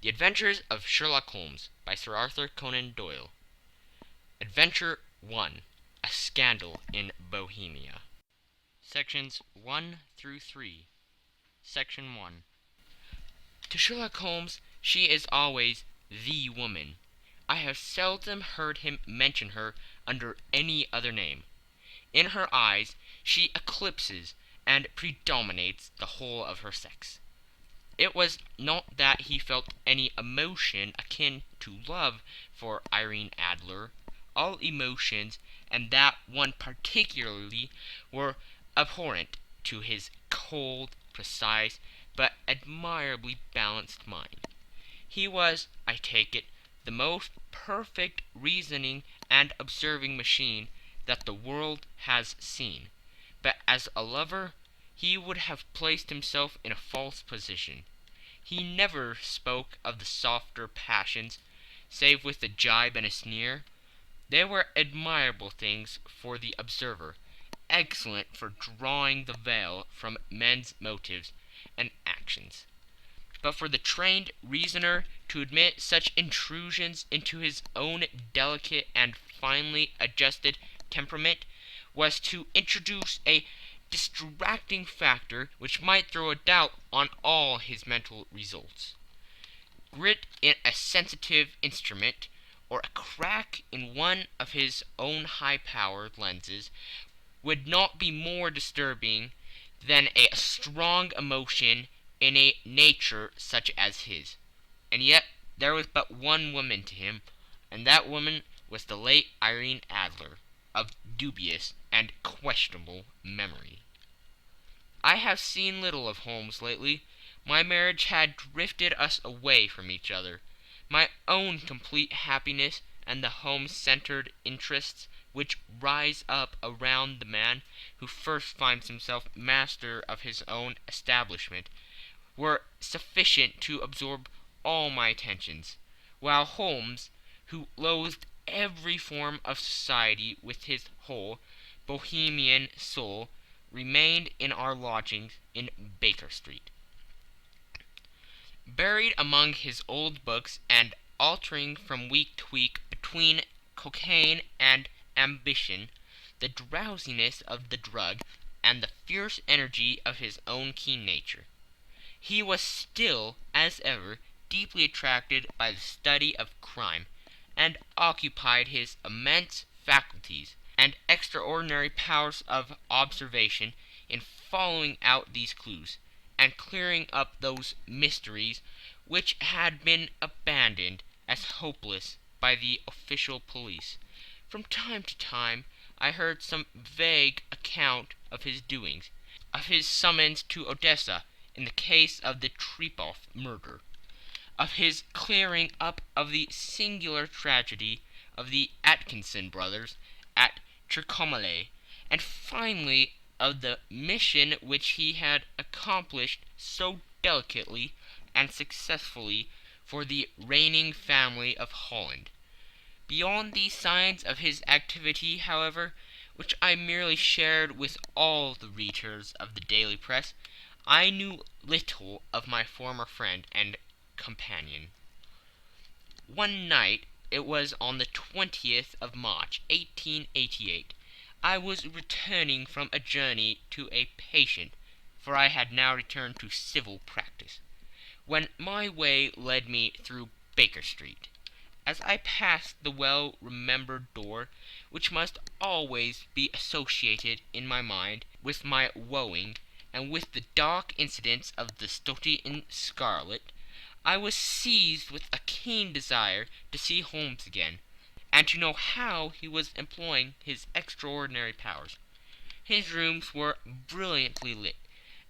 The Adventures of Sherlock Holmes by Sir Arthur Conan Doyle. Adventure 1. A Scandal in Bohemia. Sections 1 through 3. Section 1. To Sherlock Holmes, she is always the woman. I have seldom heard him mention her under any other name. In her eyes she eclipses and predominates the whole of her sex. It was not that he felt any emotion akin to love for Irene Adler. All emotions, and that one particularly, were abhorrent to his cold, precise, but admirably balanced mind. He was, I take it, the most perfect reasoning and observing machine that the world has seen. But as a lover, he would have placed himself in a false position. He never spoke of the softer passions, save with a jibe and a sneer. They were admirable things for the observer, excellent for drawing the veil from men's motives and actions. But for the trained reasoner to admit such intrusions into his own delicate and finely adjusted temperament was to introduce a distracting factor which might throw a doubt on all his mental results. Grit in a sensitive instrument, or a crack in one of his own high-powered lenses, would not be more disturbing than a strong emotion in a nature such as his. And yet there was but one woman to him, and that woman was the late Irene Adler, of dubious and questionable memory. I have seen little of Holmes lately. My marriage had drifted us away from each other. My own complete happiness and the home-centered interests which rise up around the man who first finds himself master of his own establishment were sufficient to absorb all my attentions, while Holmes, who loathed every form of society with his whole Bohemian soul, remained in our lodgings in Baker Street. Buried among his old books and altering from week to week between cocaine and ambition, the drowsiness of the drug, and the fierce energy of his own keen nature, he was still, as ever, deeply attracted by the study of crime, and occupied his immense faculties and extraordinary powers of observation in following out these clues, and clearing up those mysteries which had been abandoned as hopeless by the official police. From time to time I heard some vague account of his doings, of his summons to Odessa in the case of the Trepoff murder, of his clearing up of the singular tragedy of the Atkinson brothers at Trincomalee, and finally of the mission which he had accomplished so delicately and successfully for the reigning family of Holland. Beyond these signs of his activity, however, which I merely shared with all the readers of the daily press, I knew little of my former friend and companion. One night, it was on the 20th of March, 1888, I was returning from a journey to a patient, for I had now returned to civil practice, when my way led me through Baker Street. As I passed the well-remembered door, which must always be associated in my mind with my wooing, and with the dark incidents of the Stoty in Scarlet, I was seized with a keen desire to see Holmes again, and to know how he was employing his extraordinary powers. His rooms were brilliantly lit,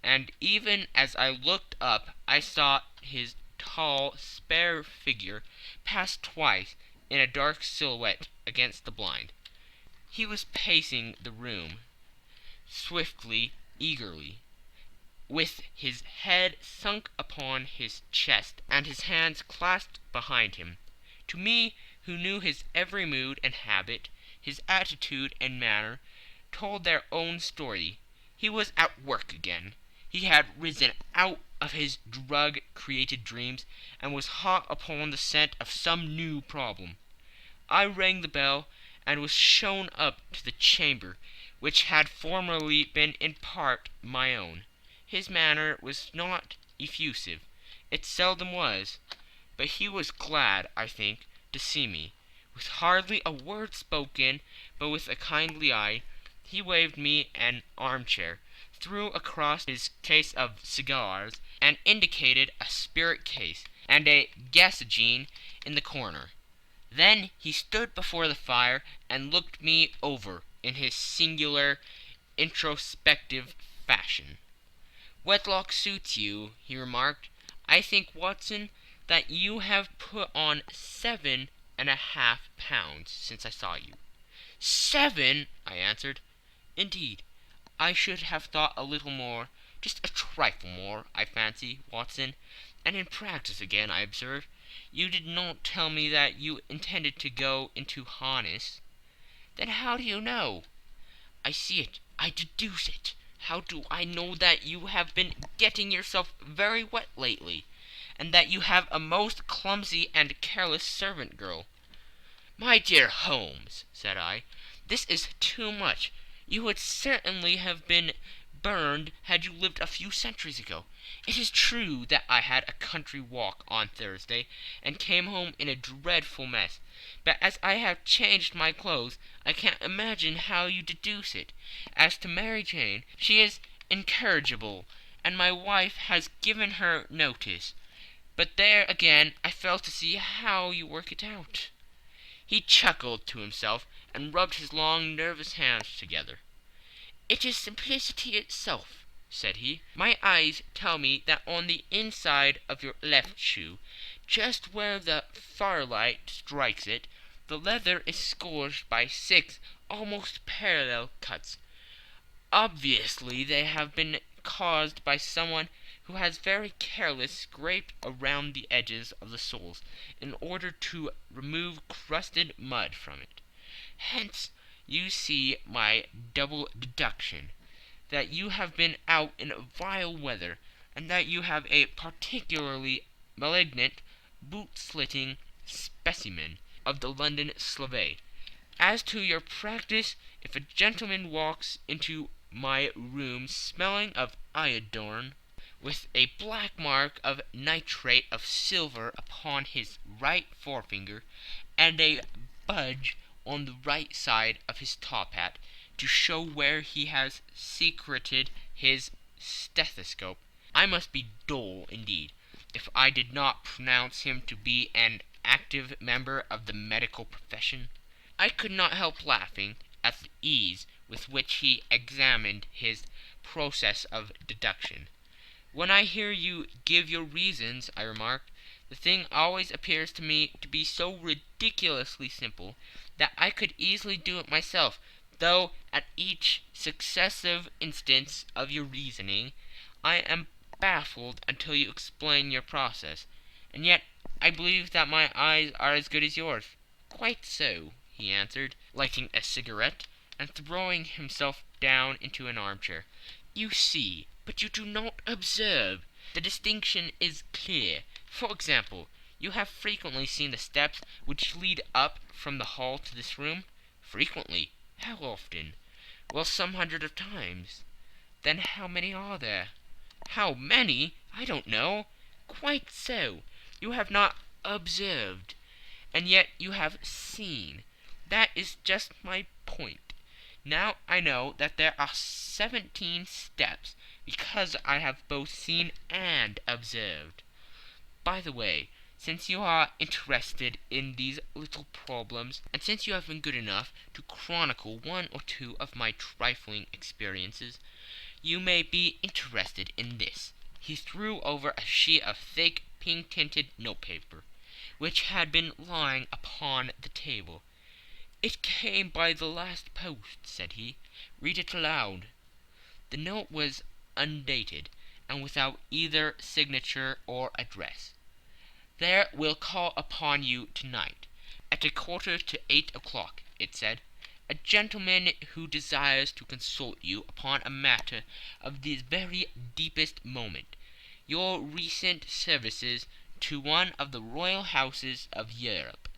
and even as I looked up I saw his tall, spare figure pass twice in a dark silhouette against the blind. He was pacing the room, swiftly, eagerly, with his head sunk upon his chest and his hands clasped behind him. To me, who knew his every mood and habit, his attitude and manner, told their own story. He was at work again. He had risen out of his drug-created dreams, and was hot upon the scent of some new problem. I rang the bell, and was shown up to the chamber, which had formerly been in part my own. His manner was not effusive. It seldom was. But he was glad, I think, to see me. With hardly a word spoken, but with a kindly eye, he waved me an armchair, threw across his case of cigars, and indicated a spirit case and a gasogene in the corner. Then he stood before the fire and looked me over in his singular, introspective fashion. "Wedlock suits you," he remarked. "I think, Watson, that you have put on 7.5 pounds since I saw you." "7!" I answered. "Indeed, I should have thought a little more, just a trifle more, I fancy, Watson. And in practice again, I observe. You did not tell me that you intended to go into harness." "Then how do you know?" "I see it. I deduce it. How do I know that you have been getting yourself very wet lately, and that you have a most clumsy and careless servant girl?" "My dear Holmes," said I, "this is too much. You would certainly have been burned had you lived a few centuries ago. It is true that I had a country walk on Thursday, and came home in a dreadful mess. But as I have changed my clothes, I can't imagine how you deduce it. As to Mary Jane, she is incorrigible, and my wife has given her notice. But there again I fail to see how you work it out." He chuckled to himself, and rubbed his long, nervous hands together. "It is simplicity itself," said he. "My eyes tell me that on the inside of your left shoe, just where the firelight strikes it, the leather is scourged by 6 almost parallel cuts. Obviously they have been caused by someone who has very carelessly scraped around the edges of the soles in order to remove crusted mud from it. Hence you see my double deduction, that you have been out in vile weather, and that you have a particularly malignant, boot-slitting specimen of the London Slave. As to your practice, if a gentleman walks into my room smelling of iodine, with a black mark of nitrate of silver upon his right forefinger, and a budge on the right side of his top hat, to show where he has secreted his stethoscope, I must be dull indeed if I did not pronounce him to be an active member of the medical profession." I could not help laughing at the ease with which he examined his process of deduction. "When I hear you give your reasons," I remarked, "the thing always appears to me to be so ridiculously simple that I could easily do it myself, though at each successive instance of your reasoning I am baffled until you explain your process. And yet I believe that my eyes are as good as yours." "Quite so," he answered, lighting a cigarette, and throwing himself down into an armchair. "You see, but you do not observe. The distinction is clear. For example, you have frequently seen the steps which lead up from the hall to this room?" "Frequently." "How often?" "Well, some hundreds of times." "Then how many are there?" "How many? I don't know." "Quite so. You have not observed, and yet you have seen. That is just my point. Now I know that there are 17 steps, because I have both seen and observed. By the way, since you are interested in these little problems, and since you have been good enough to chronicle one or two of my trifling experiences, you may be interested in this." He threw over a sheet of thick, pink-tinted notepaper, which had been lying upon the table. "It came by the last post," said he. "Read it aloud." The note was undated, and without either signature or address. "There will call upon you tonight, at 7:45, it said, "a gentleman who desires to consult you upon a matter of the very deepest moment. your recent services to one of the royal houses of Europe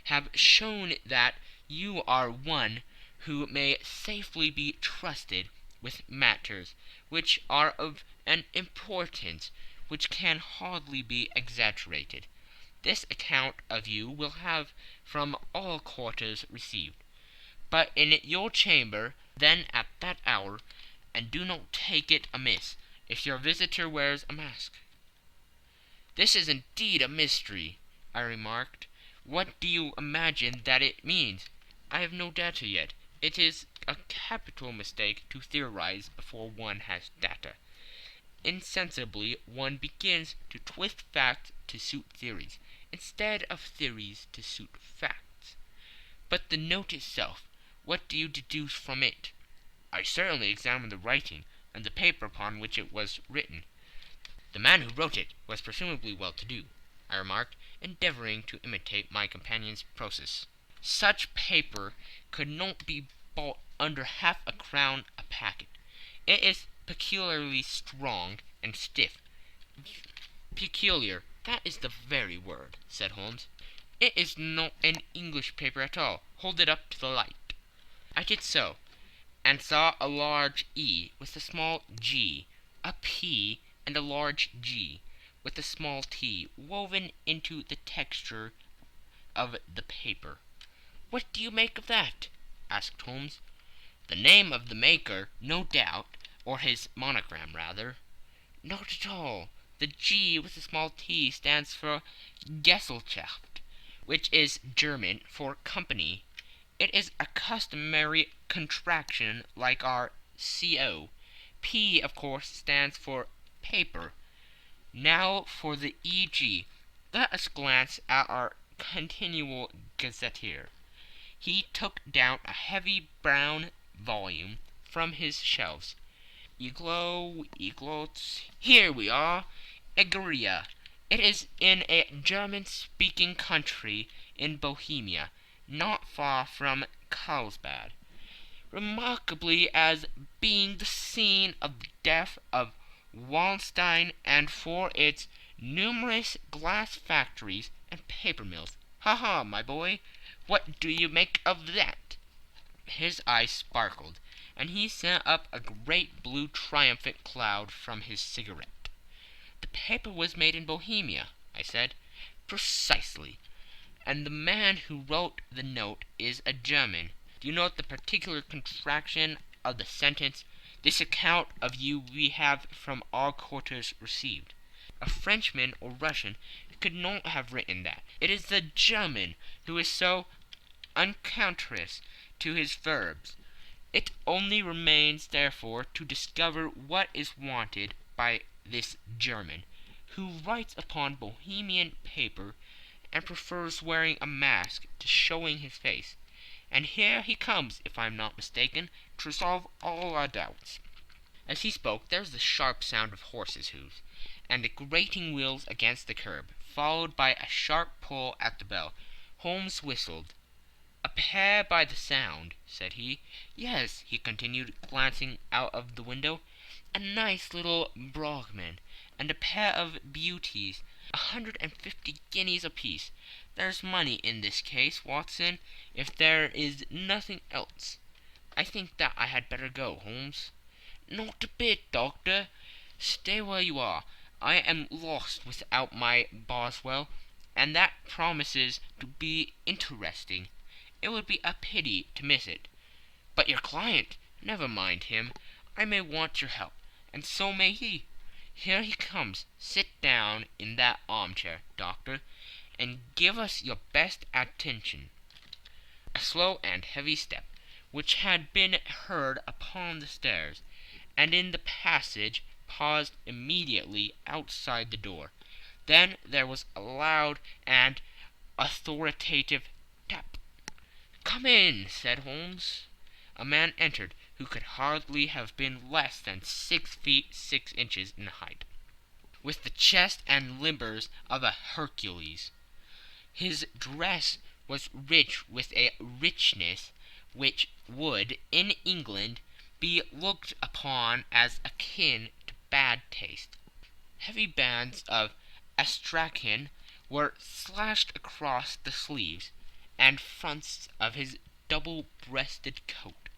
have shown that you are one who may safely be trusted with matters which are of an importance which can hardly be exaggerated. This account of you will have from all quarters received, but in your chamber then at that hour, and do not take it amiss if your visitor wears a mask." "This is indeed a mystery," I remarked. "What do you imagine that it means?" "I have no data yet. It is a capital mistake to theorize before one has data. Insensibly one begins to twist facts to suit theories, instead of theories to suit facts. But the note itself, what do you deduce from it?" "I certainly examined the writing, and the paper upon which it was written." "The man who wrote it was presumably well-to-do," I remarked, endeavoring to imitate my companion's process. "Such paper could not be bought under half a crown a packet. It is peculiarly strong and stiff." "Peculiar, that is the very word," said Holmes. "It is not an English paper at all. Hold it up to the light." I did so, and saw a large E with a small g, a P and a large G with a small t woven into the texture of the paper. "What do you make of that?" asked Holmes. "The name of the maker, no doubt, or his monogram, rather." "Not at all. The G with a small t stands for Gesellschaft, which is German for company. It is a customary contraction like our CO. P, of course, stands for paper. Now for the EG. Let us glance at our continual gazetteer." He took down a heavy brown volume from his shelves. Eglots. Here we are. Egeria. It is in a German-speaking country in Bohemia, not far from Carlsbad, remarkably as being the scene of the death of Wallenstein, and for its numerous glass factories and paper mills. Ha, my boy, what do you make of that?" His eyes sparkled, and he sent up a great blue triumphant cloud from his cigarette. "The paper was made in Bohemia," I said. "Precisely. And the man who wrote the note is a German. Do you note the particular contraction of the sentence, 'This account of you we have from all quarters received'? A Frenchman or Russian could not have written that. It is the German who is so unconscious to his verbs. It only remains, therefore, to discover what is wanted by this German, who writes upon Bohemian paper and prefers wearing a mask to showing his face. And here he comes, if I am not mistaken, to resolve all our doubts." As he spoke, there was the sharp sound of horses' hoofs, and the grating wheels against the curb, followed by a sharp pull at the bell. Holmes whistled. "A pair by the sound," said he. "Yes," he continued, glancing out of the window, "a nice little Brahmin, and a pair of beauties, 150 guineas apiece. There's money in this case, Watson, if there is nothing else. I think that I had better go, Holmes." "Not a bit, Doctor. Stay where you are. I am lost without my Boswell, and that promises to be interesting. It would be a pity to miss it. But your client, never mind him. I may want your help, and so may he. Here he comes. Sit down in that armchair, Doctor, and give us your best attention." A slow and heavy step, which had been heard upon the stairs and in the passage, paused immediately outside the door. Then there was a loud and authoritative tap. "Come in," said Holmes. A man entered who could hardly have been less than 6 feet 6 inches in height, with the chest and limbers of a Hercules. His dress was rich with a richness which would, in England, be looked upon as akin to bad taste. Heavy bands of astrakhan were slashed across the sleeves and fronts of his double-breasted coat,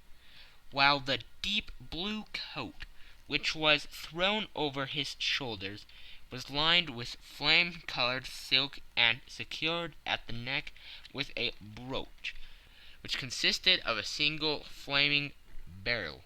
while the deep blue coat, which was thrown over his shoulders, was lined with flame-colored silk and secured at the neck with a brooch, which consisted of a single flaming beryl.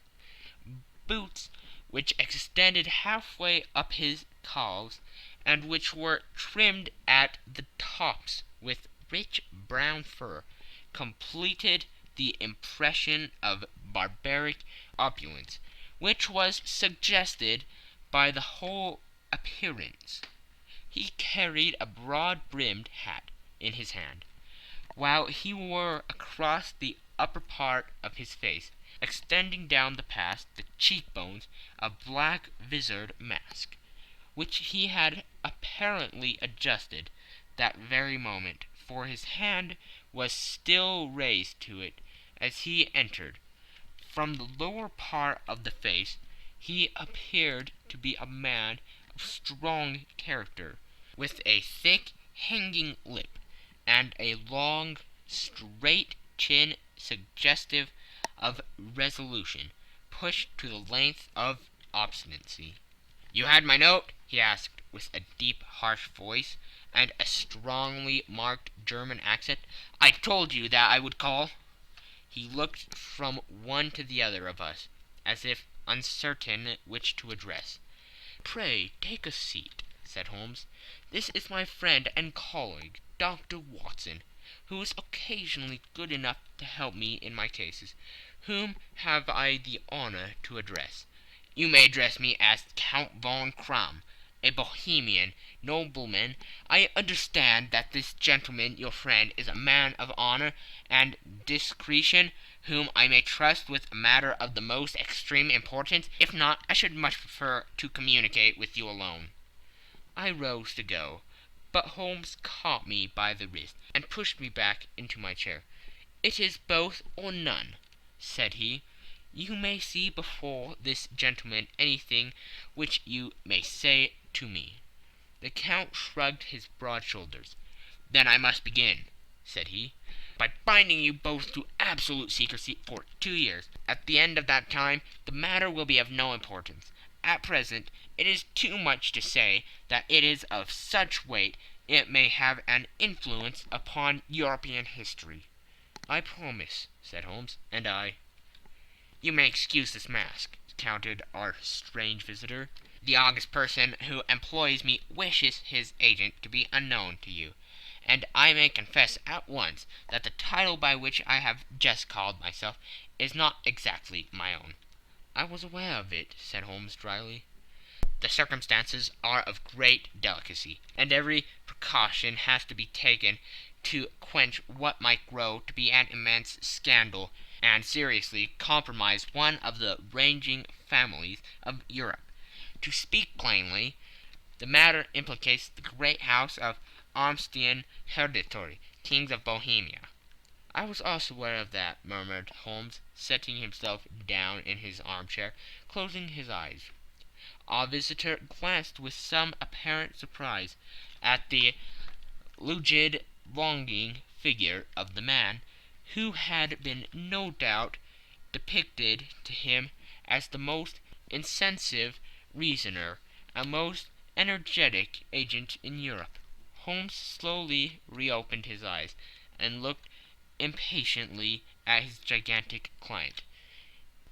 Boots which extended halfway up his calves, and which were trimmed at the tops with rich brown fur, completed the impression of barbaric opulence which was suggested by the whole appearance. He carried a broad-brimmed hat in his hand, while he wore across the upper part of his face, extending down past the cheekbones, a black visored mask, which he had apparently adjusted that very moment, for his hand was still raised to it as he entered. From the lower part of the face he appeared to be a man of strong character, with a thick hanging lip, and a long, straight chin suggestive of resolution, pushed to the length of obstinacy. "You had my note?" he asked, with a deep, harsh voice, and a strongly marked German accent. "I told you that I would call." He looked from one to the other of us, as if uncertain which to address. "Pray take a seat," said Holmes. "This is my friend and colleague, Dr. Watson, who is occasionally good enough to help me in my cases. Whom have I the honor to address?" "You may address me as Count von Kramm, a Bohemian nobleman. I understand that this gentleman, your friend, is a man of honor and discretion, whom I may trust with a matter of the most extreme importance. If not, I should much prefer to communicate with you alone." I rose to go, but Holmes caught me by the wrist and pushed me back into my chair. "It is both or none," said he. "You may see before this gentleman anything which you may say to me." The Count shrugged his broad shoulders. "Then I must begin," said he, "by binding you both to absolute secrecy for 2 years. At the end of that time the matter will be of no importance. At present it is too much to say that it is of such weight it may have an influence upon European history." "I promise," said Holmes. "And I." "You may excuse this mask," countered our strange visitor. "The august person who employs me wishes his agent to be unknown to you, and I may confess at once that the title by which I have just called myself is not exactly my own." "I was aware of it," said Holmes dryly. "The circumstances are of great delicacy, and every precaution has to be taken to quench what might grow to be an immense scandal and seriously compromise one of the reigning families of Europe. To speak plainly, the matter implicates the great house of Austrian hereditary kings of Bohemia." "I was also aware of that," murmured Holmes, setting himself down in his armchair, closing his eyes. Our visitor glanced with some apparent surprise at the rigid, longing figure of the man, who had been no doubt depicted to him as the most incisive reasoner, a most energetic agent in Europe. Holmes slowly reopened his eyes, and looked impatiently at his gigantic client.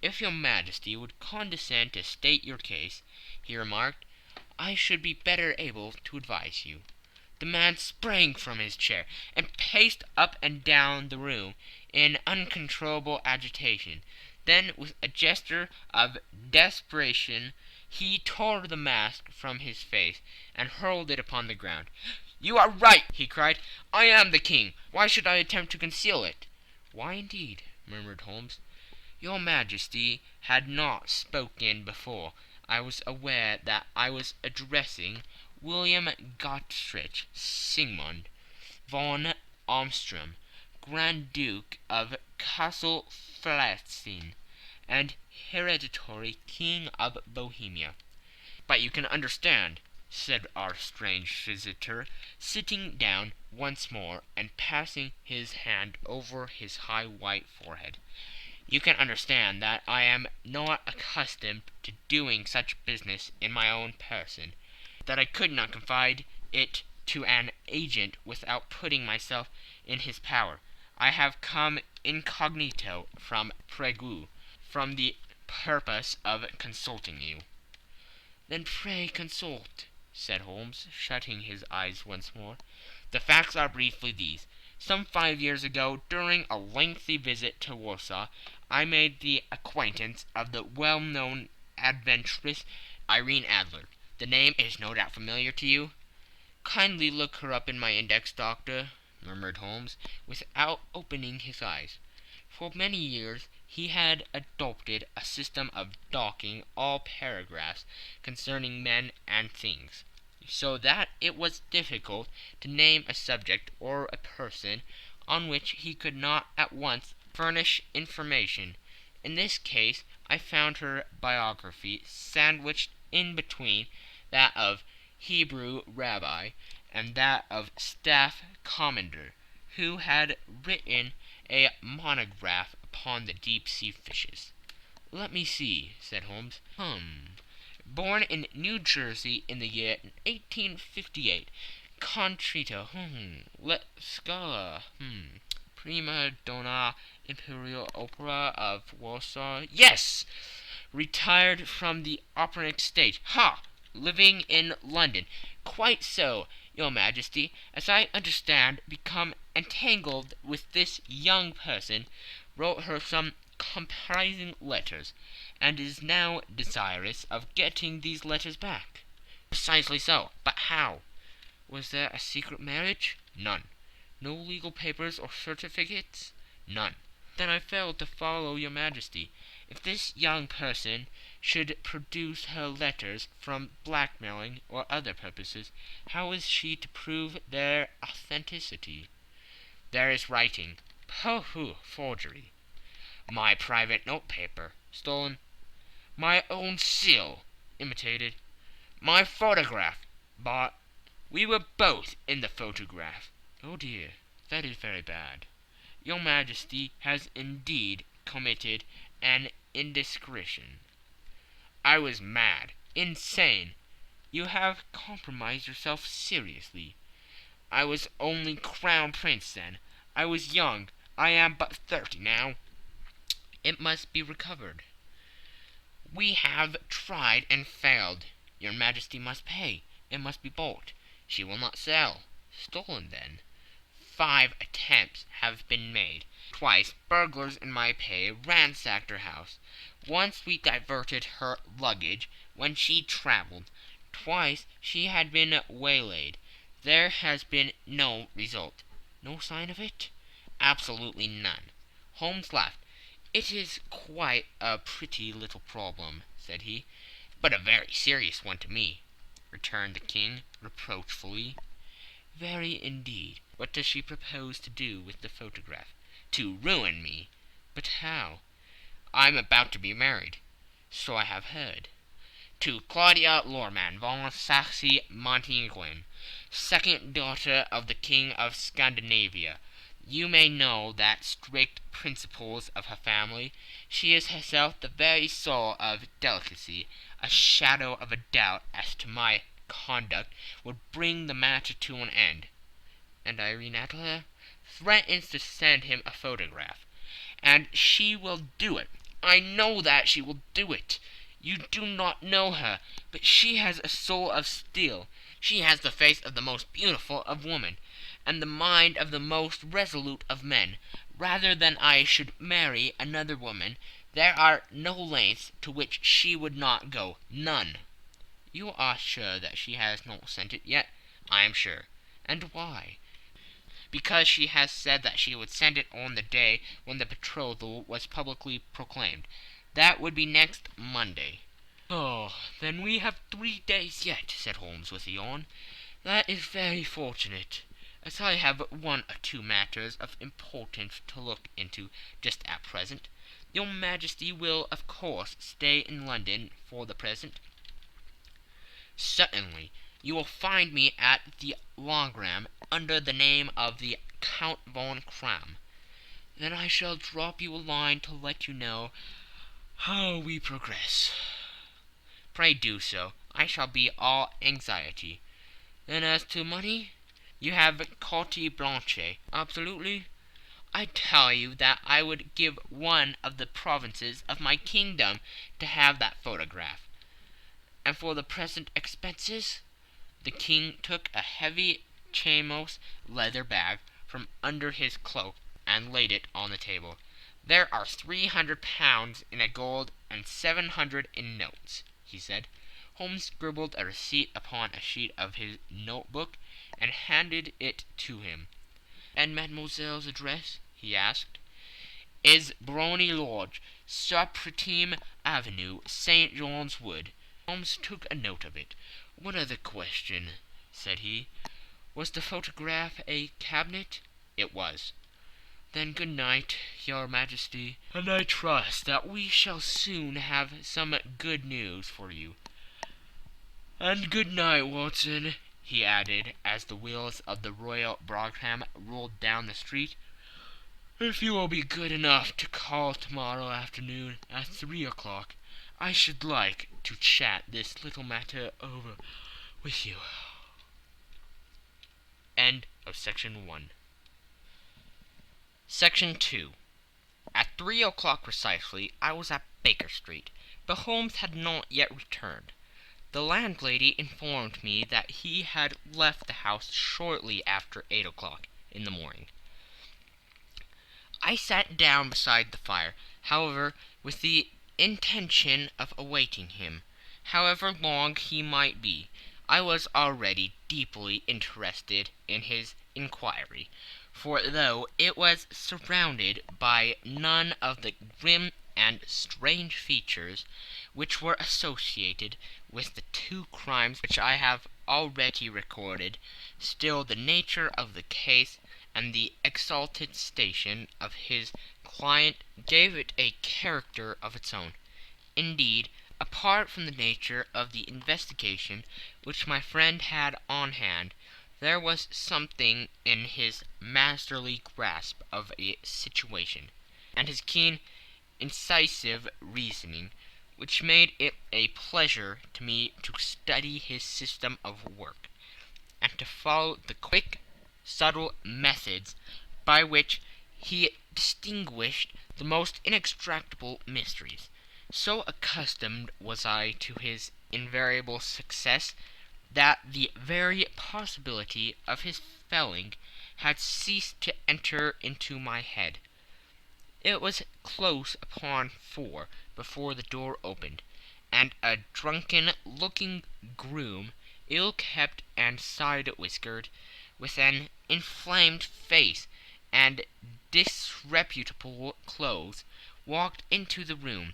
"If your Majesty would condescend to state your case," he remarked, "I should be better able to advise you." The man sprang from his chair, and paced up and down the room in uncontrollable agitation. Then, with a gesture of desperation, he tore the mask from his face and hurled it upon the ground. "You are right!" he cried. "I am the king. Why should I attempt to conceal it?" "Why, indeed?" murmured Holmes. "Your Majesty had not spoken before. I was aware that I was addressing William Gottrich Sigmund von Armstrong, Grand Duke of Castle Flatzin, and hereditary King of Bohemia." "But you can understand," said our strange visitor, sitting down once more and passing his hand over his high white forehead. "You can understand that I am not accustomed to doing such business in my own person, that I could not confide it to an agent without putting myself in his power. I have come incognito from Prague, from the purpose of consulting you." "Then pray consult," said Holmes, shutting his eyes once more. "The facts are briefly these. Some 5 years ago, during a lengthy visit to Warsaw, I made the acquaintance of the well-known adventuress Irene Adler. The name is no doubt familiar to you?" "Kindly look her up in my index, doctor," murmured Holmes, without opening his eyes. For many years he had adopted a system of docking all paragraphs concerning men and things, so that it was difficult to name a subject or a person on which he could not at once furnish information. In this case I found her biography sandwiched in between that of Hebrew rabbi and that of staff commander, who had written a monograph upon the deep-sea fishes. "Let me see," said Holmes. Born in New Jersey in the year 1858. Contrito. Let Scala. Prima donna Imperial Opera of Warsaw. Yes! Retired from the operatic stage. Ha! Living in London. Quite so, your Majesty. As I understand, become entangled with this young person, wrote her some compromising letters, and is now desirous of getting these letters back." "Precisely so. But how?" "Was there a secret marriage?" "None." "No legal papers or certificates?" "None." "Then I fail to follow your Majesty. If this young person should produce her letters from blackmailing or other purposes, how is she to prove their authenticity?" "There is writing." "Pooh! Forgery." "My private notepaper." "Stolen." "My own seal." "Imitated." "My photograph." "Bought." "We were both in the photograph." "Oh dear, that is very bad. Your Majesty has indeed committed an indiscretion." "I was mad, insane." "You have compromised yourself seriously." "I was only Crown Prince then. I was young. I am but 30 now." "It must be recovered." "We have tried and failed." "Your Majesty must pay. It must be bought." "She will not sell." "Stolen, then." 5 attempts have been made. Twice burglars in my pay ransacked her house. Once we diverted her luggage when she travelled. Twice she had been waylaid. There has been no result." "No sign of it?" "Absolutely none." Holmes laughed. "It is quite a pretty little problem," said he. "But a very serious one to me," returned the King, reproachfully. "Very indeed. What does she propose to do with the photograph?" "To ruin me." "But how?" "I'm about to be married." "So I have heard." "To Claudia Lorman von Saxe-Montenegrin, second daughter of the King of Scandinavia. You may know the strict principles of her family. She is herself the very soul of delicacy. A shadow of a doubt as to my conduct would bring the matter to an end." "And Irene Adler?" "Threatens to send him a photograph." "And she will do it. I know that she will do it. You do not know her, but she has a soul of steel. She has the face of the most beautiful of women, and the mind of the most resolute of men. Rather than I should marry another woman, there are no lengths to which she would not go. None." "You are sure that she has not sent it yet?" "I am sure." "And why?" "Because she has said that she would send it on the day when the betrothal was publicly proclaimed. That would be next Monday." "Oh, then we have 3 days yet," said Holmes with a yawn. "That is very fortunate, as I have 1 or 2 matters of importance to look into just at present. Your Majesty will, of course, stay in London for the present?" "Certainly. You will find me at the Logram under the name of the Count von Kram. Then I shall drop you a line to let you know how we progress. Pray do so. I shall be all anxiety. Then as to money, you have carte blanche. Absolutely. I tell you that I would give one of the provinces of my kingdom to have that photograph. And for the present expenses, the king took a heavy chamois leather bag from under his cloak and laid it on the table. There are 300 pounds in gold and 700 in notes, he said. Holmes scribbled a receipt upon a sheet of his notebook and handed it to him. And mademoiselle's address, he asked, is Brony Lodge, Supretime Avenue, St. John's Wood. Holmes took a note of it. One other question, said he. Was the photograph a cabinet? It was. Then good night, your majesty, and I trust that we shall soon have some good news for you. And good night, Watson, he added, as the wheels of the Royal Brougham rolled down the street. If you will be good enough to call tomorrow afternoon at 3 o'clock, I should like to chat this little matter over with you. End of Section 1. Section 2. At 3 o'clock precisely, I was at Baker Street, but Holmes had not yet returned. The landlady informed me that he had left the house shortly after 8 o'clock in the morning. I sat down beside the fire, however, with the intention of awaiting him. However long he might be, I was already deeply interested in his inquiry, for though it was surrounded by none of the grim and strange features which were associated with the two crimes which I have already recorded, still the nature of the case and the exalted station of his client gave it a character of its own. Indeed, apart from the nature of the investigation which my friend had on hand, there was something in his masterly grasp of a situation, and his keen, incisive reasoning, which made it a pleasure to me to study his system of work, and to follow the quick, subtle methods by which he distinguished the most inextractable mysteries. So accustomed was I to his invariable success that the very possibility of his failing had ceased to enter into my head. It was close upon 4 before the door opened, and a drunken-looking groom, ill-kept and side-whiskered, with an inflamed face and disreputable clothes, walked into the room.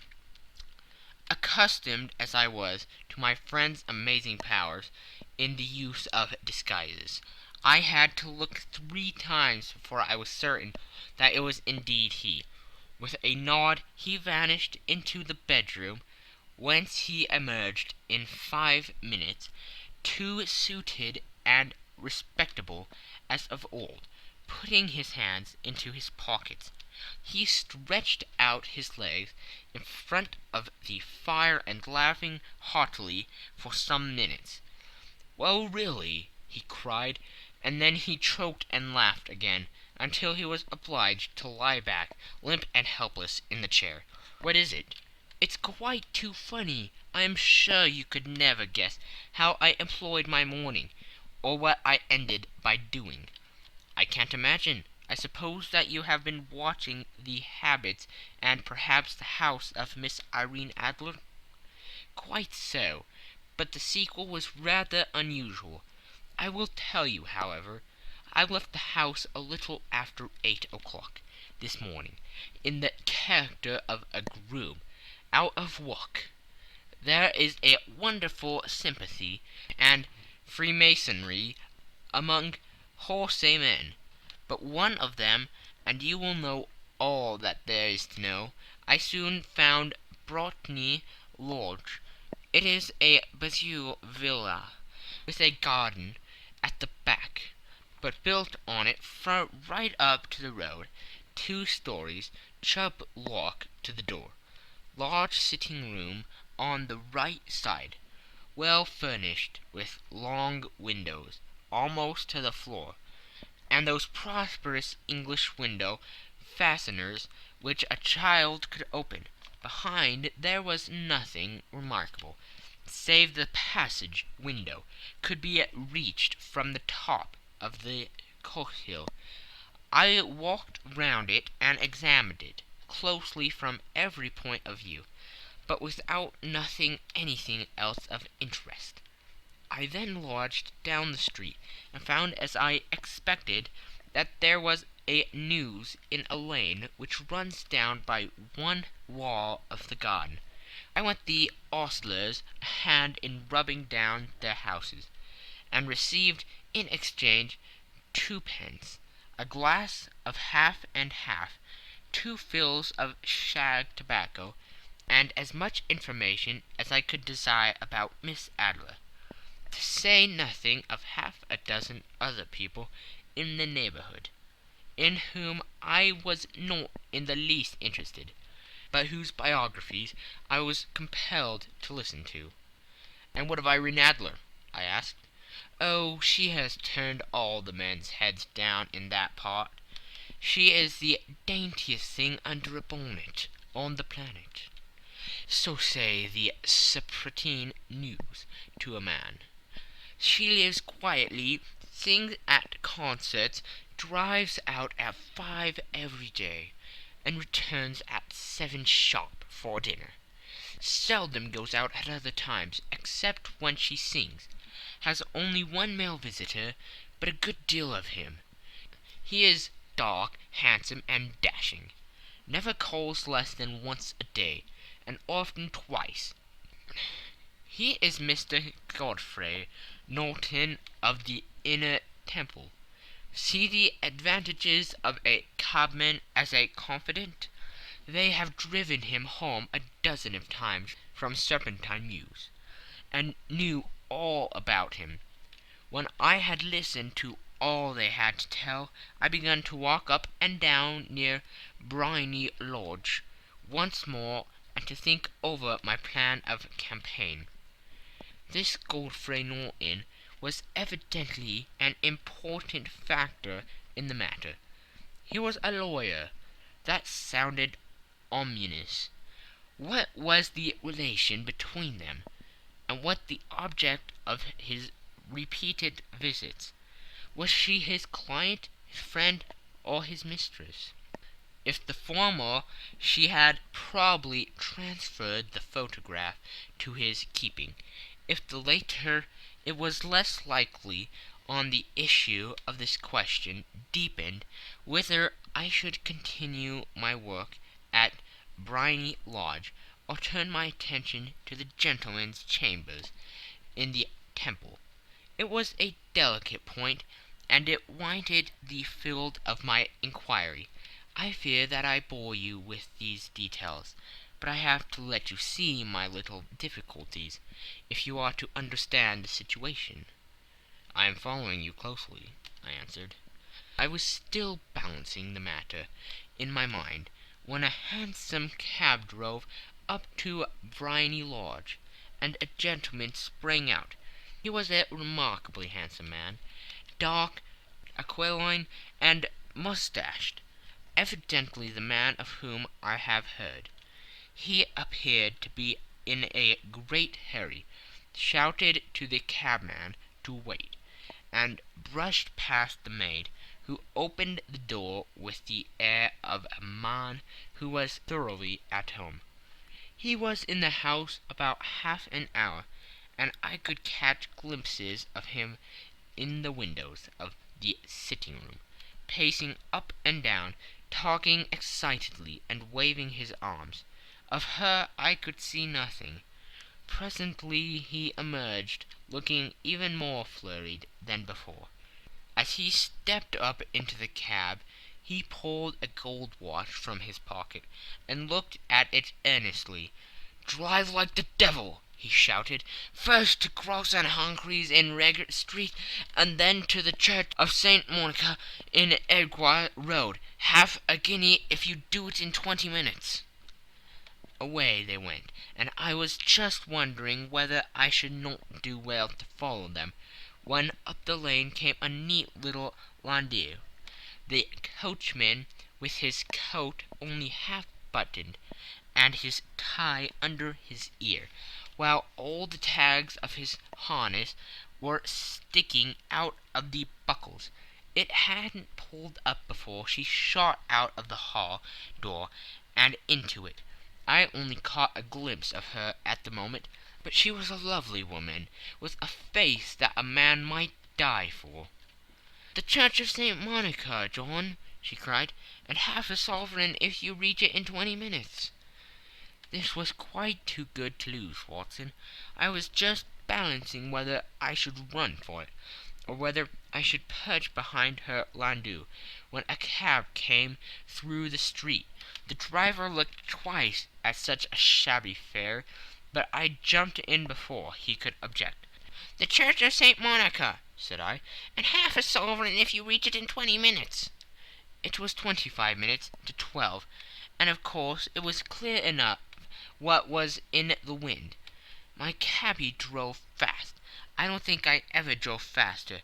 Accustomed as I was to my friend's amazing powers in the use of disguises, I had to look 3 times before I was certain that it was indeed he. With a nod he vanished into the bedroom, whence he emerged in 5 minutes, too suited and respectable as of old, putting his hands into his pockets. He stretched out his legs in front of the fire and laughing heartily for some minutes. "Well, really," he cried, and then he choked and laughed again, until he was obliged to lie back, limp and helpless, in the chair. "What is it?" "It's quite too funny. I am sure you could never guess how I employed my morning, or what I ended by doing." "I can't imagine. I suppose that you have been watching the habits and perhaps the house of Miss Irene Adler?" "Quite so, but the sequel was rather unusual. I will tell you, however. I left the house a little after 8 o'clock this morning, in the character of a groom, out of work. There is a wonderful sympathy and freemasonry among wholesale men. But one of them, and you will know all that there is to know, I soon found Brotny Lodge. It is a Bazille villa, with a garden at the back, but built on it right up to the road, 2 stories, Chubb lock to the door, large sitting room on the right side, well furnished with long windows almost to the floor, and those prosperous English window fasteners which a child could open. Behind there was nothing remarkable, save the passage window could be reached from the top of the coach-hill. I walked round it and examined it closely from every point of view, but without nothing anything else of interest. I then lodged down the street, and found, as I expected, that there was a news in a lane which runs down by one wall of the garden. I went the ostlers a hand in rubbing down their houses, and received in exchange 2 pence, a glass of half and half, 2 fills of shag tobacco, and as much information as I could desire about Miss Adler, to say nothing of half a dozen other people in the neighborhood, in whom I was not in the least interested, but whose biographies I was compelled to listen to. "And what of Irene Adler?" I asked. "Oh, she has turned all the men's heads down in that part. She is the daintiest thing under a bonnet on the planet. So say the Serpentine News to a man. She lives quietly, sings at concerts, drives out at 5 every day, and returns at 7 sharp for dinner. Seldom goes out at other times, except when she sings. Has only 1 male visitor, but a good deal of him. He is dark, handsome, and dashing. Never calls less than once a day, and often twice. He is Mr. Godfrey Norton of the Inner Temple. See the advantages of a cabman as a confidant. They have driven him home a dozen of times from Serpentine Mews, and knew all about him. When I had listened to all they had to tell, I began to walk up and down near Briony Lodge once more, and to think over my plan of campaign. This Godfrey Norton was evidently an important factor in the matter. He was a lawyer. That sounded ominous. What was the relation between them, and what the object of his repeated visits? Was she his client, his friend, or his mistress? If the former, she had probably transferred the photograph to his keeping. If the latter, it was less likely on the issue of this question deepened whether I should continue my work at Briony Lodge, or turn my attention to the gentleman's chambers in the Temple. It was a delicate point, and it wanted the field of my inquiry. I fear that I bore you with these details, but I have to let you see my little difficulties, if you are to understand the situation. "I am following you closely," I answered. I was still balancing the matter in my mind, when a hansom cab drove up to Briony Lodge, and a gentleman sprang out. He was a remarkably handsome man, dark, aquiline, and moustached, evidently the man of whom I have heard. He appeared to be in a great hurry, shouted to the cabman to wait, and brushed past the maid, who opened the door with the air of a man who was thoroughly at home. He was in the house about half an hour, and I could catch glimpses of him in the windows of the sitting-room, pacing up and down, talking excitedly, and waving his arms. Of her I could see nothing. Presently he emerged, looking even more flurried than before. As he stepped up into the cab, he pulled a gold watch from his pocket, and looked at it earnestly. "Drive like the devil!" he shouted. "First to Gross and Humphrey's in Regent Street, and then to the Church of St. Monica in Edgware Road. Half a guinea if you do it in 20 minutes." Away they went, and I was just wondering whether I should not do well to follow them, when up the lane came a neat little landau, the coachman with his coat only half buttoned, and his tie under his ear, while all the tags of his harness were sticking out of the buckles. It hadn't pulled up before she shot out of the hall door and into it. I only caught a glimpse of her at the moment, but she was a lovely woman, with a face that a man might die for. "The Church of St. Monica, John," she cried, "and half a sovereign if you reach it in 20 minutes." This was quite too good to lose, Watson. I was just balancing whether I should run for it, or whether I should perch behind her landau, when a cab came through the street. The driver looked twice at such a shabby fare, but I jumped in before he could object. "The Church of St. Monica," said I, "and half a sovereign if you reach it in 20 minutes." It was 25 minutes to 12, and of course it was clear enough what was in the wind. My cabby drove fast. I don't think I ever drove faster,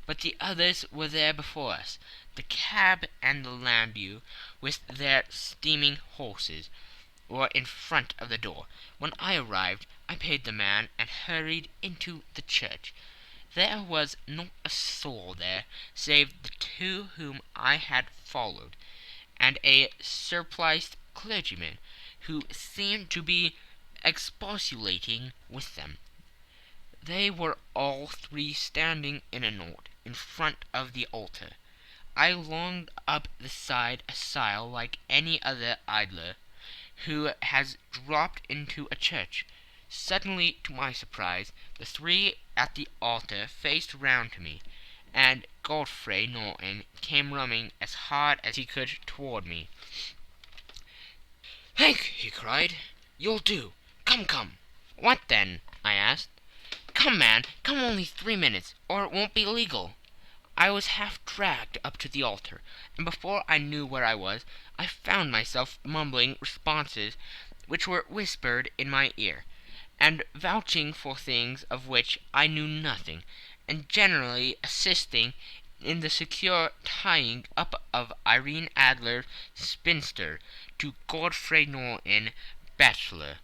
but the others were there before us, the cab and the landau, with their steaming horses, were in front of the door. When I arrived, I paid the man and hurried into the church. There was not a soul there, save the two whom I had followed, and a surpliced clergyman, who seemed to be expostulating with them. They were all three standing in a knot in front of the altar. I longed up the side aisle like any other idler who has dropped into a church. Suddenly, to my surprise, the three at the altar faced round to me, and Godfrey Norton came running as hard as he could toward me. "Hank," he cried, "you'll do. Come, come." "What then?" I asked. "Come, man, come only 3 minutes, or it won't be legal." I was half dragged up to the altar, and before I knew where I was, I found myself mumbling responses which were whispered in my ear, and vouching for things of which I knew nothing, and generally assisting in the secure tying up of Irene Adler, spinster, to Godfrey Norton, bachelor.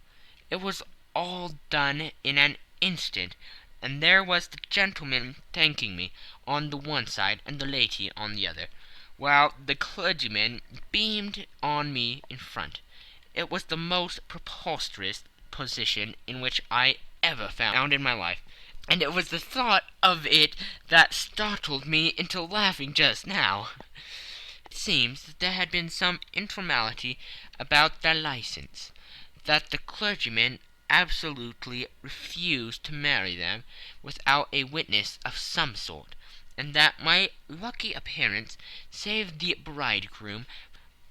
It was all done in an instant, and there was the gentleman thanking me on the one side and the lady on the other, while the clergyman beamed on me in front. It was the most preposterous position in which I ever found in my life, and it was the thought of it that startled me into laughing just now. It seems that there had been some informality about their license, that the clergyman absolutely refused to marry them without a witness of some sort, and that my lucky appearance saved the bridegroom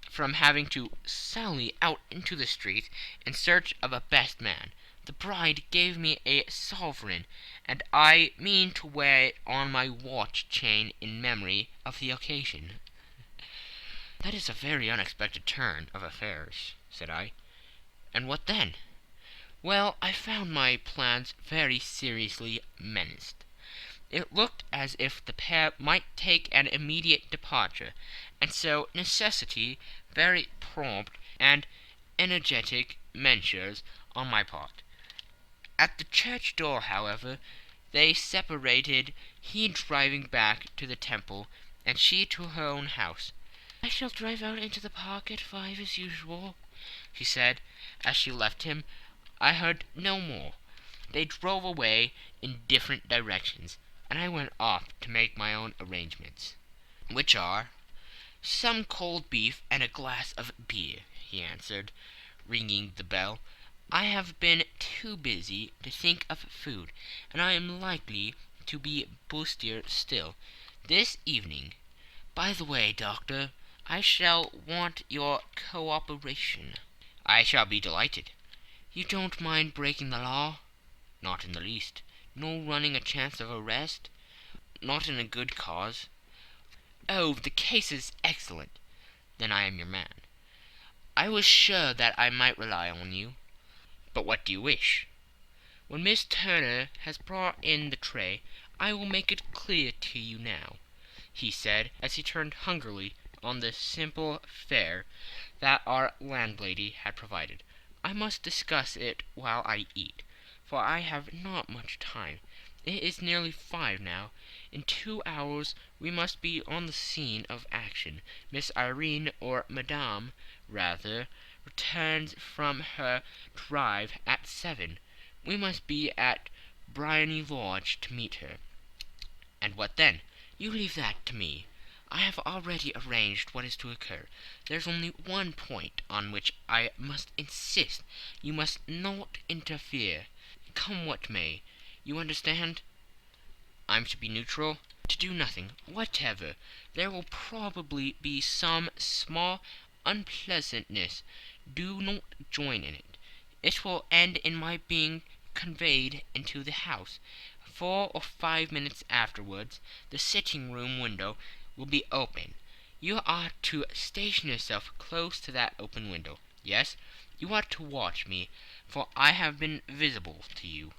from having to sally out into the street in search of a best man. The bride gave me a sovereign, and I mean to wear it on my watch chain in memory of the occasion. "That is a very unexpected turn of affairs," said I. "And what then?" "Well, I found my plans very seriously menaced. It looked as if the pair might take an immediate departure, and so necessity very prompt and energetic measures on my part. At the church door, however, they separated, he driving back to the temple, and she to her own house. "I shall drive out into the park at 5 as usual," she said, as she left him. I heard no more. They drove away in different directions, and I went off to make my own arrangements. "Which are?" "Some cold beef and a glass of beer," he answered, ringing the bell. "I have been too busy to think of food, and I am likely to be bustier still this evening. By the way, Doctor, I shall want your cooperation." "I shall be delighted." "You don't mind breaking the law?" Not in the least. No running a chance of arrest? Not in a good cause? Oh, the case is excellent. Then I am your man. I was sure that I might rely on you. But what do you wish? When Miss Turner has brought in the tray, I will make it clear to you now," he said, as he turned hungrily on the simple fare that our landlady had provided. "I must discuss it while I eat, for I have not much time. It is nearly 5 now. In 2 hours we must be on the scene of action. Miss Irene, or Madame, rather, returns from her drive at 7. We must be at Briony Lodge to meet her." "And what then?" "You leave that to me. I have already arranged what is to occur. There's only one point on which I must insist. You must not interfere, come what may. You understand?" "I'm to be neutral?" "To do nothing whatever. There will probably be some small unpleasantness. Do not join in it. It will end in my being conveyed into the house. 4 or 5 minutes afterwards the sitting-room window will be open. You are to station yourself close to that open window. Yes, you are to watch me, for I have been visible to you.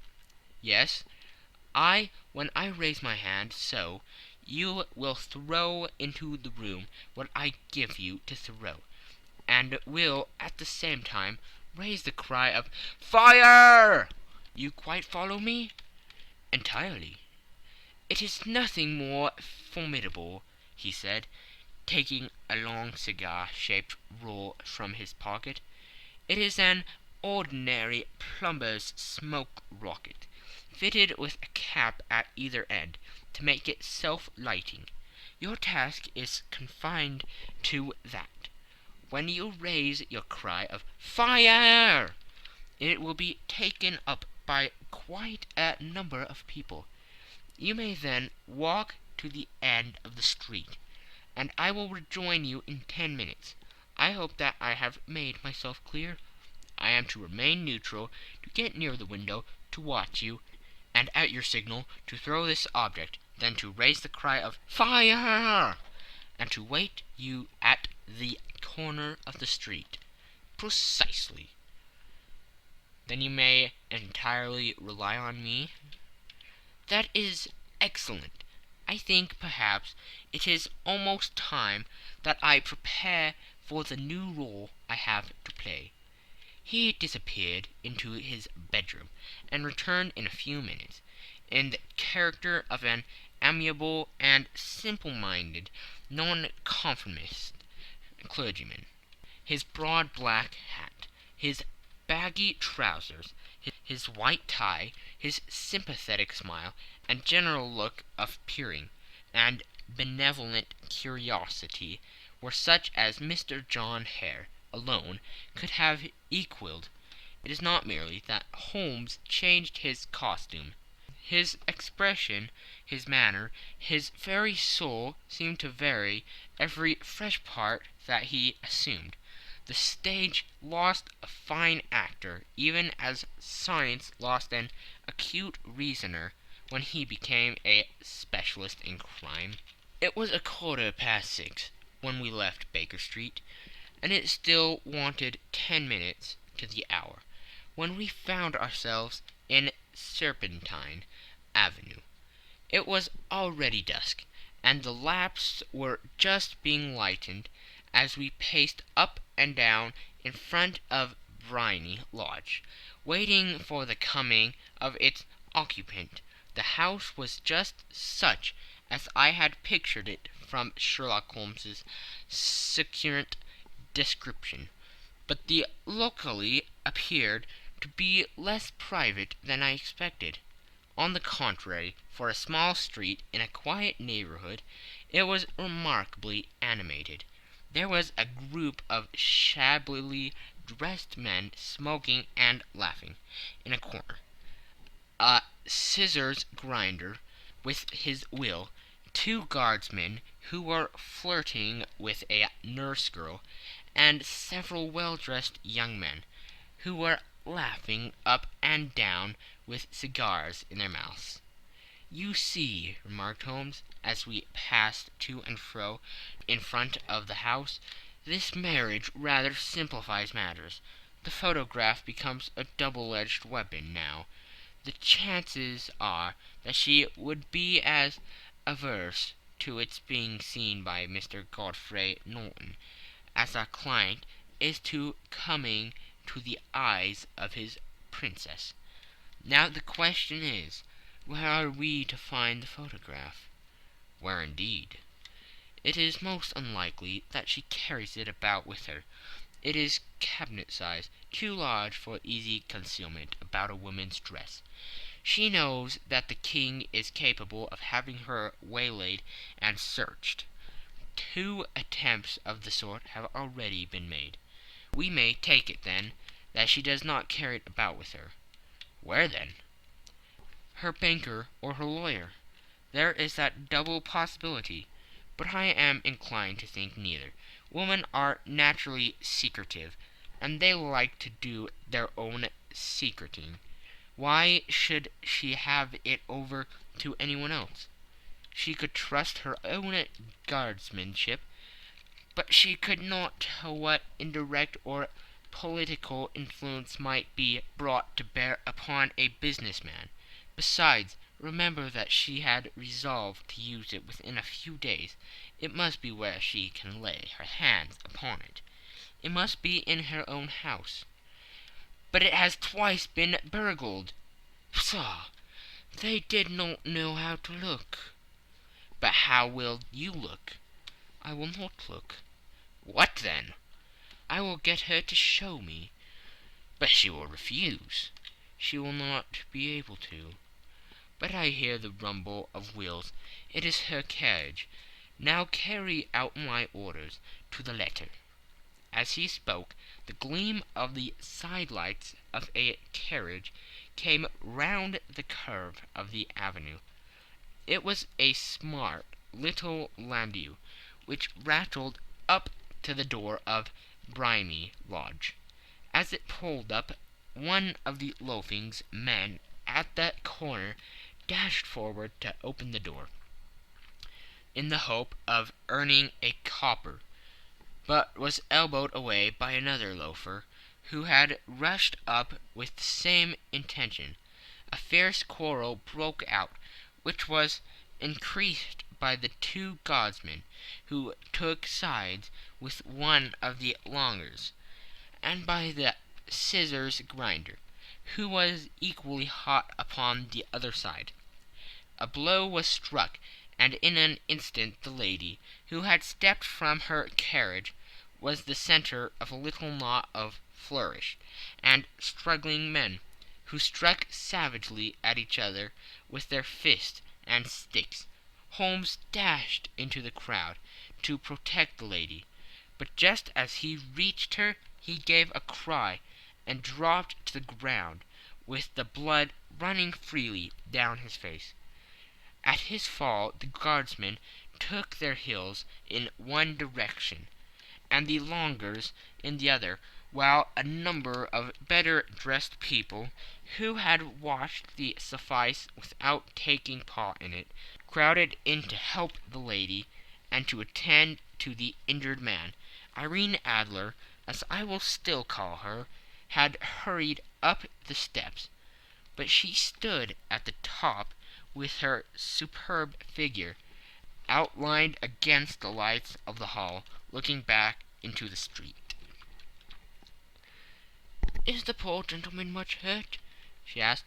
Yes, when I raise my hand, so, you will throw into the room what I give you to throw, and will at the same time raise the cry of 'Fire!' You quite follow me?" "Entirely." "It is nothing more formidable," he said, taking a long cigar-shaped roll from his pocket. "It is an ordinary plumber's smoke rocket, fitted with a cap at either end, to make it self-lighting. Your task is confined to that. When you raise your cry of 'Fire!' it will be taken up by quite a number of people. You may then walk to the end of the street, and I will rejoin you in 10 minutes. I hope that I have made myself clear. I am to remain neutral, to get near the window, to watch you, and at your signal to throw this object, then to raise the cry of 'Fire!' and to wait you at the corner of the street." "Precisely." "Then you may entirely rely on me?" "That is excellent. I think, perhaps, it is almost time that I prepare for the new role I have to play." He disappeared into his bedroom, and returned in a few minutes, in the character of an amiable and simple-minded nonconformist clergyman. His broad black hat, his baggy trousers, his white tie, his sympathetic smile, and general look of peering and benevolent curiosity were such as Mr. John Hare alone could have equalled. It is not merely that Holmes changed his costume. His expression, his manner, his very soul seemed to vary every fresh part that he assumed. The stage lost a fine actor, even as science lost an acute reasoner when he became a specialist in crime. It was 6:15 when we left Baker Street, and it still wanted 10 minutes to the hour, when we found ourselves in Serpentine Avenue. It was already dusk, and the lamps were just being lighted as we paced up and down in front of Briony Lodge, waiting for the coming of its occupant. The house was just such as I had pictured it from Sherlock Holmes's succinct description, but the locale appeared to be less private than I expected. On the contrary, for a small street in a quiet neighborhood, it was remarkably animated. There was a group of shabbily dressed men smoking and laughing in a corner, a scissors grinder with his wheel, 2 guardsmen who were flirting with a nurse girl, and several well-dressed young men who were laughing up and down with cigars in their mouths. "You see," remarked Holmes, as we passed to and fro in front of the house, "this marriage rather simplifies matters. The photograph becomes a double-edged weapon now. The chances are that she would be as averse to its being seen by Mr. Godfrey Norton as our client is to coming to the eyes of his princess. Now the question is, where are we to find the photograph?" "Where indeed?" "It is most unlikely that she carries it about with her. It is cabinet size, too large for easy concealment about a woman's dress. She knows that the king is capable of having her waylaid and searched. 2 attempts of the sort have already been made. We may take it, then, that she does not carry it about with her." "Where, then?" "Her banker or her lawyer. There is that double possibility, but I am inclined to think neither. Women are naturally secretive, and they like to do their own secreting. Why should she have it over to anyone else? She could trust her own guardsmanship, but she could not tell what indirect or political influence might be brought to bear upon a businessman. Besides, remember that she had resolved to use it within a few days. It must be where she can lay her hands upon it. It must be in her own house." "But it has twice been burgled." "Pshaw! They did not know how to look." "But how will you look?" "I will not look." "What then?" "I will get her to show me." "But she will refuse." "She will not be able to. But I hear the rumble of wheels. It is her carriage. Now carry out my orders to the letter." As he spoke, the gleam of the side-lights of a carriage came round the curve of the avenue. It was a smart little landau, which rattled up to the door of Brimy Lodge. As it pulled up, one of the loafing's men at that corner dashed forward to open the door, in the hope of earning a copper, but was elbowed away by another loafer, who had rushed up with the same intention. A fierce quarrel broke out, which was increased by the 2 guardsmen, who took sides with one of the longers, and by the scissors grinder, who was equally hot upon the other side. A blow was struck, and in an instant the lady, who had stepped from her carriage, was the centre of a little knot of flourished and struggling men, who struck savagely at each other with their fists and sticks. Holmes dashed into the crowd to protect the lady, but just as he reached her he gave a cry and dropped to the ground, with the blood running freely down his face. At his fall the guardsmen took their heels in one direction, and the longers in the other, while a number of better dressed people, who had watched the suffice without taking part in it, crowded in to help the lady and to attend to the injured man. Irene Adler, as I will still call her, had hurried up the steps, but she stood at the top with her superb figure outlined against the lights of the hall, looking back into the street. "Is the poor gentleman much hurt?" she asked.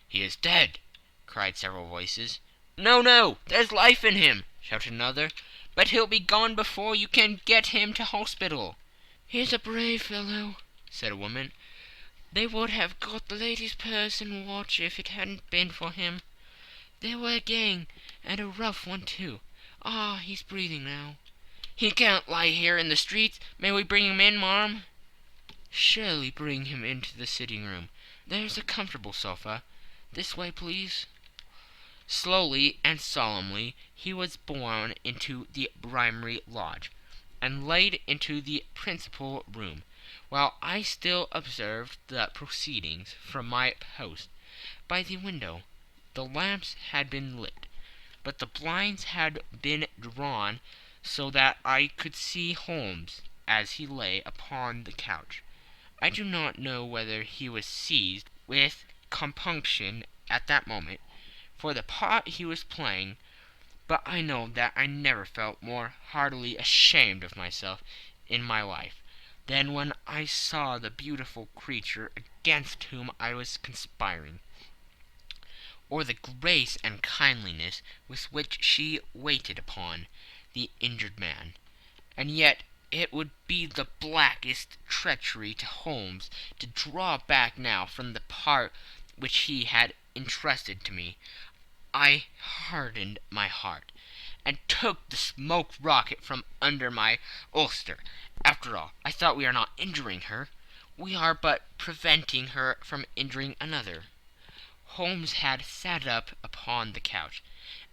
"He is dead!" cried several voices. "No, no, there's life in him!" shouted another. "But he'll be gone before you can get him to hospital." "He's a brave fellow," said a woman. "They would have got the lady's purse and watch if it hadn't been for him. They were a gang, and a rough one too. Ah, he's breathing now." "He can't lie here in the streets. May we bring him in, marm?" "Surely bring him into the sitting-room. There's a comfortable sofa. This way, please." Slowly and solemnly he was borne into the Brymry Lodge, and laid into the principal room. while I still observed the proceedings from my post by the window. The lamps had been lit, but the blinds had been drawn so that I could see Holmes as he lay upon the couch. I do not know whether he was seized with compunction at that moment for the part he was playing, but I know that I never felt more heartily ashamed of myself in my life than when I saw the beautiful creature against whom I was conspiring, or the grace and kindliness with which she waited upon the injured man. And yet it would be the blackest treachery to Holmes to draw back now from the part which he had entrusted to me. I hardened my heart, and took the smoke rocket from under my ulster. After all, I thought, we are not injuring her. We are but preventing her from injuring another. Holmes had sat up upon the couch,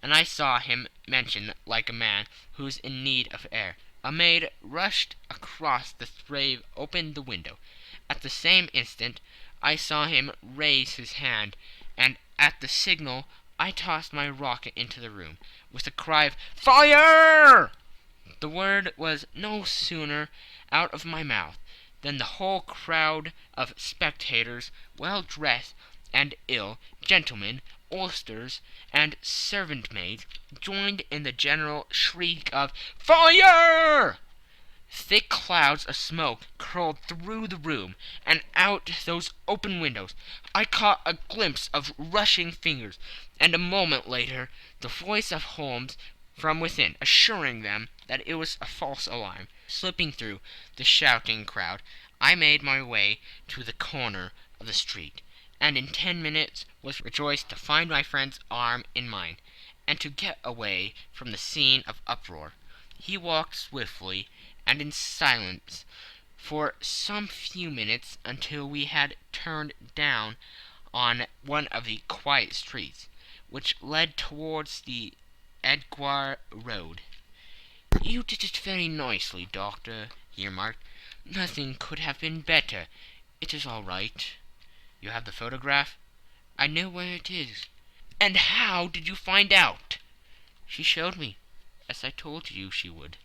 and I saw him mention like a man who's in need of air. A maid rushed across the threshold, opened the window. At the same instant I saw him raise his hand, and at the signal I tossed my rocket into the room, with a cry of "Fire!" The word was no sooner out of my mouth than the whole crowd of spectators, well dressed and ill, gentlemen, ulsters, and servant-maids, joined in the general shriek of "Fire!" Thick clouds of smoke curled through the room, and out those open windows. I caught a glimpse of rushing fingers, and a moment later the voice of Holmes from within, assuring them that it was a false alarm. Slipping through the shouting crowd, I made my way to the corner of the street, and in 10 minutes was rejoiced to find my friend's arm in mine, and to get away from the scene of uproar. He walked swiftly and in silence for some few minutes, until we had turned down on one of the quiet streets which led towards the Edgware Road. "You did it very nicely, Doctor," he remarked. "Nothing could have been better. It is all right." "You have the photograph?" "I know where it is." "And how did you find out?" "She showed me, as I told you she would."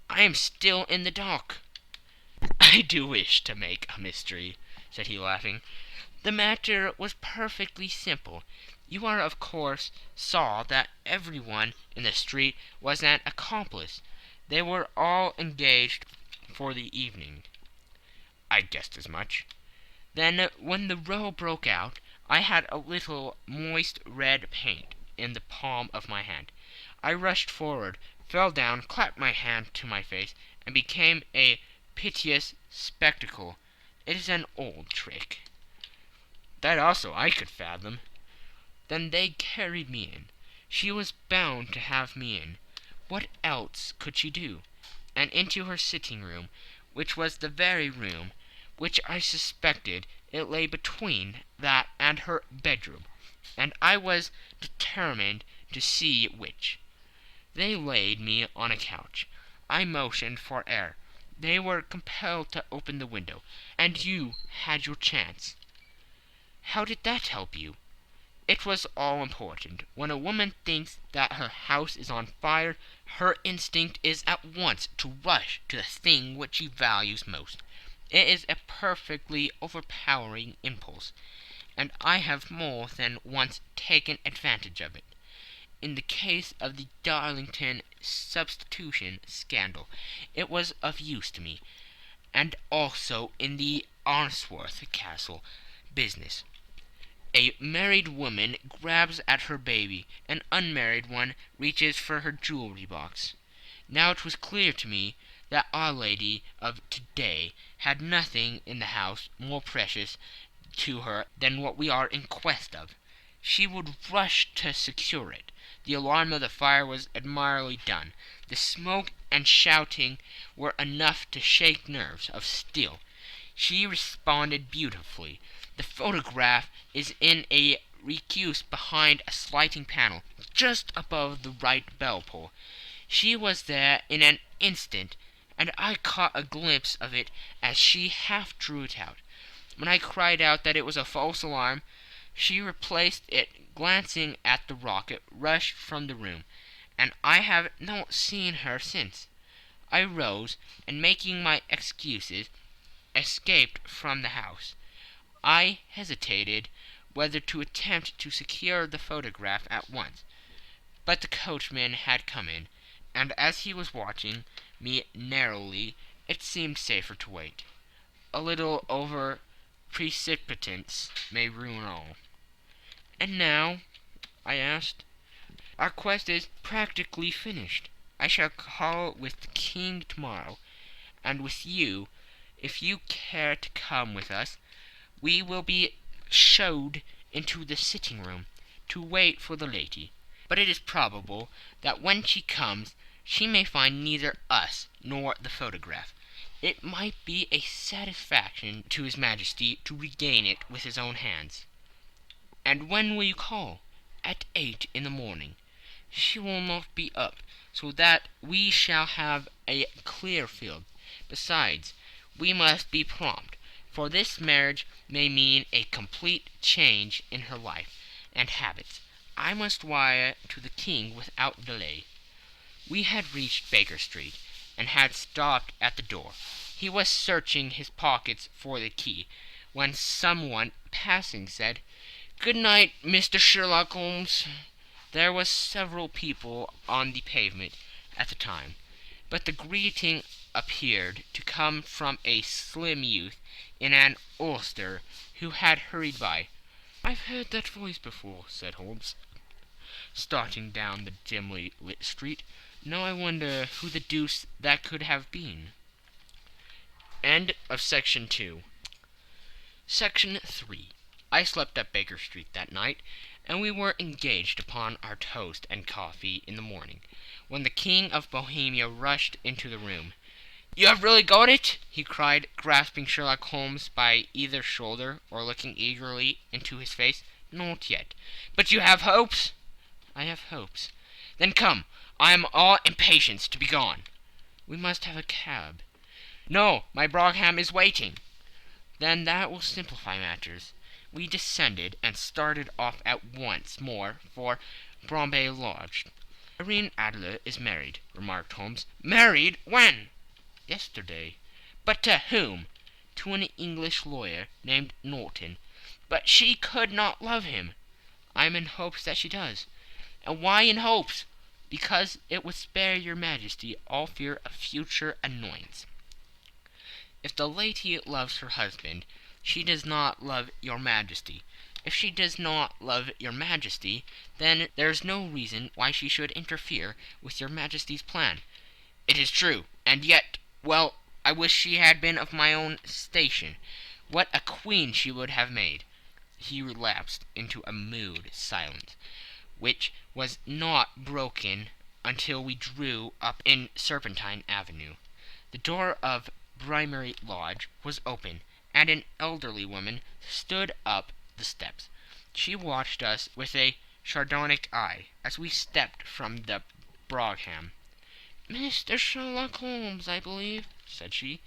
"I am still in the dark." "I do wish to make a mystery," said he, laughing. "The matter was perfectly simple. You are, of course, saw that everyone in the street was an accomplice. They were all engaged for the evening." "I guessed as much." "Then, when the row broke out, I had a little moist red paint in the palm of my hand. I rushed forward, fell down, clapped my hand to my face, and became a piteous spectacle. It is an old trick." "That also I could fathom." "Then they carried me in. She was bound to have me in. What else could she do? And into her sitting-room, which was the very room which I suspected. It lay between that and her bedroom, and I was determined to see which. They laid me on a couch. I motioned for air. They were compelled to open the window, and you had your chance." "How did that help you?" "It was all important. When a woman thinks that her house is on fire, her instinct is at once to rush to the thing which she values most. It is a perfectly overpowering impulse, and I have more than once taken advantage of it. In the case of the Darlington substitution scandal it was of use to me, and also in the Arnsworth Castle business. A married woman grabs at her baby, an unmarried one reaches for her jewelry box. Now it was clear to me that Our Lady of to-day had nothing in the house more precious to her than what we are in quest of. She would rush to secure it. The alarm of the fire was admirably done. The smoke and shouting were enough to shake nerves of steel. She responded beautifully. The photograph is in a recuse behind a sliding panel, just above the right bell-pull. She was there in an instant, and I caught a glimpse of it as she half drew it out. When I cried out that it was a false alarm, she replaced it, glancing at the rocket, rushed from the room, and I have not seen her since. I rose, and making my excuses, escaped from the house. I hesitated whether to attempt to secure the photograph at once, but the coachman had come in, and as he was watching me narrowly, it seemed safer to wait. A little over precipitance may ruin all. "And now?" I asked. "Our quest is practically finished. I shall call with the king tomorrow, and with you, if you care to come with us. We will be showed into the sitting room to wait for the lady. But it is probable that when she comes she may find neither us nor the photograph. It might be a satisfaction to his Majesty to regain it with his own hands." "And when will you call?" "At 8 in the morning. She will not be up, so that we shall have a clear field. Besides, we must be prompt, for this marriage may mean a complete change in her life and habits. I must wire to the king without delay." We had reached Baker Street, and had stopped at the door. He was searching his pockets for the key, when someone passing said, "Good night, Mr. Sherlock Holmes." There were several people on the pavement at the time, but the greeting appeared to come from a slim youth in an ulster who had hurried by. "I've heard that voice before," said Holmes, starting down the dimly lit street. "Now I wonder who the deuce that could have been." End of Section 2. Section 3. I slept at Baker Street that night, and we were engaged upon our toast and coffee in the morning, when the King of Bohemia rushed into the room. "You have really got it?" he cried, grasping Sherlock Holmes by either shoulder, or looking eagerly into his face. "Not yet." "But you have hopes?" "I have hopes." "Then come. I am all impatience to be gone." "We must have a cab." "No, my brougham is waiting." "Then that will simplify matters." We descended, and started off at once more for Bombay Lodge. "Irene Adler is married," remarked Holmes. "Married? When?" "Yesterday." "But to whom?" "To an English lawyer named Norton." "But she could not love him." "I am in hopes that she does." "And why in hopes?" "Because it would spare your Majesty all fear of future annoyance. If the lady loves her husband, she does not love your Majesty. If she does not love your Majesty, then there is no reason why she should interfere with your Majesty's plan." "It is true. And yet, well, I wish she had been of my own station. What a queen she would have made." He relapsed into a mood silence, which was not broken until we drew up in Serpentine Avenue. The door of Brimary Lodge was open, and an elderly woman stood up the steps. She watched us with a sardonic eye as we stepped from the brougham. "Mr. Sherlock Holmes, I believe," said she.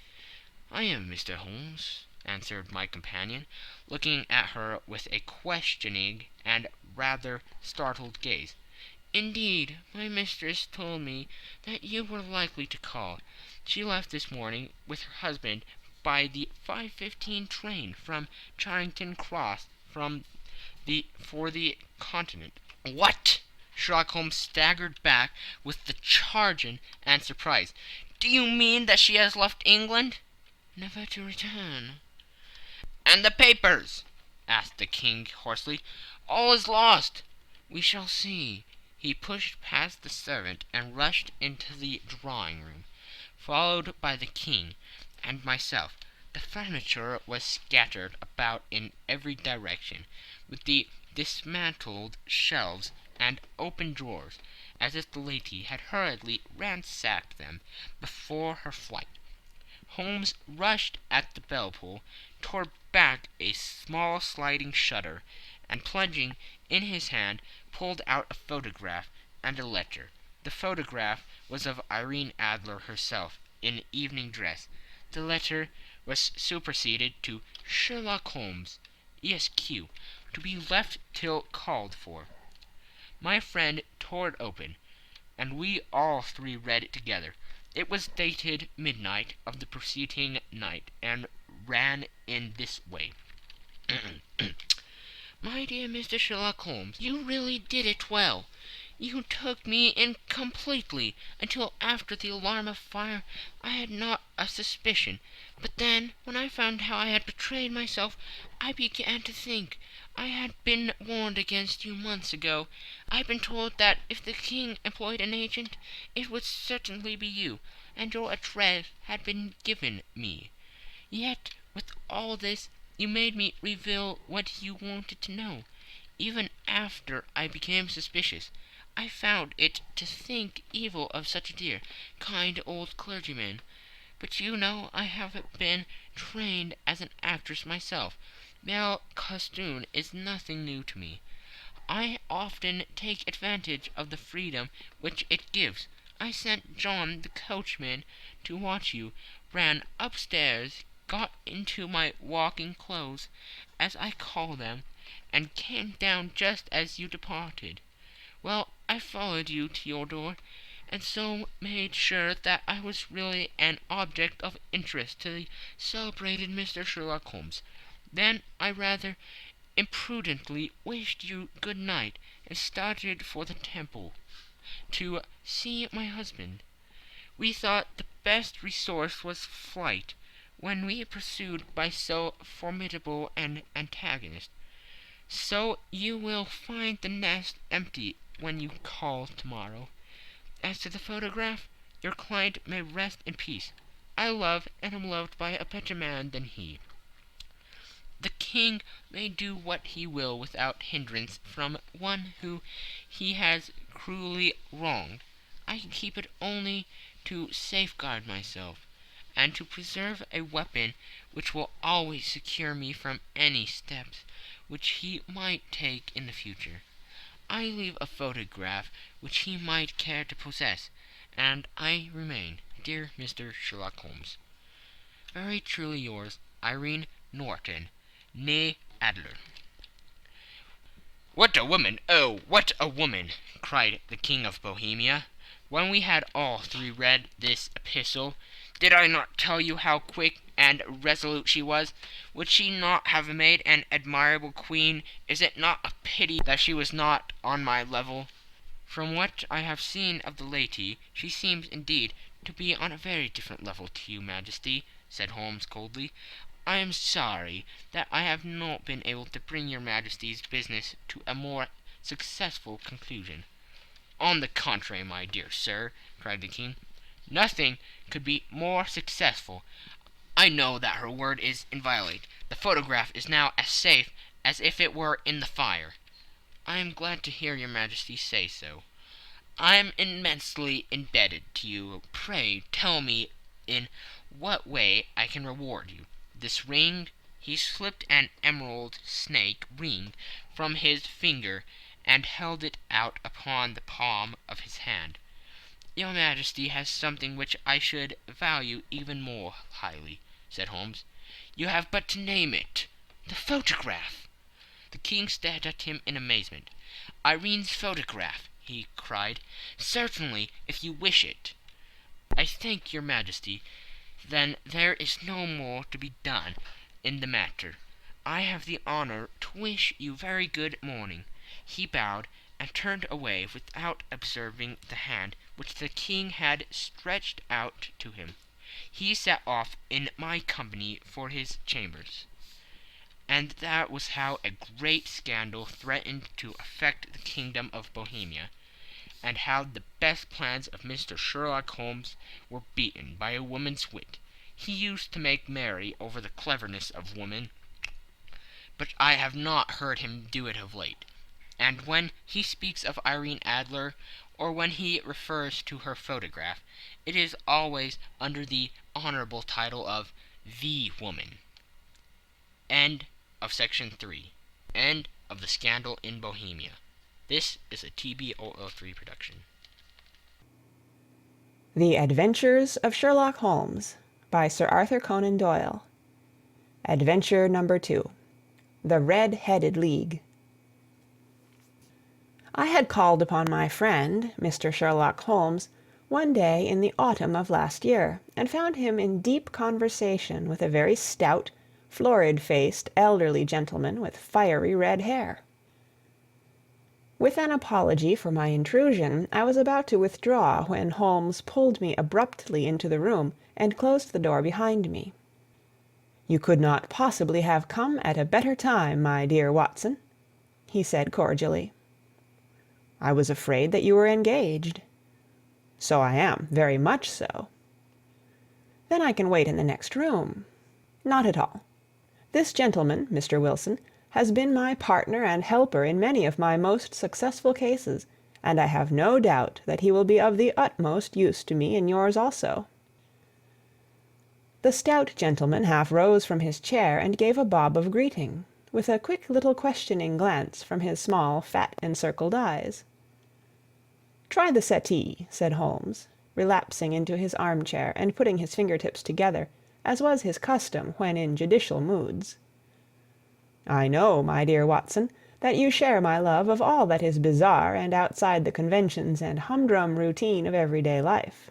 "I am Mr. Holmes," answered my companion, looking at her with a questioning and rather startled gaze. "Indeed, my mistress told me that you were likely to call. She left this morning with her husband by the 5:15 train from Charing Cross for the Continent." "What?" Sherlock Holmes staggered back with the chagrin and surprise. "Do you mean that she has left England?" "Never to return." "And the papers?" asked the King hoarsely. "All is lost." "We shall see." He pushed past the servant and rushed into the drawing-room, followed by the King and myself. The furniture was scattered about in every direction, with the dismantled shelves and open drawers, as if the lady had hurriedly ransacked them before her flight. Holmes rushed at the bell-pull, tore back a small sliding shutter, and plunging in his hand, pulled out a photograph and a letter. The photograph was of Irene Adler herself, in evening dress. The letter was superseded to Sherlock Holmes, ESQ, to be left till called for. My friend tore it open, and we all three read it together. It was dated midnight of the preceding night, and ran in this way. My dear Mr. Sherlock Holmes, you really did it well. You took me in completely. Until after the alarm of fire I had not a suspicion. But then, when I found how I had betrayed myself, I began to think. I had been warned against you months ago. I had been told that if the king employed an agent, it would certainly be you, and your address had been given me. Yet, with all this, you made me reveal what you wanted to know. Even after I became suspicious, I found it to think evil of such a dear, kind old clergyman. But you know I have been trained as an actress myself. Male costume is nothing new to me. I often take advantage of the freedom which it gives. I sent John the coachman to watch you, ran upstairs, got into my walking clothes, as I call them, and came down just as you departed. Well, I followed you to your door, and so made sure that I was really an object of interest to the celebrated Mr. Sherlock Holmes. Then I rather imprudently wished you good night, and started for the Temple to see my husband. We thought the best resource was flight, when we pursued by so formidable an antagonist. So you will find the nest empty when you call tomorrow. As to the photograph, your client may rest in peace. I love and am loved by a better man than he. The king may do what he will without hindrance from one whom he has cruelly wronged. I keep it only to safeguard myself, and to preserve a weapon which will always secure me from any steps which he might take in the future. I leave a photograph which he might care to possess, and I remain, dear Mr. Sherlock Holmes, very truly yours, Irene Norton, née Adler. "What a woman! Oh, what a woman!" cried the King of Bohemia, when we had all three read this epistle. "Did I not tell you how quick and resolute she was? Would she not have made an admirable queen? Is it not a pity that she was not on my level?" "From what I have seen of the lady, she seems indeed to be on a very different level to you, Majesty," said Holmes coldly. "I am sorry that I have not been able to bring your Majesty's business to a more successful conclusion." "On the contrary, my dear sir," cried the King, "nothing could be more successful. I know that her word is inviolate. The photograph is now as safe as if it were in the fire." "I am glad to hear your Majesty say so." "I am immensely indebted to you. Pray tell me in what way I can reward you. This ring—" He slipped an emerald snake ring from his finger and held it out upon the palm of his hand. "Your Majesty has something which I should value even more highly," said Holmes. "You have but to name it. The photograph." The King stared at him in amazement. "Irene's photograph!" he cried. "Certainly, if you wish it." "I thank your Majesty. Then there is no more to be done in the matter. I have the honor to wish you very good morning." He bowed and turned away without observing the hand which the King had stretched out to him. He set off in my company for his chambers. And that was how a great scandal threatened to affect the kingdom of Bohemia, and how the best plans of Mr. Sherlock Holmes were beaten by a woman's wit. He used to make merry over the cleverness of women, but I have not heard him do it of late. And when he speaks of Irene Adler, or when he refers to her photograph, it is always under the honorable title of the woman. End of Section 3. End of the Scandal in Bohemia. This is a TBOO3 production. The Adventures of Sherlock Holmes by Sir Arthur Conan Doyle. Adventure number 2. The Red-Headed League. I had called upon my friend, Mr. Sherlock Holmes, one day in the autumn of last year, and found him in deep conversation with a very stout, florid-faced, elderly gentleman with fiery red hair. With an apology for my intrusion, I was about to withdraw when Holmes pulled me abruptly into the room and closed the door behind me. "You could not possibly have come at a better time, my dear Watson," he said cordially. "I was afraid that you were engaged." "So I am, very much so." "Then I can wait in the next room." "Not at all. This gentleman, Mr. Wilson, has been my partner and helper in many of my most successful cases, and I have no doubt that he will be of the utmost use to me in yours also." The stout gentleman half rose from his chair and gave a bob of greeting, with a quick little questioning glance from his small, fat, encircled eyes. "Try the settee," said Holmes, relapsing into his armchair and putting his fingertips together, as was his custom when in judicial moods. "I know, my dear Watson, that you share my love of all that is bizarre and outside the conventions and humdrum routine of everyday life.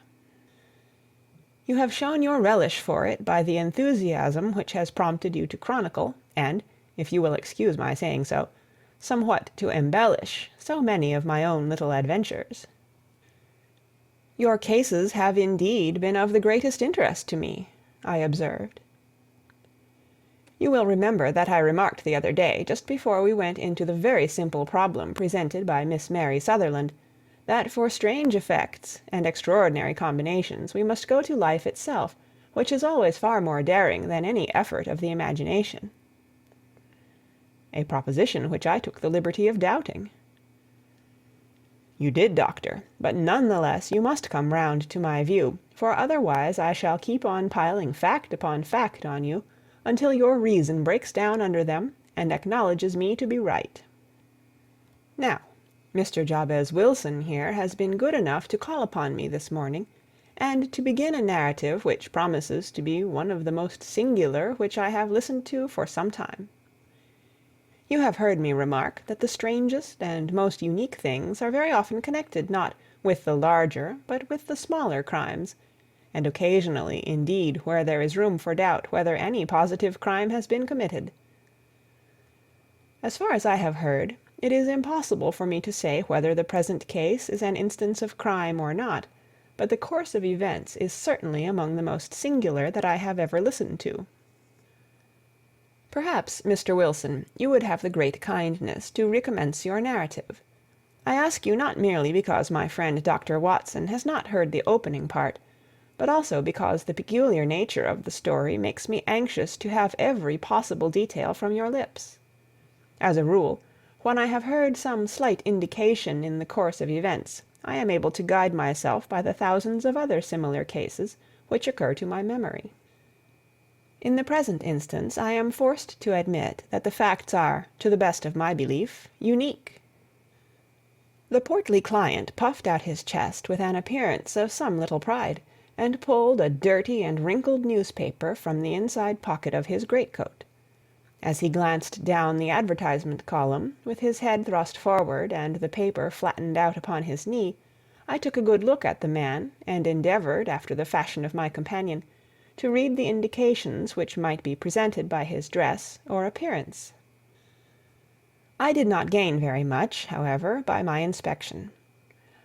You have shown your relish for it by the enthusiasm which has prompted you to chronicle, and, if you will excuse my saying so, somewhat to embellish so many of my own little adventures. Your cases have indeed been of the greatest interest to me," I observed. You will remember that I remarked the other day, just before we went into the very simple problem presented by Miss Mary Sutherland, that for strange effects and extraordinary combinations we must go to life itself, which is always far more daring than any effort of the imagination. A proposition which I took the liberty of doubting. You did, Doctor, but none the less you must come round to my view, for otherwise I shall keep on piling fact upon fact on you, until your reason breaks down under them and acknowledges me to be right. Now, Mr. Jabez Wilson here has been good enough to call upon me this morning, and to begin a narrative which promises to be one of the most singular which I have listened to for some time. You have heard me remark that the strangest and most unique things are very often connected not with the larger but with the smaller crimes, and occasionally, indeed, where there is room for doubt whether any positive crime has been committed. As far as I have heard, it is impossible for me to say whether the present case is an instance of crime or not, but the course of events is certainly among the most singular that I have ever listened to. Perhaps, Mr. Wilson, you would have the great kindness to recommence your narrative. I ask you not merely because my friend Dr. Watson has not heard the opening part, but also because the peculiar nature of the story makes me anxious to have every possible detail from your lips. As a rule, when I have heard some slight indication in the course of events, I am able to guide myself by the thousands of other similar cases which occur to my memory. In the present instance, I am forced to admit that the facts are, to the best of my belief, unique. The portly client puffed out his chest with an appearance of some little pride, and pulled a dirty and wrinkled newspaper from the inside pocket of his greatcoat. As he glanced down the advertisement column, with his head thrust forward and the paper flattened out upon his knee, I took a good look at the man, and endeavored, after the fashion of my companion, to read the indications which might be presented by his dress or appearance. I did not gain very much, however, by my inspection.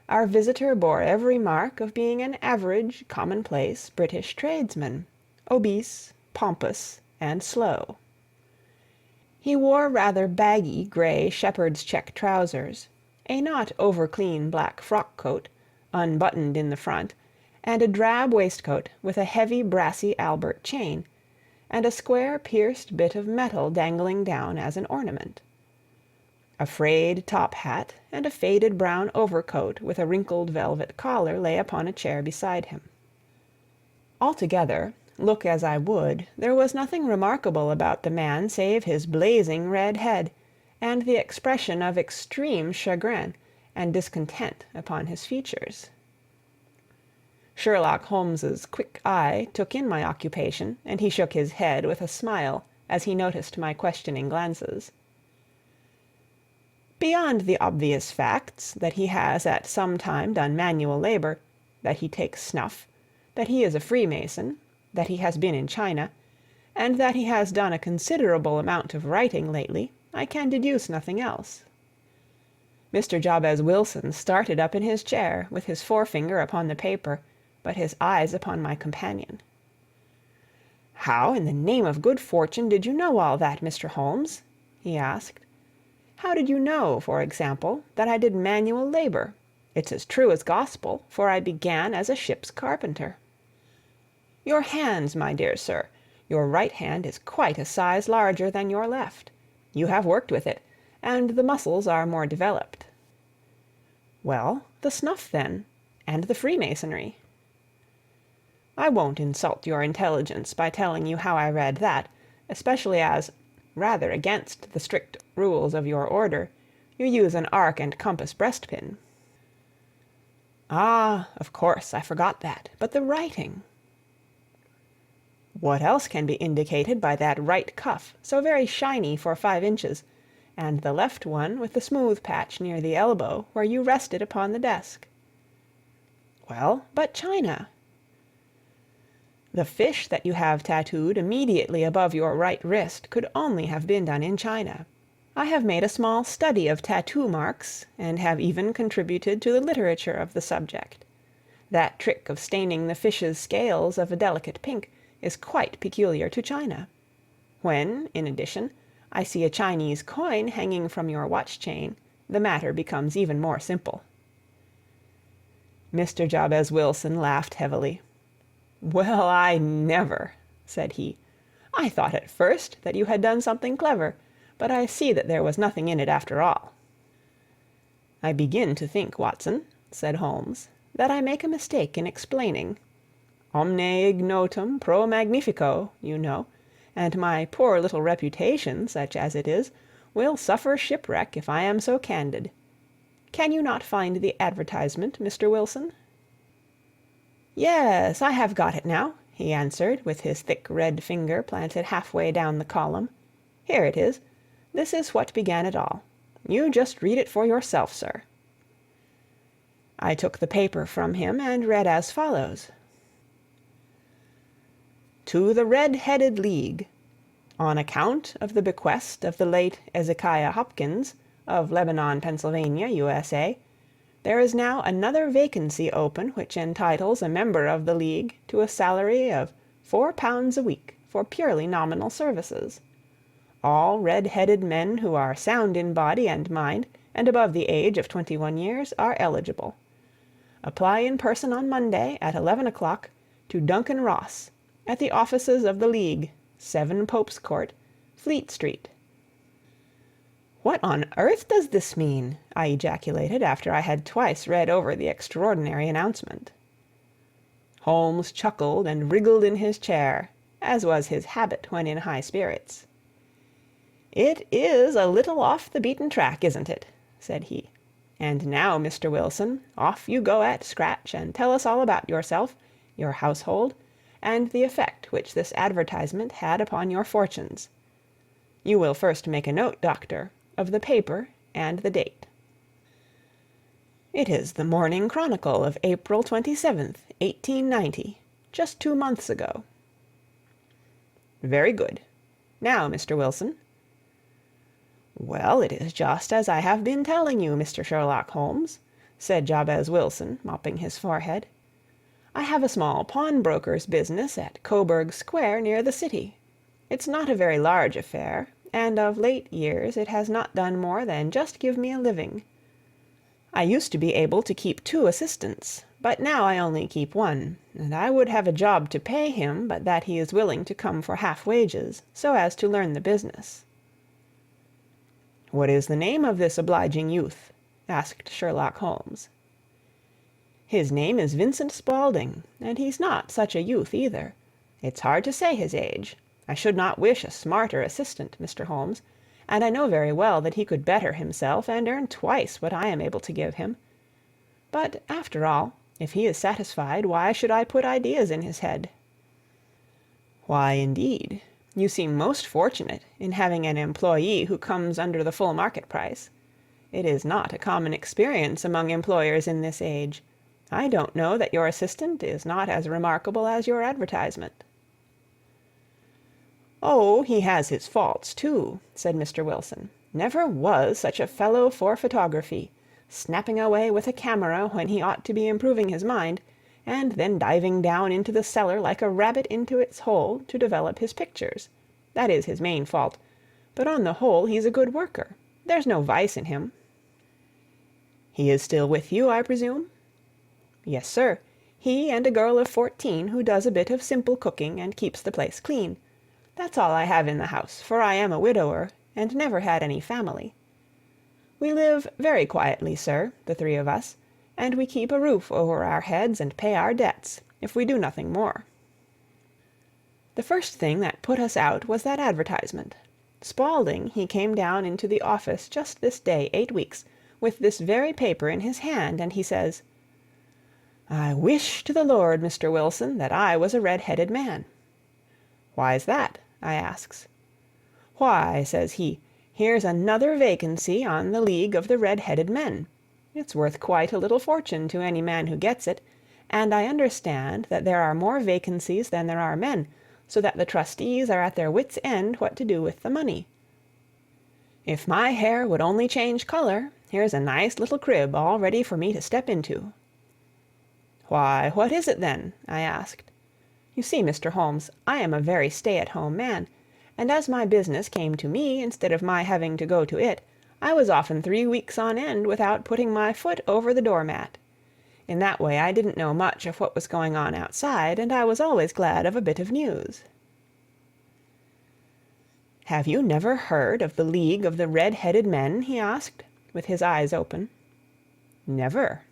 Our visitor bore every mark of being an average, commonplace British tradesman, obese, pompous, and slow. He wore rather baggy grey shepherd's check trousers, a not over-clean black frock-coat, unbuttoned in the front, and a drab waistcoat with a heavy brassy Albert chain, and a square pierced bit of metal dangling down as an ornament. A frayed top hat and a faded brown overcoat with a wrinkled velvet collar lay upon a chair beside him. Altogether, look as I would, there was nothing remarkable about the man save his blazing red head, and the expression of extreme chagrin and discontent upon his features. Sherlock Holmes's quick eye took in my occupation, and he shook his head with a smile as he noticed my questioning glances. Beyond the obvious facts that he has at some time done manual labor, that he takes snuff, that he is a Freemason, that he has been in China, and that he has done a considerable amount of writing lately, I can deduce nothing else. Mr. Jabez Wilson started up in his chair, with his forefinger upon the paper, but his eyes upon my companion. "How, in the name of good fortune, did you know all that, Mr. Holmes?" he asked. "How did you know, for example, that I did manual labor? It's as true as gospel, for I began as a ship's carpenter." "Your hands, my dear sir. Your right hand is quite a size larger than your left. You have worked with it, and the muscles are more developed." "Well, the snuff, then, and the Freemasonry." "I won't insult your intelligence by telling you how I read that, especially as, rather against the strict rules of your order, you use an arc and compass breastpin." "Ah, of course, I forgot that. But the writing?" "What else can be indicated by that right cuff, so very shiny for 5 inches, and the left one with the smooth patch near the elbow where you rested upon the desk?" "Well, but China?" "The fish that you have tattooed immediately above your right wrist could only have been done in China. I have made a small study of tattoo marks, and have even contributed to the literature of the subject. That trick of staining the fish's scales of a delicate pink is quite peculiar to China. When, in addition, I see a Chinese coin hanging from your watch-chain, the matter becomes even more simple." Mr. Jabez Wilson laughed heavily. "Well, I never!" said he. "I thought at first that you had done something clever, but I see that there was nothing in it after all." "I begin to think, Watson," said Holmes, "that I make a mistake in explaining. Omne ignotum pro magnifico, you know, and my poor little reputation, such as it is, will suffer shipwreck if I am so candid. Can you not find the advertisement, Mr. Wilson?" "Yes, I have got it now," he answered, with his thick red finger planted halfway down the column. "Here it is. This is what began it all. You just read it for yourself, sir." I took the paper from him and read as follows: "To the Red-Headed League. On account of the bequest of the late Ezekiah Hopkins, of Lebanon, Pennsylvania, USA, there is now another vacancy open which entitles a member of the League to a salary of £4 a week for purely nominal services. All red-headed men who are sound in body and mind and above the age of 21 years are eligible. Apply in person on Monday at 11 o'clock to Duncan Ross, at the offices of the League, 7 Pope's Court, Fleet Street." "What on earth does this mean?" I ejaculated after I had twice read over the extraordinary announcement. Holmes chuckled and wriggled in his chair, as was his habit when in high spirits. "It is a little off the beaten track, isn't it?" said he. "And now, Mr. Wilson, off you go at scratch and tell us all about yourself, your household, and the effect which this advertisement had upon your fortunes. You will first make a note, Doctor, of the paper and the date." "It is the Morning Chronicle of April 27th, 1890, just 2 months ago." "Very good. Now, Mr. Wilson." "Well, it is just as I have been telling you, Mr. Sherlock Holmes," said Jabez Wilson, mopping his forehead. "I have a small pawnbroker's business at Coburg Square, near the city. It's not a very large affair, and of late years it has not done more than just give me a living. I used to be able to keep 2 assistants, but now I only keep 1, and I would have a job to pay him but that he is willing to come for half wages, so as to learn the business." "What is the name of this obliging youth?" asked Sherlock Holmes. "His name is Vincent Spaulding, and he's not such a youth either. It's hard to say his age. I should not wish a smarter assistant, Mr. Holmes, and I know very well that he could better himself and earn twice what I am able to give him. But, after all, If he is satisfied, why should I put ideas in his head?" "Why, indeed? You seem most fortunate in having an employee who comes under the full market price. It is not a common experience among employers in this age. I don't know that your assistant is not as remarkable as your advertisement." "Oh, he has his faults, too," said Mr. Wilson. "Never was such a fellow for photography, snapping away with a camera when he ought to be improving his mind, and then diving down into the cellar like a rabbit into its hole to develop his pictures. That is his main fault, but on the whole he's a good worker. There's no vice in him." "He is still with you, I presume?" "Yes, sir. He and a girl of 14 who does a bit of simple cooking and keeps the place clean. That's all I have in the house, for I am a widower and never had any family. We live very quietly, sir, the three of us, and we keep a roof over our heads and pay our debts, if we do nothing more." The first thing that put us out was that advertisement. Spaulding, he came down into the office just this day 8 weeks, with this very paper in his hand, and he says, "I wish to the Lord, Mr. Wilson, that I was a red-headed man." "Why's that?" I asks. "Why," says he, "here's another vacancy on the League of the Red-Headed Men. It's worth quite a little fortune to any man who gets it, and I understand that there are more vacancies than there are men, so that the trustees are at their wits' end what to do with the money. If my hair would only change color, here's a nice little crib all ready for me to step into." "Why, what is it then?" I asked. You see, Mr. Holmes, I am a very stay-at-home man, and as my business came to me instead of my having to go to it, I was often 3 weeks on end without putting my foot over the doormat. In that way I didn't know much of what was going on outside, and I was always glad of a bit of news." "Have you never heard of the League of the Red-Headed Men?" he asked, with his eyes open. "Never."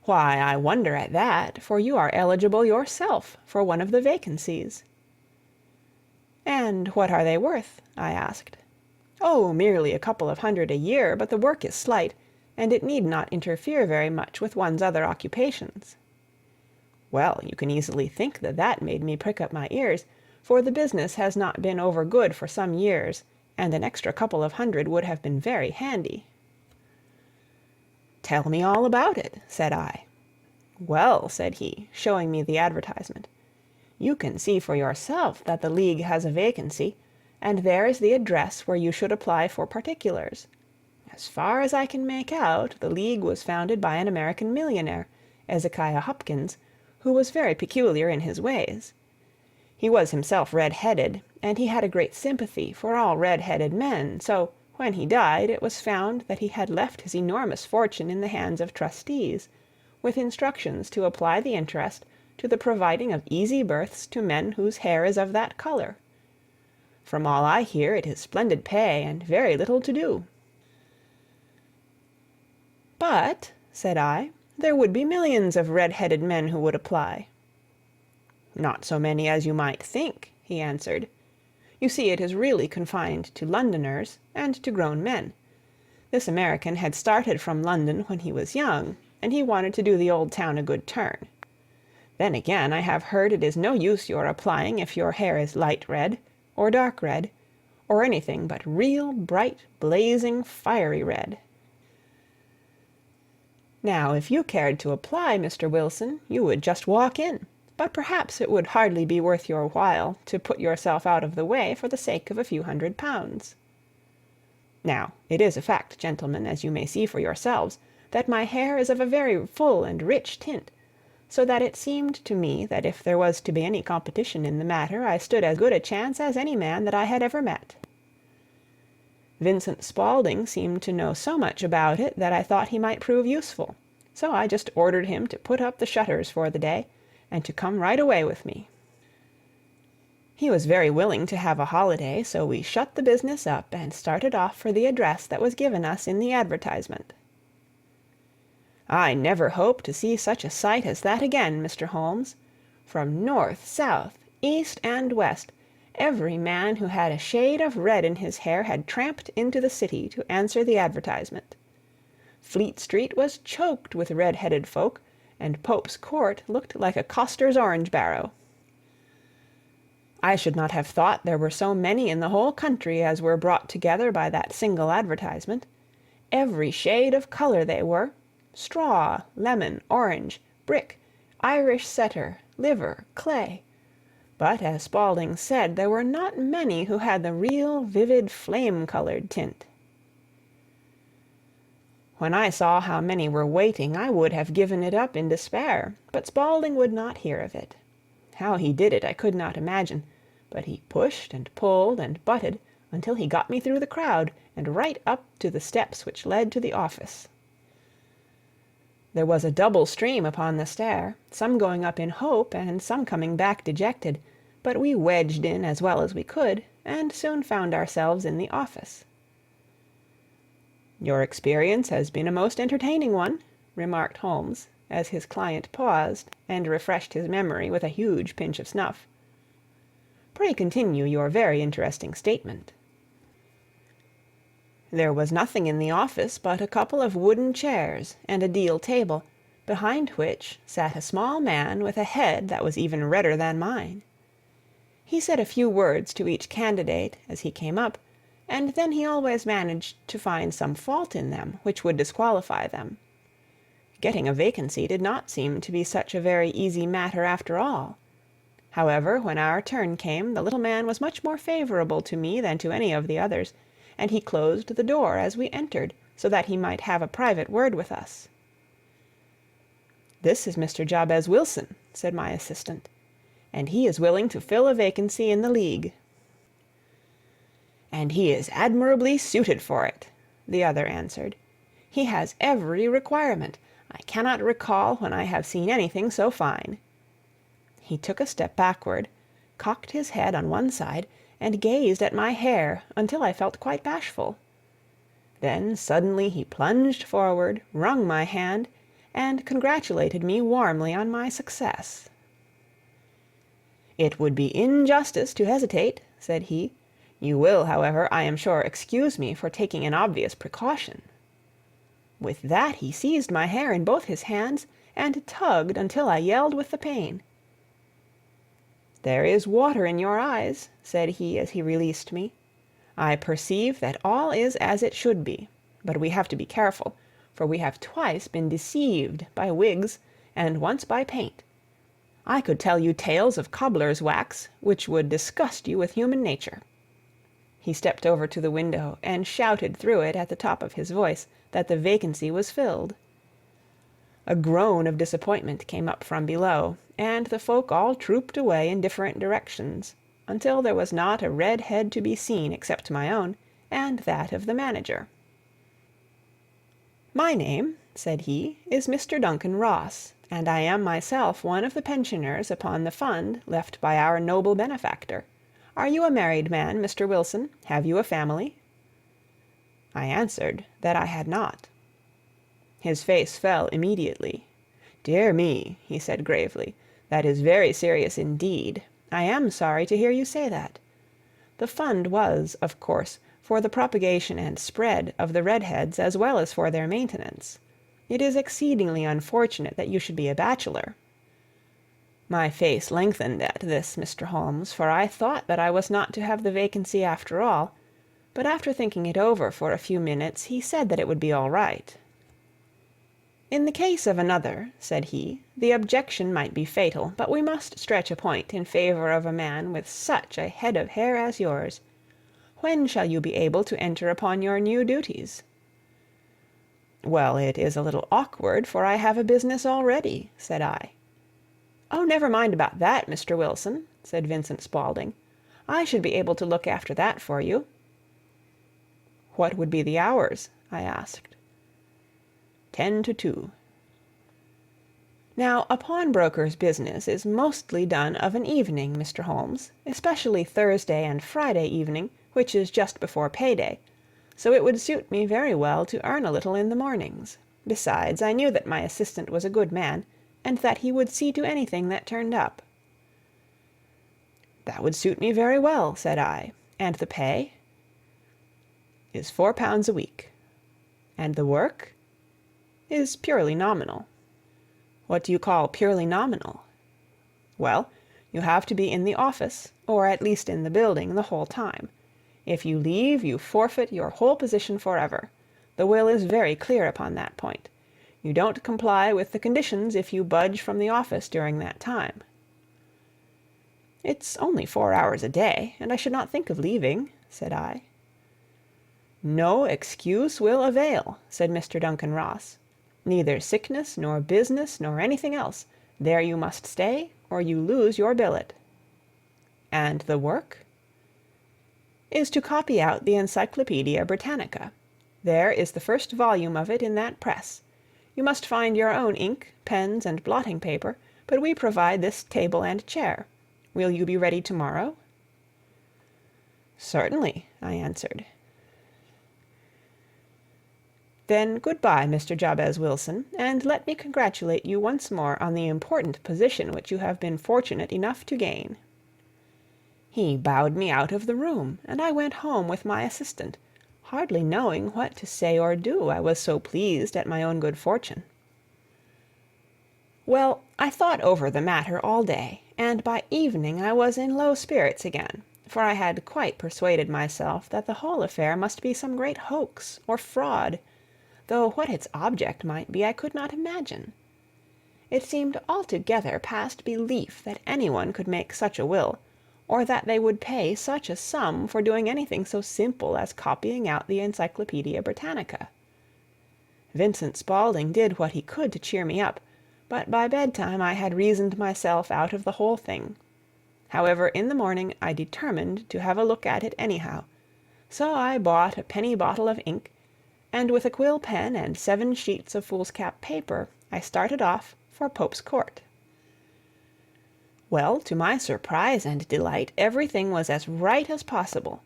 "Why, I wonder at that, for you are eligible yourself for one of the vacancies." "And what are they worth?" I asked. "Oh, merely a couple of hundred a year, but the work is slight, and it need not interfere very much with one's other occupations." Well, you can easily think that that made me prick up my ears, for the business has not been over good for some years, and an extra couple of hundred would have been very handy. "Tell me all about it," said I. "Well," said he, showing me the advertisement, "you can see for yourself that the League has a vacancy, and there is the address where you should apply for particulars. As far as I can make out, the League was founded by an American millionaire, Ezekiah Hopkins, who was very peculiar in his ways. He was himself red-headed, and he had a great sympathy for all red-headed men, so when he died it was found that he had left his enormous fortune in the hands of trustees, with instructions to apply the interest to the providing of easy berths to men whose hair is of that color. From all I hear, it is splendid pay and very little to do." "But," said I, "there would be millions of red-headed men who would apply." "Not so many as you might think," he answered. "You see, it is really confined to Londoners and to grown men. This American had started from London when he was young, and he wanted to do the old town a good turn. Then again, I have heard it is no use your applying if your hair is light red, or dark red, or anything but real bright, blazing, fiery red. Now, if you cared to apply, Mr. Wilson, you would just walk in, but perhaps it would hardly be worth your while to put yourself out of the way for the sake of a few £100. Now, it is a fact, gentlemen, as you may see for yourselves, that my hair is of a very full and rich tint, so that it seemed to me that if there was to be any competition in the matter, I stood as good a chance as any man that I had ever met. Vincent Spaulding seemed to know so much about it that I thought he might prove useful, so I just ordered him to put up the shutters for the day, and to come right away with me. He was very willing to have a holiday, so we shut the business up and started off for the address that was given us in the advertisement. I never hope to see such a sight as that again, Mr. Holmes. From north, south, east, and west, every man who had a shade of red in his hair had tramped into the city to answer the advertisement. Fleet Street was choked with red-headed folk, and Pope's Court looked like a coster's orange barrow. I should not have thought there were so many in the whole country as were brought together by that single advertisement. Every shade of colour they were: straw, lemon, orange, brick, Irish setter, liver, clay. But, as Spaulding said, there were not many who had the real vivid flame-coloured tint. When I saw how many were waiting, I would have given it up in despair, but Spaulding would not hear of it. How he did it I could not imagine, but he pushed and pulled and butted until he got me through the crowd and right up to the steps which led to the office. There was a double stream upon the stair, some going up in hope and some coming back dejected, but we wedged in as well as we could, and soon found ourselves in the office. "Your experience has been a most entertaining one," remarked Holmes, as his client paused and refreshed his memory with a huge pinch of snuff. "Pray continue your very interesting statement." There was nothing in the office but a couple of wooden chairs and a deal table, behind which sat a small man with a head that was even redder than mine. He said a few words to each candidate as he came up, and then he always managed to find some fault in them which would disqualify them. Getting a vacancy did not seem to be such a very easy matter after all. However, when our turn came, the little man was much more favourable to me than to any of the others, and he closed the door as we entered, so that he might have a private word with us. "This is Mr. Jabez Wilson," said my assistant, "and he is willing to fill a vacancy in the League." "And he is admirably suited for it," the other answered. "He has every requirement. I cannot recall when I have seen anything so fine." He took a step backward, cocked his head on one side, and gazed at my hair until I felt quite bashful. Then suddenly he plunged forward, wrung my hand, and congratulated me warmly on my success. "It would be injustice to hesitate," said he. "You will, however, I am sure, excuse me for taking an obvious precaution." With that he seized my hair in both his hands and tugged until I yelled with the pain. "There is water in your eyes," said he as he released me. "I perceive that all is as it should be, but we have to be careful, for we have twice been deceived by wigs and once by paint. I could tell you tales of cobbler's wax which would disgust you with human nature." He stepped over to the window and shouted through it at the top of his voice that the vacancy was filled. A groan of disappointment came up from below, and the folk all trooped away in different directions, until there was not a red head to be seen except my own, and that of the manager. "My name," said he, "is Mr. Duncan Ross, and I am myself one of the pensioners upon the fund left by our noble benefactor. Are you a married man, Mr. Wilson? Have you a family?" I answered that I had not. His face fell immediately. "Dear me," he said gravely, "that is very serious indeed. I am sorry to hear you say that. The fund was, of course, for the propagation and spread of the redheads as well as for their maintenance. It is exceedingly unfortunate that you should be a bachelor." My face lengthened at this, Mr. Holmes, for I thought that I was not to have the vacancy after all, but after thinking it over for a few minutes he said that it would be all right. "In the case of another," said he, "the objection might be fatal, but we must stretch a point in favor of a man with such a head of hair as yours. When shall you be able to enter upon your new duties?" "Well, it is a little awkward, for I have a business already," said I. "Oh, never mind about that, Mr. Wilson," said Vincent Spaulding. "I should be able to look after that for you." "What would be the hours?" I asked. 10 to 2. Now, a pawnbroker's business is mostly done of an evening, Mr. Holmes, especially Thursday and Friday evening, which is just before payday, so it would suit me very well to earn a little in the mornings. Besides, I knew that my assistant was a good man, and that he would see to anything that turned up. "That would suit me very well," said I. "And the pay?" "Is £4 a week." "And the work?" "Is purely nominal." What do you call purely nominal? Well, you have to be in the office, or at least in the building, the whole time. If you leave, you forfeit your whole position forever. The will is very clear upon that point. You don't comply with the conditions if you budge from the office during that time. It's only 4 hours a day, and I should not think of leaving, said I. No excuse will avail, said Mr. Duncan Ross. Neither sickness, nor business, nor anything else. There you must stay, or you lose your billet. And the work? Is to copy out the Encyclopaedia Britannica. There is the first volume of it in that press. You must find your own ink, pens, and blotting paper, but we provide this table and chair. Will you be ready tomorrow? Certainly, I answered. Then good-bye, Mr. Jabez Wilson, and let me congratulate you once more on the important position which you have been fortunate enough to gain. He bowed me out of the room, and I went home with my assistant, hardly knowing what to say or do, I was so pleased at my own good fortune. Well, I thought over the matter all day, and by evening I was in low spirits again, for I had quite persuaded myself that the whole affair must be some great hoax or fraud, though what its object might be I could not imagine. It seemed altogether past belief that anyone could make such a will, or that they would pay such a sum for doing anything so simple as copying out the Encyclopaedia Britannica. Vincent Spaulding did what he could to cheer me up, but by bedtime I had reasoned myself out of the whole thing. However, in the morning I determined to have a look at it anyhow, so I bought a penny bottle of ink, and with a quill pen and 7 sheets of foolscap paper I started off for Pope's Court. Well, to my surprise and delight, everything was as right as possible.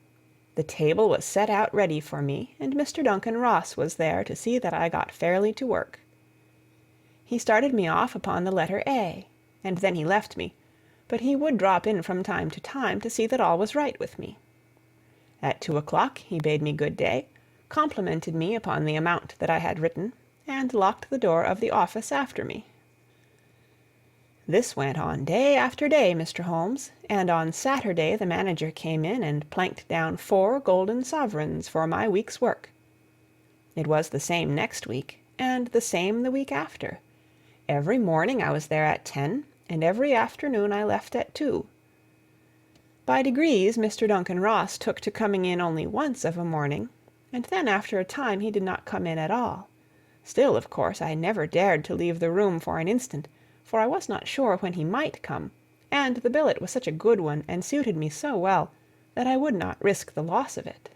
The table was set out ready for me, and Mr. Duncan Ross was there to see that I got fairly to work. He started me off upon the letter A, and then he left me, but he would drop in from time to time to see that all was right with me. At 2 o'clock he bade me good day, complimented me upon the amount that I had written, and locked the door of the office after me. This went on day after day, Mr. Holmes, and on Saturday the manager came in and planked down 4 golden sovereigns for my week's work. It was the same next week, and the same the week after. Every morning I was there at 10, and every afternoon I left at 2. By degrees Mr. Duncan Ross took to coming in only once of a morning, and then after a time he did not come in at all. Still, of course, I never dared to leave the room for an instant, for I was not sure when he might come, and the billet was such a good one and suited me so well that I would not risk the loss of it.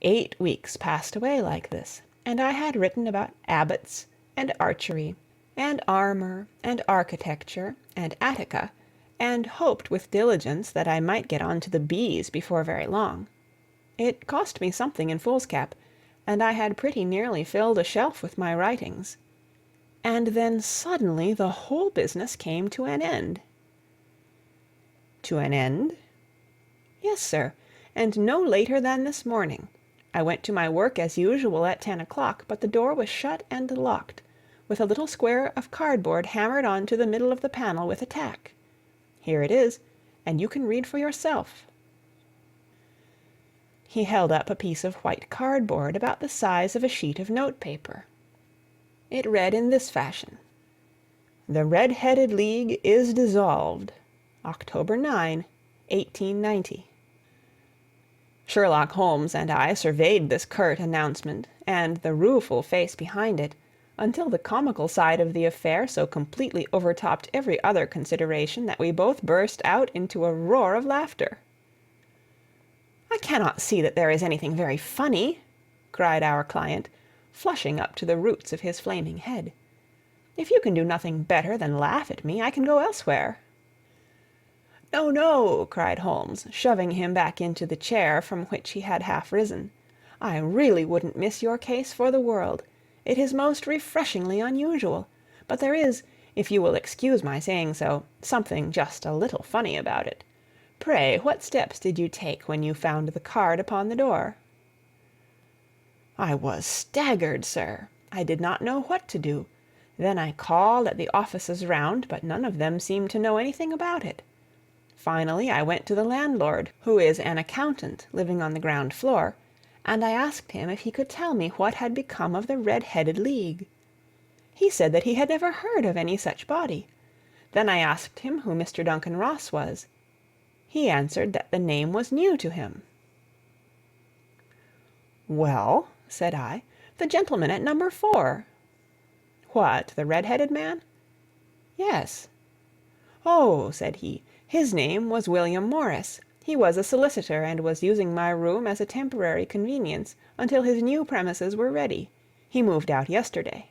8 weeks passed away like this, and I had written about abbots, and archery, and armour, and architecture, and Attica, and hoped with diligence that I might get on to the bees before very long. It cost me something in foolscap, and I had pretty nearly filled a shelf with my writings. And then suddenly the whole business came to an end. To an end? Yes, sir, and no later than this morning. I went to my work as usual at 10 o'clock, but the door was shut and locked, with a little square of cardboard hammered on to the middle of the panel with a tack. Here it is, and you can read for yourself. He held up a piece of white cardboard about the size of a sheet of notepaper. It read in this fashion: "The Red-Headed League is dissolved. October 9, 1890. Sherlock Holmes and I surveyed this curt announcement, and the rueful face behind it, until the comical side of the affair so completely overtopped every other consideration that we both burst out into a roar of laughter. "I cannot see that there is anything very funny," cried our client, flushing up to the roots of his flaming head. "If you can do nothing better than laugh at me, I can go elsewhere." "No, no," cried Holmes, shoving him back into the chair from which he had half risen. "I really wouldn't miss your case for the world. It is most refreshingly unusual. But there is, if you will excuse my saying so, something just a little funny about it. Pray, what steps did you take when you found the card upon the door?" "I was staggered, sir. I did not know what to do. Then I called at the offices round, but none of them seemed to know anything about it. Finally I went to the landlord, who is an accountant living on the ground floor, and I asked him if he could tell me what had become of the Red-headed League. He said that he had never heard of any such body. Then I asked him who Mr. Duncan Ross was. He answered that the name was new to him. "Well," said I, "the gentleman at number 4. "What, the red-headed man?" "Yes." "Oh," said he, "his name was William Morris. He was a solicitor, and was using my room as a temporary convenience until his new premises were ready. He moved out yesterday."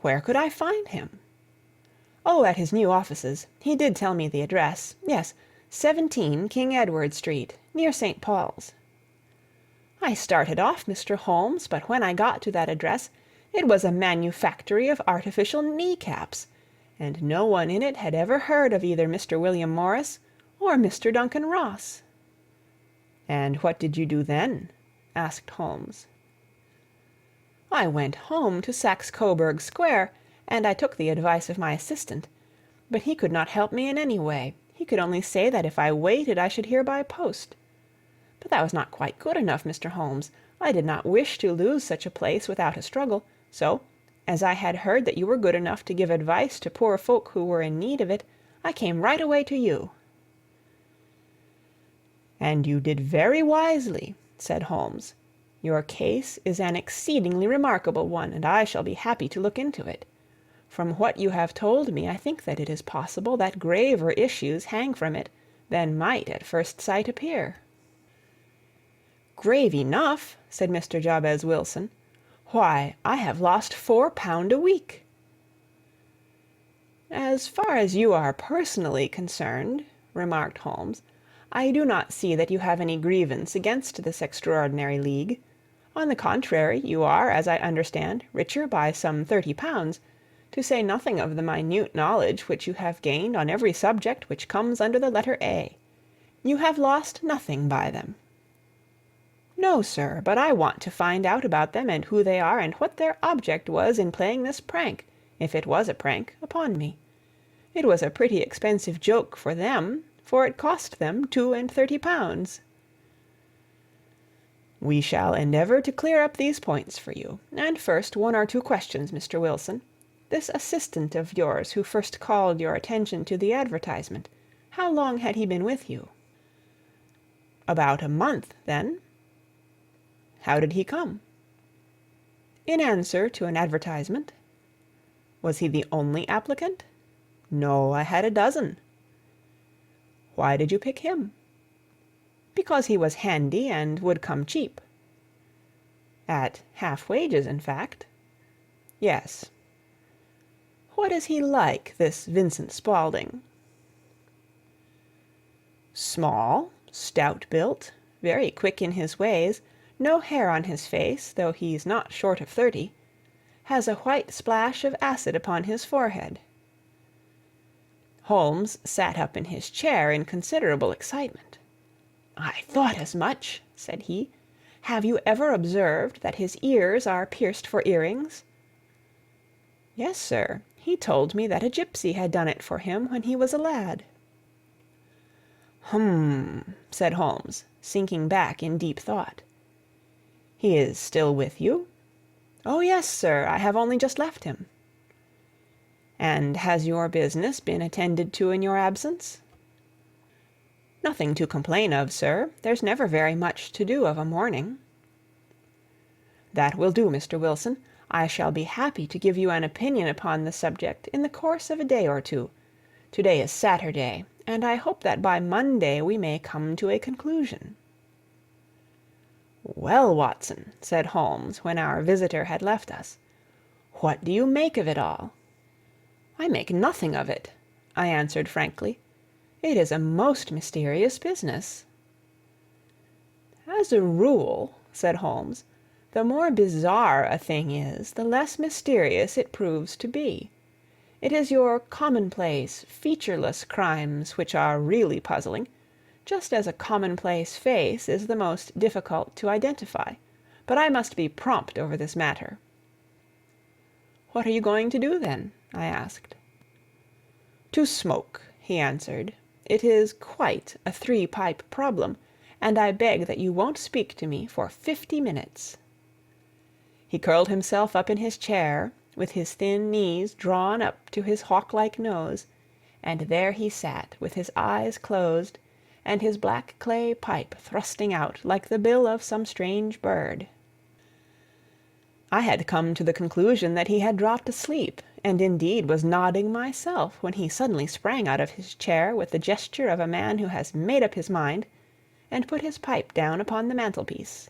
"Where could I find him?" "Oh, at his new offices. He did tell me the address. Yes, 17 King Edward Street, near St. Paul's." I started off, Mr. Holmes, but when I got to that address, it was a manufactory of artificial knee-caps, and no one in it had ever heard of either Mr. William Morris or Mr. Duncan Ross. "And what did you do then?" asked Holmes. "I went home to Saxe-Coburg Square, and I took the advice of my assistant. But he could not help me in any way. He could only say that if I waited I should hear by post. But that was not quite good enough, Mr. Holmes. I did not wish to lose such a place without a struggle, so, as I had heard that you were good enough to give advice to poor folk who were in need of it, I came right away to you." "And you did very wisely," said Holmes. "Your case is an exceedingly remarkable one, and I shall be happy to look into it. From what you have told me, I think that it is possible that graver issues hang from it than might at first sight appear." "Grave enough," said Mr. Jabez Wilson. "Why, I have lost £4 a week." "As far as you are personally concerned," remarked Holmes, "I do not see that you have any grievance against this extraordinary league. On the contrary, you are, as I understand, richer by some £30, to say nothing of the minute knowledge which you have gained on every subject which comes under the letter A. You have lost nothing by them." "No, sir, but I want to find out about them, and who they are, and what their object was in playing this prank, if it was a prank, upon me. It was a pretty expensive joke for them, for it cost them £32. "We shall endeavour to clear up these points for you. And first, 1 or 2 questions, Mr. Wilson. This assistant of yours who first called your attention to the advertisement, how long had he been with you?" "About a month, then." "How did he come?" "In answer to an advertisement." "Was he the only applicant?" "No, I had a dozen." "Why did you pick him?" "Because he was handy and would come cheap." "At half wages, in fact?" "Yes." "What is he like, this Vincent Spaulding?" "Small, stout-built, very quick in his ways, no hair on his face, though he's not short of 30, has a white splash of acid upon his forehead." Holmes sat up in his chair in considerable excitement. "I thought as much," said he. "Have you ever observed that his ears are pierced for earrings?" "Yes, sir. He told me that a gipsy had done it for him when he was a lad." "Hum," said Holmes, sinking back in deep thought. "He is still with you?" "Oh, yes, sir. I have only just left him." "And has your business been attended to in your absence?" "Nothing to complain of, sir. There's never very much to do of a morning." "That will do, Mr. Wilson. I shall be happy to give you an opinion upon the subject in the course of a day or two. To-day is Saturday, and I hope that by Monday we may come to a conclusion." "Well, Watson," said Holmes, when our visitor had left us, "what do you make of it all?" "I make nothing of it," I answered frankly. "It is a most mysterious business." "As a rule," said Holmes, "the more bizarre a thing is, the less mysterious it proves to be. It is your commonplace, featureless crimes which are really puzzling, just as a commonplace face is the most difficult to identify. But I must be prompt over this matter." "What are you going to do, then?" I asked. "To smoke," he answered. "It is quite a three-pipe problem, and I beg that you won't speak to me for 50 minutes." He curled himself up in his chair, with his thin knees drawn up to his hawk-like nose, and there he sat with his eyes closed, and his black clay pipe thrusting out like the bill of some strange bird. I had come to the conclusion that he had dropped asleep, and indeed was nodding myself, when he suddenly sprang out of his chair with the gesture of a man who has made up his mind, and put his pipe down upon the mantelpiece.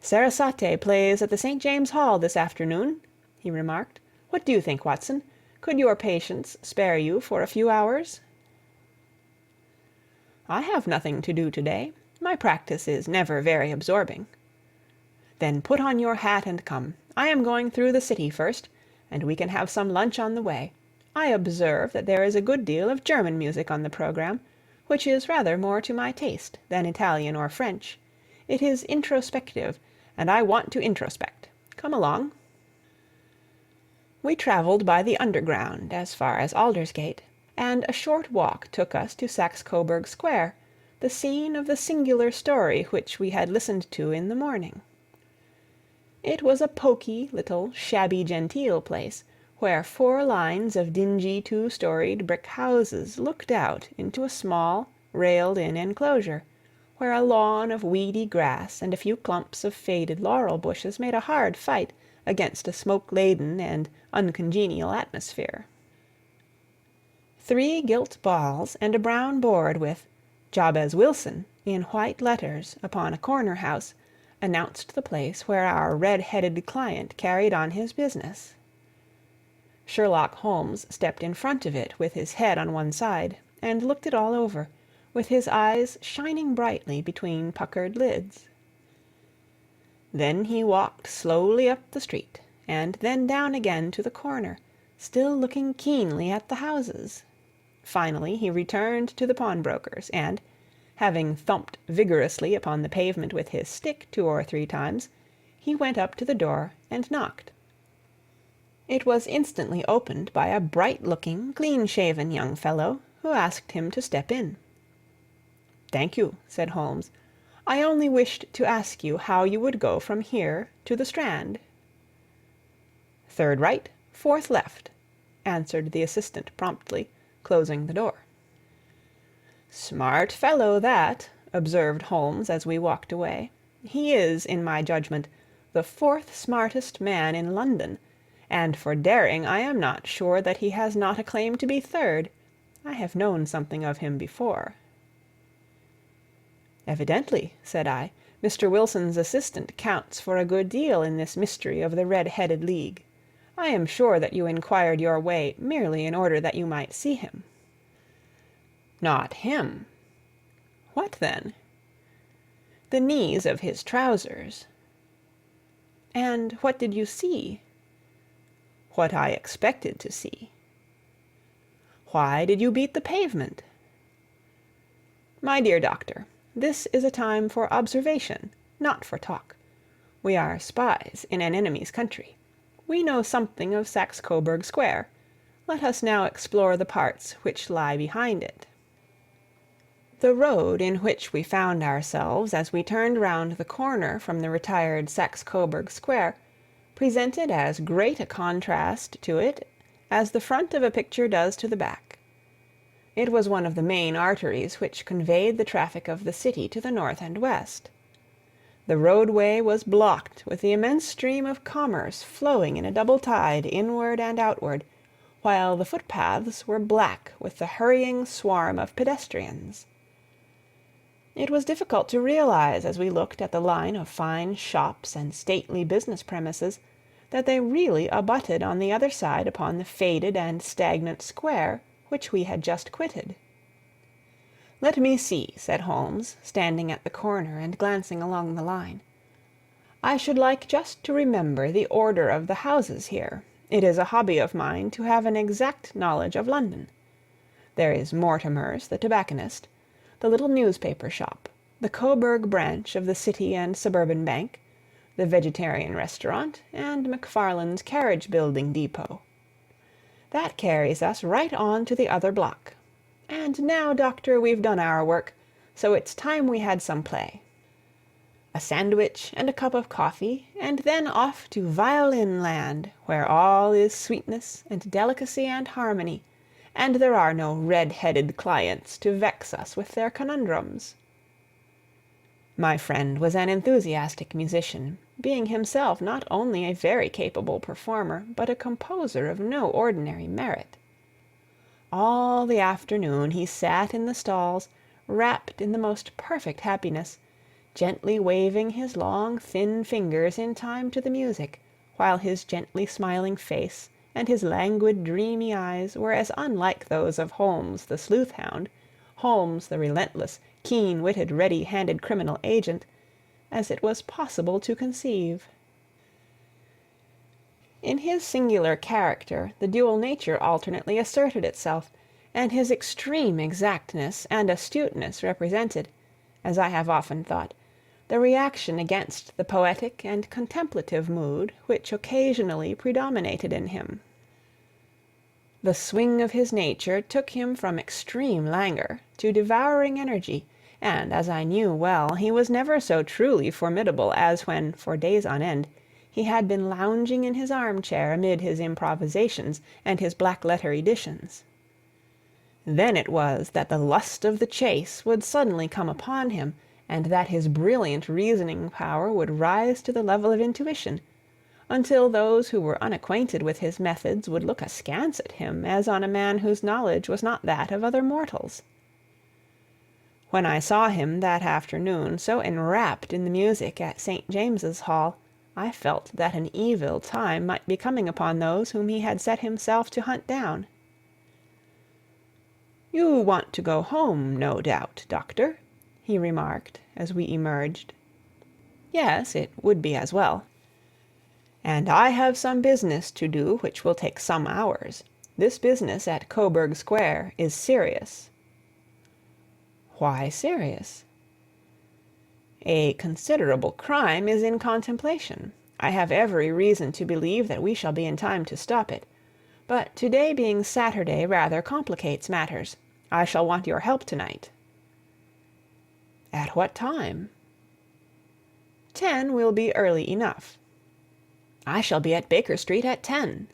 "Sarasate plays at the St. James Hall this afternoon," he remarked. "What do you think, Watson? Could your patients spare you for a few hours?" "I have nothing to do to-day. My practice is never very absorbing." "Then put on your hat and come. I am going through the city first, and we can have some lunch on the way. I observe that there is a good deal of German music on the programme, which is rather more to my taste than Italian or French. It is introspective, and I want to introspect. Come along." We travelled by the Underground as far as Aldersgate, and a short walk took us to Saxe-Coburg Square, the scene of the singular story which we had listened to in the morning. It was a poky little shabby-genteel place, where 4 lines of dingy 2-storied brick houses looked out into a small, railed-in enclosure, where a lawn of weedy grass and a few clumps of faded laurel bushes made a hard fight against a smoke-laden and uncongenial atmosphere. 3 gilt balls and a brown board with "Jabez Wilson" in white letters upon a corner house announced the place where our red-headed client carried on his business. Sherlock Holmes stepped in front of it with his head on one side, and looked it all over, with his eyes shining brightly between puckered lids. Then he walked slowly up the street, and then down again to the corner, still looking keenly at the houses. Finally he returned to the pawnbroker's, and, having thumped vigorously upon the pavement with his stick 2 or 3 times, he went up to the door and knocked. It was instantly opened by a bright-looking, clean-shaven young fellow, who asked him to step in. "Thank you," said Holmes. "I only wished to ask you how you would go from here to the Strand." "Third right, fourth left," answered the assistant promptly, closing the door. "Smart fellow, that," observed Holmes as we walked away. "He is, in my judgment, the 4th smartest man in London, and for daring I am not sure that he has not a claim to be 3rd. I have known something of him before." "Evidently," said I, "Mr. Wilson's assistant counts for a good deal in this mystery of the Red-headed League. I am sure that you inquired your way merely in order that you might see him." "Not him." "What then?" "The knees of his trousers." "And what did you see?" "What I expected to see." "Why did you beat the pavement?" "My dear doctor, this is a time for observation, not for talk. We are spies in an enemy's country. We know something of Saxe-Coburg Square. Let us now explore the parts which lie behind it." The road in which we found ourselves as we turned round the corner from the retired Saxe-Coburg Square presented as great a contrast to it as the front of a picture does to the back. It was one of the main arteries which conveyed the traffic of the city to the north and west. The roadway was blocked with the immense stream of commerce flowing in a double tide inward and outward, while the footpaths were black with the hurrying swarm of pedestrians. It was difficult to realize, as we looked at the line of fine shops and stately business premises, that they really abutted on the other side upon the faded and stagnant square which we had just quitted. "Let me see," said Holmes, standing at the corner and glancing along the line. "I should like just to remember the order of the houses here. It is a hobby of mine to have an exact knowledge of London. There is Mortimer's, the tobacconist, the little newspaper shop, the Coburg branch of the City and Suburban Bank, the Vegetarian Restaurant, and McFarland's Carriage Building Depot. That carries us right on to the other block. And now, Doctor, we've done our work, so it's time we had some play. A sandwich and a cup of coffee, and then off to Violin Land, where all is sweetness and delicacy and harmony, and there are no red-headed clients to vex us with their conundrums. My friend was an enthusiastic musician, being himself not only a very capable performer, but a composer of no ordinary merit. All the afternoon he sat in the stalls, wrapped in the most perfect happiness, gently waving his long, thin fingers in time to the music, while his gently smiling face and his languid, dreamy eyes were as unlike those of Holmes the sleuth-hound, Holmes the relentless, keen-witted, ready-handed criminal agent, as it was possible to conceive. In his singular character the dual nature alternately asserted itself, and his extreme exactness and astuteness represented, as I have often thought, the reaction against the poetic and contemplative mood which occasionally predominated in him. The swing of his nature took him from extreme languor to devouring energy, and, as I knew well, he was never so truly formidable as when, for days on end, he had been lounging in his armchair amid his improvisations and his black-letter editions. Then it was that the lust of the chase would suddenly come upon him, and that his brilliant reasoning power would rise to the level of intuition, until those who were unacquainted with his methods would look askance at him as on a man whose knowledge was not that of other mortals. When I saw him that afternoon so enwrapped in the music at St. James's Hall, I felt that an evil time might be coming upon those whom he had set himself to hunt down. "You want to go home, no doubt, Doctor," he remarked as we emerged. "Yes, it would be as well." "And I have some business to do which will take some hours. This business at Coburg Square is serious." "Why serious?" "A considerable crime is in contemplation. I have every reason to believe that we shall be in time to stop it. But today being Saturday rather complicates matters. I shall want your help tonight." "At what time?" 10 will be early enough." "I shall be at Baker Street at 10."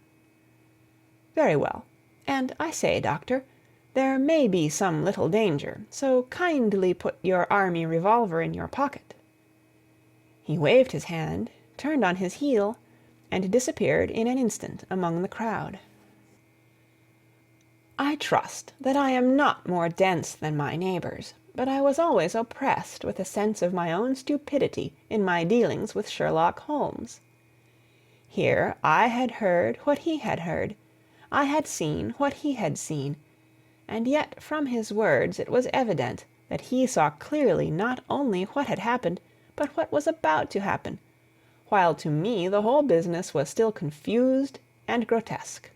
"Very well. And I say, Doctor, there may be some little danger, so kindly put your army revolver in your pocket." He waved his hand, turned on his heel, and disappeared in an instant among the crowd. I trust that I am not more dense than my neighbors, but I was always oppressed with a sense of my own stupidity in my dealings with Sherlock Holmes. Here I had heard what he had heard, I had seen what he had seen, and yet from his words it was evident that he saw clearly not only what had happened, but what was about to happen, while to me the whole business was still confused and grotesque.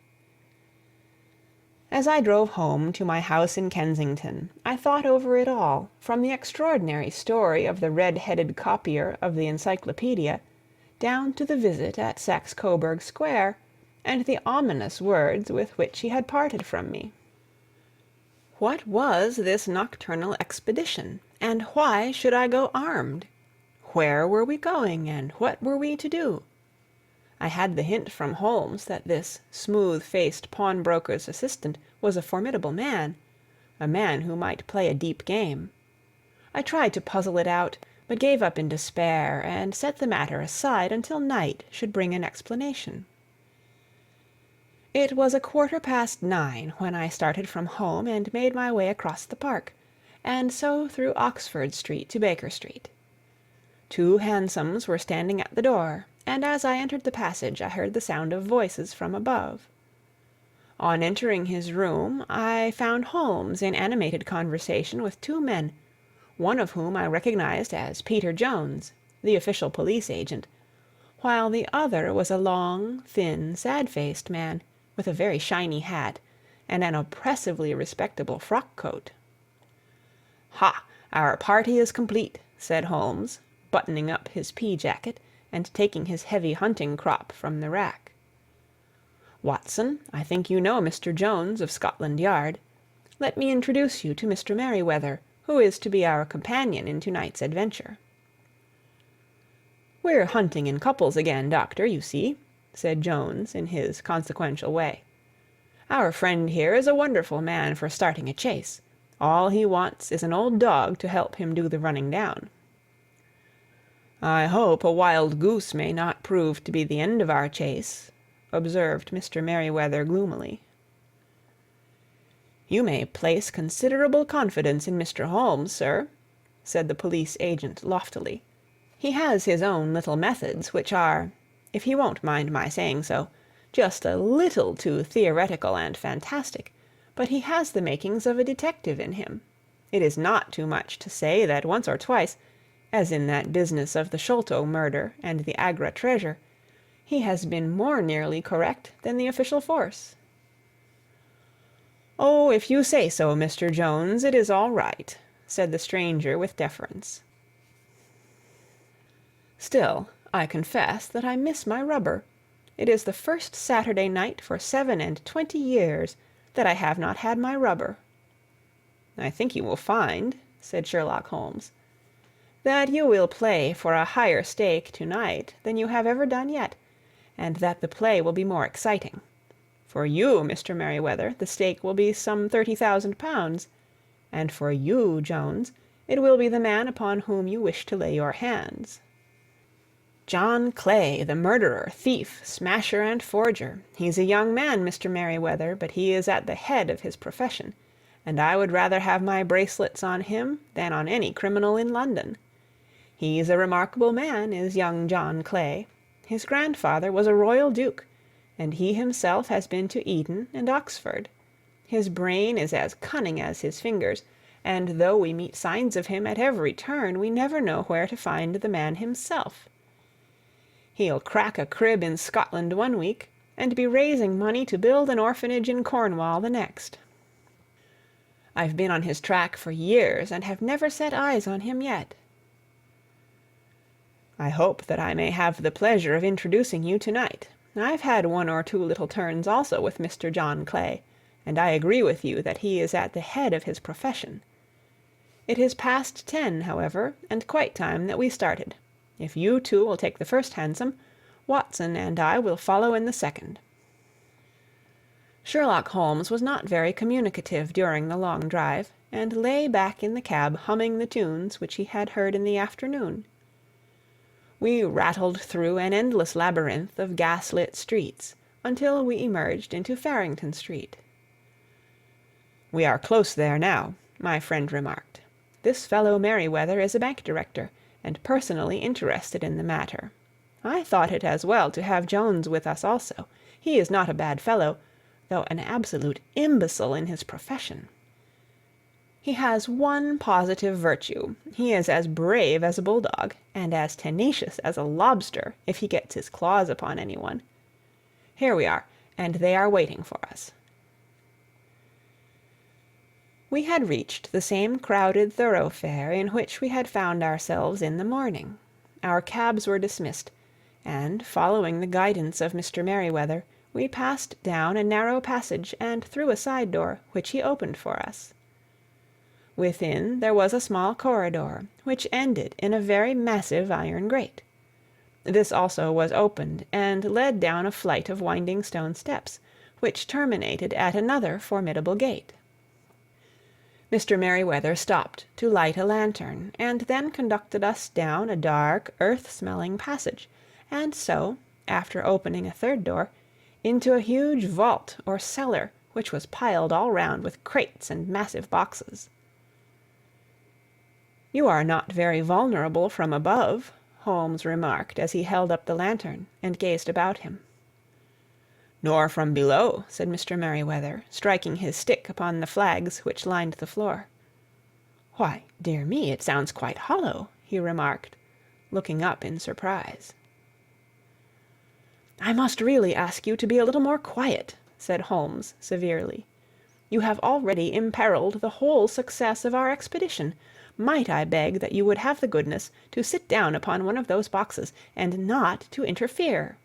As I drove home to my house in Kensington, I thought over it all, from the extraordinary story of the red-headed copier of the Encyclopedia, down to the visit at Saxe-Coburg Square, and the ominous words with which he had parted from me. What was this nocturnal expedition, and why should I go armed? Where were we going, and what were we to do? I had the hint from Holmes that this smooth-faced pawnbroker's assistant was a formidable man, a man who might play a deep game. I tried to puzzle it out, but gave up in despair, and set the matter aside until night should bring an explanation. It was 9:15 when I started from home and made my way across the park, and so through Oxford Street to Baker Street. 2 hansoms were standing at the door, and as I entered the passage I heard the sound of voices from above. On entering his room I found Holmes in animated conversation with 2 men, one of whom I recognized as Peter Jones, the official police agent, while the other was a long, thin, sad-faced man, with a very shiny hat, and an oppressively respectable frock-coat. "Ha! Our party is complete," said Holmes, buttoning up his pea-jacket, and taking his heavy hunting crop from the rack. "Watson, I think you know Mr. Jones of Scotland Yard. Let me introduce you to Mr. Merryweather, who is to be our companion in to-night's adventure." "We're hunting in couples again, Doctor, you see," said Jones in his consequential way. "Our friend here is a wonderful man for starting a chase. All he wants is an old dog to help him do the running down." "I hope a wild goose may not prove to be the end of our chase," observed Mr. Merryweather gloomily. "You may place considerable confidence in Mr. Holmes, sir," said the police agent loftily. "He has his own little methods, which are, if he won't mind my saying so, just a little too theoretical and fantastic, but he has the makings of a detective in him. It is not too much to say that once or twice, as in that business of the Sholto murder and the Agra treasure, he has been more nearly correct than the official force." "Oh, if you say so, Mr. Jones, it is all right," said the stranger with deference. "Still, I confess that I miss my rubber. It is the first Saturday night for 27 years that I have not had my rubber." "I think you will find," said Sherlock Holmes, "that you will play for a higher stake to-night than you have ever done yet, and that the play will be more exciting. For you, Mr. Merryweather, the stake will be some £30,000, and for you, Jones, it will be the man upon whom you wish to lay your hands. John Clay, the murderer, thief, smasher, and forger. He's a young man, Mr. Merryweather, but he is at the head of his profession, and I would rather have my bracelets on him than on any criminal in London. He's a remarkable man, is young John Clay. His grandfather was a royal duke, and he himself has been to Eton and Oxford. His brain is as cunning as his fingers, and though we meet signs of him at every turn, we never know where to find the man himself. He'll crack a crib in Scotland one week, and be raising money to build an orphanage in Cornwall the next. I've been on his track for years, and have never set eyes on him yet." "I hope that I may have the pleasure of introducing you to-night. I've had one or two little turns also with Mr. John Clay, and I agree with you that he is at the head of his profession. It is past 10, however, and quite time that we started. If you two will take the first hansom, Watson and I will follow in the second." Sherlock Holmes was not very communicative during the long drive, and lay back in the cab humming the tunes which he had heard in the afternoon. We rattled through an endless labyrinth of gas-lit streets until we emerged into Farrington Street. "We are close there now," my friend remarked. "This fellow Merryweather is a bank director, and personally interested in the matter. I thought it as well to have Jones with us also. He is not a bad fellow, though an absolute imbecile in his profession. He has one positive virtue. He is as brave as a bulldog, and as tenacious as a lobster if he gets his claws upon anyone. Here we are, and they are waiting for us." We had reached the same crowded thoroughfare in which we had found ourselves in the morning. Our cabs were dismissed, and, following the guidance of Mr. Merryweather, we passed down a narrow passage and through a side door, which he opened for us. Within there was a small corridor, which ended in a very massive iron grate. This also was opened, and led down a flight of winding stone steps, which terminated at another formidable gate. Mr. Merryweather stopped to light a lantern, and then conducted us down a dark, earth-smelling passage, and so, after opening a third door, into a huge vault or cellar, which was piled all round with crates and massive boxes. "You are not very vulnerable from above," Holmes remarked as he held up the lantern and gazed about him. "Nor from below," said Mr. Merryweather, striking his stick upon the flags which lined the floor. "Why, dear me, it sounds quite hollow," he remarked, looking up in surprise. "I must really ask you to be a little more quiet," said Holmes severely. You have already imperilled the whole success of our expedition. Might I beg that you would have the goodness to sit down upon one of those boxes, and not to interfere?"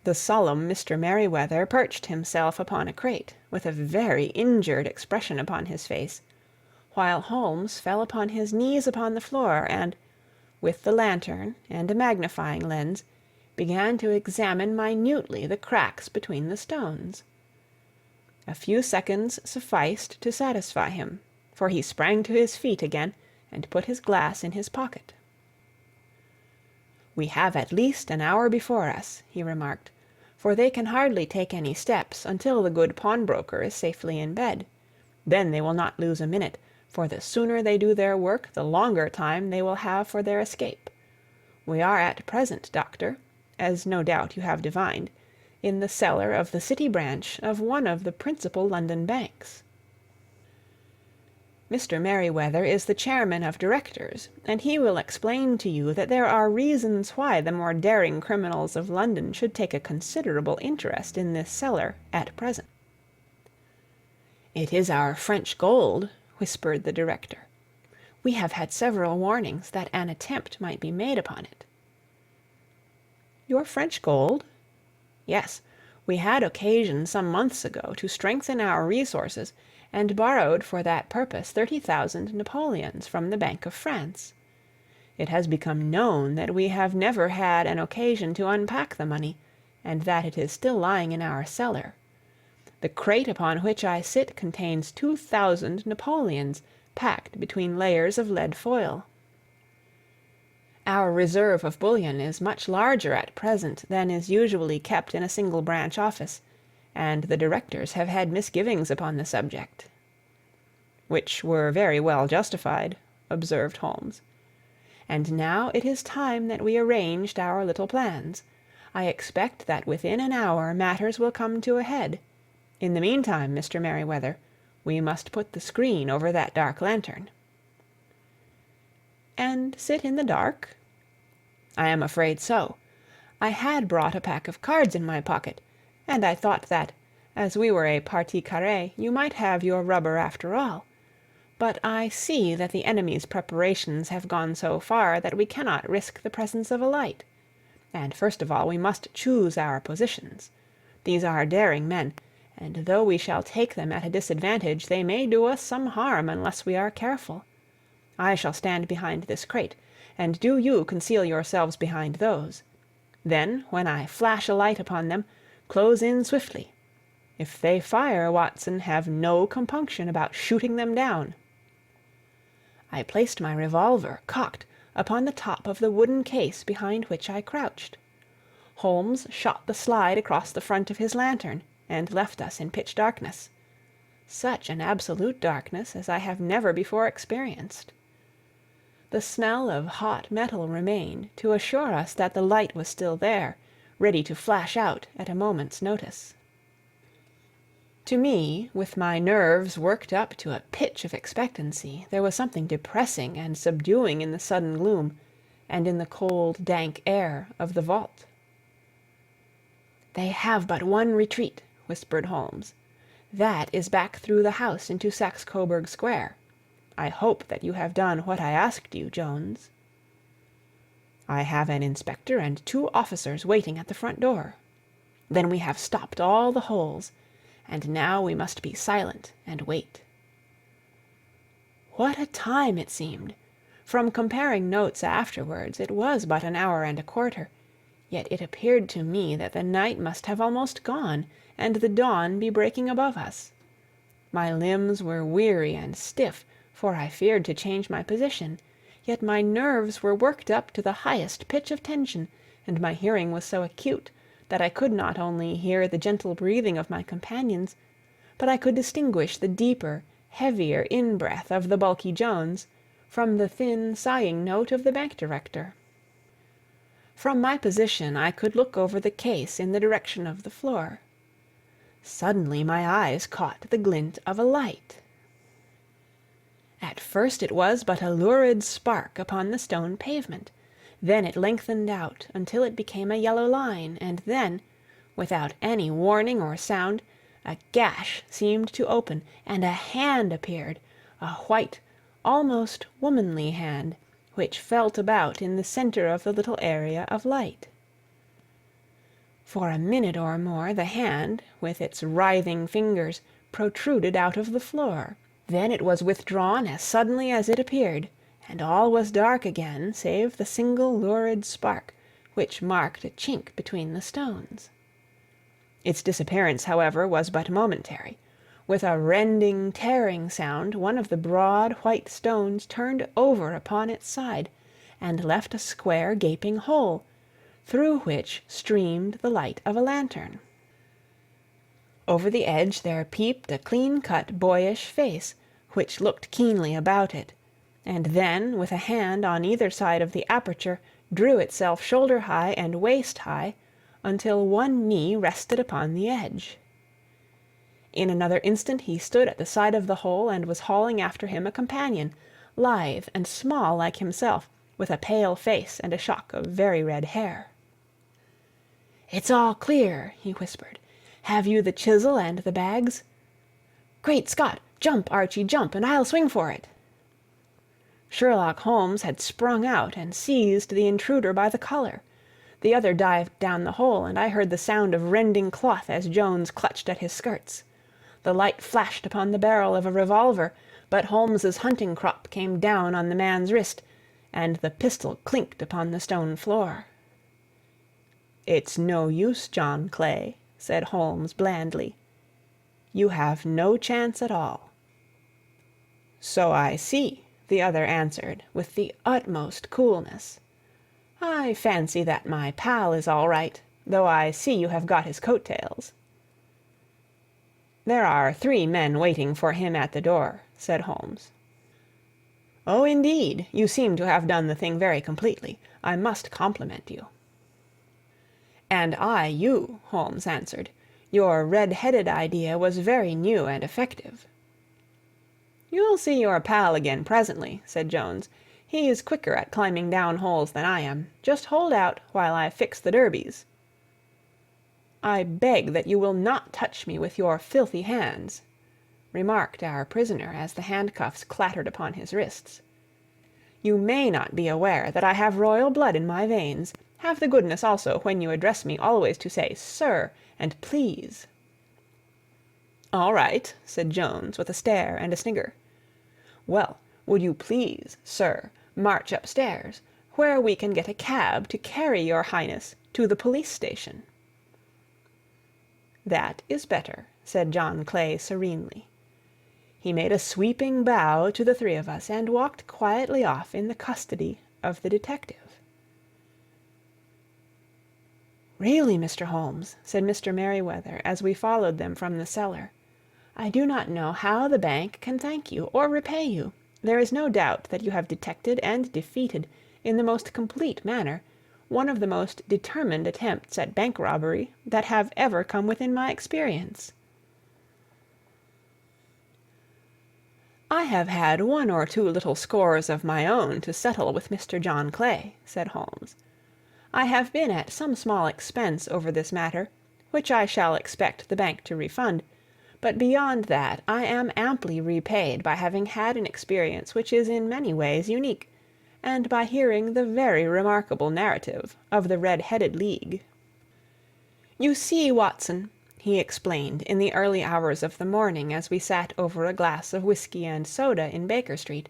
The solemn Mr. Merryweather perched himself upon a crate, with a very injured expression upon his face, while Holmes fell upon his knees upon the floor, and, with the lantern and a magnifying lens, began to examine minutely the cracks between the stones. A few seconds sufficed to satisfy him, for he sprang to his feet again, and put his glass in his pocket. "We have at least an hour before us," he remarked, "for they can hardly take any steps until the good pawnbroker is safely in bed. Then they will not lose a minute, for the sooner they do their work the longer time they will have for their escape. We are at present, Doctor, as no doubt you have divined, in the cellar of the City branch of one of the principal London banks. Mr. Merryweather is the chairman of directors, and he will explain to you that there are reasons why the more daring criminals of London should take a considerable interest in this cellar at present." "It is our French gold," whispered the director. "We have had several warnings that an attempt might be made upon it." "Your French gold?" "Yes. We had occasion some months ago to strengthen our resources, and borrowed for that purpose 30,000 napoleons from the Bank of France. It has become known that we have never had an occasion to unpack the money, and that it is still lying in our cellar. The crate upon which I sit contains 2,000 napoleons, packed between layers of lead foil. Our reserve of bullion is much larger at present than is usually kept in a single branch office, and the directors have had misgivings upon the subject." "Which were very well justified," observed Holmes. "And now it is time that we arranged our little plans. I expect that within an hour matters will come to a head. In the meantime, Mr. Merryweather, we must put the screen over that dark lantern." "And sit in the dark?" "I am afraid so. I had brought a pack of cards in my pocket, and I thought that, as we were a partie carrée, you might have your rubber after all. But I see that the enemy's preparations have gone so far that we cannot risk the presence of a light. And first of all we must choose our positions. These are daring men, and though we shall take them at a disadvantage, they may do us some harm unless we are careful. I shall stand behind this crate, and do you conceal yourselves behind those. Then, when I flash a light upon them, close in swiftly. If they fire, Watson, have no compunction about shooting them down." I placed my revolver, cocked, upon the top of the wooden case behind which I crouched. Holmes shot the slide across the front of his lantern, and left us in pitch darkness. Such an absolute darkness as I have never before experienced. The smell of hot metal remained to assure us that the light was still there, ready to flash out at a moment's notice. To me, with my nerves worked up to a pitch of expectancy, there was something depressing and subduing in the sudden gloom, and in the cold, dank air of the vault. "They have but one retreat," whispered Holmes. "That is back through the house into Saxe-Coburg Square. I hope that you have done what I asked you, Jones." "I have an inspector and 2 officers waiting at the front door." "Then we have stopped all the holes. And now we must be silent and wait." What a time it seemed! From comparing notes afterwards, it was but an hour and a quarter, yet it appeared to me that the night must have almost gone, and the dawn be breaking above us. My limbs were weary and stiff, for I feared to change my position, yet my nerves were worked up to the highest pitch of tension, and my hearing was so acute that I could not only hear the gentle breathing of my companions, but I could distinguish the deeper, heavier in-breath of the bulky Jones from the thin, sighing note of the bank director. From my position I could look over the case in the direction of the floor. Suddenly my eyes caught the glint of a light. At first it was but a lurid spark upon the stone pavement. Then it lengthened out until it became a yellow line, and then, without any warning or sound, A gash seemed to open, and a hand appeared, a white, almost womanly hand, which felt about in the center of the little area of light. For a minute or more the hand, with its writhing fingers, protruded out of the floor. Then it was withdrawn as suddenly as it appeared, and all was dark again save the single lurid spark which marked a chink between the stones. Its disappearance, however, was but momentary. With a rending, tearing sound, one of the broad white stones turned over upon its side, and left a square gaping hole, through which streamed the light of a lantern. Over the edge there peeped a clean-cut boyish face, which looked keenly about it, and then, with a hand on either side of the aperture, drew itself shoulder-high and waist-high, until one knee rested upon the edge. In another instant he stood at the side of the hole and was hauling after him a companion, lithe and small like himself, with a pale face and a shock of very red hair. "It's all clear," he whispered. "Have you the chisel and the bags?" "Great Scott! Jump, Archie, jump, and I'll swing for it." Sherlock Holmes had sprung out and seized the intruder by the collar. The other dived down the hole, and I heard the sound of rending cloth as Jones clutched at his skirts. The light flashed upon the barrel of a revolver, but Holmes's hunting crop came down on the man's wrist, and the pistol clinked upon the stone floor. "It's no use, John Clay," said Holmes blandly. "You have no chance at all." "So I see," the other answered, with the utmost coolness. "I fancy that my pal is all right, though I see you have got his coat-tails." "There are 3 men waiting for him at the door," said Holmes. "Oh, indeed! You seem to have done the thing very completely. I must compliment you." "And I you," Holmes answered. "Your red-headed idea was very new and effective." "You'll see your pal again presently," said Jones. "He's quicker at climbing down holes than I am. Just hold out while I fix the derbies." "I beg that you will not touch me with your filthy hands," remarked our prisoner as the handcuffs clattered upon his wrists. "You may not be aware that I have royal blood in my veins. Have the goodness also, when you address me, always to say 'sir' and 'please.'" "All right," said Jones, with a stare and a snigger. "Well, would you please, sir, march upstairs, where we can get a cab to carry your highness to the police station?" "That is better," said John Clay serenely. He made a sweeping bow to the 3 of us, and walked quietly off in the custody of the detective. "Really, Mr. Holmes," said Mr. Merryweather, as we followed them from the cellar, "I do not know how the bank can thank you or repay you. There is no doubt that you have detected and defeated, in the most complete manner, one of the most determined attempts at bank robbery that have ever come within my experience." "I have had 1 or 2 little scores of my own to settle with Mr. John Clay," said Holmes. "I have been at some small expense over this matter, which I shall expect the bank to refund, but beyond that I am amply repaid by having had an experience which is in many ways unique, and by hearing the very remarkable narrative of the Red-Headed League. You see, Watson," he explained in the early hours of the morning as we sat over a glass of whiskey and soda in Baker Street,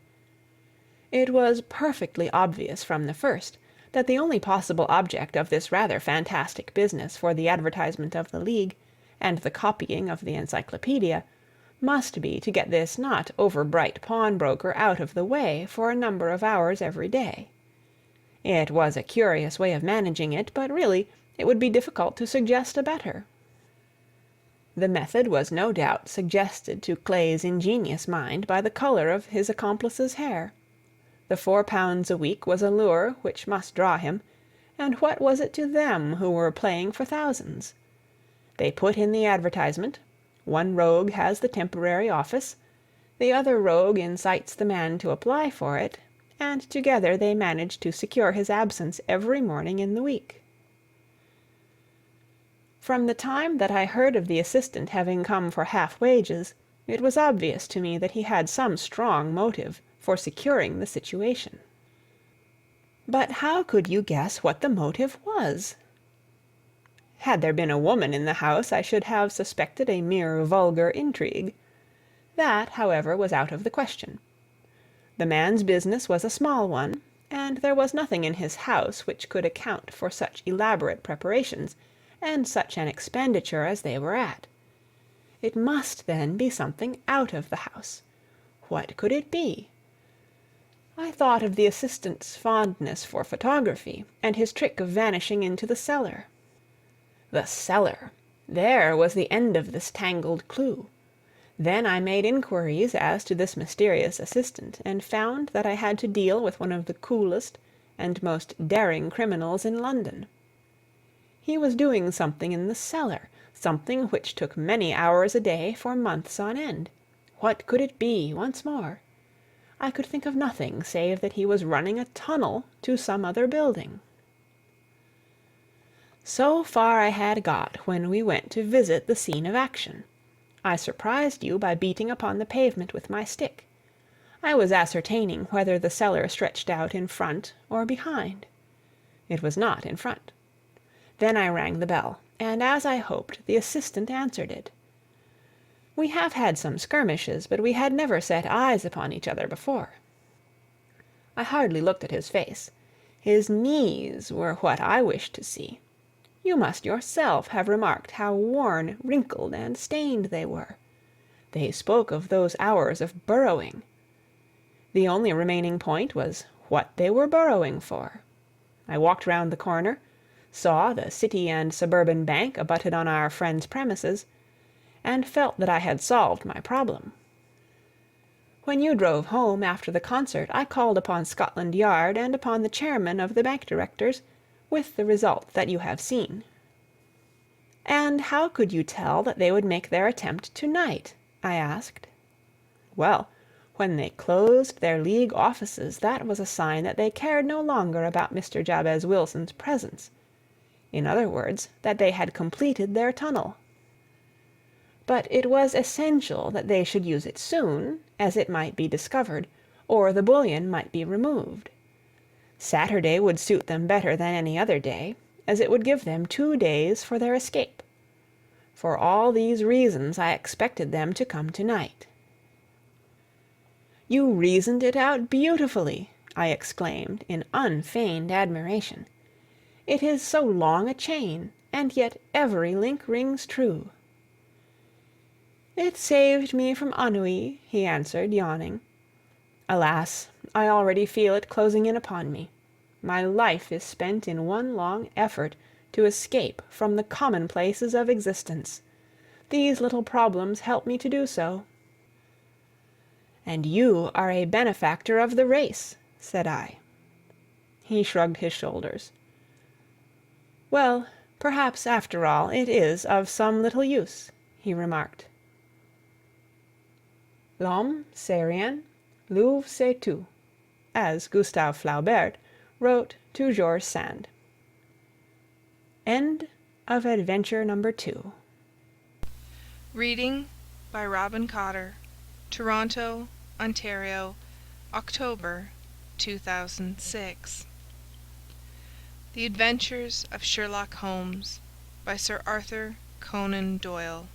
"it was perfectly obvious from the first that the only possible object of this rather fantastic business for the advertisement of the League, and the copying of the encyclopedia, must be to get this not over-bright pawnbroker out of the way for a number of hours every day. It was a curious way of managing it, but really it would be difficult to suggest a better. The method was no doubt suggested to Clay's ingenious mind by the color of his accomplice's hair. The £4 a week was a lure which must draw him, and what was it to them who were playing for thousands? They put in the advertisement, one rogue has the temporary office, the other rogue incites the man to apply for it, and together they manage to secure his absence every morning in the week. From the time that I heard of the assistant having come for half wages, it was obvious to me that he had some strong motive for securing the situation. But how could you guess what the motive was? Had there been a woman in the house, I should have suspected a mere vulgar intrigue. That, however, was out of the question. The man's business was a small one, and there was nothing in his house which could account for such elaborate preparations and such an expenditure as they were at. It must, then, be something out of the house. What could it be? I thought of the assistant's fondness for photography, and his trick of vanishing into the cellar. The cellar! There was the end of this tangled clue. Then I made inquiries as to this mysterious assistant, and found that I had to deal with one of the coolest and most daring criminals in London. He was doing something in the cellar, something which took many hours a day for months on end. What could it be, once more? I could think of nothing save that he was running a tunnel to some other building. So far I had got when we went to visit the scene of action. I surprised you by beating upon the pavement with my stick. I was ascertaining whether the cellar stretched out in front or behind. It was not in front. Then I rang the bell, and as I hoped, the assistant answered it. We have had some skirmishes, but we had never set eyes upon each other before. I hardly looked at his face. His knees were what I wished to see. You must yourself have remarked how worn, wrinkled, and stained they were. They spoke of those hours of burrowing. The only remaining point was what they were burrowing for. I walked round the corner, saw the City and Suburban Bank abutted on our friend's premises, and felt that I had solved my problem. When you drove home after the concert, I called upon Scotland Yard and upon the chairman of the bank directors, with the result that you have seen. And how could you tell that they would make their attempt to-night? I asked. Well, when they closed their League offices, that was a sign that they cared no longer about Mr. Jabez Wilson's presence. In other words, that they had completed their tunnel. But it was essential that they should use it soon, as it might be discovered, or the bullion might be removed. Saturday would suit them better than any other day, as it would give them 2 days for their escape. For all these reasons I expected them to come to-night. You reasoned it out beautifully, I exclaimed in unfeigned admiration. It is so long a chain, and yet every link rings true. It saved me from ennui, he answered, yawning. Alas, I already feel it closing in upon me. My life is spent in one long effort to escape from the commonplaces of existence. These little problems help me to do so. And you are a benefactor of the race, said I. He shrugged his shoulders. Well, perhaps after all it is of some little use, he remarked. L'homme, c'est rien, l'œuvre c'est tout, as Gustave Flaubert wrote to George Sand. End of Adventure Number 2. Reading by Robin Cotter, Toronto, Ontario, October 2006. The Adventures of Sherlock Holmes by Sir Arthur Conan Doyle.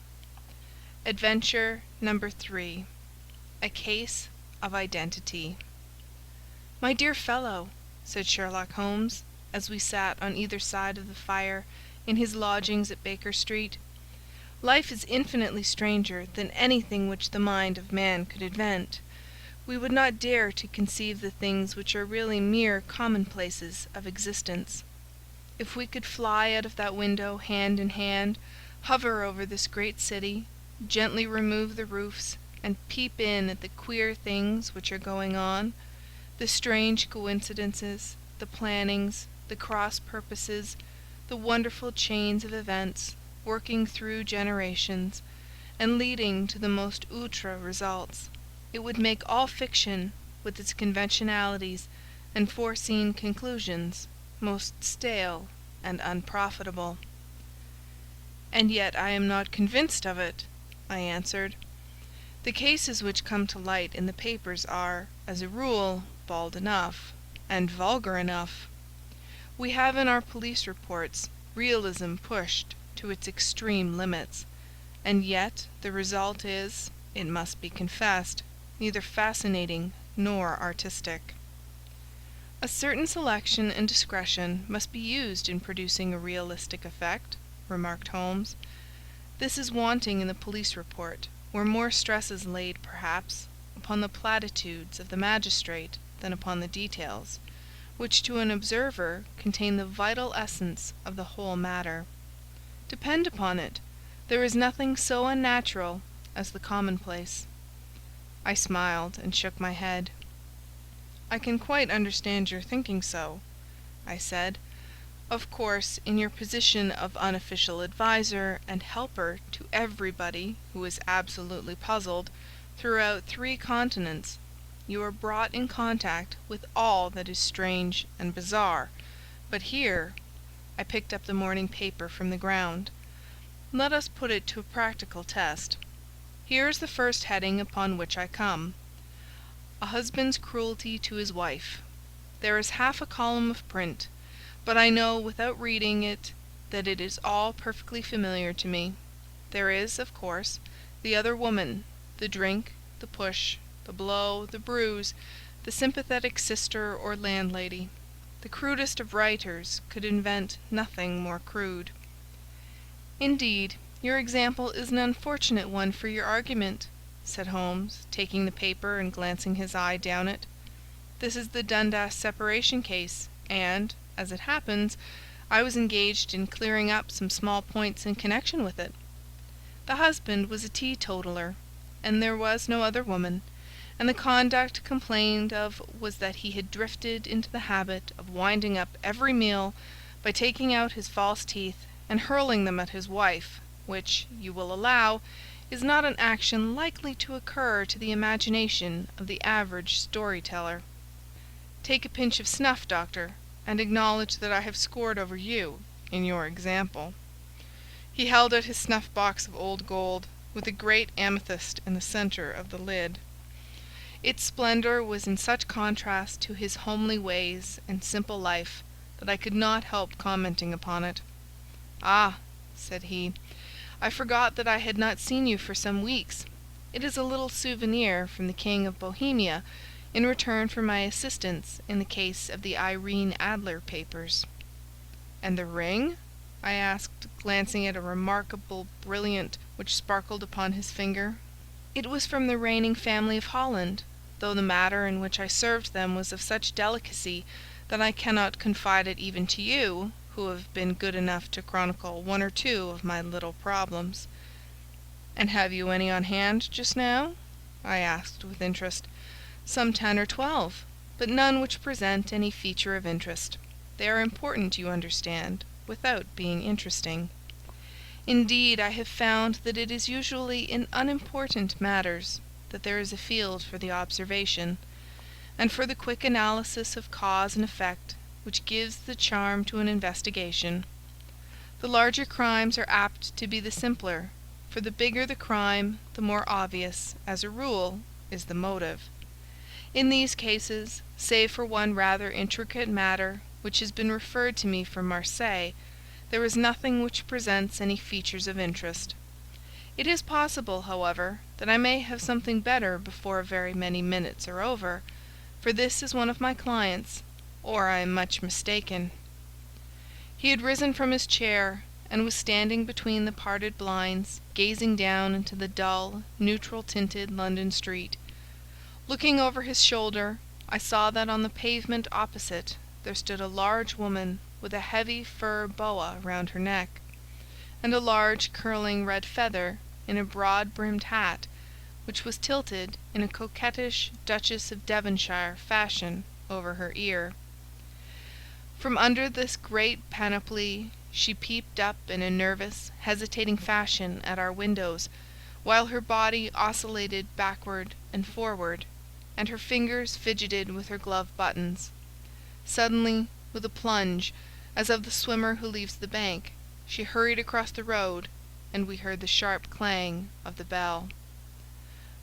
Adventure Number 3. A Case of Identity. "My dear fellow," said Sherlock Holmes, as we sat on either side of the fire in his lodgings at Baker Street, "life is infinitely stranger than anything which the mind of man could invent. We would not dare to conceive the things which are really mere commonplaces of existence. If we could fly out of that window hand in hand, hover over this great city, gently remove the roofs, and peep in at the queer things which are going on, the strange coincidences, the plannings, the cross purposes, the wonderful chains of events working through generations, and leading to the most outre results, it would make all fiction, with its conventionalities and foreseen conclusions, most stale and unprofitable. "And yet I am not convinced of it," I answered. "The cases which come to light in the papers are, as a rule, bald enough, and vulgar enough. We have in our police reports realism pushed to its extreme limits, and yet the result is, it must be confessed, neither fascinating nor artistic." "A certain selection and discretion must be used in producing a realistic effect," remarked Holmes. "This is wanting in the police report, where more stress is laid, perhaps, upon the platitudes of the magistrate than upon the details, which to an observer contain the vital essence of the whole matter. Depend upon it, there is nothing so unnatural as the commonplace." I smiled and shook my head. "I can quite understand your thinking so," I said. "Of course, in your position of unofficial adviser and helper to everybody who is absolutely puzzled throughout 3 continents, you are brought in contact with all that is strange and bizarre. But here—" I picked up the morning paper from the ground. "Let us put it to a practical test. Here is the first heading upon which I come: 'A husband's cruelty to his wife.' There is half a column of print, but I know without reading it that it is all perfectly familiar to me. There is, of course, the other woman, the drink, the push, the blow, the bruise, the sympathetic sister or landlady. The crudest of writers could invent nothing more crude." "Indeed, your example is an unfortunate one for your argument," said Holmes, taking the paper and glancing his eye down it. "This is the Dundas separation case, and, as it happens, I was engaged in clearing up some small points in connection with it. The husband was a teetotaler, and there was no other woman, and the conduct complained of was that he had drifted into the habit of winding up every meal by taking out his false teeth and hurling them at his wife, which, you will allow, is not an action likely to occur to the imagination of the average story-teller. Take a pinch of snuff, Doctor, and acknowledge that I have scored over you in your example." He held out his snuff-box of old gold, with a great amethyst in the centre of the lid. Its splendour was in such contrast to his homely ways and simple life that I could not help commenting upon it. "Ah," said he, "I forgot that I had not seen you for some weeks. It is a little souvenir from the King of Bohemia in return for my assistance in the case of the Irene Adler papers." "And the ring?" I asked, glancing at a remarkable brilliant which sparkled upon his finger. "It was from the reigning family of Holland, though the matter in which I served them was of such delicacy that I cannot confide it even to you, who have been good enough to chronicle 1 or 2 of my little problems." "And have you any on hand just now?" I asked with interest. "Some 10 or 12, but none which present any feature of interest. They are important, you understand, without being interesting. Indeed, I have found that it is usually in unimportant matters that there is a field for the observation, and for the quick analysis of cause and effect which gives the charm to an investigation. The larger crimes are apt to be the simpler, for the bigger the crime, the more obvious, as a rule, is the motive. In these cases, save for one rather intricate matter which has been referred to me from Marseilles, there is nothing which presents any features of interest. It is possible, however, that I may have something better before very many minutes are over, for this is one of my clients, or I am much mistaken." He had risen from his chair, and was standing between the parted blinds, gazing down into the dull, neutral-tinted London street. Looking over his shoulder, I saw that on the pavement opposite there stood a large woman with a heavy fur boa round her neck, and a large curling red feather in a broad-brimmed hat, which was tilted in a coquettish Duchess of Devonshire fashion over her ear. From under this great panoply she peeped up in a nervous, hesitating fashion at our windows, while her body oscillated backward and forward, and her fingers fidgeted with her glove buttons. Suddenly, with a plunge, as of the swimmer who leaves the bank, she hurried across the road and we heard the sharp clang of the bell.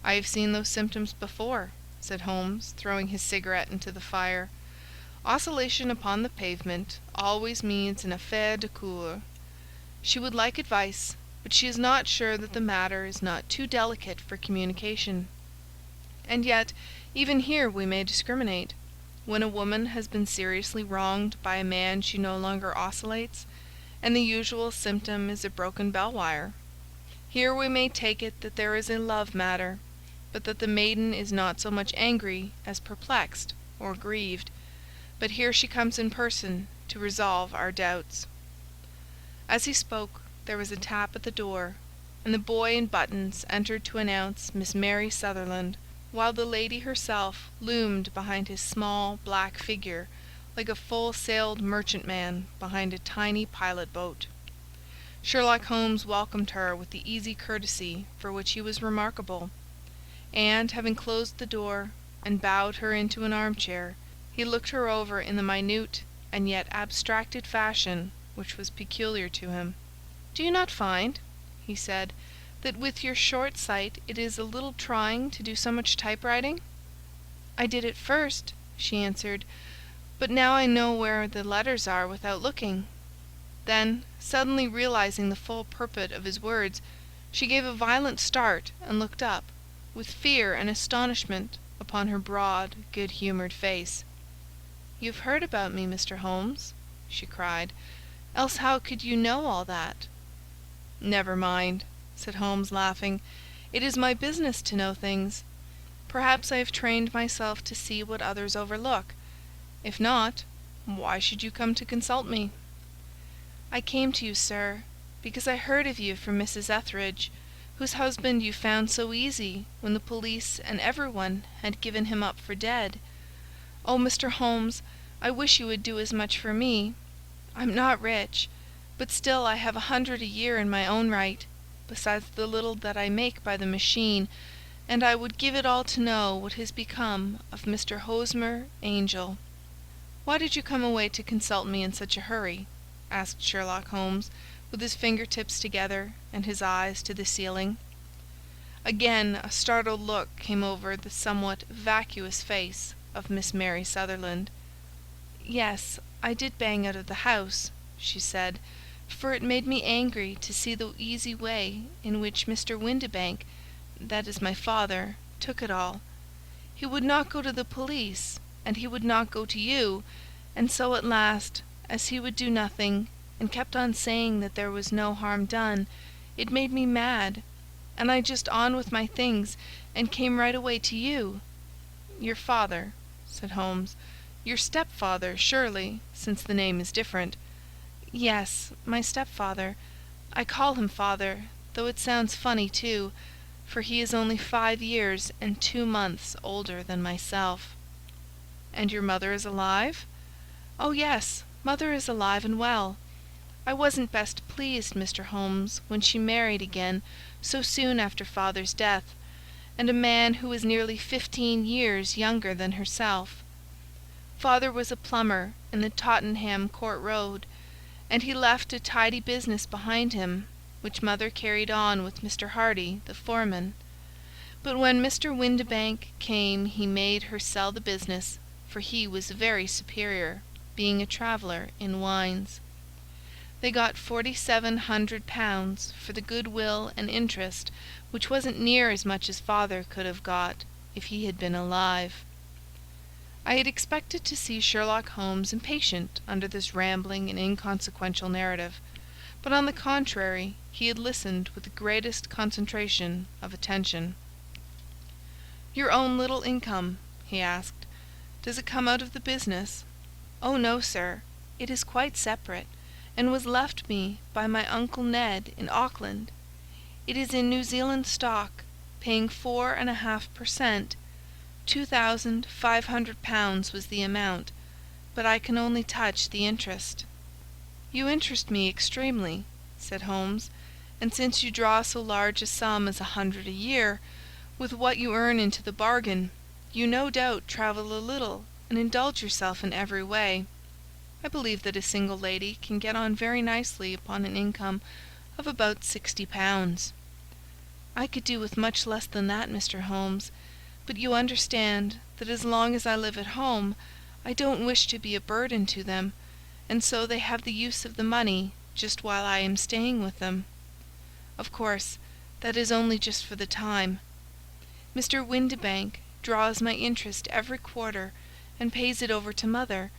"I have seen those symptoms before," said Holmes, throwing his cigarette into the fire. "Oscillation upon the pavement always means an affaire de coeur. She would like advice, but she is not sure that the matter is not too delicate for communication. And yet, even here we may discriminate. When a woman has been seriously wronged by a man she no longer oscillates, and the usual symptom is a broken bell wire. Here we may take it that there is a love matter, but that the maiden is not so much angry as perplexed or grieved. But here she comes in person to resolve our doubts." As he spoke, there was a tap at the door, and the boy in buttons entered to announce Miss Mary Sutherland, while the lady herself loomed behind his small black figure like a full-sailed merchantman behind a tiny pilot-boat. Sherlock Holmes welcomed her with the easy courtesy for which he was remarkable, and, having closed the door and bowed her into an armchair, he looked her over in the minute and yet abstracted fashion which was peculiar to him. "Do you not find," he said, "that with your short sight it is a little trying to do so much typewriting?" "I did at first," she answered, "but now I know where the letters are without looking." Then, suddenly realizing the full purport of his words, she gave a violent start and looked up, with fear and astonishment upon her broad, good-humoured face. "You have heard about me, Mr. Holmes," she cried, "else how could you know all that?" "Never mind," said Holmes, laughing. "It is my business to know things. Perhaps I have trained myself to see what others overlook. If not, why should you come to consult me?" "I came to you, sir, because I heard of you from Mrs. Etheridge, whose husband you found so easy when the police and everyone had given him up for dead. Oh, Mr. Holmes, I wish you would do as much for me. I'm not rich, but still I have 100 a year in my own right, besides the little that I make by the machine, and I would give it all to know what has become of Mr. Hosmer Angel." "Why did you come away to consult me in such a hurry?" asked Sherlock Holmes, with his finger-tips together and his eyes to the ceiling. Again a startled look came over the somewhat vacuous face of Miss Mary Sutherland. "Yes, I did bang out of the house," she said, "for it made me angry to see the easy way in which Mr. Windibank, that is my father, took it all. He would not go to the police, and he would not go to you, and so at last, as he would do nothing, and kept on saying that there was no harm done, it made me mad, and I just on with my things, and came right away to you." "Your father," said Holmes. "Your stepfather, surely, since the name is different." "Yes, my stepfather. I call him father, though it sounds funny too, for he is only 5 years and 2 months older than myself." "And your mother is alive?" "Oh, yes, mother is alive and well. I wasn't best pleased, Mr. Holmes, when she married again so soon after father's death, and a man who was nearly 15 years younger than herself. Father was a plumber in the Tottenham Court Road, and he left a tidy business behind him, which mother carried on with Mr. Hardy, the foreman. But when Mr. Windibank came he made her sell the business, for he was very superior, being a traveller in wines. They got £4,700 for the goodwill and interest, which wasn't near as much as father could have got if he had been alive." I had expected to see Sherlock Holmes impatient under this rambling and inconsequential narrative, but on the contrary he had listened with the greatest concentration of attention. "Your own little income," he asked, "does it come out of the business?" "Oh, no, sir, it is quite separate, and was left me by my Uncle Ned in Auckland. It is in New Zealand stock, paying 4.5 per cent. £2,500 was the amount, but I can only touch the interest." "You interest me extremely," said Holmes, "and since you draw so large a sum as 100 a year, with what you earn into the bargain, you no doubt travel a little and indulge yourself in every way. I believe that a single lady can get on very nicely upon an income of about £60. I could do with much less than that, Mr. Holmes, but you understand that as long as I live at home I don't wish to be a burden to them, and so they have the use of the money just while I am staying with them. Of course, that is only just for the time. Mr. Windibank draws my interest every quarter and pays it over to Mother,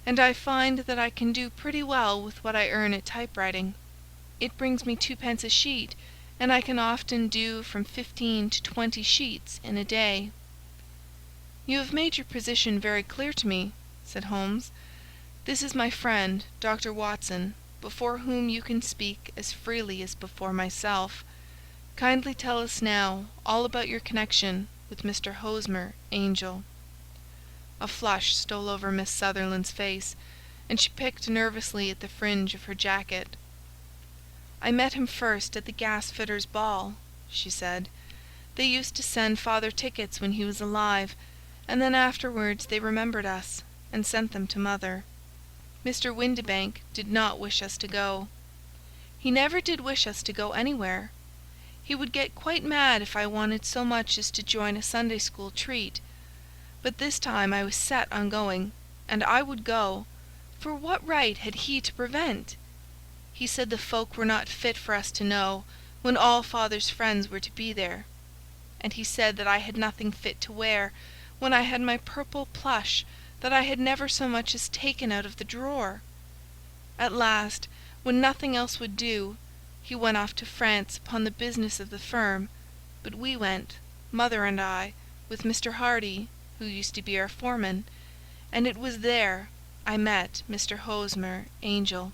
and I find that I can do pretty well with what I earn at typewriting. It brings me 2 pence a sheet, and I can often do from 15 to 20 sheets in a day." "You have made your position very clear to me," said Holmes. "This is my friend, Dr. Watson, before whom you can speak as freely as before myself. Kindly tell us now all about your connection with Mr. Hosmer Angel." A flush stole over Miss Sutherland's face, and she picked nervously at the fringe of her jacket. "I met him first at the gasfitters' ball," she said. "They used to send father tickets when he was alive, and then afterwards they remembered us, and sent them to Mother. Mr. Windibank did not wish us to go. He never did wish us to go anywhere. He would get quite mad if I wanted so much as to join a Sunday school treat. But this time I was set on going, and I would go, for what right had he to prevent? He said the folk were not fit for us to know, when all father's friends were to be there. And he said that I had nothing fit to wear, when I had my purple plush that I had never so much as taken out of the drawer. At last, when nothing else would do, he went off to France upon the business of the firm, but we went, Mother and I, with Mr. Hardy, who used to be our foreman, and it was there I met Mr. Hosmer Angel."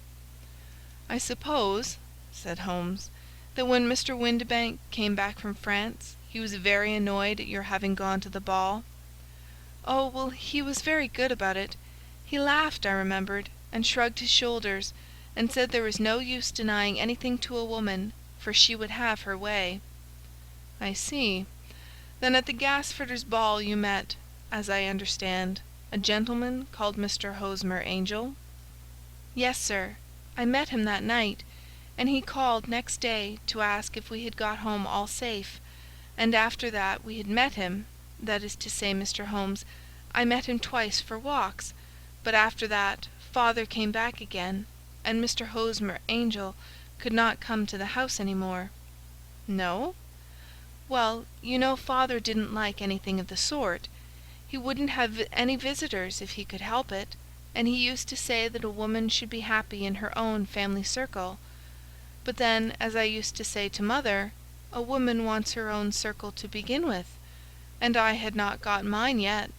"I suppose," said Holmes, "that when Mr. Windibank came back from France he was very annoyed at your having gone to the ball." "Oh, well, he was very good about it. He laughed, I remembered, and shrugged his shoulders, and said there was no use denying anything to a woman, for she would have her way." "I see. Then at the gasfitters' ball you met, as I understand, a gentleman called Mr. Hosmer Angel?" "Yes, sir. I met him that night, and he called next day to ask if we had got home all safe, and after that we had met him, that is to say, Mr. Holmes, I met him twice for walks, but after that father came back again, and Mr. Hosmer Angel could not come to the house any more." "No?" "Well, you know father didn't like anything of the sort. He wouldn't have any visitors if he could help it, and he used to say that a woman should be happy in her own family circle. But then, as I used to say to Mother, a woman wants her own circle to begin with, and I had not got mine yet."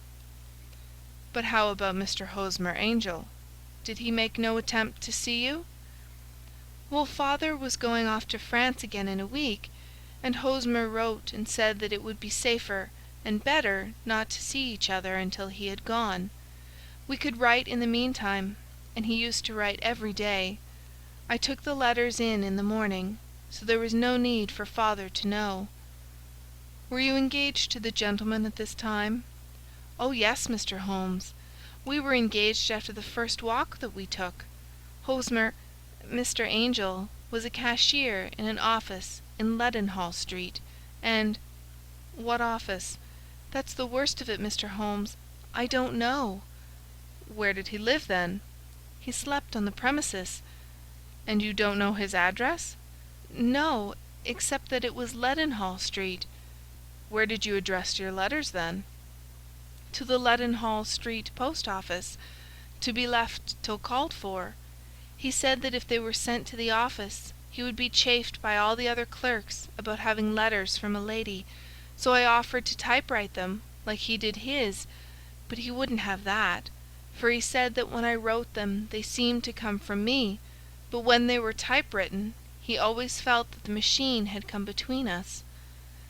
"But how about Mr. Hosmer Angel? Did he make no attempt to see you?" "Well, father was going off to France again in a week, and Hosmer wrote and said that it would be safer and better not to see each other until he had gone. We could write in the meantime, and he used to write every day. I took the letters in the morning, so there was no need for father to know." "Were you engaged to the gentleman at this time?" "Oh, yes, Mr. Holmes. We were engaged after the first walk that we took. Mr. Angel was a cashier in an office in Leadenhall Street, and—" "What office? That's the worst of it, Mr. Holmes. I don't know." "Where did he live, then?" "He slept on the premises." "And you don't know his address?" "No, except that it was Leadenhall Street." "Where did you address your letters, then?" "To the Leadenhall Street post office, to be left till called for. He said that if they were sent to the office he would be chaffed by all the other clerks about having letters from a lady, so I offered to typewrite them, like he did his, but he wouldn't have that, for he said that when I wrote them they seemed to come from me, but when they were typewritten he always felt that the machine had come between us.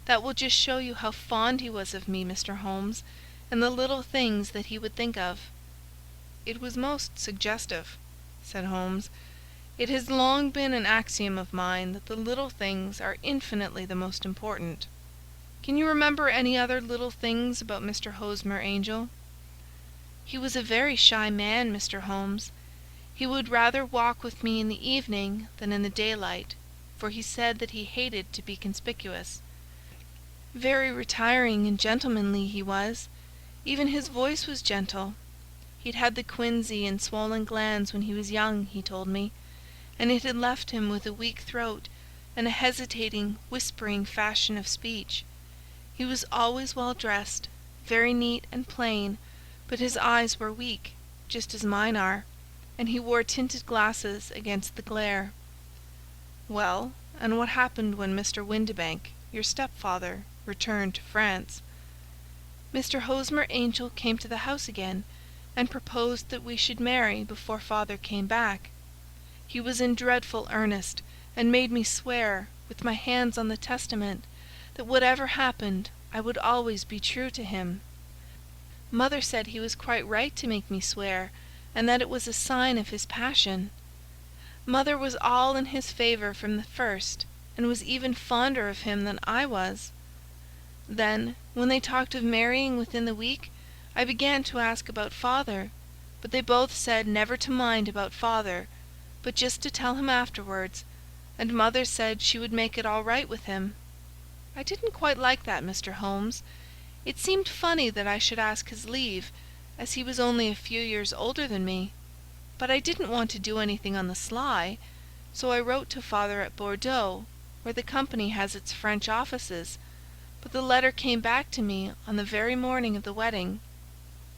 That will just show you how fond he was of me, Mr. Holmes, and the little things that he would think of." "It was most suggestive," said Holmes. "It has long been an axiom of mine that the little things are infinitely the most important. Can you remember any other little things about Mr. Hosmer Angel?" "He was a very shy man, Mr. Holmes. He would rather walk with me in the evening than in the daylight, for he said that he hated to be conspicuous. Very retiring and gentlemanly he was. Even his voice was gentle. He'd had the quinsy and swollen glands when he was young, he told me, and it had left him with a weak throat and a hesitating, whispering fashion of speech. He was always well dressed, very neat and plain, but his eyes were weak, just as mine are, and he wore tinted glasses against the glare. Well, and what happened when Mr. Windibank, your stepfather, returned to France? Mr. Hosmer Angel came to the house again, and proposed that we should marry before father came back. He was in dreadful earnest, and made me swear, with my hands on the testament, that whatever happened I would always be true to him. Mother said he was quite right to make me swear, and that it was a sign of his passion. Mother was all in his favour from the first, and was even fonder of him than I was. Then, when they talked of marrying within the week, I began to ask about father, but they both said never to mind about father, but just to tell him afterwards, and Mother said she would make it all right with him. I didn't quite like that, Mr. Holmes. It seemed funny that I should ask his leave, as he was only a few years older than me, but I didn't want to do anything on the sly, so I wrote to father at Bordeaux, where the company has its French offices, but the letter came back to me on the very morning of the wedding.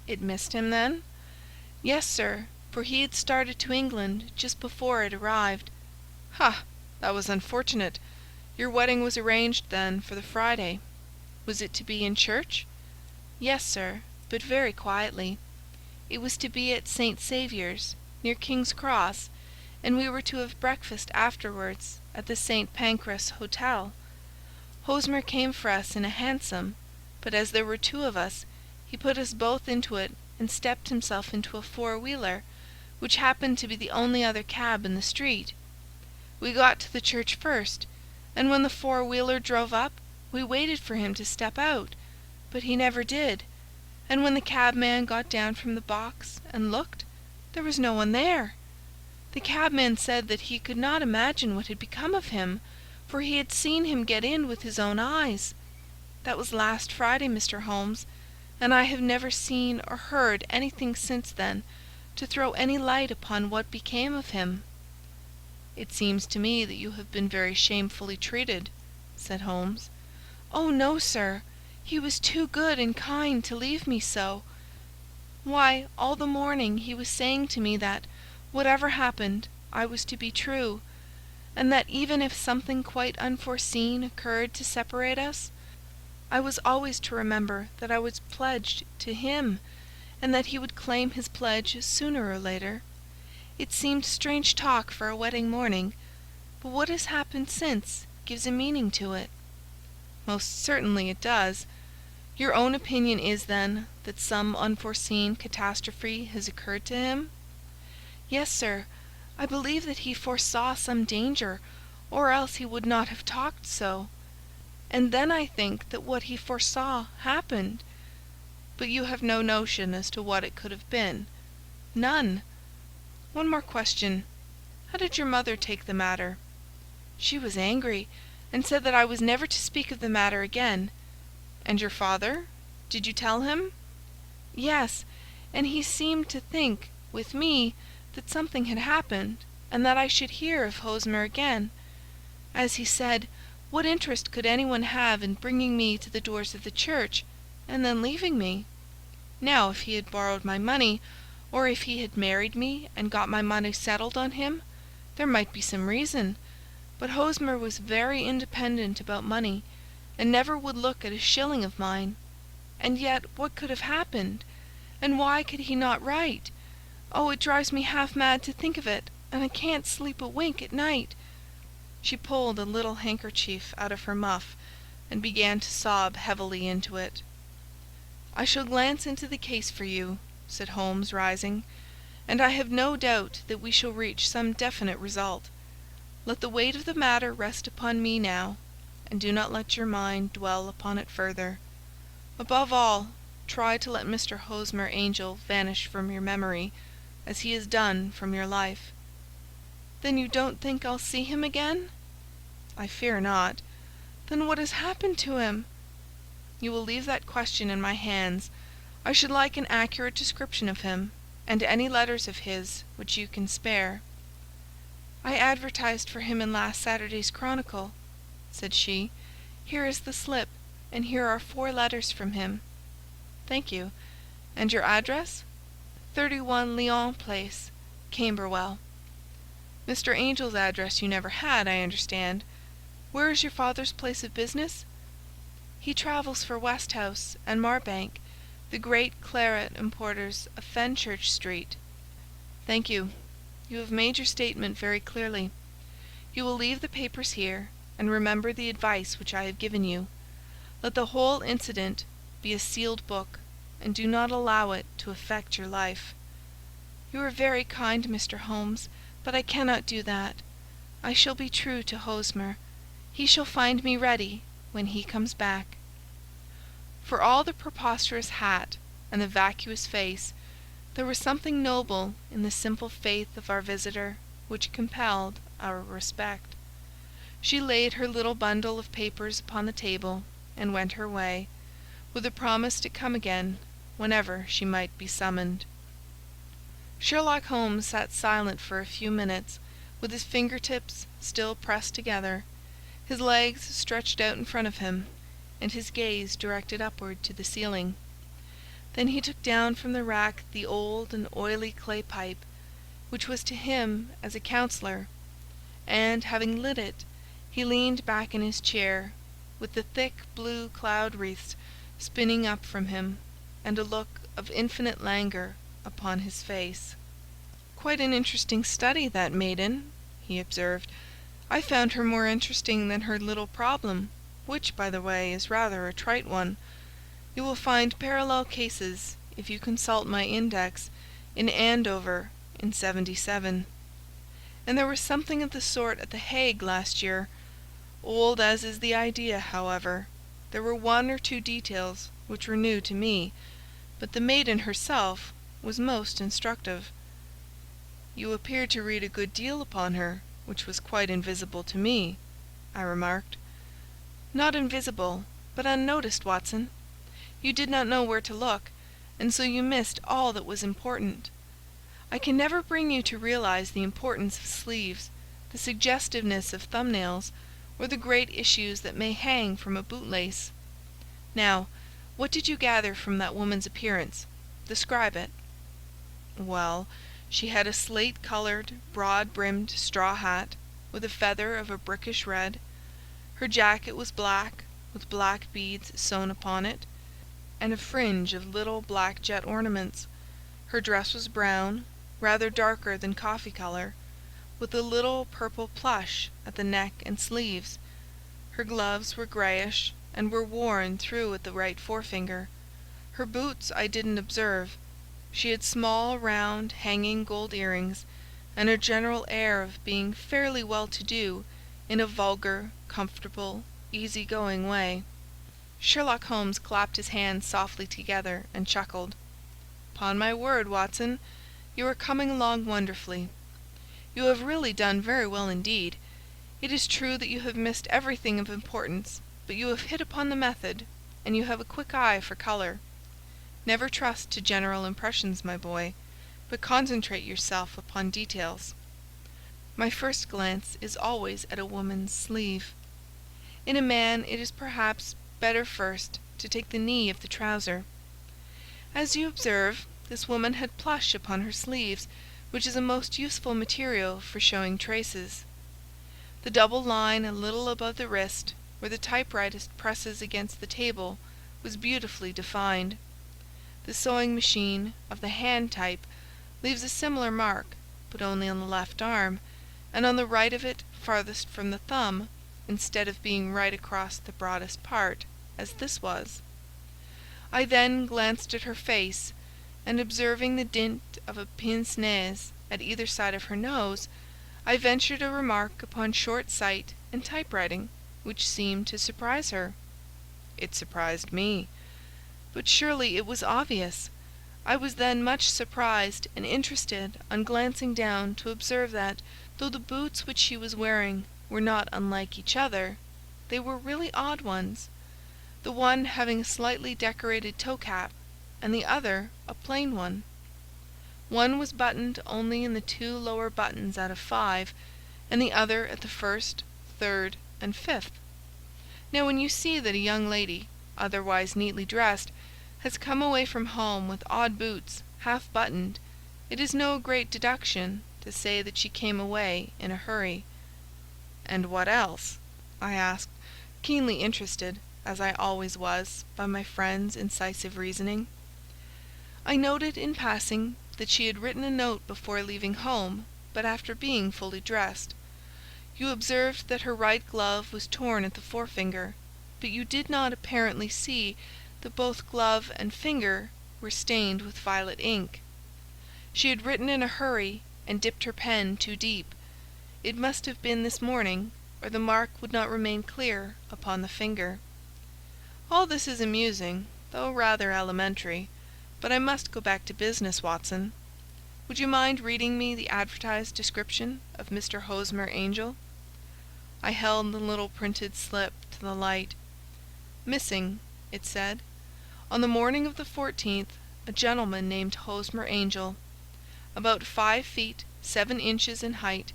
It missed him, then? Yes, sir, for he had started to England just before it arrived. Ha! That was unfortunate. Your wedding was arranged, then, for the Friday. Was it to be in church? Yes, sir, but very quietly. It was to be at St. Saviour's, near King's Cross, and we were to have breakfast afterwards at the St. Pancras Hotel. Hosmer came for us in a hansom, but as there were two of us, he put us both into it and stepped himself into a four-wheeler, which happened to be the only other cab in the street. We got to the church first, and when the four-wheeler drove up, we waited for him to step out, but he never did, and when the cabman got down from the box and looked, there was no one there. The cabman said that he could not imagine what had become of him, for he had seen him get in with his own eyes. That was last Friday, Mr. Holmes, and I have never seen or heard anything since then to throw any light upon what became of him." "It seems to me that you have been very shamefully treated," said Holmes. "Oh, no, sir. He was too good and kind to leave me so. Why, all the morning he was saying to me that, whatever happened, I was to be true, and that even if something quite unforeseen occurred to separate us, I was always to remember that I was pledged to him, and that he would claim his pledge sooner or later. It seemed strange talk for a wedding morning, but what has happened since gives a meaning to it." "Most certainly it does. Your own opinion is, then, that some unforeseen catastrophe has occurred to him?" "Yes, sir. I believe that he foresaw some danger, or else he would not have talked so. And then I think that what he foresaw happened. But you have no notion as to what it could have been?" "None." "One more question. How did your mother take the matter?" "She was angry, and said that I was never to speak of the matter again." "And your father? Did you tell him?" "Yes, and he seemed to think, with me, that something had happened, and that I should hear of Hosmer again. As he said, what interest could anyone have in bringing me to the doors of the church, and then leaving me? Now, if he had borrowed my money, or if he had married me and got my money settled on him, there might be some reason, but Hosmer was very independent about money, and never would look at a shilling of mine. And yet what could have happened? And why could he not write? Oh, it drives me half mad to think of it, and I can't sleep a wink at night." She pulled a little handkerchief out of her muff, and began to sob heavily into it. "I shall glance into the case for you," said Holmes, rising, "and I have no doubt that we shall reach some definite result. Let the weight of the matter rest upon me now, and do not let your mind dwell upon it further. Above all, try to let Mr. Hosmer Angel vanish from your memory, as he has done from your life." "Then you don't think I'll see him again?" "I fear not." "Then what has happened to him?" "You will leave that question in my hands. I should like an accurate description of him, and any letters of his which you can spare." "I advertised for him in last Saturday's Chronicle," said she. "Here is the slip, and here are 4 letters from him." "Thank you. And your address?" 31 Lyon Place, Camberwell. "Mr. Angel's address you never had, I understand. Where is your father's place of business?" "He travels for Westhouse and Marbank, the great claret importers of Fenchurch Street." "Thank you. You have made your statement very clearly. You will leave the papers here, and remember the advice which I have given you. Let the whole incident be a sealed book, and do not allow it to affect your life." "You are very kind, Mr. Holmes, but I cannot do that. I shall be true to Hosmer. He shall find me ready when he comes back." For all the preposterous hat and the vacuous face, there was something noble in the simple faith of our visitor which compelled our respect. She laid her little bundle of papers upon the table and went her way, with a promise to come again whenever she might be summoned. Sherlock Holmes sat silent for a few minutes, with his finger-tips still pressed together, his legs stretched out in front of him, and his gaze directed upward to the ceiling. Then he took down from the rack the old and oily clay pipe, which was to him as a counsellor, and, having lit it, he leaned back in his chair, with the thick blue cloud-wreaths spinning up from him, and a look of infinite languor upon his face. "Quite an interesting study, that maiden," he observed. "I found her more interesting than her little problem, which, by the way, is rather a trite one. You will find parallel cases if you consult my index in Andover in '77. And there was something of the sort at The Hague last year. Old as is the idea, however, there were 1 or 2 details which were new to me, but the maiden herself was most instructive." "You appeared to read a good deal upon her, which was quite invisible to me," I remarked. "Not invisible, but unnoticed, Watson. You did not know where to look, and so you missed all that was important. I can never bring you to realize the importance of sleeves, the suggestiveness of thumbnails, or the great issues that may hang from a bootlace. Now, what did you gather from that woman's appearance? Describe it." "Well, she had a slate-colored, broad-brimmed straw hat, with a feather of a brickish red. Her jacket was black, with black beads sewn upon it, and a fringe of little black jet ornaments. Her dress was brown, rather darker than coffee color, with a little purple plush at the neck and sleeves. Her gloves were grayish, and were worn through at the right forefinger. Her boots I didn't observe. She had small, round, hanging gold earrings, and a general air of being fairly well-to-do in a vulgar, comfortable, easy-going way." Sherlock Holmes clapped his hands softly together and chuckled. "'Pon my word, Watson, you are coming along wonderfully. You have really done very well indeed. It is true that you have missed everything of importance, but you have hit upon the method, and you have a quick eye for colour. Never trust to general impressions, my boy, but concentrate yourself upon details. My first glance is always at a woman's sleeve. In a man it is perhaps better first to take the knee of the trouser. As you observe, this woman had plush upon her sleeves, which is a most useful material for showing traces. The double line a little above the wrist, where the typewriter presses against the table, was beautifully defined. The sewing machine of the hand type leaves a similar mark, but only on the left arm, and on the right of it farthest from the thumb, instead of being right across the broadest part, as this was. I then glanced at her face, and observing the dint of a pince-nez at either side of her nose, I ventured a remark upon short sight and typewriting, which seemed to surprise her. It surprised me. But surely it was obvious. I was then much surprised and interested on glancing down to observe that, though the boots which she was wearing were not unlike each other, they were really odd ones, the one having a slightly decorated toe-cap, and the other a plain one. One was buttoned only in the 2 lower buttons out of 5, and the other at the 1st, 3rd, and 5th. Now when you see that a young lady, otherwise neatly dressed, has come away from home with odd boots, half buttoned, it is no great deduction to say that she came away in a hurry. "And what else?" I asked, keenly interested, as I always was, by my friend's incisive reasoning. "I noted in passing that she had written a note before leaving home, but after being fully dressed. You observed that her right glove was torn at the forefinger, but you did not apparently see that both glove and finger were stained with violet ink. She had written in a hurry and dipped her pen too deep. It must have been this morning, or the mark would not remain clear upon the finger. All this is amusing, though rather elementary, but I must go back to business, Watson. Would you mind reading me the advertised description of Mr. Hosmer Angel?" I held the little printed slip to the light. "Missing," it said, "on the morning of the 14th, a gentleman named Hosmer Angel, about 5 feet 7 inches in height,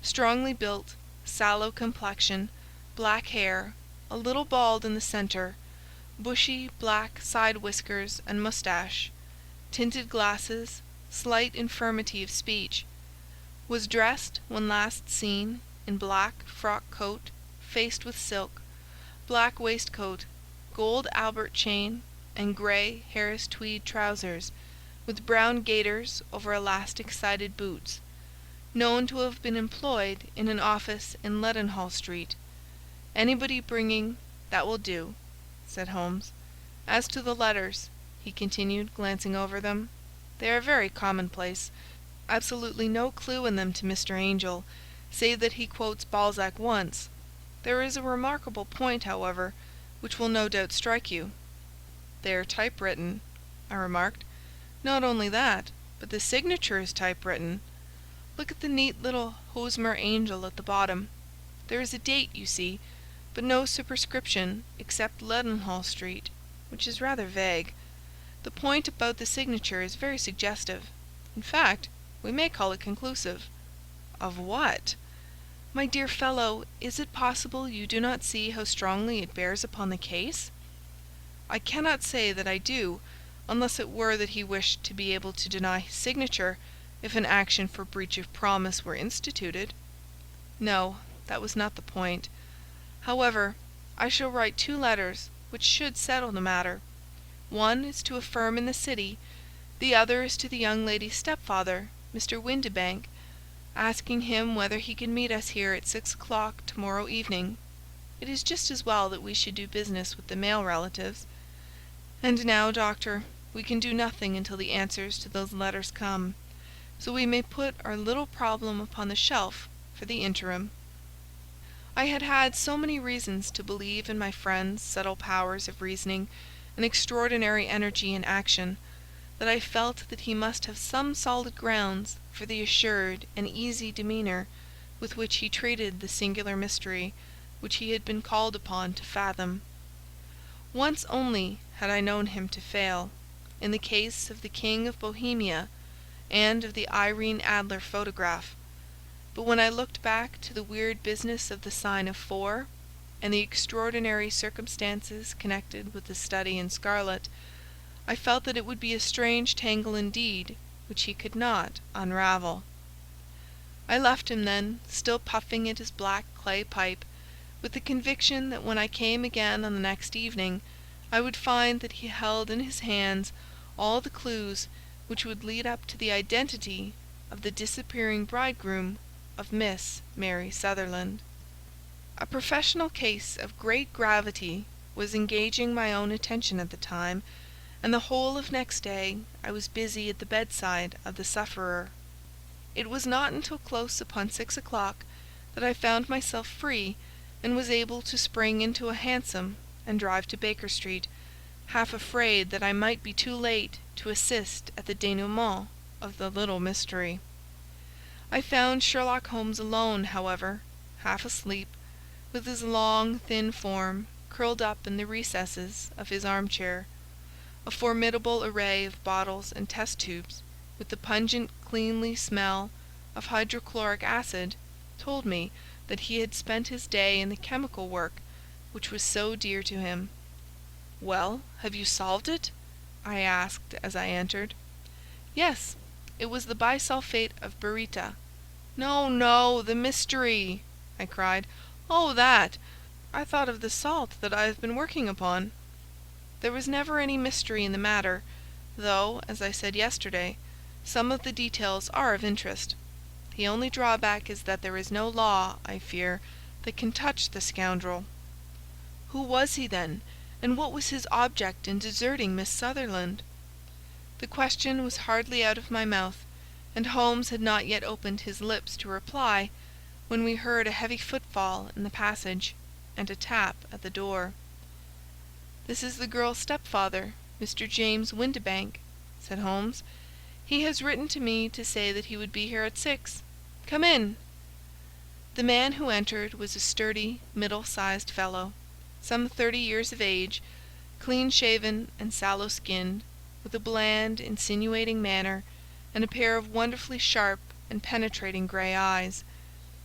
strongly built, sallow complexion, black hair, a little bald in the centre, bushy black side whiskers and moustache, tinted glasses, slight infirmity of speech, was dressed when last seen in black frock coat faced with silk, black waistcoat, gold Albert chain, and grey Harris tweed trousers, with brown gaiters over elastic-sided boots, known to have been employed in an office in Leadenhall Street. Anybody bringing—" "That will do," said Holmes. "As to the letters," he continued, glancing over them, "they are very commonplace. Absolutely no clue in them to Mr. Angel, save that he quotes Balzac once. There is a remarkable point, however, which will no doubt strike you." "They are typewritten," I remarked. "Not only that, but the signature is typewritten. Look at the neat little Hosmer Angel at the bottom. There is a date, you see, but no superscription except Leadenhall Street, which is rather vague. The point about the signature is very suggestive. In fact, we may call it conclusive." "Of what?" "My dear fellow, is it possible you do not see how strongly it bears upon the case?" "I cannot say that I do, unless it were that he wished to be able to deny his signature if an action for breach of promise were instituted." "No, that was not the point. However, I shall write 2 letters which should settle the matter. One is to a firm in the city, the other is to the young lady's stepfather, Mr. Windibank, asking him whether he can meet us here at 6 o'clock tomorrow evening. It is just as well that we should do business with the male relatives. And now, doctor, we can do nothing until the answers to those letters come, so we may put our little problem upon the shelf for the interim." I had had so many reasons to believe in my friend's subtle powers of reasoning and extraordinary energy in action, that I felt that he must have some solid grounds for the assured and easy demeanour with which he treated the singular mystery which he had been called upon to fathom. Once only had I known him to fail, in the case of the King of Bohemia and of the Irene Adler photograph, but when I looked back to the weird business of the sign of 4, and the extraordinary circumstances connected with the study in scarlet, I felt that it would be a strange tangle indeed which he could not unravel. I left him then, still puffing at his black clay pipe, with the conviction that when I came again on the next evening, I would find that he held in his hands all the clues which would lead up to the identity of the disappearing bridegroom of Miss Mary Sutherland. A professional case of great gravity was engaging my own attention at the time, and the whole of next day I was busy at the bedside of the sufferer. It was not until close upon 6 o'clock that I found myself free and was able to spring into a hansom and drive to Baker Street, half afraid that I might be too late to assist at the denouement of the little mystery. I found Sherlock Holmes alone, however, half asleep, with his long, thin form curled up in the recesses of his armchair. A formidable array of bottles and test tubes, with the pungent, cleanly smell of hydrochloric acid, told me that he had spent his day in the chemical work which was so dear to him. "Well, have you solved it?" I asked as I entered. "Yes, it was the bisulfate of baryta." "No, no, the mystery!" I cried. "Oh, that! I thought of the salt that I have been working upon." "There was never any mystery in the matter, though, as I said yesterday, some of the details are of interest. The only drawback is that there is no law, I fear, that can touch the scoundrel." "Who was he, then, and what was his object in deserting Miss Sutherland?" The question was hardly out of my mouth, and Holmes had not yet opened his lips to reply, when we heard a heavy footfall in the passage, and a tap at the door. "This is the girl's stepfather, Mr. James Windibank," said Holmes. "He has written to me to say that he would be here at 6. Come in." The man who entered was a sturdy, middle-sized fellow, some 30 years of age, clean-shaven and sallow-skinned, with a bland, insinuating manner, and a pair of wonderfully sharp and penetrating grey eyes.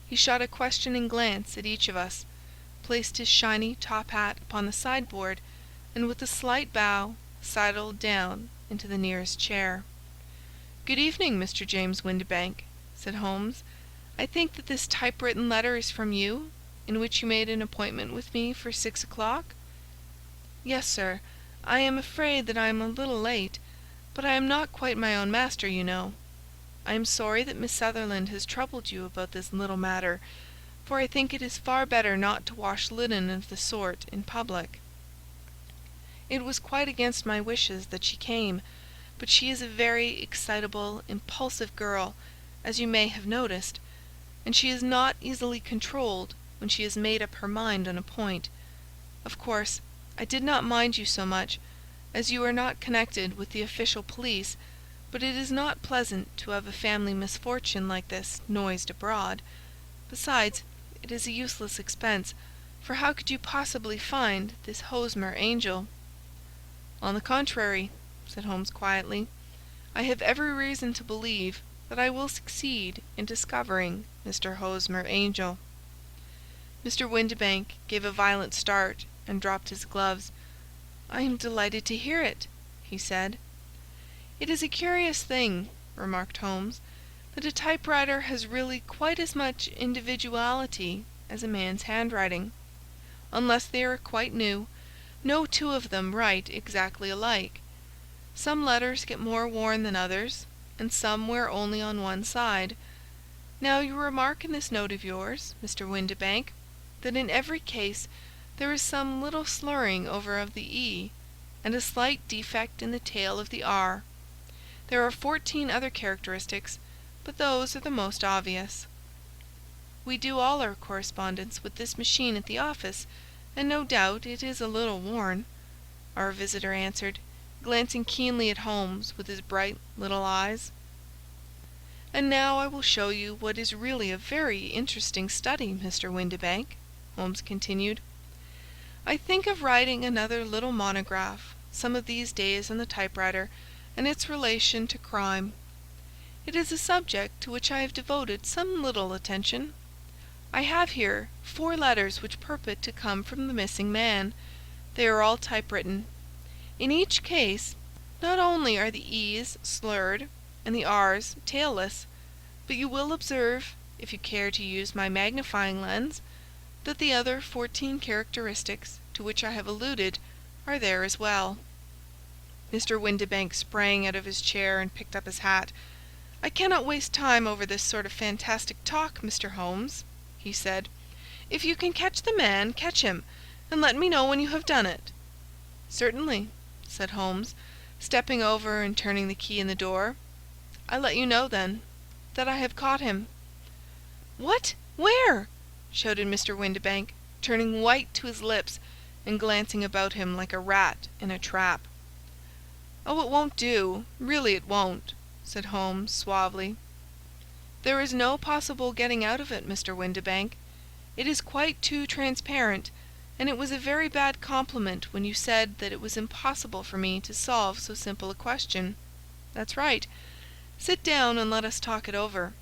He shot a questioning glance at each of us, placed his shiny top hat upon the sideboard, and with a slight bow sidled down into the nearest chair. "Good evening, Mr. James Windibank," said Holmes. "I think that this typewritten letter is from you, in which you made an appointment with me for 6 o'clock?" "Yes, sir. I am afraid that I am a little late, but I am not quite my own master, you know. I am sorry that Miss Sutherland has troubled you about this little matter, for I think it is far better not to wash linen of the sort in public. It was quite against my wishes that she came, but she is a very excitable, impulsive girl, as you may have noticed, and she is not easily controlled when she has made up her mind on a point. Of course, I did not mind you so much, as you are not connected with the official police, but it is not pleasant to have a family misfortune like this noised abroad. Besides, it is a useless expense, for how could you possibly find this Hosmer angel?" "On the contrary," said Holmes quietly, "I have every reason to believe that I will succeed in discovering Mr. Hosmer Angel." Mr. Windibank gave a violent start and dropped his gloves. "I am delighted to hear it," he said. "It is a curious thing," remarked Holmes, "that a typewriter has really quite as much individuality as a man's handwriting. Unless they are quite new, no two of them write exactly alike. Some letters get more worn than others, and some wear only on one side. Now you remark in this note of yours, Mr. Windibank, that in every case there is some little slurring over of the E, and a slight defect in the tail of the R. There are 14 other characteristics, but those are the most obvious." "We do all our correspondence with this machine at the office, and no doubt it is a little worn," our visitor answered, glancing keenly at Holmes with his bright little eyes. "And now I will show you what is really a very interesting study, Mr. Windibank," Holmes continued. "I think of writing another little monograph some of these days on the typewriter and its relation to crime. It is a subject to which I have devoted some little attention. I have here 4 letters which purport to come from the missing man. They are all typewritten. In each case, not only are the E's slurred and the R's tailless, but you will observe, if you care to use my magnifying lens, that the other 14 characteristics to which I have alluded are there as well." Mr. Windibank sprang out of his chair and picked up his hat. "I cannot waste time over this sort of fantastic talk, Mr. Holmes," he said. "If you can catch the man, catch him, and let me know when you have done it." "Certainly," said Holmes, stepping over and turning the key in the door. "I let you know, then, that I have caught him." "What? Where?" shouted Mr. Windibank, turning white to his lips and glancing about him like a rat in a trap. "Oh, it won't do, really it won't," said Holmes suavely. "There is no possible getting out of it, Mr. Windibank. It is quite too transparent, and it was a very bad compliment when you said that it was impossible for me to solve so simple a question. That's right. Sit down and let us talk it over."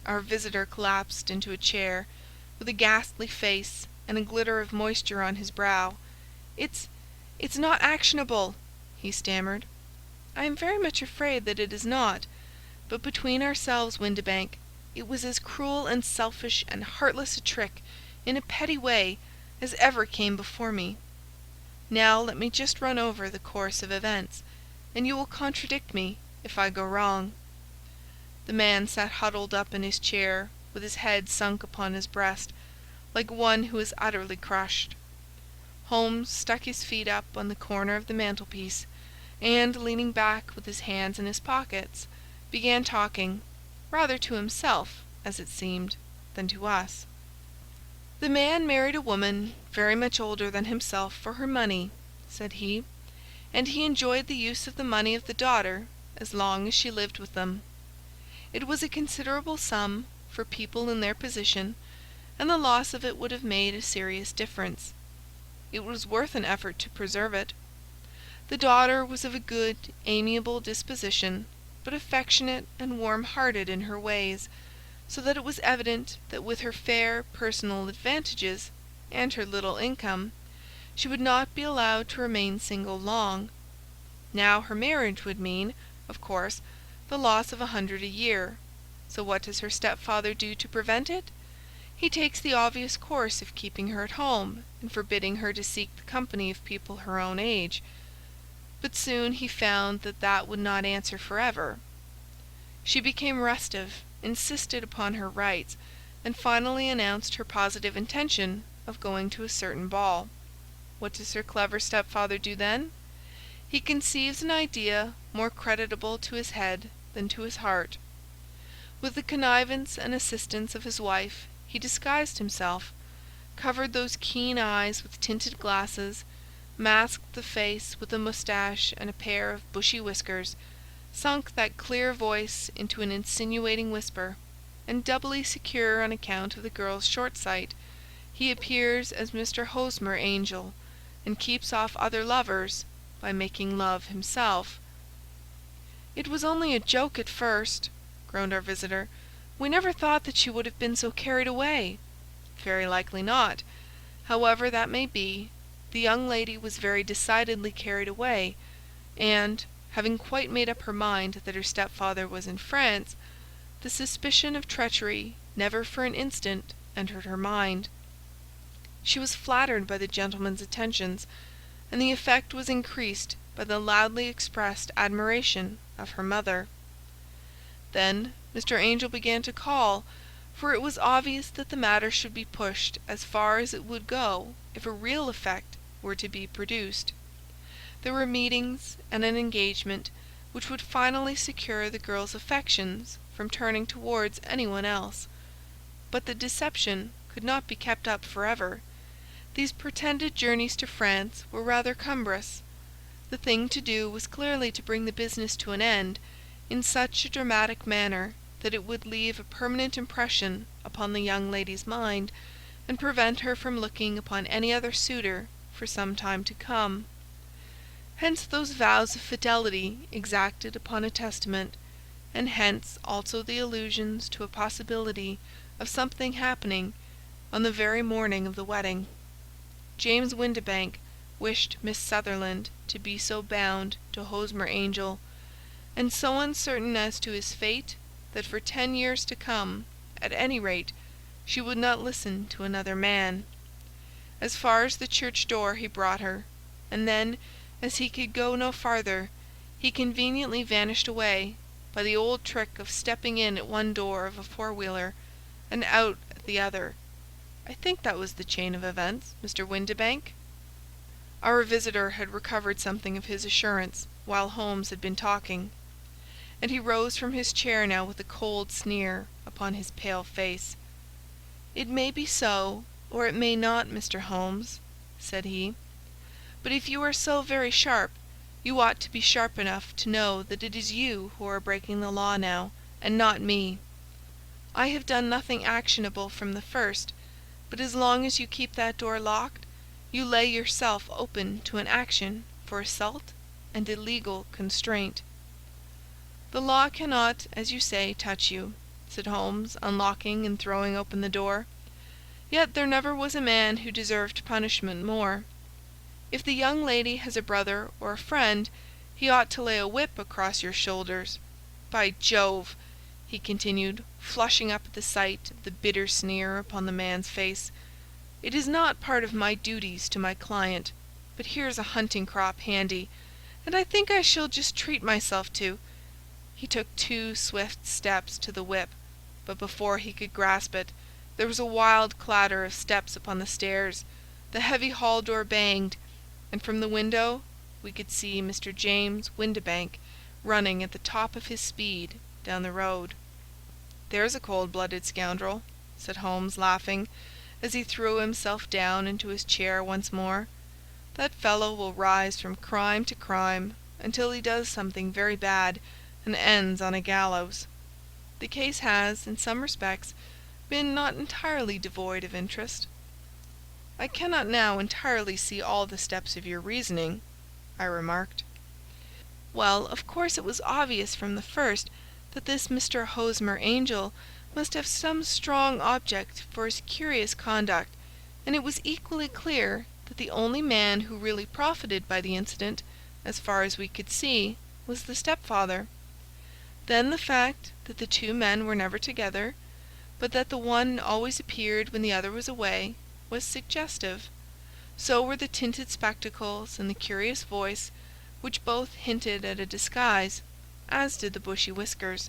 Our visitor collapsed into a chair, with a ghastly face and a glitter of moisture on his brow. It's not actionable," he stammered. "I am very much afraid that it is not. But between ourselves, Windibank, it was as cruel and selfish and heartless a trick, in a petty way, as ever came before me. Now let me just run over the course of events, and you will contradict me if I go wrong." The man sat huddled up in his chair, with his head sunk upon his breast, like one who is utterly crushed. Holmes stuck his feet up on the corner of the mantelpiece, and, leaning back with his hands in his pockets, began talking, rather to himself, as it seemed, than to us. "The man married a woman very much older than himself for her money," said he, "and he enjoyed the use of the money of the daughter as long as she lived with them. It was a considerable sum for people in their position, and the loss of it would have made a serious difference. It was worth an effort to preserve it. The daughter was of a good, amiable disposition, but affectionate and warm-hearted in her ways, so that it was evident that with her fair personal advantages and her little income, she would not be allowed to remain single long. Now her marriage would mean, of course, the loss of 100 a year. So what does her stepfather do to prevent it? He takes the obvious course of keeping her at home and forbidding her to seek the company of people her own age. But soon he found that that would not answer forever. She became restive, insisted upon her rights, and finally announced her positive intention of going to a certain ball. What does her clever stepfather do then? He conceives an idea more creditable to his head than to his heart. With the connivance and assistance of his wife, he disguised himself, covered those keen eyes with tinted glasses, masked the face with a moustache and a pair of bushy whiskers, sunk that clear voice into an insinuating whisper, and doubly secure on account of the girl's short sight, he appears as Mr. Hosmer Angel, and keeps off other lovers by making love himself. "It was only a joke at first," groaned our visitor. "We never thought that she would have been so carried away." "Very likely not. However that may be, the young lady was very decidedly carried away, and, having quite made up her mind that her stepfather was in France, the suspicion of treachery never for an instant entered her mind. She was flattered by the gentleman's attentions, and the effect was increased by the loudly expressed admiration of her mother. Then Mr. Angel began to call, for it was obvious that the matter should be pushed as far as it would go if a real effect were to be produced. There were meetings and an engagement which would finally secure the girl's affections from turning towards anyone else. But the deception could not be kept up forever. These pretended journeys to France were rather cumbrous. The thing to do was clearly to bring the business to an end in such a dramatic manner that it would leave a permanent impression upon the young lady's mind, and prevent her from looking upon any other suitor for some time to come. Hence those vows of fidelity exacted upon a testament, and hence also the allusions to a possibility of something happening on the very morning of the wedding. James Windibank wished Miss Sutherland to be so bound to Hosmer Angel, and so uncertain as to his fate, that for 10 years to come, at any rate, she would not listen to another man. As far as the church door he brought her, and then, as he could go no farther, he conveniently vanished away, by the old trick of stepping in at one door of a four-wheeler, and out at the other. I think that was the chain of events, Mr. Windibank." Our visitor had recovered something of his assurance while Holmes had been talking, and he rose from his chair now with a cold sneer upon his pale face. "It may be so, or it may not, Mr. Holmes," said he. "But if you are so very sharp, you ought to be sharp enough to know that it is you who are breaking the law now, and not me. I have done nothing actionable from the first, but as long as you keep that door locked, you lay yourself open to an action for assault and illegal constraint." "The law cannot, as you say, touch you," said Holmes, unlocking and throwing open the door. "Yet there never was a man who deserved punishment more. If the young lady has a brother or a friend, he ought to lay a whip across your shoulders. By Jove!" he continued, flushing up at the sight of the bitter sneer upon the man's face, "it is not part of my duties to my client, but here's a hunting crop handy, and I think I shall just treat myself to—" He took 2 swift steps to the whip, but before he could grasp it, there was a wild clatter of steps upon the stairs, the heavy hall door banged, and from the window we could see Mr. James Windibank running at the top of his speed down the road. "There's a cold-blooded scoundrel," said Holmes, laughing, as he threw himself down into his chair once more. "That fellow will rise from crime to crime until he does something very bad and ends on a gallows. The case has, in some respects, been not entirely devoid of interest." "I cannot now entirely see all the steps of your reasoning," I remarked. "Well, of course it was obvious from the first that this Mr. Hosmer Angel must have some strong object for his curious conduct, and it was equally clear that the only man who really profited by the incident, as far as we could see, was the stepfather. Then the fact that the 2 men were never together, but that the one always appeared when the other was away, was suggestive. So were the tinted spectacles and the curious voice, which both hinted at a disguise, as did the bushy whiskers.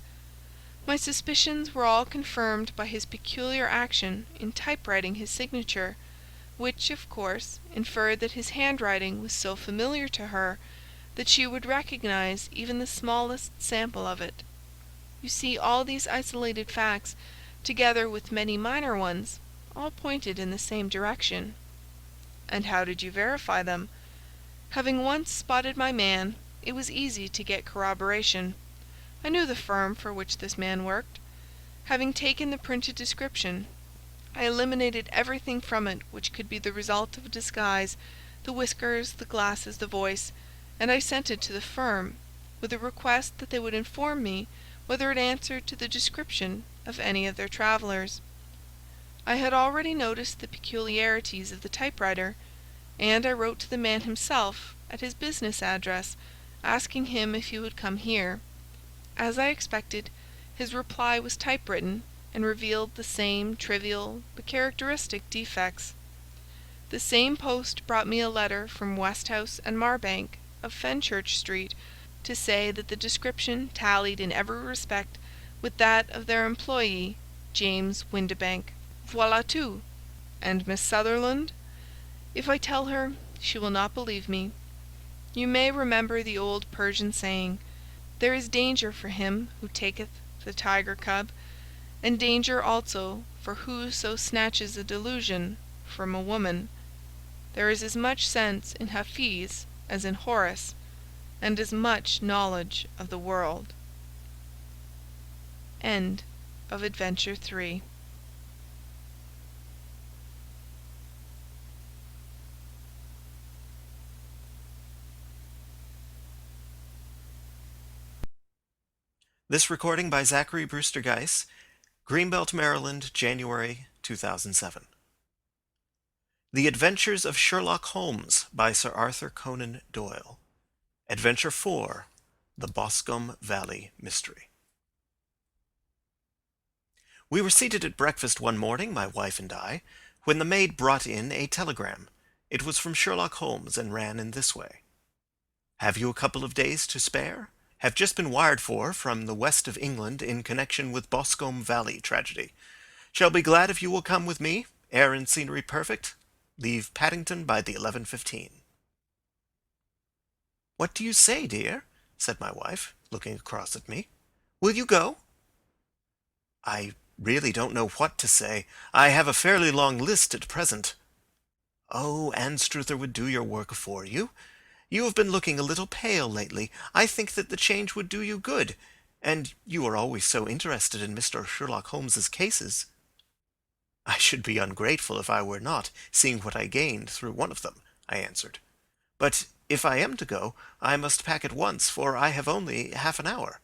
My suspicions were all confirmed by his peculiar action in typewriting his signature, which, of course, inferred that his handwriting was so familiar to her that she would recognize even the smallest sample of it. You see, all these isolated facts, together with many minor ones, all pointed in the same direction." "And how did you verify them?" "Having once spotted my man, it was easy to get corroboration. I knew the firm for which this man worked. Having taken the printed description, I eliminated everything from it which could be the result of a disguise, the whiskers, the glasses, the voice, and I sent it to the firm, with a request that they would inform me whether it answered to the description of any of their travellers. I had already noticed the peculiarities of the typewriter, and I wrote to the man himself at his business address, asking him if he would come here. As I expected, his reply was typewritten, and revealed the same trivial but characteristic defects. The same post brought me a letter from Westhouse and Marbank of Fenchurch Street to say that the description tallied in every respect with that of their employee, James Windibank. Voilà tout. And Miss Sutherland? If I tell her, she will not believe me. You may remember the old Persian saying, 'There is danger for him who taketh the tiger cub, and danger also for whoso snatches a delusion from a woman.' There is as much sense in Hafiz as in Horace, and as much knowledge of the world." End of Adventure 3. This recording by Zachary Brewster Geiss, Greenbelt, Maryland, January 2007. The Adventures of Sherlock Holmes by Sir Arthur Conan Doyle. Adventure 4, The Boscombe Valley Mystery. We were seated at breakfast one morning, my wife and I, when the maid brought in a telegram. It was from Sherlock Holmes and ran in this way. "Have you a couple of days to spare? Have just been wired for from the west of England in connection with Boscombe Valley tragedy. Shall be glad if you will come with me. Air and scenery perfect. Leave Paddington by the 11:15. "What do you say, dear?" said my wife, looking across at me. "Will you go?" "I really don't know what to say. I have a fairly long list at present." "Oh, Anstruther would do your work for you. You have been looking a little pale lately. I think that the change would do you good. And you are always so interested in Mr. Sherlock Holmes's cases." I should be ungrateful if I were not, seeing what I gained through one of them, I answered. But if I am to go, I must pack at once, for I have only half an hour.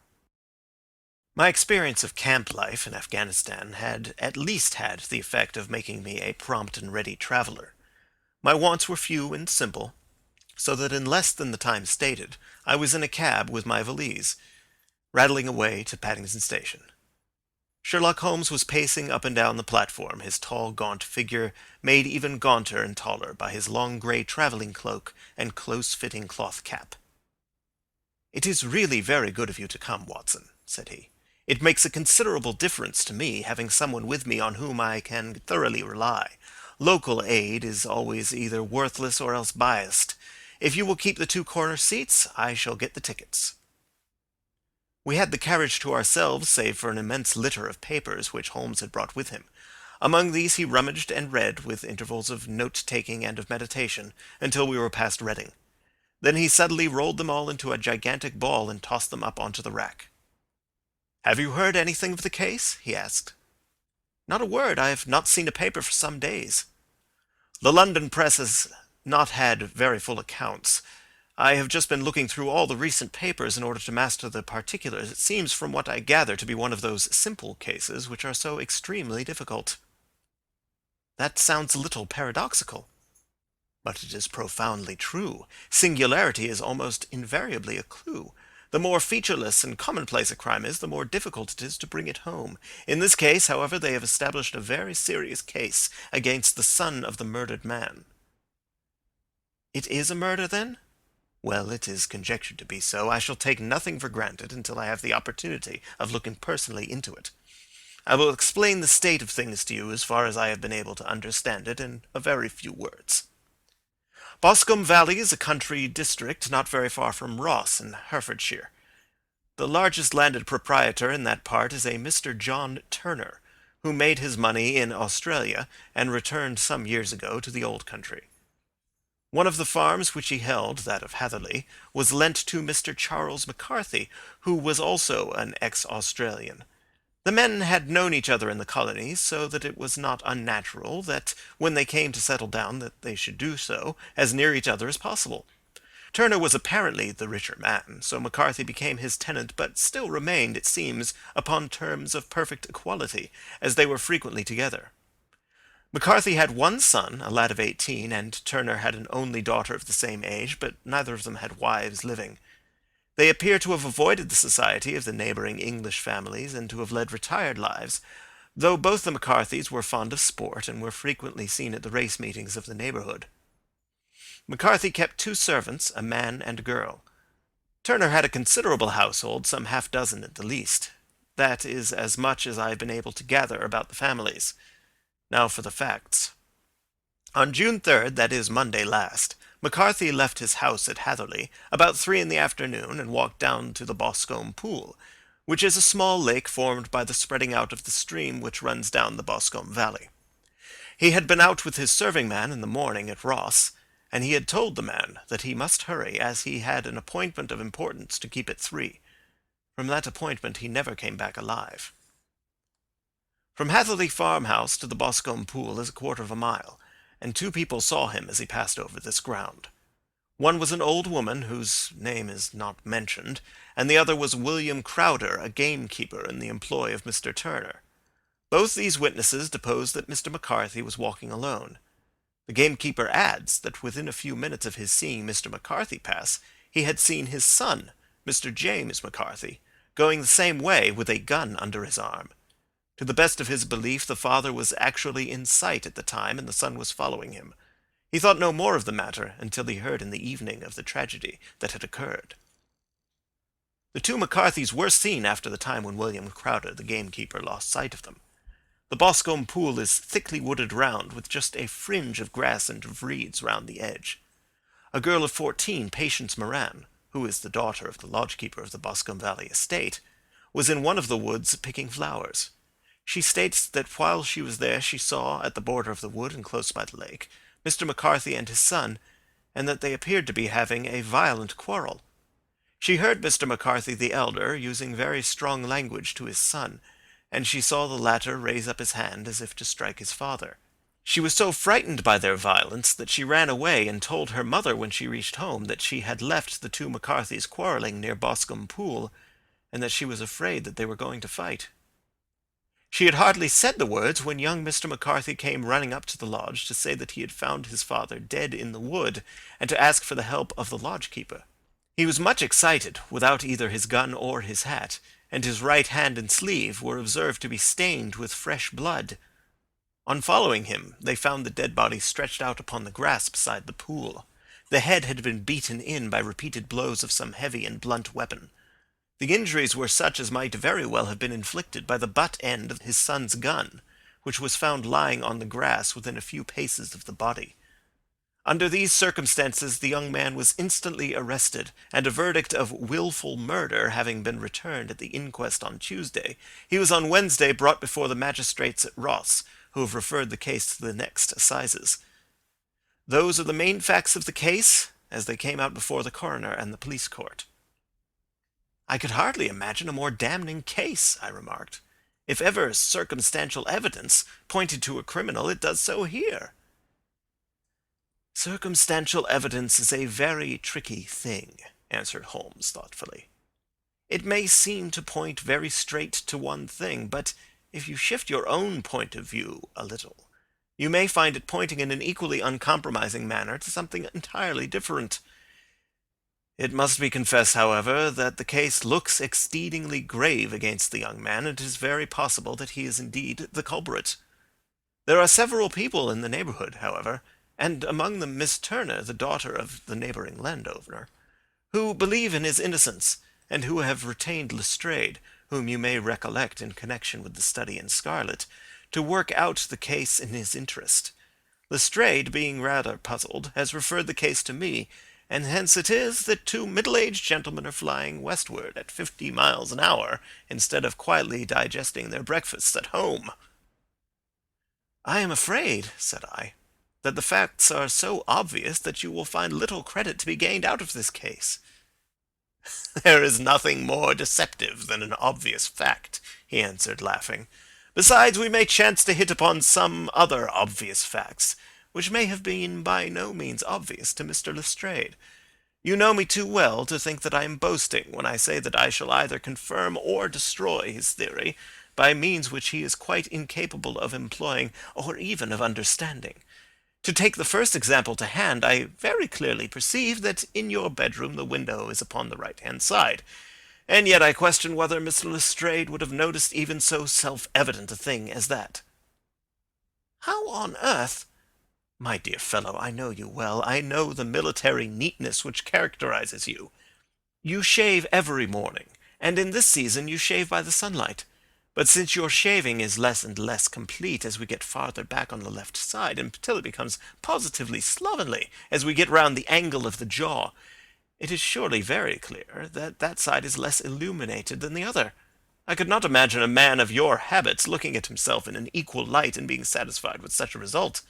My experience of camp life in Afghanistan had at least had the effect of making me a prompt and ready traveler. My wants were few and simple, so that in less than the time stated, I was in a cab with my valise, rattling away to Paddington Station. Sherlock Holmes was pacing up and down the platform, his tall, gaunt figure made even gaunter and taller by his long grey travelling cloak and close-fitting cloth cap. "It is really very good of you to come, Watson," said he. "It makes a considerable difference to me having someone with me on whom I can thoroughly rely. Local aid is always either worthless or else biased. If you will keep the two corner seats, I shall get the tickets." We had the carriage to ourselves, save for an immense litter of papers which Holmes had brought with him. Among these he rummaged and read, with intervals of note-taking and of meditation, until we were past Reading. Then he suddenly rolled them all into a gigantic ball and tossed them up onto the rack. "Have you heard anything of the case?" he asked. "Not a word. I have not seen a paper for some days." "The London press has not had very full accounts. I have just been looking through all the recent papers in order to master the particulars. It seems from what I gather to be one of those simple cases which are so extremely difficult." "That sounds a little paradoxical." "But it is profoundly true. Singularity is almost invariably a clue. The more featureless and commonplace a crime is, the more difficult it is to bring it home. In this case, however, they have established a very serious case against the son of the murdered man." "It is a murder, then?" "Well, it is conjectured to be so. I shall take nothing for granted until I have the opportunity of looking personally into it. I will explain the state of things to you as far as I have been able to understand it in a very few words. Boscombe Valley is a country district not very far from Ross in Herefordshire. The largest landed proprietor in that part is a Mr. John Turner, who made his money in Australia and returned some years ago to the old country. One of the farms which he held, that of Hatherley, was lent to Mr. Charles McCarthy, who was also an ex-Australian. The men had known each other in the colonies, so that it was not unnatural that when they came to settle down that they should do so as near each other as possible. Turner was apparently the richer man, so McCarthy became his tenant, but still remained, it seems, upon terms of perfect equality, as they were frequently together. McCarthy had one son, a lad of 18, and Turner had an only daughter of the same age, but neither of them had wives living. They appear to have avoided the society of the neighbouring English families, and to have led retired lives, though both the McCarthys were fond of sport, and were frequently seen at the race meetings of the neighbourhood. McCarthy kept 2 servants, a man and a girl. Turner had a considerable household, some half-dozen at the least. That is as much as I have been able to gather about the families. Now for the facts. On June 3rd, that is Monday last, McCarthy left his house at Hatherley about 3 in the afternoon and walked down to the Boscombe Pool, which is a small lake formed by the spreading out of the stream which runs down the Boscombe Valley. He had been out with his serving-man in the morning at Ross, and he had told the man that he must hurry, as he had an appointment of importance to keep at 3. From that appointment he never came back alive. From Hatherley farmhouse to the Boscombe Pool is a quarter of a mile, and 2 people saw him as he passed over this ground. One was an old woman, whose name is not mentioned, and the other was William Crowder, a gamekeeper in the employ of Mr. Turner. Both these witnesses deposed that Mr. McCarthy was walking alone. The gamekeeper adds that within a few minutes of his seeing Mr. McCarthy pass, he had seen his son, Mr. James McCarthy, going the same way with a gun under his arm. To the best of his belief, the father was actually in sight at the time, and the son was following him. He thought no more of the matter until he heard in the evening of the tragedy that had occurred. The 2 McCarthys were seen after the time when William Crowder, the gamekeeper, lost sight of them. The Boscombe Pool is thickly wooded round, with just a fringe of grass and of reeds round the edge. A girl of 14, Patience Moran, who is the daughter of the lodge-keeper of the Boscombe Valley estate, was in one of the woods picking flowers. She states that while she was there she saw, at the border of the wood and close by the lake, Mr. McCarthy and his son, and that they appeared to be having a violent quarrel. She heard Mr. McCarthy the elder using very strong language to his son, and she saw the latter raise up his hand as if to strike his father. She was so frightened by their violence that she ran away and told her mother when she reached home that she had left the two McCarthys quarrelling near Boscombe Pool, and that she was afraid that they were going to fight. She had hardly said the words when young Mr. McCarthy came running up to the lodge to say that he had found his father dead in the wood, and to ask for the help of the lodge-keeper. He was much excited, without either his gun or his hat, and his right hand and sleeve were observed to be stained with fresh blood. On following him, they found the dead body stretched out upon the grass beside the pool. The head had been beaten in by repeated blows of some heavy and blunt weapon. The injuries were such as might very well have been inflicted by the butt end of his son's gun, which was found lying on the grass within a few paces of the body. Under these circumstances the young man was instantly arrested, and a verdict of wilful murder having been returned at the inquest on Tuesday, he was on Wednesday brought before the magistrates at Ross, who have referred the case to the next assizes. Those are the main facts of the case, as they came out before the coroner and the police court. "I could hardly imagine a more damning case," I remarked. "If ever circumstantial evidence pointed to a criminal, it does so here." "Circumstantial evidence is a very tricky thing," answered Holmes thoughtfully. "It may seem to point very straight to one thing, but if you shift your own point of view a little, you may find it pointing in an equally uncompromising manner to something entirely different. It must be confessed, however, that the case looks exceedingly grave against the young man, and it is very possible that he is indeed the culprit. There are several people in the neighbourhood, however, and among them Miss Turner, the daughter of the neighbouring landowner, who believe in his innocence, and who have retained Lestrade, whom you may recollect in connection with the study in scarlet, to work out the case in his interest. Lestrade, being rather puzzled, has referred the case to me, and hence it is that two middle-aged gentlemen are flying westward at 50 miles an hour, instead of quietly digesting their breakfasts at home." "I am afraid," said I, "that the facts are so obvious that you will find little credit to be gained out of this case." "There is nothing more deceptive than an obvious fact," he answered, laughing. "Besides, we may chance to hit upon some other obvious facts, which may have been by no means obvious to Mr. Lestrade. You know me too well to think that I am boasting when I say that I shall either confirm or destroy his theory by means which he is quite incapable of employing or even of understanding. To take the first example to hand, I very clearly perceive that in your bedroom the window is upon the right-hand side, and yet I question whether Mr. Lestrade would have noticed even so self-evident a thing as that." "How on earth—" "My dear fellow, I know you well. I know the military neatness which characterizes you. You shave every morning, and in this season you shave by the sunlight. But since your shaving is less and less complete as we get farther back on the left side, until it becomes positively slovenly as we get round the angle of the jaw, it is surely very clear that that side is less illuminated than the other. I could not imagine a man of your habits looking at himself in an equal light and being satisfied with such a result.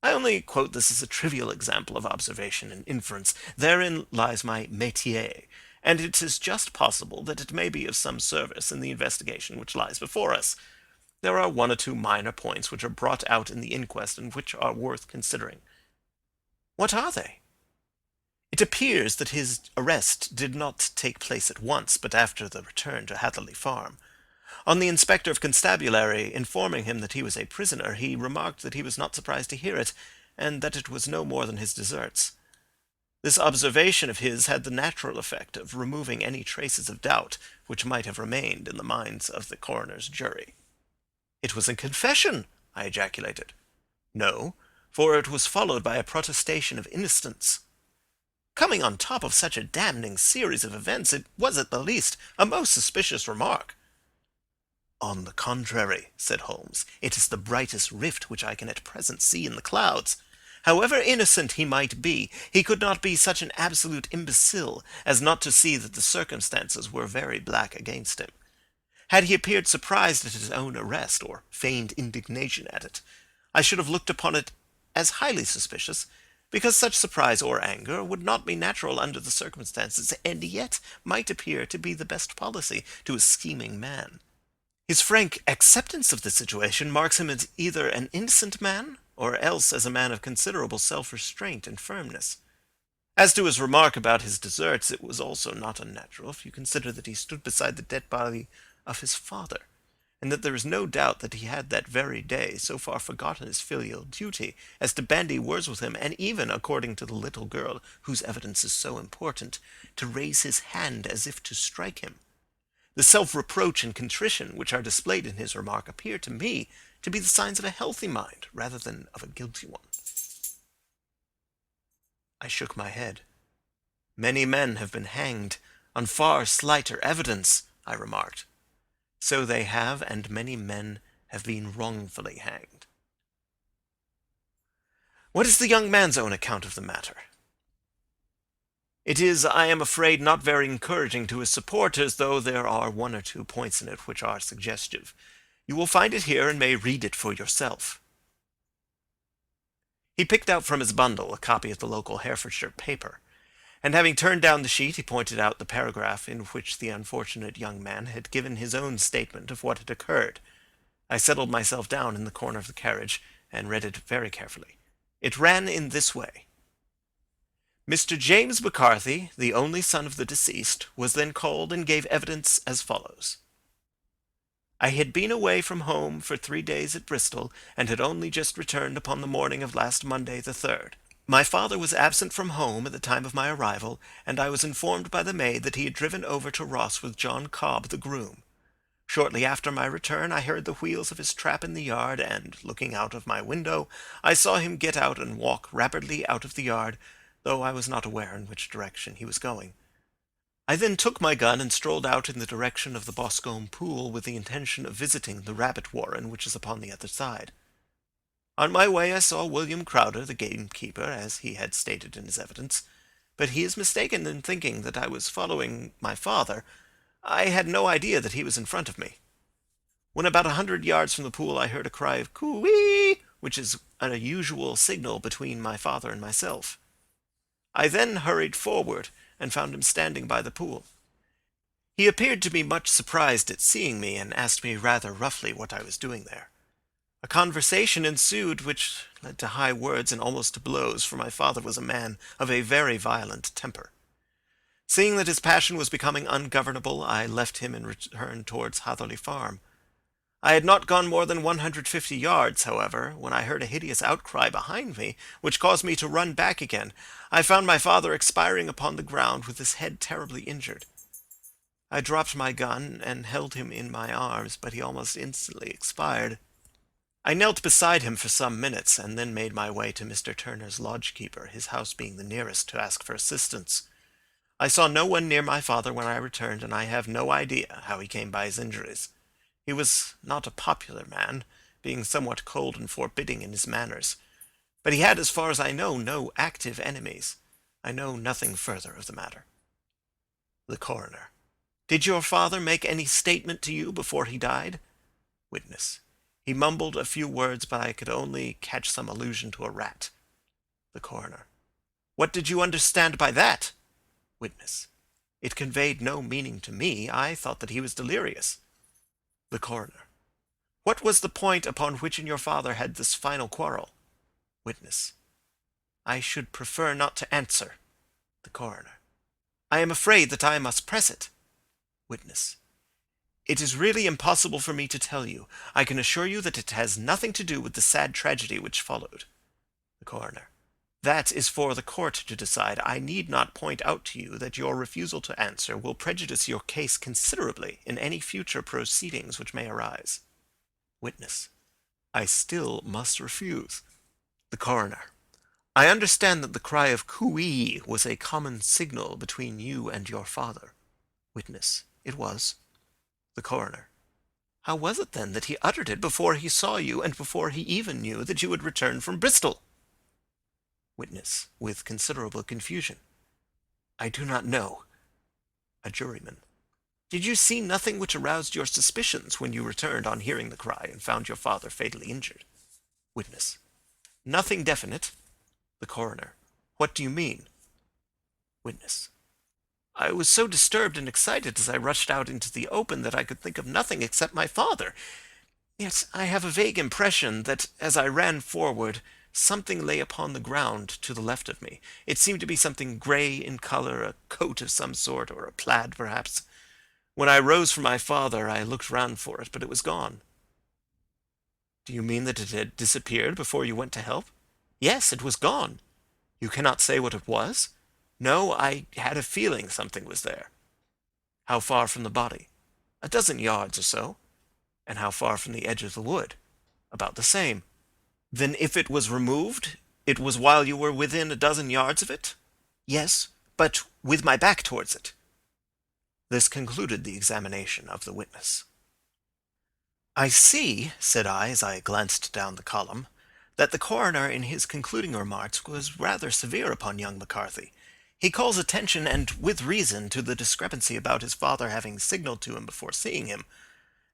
I only quote this as a trivial example of observation and inference. Therein lies my métier, and it is just possible that it may be of some service in the investigation which lies before us. There are one or two minor points which are brought out in the inquest and which are worth considering." "What are they?" "It appears that his arrest did not take place at once, but after the return to Hatherley Farm. On the inspector of constabulary informing him that he was a prisoner, he remarked that he was not surprised to hear it, and that it was no more than his deserts. This observation of his had the natural effect of removing any traces of doubt which might have remained in the minds of the coroner's jury." "It was a confession!" I ejaculated. "No, for it was followed by a protestation of innocence. Coming on top of such a damning series of events, it was at the least a most suspicious remark." "On the contrary," said Holmes, "it is the brightest rift which I can at present see in the clouds. However innocent he might be, he could not be such an absolute imbecile as not to see that the circumstances were very black against him. Had he appeared surprised at his own arrest, or feigned indignation at it, I should have looked upon it as highly suspicious, because such surprise or anger would not be natural under the circumstances, and yet might appear to be the best policy to a scheming man. His frank acceptance of the situation marks him as either an innocent man, or else as a man of considerable self-restraint and firmness. As to his remark about his deserts, it was also not unnatural, if you consider that he stood beside the dead body of his father, and that there is no doubt that he had that very day so far forgotten his filial duty as to bandy words with him, and even, according to the little girl, whose evidence is so important, to raise his hand as if to strike him. The self-reproach and contrition which are displayed in his remark appear to me to be the signs of a healthy mind rather than of a guilty one. I shook my head. Many men have been hanged on far slighter evidence, I remarked. So they have, and many men have been wrongfully hanged. What is the young man's own account of the matter? It is, I am afraid, not very encouraging to his supporters, though there are one or two points in it which are suggestive. You will find it here and may read it for yourself. He picked out from his bundle a copy of the local Herefordshire paper, and having turned down the sheet, he pointed out the paragraph in which the unfortunate young man had given his own statement of what had occurred. I settled myself down in the corner of the carriage and read it very carefully. It ran in this way. Mr. James McCarthy, the only son of the deceased, was then called and gave evidence as follows. I had been away from home for 3 days at Bristol, and had only just returned upon the morning of last Monday the 3rd. My father was absent from home at the time of my arrival, and I was informed by the maid that he had driven over to Ross with John Cobb, the groom. Shortly after my return, I heard the wheels of his trap in the yard, and, looking out of my window, I saw him get out and walk rapidly out of the yard, though I was not aware in which direction he was going. I then took my gun and strolled out in the direction of the Boscombe Pool with the intention of visiting the rabbit warren which is upon the other side. On my way I saw William Crowder, the gamekeeper, as he had stated in his evidence, but he is mistaken in thinking that I was following my father. I had no idea that he was in front of me. When about 100 yards from the pool I heard a cry of coo-ee, which is an usual signal between my father and myself. I then hurried forward, and found him standing by the pool. He appeared to be much surprised at seeing me, and asked me rather roughly what I was doing there. A conversation ensued which led to high words and almost to blows, for my father was a man of a very violent temper. Seeing that his passion was becoming ungovernable, I left him and returned towards Hatherley Farm. I had not gone more than 150 yards, however, when I heard a hideous outcry behind me, which caused me to run back again. I found my father expiring upon the ground with his head terribly injured. I dropped my gun and held him in my arms, but he almost instantly expired. I knelt beside him for some minutes, and then made my way to Mr. Turner's lodge-keeper, his house being the nearest, to ask for assistance. I saw no one near my father when I returned, and I have no idea how he came by his injuries. He was not a popular man, being somewhat cold and forbidding in his manners, but he had, as far as I know, no active enemies. I know nothing further of the matter. The Coroner. Did your father make any statement to you before he died? Witness. He mumbled a few words, but I could only catch some allusion to a rat. The Coroner. What did you understand by that? Witness. It conveyed no meaning to me. I thought that he was delirious. The Coroner. What was the point upon which your father had this final quarrel? Witness. I should prefer not to answer. The Coroner. I am afraid that I must press it. Witness. It is really impossible for me to tell you. I can assure you that it has nothing to do with the sad tragedy which followed. The Coroner. That is for the court to decide. I need not point out to you that your refusal to answer will prejudice your case considerably in any future proceedings which may arise. Witness. I still must refuse. The Coroner. I understand that the cry of coo-ee was a common signal between you and your father. Witness. It was. The Coroner. How was it then that he uttered it before he saw you and before he even knew that you had returned from Bristol? Witness, with considerable confusion. I do not know. A juryman. Did you see nothing which aroused your suspicions when you returned on hearing the cry and found your father fatally injured? Witness. Nothing definite. The Coroner. What do you mean? Witness. I was so disturbed and excited as I rushed out into the open that I could think of nothing except my father. Yet I have a vague impression that as I ran forward, something lay upon the ground to the left of me. It seemed to be something grey in colour, a coat of some sort, or a plaid perhaps. When I rose from my father, I looked round for it, but it was gone. Do you mean that it had disappeared before you went to help? Yes, it was gone. You cannot say what it was? No, I had a feeling something was there. How far from the body? 12 yards or so. And how far from the edge of the wood? About the same. Then if it was removed, it was while you were within 12 yards of it? Yes, but with my back towards it. This concluded the examination of the witness. I see, said I as I glanced down the column, that the coroner in his concluding remarks was rather severe upon young McCarthy. He calls attention, and with reason, to the discrepancy about his father having signalled to him before seeing him,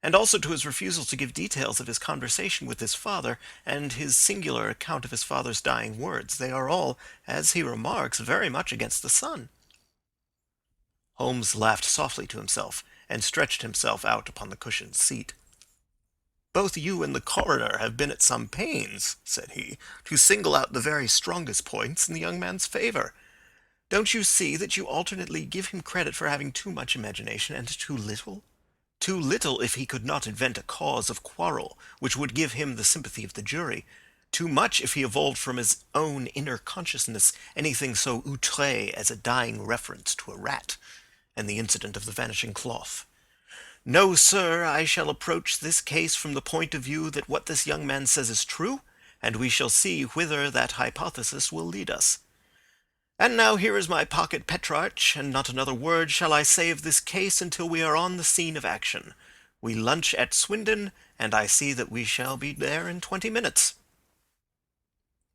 and also to his refusal to give details of his conversation with his father, and his singular account of his father's dying words. They are all, as he remarks, very much against the son. Holmes laughed softly to himself, and stretched himself out upon the cushioned seat. Both you and the coroner have been at some pains, said he, to single out the very strongest points in the young man's favour. Don't you see that you alternately give him credit for having too much imagination and too little? Too little if he could not invent a cause of quarrel which would give him the sympathy of the jury. Too much if he evolved from his own inner consciousness anything so outré as a dying reference to a rat, and the incident of the vanishing cloth. No, sir, I shall approach this case from the point of view that what this young man says is true, and we shall see whither that hypothesis will lead us. And now here is my pocket Petrarch, and not another word shall I say of this case until we are on the scene of action. We lunch at Swindon, and I see that we shall be there in 20 minutes.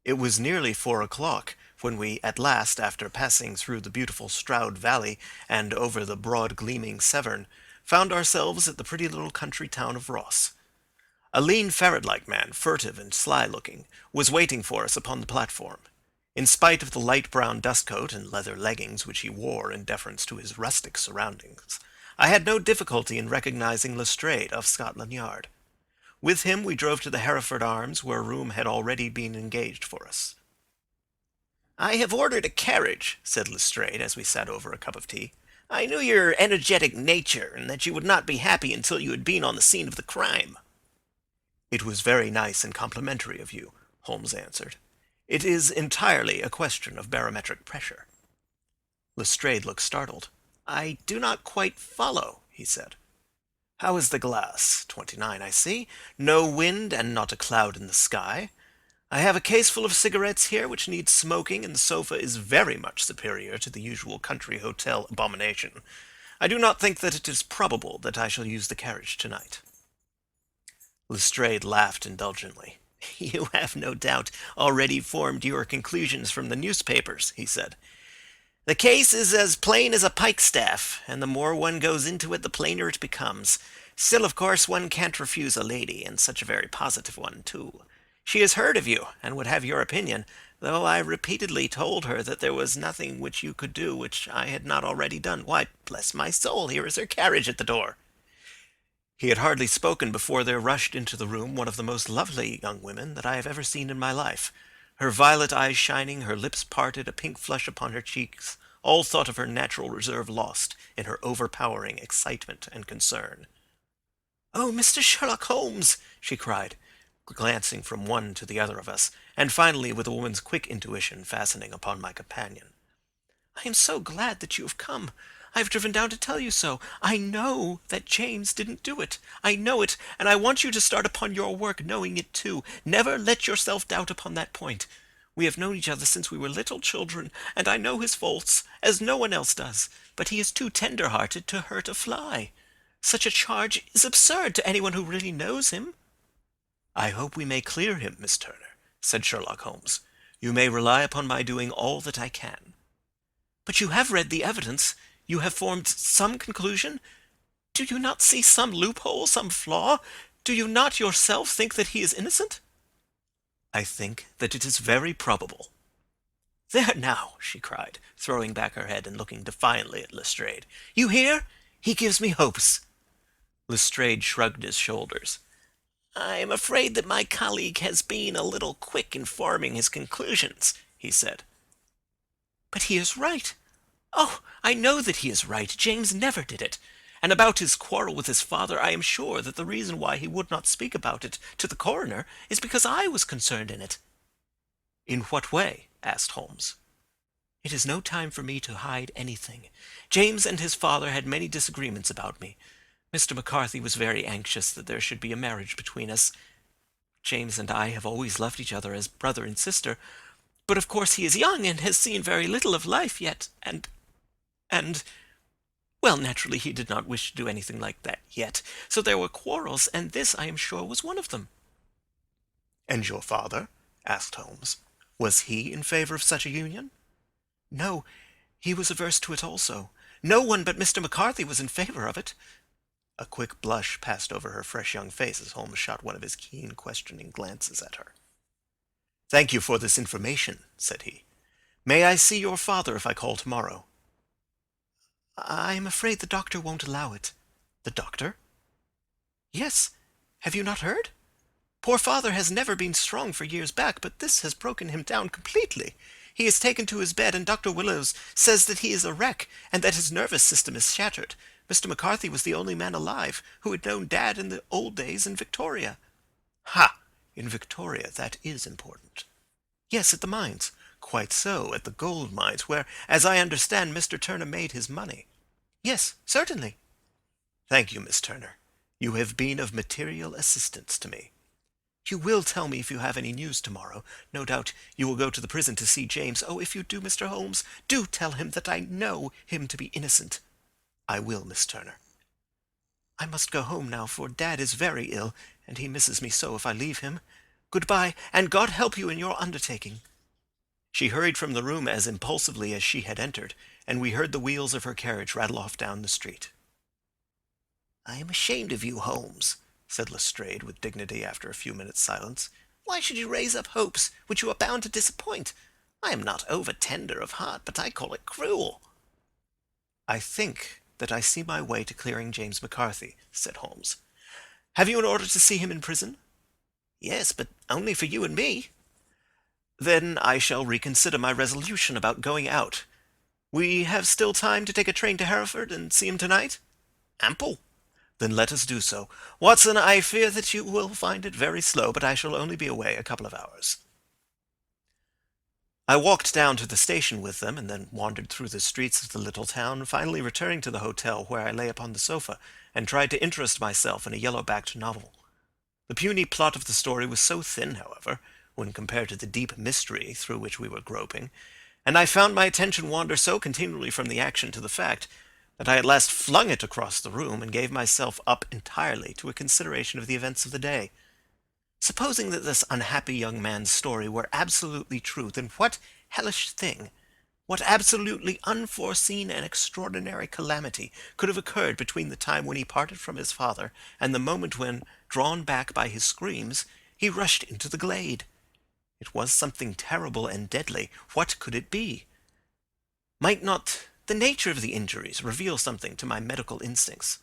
It was nearly 4 o'clock when we at last, after passing through the beautiful Stroud Valley and over the broad gleaming Severn, found ourselves at the pretty little country town of Ross. A lean ferret-like man, furtive and sly-looking, was waiting for us upon the platform. In spite of the light brown dustcoat and leather leggings which he wore in deference to his rustic surroundings, I had no difficulty in recognizing Lestrade of Scotland Yard. With him we drove to the Hereford Arms, where a room had already been engaged for us. "I have ordered a carriage," said Lestrade, as we sat over a cup of tea. "I knew your energetic nature, and that you would not be happy until you had been on the scene of the crime." "It was very nice and complimentary of you," Holmes answered. "It is entirely a question of barometric pressure." Lestrade looked startled. "I do not quite follow," he said. "How is the glass? 29, I see. No wind and not a cloud in the sky. I have a case full of cigarettes here which needs smoking, and the sofa is very much superior to the usual country hotel abomination. I do not think that it is probable that I shall use the carriage tonight." Lestrade laughed indulgently. "You have no doubt already formed your conclusions from the newspapers," he said. "The case is as plain as a pikestaff, and the more one goes into it, the plainer it becomes. Still, of course, one can't refuse a lady, and such a very positive one, too. She has heard of you, and would have your opinion, though I repeatedly told her that there was nothing which you could do which I had not already done. Why, bless my soul, here is her carriage at the door." He had hardly spoken before there rushed into the room one of the most lovely young women that I have ever seen in my life. Her violet eyes shining, her lips parted, a pink flush upon her cheeks, all thought of her natural reserve lost in her overpowering excitement and concern. "Oh, Mr. Sherlock Holmes!" she cried, glancing from one to the other of us, and finally with a woman's quick intuition fastening upon my companion. "I am so glad that you have come. I have driven down to tell you so. I know that James didn't do it. I know it, and I want you to start upon your work knowing it too. Never let yourself doubt upon that point. We have known each other since we were little children, and I know his faults, as no one else does, but he is too tender-hearted to hurt a fly. Such a charge is absurd to anyone who really knows him." "I hope we may clear him, Miss Turner," said Sherlock Holmes. "You may rely upon my doing all that I can." "But you have read the evidence. You have formed some conclusion. Do you not see some loophole, some flaw? Do you not yourself think that he is innocent?" "I think that it is very probable." "There now," she cried, throwing back her head and looking defiantly at Lestrade. "You hear? He gives me hopes." Lestrade shrugged his shoulders. "I am afraid that my colleague has been a little quick in forming his conclusions," he said. "But he is right. Oh, I know that he is right. James never did it. And about his quarrel with his father, I am sure that the reason why he would not speak about it to the coroner is because I was concerned in it." "In what way?" asked Holmes. "It is no time for me to hide anything. James and his father had many disagreements about me. Mr. McCarthy was very anxious that there should be a marriage between us. James and I have always loved each other as brother and sister, but of course he is young and has seen very little of life yet, and, well, naturally he did not wish to do anything like that yet. So there were quarrels, and this, I am sure, was one of them." "And your father?" asked Holmes. "Was he in favor of such a union?" "No, he was averse to it also. No one but Mr. McCarthy was in favor of it." A quick blush passed over her fresh young face as Holmes shot one of his keen, questioning glances at her. "Thank you for this information," said he. "May I see your father if I call tomorrow?" "I am afraid the doctor won't allow it." "The doctor?" "Yes. Have you not heard? Poor father has never been strong for years back, but this has broken him down completely. He is taken to his bed, and Dr. Willows says that he is a wreck, and that his nervous system is shattered. Mr. McCarthy was the only man alive who had known Dad in the old days in Victoria." "Ha! In Victoria, that is important." "Yes, at the mines." "Quite so, at the gold mines, where, as I understand, Mr. Turner made his money." "Yes, certainly." "Thank you, Miss Turner. You have been of material assistance to me. You will tell me if you have any news tomorrow. No doubt you will go to the prison to see James. Oh, if you do, Mr. Holmes, do tell him that I know him to be innocent." "I will, Miss Turner." "I must go home now, for Dad is very ill, and he misses me so if I leave him. Good-bye, and God help you in your undertaking." She hurried from the room as impulsively as she had entered, and we heard the wheels of her carriage rattle off down the street. "I am ashamed of you, Holmes," said Lestrade with dignity after a few minutes' silence. "Why should you raise up hopes which you are bound to disappoint? I am not over-tender of heart, but I call it cruel." "I think that I see my way to clearing James McCarthy," said Holmes. "Have you an order to see him in prison?" "Yes, but only for you and me." "Then I shall reconsider my resolution about going out. We have still time to take a train to Hereford and see him tonight?" "Ample." "Then let us do so. Watson, I fear that you will find it very slow, but I shall only be away a couple of hours." I walked down to the station with them, and then wandered through the streets of the little town, finally returning to the hotel, where I lay upon the sofa, and tried to interest myself in a yellow-backed novel. The puny plot of the story was so thin, however, when compared to the deep mystery through which we were groping, and I found my attention wander so continually from the action to the fact, that I at last flung it across the room, and gave myself up entirely to a consideration of the events of the day. Supposing that this unhappy young man's story were absolutely true, then what hellish thing, what absolutely unforeseen and extraordinary calamity could have occurred between the time when he parted from his father and the moment when, drawn back by his screams, he rushed into the glade? It was something terrible and deadly. What could it be? Might not the nature of the injuries reveal something to my medical instincts?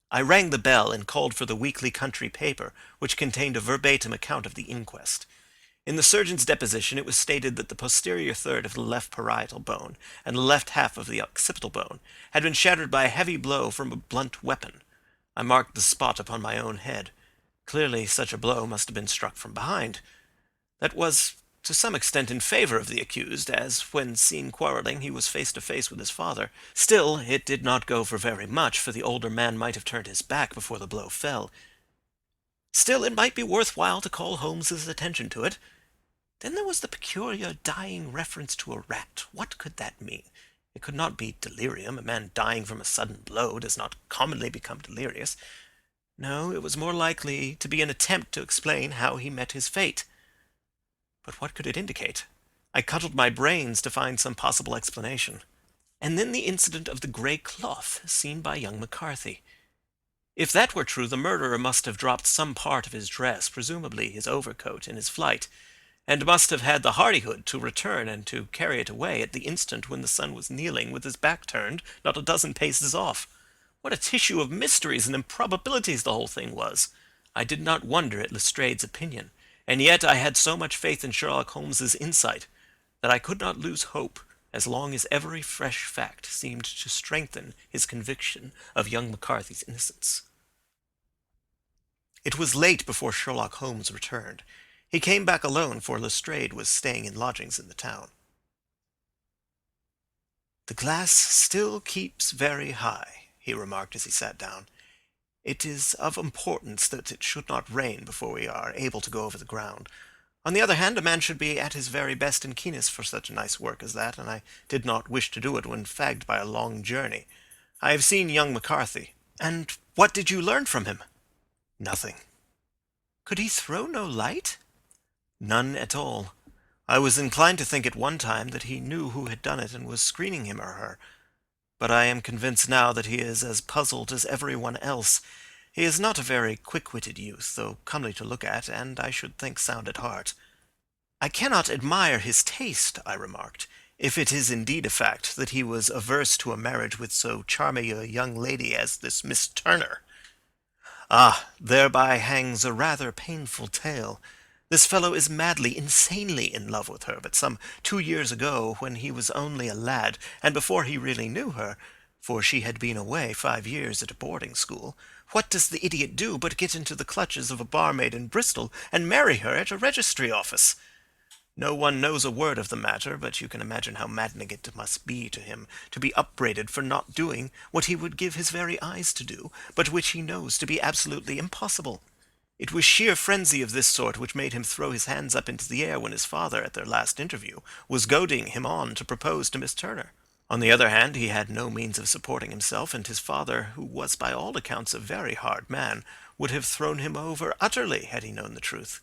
I rang the bell and called for the weekly country paper, which contained a verbatim account of the inquest. In the surgeon's deposition it was stated that the posterior third of the left parietal bone and the left half of the occipital bone had been shattered by a heavy blow from a blunt weapon. I marked the spot upon my own head. Clearly such a blow must have been struck from behind. That was to some extent in favor of the accused, as, when seen quarreling, he was face to face with his father. Still, it did not go for very much, for the older man might have turned his back before the blow fell. Still, it might be worthwhile to call Holmes's attention to it. Then there was the peculiar dying reference to a rat. What could that mean? It could not be delirium. A man dying from a sudden blow does not commonly become delirious. No, it was more likely to be an attempt to explain how he met his fate. But what could it indicate? I cudgelled my brains to find some possible explanation. And then the incident of the grey cloth seen by young McCarthy. If that were true, the murderer must have dropped some part of his dress, presumably his overcoat, in his flight, and must have had the hardihood to return and to carry it away at the instant when the son was kneeling with his back turned not a dozen paces off. What a tissue of mysteries and improbabilities the whole thing was! I did not wonder at Lestrade's opinion, and yet I had so much faith in Sherlock Holmes's insight that I could not lose hope as long as every fresh fact seemed to strengthen his conviction of young McCarthy's innocence. It was late before Sherlock Holmes returned. He came back alone, for Lestrade was staying in lodgings in the town. "The glass still keeps very high," he remarked as he sat down. "It is of importance that it should not rain before we are able to go over the ground. On the other hand, a man should be at his very best and keenest for such a nice work as that, and I did not wish to do it when fagged by a long journey. I have seen young McCarthy." "And what did you learn from him?" "Nothing." "Could he throw no light?" "None at all. I was inclined to think at one time that he knew who had done it and was screening him or her. But I am convinced now that he is as puzzled as everyone else. He is not a very quick-witted youth, though comely to look at, and I should think sound at heart." "I cannot admire his taste," I remarked, "if it is indeed a fact that he was averse to a marriage with so charming a young lady as this Miss Turner." "Ah, thereby hangs a rather painful tale. This fellow is madly, insanely in love with her, but some 2 years ago, when he was only a lad, and before he really knew her, for she had been away 5 years at a boarding school, what does the idiot do but get into the clutches of a barmaid in Bristol and marry her at a registry office? No one knows a word of the matter, but you can imagine how maddening it must be to him to be upbraided for not doing what he would give his very eyes to do, but which he knows to be absolutely impossible. It was sheer frenzy of this sort which made him throw his hands up into the air when his father, at their last interview, was goading him on to propose to Miss Turner. On the other hand, he had no means of supporting himself, and his father, who was by all accounts a very hard man, would have thrown him over utterly had he known the truth.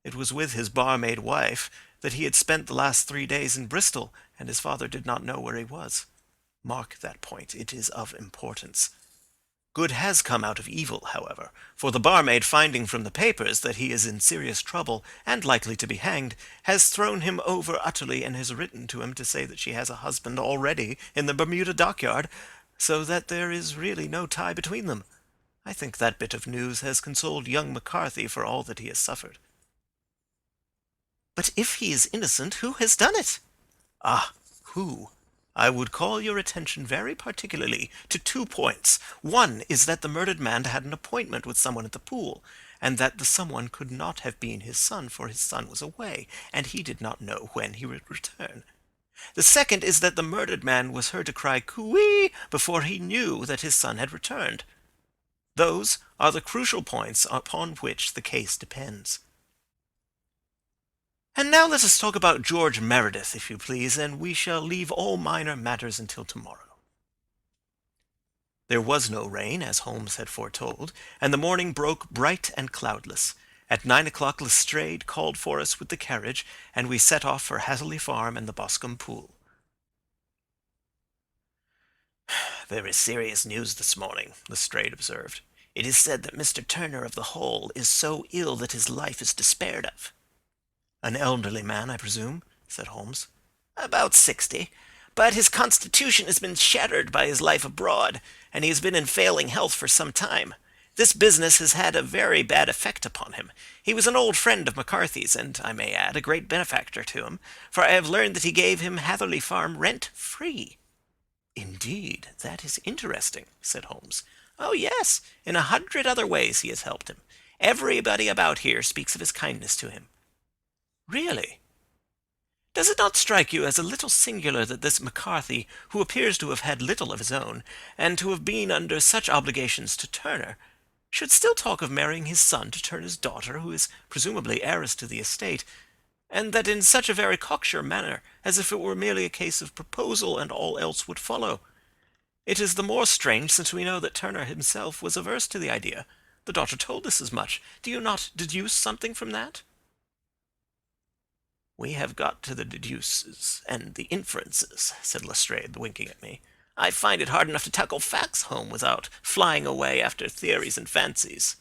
It was with his barmaid wife that he had spent the last 3 days in Bristol, and his father did not know where he was. Mark that point. It is of importance. Good has come out of evil, however, for the barmaid, finding from the papers that he is in serious trouble and likely to be hanged, has thrown him over utterly and has written to him to say that she has a husband already in the Bermuda dockyard, so that there is really no tie between them. I think that bit of news has consoled young McCarthy for all that he has suffered." "But if he is innocent, who has done it?" "Ah, who? I would call your attention very particularly to 2 points. One is that the murdered man had an appointment with someone at the pool, and that the someone could not have been his son, for his son was away, and he did not know when he would return. The second is that the murdered man was heard to cry coo-ee before he knew that his son had returned. Those are the crucial points upon which the case depends." "And now let us talk about George Meredith, if you please, and we shall leave all minor matters until tomorrow." There was no rain, as Holmes had foretold, and the morning broke bright and cloudless. At 9 o'clock Lestrade called for us with the carriage, and we set off for Hatherley Farm and the Boscombe Pool. "Very serious news this morning," Lestrade observed. "It is said that Mr. Turner of the Hole is so ill that his life is despaired of." "An elderly man, I presume?" said Holmes. "About 60. But his constitution has been shattered by his life abroad, and he has been in failing health for some time. This business has had a very bad effect upon him. He was an old friend of McCarthy's, and, I may add, a great benefactor to him, for I have learned that he gave him Hatherley Farm rent-free." "Indeed, that is interesting," said Holmes. "Oh, yes. In 100 other ways he has helped him. Everybody about here speaks of his kindness to him." "Really? Does it not strike you as a little singular that this McCarthy, who appears to have had little of his own, and to have been under such obligations to Turner, should still talk of marrying his son to Turner's daughter, who is presumably heiress to the estate, and that in such a very cocksure manner, as if it were merely a case of proposal and all else would follow? It is the more strange since we know that Turner himself was averse to the idea. The daughter told us as much. Do you not deduce something from that?" "We have got to the deduces and the inferences," said Lestrade, winking at me. "I find it hard enough to tackle facts home without flying away after theories and fancies."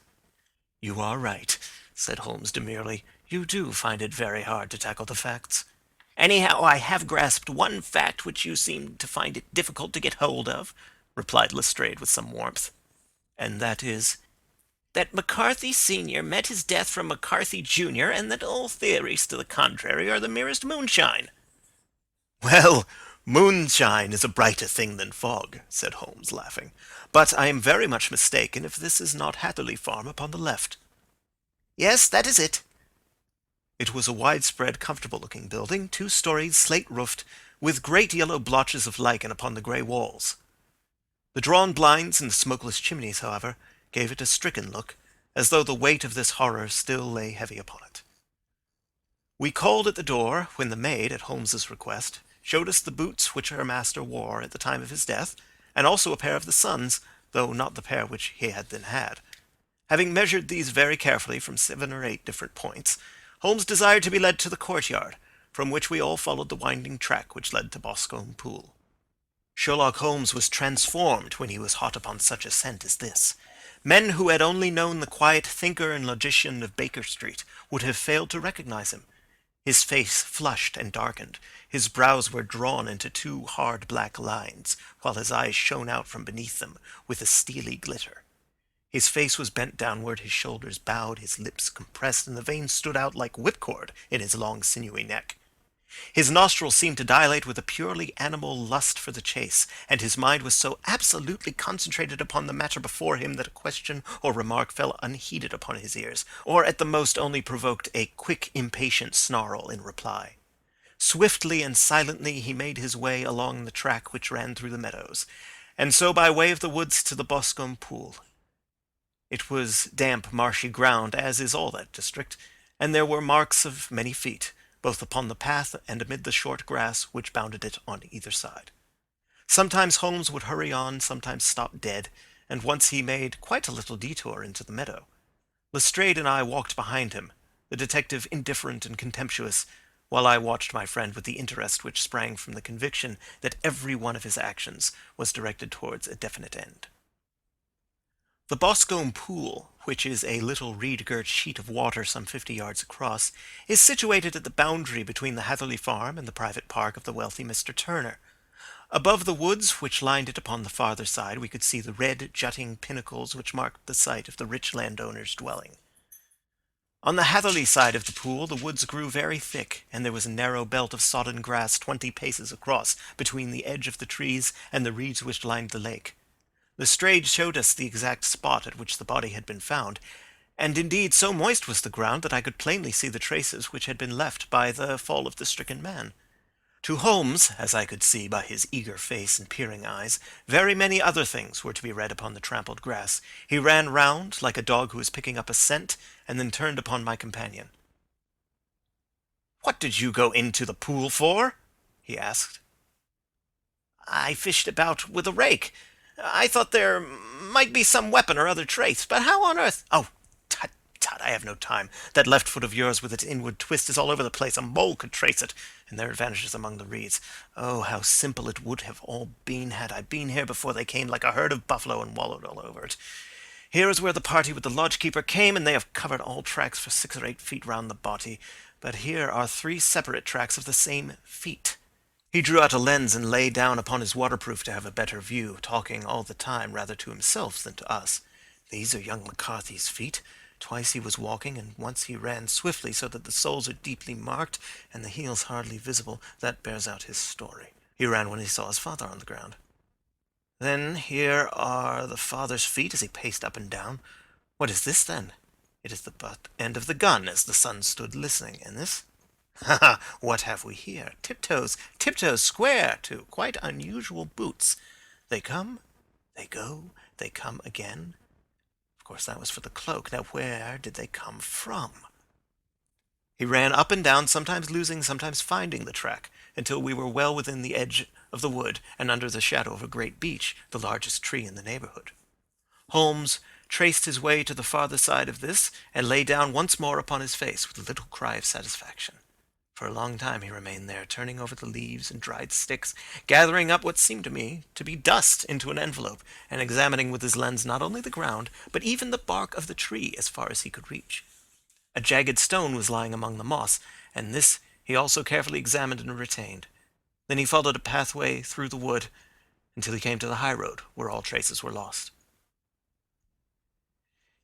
"You are right," said Holmes demurely. You do find it very hard to tackle the facts. Anyhow, I have grasped one fact which you seem to find it difficult to get hold of, replied Lestrade with some warmth. And that is, that McCarthy Sr. met his death from McCarthy Jr., and that all theories to the contrary are the merest moonshine. Well, moonshine is a brighter thing than fog, said Holmes, laughing. But I am very much mistaken if this is not Hatherley Farm upon the left. Yes, that is it. It was a widespread, comfortable-looking building, 2-storied, slate-roofed, with great yellow blotches of lichen upon the grey walls. The drawn blinds and the smokeless chimneys, however, gave it a stricken look, as though the weight of this horror still lay heavy upon it. We called at the door, when the maid, at Holmes's request, showed us the boots which her master wore at the time of his death, and also a pair of the son's, though not the pair which he had then had. Having measured these very carefully from 7 or 8 different points, Holmes desired to be led to the courtyard, from which we all followed the winding track which led to Boscombe Pool. Sherlock Holmes was transformed when he was hot upon such a scent as this. Men who had only known the quiet thinker and logician of Baker Street would have failed to recognize him. His face flushed and darkened. His brows were drawn into 2 hard black lines, while his eyes shone out from beneath them with a steely glitter. His face was bent downward, his shoulders bowed, his lips compressed, and the veins stood out like whipcord in his long sinewy neck. His nostrils seemed to dilate with a purely animal lust for the chase, and his mind was so absolutely concentrated upon the matter before him that a question or remark fell unheeded upon his ears, or at the most only provoked a quick, impatient snarl in reply. Swiftly and silently he made his way along the track which ran through the meadows, and so by way of the woods to the Boscombe Pool. It was damp, marshy ground, as is all that district, and there were marks of many feet, both upon the path and amid the short grass which bounded it on either side. Sometimes Holmes would hurry on, sometimes stop dead, and once he made quite a little detour into the meadow. Lestrade and I walked behind him, the detective indifferent and contemptuous, while I watched my friend with the interest which sprang from the conviction that every one of his actions was directed towards a definite end. The Boscombe Pool, which is a little reed-girt sheet of water some 50 yards across, is situated at the boundary between the Hatherley Farm and the private park of the wealthy Mr. Turner. Above the woods which lined it upon the farther side, we could see the red, jutting pinnacles which marked the site of the rich landowner's dwelling. On the Hatherley side of the pool, the woods grew very thick, and there was a narrow belt of sodden grass 20 paces across between the edge of the trees and the reeds which lined the lake. Lestrade showed us the exact spot at which the body had been found, and indeed so moist was the ground that I could plainly see the traces which had been left by the fall of the stricken man. To Holmes, as I could see by his eager face and peering eyes, very many other things were to be read upon the trampled grass. He ran round, like a dog who is picking up a scent, and then turned upon my companion. "What did you go into the pool for?" he asked. "I fished about with a rake. I thought there might be some weapon or other trace, but how on earth—" "Oh, tut, tut, I have no time. That left foot of yours with its inward twist is all over the place. A mole could trace it, and there it vanishes among the reeds. Oh, how simple it would have all been had I been here before they came like a herd of buffalo and wallowed all over it. Here is where the party with the lodge-keeper came, and they have covered all tracks for 6 or 8 feet round the body. But here are 3 separate tracks of the same feet." He drew out a lens and lay down upon his waterproof to have a better view, talking all the time rather to himself than to us. "These are young McCarthy's feet. Twice he was walking, and once he ran swiftly so that the soles are deeply marked and the heels hardly visible. That bears out his story. He ran when he saw his father on the ground. Then here are the father's feet as he paced up and down. What is this, then? It is the butt end of the gun as the son stood listening. And this? Ha ha! What have we here? Tiptoes square, too. Quite unusual boots. They come, they go, they come again. Of course, that was for the cloak. Now, where did they come from? He ran up and down, sometimes losing, sometimes finding the track, until we were well within the edge of the wood and under the shadow of a great beech, the largest tree in the neighborhood. Holmes traced his way to the farther side of this, and lay down once more upon his face with a little cry of satisfaction. For a long time he remained there, turning over the leaves and dried sticks, gathering up what seemed to me to be dust into an envelope, and examining with his lens not only the ground, but even the bark of the tree as far as he could reach. A jagged stone was lying among the moss, and this he also carefully examined and retained. Then he followed a pathway through the wood until he came to the high road, where all traces were lost.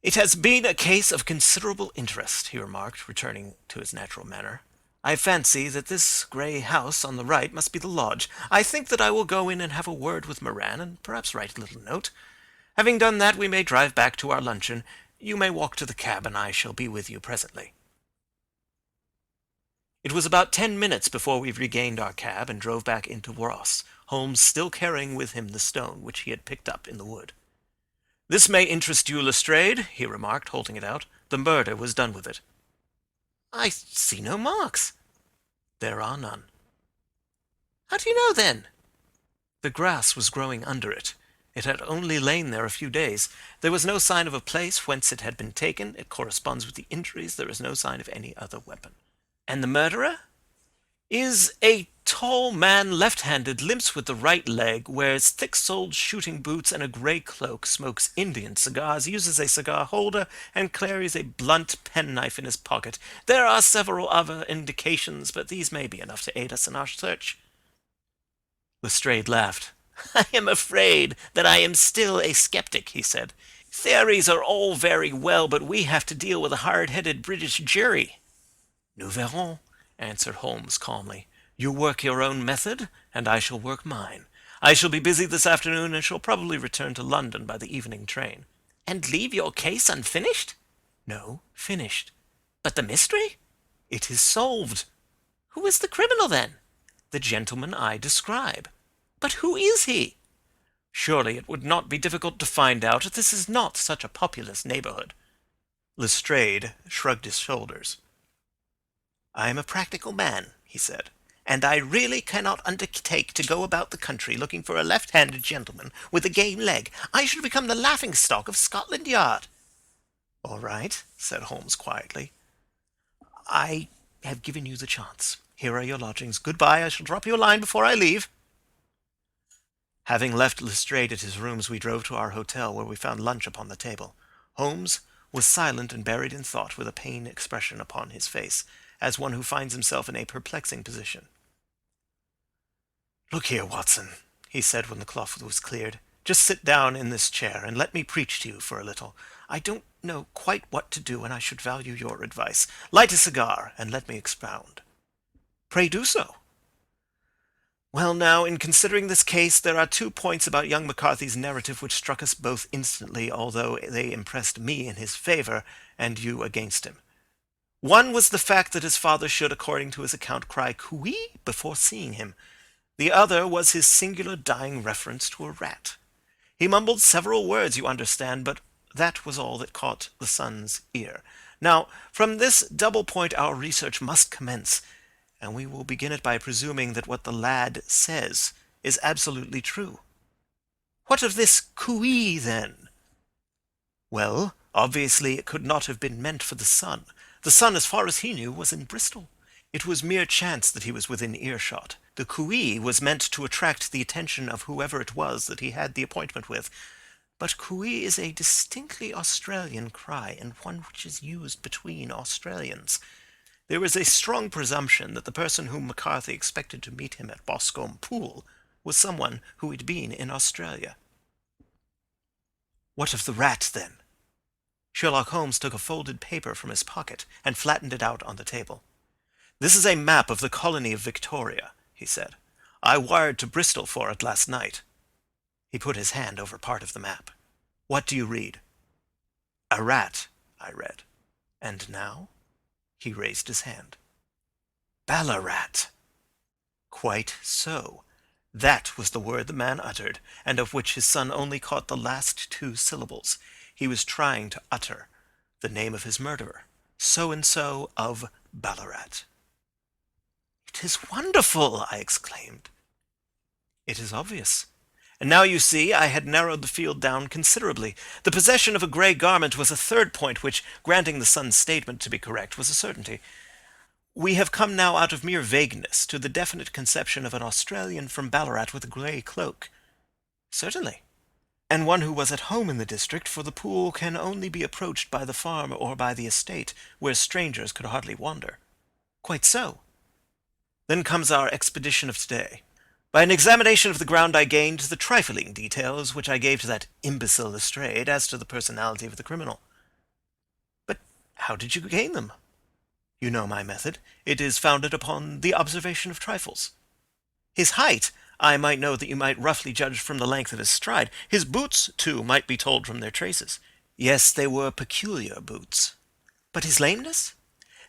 "It has been a case of considerable interest," he remarked, returning to his natural manner. "I fancy that this grey house on the right must be the lodge. I think that I will go in and have a word with Moran, and perhaps write a little note. Having done that, we may drive back to our luncheon. You may walk to the cab, and I shall be with you presently." It was about 10 minutes before we regained our cab and drove back into Ross, Holmes still carrying with him the stone which he had picked up in the wood. "This may interest you, Lestrade," he remarked, holding it out. "The murder was done with it." "I see no marks." "There are none." "How do you know, then?" "The grass was growing under it. It had only lain there a few days. There was no sign of a place whence it had been taken. It corresponds with the injuries. There is no sign of any other weapon." "And the murderer?" "Is a tall man, left-handed, limps with the right leg, wears thick-soled shooting boots and a grey cloak, smokes Indian cigars, uses a cigar holder, and carries a blunt penknife in his pocket. There are several other indications, but these may be enough to aid us in our search." Lestrade laughed. "I am afraid that I am still a skeptic," he said. "Theories are all very well, but we have to deal with a hard-headed British jury." "Nous verrons," answered Holmes calmly. "You work your own method, and I shall work mine. I shall be busy this afternoon, and shall probably return to London by the evening train." "And leave your case unfinished?" "No, finished." "But the mystery?" "It is solved." "Who is the criminal, then?" "The gentleman I describe." "But who is he?" "Surely it would not be difficult to find out. This is not such a populous neighborhood." Lestrade shrugged his shoulders. "I am a practical man," he said, "and I really cannot undertake to go about the country looking for a left-handed gentleman with a game leg. I should become the laughing-stock of Scotland Yard." "All right," said Holmes quietly. "I have given you the chance. Here are your lodgings. Goodbye. I shall drop you a line before I leave." Having left Lestrade at his rooms, we drove to our hotel, where we found lunch upon the table. Holmes was silent and buried in thought, with a pained expression upon his face, as one who finds himself in a perplexing position. "Look here, Watson," he said when the cloth was cleared. "Just sit down in this chair, and let me preach to you for a little. I don't know quite what to do, and I should value your advice. Light a cigar, and let me expound." "Pray do so." "Well, now, in considering this case, there are 2 points about young McCarthy's narrative which struck us both instantly, although they impressed me in his favor and you against him. One was the fact that his father should, according to his account, cry "Cooey" before seeing him. The other was his singular dying reference to a rat. He mumbled several words, you understand, but that was all that caught the son's ear. Now, from this double point our research must commence, and we will begin it by presuming that what the lad says is absolutely true. What of this "Cooey", then? Well, obviously it could not have been meant for the son. The son, as far as he knew, was in Bristol. It was mere chance that he was within earshot. The "Cooey" was meant to attract the attention of whoever it was that he had the appointment with. But "Cooey" is a distinctly Australian cry, and one which is used between Australians. There is a strong presumption that the person whom McCarthy expected to meet him at Boscombe Pool was someone who had been in Australia. What of the rat, then? Sherlock Holmes took a folded paper from his pocket and flattened it out on the table. "This is a map of the colony of Victoria," he said. "I wired to Bristol for it last night." He put his hand over part of the map. "What do you read?" "A rat," I read. "And now?" He raised his hand. "Ballarat." Quite so. That was the word the man uttered, and of which his son only caught the last 2 syllables. He was trying to utter the name of his murderer, so-and-so of Ballarat. "It is wonderful!" I exclaimed. "It is obvious. And now you see I had narrowed the field down considerably. The possession of a grey garment was a third point which, granting the son's statement to be correct, was a certainty. We have come now out of mere vagueness to the definite conception of an Australian from Ballarat with a grey cloak." "Certainly." and one who was at home in the district, for the pool can only be approached by the farm or by the estate, where strangers could hardly wander. Quite so. Then comes our expedition of today. By an examination of the ground I gained the trifling details which I gave to that imbecile Lestrade as to the personality of the criminal. But how did you gain them? You know my method. It is founded upon the observation of trifles. His height I might know that you might roughly judge from the length of his stride. His boots, too, might be told from their traces. Yes, they were peculiar boots. But his lameness?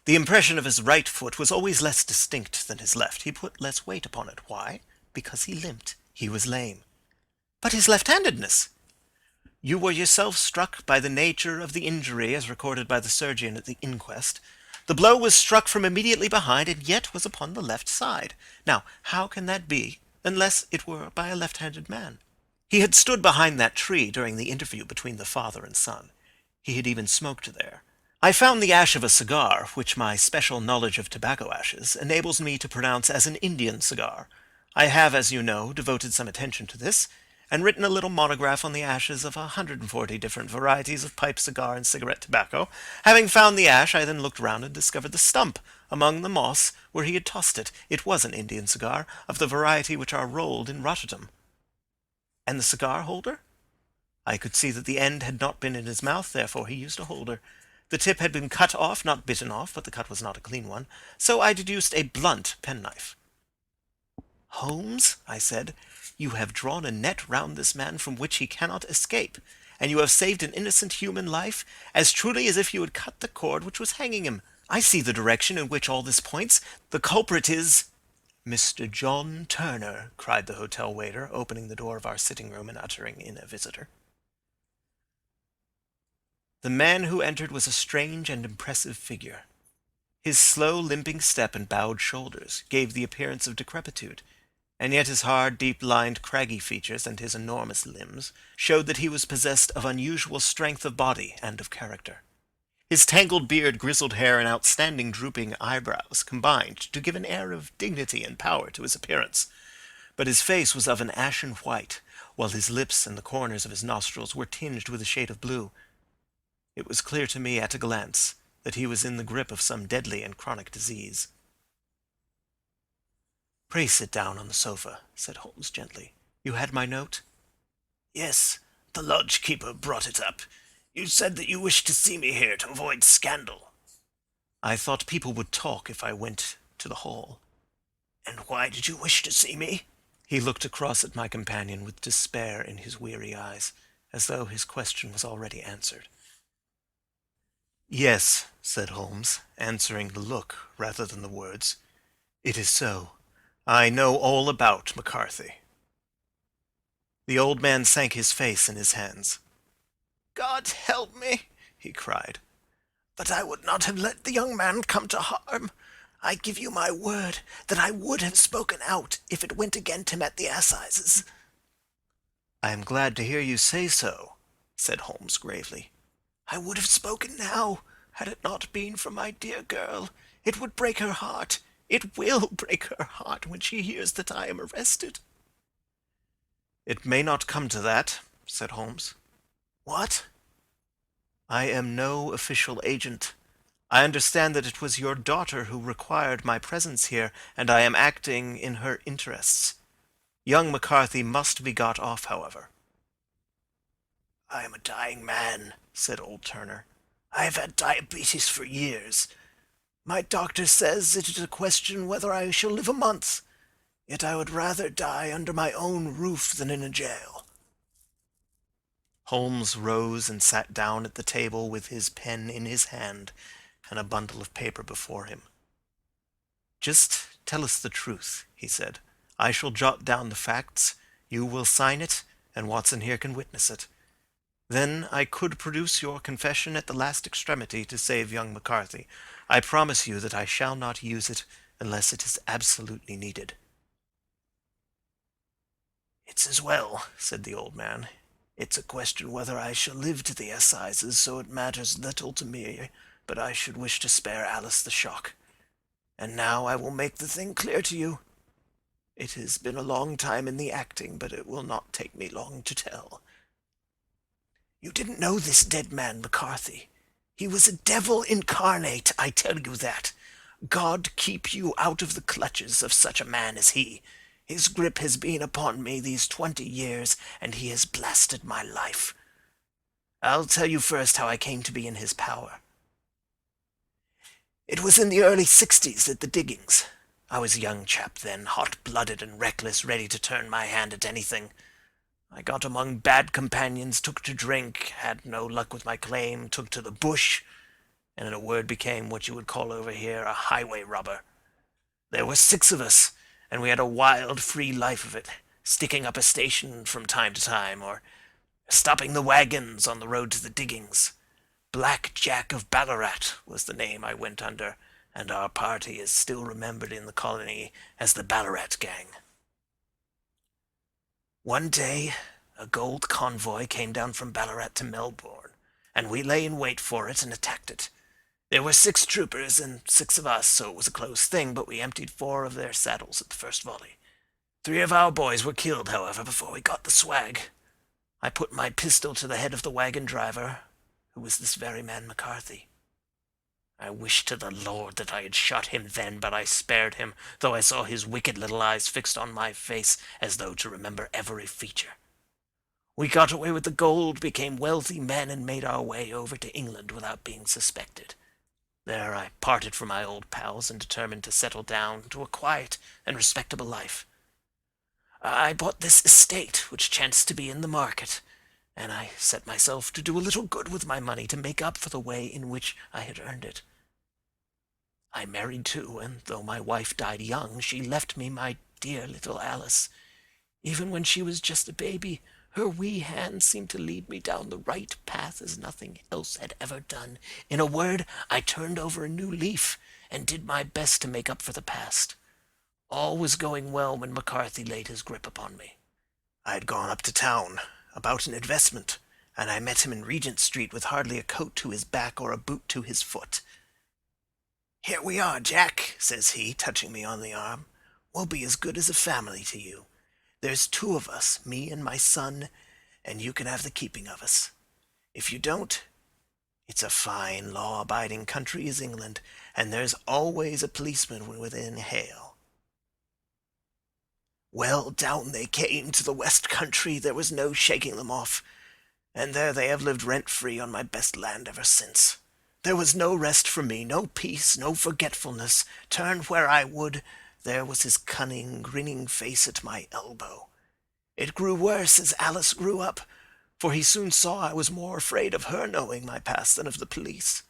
The impression of his right foot was always less distinct than his left. He put less weight upon it. Why? Because he limped. He was lame. But his left-handedness? You were yourself struck by the nature of the injury as recorded by the surgeon at the inquest. The blow was struck from immediately behind, and yet was upon the left side. Now, how can that be, unless it were by a left-handed man? He had stood behind that tree during the interview between the father and son. He had even smoked there. I found the ash of a cigar, which my special knowledge of tobacco ashes enables me to pronounce as an Indian cigar. I have, as you know, devoted some attention to this, and written a little monograph on the ashes of 140 different varieties of pipe, cigar, and cigarette tobacco. Having found the ash, I then looked round and discovered the stump among the moss where he had tossed it. It was an Indian cigar, of the variety which are rolled in Rotterdam. And the cigar holder? I could see that the end had not been in his mouth, therefore he used a holder. The tip had been cut off, not bitten off, but the cut was not a clean one, so I deduced a blunt penknife. Holmes, I said, you have drawn a net round this man from which he cannot escape, and you have saved an innocent human life as truly as if you had cut the cord which was hanging him. I see the direction in which all this points. The culprit is... Mr. John Turner, cried the hotel waiter, opening the door of our sitting-room and uttering in a visitor. The man who entered was a strange and impressive figure. His slow, limping step and bowed shoulders gave the appearance of decrepitude, and yet his hard, deep-lined, craggy features and his enormous limbs showed that he was possessed of unusual strength of body and of character. His tangled beard, grizzled hair, and outstanding drooping eyebrows combined to give an air of dignity and power to his appearance, but his face was of an ashen white, while his lips and the corners of his nostrils were tinged with a shade of blue. It was clear to me at a glance that he was in the grip of some deadly and chronic disease. "Pray sit down on the sofa," said Holmes gently. "You had my note?" "Yes, the lodge-keeper brought it up. You said that you wished to see me here to avoid scandal." "I thought people would talk if I went to the hall." "And why did you wish to see me?" He looked across at my companion with despair in his weary eyes, as though his question was already answered. "Yes," said Holmes, answering the look rather than the words. "It is so. I know all about McCarthy." The old man sank his face in his hands. "God help me," he cried. "But I would not have let the young man come to harm. I give you my word that I would have spoken out if it went against him at the assizes." "I am glad to hear you say so," said Holmes gravely. "I would have spoken now, had it not been for my dear girl. It would break her heart. It will break her heart when she hears that I am arrested." "It may not come to that," said Holmes. "What?" "I am no official agent. I understand that it was your daughter who required my presence here, and I am acting in her interests. Young McCarthy must be got off, however." "I am a dying man," said old Turner. "I have had diabetes for years. My doctor says it is a question whether I shall live a month. Yet I would rather die under my own roof than in a jail." Holmes rose and sat down at the table with his pen in his hand and a bundle of paper before him. "Just tell us the truth," he said. "I shall jot down the facts, you will sign it, and Watson here can witness it. Then I could produce your confession at the last extremity to save young McCarthy. I promise you that I shall not use it unless it is absolutely needed." "It's as well," said the old man. "It's a question whether I shall live to the assizes, so it matters little to me, but I should wish to spare Alice the shock. And now I will make the thing clear to you. It has been a long time in the acting, but it will not take me long to tell. You didn't know this dead man, McCarthy. He was a devil incarnate, I tell you that. God keep you out of the clutches of such a man as he. His grip has been upon me these 20 years, and he has blasted my life. I'll tell you first how I came to be in his power. It was in the early 60s at the diggings. I was a young chap then, hot-blooded and reckless, ready to turn my hand at anything. I got among bad companions, took to drink, had no luck with my claim, took to the bush, and in a word became what you would call over here a highway robber. There were 6 of us, and we had a wild, free life of it, sticking up a station from time to time, or stopping the wagons on the road to the diggings. Black Jack of Ballarat was the name I went under, and our party is still remembered in the colony as the Ballarat Gang. One day, a gold convoy came down from Ballarat to Melbourne, and we lay in wait for it and attacked it. There were 6 troopers and 6 of us, so it was a close thing, but we emptied 4 of their saddles at the first volley. 3 of our boys were killed, however, before we got the swag. I put my pistol to the head of the wagon driver, who was this very man McCarthy. I wished to the Lord that I had shot him then, but I spared him, though I saw his wicked little eyes fixed on my face as though to remember every feature. We got away with the gold, became wealthy men, and made our way over to England without being suspected. There I parted from my old pals and determined to settle down to a quiet and respectable life. I bought this estate, which chanced to be in the market, and I set myself to do a little good with my money to make up for the way in which I had earned it. I married too, and though my wife died young, she left me my dear little Alice. Even when she was just a baby, her wee hand seemed to lead me down the right path as nothing else had ever done. In a word, I turned over a new leaf and did my best to make up for the past. All was going well when McCarthy laid his grip upon me. I had gone up to town about an investment, and I met him in Regent Street with hardly a coat to his back or a boot to his foot. "Here we are, Jack," says he, touching me on the arm. "We'll be as good as a family to you. There's 2 of us, me and my son, and you can have the keeping of us. If you don't, it's a fine, law-abiding country is England, and there's always a policeman within hail." Well, down they came to the West Country. There was no shaking them off, and there they have lived rent-free on my best land ever since. There was no rest for me, no peace, no forgetfulness. Turn where I would, there was his cunning, grinning face at my elbow. It grew worse as Alice grew up, for he soon saw I was more afraid of her knowing my past than of the police.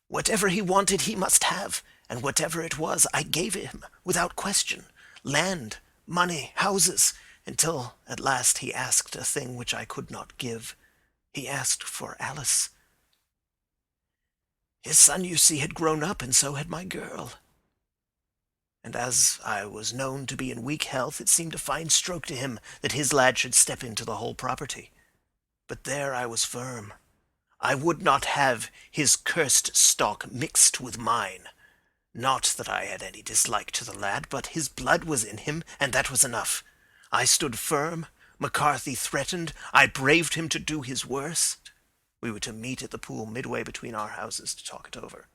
Whatever he wanted he must have, and whatever it was I gave him, without question. Land, money, houses, until at last he asked a thing which I could not give. He asked for Alice. His son, you see, had grown up, and so had my girl. And as I was known to be in weak health, it seemed a fine stroke to him that his lad should step into the whole property. But there I was firm. I would not have his cursed stock mixed with mine. Not that I had any dislike to the lad, but his blood was in him, and that was enough. I stood firm. McCarthy threatened. I braved him to do his worst. We were to meet at the pool midway between our houses to talk it over.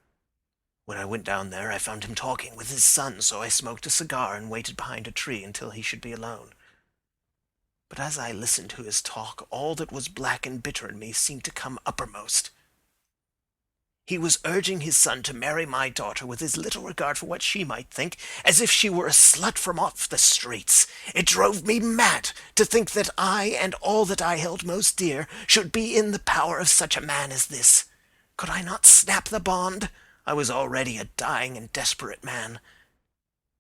When I went down there, I found him talking with his son, so I smoked a cigar and waited behind a tree until he should be alone. But as I listened to his talk, all that was black and bitter in me seemed to come uppermost. He was urging his son to marry my daughter with as little regard for what she might think, as if she were a slut from off the streets. It drove me mad to think that I and all that I held most dear should be in the power of such a man as this. Could I not snap the bond? I was already a dying and desperate man.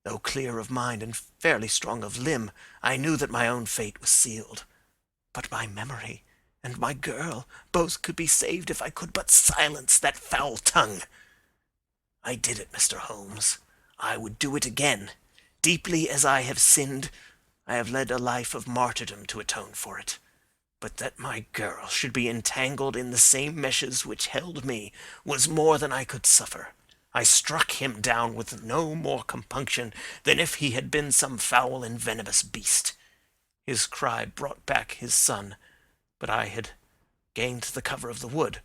Though clear of mind and fairly strong of limb, I knew that my own fate was sealed. But my memory and my girl both could be saved if I could but silence that foul tongue. I did it, Mr. Holmes. I would do it again. Deeply as I have sinned, I have led a life of martyrdom to atone for it. But that my girl should be entangled in the same meshes which held me was more than I could suffer. I struck him down with no more compunction than if he had been some foul and venomous beast. His cry brought back his son, but I had gained the cover of the wood,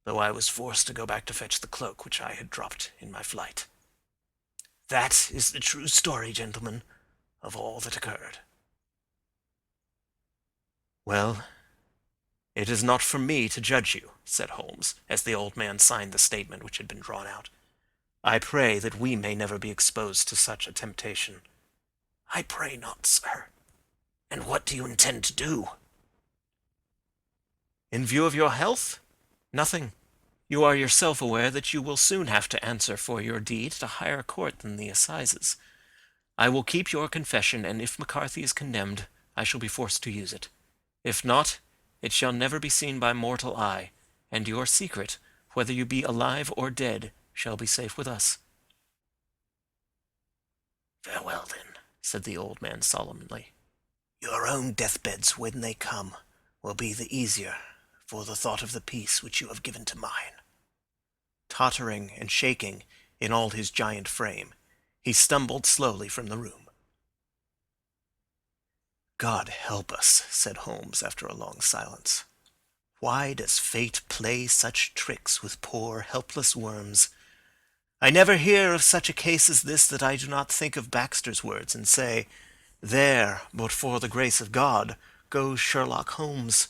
though I was forced to go back to fetch the cloak which I had dropped in my flight. That is the true story, gentlemen, of all that occurred. Well, it is not for me to judge you, said Holmes, as the old man signed the statement which had been drawn out. I pray that we may never be exposed to such a temptation. I pray not, sir. And what do you intend to do? In view of your health? Nothing. You are yourself aware that you will soon have to answer for your deed at a higher court than the assizes. I will keep your confession, and if McCarthy is condemned, I shall be forced to use it. If not, it shall never be seen by mortal eye, and your secret, whether you be alive or dead, shall be safe with us. Farewell, then, said the old man solemnly. Your own deathbeds, when they come, will be the easier for the thought of the peace which you have given to mine. Tottering and shaking in all his giant frame, he stumbled slowly from the room. God help us, said Holmes after a long silence. Why does fate play such tricks with poor, helpless worms? I never hear of such a case as this that I do not think of Baxter's words and say, there, but for the grace of God, goes Sherlock Holmes.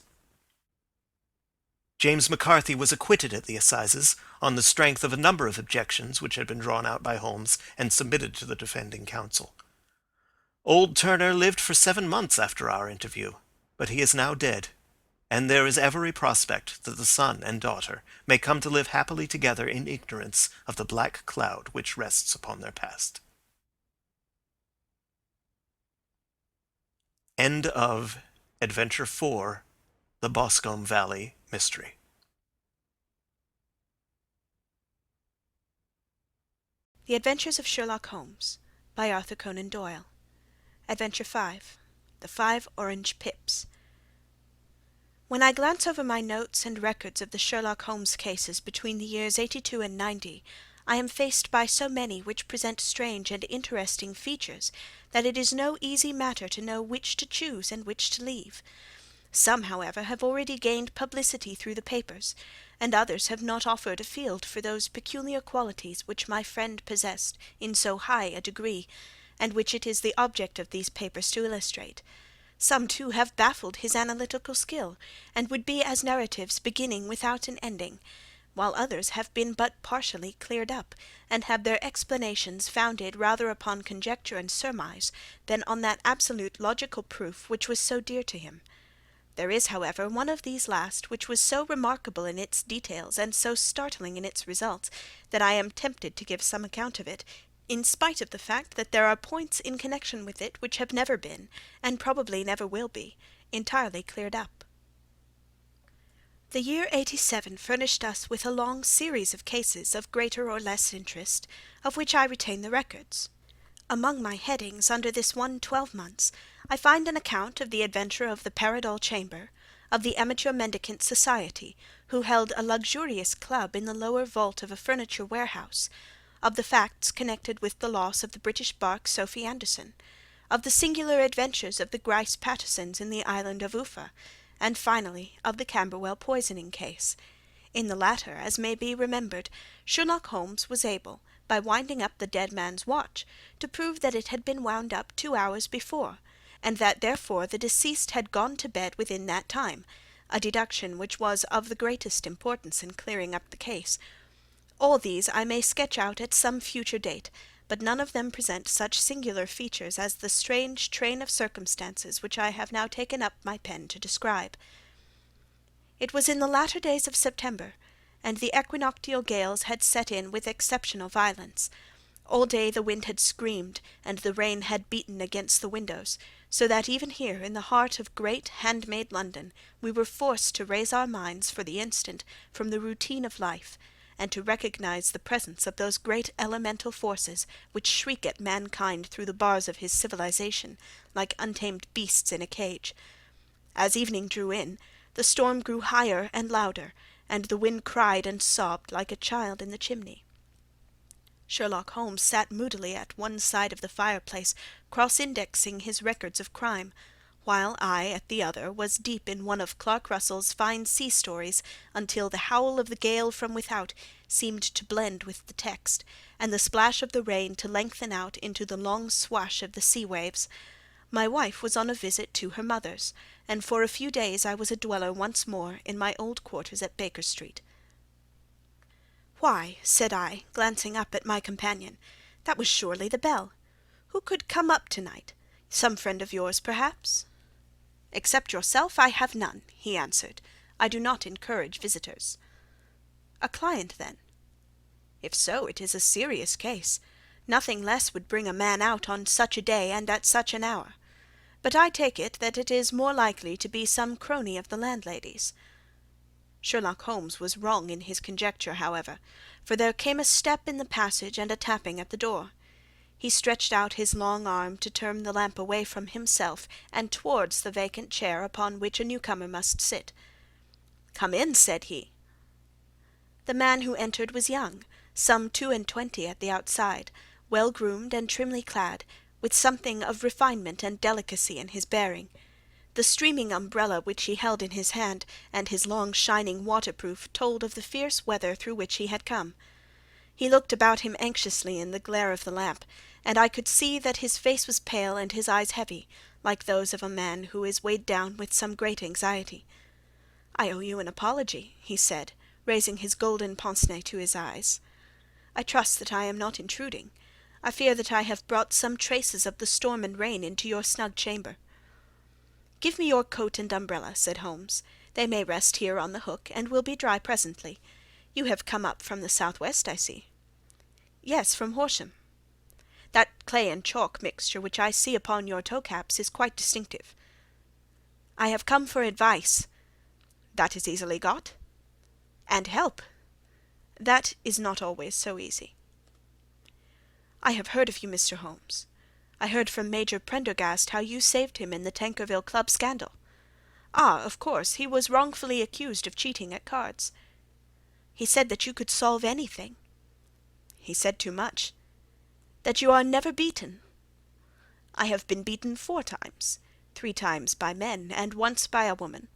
James McCarthy was acquitted at the assizes on the strength of a number of objections which had been drawn out by Holmes and submitted to the defending counsel. Old Turner lived for 7 months after our interview, but he is now dead, and there is every prospect that the son and daughter may come to live happily together in ignorance of the black cloud which rests upon their past. End of Adventure 4, The Boscombe Valley Mystery. The Adventures of Sherlock Holmes by Arthur Conan Doyle. Adventure 5. The 5 Orange Pips. When I glance over my notes and records of the Sherlock Holmes cases between the years 82 and 90, I am faced by so many which present strange and interesting features that it is no easy matter to know which to choose and which to leave. Some, however, have already gained publicity through the papers, and others have not offered a field for those peculiar qualities which my friend possessed in so high a degree, and which it is the object of these papers to illustrate. Some, too, have baffled his analytical skill, and would be as narratives beginning without an ending, while others have been but partially cleared up, and have their explanations founded rather upon conjecture and surmise than on that absolute logical proof which was so dear to him. There is, however, one of these last which was so remarkable in its details and so startling in its results that I am tempted to give some account of it, in spite of the fact that there are points in connection with it which have never been, and probably never will be, entirely cleared up. The year 87 furnished us with a long series of cases of greater or less interest, of which I retain the records. Among my headings under this one 12 months, I find an account of the adventure of the Paradol Chamber, of the Amateur Mendicant Society, who held a luxurious club in the lower vault of a furniture warehouse, of the facts connected with the loss of the British bark Sophie Anderson, of the singular adventures of the Grice Pattersons in the island of Uffa, and finally of the Camberwell poisoning case. In the latter, as may be remembered, Sherlock Holmes was able, by winding up the dead man's watch, to prove that it had been wound up 2 hours before, and that therefore the deceased had gone to bed within that time, a deduction which was of the greatest importance in clearing up the case. All these I may sketch out at some future date, but none of them present such singular features as the strange train of circumstances which I have now taken up my pen to describe. It was in the latter days of September, and the equinoctial gales had set in with exceptional violence. All day the wind had screamed, and the rain had beaten against the windows, so that even here, in the heart of great hand-made London, we were forced to raise our minds for the instant from the routine of life, and to recognize the presence of those great elemental forces which shriek at mankind through the bars of his civilization, like untamed beasts in a cage. As evening drew in, the storm grew higher and louder, and the wind cried and sobbed like a child in the chimney. Sherlock Holmes sat moodily at one side of the fireplace, cross-indexing his records of crime, while I, at the other, was deep in one of Clark Russell's fine sea stories until the howl of the gale from without seemed to blend with the text, and the splash of the rain to lengthen out into the long swash of the sea waves. My wife was on a visit to her mother's, and for a few days I was a dweller once more in my old quarters at Baker Street. "Why," said I, glancing up at my companion, "that was surely the bell. Who could come up to-night? Some friend of yours, perhaps?" "Except yourself, I have none," he answered. "I do not encourage visitors." "A client, then?" "If so, it is a serious case. Nothing less would bring a man out on such a day and at such an hour. But I take it that it is more likely to be some crony of the landlady's." Sherlock Holmes was wrong in his conjecture, however, for there came a step in the passage and a tapping at the door. He stretched out his long arm to turn the lamp away from himself and towards the vacant chair upon which a newcomer must sit. "Come in," said he. The man who entered was young, some 22 at the outside, well-groomed and trimly clad, with something of refinement and delicacy in his bearing. The streaming umbrella which he held in his hand, and his long shining waterproof, told of the fierce weather through which he had come. He looked about him anxiously in the glare of the lamp, and I could see that his face was pale and his eyes heavy, like those of a man who is weighed down with some great anxiety. "I owe you an apology," he said, raising his golden pince-nez to his eyes. "I trust that I am not intruding. I fear that I have brought some traces of the storm and rain into your snug chamber." "Give me your coat and umbrella," said Holmes. "They may rest here on the hook, and will be dry presently. You have come up from the southwest, I see." "Yes, from Horsham." "That clay and chalk mixture which I see upon your toe-caps is quite distinctive." "I have come for advice." "That is easily got." "And help." "That is not always so easy." "I have heard of you, Mr. Holmes. I heard from Major Prendergast how you saved him in the Tankerville Club scandal." "Ah, of course, he was wrongfully accused of cheating at cards." "He said that you could solve anything." "He said too much." "That you are never beaten." "I have been beaten 4 times, 3 times by men, and once by a woman."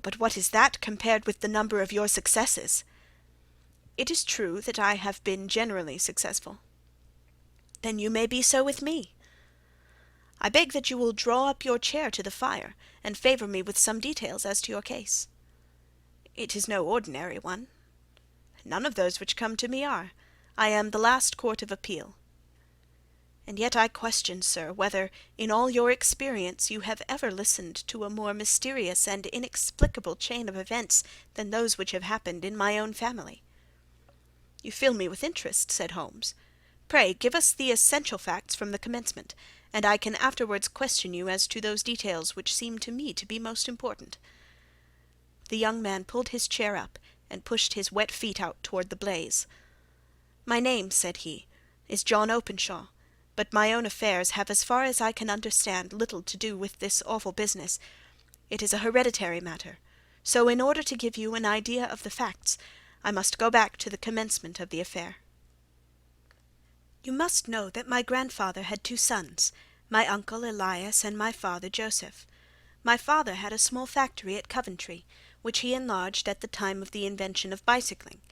"But what is that compared with the number of your successes?" "It is true that I have been generally successful." "Then you may be so with me." "I beg that you will draw up your chair to the fire, and favour me with some details as to your case." "It is no ordinary one." "None of those which come to me are. I am the last court of appeal." "And yet I question, sir, whether, in all your experience, you have ever listened to a more mysterious and inexplicable chain of events than those which have happened in my own family." "You fill me with interest," said Holmes. "Pray give us the essential facts from the commencement, and I can afterwards question you as to those details which seem to me to be most important." The young man pulled his chair up and pushed his wet feet out toward the blaze. "My name," said he, "is John Openshaw, but my own affairs have, as far as I can understand, little to do with this awful business. It is a hereditary matter, so in order to give you an idea of the facts, I must go back to the commencement of the affair. You must know that my grandfather had 2 sons, my uncle Elias and my father Joseph. My father had a small factory at Coventry, which he enlarged at the time of the invention of bicycling.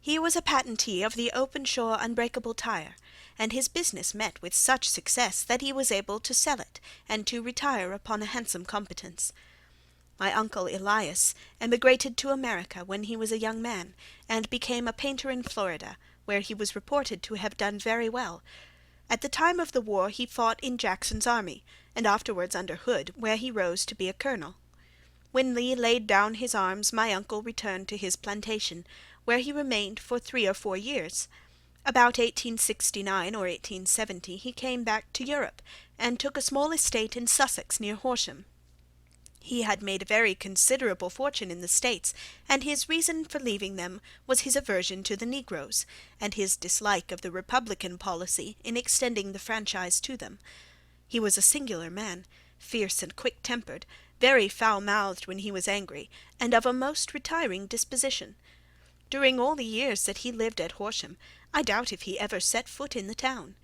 He was a patentee of the Openshaw unbreakable tire, and his business met with such success that he was able to sell it and to retire upon a handsome competence. My uncle Elias emigrated to America when he was a young man, and became a painter in Florida, where he was reported to have done very well. At the time of the war he fought in Jackson's army, and afterwards under Hood, where he rose to be a colonel. When Lee laid down his arms, my uncle returned to his plantation, where he remained for 3 or 4 years. About 1869 or 1870 he came back to Europe, and took a small estate in Sussex near Horsham. He had made a very considerable fortune in the States, and his reason for leaving them was his aversion to the negroes, and his dislike of the Republican policy in extending the franchise to them. He was a singular man, fierce and quick-tempered, very foul-mouthed when he was angry, and of a most retiring disposition. During all the years that he lived at Horsham, I doubt if he ever set foot in the town.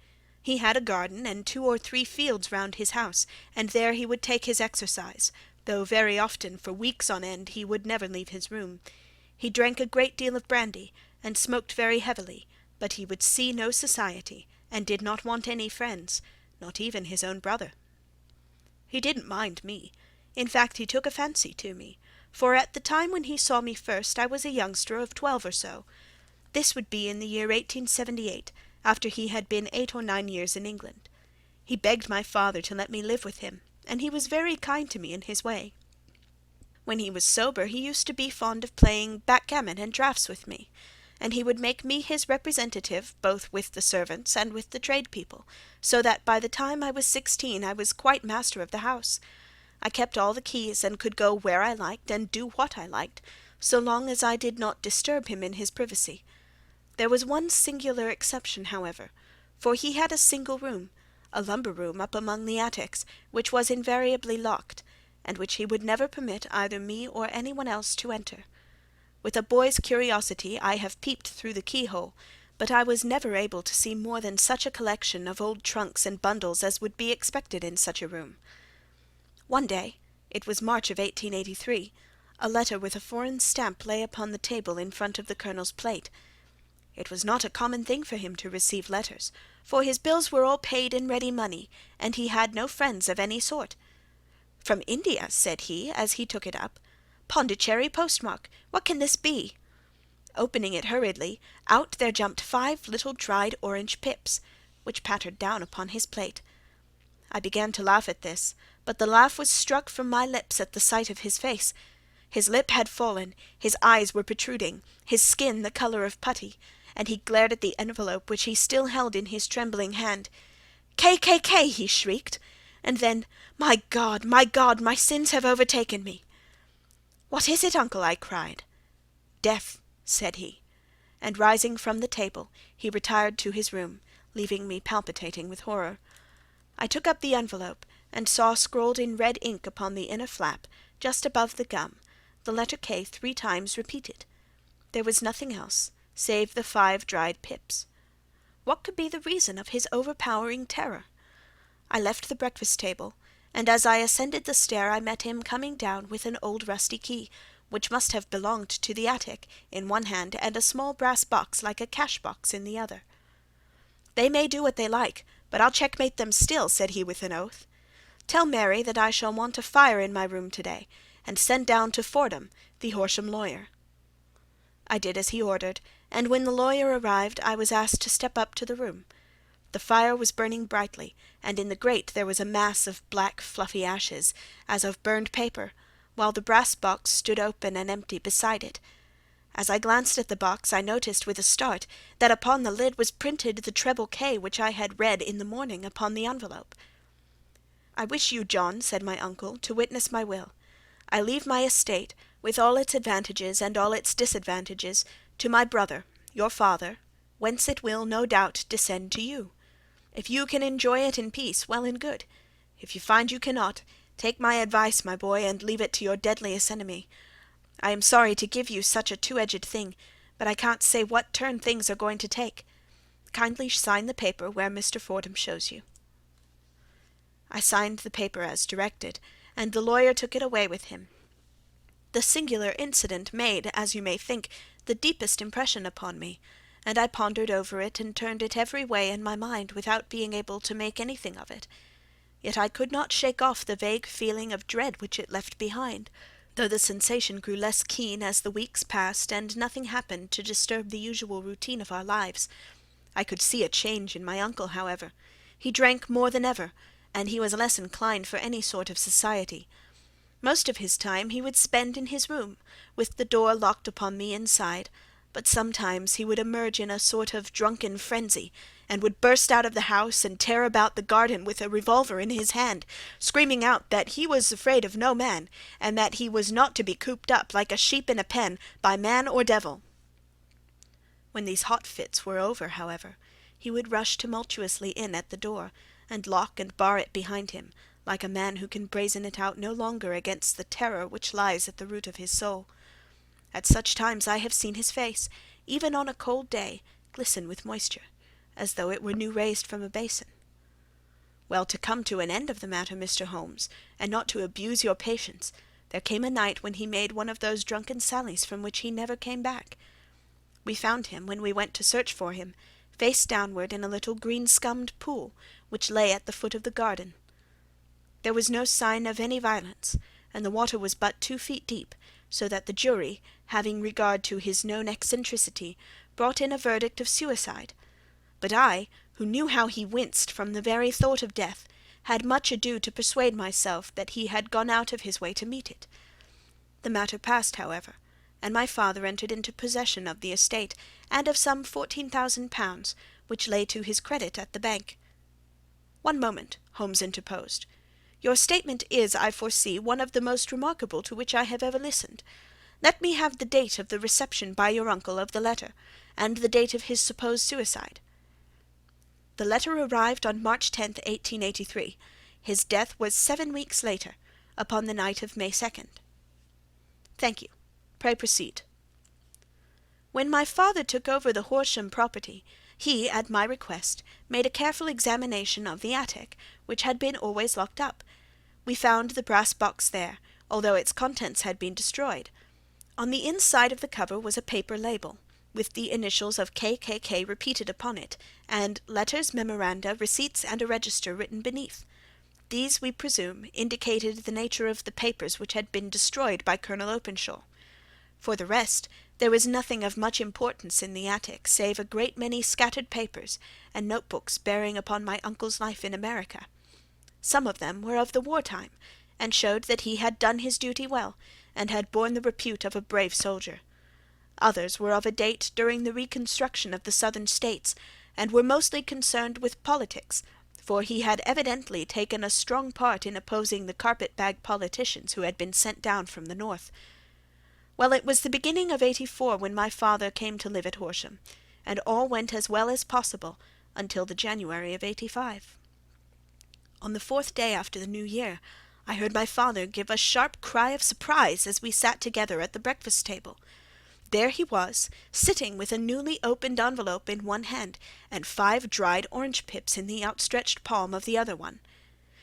He had a garden and 2 or 3 fields round his house, and there he would take his exercise, though very often for weeks on end he would never leave his room. He drank a great deal of brandy, and smoked very heavily, but he would see no society, and did not want any friends, not even his own brother. He didn't mind me. In fact, he took a fancy to me, for at the time when he saw me first I was a youngster of 12 or so. This would be in the year 1878, after he had been 8 or 9 years in England. He begged my father to let me live with him, and he was very kind to me in his way. When he was sober he used to be fond of playing backgammon and draughts with me, and he would make me his representative both with the servants and with the tradespeople, so that by the time I was 16 I was quite master of the house. I kept all the keys and could go where I liked and do what I liked, so long as I did not disturb him in his privacy. There was one singular exception, however, for he had a single room, a lumber room up among the attics, which was invariably locked, and which he would never permit either me or any one else to enter. With a boy's curiosity I have peeped through the keyhole, but I was never able to see more than such a collection of old trunks and bundles as would be expected in such a room. One day, it was March of 1883, a letter with a foreign stamp lay upon the table in front of the Colonel's plate. It was not a common thing for him to receive letters, for his bills were all paid in ready money, and he had no friends of any sort. "From India," said he, as he took it up. "Pondicherry postmark. What can this be?" Opening it hurriedly, out there jumped 5 little dried orange pips, which pattered down upon his plate. I began to laugh at this, but the laugh was struck from my lips at the sight of his face. His lip had fallen, his eyes were protruding, his skin the colour of putty, and he glared at the envelope which he still held in his trembling hand. "K!" he shrieked, and then, my God, my sins have overtaken me." "What is it, uncle?" I cried. "Death," said he, and rising from the table, he retired to his room, leaving me palpitating with horror. I took up the envelope, and saw scrawled in red ink upon the inner flap, just above the gum, the letter K 3 times repeated. There was nothing else, save the 5 dried pips. What could be the reason of his overpowering terror? I left the breakfast table, and as I ascended the stair I met him coming down with an old rusty key, which must have belonged to the attic, in one hand, and a small brass box like a cash-box in the other. "They may do what they like, but I'll checkmate them still," said he with an oath. "Tell Mary that I shall want a fire in my room to-day, and send down to Fordham, the Horsham lawyer." I did as he ordered, and when the lawyer arrived I was asked to step up to the room. The fire was burning brightly, and in the grate there was a mass of black fluffy ashes, as of burned paper, while the brass box stood open and empty beside it. As I glanced at the box I noticed with a start that upon the lid was printed the treble K which I had read in the morning upon the envelope. "I wish you, John," said my uncle, "to witness my will. I leave my estate, with all its advantages and all its disadvantages, to my brother, your father, whence it will, no doubt, descend to you. If you can enjoy it in peace, well and good. If you find you cannot, take my advice, my boy, and leave it to your deadliest enemy. I am sorry to give you such a two-edged thing, but I can't say what turn things are going to take. Kindly sign the paper where Mr. Fordham shows you." I signed the paper as directed, and the lawyer took it away with him. The singular incident made, as you may think, the deepest impression upon me, and I pondered over it and turned it every way in my mind without being able to make anything of it. Yet I could not shake off the vague feeling of dread which it left behind, though the sensation grew less keen as the weeks passed and nothing happened to disturb the usual routine of our lives. I could see a change in my uncle, however. He drank more than ever, and he was less inclined for any sort of society. Most of his time he would spend in his room, with the door locked upon me inside, but sometimes he would emerge in a sort of drunken frenzy, and would burst out of the house and tear about the garden with a revolver in his hand, screaming out that he was afraid of no man, and that he was not to be cooped up like a sheep in a pen by man or devil. When these hot fits were over, however, he would rush tumultuously in at the door, and lock and bar it behind him, like a man who can brazen it out no longer against the terror which lies at the root of his soul. At such times I have seen his face, even on a cold day, glisten with moisture, as though it were new raised from a basin. Well, to come to an end of the matter, Mr. Holmes, and not to abuse your patience, there came a night when he made one of those drunken sallies from which he never came back. We found him, when we went to search for him, face downward in a little green-scummed pool, which lay at the foot of the garden. There was no sign of any violence, and the water was but 2 feet deep, so that the jury, having regard to his known eccentricity, brought in a verdict of suicide. But I, who knew how he winced from the very thought of death, had much ado to persuade myself that he had gone out of his way to meet it. The matter passed, however, and my father entered into possession of the estate and of some £14,000, which lay to his credit at the bank. "One moment," Holmes interposed. "Your statement is, I foresee, one of the most remarkable to which I have ever listened. Let me have the date of the reception by your uncle of the letter, and the date of his supposed suicide." "The letter arrived on March 10th, 1883. His death was 7 weeks later, upon the night of May 2nd. "Thank you. Pray proceed." "When my father took over the Horsham property, he, at my request, made a careful examination of the attic, which had been always locked up. We found the brass box there, although its contents had been destroyed. On the inside of the cover was a paper label, with the initials of K.K.K. repeated upon it, and letters, memoranda, receipts, and a register written beneath. These, we presume, indicated the nature of the papers which had been destroyed by Colonel Openshaw. For the rest, there was nothing of much importance in the attic, save a great many scattered papers and notebooks bearing upon my uncle's life in America. Some of them were of the war-time, and showed that he had done his duty well, and had borne the repute of a brave soldier. Others were of a date during the reconstruction of the Southern States, and were mostly concerned with politics, for he had evidently taken a strong part in opposing the carpet-bag politicians who had been sent down from the North. Well, it was the beginning of '84 when my father came to live at Horsham, and all went as well as possible until the January of '85. On the 4th day after the New Year, I heard my father give a sharp cry of surprise as we sat together at the breakfast-table. There he was, sitting with a newly opened envelope in one hand, and 5 dried orange pips in the outstretched palm of the other one.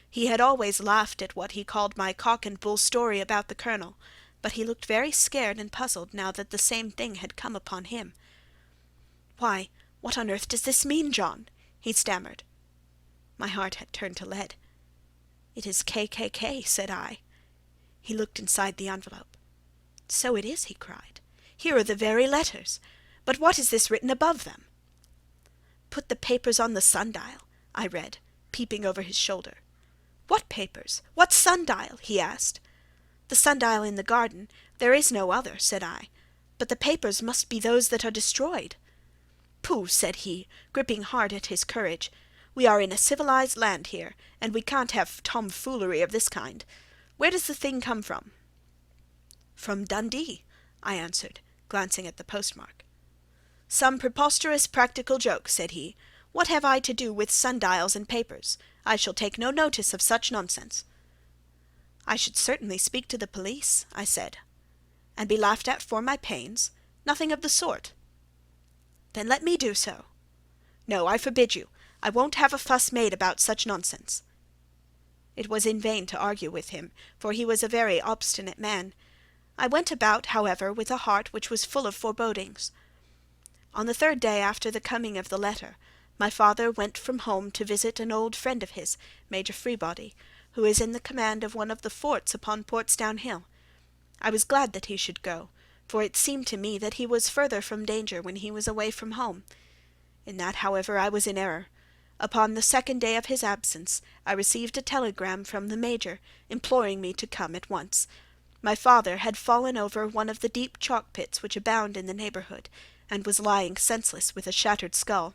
He had always laughed at what he called my cock-and-bull story about the Colonel, but he looked very scared and puzzled now that the same thing had come upon him. "Why, what on earth does this mean, John?" he stammered. My heart had turned to lead. "It is K.K.K.," said I. He looked inside the envelope. "So it is," he cried. "Here are the very letters. But what is this written above them?" "Put the papers on the sundial," I read, peeping over his shoulder. "What papers? What sundial?" he asked. "The sundial in the garden. There is no other," said I. "But the papers must be those that are destroyed." "Pooh!" said he, gripping hard at his courage. "We are in a civilized land here, and we can't have tomfoolery of this kind. Where does the thing come from?" "From Dundee," I answered, glancing at the postmark. "Some preposterous practical joke," said he. "What have I to do with sundials and papers? I shall take no notice of such nonsense." "I should certainly speak to the police," I said. "And be laughed at for my pains? Nothing of the sort." "Then let me do so." "No, I forbid you. I won't have a fuss made about such nonsense." It was in vain to argue with him, for he was a very obstinate man. I went about, however, with a heart which was full of forebodings. On the 3rd day after the coming of the letter, my father went from home to visit an old friend of his, Major Freebody, who is in the command of one of the forts upon Portsdown Hill. I was glad that he should go, for it seemed to me that he was further from danger when he was away from home. In that, however, I was in error. Upon the 2nd day of his absence, I received a telegram from the Major, imploring me to come at once. My father had fallen over one of the deep chalk pits which abound in the neighbourhood, and was lying senseless with a shattered skull.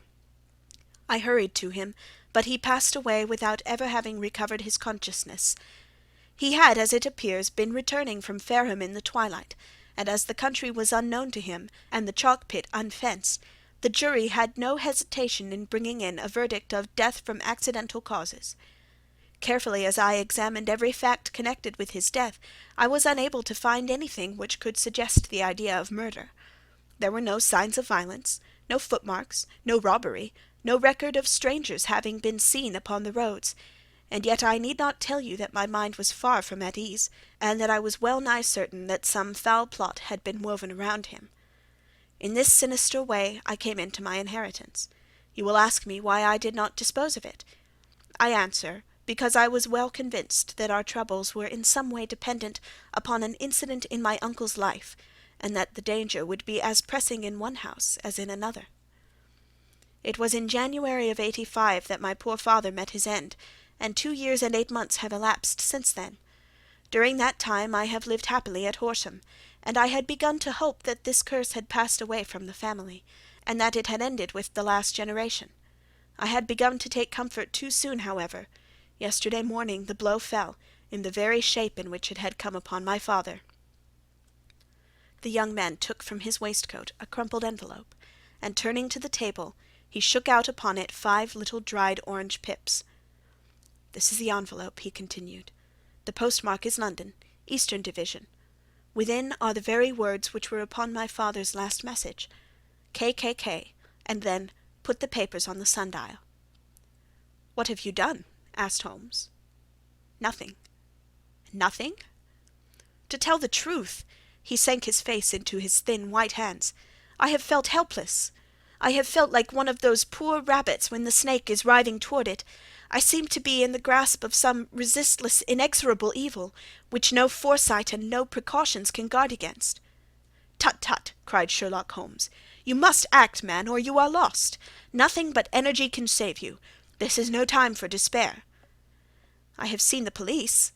I hurried to him, but he passed away without ever having recovered his consciousness. He had, as it appears, been returning from Fareham in the twilight, and as the country was unknown to him, and the chalk pit unfenced, the jury had no hesitation in bringing in a verdict of death from accidental causes. Carefully as I examined every fact connected with his death, I was unable to find anything which could suggest the idea of murder. There were no signs of violence, no footmarks, no robbery, no record of strangers having been seen upon the roads, and yet I need not tell you that my mind was far from at ease, and that I was well nigh certain that some foul plot had been woven around him. In this sinister way I came into my inheritance. You will ask me why I did not dispose of it. I answer, because I was well convinced that our troubles were in some way dependent upon an incident in my uncle's life, and that the danger would be as pressing in one house as in another. It was in January of '85 that my poor father met his end, and 2 years and 8 months have elapsed since then. During that time I have lived happily at Horsham, and I had begun to hope that this curse had passed away from the family, and that it had ended with the last generation. I had begun to take comfort too soon, however. Yesterday morning the blow fell, in the very shape in which it had come upon my father. The young man took from his waistcoat a crumpled envelope, and turning to the table, he shook out upon it 5 little dried orange pips. "This is the envelope," he continued. "The postmark is London, Eastern Division. Within are the very words which were upon my father's last message, KKK, and then put the papers on the sundial." "What have you done?" asked Holmes. "Nothing." "Nothing?" "To tell the truth," he sank his face into his thin white hands, "I have felt helpless. I have felt like one of those poor rabbits when the snake is writhing toward it. I seem to be in the grasp of some resistless, inexorable evil, which no foresight and no precautions can guard against." "Tut, tut!" cried Sherlock Holmes. "You must act, man, or you are lost. Nothing but energy can save you. This is no time for despair." "I have seen the police."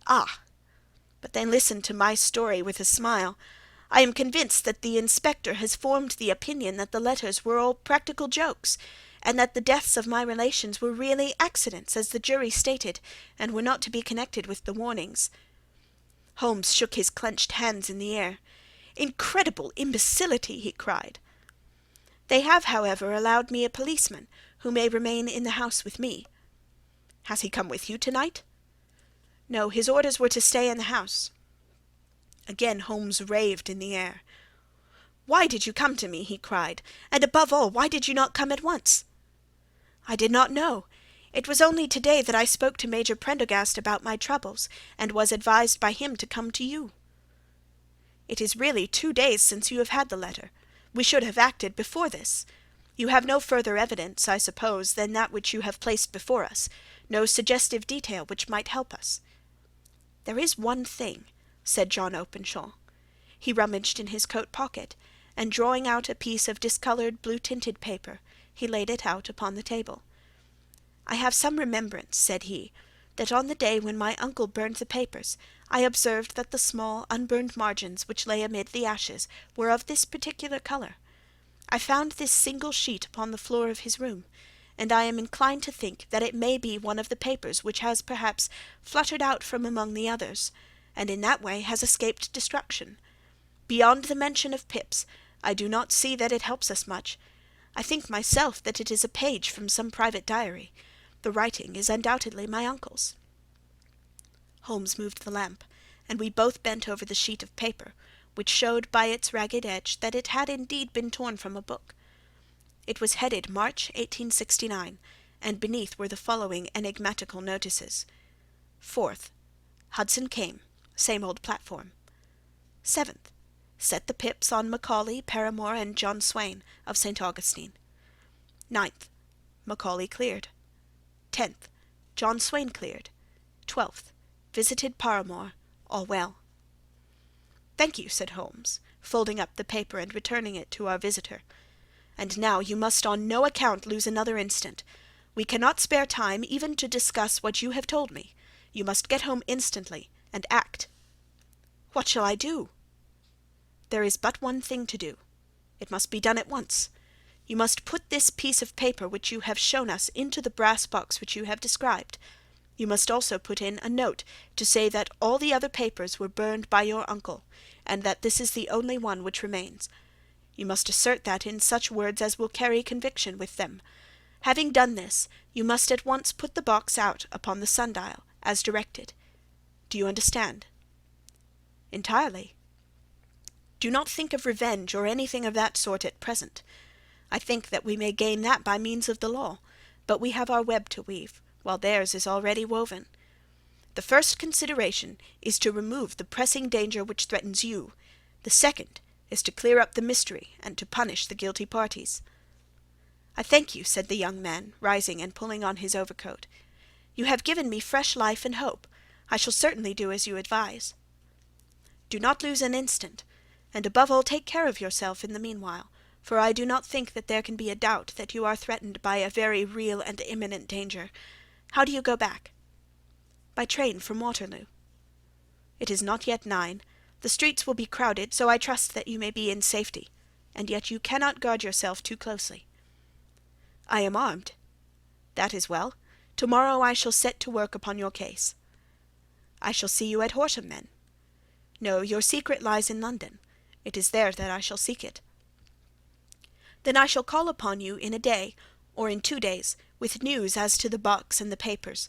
"Ah! But then listen to my story with a smile. I am convinced that the inspector has formed the opinion that the letters were all practical jokes, and that the deaths of my relations were really accidents, as the jury stated, and were not to be connected with the warnings." Holmes shook his clenched hands in the air. "Incredible imbecility!" he cried. "They have, however, allowed me a policeman, who may remain in the house with me." "Has he come with you tonight?" "No, his orders were to stay in the house." Again Holmes raved in the air. "Why did you come to me?" he cried. "And above all, why did you not come at once?" "I did not know. It was only to-day that I spoke to Major Prendergast about my troubles, and was advised by him to come to you." "It is really 2 days since you have had the letter. We should have acted before this. You have no further evidence, I suppose, than that which you have placed before us, no suggestive detail which might help us." "There is one thing," said John Openshaw. He rummaged in his coat pocket, and drawing out a piece of discoloured blue-tinted paper, he laid it out upon the table. "I have some remembrance," said he, "that on the day when my uncle burned the papers, I observed that the small unburned margins which lay amid the ashes were of this particular colour. I found this single sheet upon the floor of his room, and I am inclined to think that it may be one of the papers which has perhaps fluttered out from among the others, and in that way has escaped destruction. Beyond the mention of pips, I do not see that it helps us much. I think myself that it is a page from some private diary. The writing is undoubtedly my uncle's." Holmes moved the lamp, and we both bent over the sheet of paper, which showed by its ragged edge that it had indeed been torn from a book. It was headed March 1869, and beneath were the following enigmatical notices: 4th. Hudson came. Same old platform. 7th. Set the pips on Macaulay, Paramore, and John Swain, of St. Augustine. 9th. Macaulay cleared. 10th. John Swain cleared. 12th. Visited Paramore. All well. "Thank you," said Holmes, folding up the paper and returning it to our visitor. "And now you must on no account lose another instant. We cannot spare time even to discuss what you have told me. You must get home instantly, and act." "What shall I do?" "There is but one thing to do. It must be done at once. You must put this piece of paper which you have shown us into the brass box which you have described. You must also put in a note to say that all the other papers were burned by your uncle, and that this is the only one which remains. You must assert that in such words as will carry conviction with them. Having done this, you must at once put the box out upon the sundial, as directed. Do you understand?" "Entirely." "Do not think of revenge or anything of that sort at present. I think that we may gain that by means of the law, but we have our web to weave. while theirs is already woven. The first consideration is to remove the pressing danger which threatens you. The second is to clear up the mystery and to punish the guilty parties." "I thank you," said the young man, rising and pulling on his overcoat. "You have given me fresh life and hope. I shall certainly do as you advise." "Do not lose an instant, and above all take care of yourself in the meanwhile, for I do not think that there can be a doubt that you are threatened by a very real and imminent danger. How do you go back?" "By train from Waterloo." "It is not yet 9. The streets will be crowded, so I trust that you may be in safety, and yet you cannot guard yourself too closely." "I am armed." "That is well. Tomorrow I shall set to work upon your case." "I shall see you at Horsham, then." "No, your secret lies in London. It is there that I shall seek it." "Then I shall call upon you in a day, or in 2 days, with news as to the box and the papers.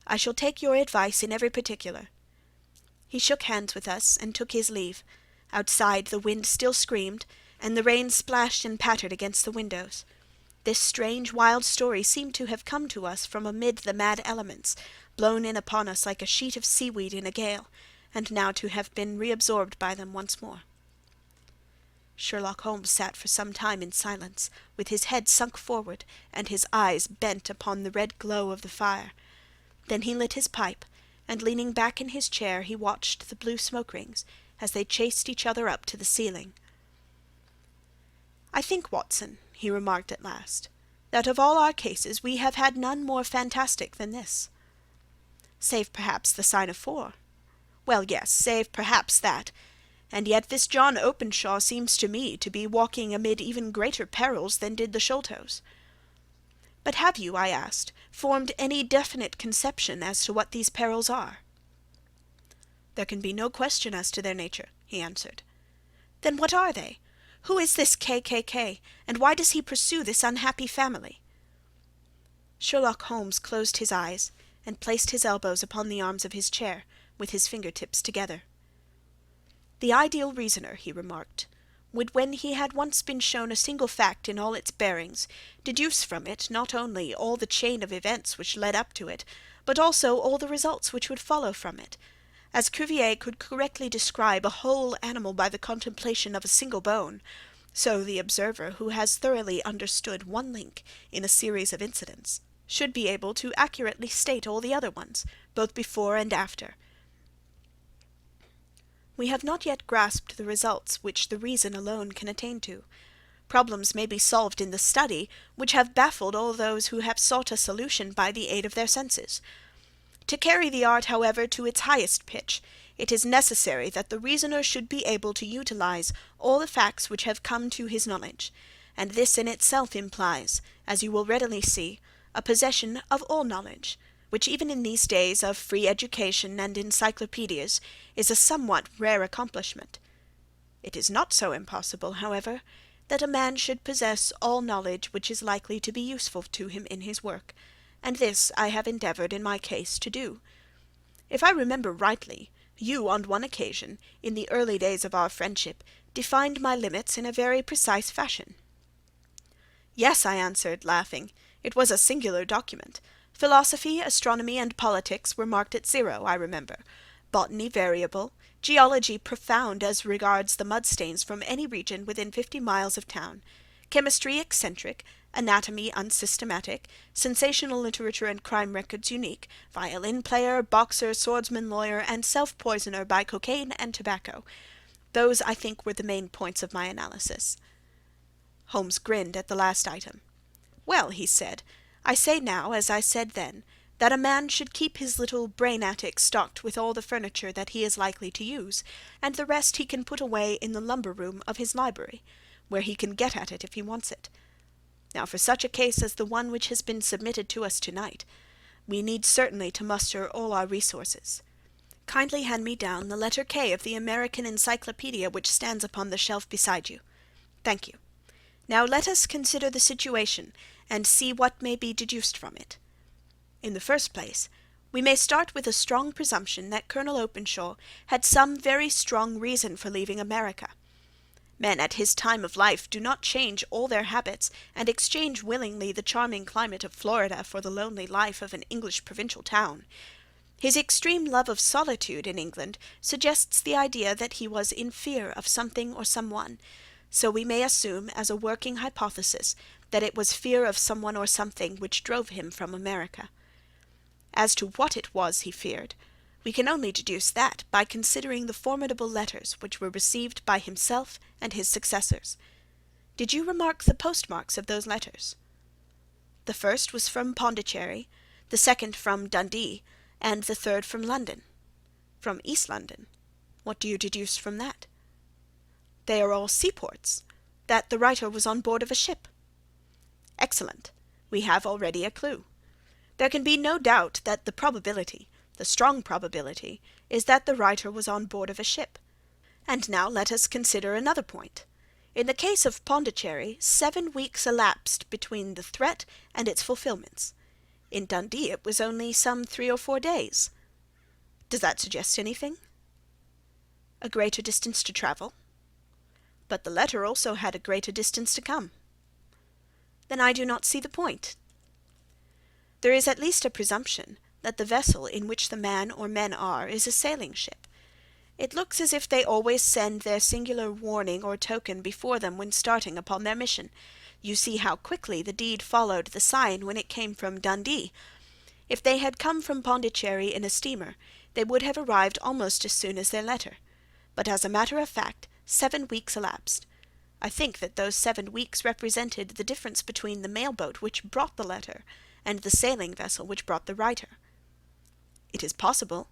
I shall take your advice in every particular." He shook hands with us and took his leave. Outside the wind still screamed, and the rain splashed and pattered against the windows. This strange, wild story seemed to have come to us from amid the mad elements, blown in upon us like a sheet of seaweed in a gale, and now to have been reabsorbed by them once more. Sherlock Holmes sat for some time in silence, with his head sunk forward, and his eyes bent upon the red glow of the fire. Then he lit his pipe, and leaning back in his chair he watched the blue smoke-rings as they chased each other up to the ceiling. "I think, Watson," he remarked at last, "that of all our cases we have had none more fantastic than this." "Save perhaps the sign of 4. "Well, yes, save perhaps that. And yet this John Openshaw seems to me to be walking amid even greater perils than did the Sholtos." "But have you," I asked, "formed any definite conception as to what these perils are?" "There can be no question as to their nature," he answered. "Then what are they? Who is this K., and why does he pursue this unhappy family?" Sherlock Holmes closed his eyes and placed his elbows upon the arms of his chair, with his fingertips together. "The ideal reasoner," he remarked, "would, when he had once been shown a single fact in all its bearings, deduce from it not only all the chain of events which led up to it, but also all the results which would follow from it. As Cuvier could correctly describe a whole animal by the contemplation of a single bone, so the observer who has thoroughly understood one link in a series of incidents should be able to accurately state all the other ones, both before and after. We have not yet grasped the results which the reason alone can attain to. Problems may be solved in the study which have baffled all those who have sought a solution by the aid of their senses. To carry the art, however, to its highest pitch, it is necessary that the reasoner should be able to utilize all the facts which have come to his knowledge, and this in itself implies, as you will readily see, a possession of all knowledge, which even in these days of free education and encyclopedias is a somewhat rare accomplishment. It is not so impossible, however, that a man should possess all knowledge which is likely to be useful to him in his work, and this I have endeavoured in my case to do. If I remember rightly, you on one occasion, in the early days of our friendship, defined my limits in a very precise fashion. Yes, I answered, laughing, it was a singular document. Philosophy, astronomy, and politics were marked at 0, I remember. Botany variable, geology profound as regards the mud-stains from any region within 50 miles of town, chemistry eccentric, anatomy unsystematic, sensational literature and crime records unique, violin player, boxer, swordsman, lawyer, and self-poisoner by cocaine and tobacco. Those, I think, were the main points of my analysis. Holmes grinned at the last item. Well, he said, I say now, as I said then, that a man should keep his little brain-attic stocked with all the furniture that he is likely to use, and the rest he can put away in the lumber-room of his library, where he can get at it if he wants it. Now for such a case as the one which has been submitted to us tonight, we need certainly to muster all our resources. Kindly hand me down the letter K of the American Encyclopedia which stands upon the shelf beside you. Thank you. Now let us consider the situation, and see what may be deduced from it. In the first place, we may start with a strong presumption that Colonel Openshaw had some very strong reason for leaving America. Men at his time of life do not change all their habits and exchange willingly the charming climate of Florida for the lonely life of an English provincial town. His extreme love of solitude in England suggests the idea that he was in fear of something or someone, so we may assume as a working hypothesis that it was fear of someone or something which drove him from America. As to what it was he feared, we can only deduce that by considering the formidable letters which were received by himself and his successors. Did you remark the postmarks of those letters? The first was from Pondicherry, the second from Dundee, and the third from London. From East London. What do you deduce from that? They are all seaports. That the writer was on board of a ship. Excellent. We have already a clue. There can be no doubt that the probability, the strong probability, is that the writer was on board of a ship. And now let us consider another point. In the case of Pondicherry, 7 weeks elapsed between the threat and its fulfilments. In Dundee it was only some 3 or 4 days. Does that suggest anything? A greater distance to travel? But the letter also had a greater distance to come. Then I do not see the point. There is at least a presumption that the vessel in which the man or men are is a sailing ship. It looks as if they always send their singular warning or token before them when starting upon their mission. You see how quickly the deed followed the sign when it came from Dundee. If they had come from Pondicherry in a steamer, they would have arrived almost as soon as their letter. But as a matter of fact, 7 weeks elapsed. I think that those 7 weeks represented the difference between the mail-boat which brought the letter and the sailing vessel which brought the writer. It is possible.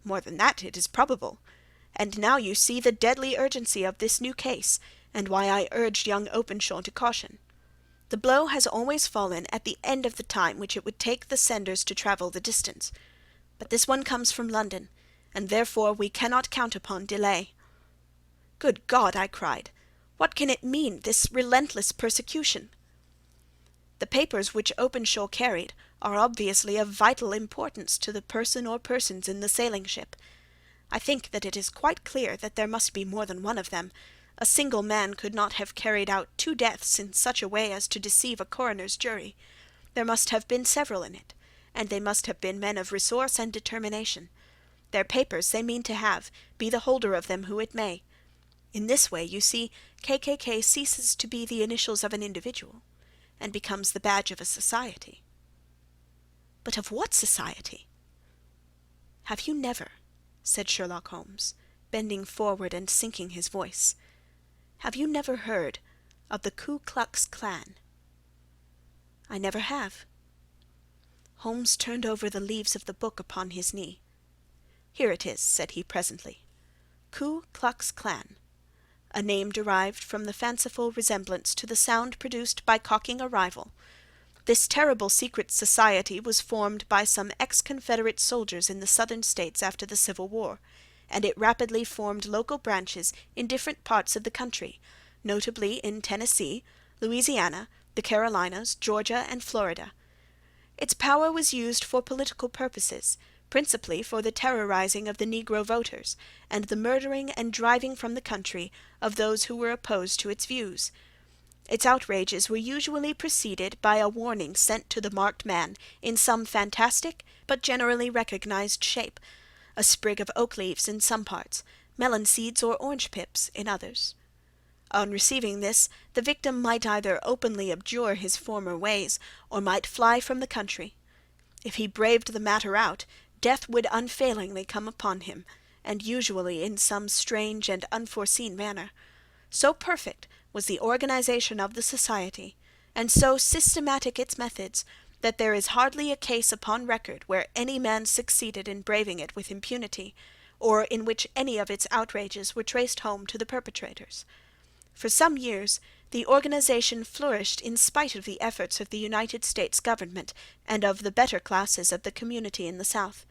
More than that, it is probable. And now you see the deadly urgency of this new case, and why I urged young Openshaw to caution. The blow has always fallen at the end of the time which it would take the senders to travel the distance. But this one comes from London, and therefore we cannot count upon delay. Good God, I cried, what can it mean, this relentless persecution? The papers which Openshaw carried are obviously of vital importance to the person or persons in the sailing ship. I think that it is quite clear that there must be more than one of them. A single man could not have carried out 2 deaths in such a way as to deceive a coroner's jury. There must have been several in it, and they must have been men of resource and determination. Their papers they mean to have, be the holder of them who it may. In this way, you see, KKK ceases to be the initials of an individual, and becomes the badge of a society. But of what society? Have you never, said Sherlock Holmes, bending forward and sinking his voice, have you never heard of the Ku Klux Klan? I never have. Holmes turned over the leaves of the book upon his knee. Here it is, said he presently. Ku Klux Klan. A name derived from the fanciful resemblance to the sound produced by cocking a rifle. This terrible secret society was formed by some ex-Confederate soldiers in the Southern States after the Civil War, and it rapidly formed local branches in different parts of the country, notably in Tennessee, Louisiana, the Carolinas, Georgia, and Florida. Its power was used for political purposes, principally for the terrorizing of the Negro voters, and the murdering and driving from the country of those who were opposed to its views. Its outrages were usually preceded by a warning sent to the marked man in some fantastic but generally recognized shape, a sprig of oak leaves in some parts, melon seeds or orange pips in others. On receiving this, the victim might either openly abjure his former ways, or might fly from the country. If he braved the matter out, death would unfailingly come upon him, and usually in some strange and unforeseen manner. So perfect was the organization of the society, and so systematic its methods, that there is hardly a case upon record where any man succeeded in braving it with impunity, or in which any of its outrages were traced home to the perpetrators. For some years the organization flourished in spite of the efforts of the United States government and of the better classes of the community in the South.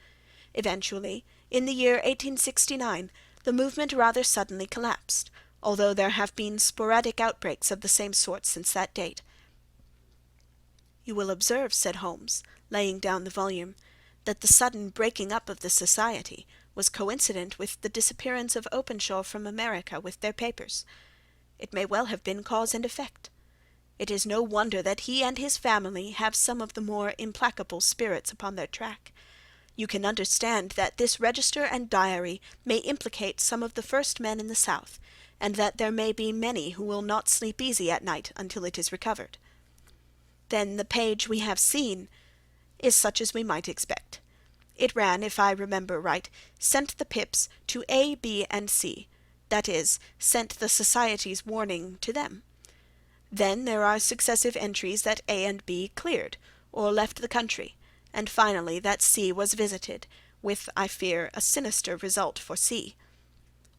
Eventually, in the year 1869, the movement rather suddenly collapsed, although there have been sporadic outbreaks of the same sort since that date. You will observe, said Holmes, laying down the volume, that the sudden breaking up of the society was coincident with the disappearance of Openshaw from America with their papers. It may well have been cause and effect. It is no wonder that he and his family have some of the more implacable spirits upon their track. You can understand that this register and diary may implicate some of the first men in the South, and that there may be many who will not sleep easy at night until it is recovered. Then the page we have seen is such as we might expect. It ran, if I remember right, sent the pips to A, B, and C, that is, sent the Society's warning to them. Then there are successive entries that A and B cleared, or left the country, and finally that C was visited, with, I fear, a sinister result for C.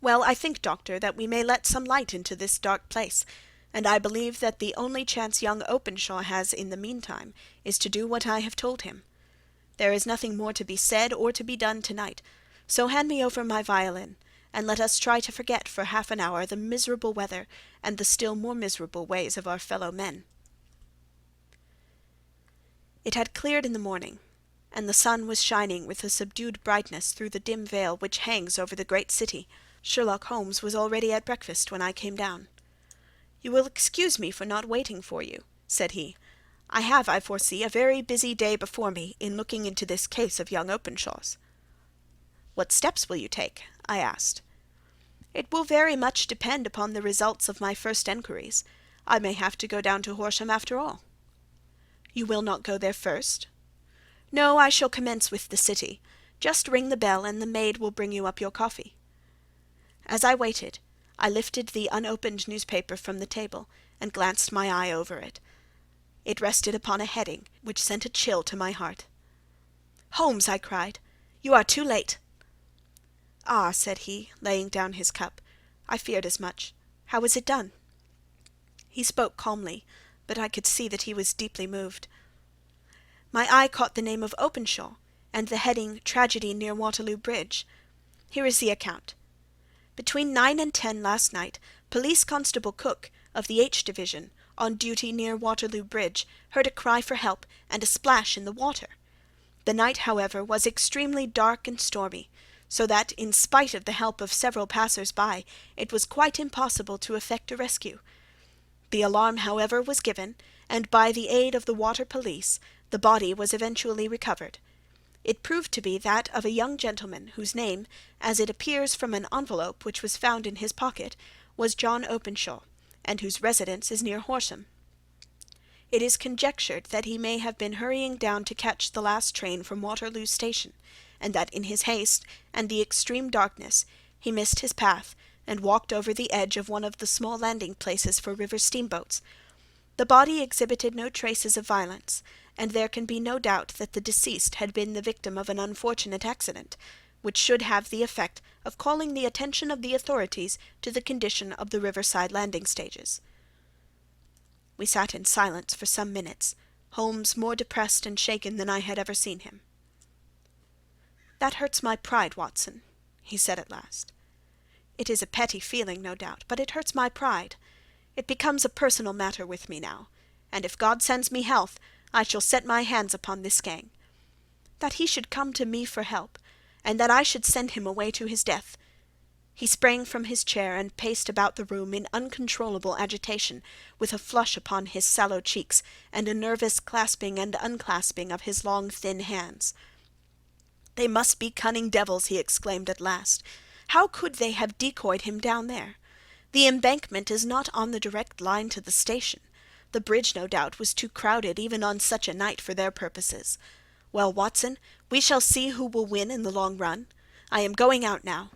Well, I think, Doctor, that we may let some light into this dark place, and I believe that the only chance young Openshaw has in the meantime is to do what I have told him. There is nothing more to be said or to be done tonight, so hand me over my violin, and let us try to forget for half an hour the miserable weather and the still more miserable ways of our fellow men. It had cleared in the morning, and the sun was shining with a subdued brightness through the dim veil which hangs over the great city. Sherlock Holmes was already at breakfast when I came down. "You will excuse me for not waiting for you," said he. "I have, I foresee, a very busy day before me in looking into this case of young Openshaw's." "What steps will you take?" I asked. "It will very much depend upon the results of my first enquiries. I may have to go down to Horsham after all." "You will not go there first?" "No, I shall commence with the city. Just ring the bell, and the maid will bring you up your coffee." As I waited, I lifted the unopened newspaper from the table, and glanced my eye over it. It rested upon a heading which sent a chill to my heart. "Holmes," I cried, "you are too late." "Ah," said he, laying down his cup, "I feared as much. How was it done?" He spoke calmly, but I could see that he was deeply moved. My eye caught the name of Openshaw, and the heading "Tragedy near Waterloo Bridge." Here is the account. "Between 9 and 10 last night, Police Constable Cook, of the H Division, on duty near Waterloo Bridge, heard a cry for help and a splash in the water. The night, however, was extremely dark and stormy, so that, in spite of the help of several passers-by, it was quite impossible to effect a rescue. The alarm, however, was given, and by the aid of the water police, the body was eventually recovered. It proved to be that of a young gentleman whose name, as it appears from an envelope which was found in his pocket, was John Openshaw, and whose residence is near Horsham. It is conjectured that he may have been hurrying down to catch the last train from Waterloo Station, and that in his haste and the extreme darkness he missed his path and walked over the edge of one of the small landing places for river steamboats. The body exhibited no traces of violence, and there can be no doubt that the deceased had been the victim of an unfortunate accident, which should have the effect of calling the attention of the authorities to the condition of the riverside landing stages." We sat in silence for some minutes, Holmes more depressed and shaken than I had ever seen him. "That hurts my pride, Watson," he said at last. "It is a petty feeling, no doubt, but it hurts my pride. It becomes a personal matter with me now, and if God sends me health, I shall set my hands upon this gang. That he should come to me for help, and that I should send him away to his death." He sprang from his chair and paced about the room in uncontrollable agitation, with a flush upon his sallow cheeks and a nervous clasping and unclasping of his long thin hands. "They must be cunning devils," he exclaimed at last. "How could they have decoyed him down there? The embankment is not on the direct line to the station. The bridge, no doubt, was too crowded even on such a night for their purposes. Well, Watson, we shall see who will win in the long run. I am going out now."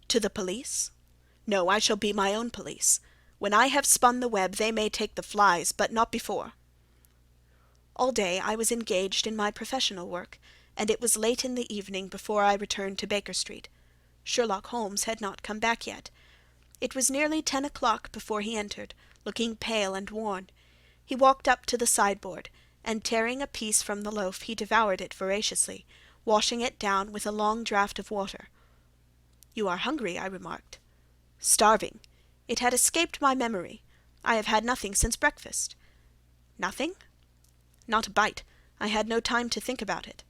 "To the police?" "No, I shall be my own police. When I have spun the web they may take the flies, but not before." All day I was engaged in my professional work, and it was late in the evening before I returned to Baker Street. Sherlock Holmes had not come back yet. It was nearly 10 o'clock before he entered, looking pale and worn. He walked up to the sideboard, and tearing a piece from the loaf he devoured it voraciously, washing it down with a long draught of water. "You are hungry," I remarked. "Starving. It had escaped my memory. I have had nothing since breakfast." "Nothing?" "Not a bite. I had no time to think about it."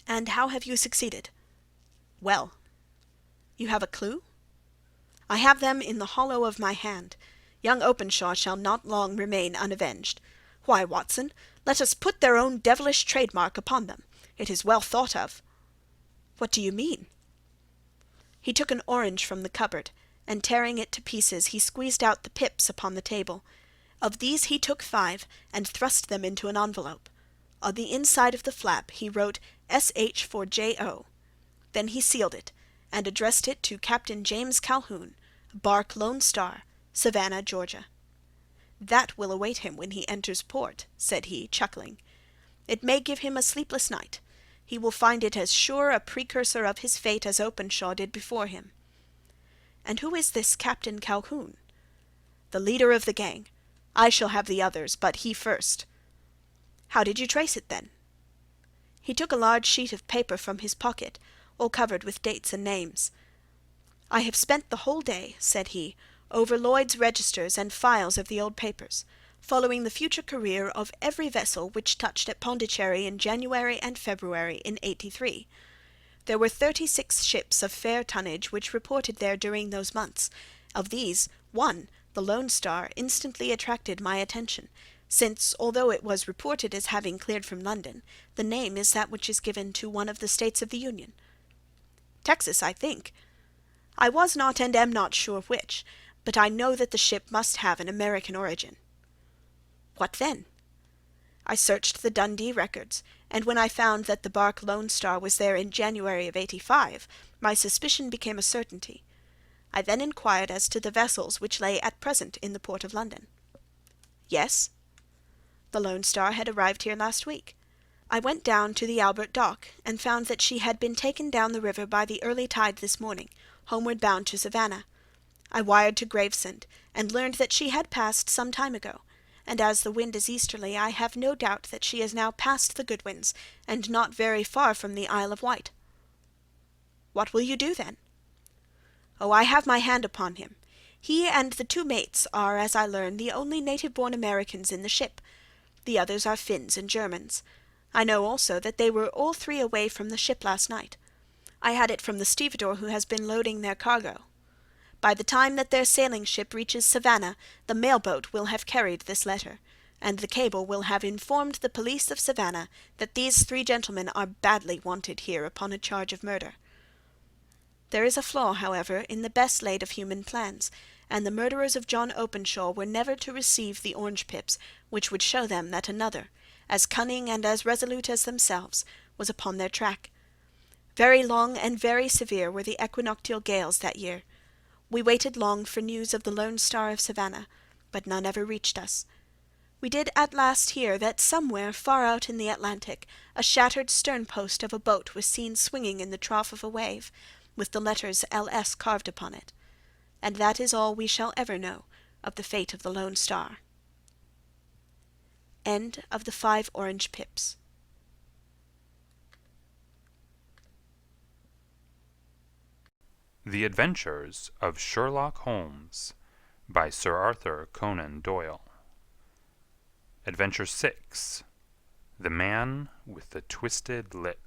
"And how have you succeeded?" "Well." "You have a clue?" I have them in the hollow of my hand. Young Openshaw shall not long remain unavenged. Why, Watson, let us put their own devilish trademark upon them. It is well thought of." "What do you mean?" He took an orange from the cupboard, and tearing it to pieces, he squeezed out the pips upon the table. Of these he took 5, and thrust them into an envelope. On the inside of the flap he wrote S.H. for J.O. Then he sealed it, and addressed it to Captain James Calhoun, bark Lone Star, Savannah, Georgia. "That will await him when he enters port," said he, chuckling. "It may give him a sleepless night. He will find it as sure a precursor of his fate as Openshaw did before him." "And who is this Captain Calhoun?" "The leader of the gang. I shall have the others, but he first." "How did you trace it, then?" He took a large sheet of paper from his pocket, all covered with dates and names. "I have spent the whole day," said he, "over Lloyd's registers and files of the old papers, following the future career of every vessel which touched at Pondicherry in January and February in '83. There were 36 ships of fair tonnage which reported there during those months. Of these, one, the Lone Star, instantly attracted my attention, since, although it was reported as having cleared from London, the name is that which is given to one of the states of the Union." "Texas, I think. I was not and am not sure which, but I know that the ship must have an American origin." "What then?" "I searched the Dundee records, and when I found that the bark Lone Star was there in January of '85, my suspicion became a certainty. I then inquired as to the vessels which lay at present in the port of London." "Yes?" "The Lone Star had arrived here last week. I went down to the Albert Dock, and found that she had been taken down the river by the early tide this morning, homeward bound to Savannah. I wired to Gravesend, and learned that she had passed some time ago, and as the wind is easterly, I have no doubt that she is now past the Goodwins, and not very far from the Isle of Wight." "What will you do, then?" "Oh, I have my hand upon him. He and the 2 mates are, as I learn, the only native-born Americans in the ship. The others are Finns and Germans. I know also that they were all 3 away from the ship last night. I had it from the stevedore who has been loading their cargo. By the time that their sailing ship reaches Savannah, the mail-boat will have carried this letter, and the cable will have informed the police of Savannah that these 3 gentlemen are badly wanted here upon a charge of murder. There is a flaw, however, in the best laid of human plans, and the murderers of John Openshaw were never to receive the orange pips, which would show them that another, as cunning and as resolute as themselves, was upon their track. Very long and very severe were the equinoctial gales that year. We waited long for news of the Lone Star of Savannah, but none ever reached us. We did at last hear that somewhere far out in the Atlantic a shattered stern-post of a boat was seen swinging in the trough of a wave, with the letters L.S. carved upon it. And that is all we shall ever know of the fate of the Lone Star. End of the 5 Orange Pips. The Adventures of Sherlock Holmes by Sir Arthur Conan Doyle. Adventure 6. The Man with the Twisted Lip.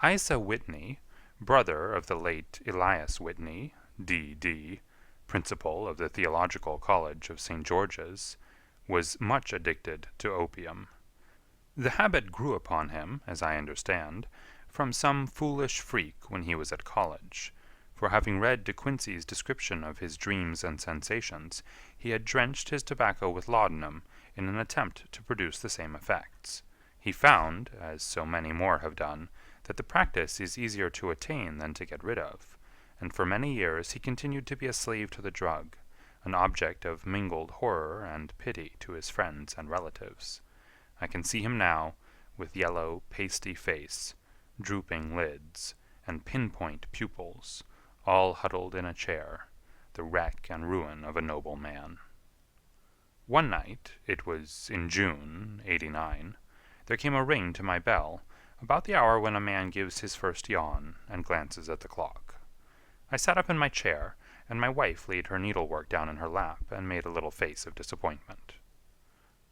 Isa Whitney, brother of the late Elias Whitney, D.D., principal of the Theological College of St. George's, was much addicted to opium. The habit grew upon him, as I understand, from some foolish freak when he was at college, for having read De Quincey's description of his dreams and sensations, he had drenched his tobacco with laudanum in an attempt to produce the same effects. He found, as so many more have done, that the practice is easier to attain than to get rid of, and for many years he continued to be a slave to the drug, an object of mingled horror and pity to his friends and relatives. I can see him now, with yellow, pasty face, drooping lids, and pinpoint pupils, all huddled in a chair, the wreck and ruin of a noble man. One night, it was in June, '89, there came a ring to my bell, about the hour when a man gives his first yawn and glances at the clock. I sat up in my chair, and my wife laid her needlework down in her lap and made a little face of disappointment.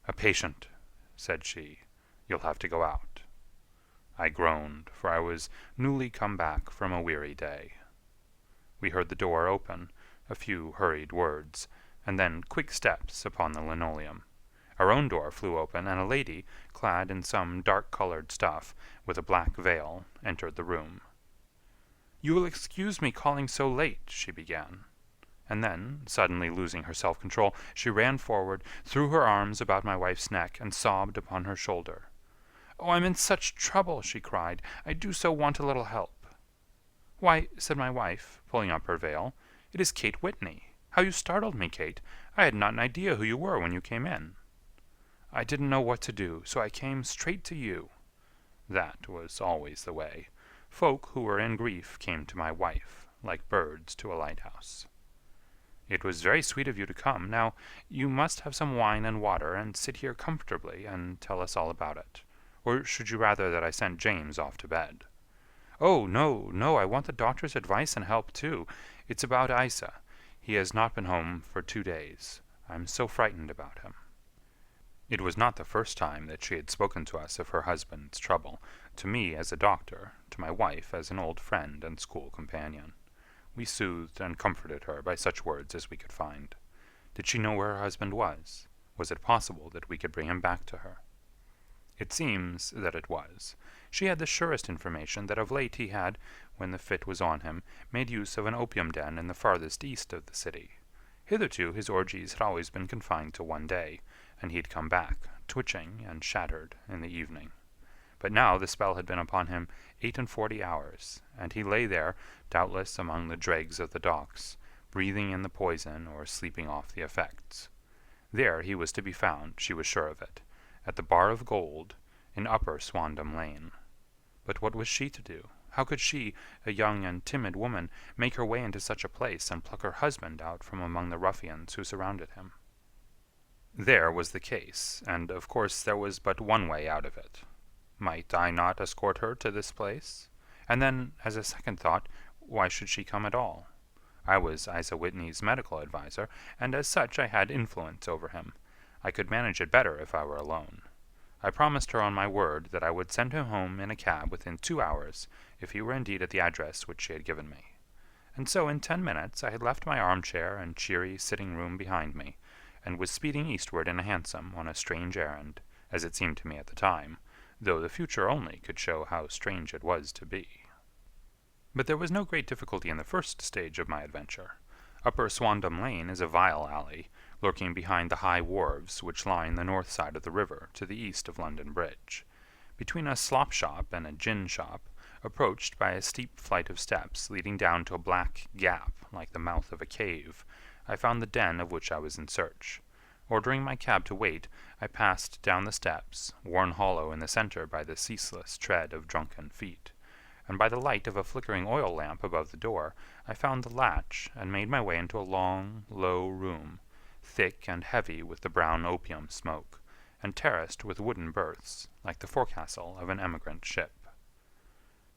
"A patient," said she. "You'll have to go out." I groaned, for I was newly come back from a weary day. We heard the door open, a few hurried words, and then quick steps upon the linoleum. Our own door flew open, and a lady, clad in some dark-colored stuff, with a black veil, entered the room. "You will excuse me calling so late," she began. And then, suddenly losing her self-control, she ran forward, threw her arms about my wife's neck, and sobbed upon her shoulder. "Oh, I'm in such trouble," she cried. "I do so want a little help." "Why," said my wife, pulling up her veil, "it is Kate Whitney. How you startled me, Kate. I had not an idea who you were when you came in." "I didn't know what to do, so I came straight to you." That was always the way. Folk who were in grief came to my wife, like birds to a lighthouse. "It was very sweet of you to come. Now, you must have some wine and water, and sit here comfortably, and tell us all about it. Or should you rather that I sent James off to bed?" "Oh, no, no, I want the doctor's advice and help, too. It's about Isa. He has not been home for 2 days. I'm so frightened about him." It was not the first time that she had spoken to us of her husband's trouble, to me as a doctor, to my wife as an old friend and school companion. We soothed and comforted her by such words as we could find. Did she know where her husband was? Was it possible that we could bring him back to her? It seems that it was. She had the surest information that of late he had, when the fit was on him, made use of an opium den in the farthest east of the city. Hitherto his orgies had always been confined to one day, and he had come back, twitching and shattered, in the evening. But now the spell had been upon him 48 hours, and he lay there, doubtless among the dregs of the docks, breathing in the poison or sleeping off the effects. There he was to be found, she was sure of it, at the Bar of Gold, in Upper Swandam Lane. But what was she to do? How could she, a young and timid woman, make her way into such a place and pluck her husband out from among the ruffians who surrounded him? There was the case, and of course there was but one way out of it. Might I not escort her to this place? And then, as a second thought, why should she come at all? I was Isa Whitney's medical adviser, and as such I had influence over him. I could manage it better if I were alone. I promised her on my word that I would send him home in a cab within 2 hours, if he were indeed at the address which she had given me. And so in 10 minutes I had left my armchair and cheery sitting-room behind me, and was speeding eastward in a hansom on a strange errand, as it seemed to me at the time, though the future only could show how strange it was to be. But there was no great difficulty in the first stage of my adventure. Upper Swandam Lane is a vile alley, lurking behind the high wharves which line the north side of the river to the east of London Bridge. Between a slop-shop and a gin-shop, approached by a steep flight of steps leading down to a black gap like the mouth of a cave, I found the den of which I was in search. Ordering my cab to wait, I passed down the steps, worn hollow in the centre by the ceaseless tread of drunken feet, and by the light of a flickering oil lamp above the door, I found the latch and made my way into a long, low room, thick and heavy with the brown opium smoke, and terraced with wooden berths, like the forecastle of an emigrant ship.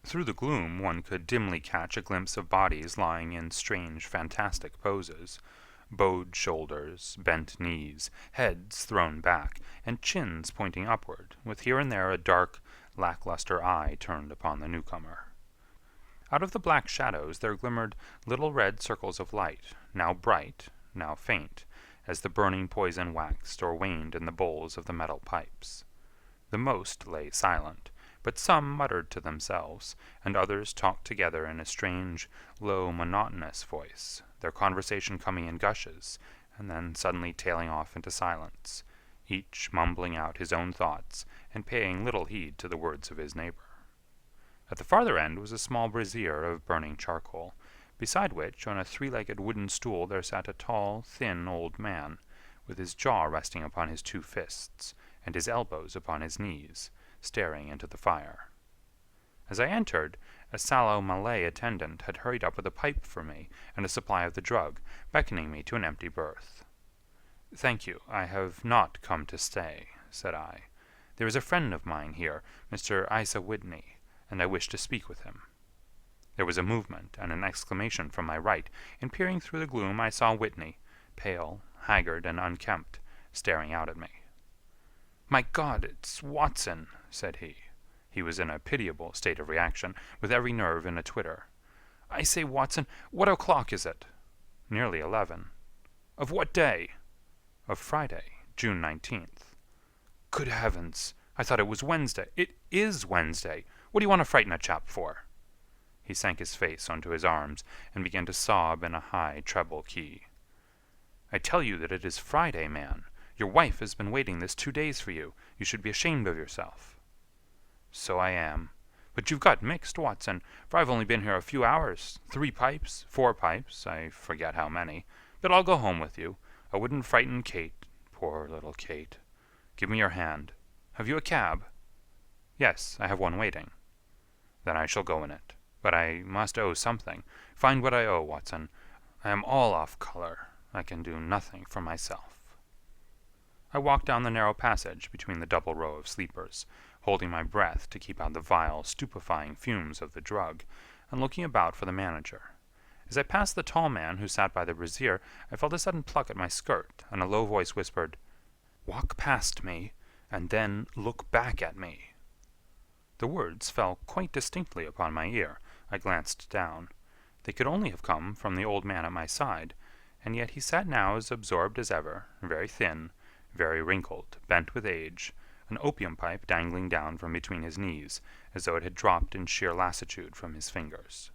Through the gloom one could dimly catch a glimpse of bodies lying in strange, fantastic poses, bowed shoulders, bent knees, heads thrown back, and chins pointing upward, with here and there a dark, lackluster eye turned upon the newcomer. Out of the black shadows there glimmered little red circles of light, now bright, now faint, as the burning poison waxed or waned in the bowls of the metal pipes. The most lay silent, but some muttered to themselves, and others talked together in a strange, low, monotonous voice, their conversation coming in gushes, and then suddenly tailing off into silence, each mumbling out his own thoughts and paying little heed to the words of his neighbor. At the farther end was a small brazier of burning charcoal, beside which, on a three-legged wooden stool, there sat a tall, thin old man, with his jaw resting upon his 2 fists, and his elbows upon his knees, staring into the fire. As I entered, a sallow Malay attendant had hurried up with a pipe for me and a supply of the drug, beckoning me to an empty berth. "Thank you, I have not come to stay," said I. "There is a friend of mine here, Mr. Isa Whitney, and I wish to speak with him." There was a movement and an exclamation from my right, and peering through the gloom I saw Whitney, pale, haggard, and unkempt, staring out at me. "My God, it's Watson," said he. He was in a pitiable state of reaction, with every nerve in a twitter. I say, Watson, what o'clock is it?" "Nearly 11." "Of what day?" "Of Friday, June 19th." "Good heavens! I thought it was Wednesday. It is Wednesday. What do you want to frighten a chap for?" He sank his face onto his arms and began to sob in a high treble key. "I tell you that it is Friday, man. Your wife has been waiting this 2 days for you. You should be ashamed of yourself." "So I am. But you've got mixed, Watson, for I've only been here a few hours. 3 pipes, 4 pipes, I forget how many. But I'll go home with you. I wouldn't frighten Kate. Poor little Kate. Give me your hand. Have you a cab?" "Yes, I have one waiting." "Then I shall go in it. But I must owe something. Find what I owe, Watson. I am all off color. I can do nothing for myself." I walked down the narrow passage between the double row of sleepers, holding my breath to keep out the vile, stupefying fumes of the drug, and looking about for the manager. As I passed the tall man who sat by the brazier, I felt a sudden pluck at my skirt, and a low voice whispered, "Walk past me, and then look back at me." The words fell quite distinctly upon my ear. I glanced down. They could only have come from the old man at my side, and yet he sat now as absorbed as ever, very thin, very wrinkled, bent with age, an opium pipe dangling down from between his knees, as though it had dropped in sheer lassitude from his fingers.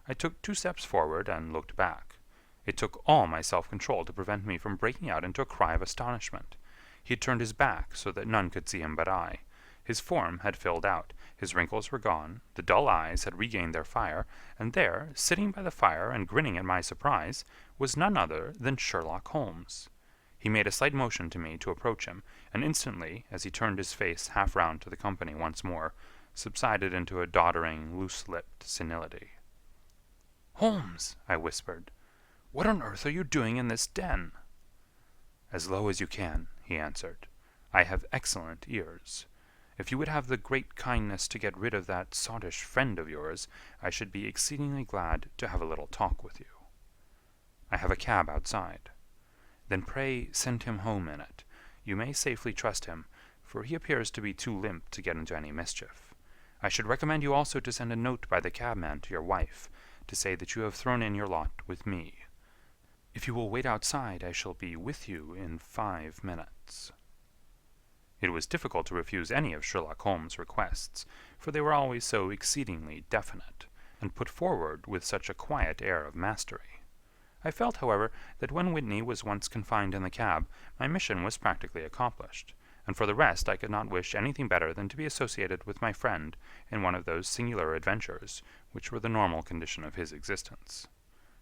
I took 2 steps forward and looked back. It took all my self-control to prevent me from breaking out into a cry of astonishment. He had turned his back so that none could see him but I. His form had filled out, his wrinkles were gone, the dull eyes had regained their fire, and there, sitting by the fire and grinning at my surprise, was none other than Sherlock Holmes. He made a slight motion to me to approach him, and instantly, as he turned his face half round to the company once more, subsided into a doddering, loose-lipped senility. "Holmes," I whispered, "what on earth are you doing in this den?" "As low as you can," he answered. "I have excellent ears. If you would have the great kindness to get rid of that sottish friend of yours, I should be exceedingly glad to have a little talk with you." "I have a cab outside." "Then pray send him home in it. You may safely trust him, for he appears to be too limp to get into any mischief. I should recommend you also to send a note by the cabman to your wife, to say that you have thrown in your lot with me. If you will wait outside, I shall be with you in 5 minutes." It was difficult to refuse any of Sherlock Holmes' requests, for they were always so exceedingly definite, and put forward with such a quiet air of mastery. I felt, however, that when Whitney was once confined in the cab, my mission was practically accomplished, and for the rest I could not wish anything better than to be associated with my friend in one of those singular adventures which were the normal condition of his existence.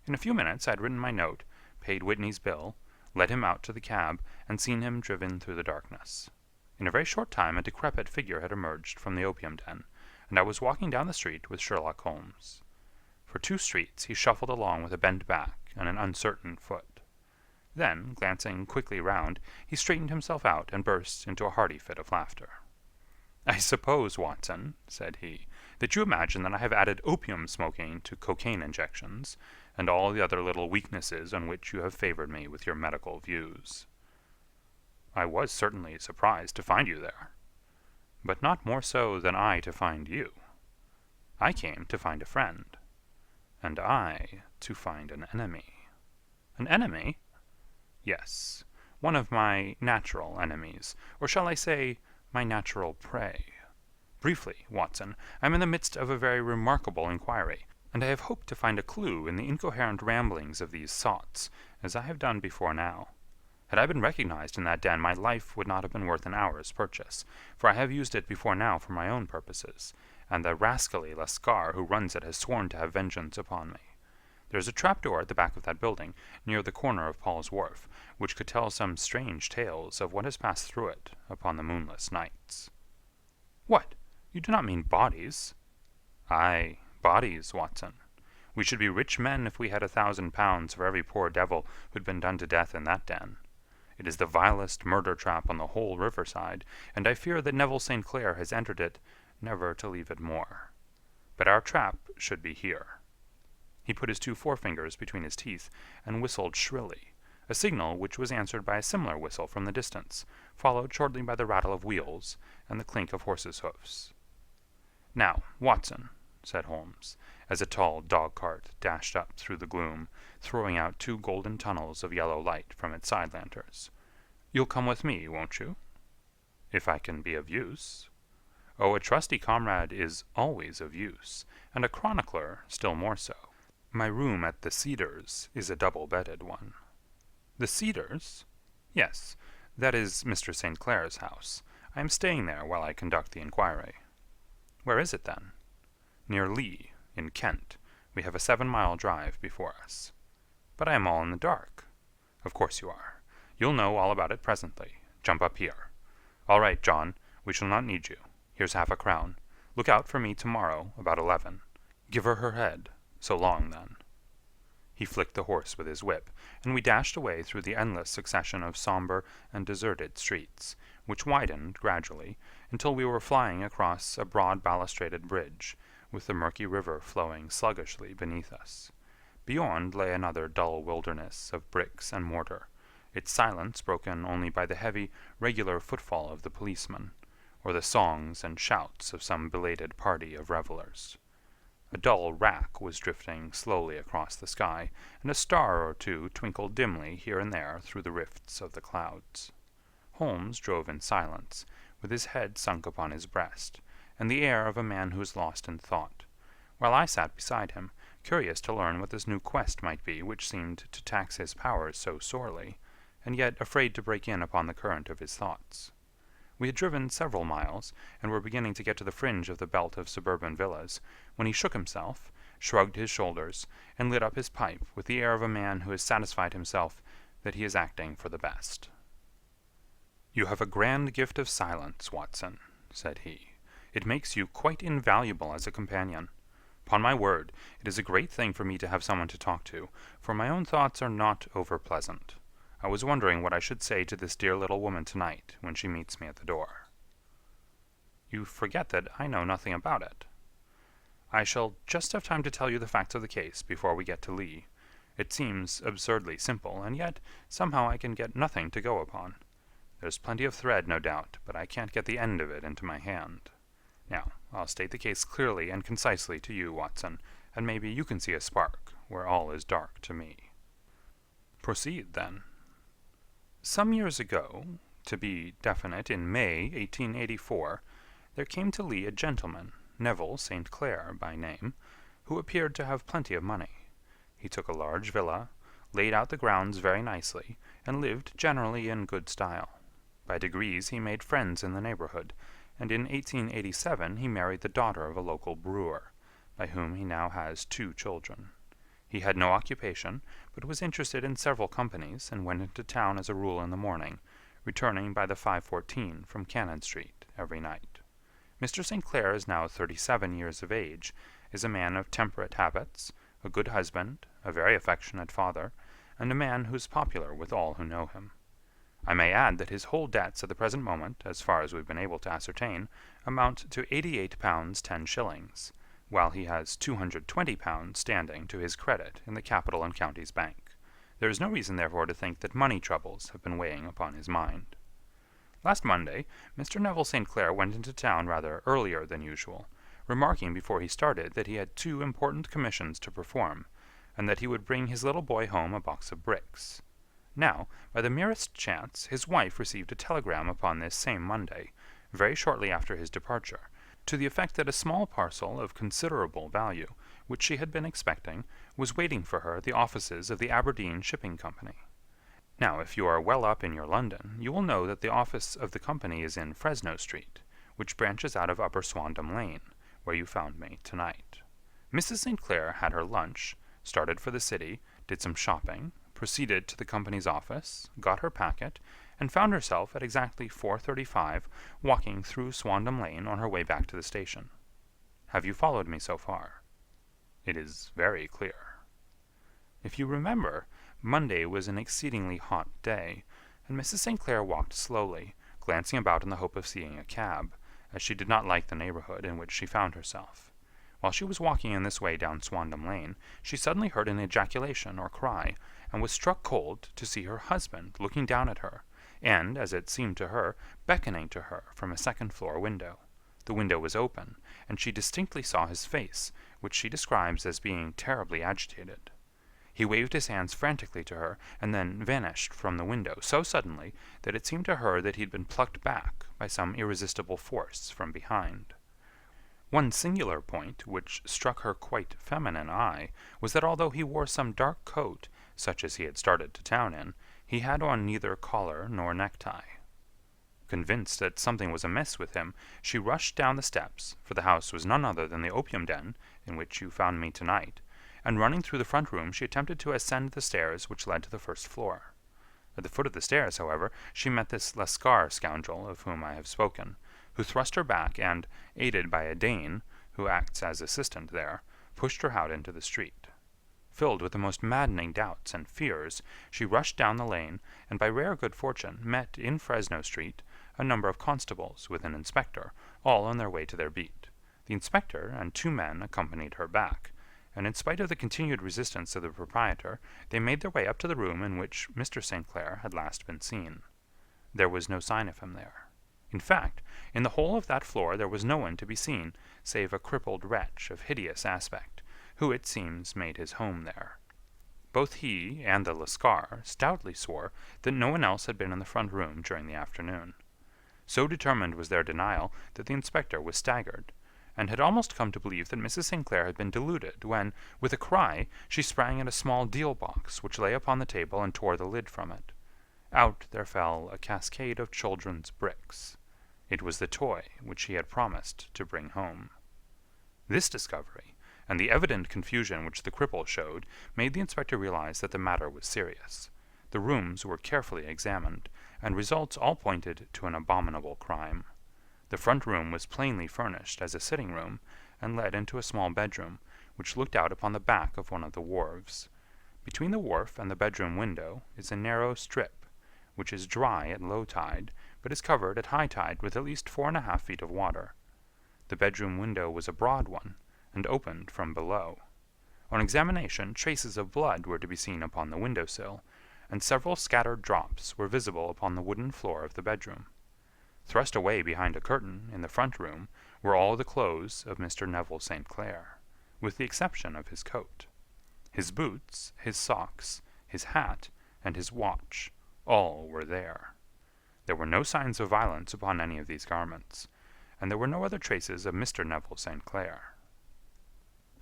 In a few minutes I had written my note, paid Whitney's bill, led him out to the cab, and seen him driven through the darkness. In a very short time a decrepit figure had emerged from the opium den, and I was walking down the street with Sherlock Holmes. For 2 streets he shuffled along with a bent back and an uncertain foot. Then, glancing quickly round, he straightened himself out and burst into a hearty fit of laughter. "I suppose, Watson," said he, "that you imagine that I have added opium smoking to cocaine injections, and all the other little weaknesses on which you have favored me with your medical views." "I was certainly surprised to find you there." "But not more so than I to find you. I came to find a friend, and I to find an enemy." "An enemy?" "Yes, one of my natural enemies, or shall I say, my natural prey. Briefly, Watson, I am in the midst of a very remarkable inquiry, and I have hoped to find a clue in the incoherent ramblings of these sots, as I have done before now. Had I been recognized in that den, my life would not have been worth an hour's purchase, for I have used it before now for my own purposes, and the rascally Lascar who runs it has sworn to have vengeance upon me. There is a trapdoor at the back of that building, near the corner of Paul's Wharf, which could tell some strange tales of what has passed through it upon the moonless nights." "What? You do not mean bodies?" "Ay, bodies, Watson. We should be rich men if we had 1,000 pounds for every poor devil who had been done to death in that den. It is the vilest murder trap on the whole riverside, and I fear that Neville St. Clair has entered it, never to leave it more. But our trap should be here." He put his 2 forefingers between his teeth and whistled shrilly, a signal which was answered by a similar whistle from the distance, followed shortly by the rattle of wheels and the clink of horses' hoofs. "Now, Watson," said Holmes, as a tall dog-cart dashed up through the gloom, throwing out 2 golden tunnels of yellow light from its side lanterns. "You'll come with me, won't you?" "If I can be of use." "Oh, a trusty comrade is always of use, and a chronicler still more so. My room at the Cedars is a double-bedded one." "The Cedars?" "Yes, that is Mr. St. Clair's house. I am staying there while I conduct the inquiry." "Where is it, then?" "Near Lee, in Kent. We have a 7-mile drive before us." "But I am all in the dark." "Of course you are. You'll know all about it presently. Jump up here. All right, John, we shall not need you. Here's half-a-crown. Look out for me tomorrow about 11. Give her head. So long, then." He flicked the horse with his whip, and we dashed away through the endless succession of somber and deserted streets, which widened gradually until we were flying across a broad balustraded bridge, with the murky river flowing sluggishly beneath us. Beyond lay another dull wilderness of bricks and mortar, its silence broken only by the heavy, regular footfall of the policeman, or the songs and shouts of some belated party of revellers. A dull wrack was drifting slowly across the sky, and a star or two twinkled dimly here and there through the rifts of the clouds. Holmes drove in silence, with his head sunk upon his breast, and the air of a man who is lost in thought, while I sat beside him, curious to learn what this new quest might be which seemed to tax his powers so sorely, and yet afraid to break in upon the current of his thoughts. We had driven several miles, and were beginning to get to the fringe of the belt of suburban villas, when he shook himself, shrugged his shoulders, and lit up his pipe with the air of a man who has satisfied himself that he is acting for the best. "You have a grand gift of silence, Watson," said he. "It makes you quite invaluable as a companion. Upon my word, it is a great thing for me to have someone to talk to, for my own thoughts are not over-pleasant. I was wondering what I should say to this dear little woman tonight when she meets me at the door." "You forget that I know nothing about it." "I shall just have time to tell you the facts of the case before we get to Lee. It seems absurdly simple, and yet somehow I can get nothing to go upon. There's plenty of thread, no doubt, but I can't get the end of it into my hand. Now, I'll state the case clearly and concisely to you, Watson, and maybe you can see a spark where all is dark to me." "Proceed, then." Some years ago, to be definite in May 1884, there came to Lee a gentleman, Neville St. Clair by name, who appeared to have plenty of money. He took a large villa, laid out the grounds very nicely, and lived generally in good style. By degrees he made friends in the neighborhood, and in 1887 he married the daughter of a local brewer, by whom he now has 2 children. He had no occupation, but was interested in several companies, and went into town as a rule in the morning, returning by the 5:14 from Cannon Street every night. Mr. St. Clair is now 37 years of age, is a man of temperate habits, a good husband, a very affectionate father, and a man who is popular with all who know him. I may add that his whole debts at the present moment, as far as we've been able to ascertain, amount to £88 10s, while he has £220 standing to his credit in the Capital and Counties Bank. There is no reason, therefore, to think that money troubles have been weighing upon his mind. Last Monday, Mr. Neville St. Clair went into town rather earlier than usual, remarking before he started that he had 2 important commissions to perform, and that he would bring his little boy home a box of bricks. Now, by the merest chance, his wife received a telegram upon this same Monday, very shortly after his departure, to the effect that a small parcel of considerable value, which she had been expecting, was waiting for her at the offices of the Aberdeen Shipping Company. Now, if you are well up in your London, you will know that the office of the company is in Fresno Street, which branches out of Upper Swandam Lane, where you found me tonight. Mrs. St. Clair had her lunch, started for the city, did some shopping, proceeded to the company's office, got her packet, and found herself at exactly 4:35 walking through Swandam Lane on her way back to the station. Have you followed me so far? It is very clear. If you remember, Monday was an exceedingly hot day, and Mrs. St. Clair walked slowly, glancing about in the hope of seeing a cab, as she did not like the neighborhood in which she found herself. While she was walking in this way down Swandam Lane, she suddenly heard an ejaculation or cry, and was struck cold to see her husband looking down at her, and, as it seemed to her, beckoning to her from a second-floor window. The window was open, and she distinctly saw his face, which she describes as being terribly agitated. He waved his hands frantically to her, and then vanished from the window so suddenly that it seemed to her that he had been plucked back by some irresistible force from behind. One singular point, which struck her quite feminine eye, was that although he wore some dark coat, such as he had started to town in, he had on neither collar nor necktie. Convinced that something was amiss with him, she rushed down the steps, for the house was none other than the opium den in which you found me tonight, and running through the front room she attempted to ascend the stairs which led to the first floor. At the foot of the stairs, however, she met this Lascar scoundrel of whom I have spoken, who thrust her back and, aided by a Dane, who acts as assistant there, pushed her out into the street. Filled with the most maddening doubts and fears, she rushed down the lane, and by rare good fortune met in Fresno Street a number of constables with an inspector, all on their way to their beat. The inspector and 2 men accompanied her back, and in spite of the continued resistance of the proprietor, they made their way up to the room in which Mr. St. Clair had last been seen. There was no sign of him there. In fact, in the whole of that floor there was no one to be seen, save a crippled wretch of hideous aspect, who it seems made his home there. Both he and the Lascar stoutly swore that no one else had been in the front room during the afternoon. So determined was their denial that the inspector was staggered, and had almost come to believe that Mrs. St. Clair had been deluded, when, with a cry, she sprang at a small deal-box which lay upon the table and tore the lid from it. Out there fell a cascade of children's bricks. It was the toy which he had promised to bring home. This discovery, and the evident confusion which the cripple showed, made the inspector realize that the matter was serious. The rooms were carefully examined, and results all pointed to an abominable crime. The front room was plainly furnished as a sitting room, and led into a small bedroom, which looked out upon the back of one of the wharves. Between the wharf and the bedroom window is a narrow strip, which is dry at low tide, but is covered at high tide with at least 4½ feet of water. The bedroom window was a broad one, and opened from below. On examination, traces of blood were to be seen upon the window-sill, and several scattered drops were visible upon the wooden floor of the bedroom. Thrust away behind a curtain, in the front room, were all the clothes of Mr. Neville St. Clair, with the exception of his coat. His boots, his socks, his hat, and his watch, all were there. There were no signs of violence upon any of these garments, and there were no other traces of Mr. Neville St. Clair.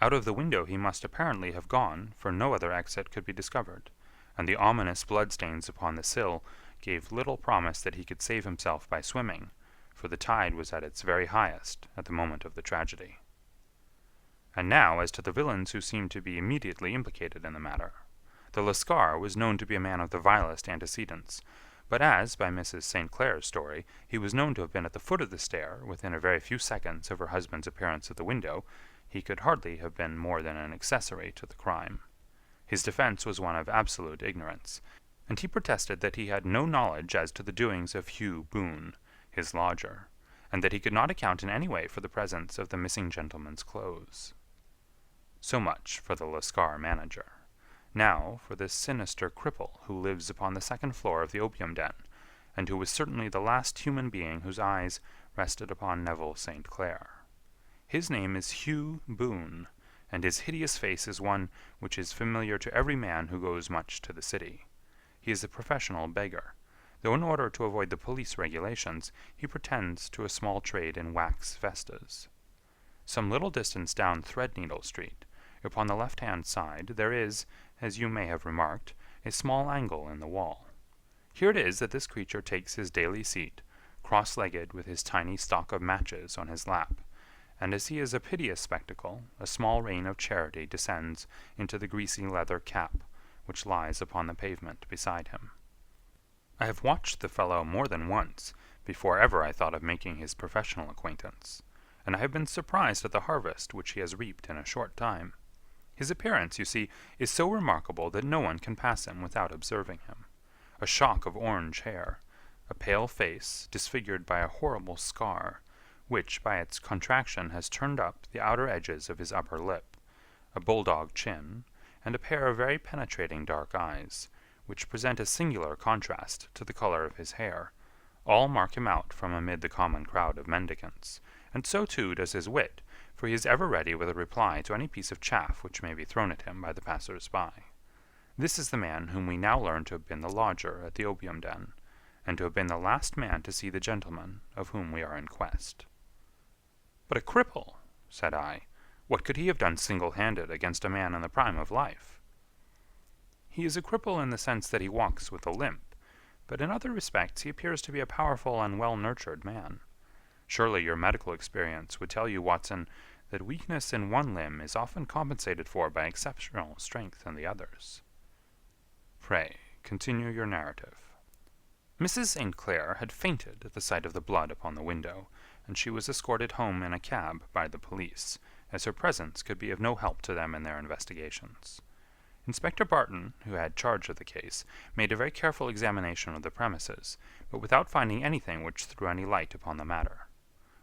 Out of the window he must apparently have gone, for no other exit could be discovered, and the ominous bloodstains upon the sill gave little promise that he could save himself by swimming, for the tide was at its very highest at the moment of the tragedy. And now as to the villains who seemed to be immediately implicated in the matter. The Lascar was known to be a man of the vilest antecedents, but as, by Mrs. St. Clair's story, he was known to have been at the foot of the stair within a very few seconds of her husband's appearance at the window, he could hardly have been more than an accessory to the crime. His defense was one of absolute ignorance, and he protested that he had no knowledge as to the doings of Hugh Boone, his lodger, and that he could not account in any way for the presence of the missing gentleman's clothes. So much for the Lascar manager. Now for this sinister cripple who lives upon the second floor of the opium den, and who was certainly the last human being whose eyes rested upon Neville St. Clair. His name is Hugh Boone, and his hideous face is one which is familiar to every man who goes much to the city. He is a professional beggar, though in order to avoid the police regulations, he pretends to a small trade in wax vestas. Some little distance down Threadneedle Street, upon the left-hand side, there is, as you may have remarked, a small angle in the wall. Here it is that this creature takes his daily seat, cross-legged with his tiny stock of matches on his lap, and as he is a piteous spectacle, a small rain of charity descends into the greasy leather cap which lies upon the pavement beside him. I have watched the fellow more than once before ever I thought of making his professional acquaintance, and I have been surprised at the harvest which he has reaped in a short time. His appearance, you see, is so remarkable that no one can pass him without observing him. A shock of orange hair, a pale face disfigured by a horrible scar, which by its contraction has turned up the outer edges of his upper lip, a bulldog chin, and a pair of very penetrating dark eyes, which present a singular contrast to the color of his hair, all mark him out from amid the common crowd of mendicants, and so too does his wit, for he is ever ready with a reply to any piece of chaff which may be thrown at him by the passers-by. This is the man whom we now learn to have been the lodger at the opium den, and to have been the last man to see the gentleman of whom we are in quest. "But a cripple," said I. "What could he have done single-handed against a man in the prime of life?" "He is a cripple in the sense that he walks with a limp, but in other respects he appears to be a powerful and well-nurtured man. Surely your medical experience would tell you, Watson, that weakness in one limb is often compensated for by exceptional strength in the others. Pray, continue your narrative." "Mrs. St. Clair had fainted at the sight of the blood upon the window, and she was escorted home in a cab by the police, as her presence could be of no help to them in their investigations. Inspector Barton, who had charge of the case, made a very careful examination of the premises, but without finding anything which threw any light upon the matter.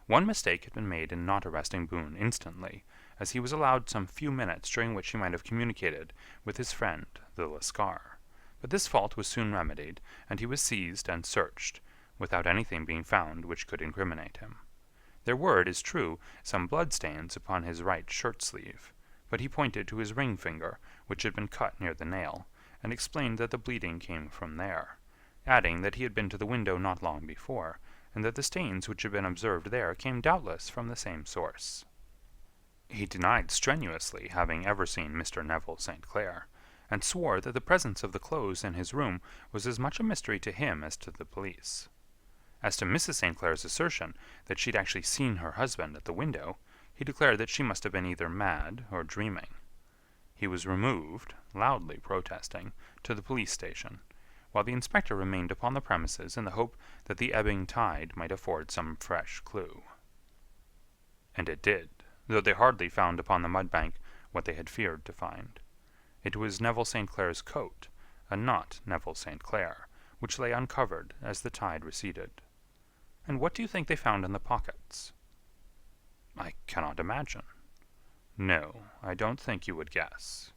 One mistake had been made in not arresting Boone instantly, as he was allowed some few minutes during which he might have communicated with his friend the Lascar. But this fault was soon remedied, and he was seized and searched, without anything being found which could incriminate him. There were, it is true, some blood-stains upon his right shirt-sleeve, but he pointed to his ring finger, which had been cut near the nail, and explained that the bleeding came from there, adding that he had been to the window not long before, and that the stains which had been observed there came doubtless from the same source. He denied strenuously having ever seen Mr. Neville St. Clair, and swore that the presence of the clothes in his room was as much a mystery to him as to the police. As to Mrs. St. Clair's assertion that she had actually seen her husband at the window, he declared that she must have been either mad or dreaming. He was removed, loudly protesting, to the police station, while the inspector remained upon the premises in the hope that the ebbing tide might afford some fresh clue. And it did, though they hardly found upon the mud-bank what they had feared to find. It was Neville St. Clair's coat, and not Neville St. Clair, which lay uncovered as the tide receded. And what do you think they found in the pockets? I cannot imagine. No, I don't think you would guess.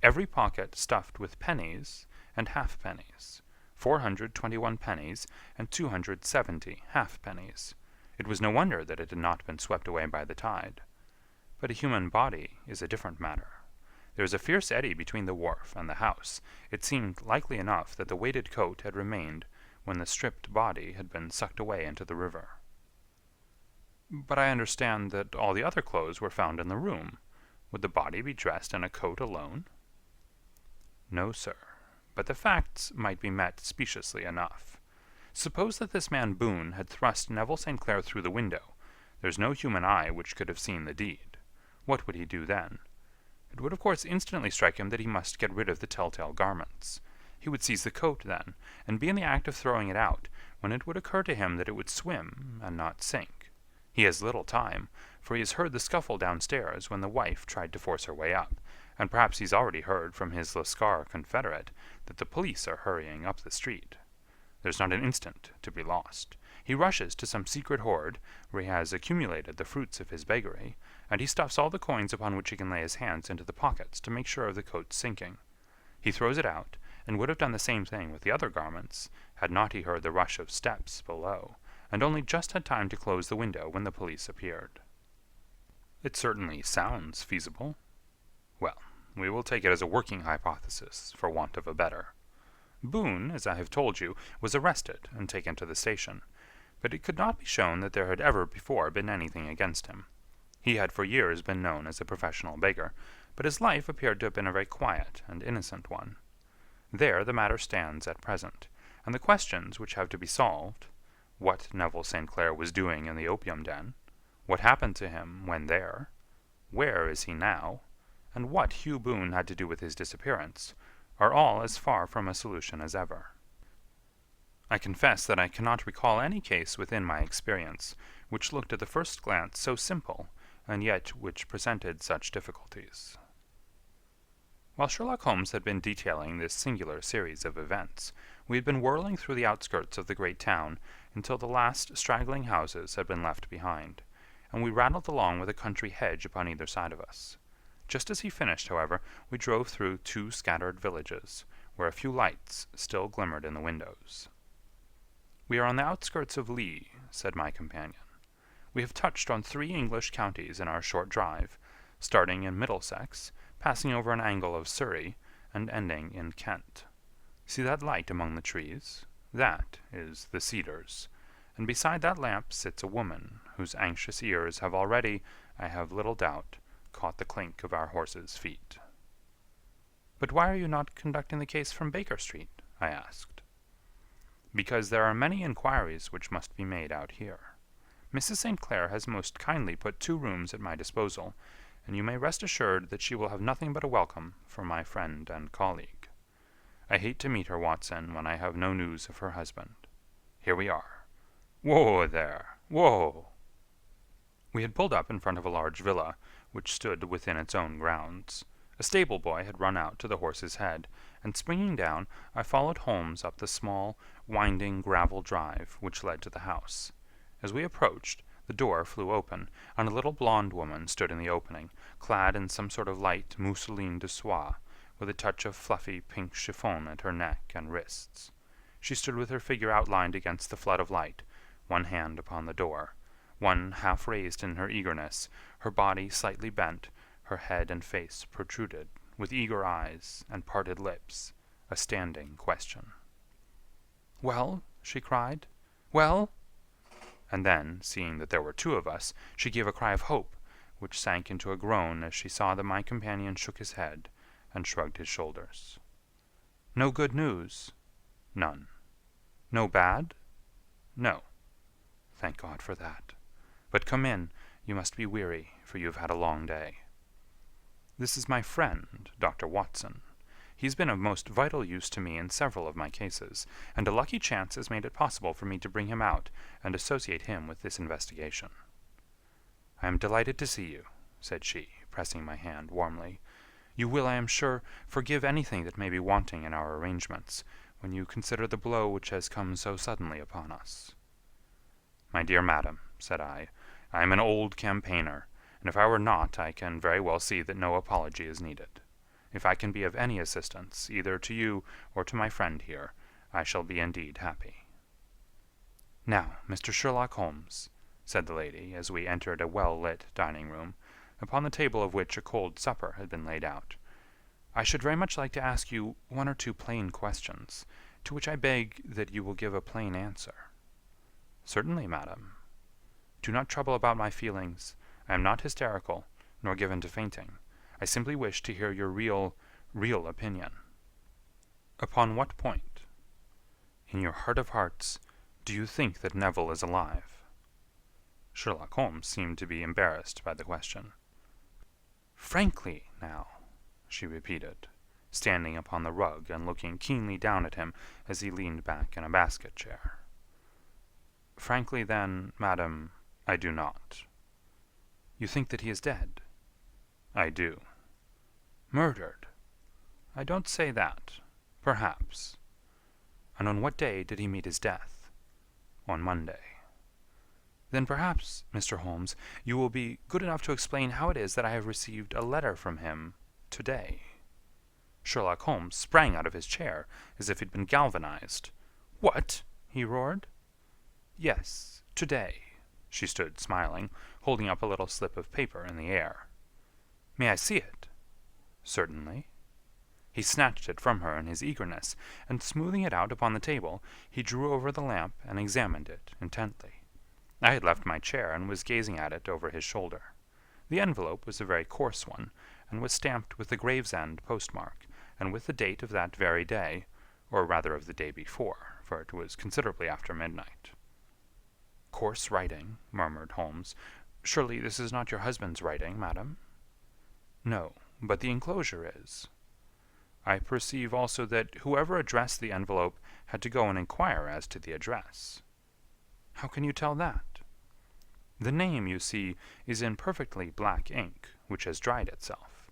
Every pocket stuffed with pennies and halfpennies, 421 pennies and 270 halfpennies. It was no wonder that it had not been swept away by the tide. But a human body is a different matter. There was a fierce eddy between the wharf and the house. It seemed likely enough that the weighted coat had remained when the stripped body had been sucked away into the river. But I understand that all the other clothes were found in the room. Would the body be dressed in a coat alone? No, sir, but the facts might be met speciously enough. Suppose that this man Boone had thrust Neville St. Clair through the window. There's no human eye which could have seen the deed. What would he do then? It would of course instantly strike him that he must get rid of the telltale garments. He would seize the coat then, and be in the act of throwing it out, when it would occur to him that it would swim and not sink. He has little time, for he has heard the scuffle downstairs when the wife tried to force her way up, and perhaps he's already heard from his Lascar confederate that the police are hurrying up the street. There's not an instant to be lost. He rushes to some secret hoard, where he has accumulated the fruits of his beggary, and he stuffs all the coins upon which he can lay his hands into the pockets to make sure of the coat's sinking. He throws it out, and would have done the same thing with the other garments, had not he heard the rush of steps below, and only just had time to close the window when the police appeared. It certainly sounds feasible. Well, we will take it as a working hypothesis, for want of a better. Boone, as I have told you, was arrested and taken to the station, but it could not be shown that there had ever before been anything against him. He had for years been known as a professional beggar, but his life appeared to have been a very quiet and innocent one. There the matter stands at present, and the questions which have to be solved, what Neville St. Clair was doing in the opium den, what happened to him when there, where is he now, and what Hugh Boone had to do with his disappearance, are all as far from a solution as ever. I confess that I cannot recall any case within my experience which looked at the first glance so simple, and yet which presented such difficulties. While Sherlock Holmes had been detailing this singular series of events, we had been whirling through the outskirts of the great town until the last straggling houses had been left behind, and we rattled along with a country hedge upon either side of us. Just as he finished, however, we drove through 2 scattered villages, where a few lights still glimmered in the windows. "We are on the outskirts of Lee," said my companion. We have touched on 3 English counties in our short drive, starting in Middlesex, passing over an angle of Surrey, and ending in Kent. See that light among the trees? That is the Cedars, and beside that lamp sits a woman whose anxious ears have already, I have little doubt, caught the clink of our horses' feet. "But why are you not conducting the case from Baker Street?" I asked. "Because there are many inquiries which must be made out here. Mrs. St. Clair has most kindly put 2 rooms at my disposal, and you may rest assured that she will have nothing but a welcome from my friend and colleague. I hate to meet her, Watson, when I have no news of her husband. Here we are. Whoa there! Whoa!" We had pulled up in front of a large villa, which stood within its own grounds. A stable boy had run out to the horse's head, and springing down, I followed Holmes up the small, winding gravel drive which led to the house. As we approached, the door flew open, and a little blonde woman stood in the opening, clad in some sort of light mousseline de soie, with a touch of fluffy pink chiffon at her neck and wrists. She stood with her figure outlined against the flood of light, one hand upon the door, one half raised in her eagerness, her body slightly bent, her head and face protruded, with eager eyes and parted lips, a standing question. "Well?" she cried. "Well?" And then, seeing that there were 2 of us, she gave a cry of hope, which sank into a groan as she saw that my companion shook his head and shrugged his shoulders. "No good news?" "None." "No bad?" "No." "Thank God for that. But come in, you must be weary, for you have had a long day." "This is my friend, Dr. Watson. He's been of most vital use to me in several of my cases, and a lucky chance has made it possible for me to bring him out and associate him with this investigation." "I am delighted to see you," said she, pressing my hand warmly. "You will, I am sure, forgive anything that may be wanting in our arrangements, when you consider the blow which has come so suddenly upon us." "My dear madam," said I am an old campaigner, and if I were not, I can very well see that no apology is needed. If I can be of any assistance, either to you or to my friend here, I shall be indeed happy." "Now, Mr. Sherlock Holmes," said the lady, as we entered a well-lit dining-room, upon the table of which a cold supper had been laid out, "I should very much like to ask you 1 or 2 plain questions, to which I beg that you will give a plain answer." "Certainly, madam." "Do not trouble about my feelings. I am not hysterical, nor given to fainting. I simply wish to hear your real opinion." "Upon what point?" "In your heart of hearts, do you think that Neville is alive?" Sherlock Holmes seemed to be embarrassed by the question. "Frankly, now," she repeated, standing upon the rug and looking keenly down at him as he leaned back in a basket chair. "Frankly, then, madam, I do not." "You think that he is dead?" "I do." "Murdered?" "I don't say that. Perhaps." "And on what day did he meet his death?" "On Monday." "Then perhaps, Mr. Holmes, you will be good enough to explain how it is that I have received a letter from him today." Sherlock Holmes sprang out of his chair as if he'd been galvanized. "What?" he roared. "Yes, today." She stood smiling, holding up a little slip of paper in the air. "May I see it?" "Certainly." He snatched it from her in his eagerness, and smoothing it out upon the table, he drew over the lamp and examined it intently. I had left my chair and was gazing at it over his shoulder. The envelope was a very coarse one, and was stamped with the Gravesend postmark, and with the date of that very day, or rather of the day before, for it was considerably after midnight. "Coarse writing," murmured Holmes. "Surely this is not your husband's writing, madam?" "No, but the enclosure is." "I perceive also that whoever addressed the envelope had to go and inquire as to the address." "How can you tell that?" "The name, you see, is in perfectly black ink, which has dried itself.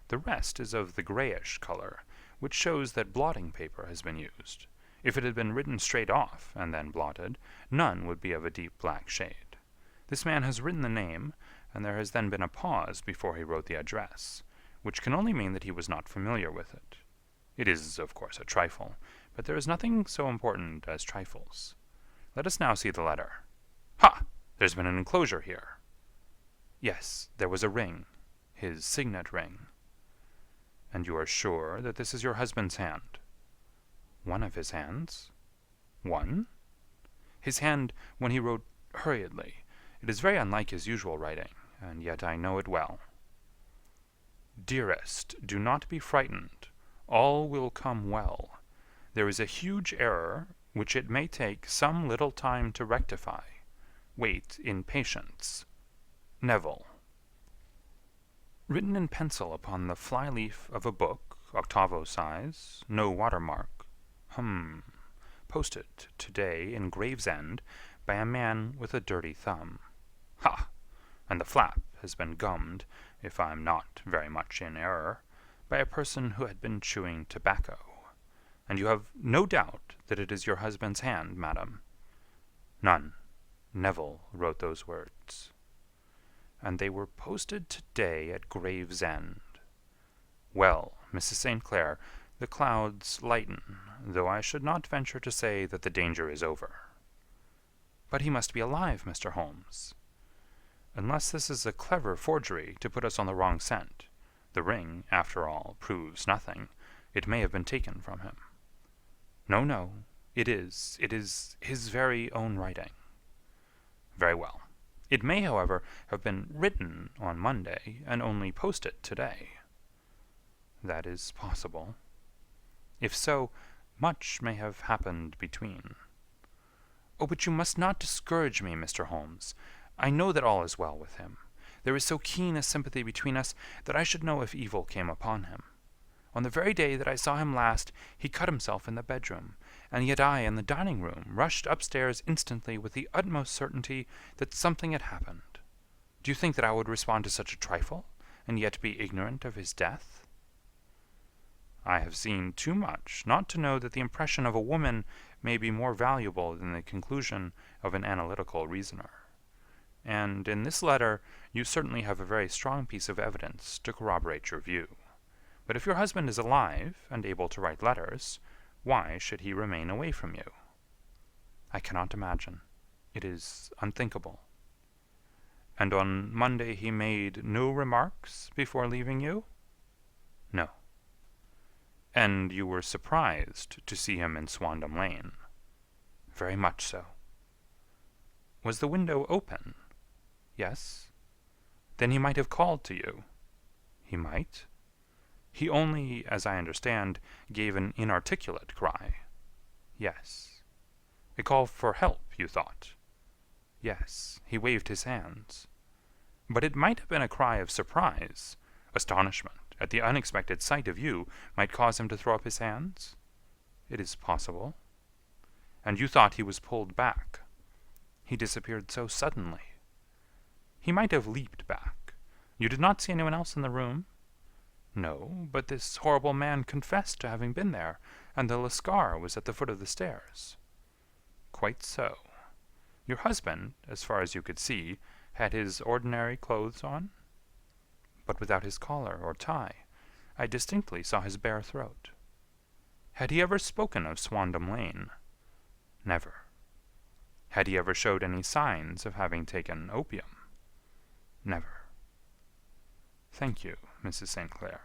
The rest is of the grayish color, which shows that blotting paper has been used. If it had been written straight off, and then blotted, none would be of a deep black shade. This man has written the name, and there has then been a pause before he wrote the address, which can only mean that he was not familiar with it. It is, of course, a trifle, but there is nothing so important as trifles. Let us now see the letter. Ha! There's been an enclosure here. Yes, there was a ring, his signet ring. And you are sure that this is your husband's hand? One of his hands? One? His hand when he wrote hurriedly. It is very unlike his usual writing, and yet I know it well. Dearest, do not be frightened. All will come well. There is a huge error which it may take some little time to rectify. Wait in patience. Neville. Written in pencil upon the fly-leaf of a book, octavo size, no watermark. Posted today in Gravesend by a man with a dirty thumb. Ha! And the flap has been gummed, if I'm not very much in error, by a person who had been chewing tobacco. And you have no doubt that it is your husband's hand, madam? None. Neville wrote those words. And they were posted today at Gravesend. Well, Mrs. St. Clair, the clouds lighten, though I should not venture to say that the danger is over. But he must be alive, Mr. Holmes. Unless this is a clever forgery to put us on the wrong scent. The ring, after all, proves nothing. It may have been taken from him. No, it is his very own writing. Very well. It may, however, have been written on Monday and only posted today. That is possible. If so, much may have happened between. Oh, but you must not discourage me, Mr. Holmes. I know that all is well with him. There is so keen a sympathy between us that I should know if evil came upon him. On the very day that I saw him last, he cut himself in the bedroom, and yet I, in the dining-room, rushed upstairs instantly with the utmost certainty that something had happened. Do you think that I would respond to such a trifle, and yet be ignorant of his death? I have seen too much not to know that the impression of a woman may be more valuable than the conclusion of an analytical reasoner. And in this letter you certainly have a very strong piece of evidence to corroborate your view. But if your husband is alive and able to write letters, why should he remain away from you? I cannot imagine. It is unthinkable. And on Monday he made no remarks before leaving you? No. And you were surprised to see him in Swandam Lane? Very much so. Was the window open? Yes. Then he might have called to you. He might. He only, as I understand, gave an inarticulate cry. Yes. A call for help, you thought? Yes. He waved his hands. But it might have been a cry of surprise. Astonishment at the unexpected sight of you might cause him to throw up his hands? It is possible. And you thought he was pulled back. He disappeared so suddenly. He might have leaped back. You did not see anyone else in the room? No, but this horrible man confessed to having been there, and the Lascar was at the foot of the stairs. Quite so. Your husband, as far as you could see, had his ordinary clothes on? But without his collar or tie. I distinctly saw his bare throat. Had he ever spoken of Swandam Lane? Never. Had he ever showed any signs of having taken opium? Never. Thank you, Mrs. St. Clair.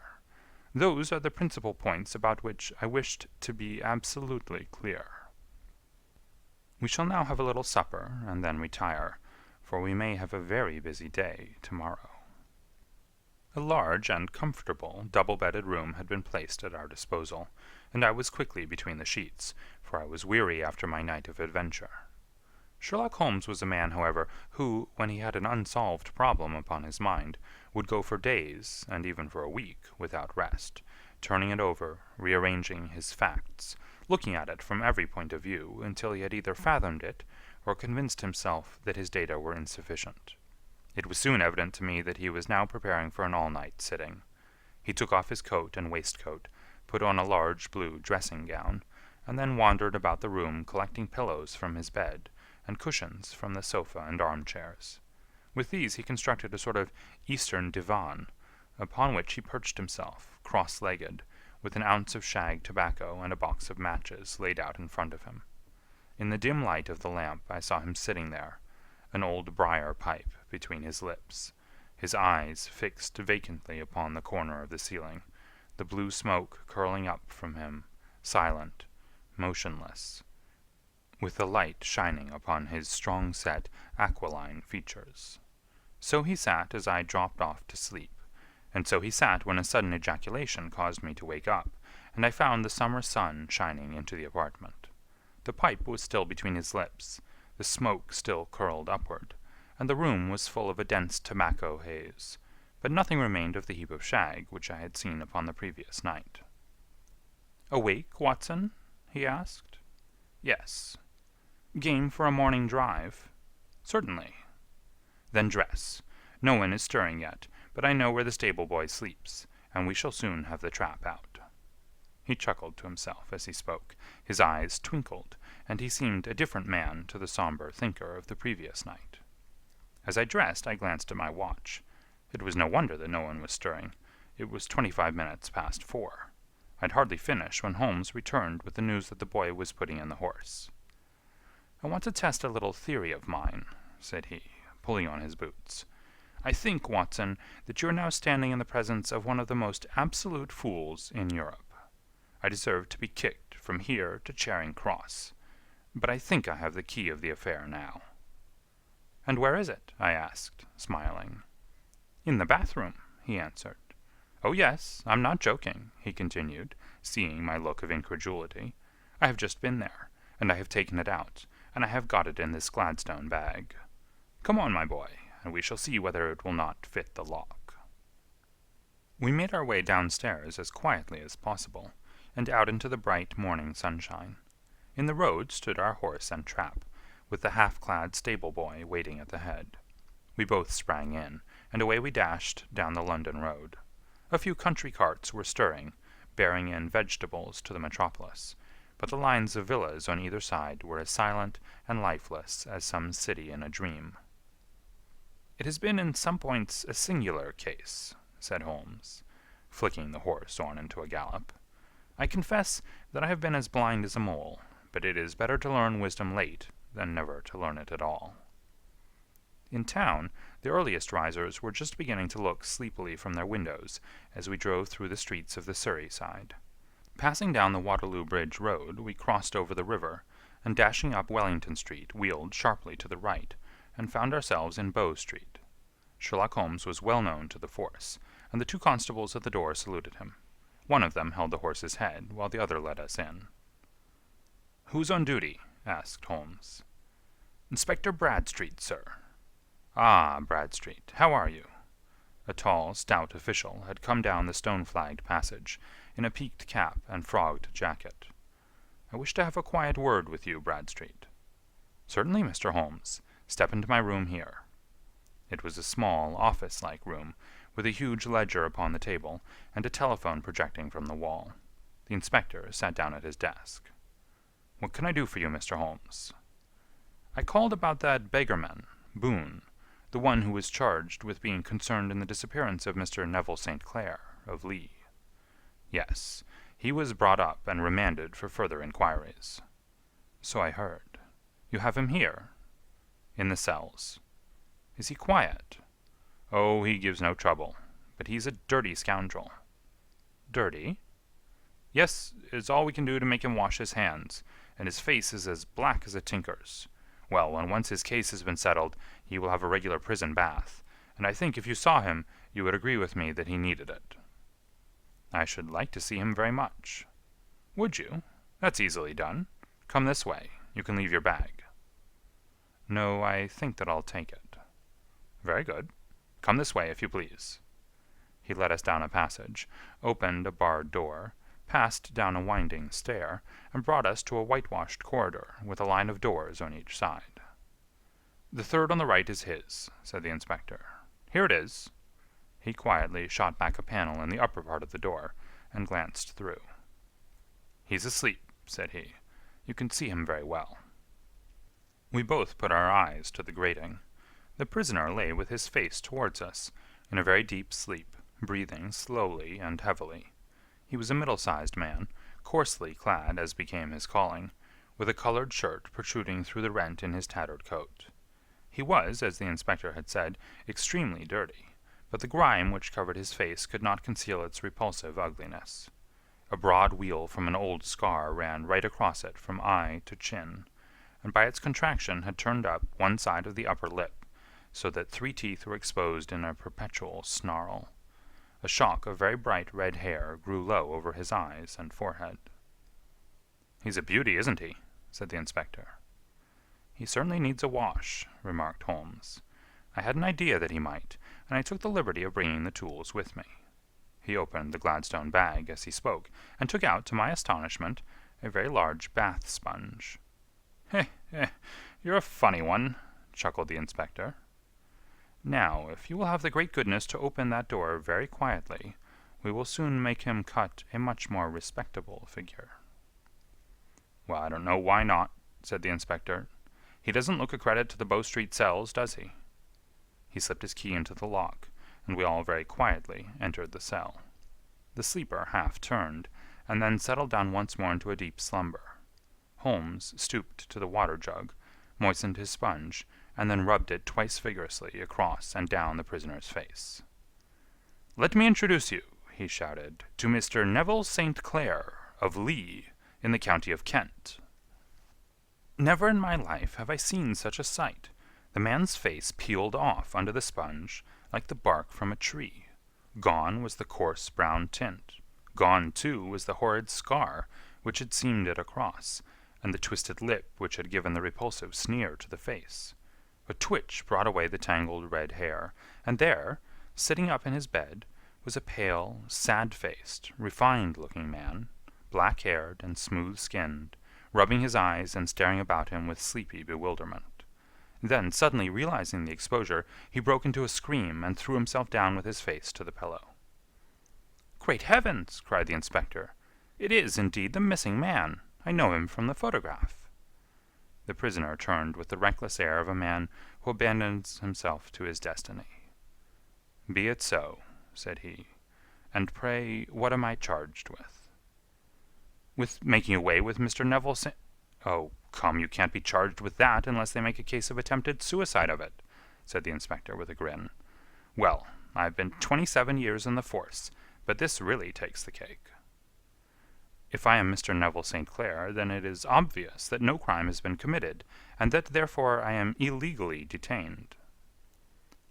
Those are the principal points about which I wished to be absolutely clear. We shall now have a little supper, and then retire, for we may have a very busy day tomorrow. A large and comfortable double-bedded room had been placed at our disposal, and I was quickly between the sheets, for I was weary after my night of adventure. Sherlock Holmes was a man, however, who, when he had an unsolved problem upon his mind, would go for days, and even for a week, without rest, turning it over, rearranging his facts, looking at it from every point of view, until he had either fathomed it, or convinced himself that his data were insufficient. It was soon evident to me that he was now preparing for an all-night sitting. He took off his coat and waistcoat, put on a large blue dressing-gown, and then wandered about the room collecting pillows from his bed, and cushions from the sofa and armchairs. With these he constructed a sort of Eastern divan, upon which he perched himself, cross-legged, with an ounce of shag tobacco and a box of matches laid out in front of him. In the dim light of the lamp I saw him sitting there, an old briar pipe between his lips, his eyes fixed vacantly upon the corner of the ceiling, the blue smoke curling up from him, silent, motionless, with the light shining upon his strong-set, aquiline features. So he sat as I dropped off to sleep, and so he sat when a sudden ejaculation caused me to wake up, and I found the summer sun shining into the apartment. The pipe was still between his lips, the smoke still curled upward, and the room was full of a dense tobacco haze, but nothing remained of the heap of shag which I had seen upon the previous night. "Awake, Watson?" he asked. "Yes." "Game for a morning drive?" "Certainly." "Then dress. No one is stirring yet, but I know where the stable-boy sleeps, and we shall soon have the trap out." He chuckled to himself as he spoke, his eyes twinkled, and he seemed a different man to the sombre thinker of the previous night. As I dressed, I glanced at my watch. It was no wonder that no one was stirring. It was 25 minutes past 4. I'd hardly finished when Holmes returned with the news that the boy was putting in the horse. "I want to test a little theory of mine," said he, pulling on his boots. "I think, Watson, that you are now standing in the presence of one of the most absolute fools in Europe. I deserve to be kicked from here to Charing Cross, but I think I have the key of the affair now." "And where is it?" I asked, smiling. "In the bathroom," he answered. "Oh, yes, I'm not joking," he continued, seeing my look of incredulity. "I have just been there, and I have taken it out, and I have got it in this Gladstone bag. Come on, my boy, and we shall see whether it will not fit the lock." We made our way downstairs as quietly as possible, and out into the bright morning sunshine. In the road stood our horse and trap, with the half-clad stable-boy waiting at the head. We both sprang in, and away we dashed down the London road. A few country carts were stirring, bearing in vegetables to the metropolis, but the lines of villas on either side were as silent and lifeless as some city in a dream. "It has been in some points a singular case," said Holmes, flicking the horse on into a gallop. "I confess that I have been as blind as a mole, but it is better to learn wisdom late than never to learn it at all." In town, the earliest risers were just beginning to look sleepily from their windows as we drove through the streets of the Surrey side. Passing down the Waterloo Bridge Road, we crossed over the river, and dashing up Wellington Street, wheeled sharply to the right, and found ourselves in Bow Street. Sherlock Holmes was well known to the force, and the two constables at the door saluted him. One of them held the horse's head, while the other led us in. "Who's on duty?" asked Holmes. "Inspector Bradstreet, sir." "Ah, Bradstreet, how are you?" A tall, stout official had come down the stone-flagged passage, in a peaked cap and frogged jacket. "I wish to have a quiet word with you, Bradstreet." "Certainly, Mr. Holmes. Step into my room here." It was a small, office-like room, with a huge ledger upon the table, and a telephone projecting from the wall. The inspector sat down at his desk. "What can I do for you, Mr. Holmes?" "I called about that beggarman, Boone, the one who was charged with being concerned in the disappearance of Mr. Neville St. Clair, of Lee." "Yes, he was brought up and remanded for further inquiries." "So I heard. You have him here?" "In the cells." "Is he quiet?" "Oh, he gives no trouble, but he's a dirty scoundrel." "Dirty?" "Yes, it's all we can do to make him wash his hands, and his face is as black as a tinker's. Well, when once his case has been settled, he will have a regular prison bath, and I think if you saw him, you would agree with me that he needed it." "I should like to see him very much." "Would you? That's easily done. Come this way. You can leave your bag." "No, I think that I'll take it." "Very good. Come this way, if you please." He led us down a passage, opened a barred door, passed down a winding stair, and brought us to a whitewashed corridor with a line of doors on each side. "The third on the right is his," said the inspector. "Here it is." He quietly shot back a panel in the upper part of the door, and glanced through. "He's asleep," said he. "You can see him very well." We both put our eyes to the grating. The prisoner lay with his face towards us, in a very deep sleep, breathing slowly and heavily. He was a middle-sized man, coarsely clad as became his calling, with a colored shirt protruding through the rent in his tattered coat. He was, as the inspector had said, extremely dirty, but the grime which covered his face could not conceal its repulsive ugliness. A broad weal from an old scar ran right across it from eye to chin, and by its contraction had turned up one side of the upper lip, so that 3 teeth were exposed in a perpetual snarl. A shock of very bright red hair grew low over his eyes and forehead. "He's a beauty, isn't he?" said the inspector. "He certainly needs a wash," remarked Holmes. "I had an idea that he might, and I took the liberty of bringing the tools with me." He opened the Gladstone bag as he spoke, and took out, to my astonishment, a very large bath sponge. You're a funny one," chuckled the inspector. "Now, if you will have the great goodness to open that door very quietly, we will soon make him cut a much more respectable figure." "Well, I don't know why not," said the inspector. "He doesn't look a credit to the Bow Street cells, does he?" He slipped his key into the lock, and we all very quietly entered the cell. The sleeper half turned, and then settled down once more into a deep slumber. Holmes stooped to the water jug, moistened his sponge, and then rubbed it twice vigorously across and down the prisoner's face. "Let me introduce you," he shouted, "to Mr. Neville St. Clair, of Lee, in the county of Kent." Never in my life have I seen such a sight. The man's face peeled off under the sponge like the bark from a tree. Gone was the coarse brown tint. Gone, too, was the horrid scar which had seamed it across, and the twisted lip which had given the repulsive sneer to the face. A twitch brought away the tangled red hair, and there, sitting up in his bed, was a pale, sad-faced, refined-looking man, black-haired and smooth-skinned, rubbing his eyes and staring about him with sleepy bewilderment. Then, suddenly realizing the exposure, he broke into a scream and threw himself down with his face to the pillow. "Great heavens!" cried the inspector. "It is, indeed, the missing man. I know him from the photograph." The prisoner turned with the reckless air of a man who abandons himself to his destiny. "Be it so," said he. "And pray, what am I charged with?" "With making away with Mr. Neville St. "Oh, come, you can't be charged with that unless they make a case of attempted suicide of it," said the inspector with a grin. "Well, I've been 27 years in the force, but this really takes the cake." "If I am Mr. Neville St. Clair, then it is obvious that no crime has been committed, and that therefore I am illegally detained."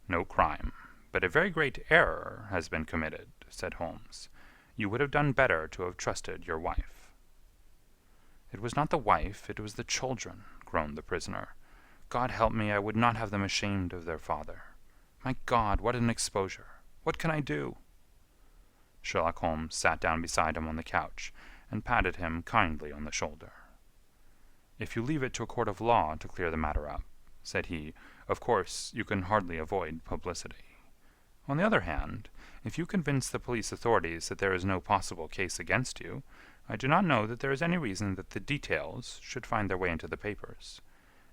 "No crime, but a very great error has been committed," said Holmes. "You would have done better to have trusted your wife." "It was not the wife, it was the children," groaned the prisoner. "God help me, I would not have them ashamed of their father. My God, what an exposure! What can I do?" Sherlock Holmes sat down beside him on the couch, and patted him kindly on the shoulder. "If you leave it to a court of law to clear the matter up," said he, "of course you can hardly avoid publicity. On the other hand, if you convince the police authorities that there is no possible case against you, I do not know that there is any reason that the details should find their way into the papers.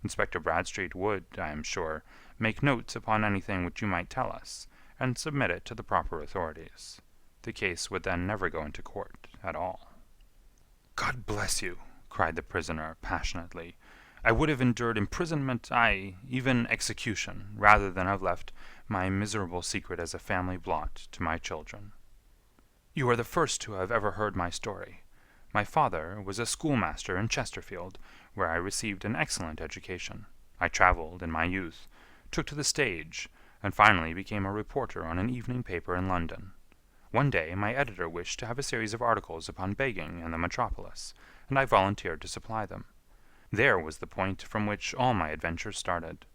Inspector Bradstreet would, I am sure, make notes upon anything which you might tell us, and submit it to the proper authorities. The case would then never go into court at all." "God bless you!" cried the prisoner passionately. "I would have endured imprisonment, aye, even execution, rather than have left my miserable secret as a family blot to my children. You are the first who have ever heard my story. My father was a schoolmaster in Chesterfield, where I received an excellent education. I travelled in my youth, took to the stage, and finally became a reporter on an evening paper in London. One day my editor wished to have a series of articles upon begging in the metropolis, and I volunteered to supply them. There was the point from which all my adventures started.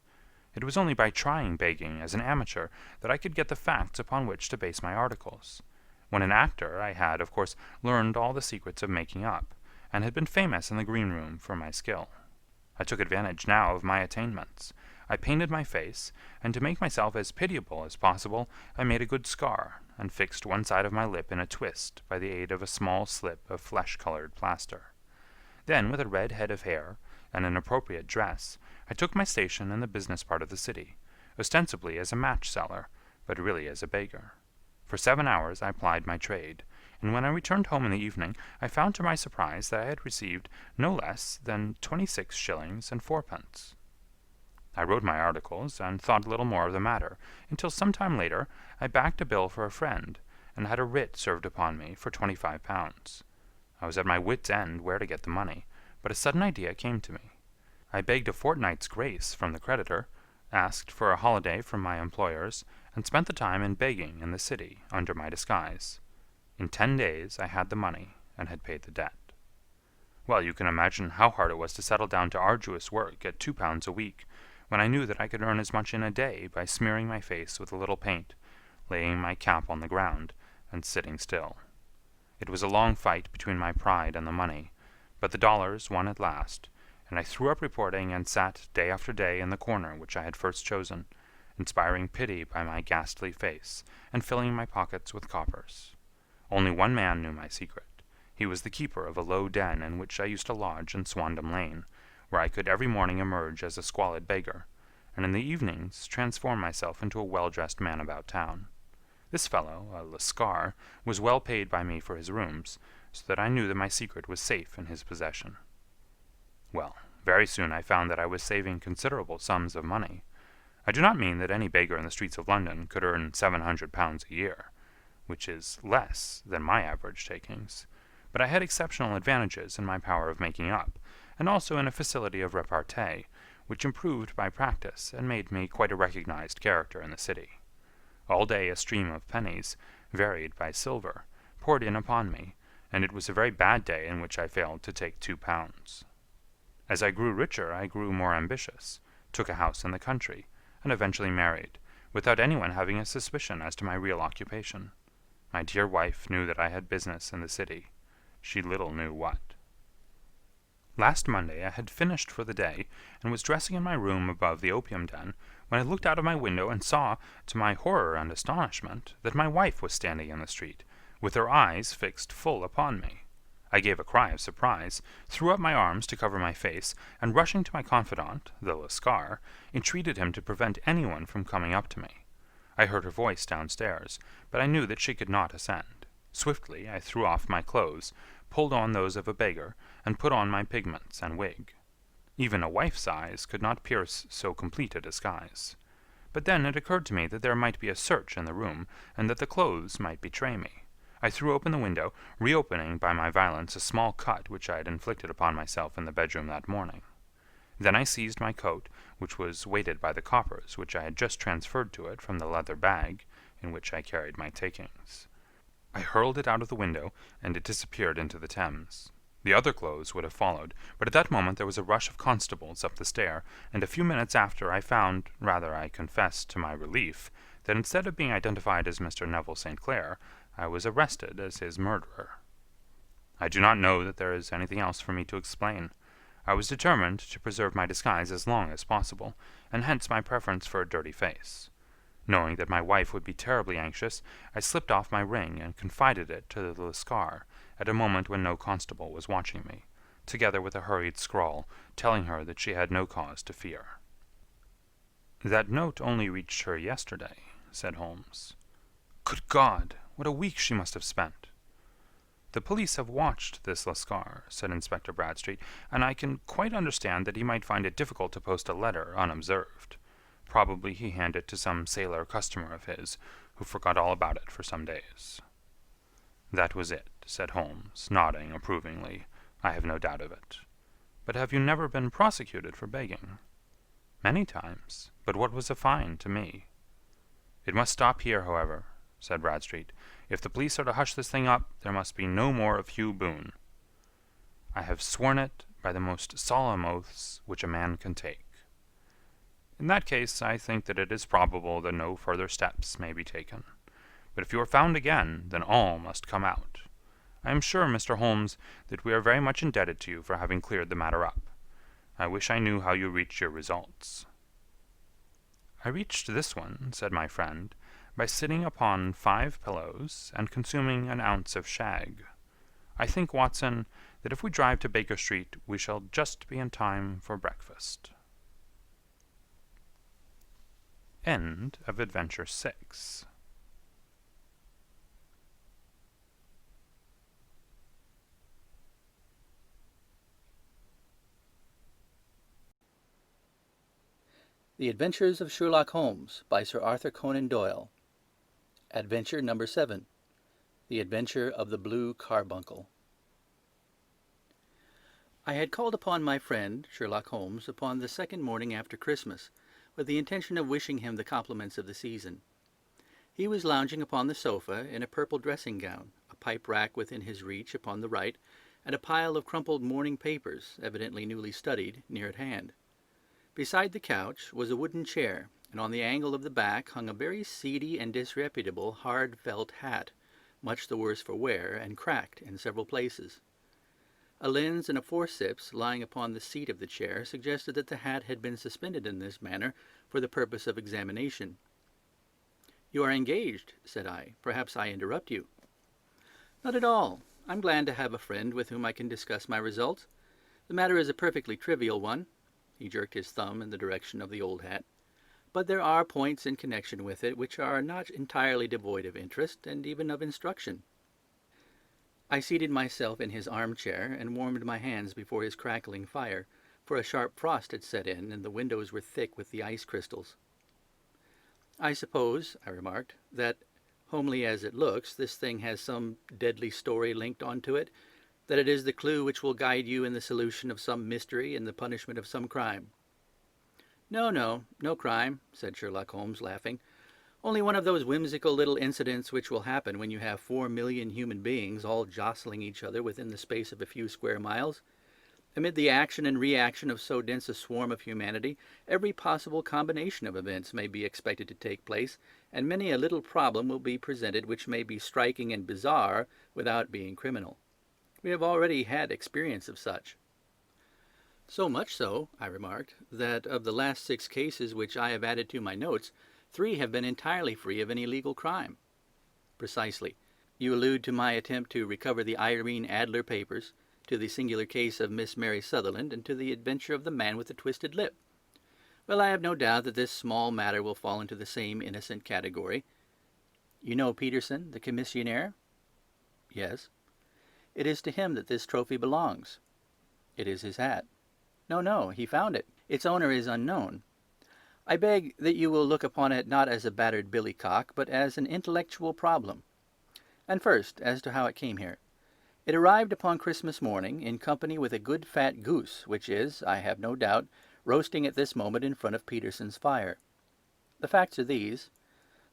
It was only by trying begging as an amateur that I could get the facts upon which to base my articles. When an actor, I had, of course, learned all the secrets of making up, and had been famous in the green room for my skill. I took advantage now of my attainments. I painted my face, and to make myself as pitiable as possible, I made a good scar, and fixed one side of my lip in a twist by the aid of a small slip of flesh-colored plaster. Then, with a red head of hair, and an appropriate dress, I took my station in the business part of the city, ostensibly as a match-seller, but really as a beggar. For 7 hours I plied my trade, and when I returned home in the evening, I found to my surprise that I had received no less than 26 shillings and 4 pence. I wrote my articles, and thought little more of the matter, until some time later I backed a bill for a friend, and had a writ served upon me for £25. I was at my wit's end where to get the money, but a sudden idea came to me. I begged a fortnight's grace from the creditor, asked for a holiday from my employers, and spent the time in begging in the city under my disguise. In 10 days I had the money, and had paid the debt. Well, you can imagine how hard it was to settle down to arduous work at £2 a week, when I knew that I could earn as much in a day by smearing my face with a little paint, laying my cap on the ground, and sitting still. It was a long fight between my pride and the money, but the dollars won at last, and I threw up reporting and sat day after day in the corner which I had first chosen, inspiring pity by my ghastly face, and filling my pockets with coppers. Only one man knew my secret. He was the keeper of a low den in which I used to lodge in Swandam Lane, where I could every morning emerge as a squalid beggar, and in the evenings transform myself into a well-dressed man about town. This fellow, a Lascar, was well paid by me for his rooms, so that I knew that my secret was safe in his possession. Well, very soon I found that I was saving considerable sums of money. I do not mean that any beggar in the streets of London could earn £700 a year, which is less than my average takings, but I had exceptional advantages in my power of making up, and also in a facility of repartee, which improved by practice and made me quite a recognized character in the city. All day a stream of pennies, varied by silver, poured in upon me, and it was a very bad day in which I failed to take £2. As I grew richer I grew more ambitious, took a house in the country, and eventually married, without anyone having a suspicion as to my real occupation. My dear wife knew that I had business in the city. She little knew what. Last Monday I had finished for the day, and was dressing in my room above the opium den, when I looked out of my window and saw, to my horror and astonishment, that my wife was standing in the street, with her eyes fixed full upon me. I gave a cry of surprise, threw up my arms to cover my face, and rushing to my confidant, the Lascar, entreated him to prevent anyone from coming up to me. I heard her voice downstairs, but I knew that she could not ascend. Swiftly I threw off my clothes, pulled on those of a beggar, and put on my pigments and wig. Even a wife's eyes could not pierce so complete a disguise. But then it occurred to me that there might be a search in the room, and that the clothes might betray me. I threw open the window, reopening by my violence a small cut which I had inflicted upon myself in the bedroom that morning. Then I seized my coat, which was weighted by the coppers which I had just transferred to it from the leather bag in which I carried my takings. I hurled it out of the window, and it disappeared into the Thames. The other clothes would have followed, but at that moment there was a rush of constables up the stair, and a few minutes after I found, rather I confess to my relief, that instead of being identified as Mr. Neville St. Clair, I was arrested as his murderer. I do not know that there is anything else for me to explain. I was determined to preserve my disguise as long as possible, and hence my preference for a dirty face. Knowing that my wife would be terribly anxious, I slipped off my ring and confided it to the Lascar at a moment when no constable was watching me, together with a hurried scrawl telling her that she had no cause to fear. "That note only reached her yesterday," said Holmes. "Good God! What a week she must have spent!" "The police have watched this Lascar," said Inspector Bradstreet, "and I can quite understand that he might find it difficult to post a letter unobserved. Probably he handed it to some sailor customer of his, who forgot all about it for some days." "That was it," said Holmes, nodding approvingly. "I have no doubt of it. But have you never been prosecuted for begging?" "Many times. But what was a fine to me?" "It must stop here, however," said Bradstreet. "If the police are to hush this thing up, there must be no more of Hugh Boone." "I have sworn it by the most solemn oaths which a man can take." "In that case, I think that it is probable that no further steps may be taken. But if you are found again, then all must come out. I am sure, Mr. Holmes, that we are very much indebted to you for having cleared the matter up. I wish I knew how you reached your results." "I reached this one," said my friend, "by sitting upon 5 pillows and consuming an ounce of shag. I think, Watson, that if we drive to Baker Street we shall just be in time for breakfast." End of Adventure 6. The Adventures of Sherlock Holmes by Sir Arthur Conan Doyle. Adventure number 7. The Adventure of the Blue Carbuncle. I had called upon my friend, Sherlock Holmes, upon the second morning after Christmas, with the intention of wishing him the compliments of the season. He was lounging upon the sofa in a purple dressing-gown, a pipe-rack within his reach upon the right, and a pile of crumpled morning papers, evidently newly studied, near at hand. Beside the couch was a wooden chair, and on the angle of the back hung a very seedy and disreputable hard felt hat, much the worse for wear, and cracked in several places. A lens and a forceps lying upon the seat of the chair suggested that the hat had been suspended in this manner for the purpose of examination. "You are engaged," said I. "Perhaps I interrupt you." "Not at all. I'm glad to have a friend with whom I can discuss my results. The matter is a perfectly trivial one." He jerked his thumb in the direction of the old hat. "But there are points in connection with it which are not entirely devoid of interest, and even of instruction." I seated myself in his armchair and warmed my hands before his crackling fire, for a sharp frost had set in, and the windows were thick with the ice crystals. "I suppose," I remarked, "that, homely as it looks, this thing has some deadly story linked on to it, that it is the clue which will guide you in the solution of some mystery and the punishment of some crime." No crime," said Sherlock Holmes, laughing. "Only one of those whimsical little incidents which will happen when you have 4,000,000 human beings all jostling each other within the space of a few square miles. Amid the action and reaction of so dense a swarm of humanity, every possible combination of events may be expected to take place, and many a little problem will be presented which may be striking and bizarre without being criminal. We have already had experience of such." "So much so," I remarked, "that of the last 6 cases which I have added to my notes, 3 have been entirely free of any legal crime." "Precisely. You allude to my attempt to recover the Irene Adler papers, to the singular case of Miss Mary Sutherland, and to the adventure of the man with the twisted lip. Well, I have no doubt that this small matter will fall into the same innocent category. You know Peterson, the commissionaire?" "Yes." "It is to him that this trophy belongs." "It is his hat." No, he found it. Its owner is unknown. I beg that you will look upon it not as a battered billycock, but as an intellectual problem. And first, as to how it came here. It arrived upon Christmas morning in company with a good fat goose, which is, I have no doubt, roasting at this moment in front of Peterson's fire. The facts are these.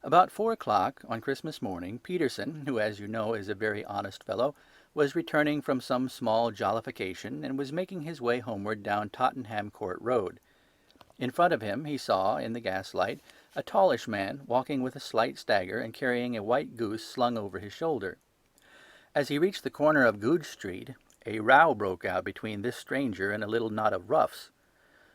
About 4 o'clock on Christmas morning, Peterson, who as you know is a very honest fellow, was returning from some small jollification, and was making his way homeward down Tottenham Court Road. In front of him he saw, in the gaslight, a tallish man walking with a slight stagger and carrying a white goose slung over his shoulder. As he reached the corner of Goodge Street, a row broke out between this stranger and a little knot of roughs.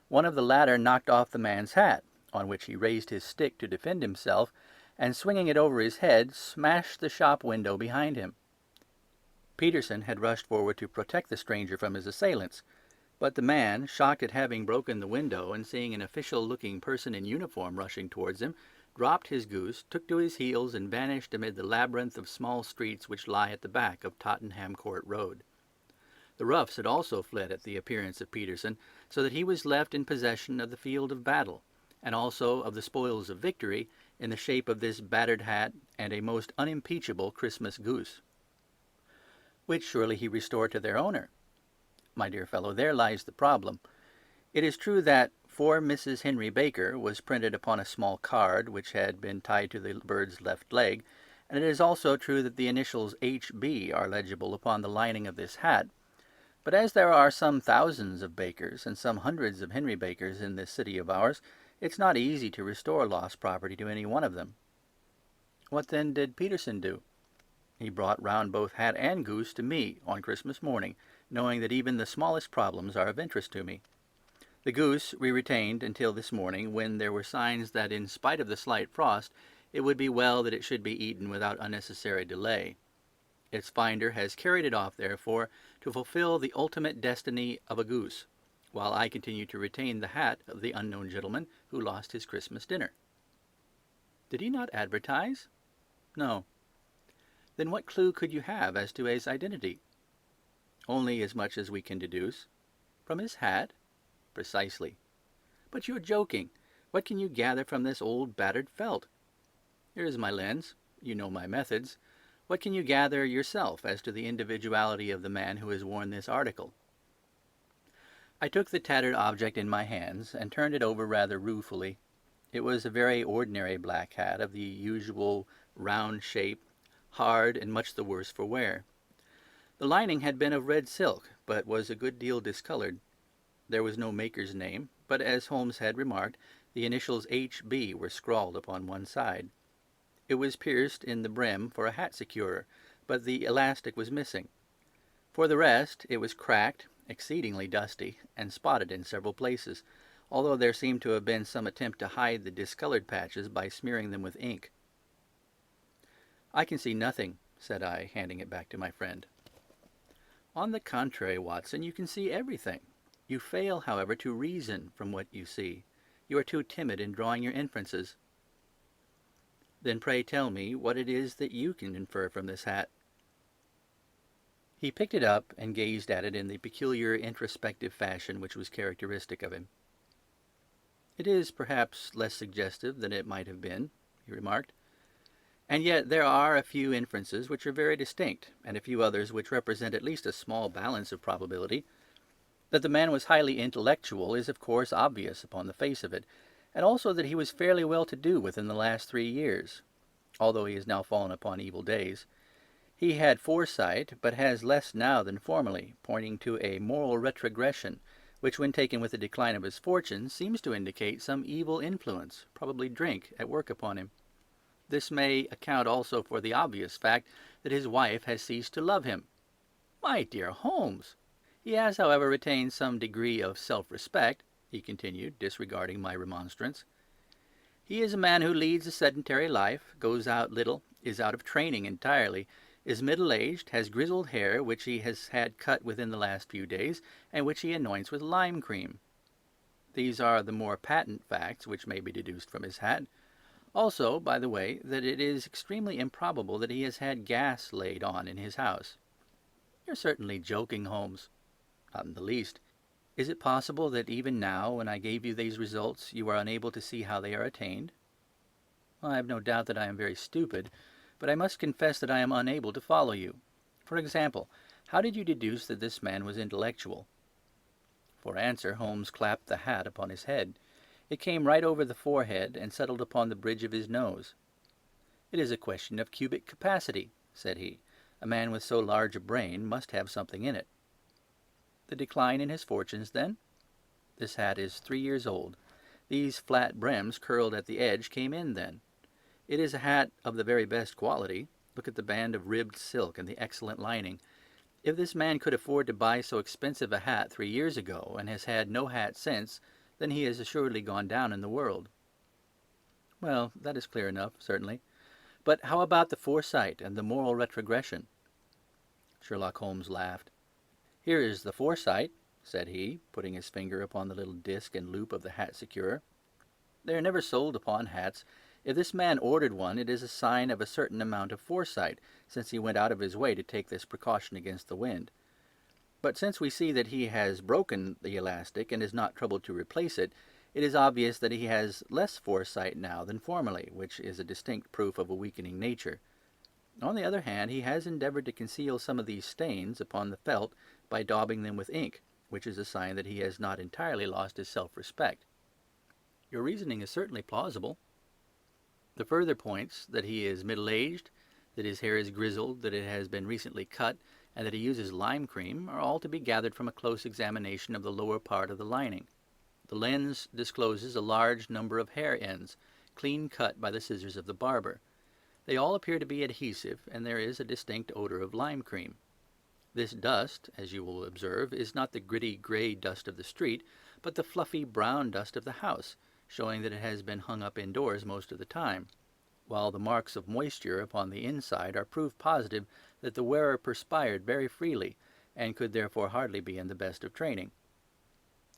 One of the latter knocked off the man's hat, on which he raised his stick to defend himself, and swinging it over his head, smashed the shop window behind him. Peterson had rushed forward to protect the stranger from his assailants, but the man, shocked at having broken the window and seeing an official-looking person in uniform rushing towards him, dropped his goose, took to his heels, and vanished amid the labyrinth of small streets which lie at the back of Tottenham Court Road. The roughs had also fled at the appearance of Peterson, so that he was left in possession of the field of battle, and also of the spoils of victory, in the shape of this battered hat and a most unimpeachable Christmas goose, which surely he restored to their owner. My dear fellow, there lies the problem. It is true that "For Mrs. Henry Baker" was printed upon a small card which had been tied to the bird's left leg, and it is also true that the initials H.B. are legible upon the lining of this hat. But as there are some thousands of Bakers and some hundreds of Henry Bakers in this city of ours, it's not easy to restore lost property to any one of them. What then did Peterson do? He brought round both hat and goose to me on Christmas morning, knowing that even the smallest problems are of interest to me. The goose we retained until this morning, when there were signs that in spite of the slight frost, it would be well that it should be eaten without unnecessary delay. Its finder has carried it off, therefore, to fulfill the ultimate destiny of a goose, while I continue to retain the hat of the unknown gentleman who lost his Christmas dinner. Did he not advertise? No. Then what clue could you have as to his identity? Only as much as we can deduce. From his hat? Precisely. But you're joking. What can you gather from this old battered felt? Here is my lens. You know my methods. What can you gather yourself as to the individuality of the man who has worn this article?" I took the tattered object in my hands and turned it over rather ruefully. It was a very ordinary black hat of the usual round shape, hard and much the worse for wear. The lining had been of red silk, but was a good deal discoloured. There was no maker's name, but as Holmes had remarked, the initials H.B. were scrawled upon one side. It was pierced in the brim for a hat securer, but the elastic was missing. For the rest, it was cracked, exceedingly dusty, and spotted in several places, although there seemed to have been some attempt to hide the discoloured patches by smearing them with ink. "I can see nothing," said I, handing it back to my friend. "On the contrary, Watson, you can see everything. You fail, however, to reason from what you see. You are too timid in drawing your inferences." "Then pray tell me what it is that you can infer from this hat." He picked it up and gazed at it in the peculiar introspective fashion which was characteristic of him. "It is perhaps less suggestive than it might have been," he remarked. "And yet there are a few inferences which are very distinct, and a few others which represent at least a small balance of probability. That the man was highly intellectual is of course obvious upon the face of it, and also that he was fairly well to do within the last 3 years, although he has now fallen upon evil days. He had foresight, but has less now than formerly, pointing to a moral retrogression, which when taken with the decline of his fortune seems to indicate some evil influence, probably drink, at work upon him. This may account also for the obvious fact that his wife has ceased to love him." "My dear Holmes!" "He has, however, retained some degree of self-respect," he continued, disregarding my remonstrance. "He is a man who leads a sedentary life, goes out little, is out of training entirely, is middle-aged, has grizzled hair which he has had cut within the last few days, and which he anoints with lime cream. These are the more patent facts which may be deduced from his hat. Also, by the way, that it is extremely improbable that he has had gas laid on in his house." "You're certainly joking, Holmes." "Not in the least. Is it possible that even now, when I gave you these results, you are unable to see how they are attained?" "I have no doubt that I am very stupid, but I must confess that I am unable to follow you. For example, how did you deduce that this man was intellectual?" For answer, Holmes clapped the hat upon his head. It came right over the forehead and settled upon the bridge of his nose. "It is a question of cubic capacity," said he. "A man with so large a brain must have something in it." "The decline in his fortunes, then?" "This hat is 3 years old. These flat brims curled at the edge came in then. It is a hat of the very best quality. Look at the band of ribbed silk and the excellent lining. If this man could afford to buy so expensive a hat 3 years ago, and has had no hat since, then he has assuredly gone down in the world." "Well, that is clear enough, certainly. But how about the foresight and the moral retrogression?" Sherlock Holmes laughed. "Here is the foresight," said he, putting his finger upon the little disc and loop of the hat securer. "They are never sold upon hats. If this man ordered one, it is a sign of a certain amount of foresight, since he went out of his way to take this precaution against the wind. But since we see that he has broken the elastic and is not troubled to replace it, it is obvious that he has less foresight now than formerly, which is a distinct proof of a weakening nature. On the other hand, he has endeavoured to conceal some of these stains upon the felt by daubing them with ink, which is a sign that he has not entirely lost his self-respect." "Your reasoning is certainly plausible." "The further points, that he is middle-aged, that his hair is grizzled, that it has been recently cut, and that he uses lime cream, are all to be gathered from a close examination of the lower part of the lining. The lens discloses a large number of hair ends, clean cut by the scissors of the barber. They all appear to be adhesive, and there is a distinct odour of lime cream. This dust, as you will observe, is not the gritty grey dust of the street, but the fluffy brown dust of the house, showing that it has been hung up indoors most of the time, while the marks of moisture upon the inside are proof positive that the wearer perspired very freely, and could therefore hardly be in the best of training."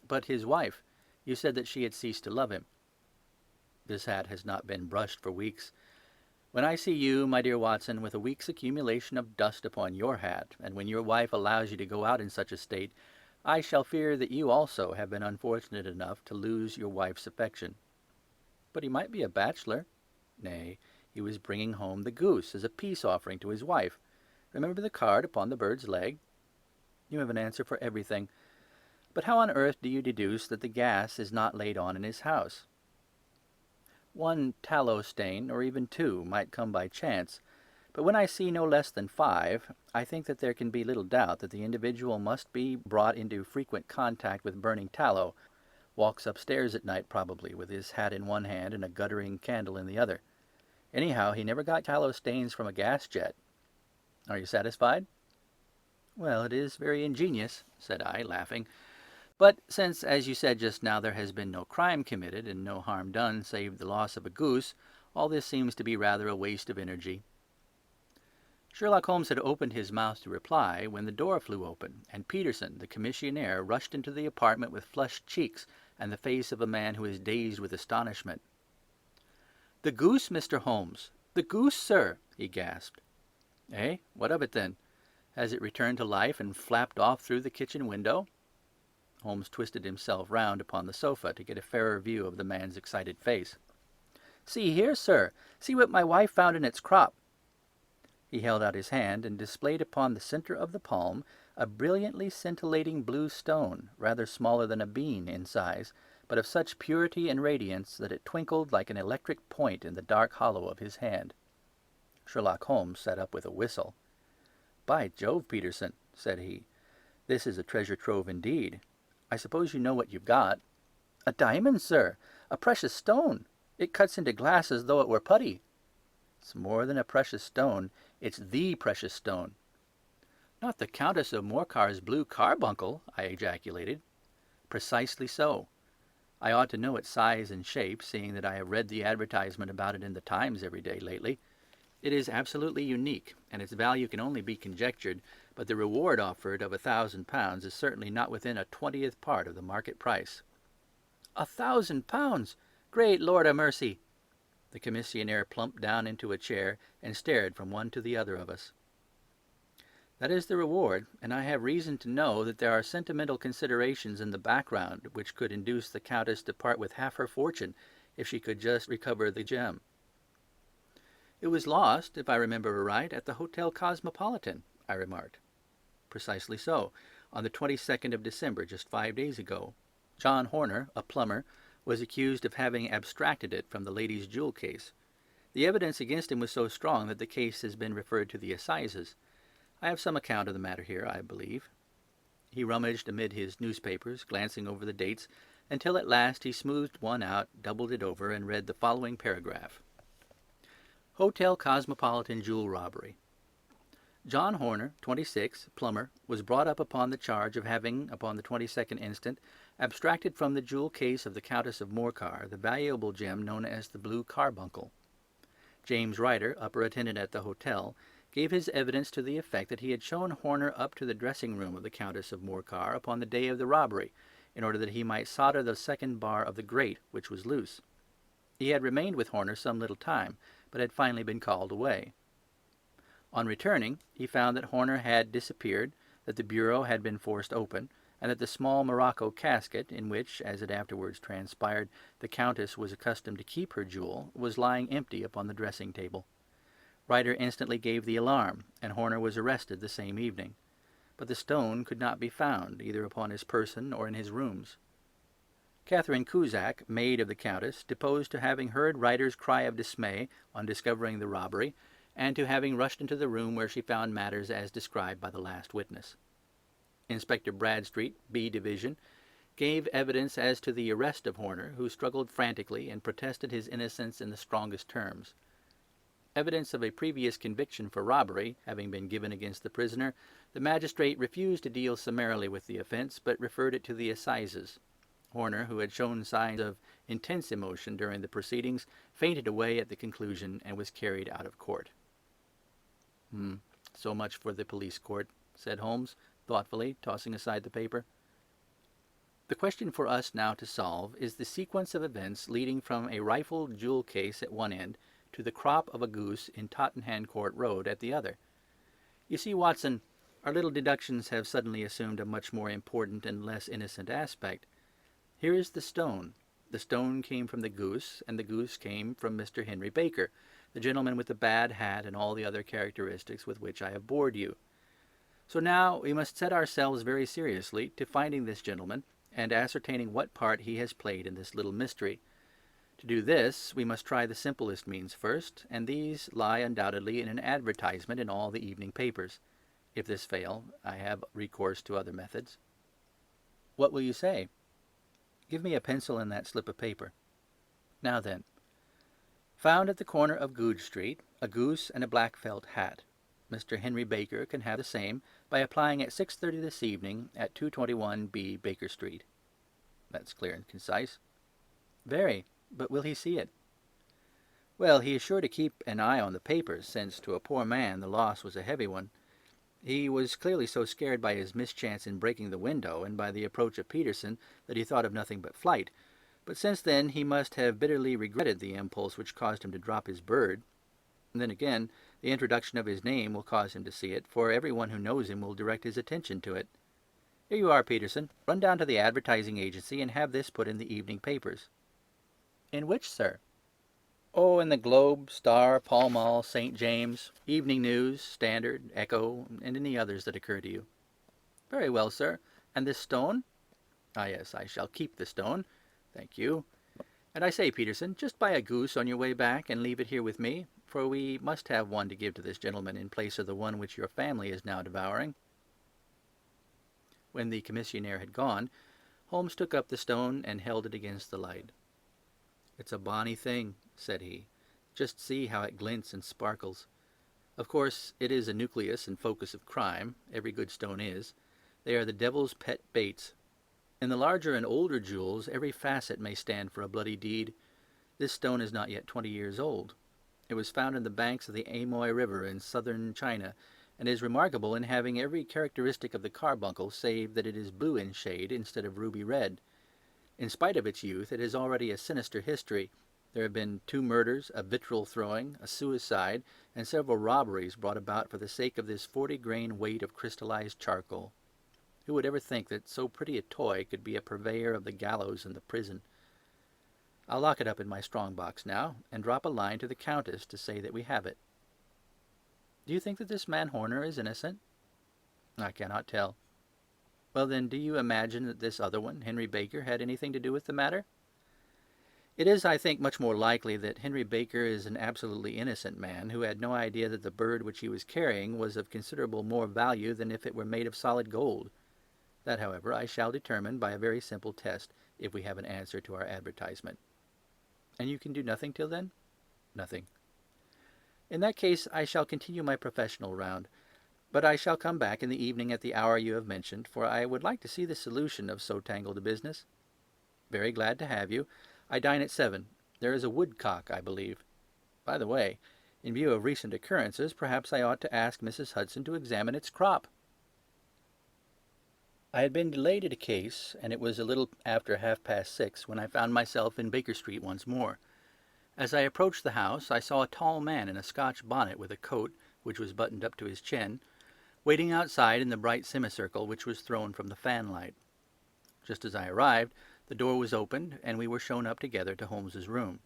"But his wife, you said that she had ceased to love him." "This hat has not been brushed for weeks. When I see you, my dear Watson, with a week's accumulation of dust upon your hat, and when your wife allows you to go out in such a state, I shall fear that you also have been unfortunate enough to lose your wife's affection." but he might be a bachelor. Nay, he was bringing home the goose as a peace offering to his wife. Remember the card upon the bird's leg? You have an answer for everything. But how on earth do you deduce that the gas is not laid on in his house? One tallow stain, or even two, might come by chance, but when I see no less than 5, I think that there can be little doubt that the individual must be brought into frequent contact with burning tallow, walks upstairs at night probably, with his hat in one hand and a guttering candle in the other. Anyhow, he never got tallow stains from a gas jet. Are you satisfied? Well, it is very ingenious, said I, laughing. But since, as you said just now, there has been no crime committed and no harm done save the loss of a goose, all this seems to be rather a waste of energy. Sherlock Holmes had opened his mouth to reply when the door flew open, and Peterson, the commissionaire, rushed into the apartment with flushed cheeks and the face of a man who is dazed with astonishment. "The goose, Mr. Holmes! The goose, sir!" he gasped. "Eh? What of it, then? Has it returned to life and flapped off through the kitchen window?" Holmes twisted himself round upon the sofa to get a fairer view of the man's excited face. "See here, sir! See what my wife found in its crop!" He held out his hand and displayed upon the center of the palm a brilliantly scintillating blue stone, rather smaller than a bean in size, but of such purity and radiance that it twinkled like an electric point in the dark hollow of his hand. Sherlock Holmes sat up with a whistle. "By Jove, Peterson," said he, "this is a treasure trove indeed. I suppose you know what you've got." "A diamond, sir! A precious stone! It cuts into glass as though it were putty." "It's more than a precious stone. It's the precious stone." "Not the Countess of Morcar's blue carbuncle!" I ejaculated. "Precisely so. I ought to know its size and shape, seeing that I have read the advertisement about it in the Times every day lately. It is absolutely unique, and its value can only be conjectured, but the reward offered of £1,000 is certainly not within a 20th part of the market price." £1,000! Great Lord a mercy! The commissionaire plumped down into a chair and stared from one to the other of us. "That is the reward, and I have reason to know that there are sentimental considerations in the background which could induce the Countess to part with half her fortune if she could just recover the gem." "It was lost, if I remember aright, at the Hotel Cosmopolitan," I remarked. "Precisely so, on the 22nd of December, just 5 days ago. John Horner, a plumber, was accused of having abstracted it from the lady's jewel case. The evidence against him was so strong that the case has been referred to the assizes. I have some account of the matter here, I believe." He rummaged amid his newspapers, glancing over the dates, until at last he smoothed one out, doubled it over, and read the following paragraph. "Hotel Cosmopolitan Jewel Robbery. John Horner, 26, plumber, was brought up upon the charge of having, upon the 22nd instant, abstracted from the jewel case of the Countess of Morcar the valuable gem known as the blue carbuncle. James Ryder, upper attendant at the hotel, gave his evidence to the effect that he had shown Horner up to the dressing-room of the Countess of Morcar upon the day of the robbery, in order that he might solder the second bar of the grate, which was loose. He had remained with Horner some little time, but had finally been called away. On returning, he found that Horner had disappeared, that the bureau had been forced open, and that the small morocco casket, in which, as it afterwards transpired, the Countess was accustomed to keep her jewel, was lying empty upon the dressing-table. Ryder instantly gave the alarm, and Horner was arrested the same evening. But the stone could not be found, either upon his person or in his rooms. Catherine Cusack, maid of the Countess, deposed to having heard Ryder's cry of dismay on discovering the robbery, and to having rushed into the room where she found matters as described by the last witness. Inspector Bradstreet, B Division, gave evidence as to the arrest of Horner, who struggled frantically and protested his innocence in the strongest terms. Evidence of a previous conviction for robbery having been given against the prisoner, the magistrate refused to deal summarily with the offence, but referred it to the assizes. Horner, who had shown signs of intense emotion during the proceedings, fainted away at the conclusion and was carried out of court. So much for the police court," said Holmes, thoughtfully, tossing aside the paper. "The question for us now to solve is the sequence of events leading from a rifled jewel case at one end to the crop of a goose in Tottenham Court Road at the other. You see, Watson, our little deductions have suddenly assumed a much more important and less innocent aspect. Here is the stone. The stone came from the goose, and the goose came from Mr. Henry Baker, the gentleman with the bad hat and all the other characteristics with which I have bored you. So now we must set ourselves very seriously to finding this gentleman and ascertaining what part he has played in this little mystery. To do this, we must try the simplest means first, and these lie undoubtedly in an advertisement in all the evening papers. If this fail, I have recourse to other methods. What will you say? Give me a pencil and that slip of paper. Now then, found at the corner of Goodge Street, a goose and a black felt hat. Mr. Henry Baker can have the same by applying at 6:30 this evening at 221B Baker Street. That's clear and concise. Very, but will he see it? Well, he is sure to keep an eye on the papers, since to a poor man the loss was a heavy one. He was clearly so scared by his mischance in breaking the window and by the approach of Peterson that he thought of nothing but flight. But since then he must have bitterly regretted the impulse which caused him to drop his bird. And then again, the introduction of his name will cause him to see it, for everyone who knows him will direct his attention to it. Here you are, Peterson. Run down to the advertising agency and have this put in the evening papers. In which, sir? Oh, in the Globe, Star, Pall Mall, St. James, Evening News, Standard, Echo, and any others that occur to you. Very well, sir. And this stone? Ah, yes, I shall keep the stone. Thank you. And I say, Peterson, just buy a goose on your way back and leave it here with me, for we must have one to give to this gentleman in place of the one which your family is now devouring. When the commissionaire had gone, Holmes took up the stone and held it against the light. It's a bonny thing, said he. Just see how it glints and sparkles. Of course, it is a nucleus and focus of crime. Every good stone is. They are the devil's pet baits. In the larger and older jewels, every facet may stand for a bloody deed. This stone is not yet 20 years old. It was found in the banks of the Amoy River in southern China, and is remarkable in having every characteristic of the carbuncle, save that it is blue in shade instead of ruby red. In spite of its youth, it has already a sinister history. There have been 2 murders, a vitriol throwing, a suicide, and several robberies brought about for the sake of this 40-grain weight of crystallized charcoal. Who would ever think that so pretty a toy could be a purveyor of the gallows and the prison? I'll lock it up in my strong-box now, and drop a line to the Countess to say that we have it. Do you think that this man Horner is innocent? I cannot tell. Well, then, do you imagine that this other one, Henry Baker, had anything to do with the matter? It is, I think, much more likely that Henry Baker is an absolutely innocent man who had no idea that the bird which he was carrying was of considerable more value than if it were made of solid gold. That, however, I shall determine by a very simple test, if we have an answer to our advertisement. And you can do nothing till then? Nothing. In that case, I shall continue my professional round. But I shall come back in the evening at the hour you have mentioned, for I would like to see the solution of so tangled a business. Very glad to have you. I dine at 7. There is a woodcock, I believe. By the way, in view of recent occurrences, perhaps I ought to ask Mrs. Hudson to examine its crop. I had been delayed at a case, and it was a little after 6:30 when I found myself in Baker Street once more. As I approached the house, I saw a tall man in a Scotch bonnet with a coat, which was buttoned up to his chin, waiting outside in the bright semicircle which was thrown from the fanlight. Just as I arrived, the door was opened, and we were shown up together to Holmes's room.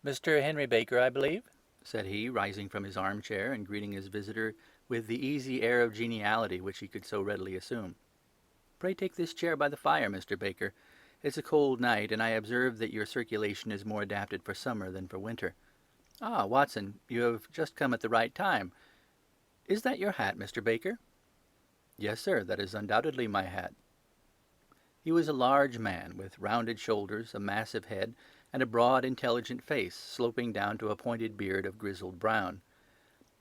"Mr. Henry Baker, I believe?" said he, rising from his armchair and greeting his visitor with the easy air of geniality which he could so readily assume. "Pray take this chair by the fire, Mr. Baker. It's a cold night, and I observe that your circulation is more adapted for summer than for winter. Ah, Watson, you have just come at the right time. Is that your hat, Mr. Baker?" "Yes, sir, that is undoubtedly my hat." He was a large man, with rounded shoulders, a massive head, and a broad, intelligent face, sloping down to a pointed beard of grizzled brown.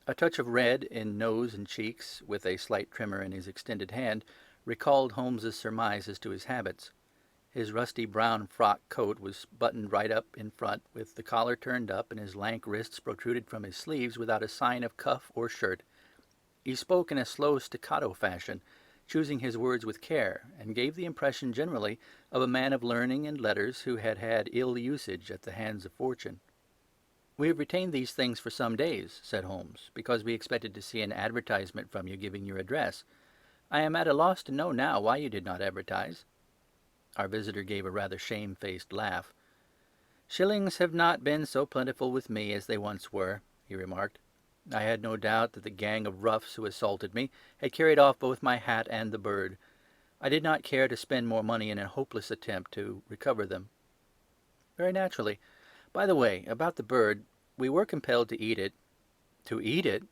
A touch of red in nose and cheeks, with a slight tremor in his extended hand, recalled Holmes's surmise as to his habits. His rusty brown frock coat was buttoned right up in front, with the collar turned up, and his lank wrists protruded from his sleeves without a sign of cuff or shirt. He spoke in a slow staccato fashion, choosing his words with care, and gave the impression generally of a man of learning and letters who had had ill usage at the hands of fortune. "We have retained these things for some days," said Holmes, "because we expected to see an advertisement from you giving your address. I am at a loss to know now why you did not advertise." Our visitor gave a rather shamefaced laugh. "Shillings have not been so plentiful with me as they once were," he remarked. "I had no doubt that the gang of roughs who assaulted me had carried off both my hat and the bird. I did not care to spend more money in a hopeless attempt to recover them." "Very naturally. By the way, about the bird, we were compelled to eat it." "To eat it?"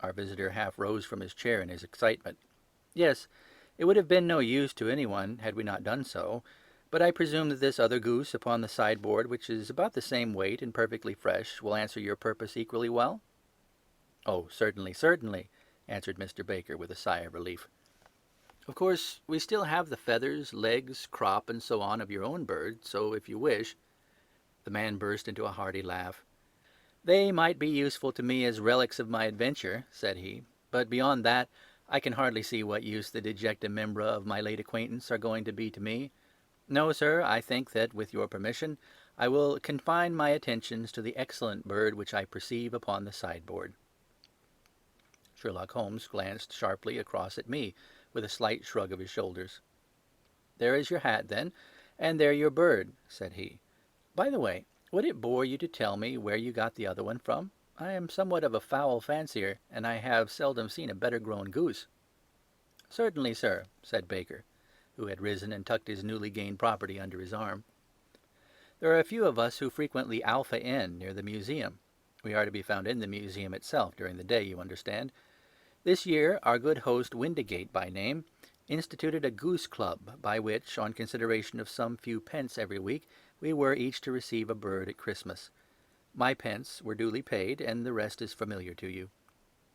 Our visitor half rose from his chair in his excitement. "Yes, it would have been no use to anyone had we not done so. But I presume that this other goose upon the sideboard, which is about the same weight and perfectly fresh, will answer your purpose equally well?" "Oh, certainly, certainly," answered Mr. Baker with a sigh of relief. "Of course, we still have the feathers, legs, crop, and so on of your own bird, so if you wish—" The man burst into a hearty laugh. "They might be useful to me as relics of my adventure," said he, "but beyond that, I can hardly see what use the dejecta membra of my late acquaintance are going to be to me. No, sir, I think that, with your permission, I will confine my attentions to the excellent bird which I perceive upon the sideboard." Sherlock Holmes glanced sharply across at me, with a slight shrug of his shoulders. "There is your hat, then, and there your bird," said he. "By the way, would it bore you to tell me where you got the other one from? I am somewhat of a fowl fancier, and I have seldom seen a better grown goose." "Certainly, sir," said Baker, who had risen and tucked his newly gained property under his arm. "There are a few of us who frequent the Alpha Inn near the museum. We are to be found in the museum itself during the day, you understand. This year our good host, Windigate by name, instituted a goose club, by which, on consideration of some few pence every week, we were each to receive a bird at Christmas. My pence were duly paid, and the rest is familiar to you.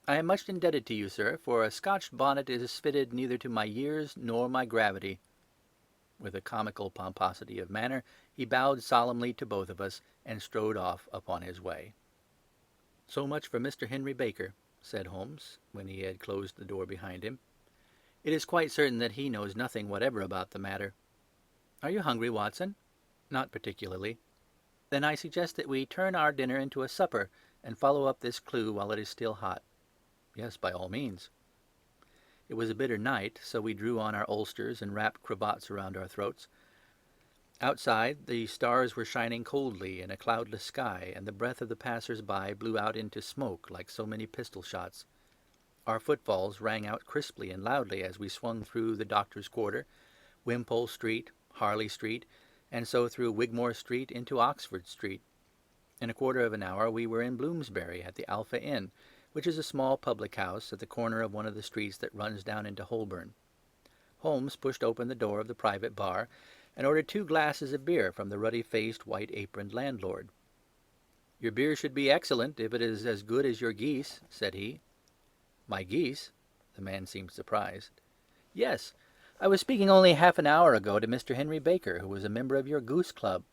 I am much indebted to you, sir, for a Scotch bonnet is fitted neither to my years nor my gravity." With a comical pomposity of manner, he bowed solemnly to both of us, and strode off upon his way. "So much for Mr. Henry Baker," said Holmes, when he had closed the door behind him. "It is quite certain that he knows nothing whatever about the matter. Are you hungry, Watson?" "Not particularly." "Then I suggest that we turn our dinner into a supper, and follow up this clue while it is still hot." "Yes, by all means." It was a bitter night, so we drew on our ulsters and wrapped cravats around our throats. Outside, the stars were shining coldly in a cloudless sky, and the breath of the passers-by blew out into smoke like so many pistol shots. Our footfalls rang out crisply and loudly as we swung through the Doctor's Quarter, Wimpole Street, Harley Street, and so through Wigmore Street into Oxford Street. In a quarter of an hour we were in Bloomsbury at the Alpha Inn, which is a small public-house at the corner of one of the streets that runs down into Holborn. Holmes pushed open the door of the private bar, and ordered 2 glasses of beer from the ruddy-faced, white-aproned landlord. "Your beer should be excellent, if it is as good as your geese," said he. "My geese?" The man seemed surprised. "Yes. I was speaking only half an hour ago to Mr. Henry Baker, who was a member of your goose club."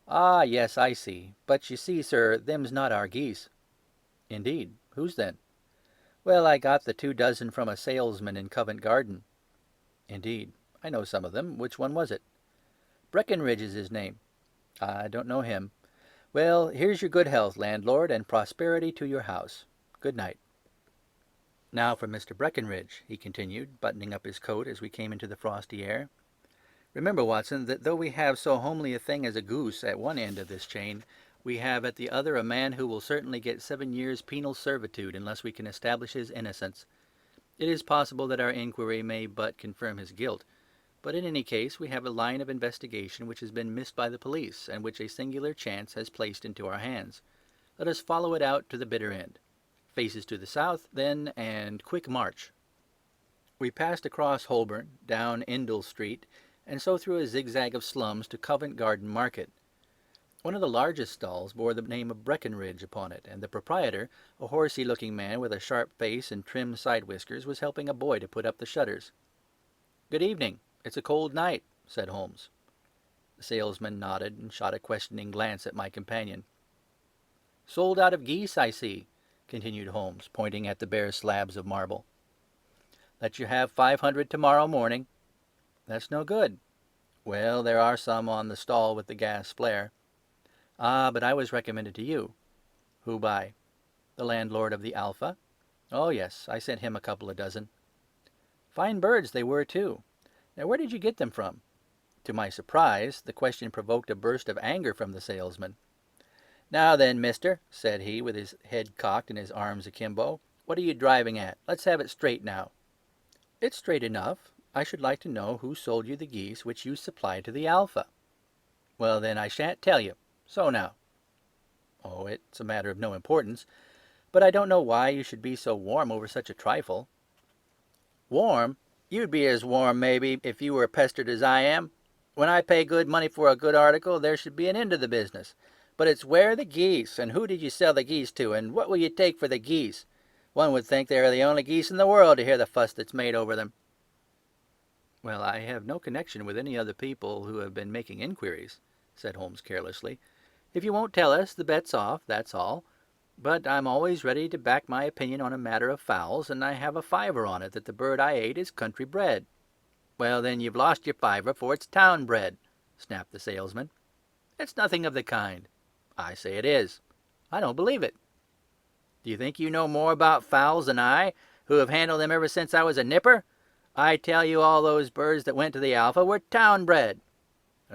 "Ah, yes, I see. But you see, sir, them's not our geese." "Indeed. Whose then?" "Well, I got the 2 dozen from a salesman in Covent Garden." "Indeed. I know some of them. Which one was it?" "Breckenridge is his name." "I don't know him. Well, here's your good health, landlord, and prosperity to your house. Good night." "Now for Mr. Breckenridge," he continued, buttoning up his coat as we came into the frosty air. "Remember, Watson, that though we have so homely a thing as a goose at one end of this chain, we have at the other a man who will certainly get 7 years' penal servitude unless we can establish his innocence. It is possible that our inquiry may but confirm his guilt, but in any case we have a line of investigation which has been missed by the police, and which a singular chance has placed into our hands. Let us follow it out to the bitter end. Faces to the south, then, and quick march." We passed across Holborn, down Indal Street, and so through a zigzag of slums to Covent Garden Market. One of the largest stalls bore the name of Breckenridge upon it, and the proprietor, a horsey-looking man with a sharp face and trim side-whiskers, was helping a boy to put up the shutters. "Good evening. It's a cold night," said Holmes. The salesman nodded and shot a questioning glance at my companion. "Sold out of geese, I see," continued Holmes, pointing at the bare slabs of marble. "Let you have 500 tomorrow morning." "That's no good." "Well, there are some on the stall with the gas flare." "Ah, but I was recommended to you." "Who by?" "The landlord of the Alpha." "Oh, yes, I sent him a couple of dozen." "Fine birds they were, too. Now, where did you get them from?" To my surprise, the question provoked a burst of anger from the salesman. "Now then, mister," said he, with his head cocked and his arms akimbo, "what are you driving at? Let's have it straight now." "It's straight enough. I should like to know who sold you the geese which you supplied to the Alpha." "Well, then, I shan't tell you. So now." "Oh, it's a matter of no importance. But I don't know why you should be so warm over such a trifle." "Warm? You'd be as warm, maybe, if you were pestered as I am. When I pay good money for a good article, there should be an end to the business. But it's where are the geese, and who did you sell the geese to, and what will you take for the geese? One would think they are the only geese in the world to hear the fuss that's made over them." "Well, I have no connection with any other people who have been making inquiries," said Holmes carelessly. "If you won't tell us, the bet's off, that's all. But I'm always ready to back my opinion on a matter of fowls, and I have a fiver on it that the bird I ate is country bred." "Well, then, you've lost your fiver, for it's town bred," snapped the salesman. "It's nothing of the kind." "I say it is." "I don't believe it." "Do you think you know more about fowls than I, who have handled them ever since I was a nipper? I tell you all those birds that went to the Alpha were town bred."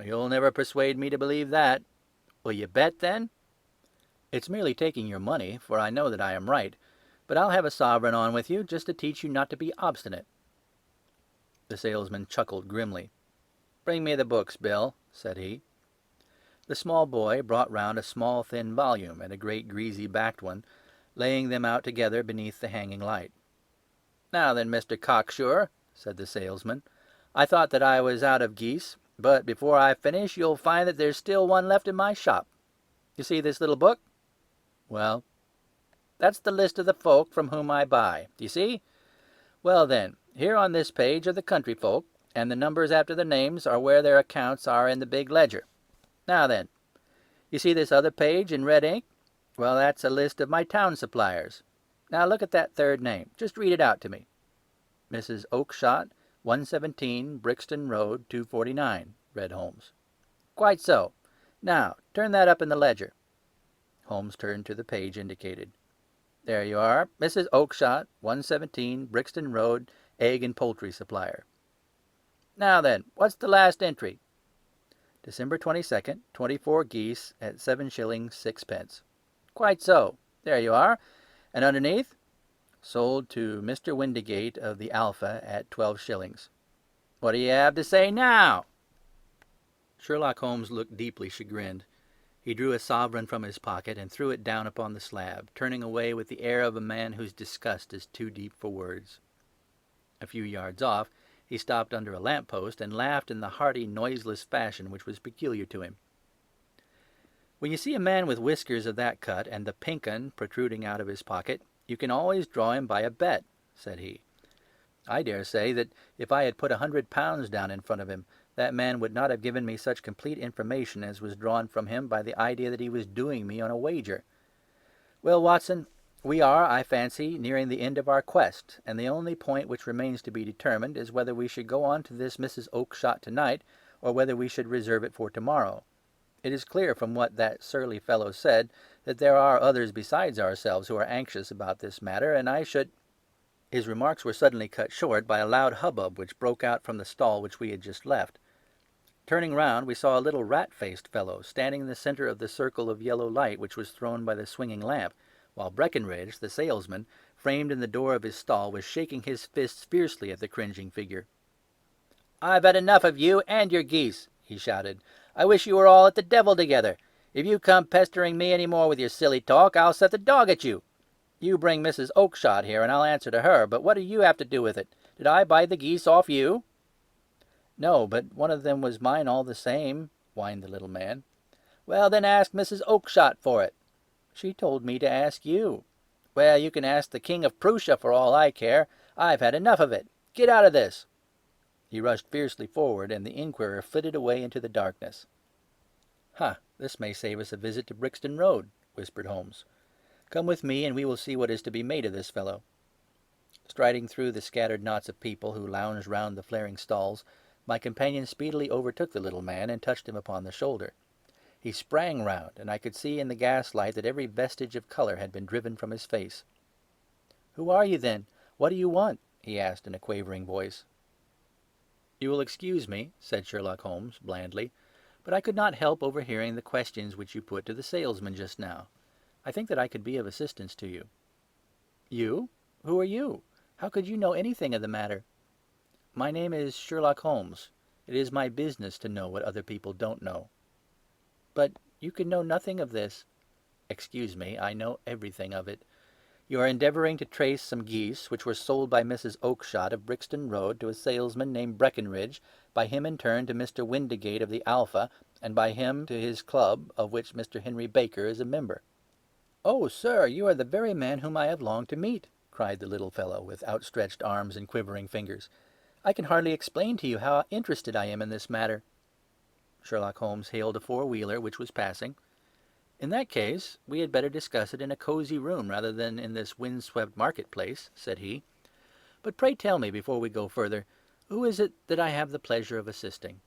"You'll never persuade me to believe that." "Will you bet, then?" "It's merely taking your money, for I know that I am right. But I'll have a sovereign on with you, just to teach you not to be obstinate." The salesman chuckled grimly. "Bring me the books, Bill," said he. The small boy brought round a small thin volume and a great greasy-backed one, laying them out together beneath the hanging light. "Now then, Mr. Cocksure," said the salesman, "I thought that I was out of geese, but before I finish you'll find that there's still one left in my shop. You see this little book? Well, that's the list of the folk from whom I buy. Do you see? Well, then, here on this page are the country folk, and the numbers after the names are where their accounts are in the big ledger. Now then, you see this other page in red ink? Well, that's a list of my town suppliers. Now look at that third name. Just read it out to me." "Mrs. Oakshott, 117 Brixton Road, 249, read Holmes. "Quite so. Now, turn that up in the ledger." Holmes turned to the page indicated. "There you are. Mrs. Oakshott, 117 Brixton Road, egg and poultry supplier. Now then, what's the last entry?" "December 22nd, 24 geese at 7 shillings 6 pence. "Quite so. There you are. And underneath? Sold to Mr. Windigate of the Alpha at 12 shillings. What do you have to say now?" Sherlock Holmes looked deeply chagrined. He drew a sovereign from his pocket and threw it down upon the slab, turning away with the air of a man whose disgust is too deep for words. A few yards off, he stopped under a lamp-post and laughed in the hearty, noiseless fashion which was peculiar to him. "When you see a man with whiskers of that cut and the pink 'un protruding out of his pocket, you can always draw him by a bet," said he. "I dare say that if I had put £100 down in front of him, that man would not have given me such complete information as was drawn from him by the idea that he was doing me on a wager. Well, Watson, we are, I fancy, nearing the end of our quest, and the only point which remains to be determined is whether we should go on to this Mrs. Oakshott tonight, or whether we should reserve it for tomorrow. It is clear from what that surly fellow said that there are others besides ourselves who are anxious about this matter, and I should—" His remarks were suddenly cut short by a loud hubbub which broke out from the stall which we had just left. Turning round, we saw a little rat-faced fellow standing in the center of the circle of yellow light which was thrown by the swinging lamp, while Breckenridge, the salesman, framed in the door of his stall, was shaking his fists fiercely at the cringing figure. "I've had enough of you and your geese," he shouted. "I wish you were all at the devil together. If you come pestering me any more with your silly talk, I'll set the dog at you. You bring Mrs. Oakshott here, and I'll answer to her, but what do you have to do with it? Did I buy the geese off you?" "No, but one of them was mine all the same," whined the little man. "Well, then ask Mrs. Oakshott for it." "She told me to ask you." "Well, you can ask the King of Prussia for all I care. I've had enough of it. Get out of this." He rushed fiercely forward, and the inquirer flitted away into the darkness. This may save us a visit to Brixton Road," whispered Holmes. "Come with me, and we will see what is to be made of this fellow." Striding through the scattered knots of people who lounged round the flaring stalls, my companion speedily overtook the little man and touched him upon the shoulder. He sprang round, and I could see in the gaslight that every vestige of color had been driven from his face. "Who are you, then? What do you want?" he asked in a quavering voice. "You will excuse me," said Sherlock Holmes, blandly, "but I could not help overhearing the questions which you put to the salesman just now. I think that I could be of assistance to you." "You? Who are you? How could you know anything of the matter?" "My name is Sherlock Holmes. It is my business to know what other people don't know." "But you can know nothing of this." "Excuse me, I know everything of it. You are endeavouring to trace some geese which were sold by Mrs. Oakshott of Brixton Road to a salesman named Breckenridge, by him in turn to Mr. Windigate of the Alpha, and by him to his club, of which Mr. Henry Baker is a member." "Oh, sir, you are the very man whom I have longed to meet," cried the little fellow, with outstretched arms and quivering fingers. "I can hardly explain to you how interested I am in this matter." Sherlock Holmes hailed a four-wheeler which was passing. "In that case, we had better discuss it in a cosy room rather than in this wind-swept market-place," said he. "But pray tell me, before we go further, who is it that I have the pleasure of assisting?"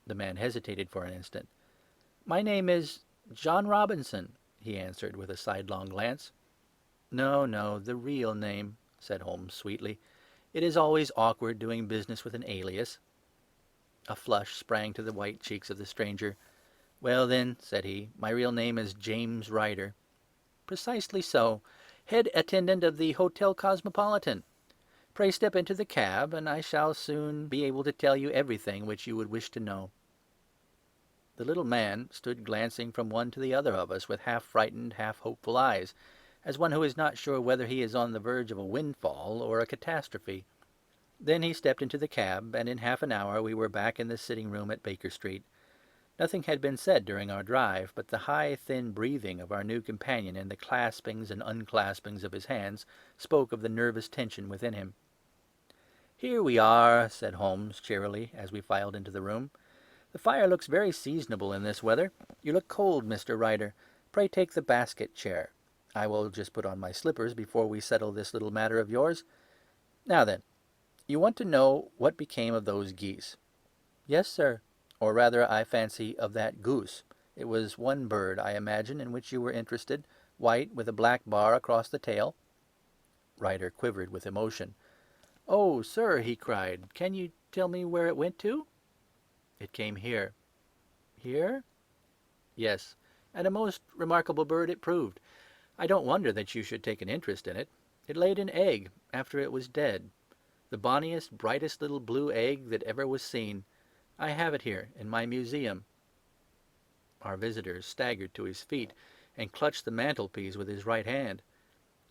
The man hesitated for an instant. "My name is John Robinson," he answered, with a sidelong glance. "No, no, the real name," said Holmes sweetly. "It is always awkward doing business with an alias." A flush sprang to the white cheeks of the stranger. "Well, then," said he, "my real name is James Ryder." "Precisely so. Head attendant of the Hotel Cosmopolitan. Pray step into the cab, and I shall soon be able to tell you everything which you would wish to know." The little man stood glancing from one to the other of us with half-frightened, half-hopeful eyes, as one who is not sure whether he is on the verge of a windfall or a catastrophe. Then he stepped into the cab, and in half an hour we were back in the sitting-room at Baker Street. Nothing had been said during our drive, but the high, thin breathing of our new companion and the claspings and unclaspings of his hands spoke of the nervous tension within him. "Here we are," said Holmes cheerily, as we filed into the room. "The fire looks very seasonable in this weather. You look cold, Mr. Ryder. Pray take the basket chair. I will just put on my slippers before we settle this little matter of yours. Now then, you want to know what became of those geese?" "Yes, sir." "Or rather, I fancy, of that goose. It was one bird, I imagine, in which you were interested, white, with a black bar across the tail." Ryder quivered with emotion. "Oh, sir," he cried, "can you tell me where it went to?" "It came here." "Here?" "Yes, and a most remarkable bird it proved. I don't wonder that you should take an interest in it. It laid an egg after it was dead. The bonniest, brightest little blue egg that ever was seen. I have it here in my museum." Our visitor staggered to his feet and clutched the mantelpiece with his right hand.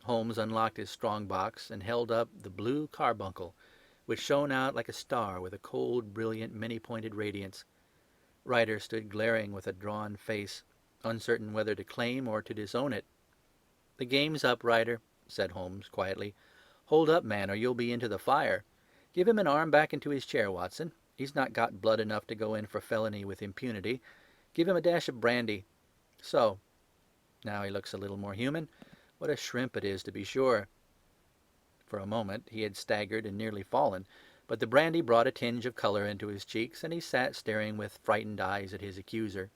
Holmes unlocked his strong-box and held up the blue carbuncle, which shone out like a star with a cold, brilliant, many-pointed radiance. Ryder stood glaring with a drawn face, uncertain whether to claim or to disown it. "The game's up, Ryder," said Holmes quietly. "Hold up, man, or you'll be into the fire. Give him an arm back into his chair, Watson. He's not got blood enough to go in for felony with impunity. Give him a dash of brandy. So. Now he looks a little more human. What a shrimp it is, to be sure." For a moment he had staggered and nearly fallen, but the brandy brought a tinge of color into his cheeks, and he sat staring with frightened eyes at his accuser.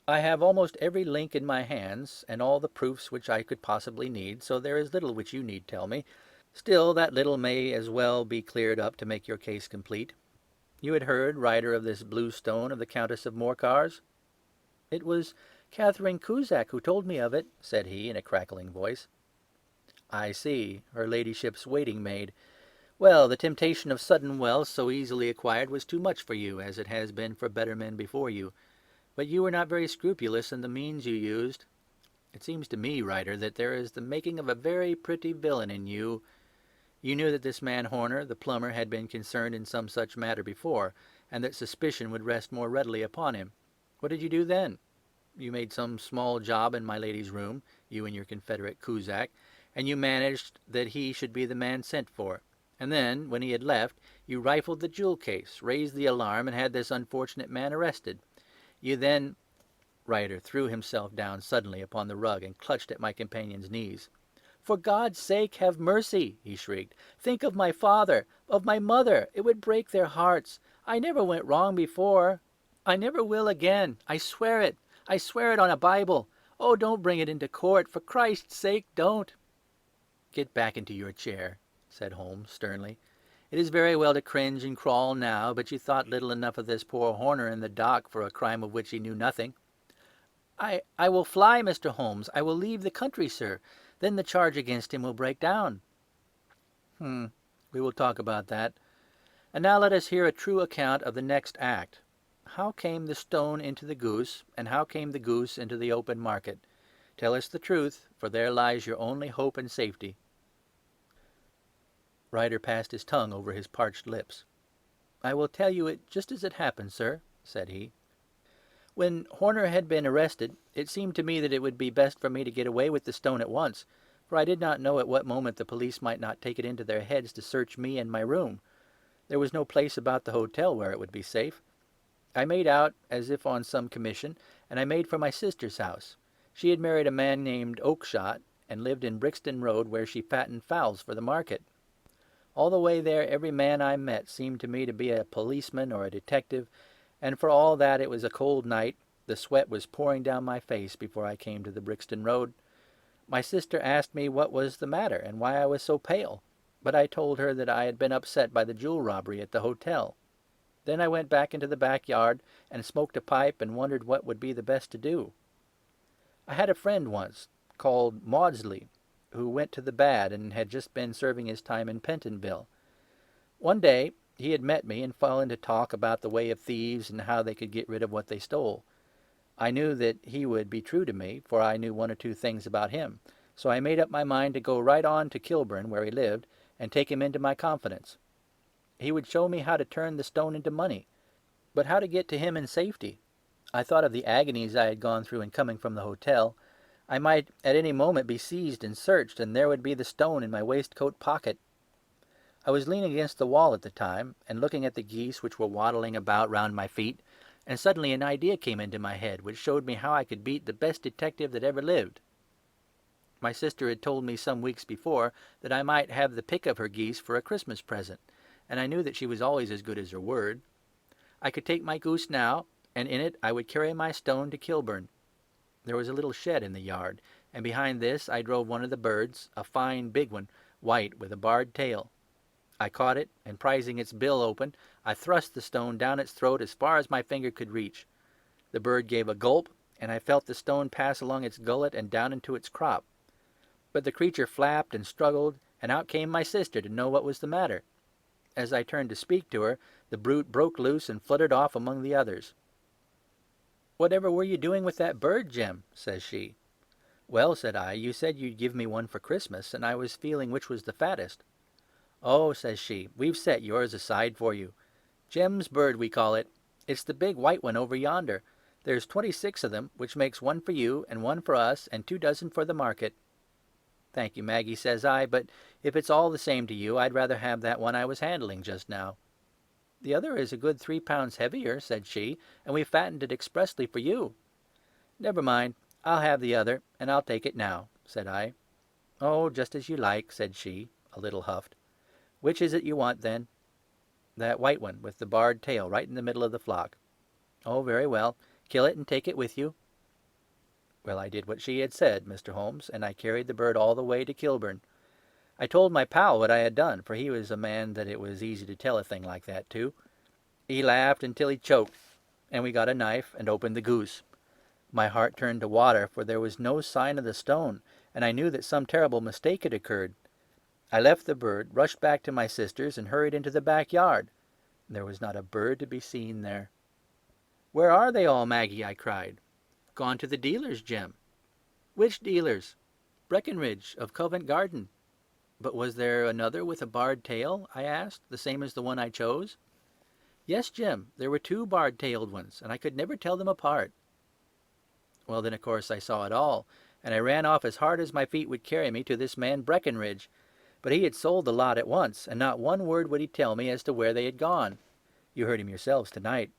"I have almost every link in my hands, and all the proofs which I could possibly need, so there is little which you need tell me. Still, that little may as well be cleared up to make your case complete. You had heard, Ryder, of this blue stone of the Countess of Morcar's?" "It was Catherine Cusack who told me of it," said he, in a crackling voice. "I see, her ladyship's waiting-maid. Well, the temptation of sudden wealth so easily acquired was too much for you, as it has been for better men before you. But you were not very scrupulous in the means you used. It seems to me, Ryder, that there is the making of a very pretty villain in you. You knew that this man Horner, the plumber, had been concerned in some such matter before, and that suspicion would rest more readily upon him. What did you do then? You made some small job in my lady's room, you and your confederate Cusack, and you managed that he should be the man sent for. And then, when he had left, you rifled the jewel case, raised the alarm, and had this unfortunate man arrested. You then—" Ryder threw himself down suddenly upon the rug and clutched at my companion's knees. "For God's sake, have mercy!" he shrieked. "Think of my father, of my mother. It would break their hearts. I never went wrong before. I never will again. I swear it. I swear it on a Bible. Oh, don't bring it into court. For Christ's sake, don't." "Get back into your chair," said Holmes sternly. It is very well to cringe and crawl now, but you thought little enough of this poor Horner in the dock for a crime of which he knew nothing. I will fly, Mr. Holmes. I will leave the country, sir. Then the charge against him will break down. We will talk about that. And now let us hear a true account of the next act. How came the stone into the goose, and how came the goose into the open market? Tell us the truth, for there lies your only hope and safety. Ryder passed his tongue over his parched lips. I will tell you it just as it happened, sir, said he. When Horner had been arrested, it seemed to me that it would be best for me to get away with the stone at once, for I did not know at what moment the police might not take it into their heads to search me and my room. There was no place about the hotel where it would be safe. I made out as if on some commission, and I made for my sister's house. She had married a man named Oakshott, and lived in Brixton Road, where she fattened fowls for the market. All the way there every man I met seemed to me to be a policeman or a detective, and for all that it was a cold night, the sweat was pouring down my face before I came to the Brixton Road. My sister asked me what was the matter, and why I was so pale, but I told her that I had been upset by the jewel robbery at the hotel. Then I went back into the backyard and smoked a pipe and wondered what would be the best to do. I had a friend once, called Maudsley, who went to the bad and had just been serving his time in Pentonville. One day he had met me and fell into talk about the way of thieves and how they could get rid of what they stole. I knew that he would be true to me, for I knew one or two things about him, so I made up my mind to go right on to Kilburn, where he lived, and take him into my confidence. He would show me how to turn the stone into money, but how to get to him in safety. I thought of the agonies I had gone through in coming from the hotel. I might at any moment be seized and searched, and there would be the stone in my waistcoat pocket. I was leaning against the wall at the time, and looking at the geese which were waddling about round my feet, and suddenly an idea came into my head which showed me how I could beat the best detective that ever lived. My sister had told me some weeks before that I might have the pick of her geese for a Christmas present, and I knew that she was always as good as her word. I could take my goose now, and in it I would carry my stone to Kilburn. There was a little shed in the yard, and behind this I drove one of the birds, a fine big one, white with a barred tail. I caught it, and prizing its bill open, I thrust the stone down its throat as far as my finger could reach. The bird gave a gulp, and I felt the stone pass along its gullet and down into its crop. But the creature flapped and struggled, and out came my sister to know what was the matter. As I turned to speak to her, the brute broke loose and fluttered off among the others. "Whatever were you doing with that bird, Jem?" says she. "Well," said I, "you said you'd give me one for Christmas, and I was feeling which was the fattest." "Oh," says she, "we've set yours aside for you. Jem's bird, we call it. It's the big white one over yonder. There's 26 of them, which makes one for you and one for us and 2 dozen for the market." "Thank you, Maggie," says I, "but if it's all the same to you, I'd rather have that one I was handling just now." "The other is a good 3 pounds heavier," said she, "and we fattened it expressly for you." "Never mind, I'll have the other, and I'll take it now," said I. "Oh, just as you like," said she, a little huffed. "Which is it you want, then?" "That white one, with the barred tail, right in the middle of the flock." "Oh, very well. Kill it and take it with you." Well, I did what she had said, Mr. Holmes, and I carried the bird all the way to Kilburn. I told my pal what I had done, for he was a man that it was easy to tell a thing like that to. He laughed until he choked, and we got a knife and opened the goose. My heart turned to water, for there was no sign of the stone, and I knew that some terrible mistake had occurred. I left the bird, rushed back to my sister's, and hurried into the backyard. There was not a bird to be seen there. "Where are they all, Maggie?" I cried. "Gone to the dealers, Jem." "Which dealers?" "Breckenridge, of Covent Garden." "But was there another with a barred tail?" I asked, "the same as the one I chose?" "Yes, Jem, there were 2 barred-tailed ones, and I could never tell them apart." Well, then, of course, I saw it all, and I ran off as hard as my feet would carry me to this man Breckenridge. But he had sold the lot at once, and not one word would he tell me as to where they had gone. You heard him yourselves tonight.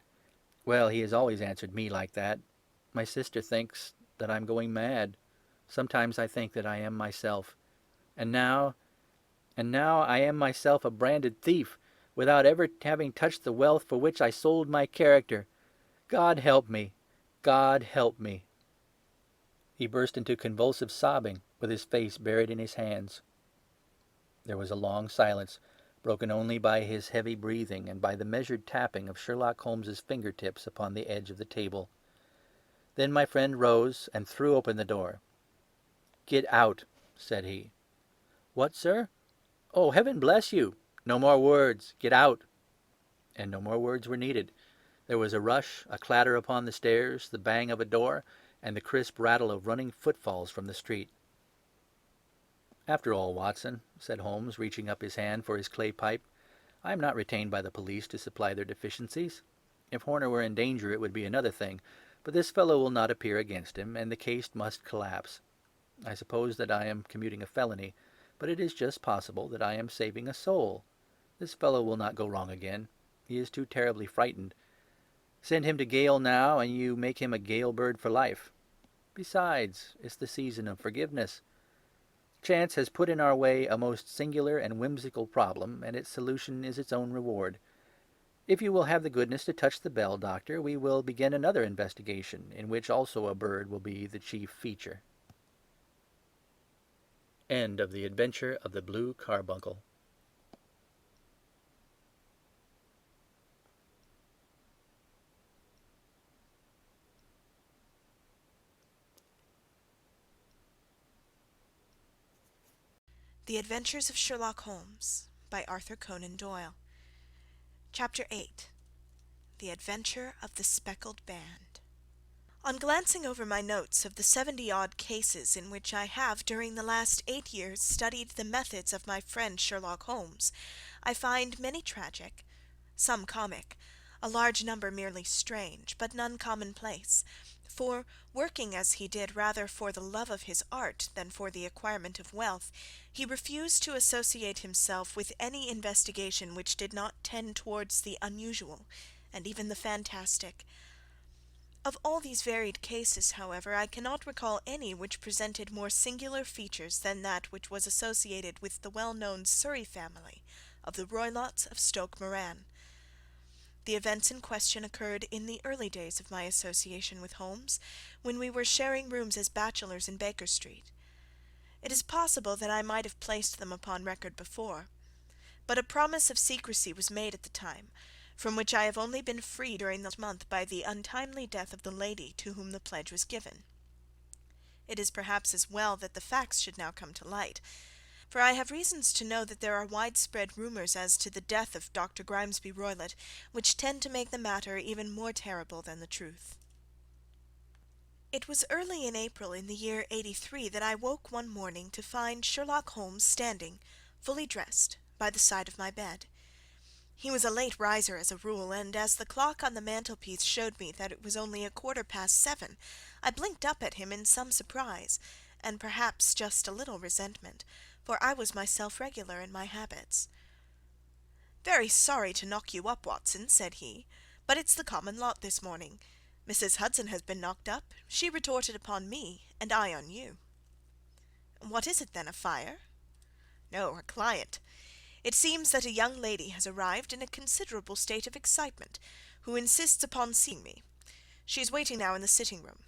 Well, he has always answered me like that. My sister thinks that I'm going mad. Sometimes I think that I am myself. And now I am myself a branded thief, without ever having touched the wealth for which I sold my character. God help me! God help me!" He burst into convulsive sobbing, with his face buried in his hands. There was a long silence. broken only by his heavy breathing and by the measured tapping of Sherlock Holmes's fingertips upon the edge of the table. Then my friend rose and threw open the door. "Get out," said he. "What, sir? Oh, heaven bless you! No more words. Get out." And no more words were needed. There was a rush, a clatter upon the stairs, the bang of a door, and the crisp rattle of running footfalls from the street. "After all, Watson," said Holmes, reaching up his hand for his clay pipe, "I am not retained by the police to supply their deficiencies. If Horner were in danger it would be another thing, but this fellow will not appear against him, and the case must collapse. I suppose that I am commuting a felony, but it is just possible that I am saving a soul. This fellow will not go wrong again. He is too terribly frightened. Send him to gaol now, and you make him a gaol bird for life. Besides, it's the season of forgiveness. Chance has put in our way a most singular and whimsical problem, and its solution is its own reward. If you will have the goodness to touch the bell, Doctor, we will begin another investigation, in which also a bird will be the chief feature." End of The Adventure of the Blue Carbuncle. The Adventures of Sherlock Holmes by Arthur Conan Doyle. Chapter 8. The Adventure of the Speckled Band. On glancing over my notes of the 70-odd cases in which I have during the last 8 years studied the methods of my friend Sherlock Holmes, I find many tragic, some comic, a large number merely strange, but none commonplace, for, working as he did rather for the love of his art than for the acquirement of wealth, he refused to associate himself with any investigation which did not tend towards the unusual, and even the fantastic. Of all these varied cases, however, I cannot recall any which presented more singular features than that which was associated with the well-known Surrey family of the Roylotts of Stoke Moran. The events in question occurred in the early days of my association with Holmes, when we were sharing rooms as bachelors in Baker Street. It is possible that I might have placed them upon record before, but a promise of secrecy was made at the time, from which I have only been free during this month by the untimely death of the lady to whom the pledge was given. It is perhaps as well that the facts should now come to light, for I have reasons to know that there are widespread rumours as to the death of Dr. Grimesby Roylott, which tend to make the matter even more terrible than the truth. It was early in April in the year '83 that I woke one morning to find Sherlock Holmes standing, fully dressed, by the side of my bed. He was a late riser as a rule, and as the clock on the mantelpiece showed me that it was only 7:15, I blinked up at him in some surprise, and perhaps just a little resentment, for I was myself regular in my habits. "Very sorry to knock you up, Watson," said he, "but it's the common lot this morning. Mrs. Hudson has been knocked up. She retorted upon me, and I on you." "What is it then, a fire?" "No, a client. It seems that a young lady has arrived in a considerable state of excitement, who insists upon seeing me. She is waiting now in the sitting-room.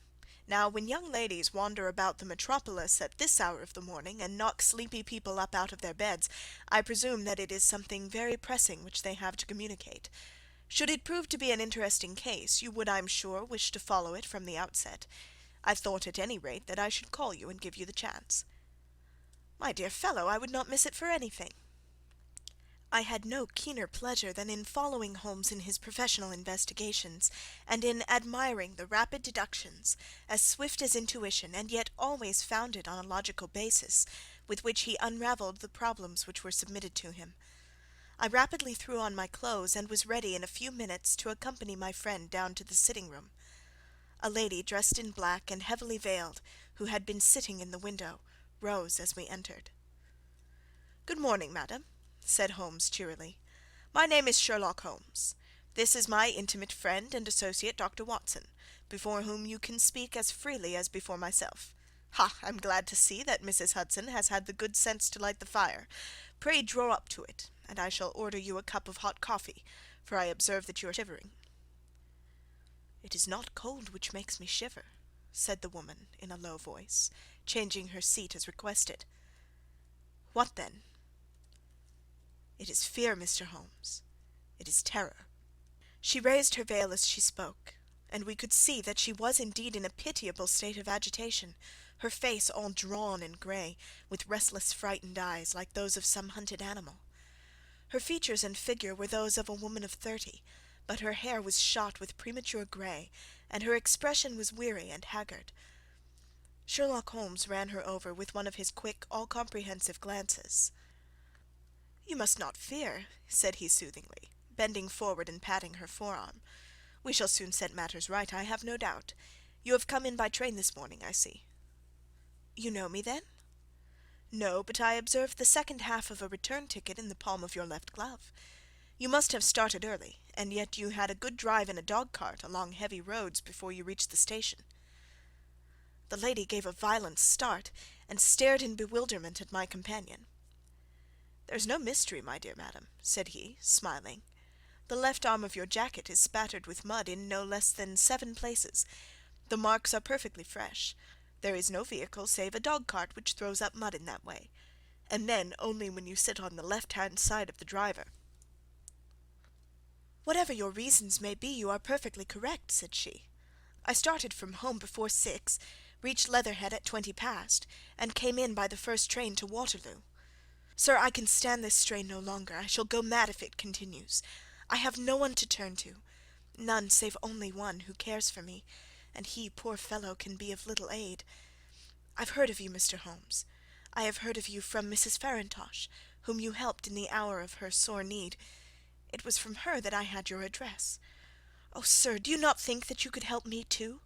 Now, when young ladies wander about the metropolis at this hour of the morning, and knock sleepy people up out of their beds, I presume that it is something very pressing which they have to communicate. Should it prove to be an interesting case, you would, I am sure, wish to follow it from the outset. I thought, at any rate, that I should call you and give you the chance." "My dear fellow, I would not miss it for anything." I had no keener pleasure than in following Holmes in his professional investigations, and in admiring the rapid deductions, as swift as intuition, and yet always founded on a logical basis, with which he unravelled the problems which were submitted to him. I rapidly threw on my clothes, and was ready in a few minutes to accompany my friend down to the sitting-room. A lady dressed in black and heavily veiled, who had been sitting in the window, rose as we entered. "Good morning, madam," said Holmes cheerily. "My name is Sherlock Holmes. This is my intimate friend and associate, Dr. Watson, before whom you can speak as freely as before myself. Ha! I'm glad to see that Mrs. Hudson has had the good sense to light the fire. Pray draw up to it, and I shall order you a cup of hot coffee, for I observe that you are shivering." "It is not cold which makes me shiver," said the woman in a low voice, changing her seat as requested. "What then?" It is fear, Mr. Holmes. It is terror." She raised her veil as she spoke, and we could see that she was indeed in a pitiable state of agitation, her face all drawn and grey, with restless frightened eyes, like those of some hunted animal. Her features and figure were those of a woman of 30, but her hair was shot with premature grey, and her expression was weary and haggard. Sherlock Holmes ran her over with one of his quick, all-comprehensive glances. "You must not fear," said he soothingly, bending forward and patting her forearm. "We shall soon set matters right, I have no doubt. You have come in by train this morning, I see." "You know me, then?" "No, but I observed the second half of a return ticket in the palm of your left glove. You must have started early, and yet you had a good drive in a dog-cart along heavy roads before you reached the station." The lady gave a violent start, and stared in bewilderment at my companion. "There is no mystery, my dear madam," said he, smiling. "The left arm of your jacket is spattered with mud in no less than 7 places. The marks are perfectly fresh. There is no vehicle save a dog-cart which throws up mud in that way, and then only when you sit on the left-hand side of the driver." "Whatever your reasons may be, you are perfectly correct," said she. "I started from home before 6, reached Leatherhead at 20 past, and came in by the first train to Waterloo. Sir, I can stand this strain no longer. I shall go mad if it continues. I have no one to turn to, none save only one who cares for me, and he, poor fellow, can be of little aid. I've heard of you, Mr. Holmes. I have heard of you from Mrs. Farintosh, whom you helped in the hour of her sore need. It was from her that I had your address. Oh, sir, do you not think that you could help me too,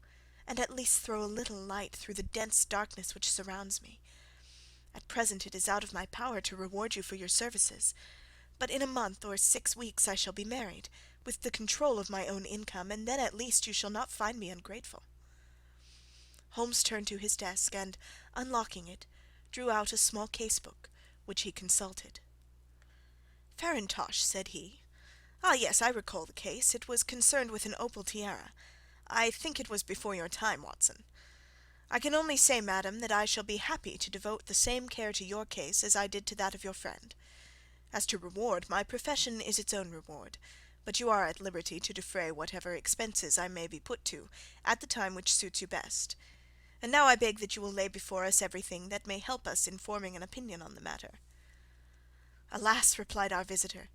and at least throw a little light through the dense darkness which surrounds me? At present it is out of my power to reward you for your services, but in a month or 6 weeks I shall be married, with the control of my own income, and then at least you shall not find me ungrateful." Holmes turned to his desk, and, unlocking it, drew out a small case-book, which he consulted. "Farintosh," said he. "Ah, yes, I recall the case. It was concerned with an opal tiara. I think it was before your time, Watson. I can only say, madam, that I shall be happy to devote the same care to your case as I did to that of your friend. As to reward, my profession is its own reward, but you are at liberty to defray whatever expenses I may be put to, at the time which suits you best. And now I beg that you will lay before us everything that may help us in forming an opinion on the matter." "Alas," replied our visitor,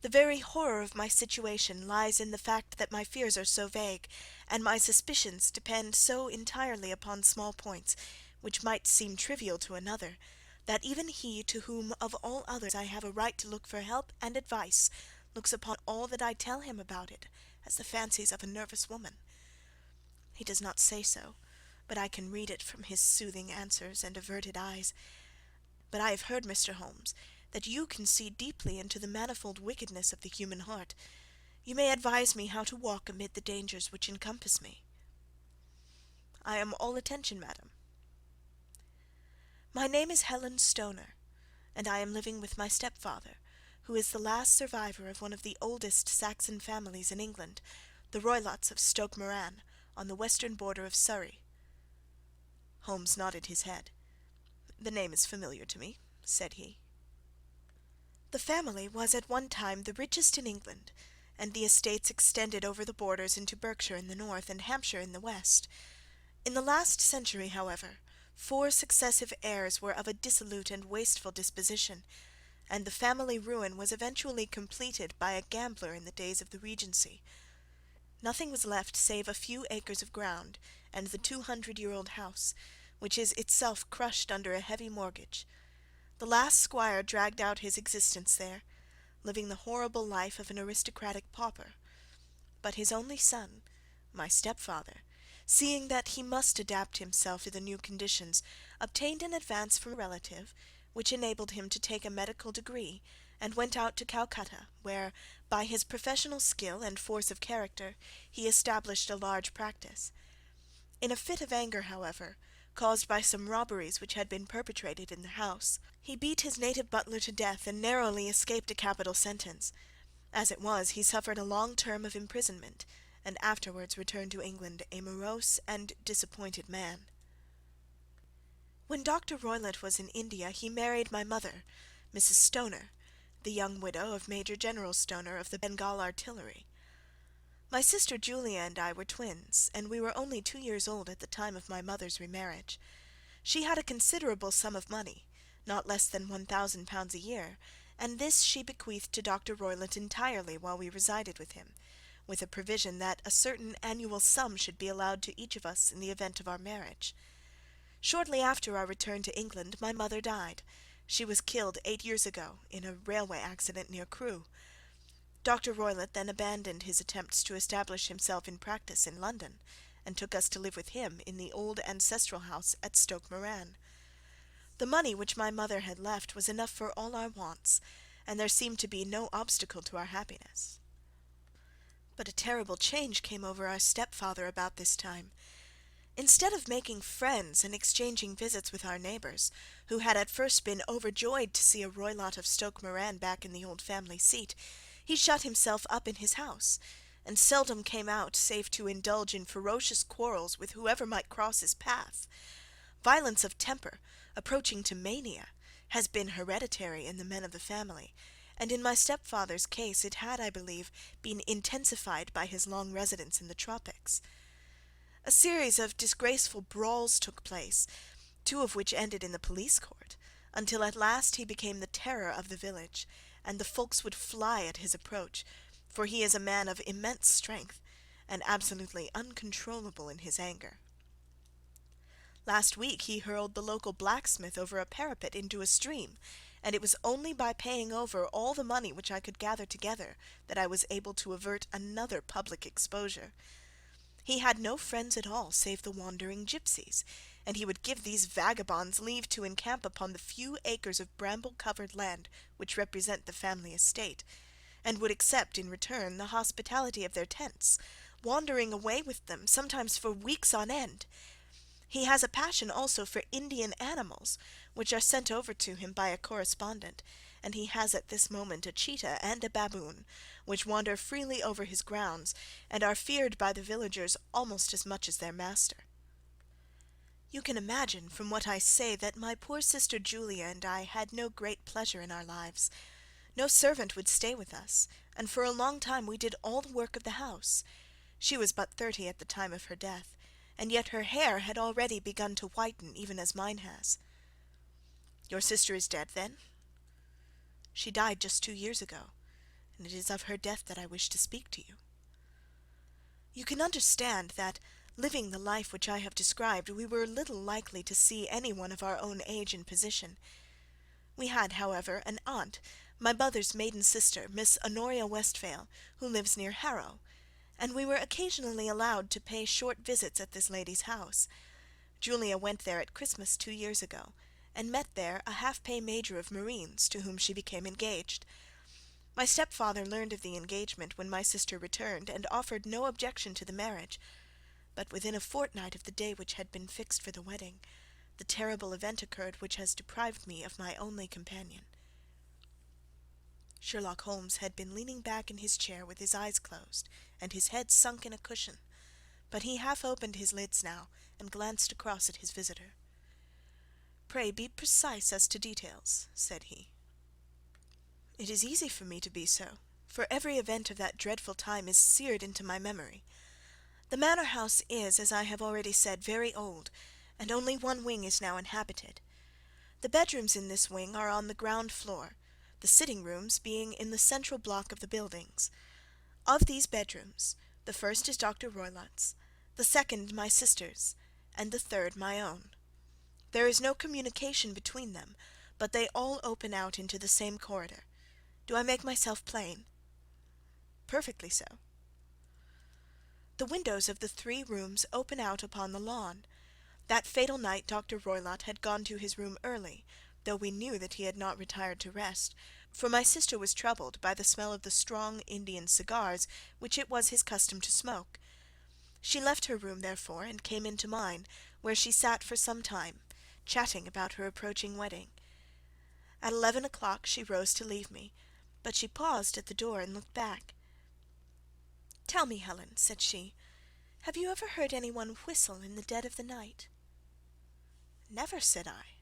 "the very horror of my situation lies in the fact that my fears are so vague, and my suspicions depend so entirely upon small points, which might seem trivial to another, that even he to whom of all others I have a right to look for help and advice looks upon all that I tell him about it as the fancies of a nervous woman. He does not say so, but I can read it from his soothing answers and averted eyes. But I have heard, Mr. Holmes, that you can see deeply into the manifold wickedness of the human heart. You may advise me how to walk amid the dangers which encompass me." "I am all attention, madam." "My name is Helen Stoner, and I am living with my stepfather, who is the last survivor of one of the oldest Saxon families in England, the Roylotts of Stoke Moran, on the western border of Surrey." Holmes nodded his head. "The name is familiar to me," said he. "The family was at one time the richest in England, and the estates extended over the borders into Berkshire in the north and Hampshire in the west. In the last century, however, 4 successive heirs were of a dissolute and wasteful disposition, and the family ruin was eventually completed by a gambler in the days of the Regency. Nothing was left save a few acres of ground and the 200-year-old house, which is itself crushed under a heavy mortgage. The last squire dragged out his existence there, living the horrible life of an aristocratic pauper. But his only son, my stepfather, seeing that he must adapt himself to the new conditions, obtained an advance from a relative, which enabled him to take a medical degree, and went out to Calcutta, where, by his professional skill and force of character, he established a large practice. In a fit of anger, however, caused by some robberies which had been perpetrated in the house, he beat his native butler to death and narrowly escaped a capital sentence. As it was, he suffered a long term of imprisonment, and afterwards returned to England a morose and disappointed man. When Dr. Roylott was in India, he married my mother, Mrs. Stoner, the young widow of Major General Stoner of the Bengal Artillery. My sister Julia and I were twins, and we were only 2 years old at the time of my mother's remarriage. She had a considerable sum of money, not less than £1,000 a year, and this she bequeathed to Dr. Roylott entirely while we resided with him, with a provision that a certain annual sum should be allowed to each of us in the event of our marriage. Shortly after our return to England my mother died. She was killed 8 years ago in a railway accident near Crewe. Dr. Roylott then abandoned his attempts to establish himself in practice in London, and took us to live with him in the old ancestral house at Stoke Moran. The money which my mother had left was enough for all our wants, and there seemed to be no obstacle to our happiness. But a terrible change came over our stepfather about this time. Instead of making friends and exchanging visits with our neighbours, who had at first been overjoyed to see a Roylott of Stoke Moran back in the old family seat, he shut himself up in his house, and seldom came out save to indulge in ferocious quarrels with whoever might cross his path. Violence of temper, approaching to mania, has been hereditary in the men of the family, and in my stepfather's case it had, I believe, been intensified by his long residence in the tropics. A series of disgraceful brawls took place, 2 of which ended in the police court, until at last he became the terror of the village, and the folks would fly at his approach, for he is a man of immense strength, and absolutely uncontrollable in his anger. Last week he hurled the local blacksmith over a parapet into a stream, and it was only by paying over all the money which I could gather together that I was able to avert another public exposure. He had no friends at all save the wandering gipsies, and he would give these vagabonds leave to encamp upon the few acres of bramble-covered land which represent the family estate, and would accept in return the hospitality of their tents, wandering away with them, sometimes for weeks on end. He has a passion also for Indian animals, which are sent over to him by a correspondent, and he has at this moment a cheetah and a baboon, which wander freely over his grounds, and are feared by the villagers almost as much as their master. You can imagine from what I say that my poor sister Julia and I had no great pleasure in our lives. No servant would stay with us, and for a long time we did all the work of the house. She was but 30 at the time of her death, and yet her hair had already begun to whiten, even as mine has. Your sister is dead, then? She died just 2 years ago, and it is of her death that I wish to speak to you. You can understand that, living the life which I have described, we were little likely to see any one of our own age and position. We had, however, an aunt, my mother's maiden sister, Miss Honoria Westphale, who lives near Harrow, and we were occasionally allowed to pay short visits at this lady's house. Julia went there at Christmas 2 years ago, and met there a half-pay major of marines, to whom she became engaged. My stepfather learned of the engagement when my sister returned, and offered no objection to the marriage, but within a fortnight of the day which had been fixed for the wedding, the terrible event occurred which has deprived me of my only companion. Sherlock Holmes had been leaning back in his chair with his eyes closed, and his head sunk in a cushion, but he half opened his lids now, and glanced across at his visitor. "Pray be precise as to details," said he. "It is easy for me to be so, for every event of that dreadful time is seared into my memory. The manor house is, as I have already said, very old, and only one wing is now inhabited. The bedrooms in this wing are on the ground floor, the sitting-rooms being in the central block of the buildings. Of these bedrooms, the first is Dr. Roylott's, the second my sister's, and the third my own. There is no communication between them, but they all open out into the same corridor. Do I make myself plain?" "Perfectly so." "The windows of the 3 rooms open out upon the lawn. That fatal night Dr. Roylott had gone to his room early, though we knew that he had not retired to rest, for my sister was troubled by the smell of the strong Indian cigars which it was his custom to smoke. She left her room, therefore, and came into mine, where she sat for some time, chatting about her approaching wedding. At 11 o'clock she rose to leave me, but she paused at the door and looked back. "Tell me, Helen," said she, "have you ever heard any one whistle in the dead of the night?" "Never," said I.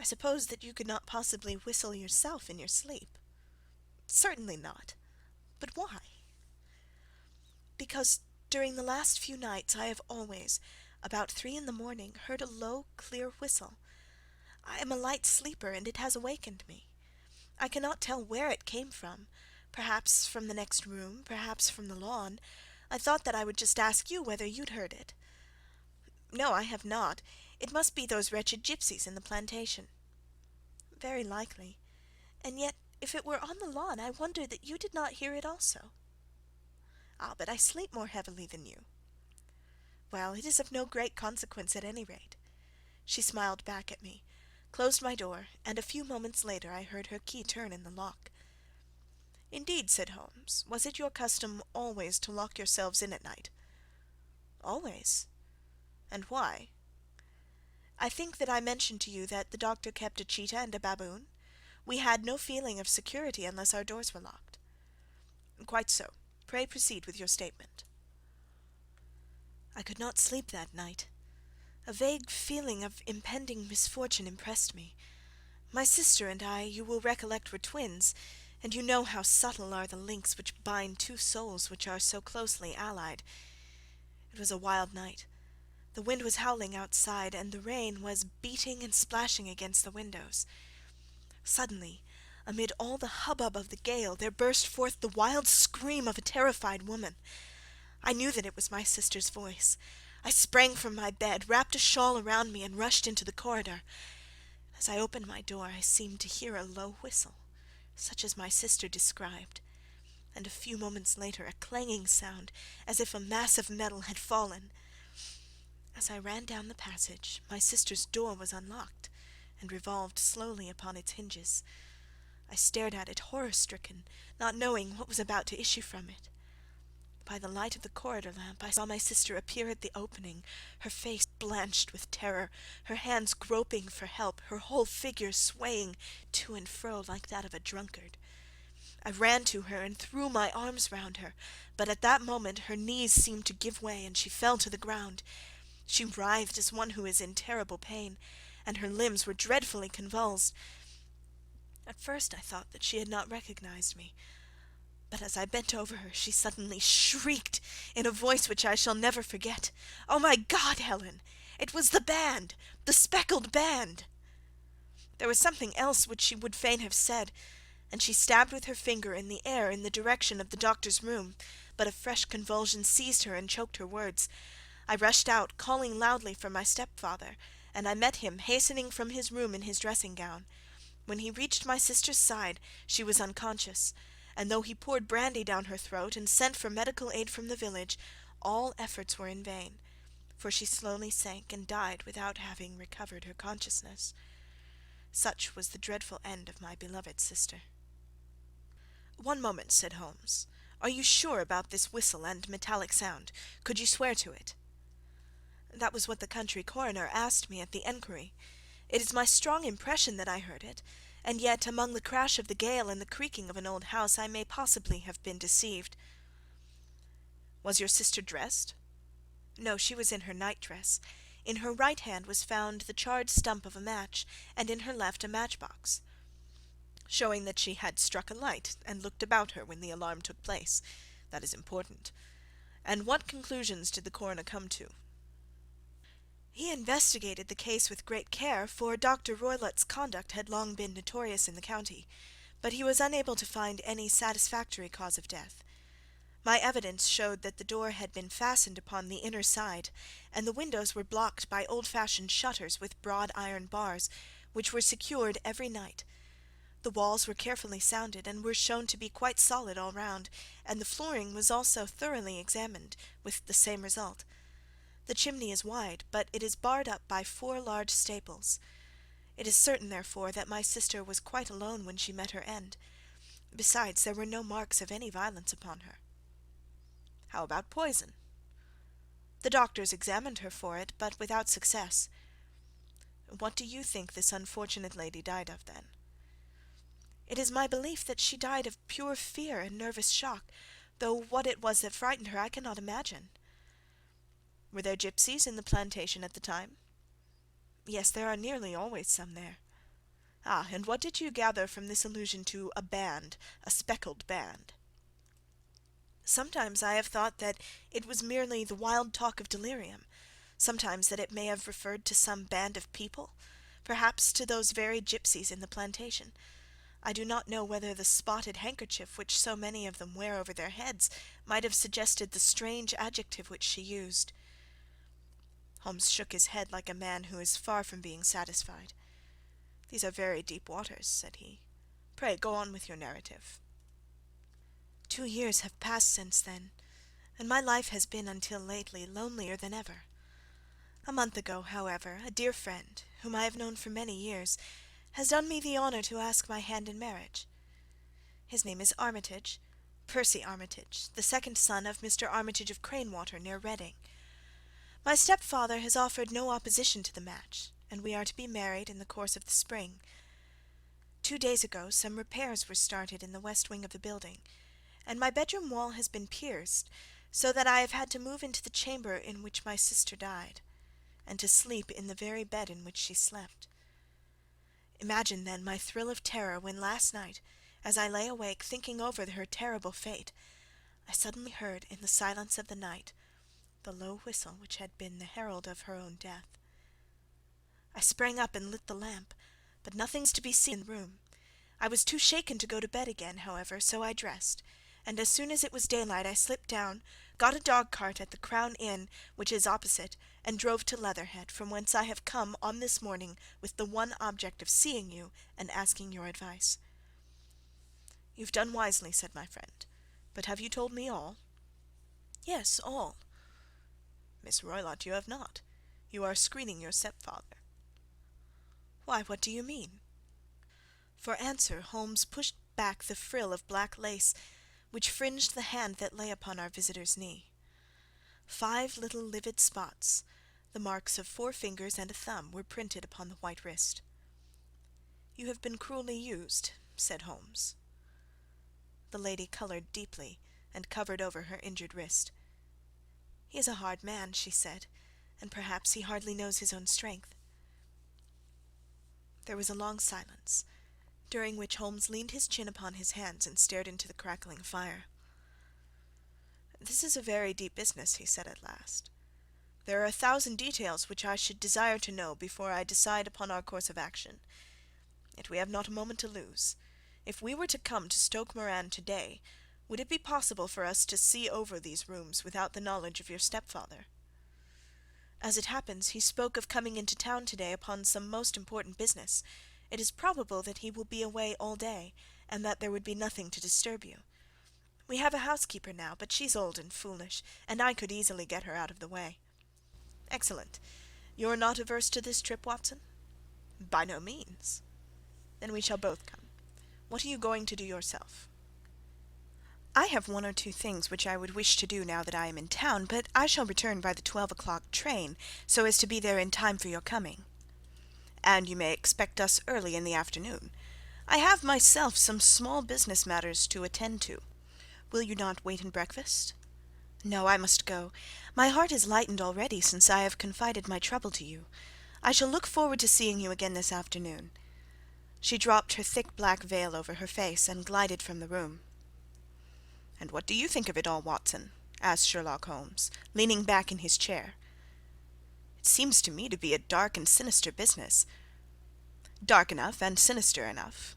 I suppose that you could not possibly whistle yourself in your sleep." "Certainly not. But why?" "Because during the last few nights I have always, about 3 in the morning, heard a low, clear whistle. I am a light sleeper, and it has awakened me. I cannot tell where it came from, perhaps from the next room, perhaps from the lawn. I thought that I would just ask you whether you'd heard it." "No, I have not. It must be those wretched gipsies in the plantation." "Very likely. And yet, if it were on the lawn, I wonder that you did not hear it also." "Ah, but I sleep more heavily than you." "Well, it is of no great consequence at any rate." She smiled back at me, closed my door, and a few moments later I heard her key turn in the lock. "Indeed," said Holmes. "Was it your custom always to lock yourselves in at night?" "Always." "And why?" "I think that I mentioned to you that the doctor kept a cheetah and a baboon. We had no feeling of security unless our doors were locked." "Quite so. Pray proceed with your statement." "I could not sleep that night. A vague feeling of impending misfortune impressed me. My sister and I, you will recollect, were twins, and you know how subtle are the links which bind two souls which are so closely allied. It was a wild night. The wind was howling outside, and the rain was beating and splashing against the windows. Suddenly, amid all the hubbub of the gale, there burst forth the wild scream of a terrified woman. I knew that it was my sister's voice. I sprang from my bed, wrapped a shawl around me, and rushed into the corridor. As I opened my door, I seemed to hear a low whistle, such as my sister described, and a few moments later a clanging sound, as if a mass of metal had fallen. As I ran down the passage, my sister's door was unlocked, and revolved slowly upon its hinges. I stared at it horror-stricken, not knowing what was about to issue from it. By the light of the corridor lamp I saw my sister appear at the opening, her face blanched with terror, her hands groping for help, her whole figure swaying to and fro like that of a drunkard. I ran to her and threw my arms round her, but at that moment her knees seemed to give way, and she fell to the ground. She writhed as one who is in terrible pain, and her limbs were dreadfully convulsed. At first I thought that she had not recognized me, but as I bent over her she suddenly shrieked in a voice which I shall never forget, "Oh, my God, Helen! It was the band! The speckled band!" There was something else which she would fain have said, and she stabbed with her finger in the air in the direction of the doctor's room, but a fresh convulsion seized her and choked her words. I rushed out, calling loudly for my stepfather, and I met him hastening from his room in his dressing-gown. When he reached my sister's side, she was unconscious, and though he poured brandy down her throat and sent for medical aid from the village, all efforts were in vain, for she slowly sank and died without having recovered her consciousness. Such was the dreadful end of my beloved sister. "One moment," said Holmes. "Are you sure about this whistle and metallic sound? Could you swear to it?" "That was what the country coroner asked me at the enquiry. It is my strong impression that I heard it, and yet among the crash of the gale and the creaking of an old house I may possibly have been deceived." "Was your sister dressed?" "No, she was in her night-dress. In her right hand was found the charred stump of a match, and in her left a match-box." "Showing that she had struck a light and looked about her when the alarm took place. That is important. And what conclusions did the coroner come to?" "He investigated the case with great care, for Dr. Roylott's conduct had long been notorious in the county, but he was unable to find any satisfactory cause of death. My evidence showed that the door had been fastened upon the inner side, and the windows were blocked by old-fashioned shutters with broad iron bars, which were secured every night. The walls were carefully sounded, and were shown to be quite solid all round, and the flooring was also thoroughly examined, with the same result. The chimney is wide, but it is barred up by 4 large staples. It is certain, therefore, that my sister was quite alone when she met her end. Besides, there were no marks of any violence upon her." "How about poison?" "The doctors examined her for it, but without success." "What do you think this unfortunate lady died of, then?" "It is my belief that she died of pure fear and nervous shock, though what it was that frightened her I cannot imagine." "Were there gipsies in the plantation at the time?" "Yes, there are nearly always some there." Ah, and what did you gather from this allusion to a band, a speckled band? Sometimes I have thought that it was merely the wild talk of delirium, sometimes that it may have referred to some band of people, perhaps to those very gipsies in the plantation. I do not know whether the spotted handkerchief which so many of them wear over their heads might have suggested the strange adjective which she used. Holmes shook his head like a man who is far from being satisfied. "These are very deep waters," said he. "Pray go on with your narrative." 2 years have passed since then, and my life has been until lately lonelier than ever. A month ago, however, a dear friend, whom I have known for many years, has done me the honour to ask my hand in marriage. His name is Armitage, Percy Armitage, the second son of Mr. Armitage of Cranewater, near Reading. My stepfather has offered no opposition to the match, and we are to be married in the course of the spring. 2 days ago some repairs were started in the west wing of the building, and my bedroom wall has been pierced, so that I have had to move into the chamber in which my sister died, and to sleep in the very bed in which she slept. Imagine, then, my thrill of terror when last night, as I lay awake thinking over her terrible fate, I suddenly heard in the silence of the night the low whistle which had been the herald of her own death. I sprang up and lit the lamp, but nothing's to be seen in the room. I was too shaken to go to bed again, however, so I dressed, and as soon as it was daylight I slipped down, got a dog-cart at the Crown Inn, which is opposite, and drove to Leatherhead, from whence I have come on this morning with the one object of seeing you and asking your advice." "You've done wisely," said my friend. "But have you told me all?" "Yes, all." "Miss Roylott, you have not. You are screening your stepfather." "Why, what do you mean?" For answer Holmes pushed back the frill of black lace which fringed the hand that lay upon our visitor's knee. 5 little livid spots, the marks of 4 fingers and a thumb, were printed upon the white wrist. "You have been cruelly used," said Holmes. The lady coloured deeply and covered over her injured wrist. "He is a hard man," she said, "and perhaps he hardly knows his own strength." There was a long silence, during which Holmes leaned his chin upon his hands and stared into the crackling fire. "This is a very deep business," he said at last. "There are 1,000 details which I should desire to know before I decide upon our course of action. Yet we have not a moment to lose. If we were to come to Stoke Moran to-day, would it be possible for us to see over these rooms without the knowledge of your stepfather? As it happens, he spoke of coming into town to-day upon some most important business. It is probable that he will be away all day, and that there would be nothing to disturb you. We have a housekeeper now, but she's old and foolish, and I could easily get her out of the way." "Excellent. You're not averse to this trip, Watson?" "By no means." "Then we shall both come. What are you going to do yourself?" "I have 1 or 2 things which I would wish to do now that I am in town, but I shall return by the 12 o'clock train, so as to be there in time for your coming." "And you may expect us early in the afternoon. I have myself some small business matters to attend to. Will you not wait and breakfast?" "No, I must go. My heart is lightened already since I have confided my trouble to you. I shall look forward to seeing you again this afternoon." She dropped her thick black veil over her face and glided from the room. "And what do you think of it all, Watson?" asked Sherlock Holmes, leaning back in his chair. "It seems to me to be a dark and sinister business." "Dark enough and sinister enough.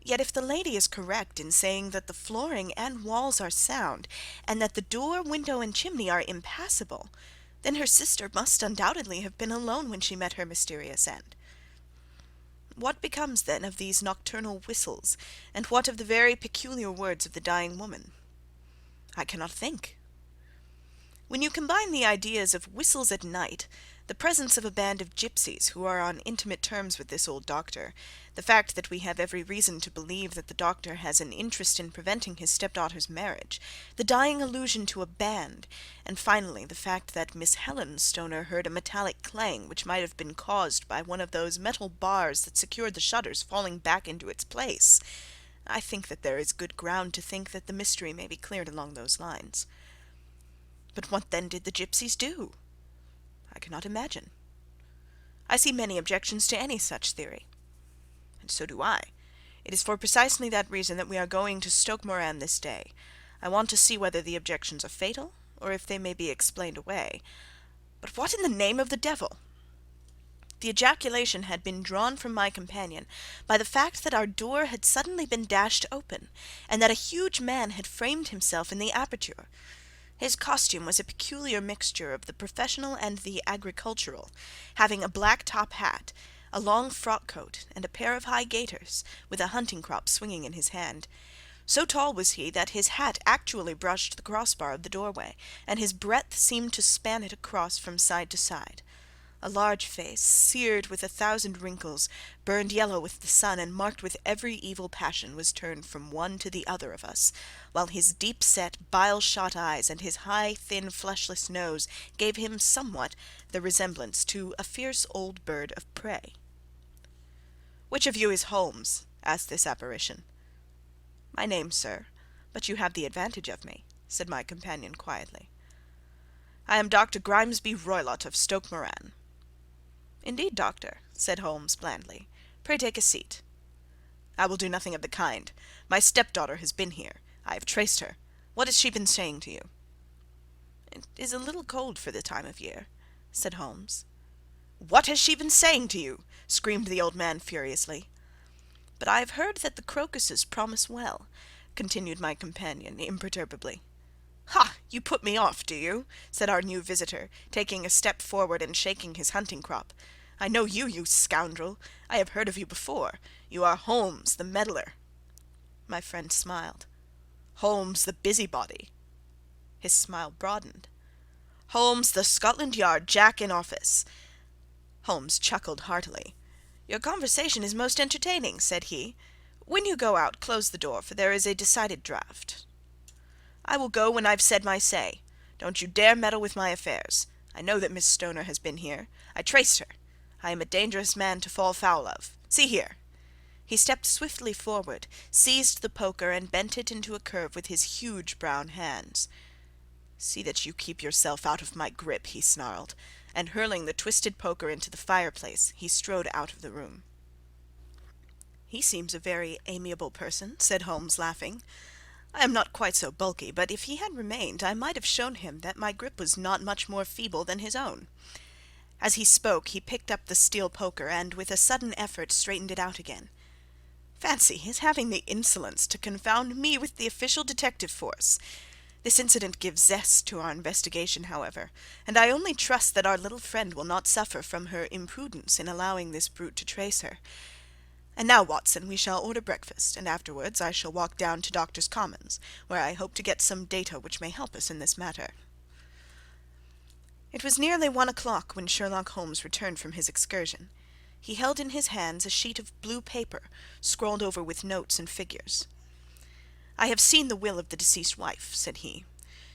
Yet if the lady is correct in saying that the flooring and walls are sound, and that the door, window, and chimney are impassable, then her sister must undoubtedly have been alone when she met her mysterious end. What becomes, then, of these nocturnal whistles, and what of the very peculiar words of the dying woman? I cannot think. When you combine the ideas of whistles at night, the presence of a band of gipsies who are on intimate terms with this old doctor, the fact that we have every reason to believe that the doctor has an interest in preventing his stepdaughter's marriage, the dying allusion to a band, and finally the fact that Miss Helen Stoner heard a metallic clang which might have been caused by one of those metal bars that secured the shutters falling back into its place, I think that there is good ground to think that the mystery may be cleared along those lines. But what then did the gipsies do? I cannot imagine. I see many objections to any such theory. "And so do I. It is for precisely that reason that we are going to Stoke Moran this day. I want to see whether the objections are fatal, or if they may be explained away. But what in the name of the devil—" The ejaculation had been drawn from my companion by the fact that our door had suddenly been dashed open, and that a huge man had framed himself in the aperture. His costume was a peculiar mixture of the professional and the agricultural, having a black top hat, a long frock coat, and a pair of high gaiters, with a hunting crop swinging in his hand. So tall was he that his hat actually brushed the crossbar of the doorway, and his breadth seemed to span it across from side to side. A large face, seared with 1,000 wrinkles, burned yellow with the sun, and marked with every evil passion, was turned from one to the other of us, while his deep-set, bile-shot eyes and his high, thin, fleshless nose gave him somewhat the resemblance to a fierce old bird of prey. "Which of you is Holmes?" asked this apparition. "My name, sir, but you have the advantage of me," said my companion quietly. "I am Dr. Grimesby Roylott of Stoke Moran." "Indeed, doctor," said Holmes blandly. "Pray take a seat." "I will do nothing of the kind. My stepdaughter has been here. I have traced her. What has she been saying to you?" "It is a little cold for the time of year," said Holmes. "What has she been saying to you?" screamed the old man furiously. "But I have heard that the crocuses promise well," continued my companion imperturbably. "Ha! You put me off, do you?" said our new visitor, taking a step forward and shaking his hunting crop. "I know you, you scoundrel. I have heard of you before. You are Holmes, the meddler." My friend smiled. "Holmes, the busybody." His smile broadened. "Holmes, the Scotland Yard Jack in office." Holmes chuckled heartily. "Your conversation is most entertaining," said he. "When you go out, close the door, for there is a decided draught." "I will go when I've said my say. Don't you dare meddle with my affairs. I know that Miss Stoner has been here. I traced her. I am a dangerous man to fall foul of. See here." He stepped swiftly forward, seized the poker, and bent it into a curve with his huge brown hands. "See that you keep yourself out of my grip," he snarled, and hurling the twisted poker into the fireplace, he strode out of the room. "He seems a very amiable person," said Holmes, laughing. "I am not quite so bulky, but if he had remained I might have shown him that my grip was not much more feeble than his own." As he spoke he picked up the steel poker and with a sudden effort straightened it out again. "Fancy his having the insolence to confound me with the official detective force! This incident gives zest to our investigation, however, and I only trust that our little friend will not suffer from her imprudence in allowing this brute to trace her. And now, Watson, we shall order breakfast, and afterwards I shall walk down to Doctors' Commons, where I hope to get some data which may help us in this matter." It was nearly 1 o'clock when Sherlock Holmes returned from his excursion. He held in his hands a sheet of blue paper, scrawled over with notes and figures. "I have seen the will of the deceased wife," said he.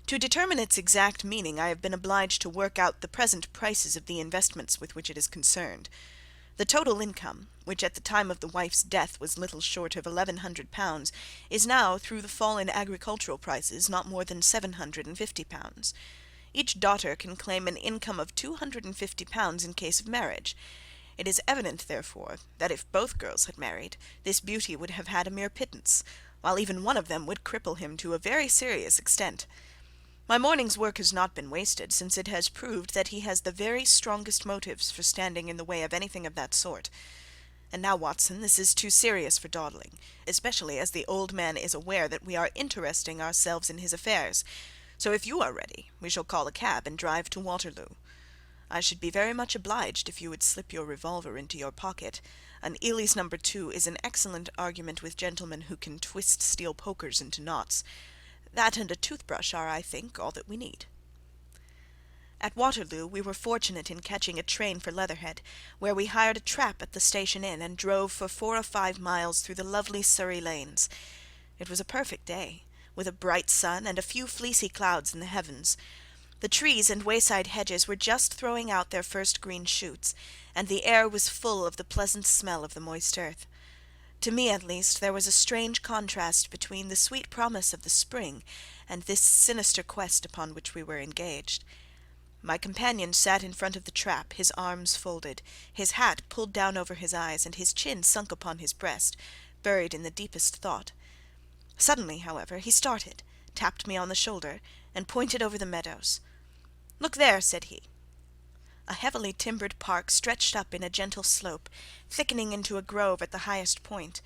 "To determine its exact meaning I have been obliged to work out the present prices of the investments with which it is concerned. The total income, which at the time of the wife's death was little short of £1,100, is now, through the fall in agricultural prices, not more than £750. Each daughter can claim an income of £250 in case of marriage. It is evident, therefore, that if both girls had married, this beauty would have had a mere pittance, while even one of them would cripple him to a very serious extent. My morning's work has not been wasted, since it has proved that he has the very strongest motives for standing in the way of anything of that sort. And now, Watson, this is too serious for dawdling, especially as the old man is aware that we are interesting ourselves in his affairs. So if you are ready, we shall call a cab and drive to Waterloo. I should be very much obliged if you would slip your revolver into your pocket. An Ely's No. 2 is an excellent argument with gentlemen who can twist steel pokers into knots. That and a toothbrush are, I think, all that we need." At Waterloo we were fortunate in catching a train for Leatherhead, where we hired a trap at the station inn and drove for 4 or 5 miles through the lovely Surrey lanes. It was a perfect day, with a bright sun and a few fleecy clouds in the heavens. The trees and wayside hedges were just throwing out their first green shoots, and the air was full of the pleasant smell of the moist earth. To me, at least, there was a strange contrast between the sweet promise of the spring and this sinister quest upon which we were engaged. My companion sat in front of the trap, his arms folded, his hat pulled down over his eyes, and his chin sunk upon his breast, buried in the deepest thought. Suddenly, however, he started, tapped me on the shoulder, and pointed over the meadows. "Look there," said he. A heavily timbered park stretched up in a gentle slope, thickening into a grove at the highest point.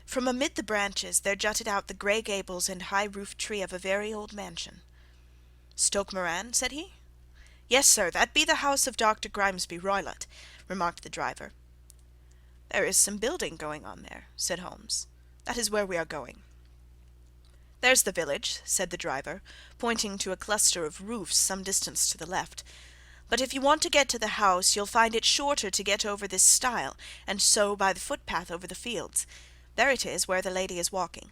From amid the branches there jutted out the grey gables and high-roofed tree of a very old mansion. "Stoke Moran?" said he. "Yes, sir, that be the house of Dr. Grimesby Roylott," remarked the driver. "There is some building going on there," said Holmes. "That is where we are going." "There's the village," said the driver, pointing to a cluster of roofs some distance to the left. "But if you want to get to the house, you'll find it shorter to get over this stile, and so by the footpath over the fields. There it is, where the lady is walking."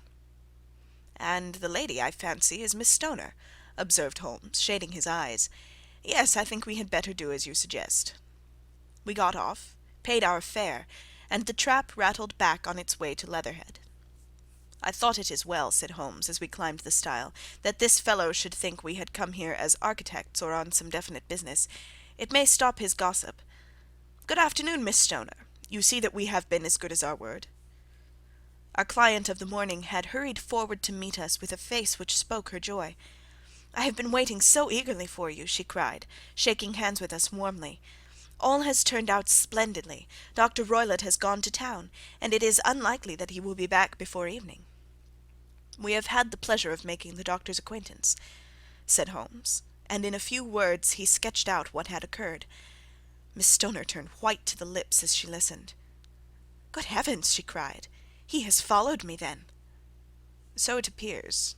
"And the lady, I fancy, is Miss Stoner," observed Holmes, shading his eyes. "Yes, I think we had better do as you suggest." We got off, paid our fare, and the trap rattled back on its way to Leatherhead. "I thought it as well," said Holmes, as we climbed the stile, "that this fellow should think we had come here as architects or on some definite business. It may stop his gossip. Good afternoon, Miss Stoner. You see that we have been as good as our word." Our client of the morning had hurried forward to meet us with a face which spoke her joy. "I have been waiting so eagerly for you," she cried, shaking hands with us warmly. "All has turned out splendidly. Dr. Roylott has gone to town, and it is unlikely that he will be back before evening." "We have had the pleasure of making the doctor's acquaintance," said Holmes, and in a few words he sketched out what had occurred. Miss Stoner turned white to the lips as she listened. "Good heavens!" she cried. "He has followed me, then?" "So it appears."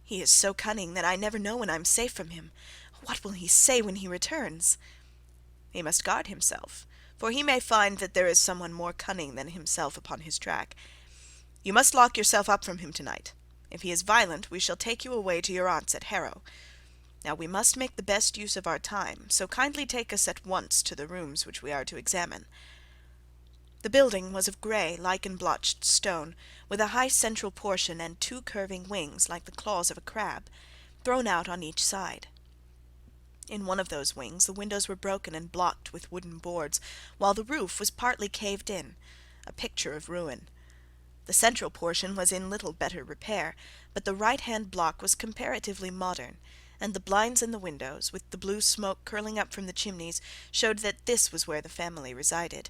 "He is so cunning that I never know when I am safe from him. What will he say when he returns?" "He must guard himself, for he may find that there is someone more cunning than himself upon his track. You must lock yourself up from him tonight. If he is violent, we shall take you away to your aunt's at Harrow. Now we must make the best use of our time, so kindly take us at once to the rooms which we are to examine." The building was of grey, lichen-blotched stone, with a high central portion and two curving wings, like the claws of a crab, thrown out on each side. In one of those wings the windows were broken and blocked with wooden boards, while the roof was partly caved in, a picture of ruin. The central portion was in little better repair, but the right-hand block was comparatively modern, and the blinds in the windows, with the blue smoke curling up from the chimneys, showed that this was where the family resided.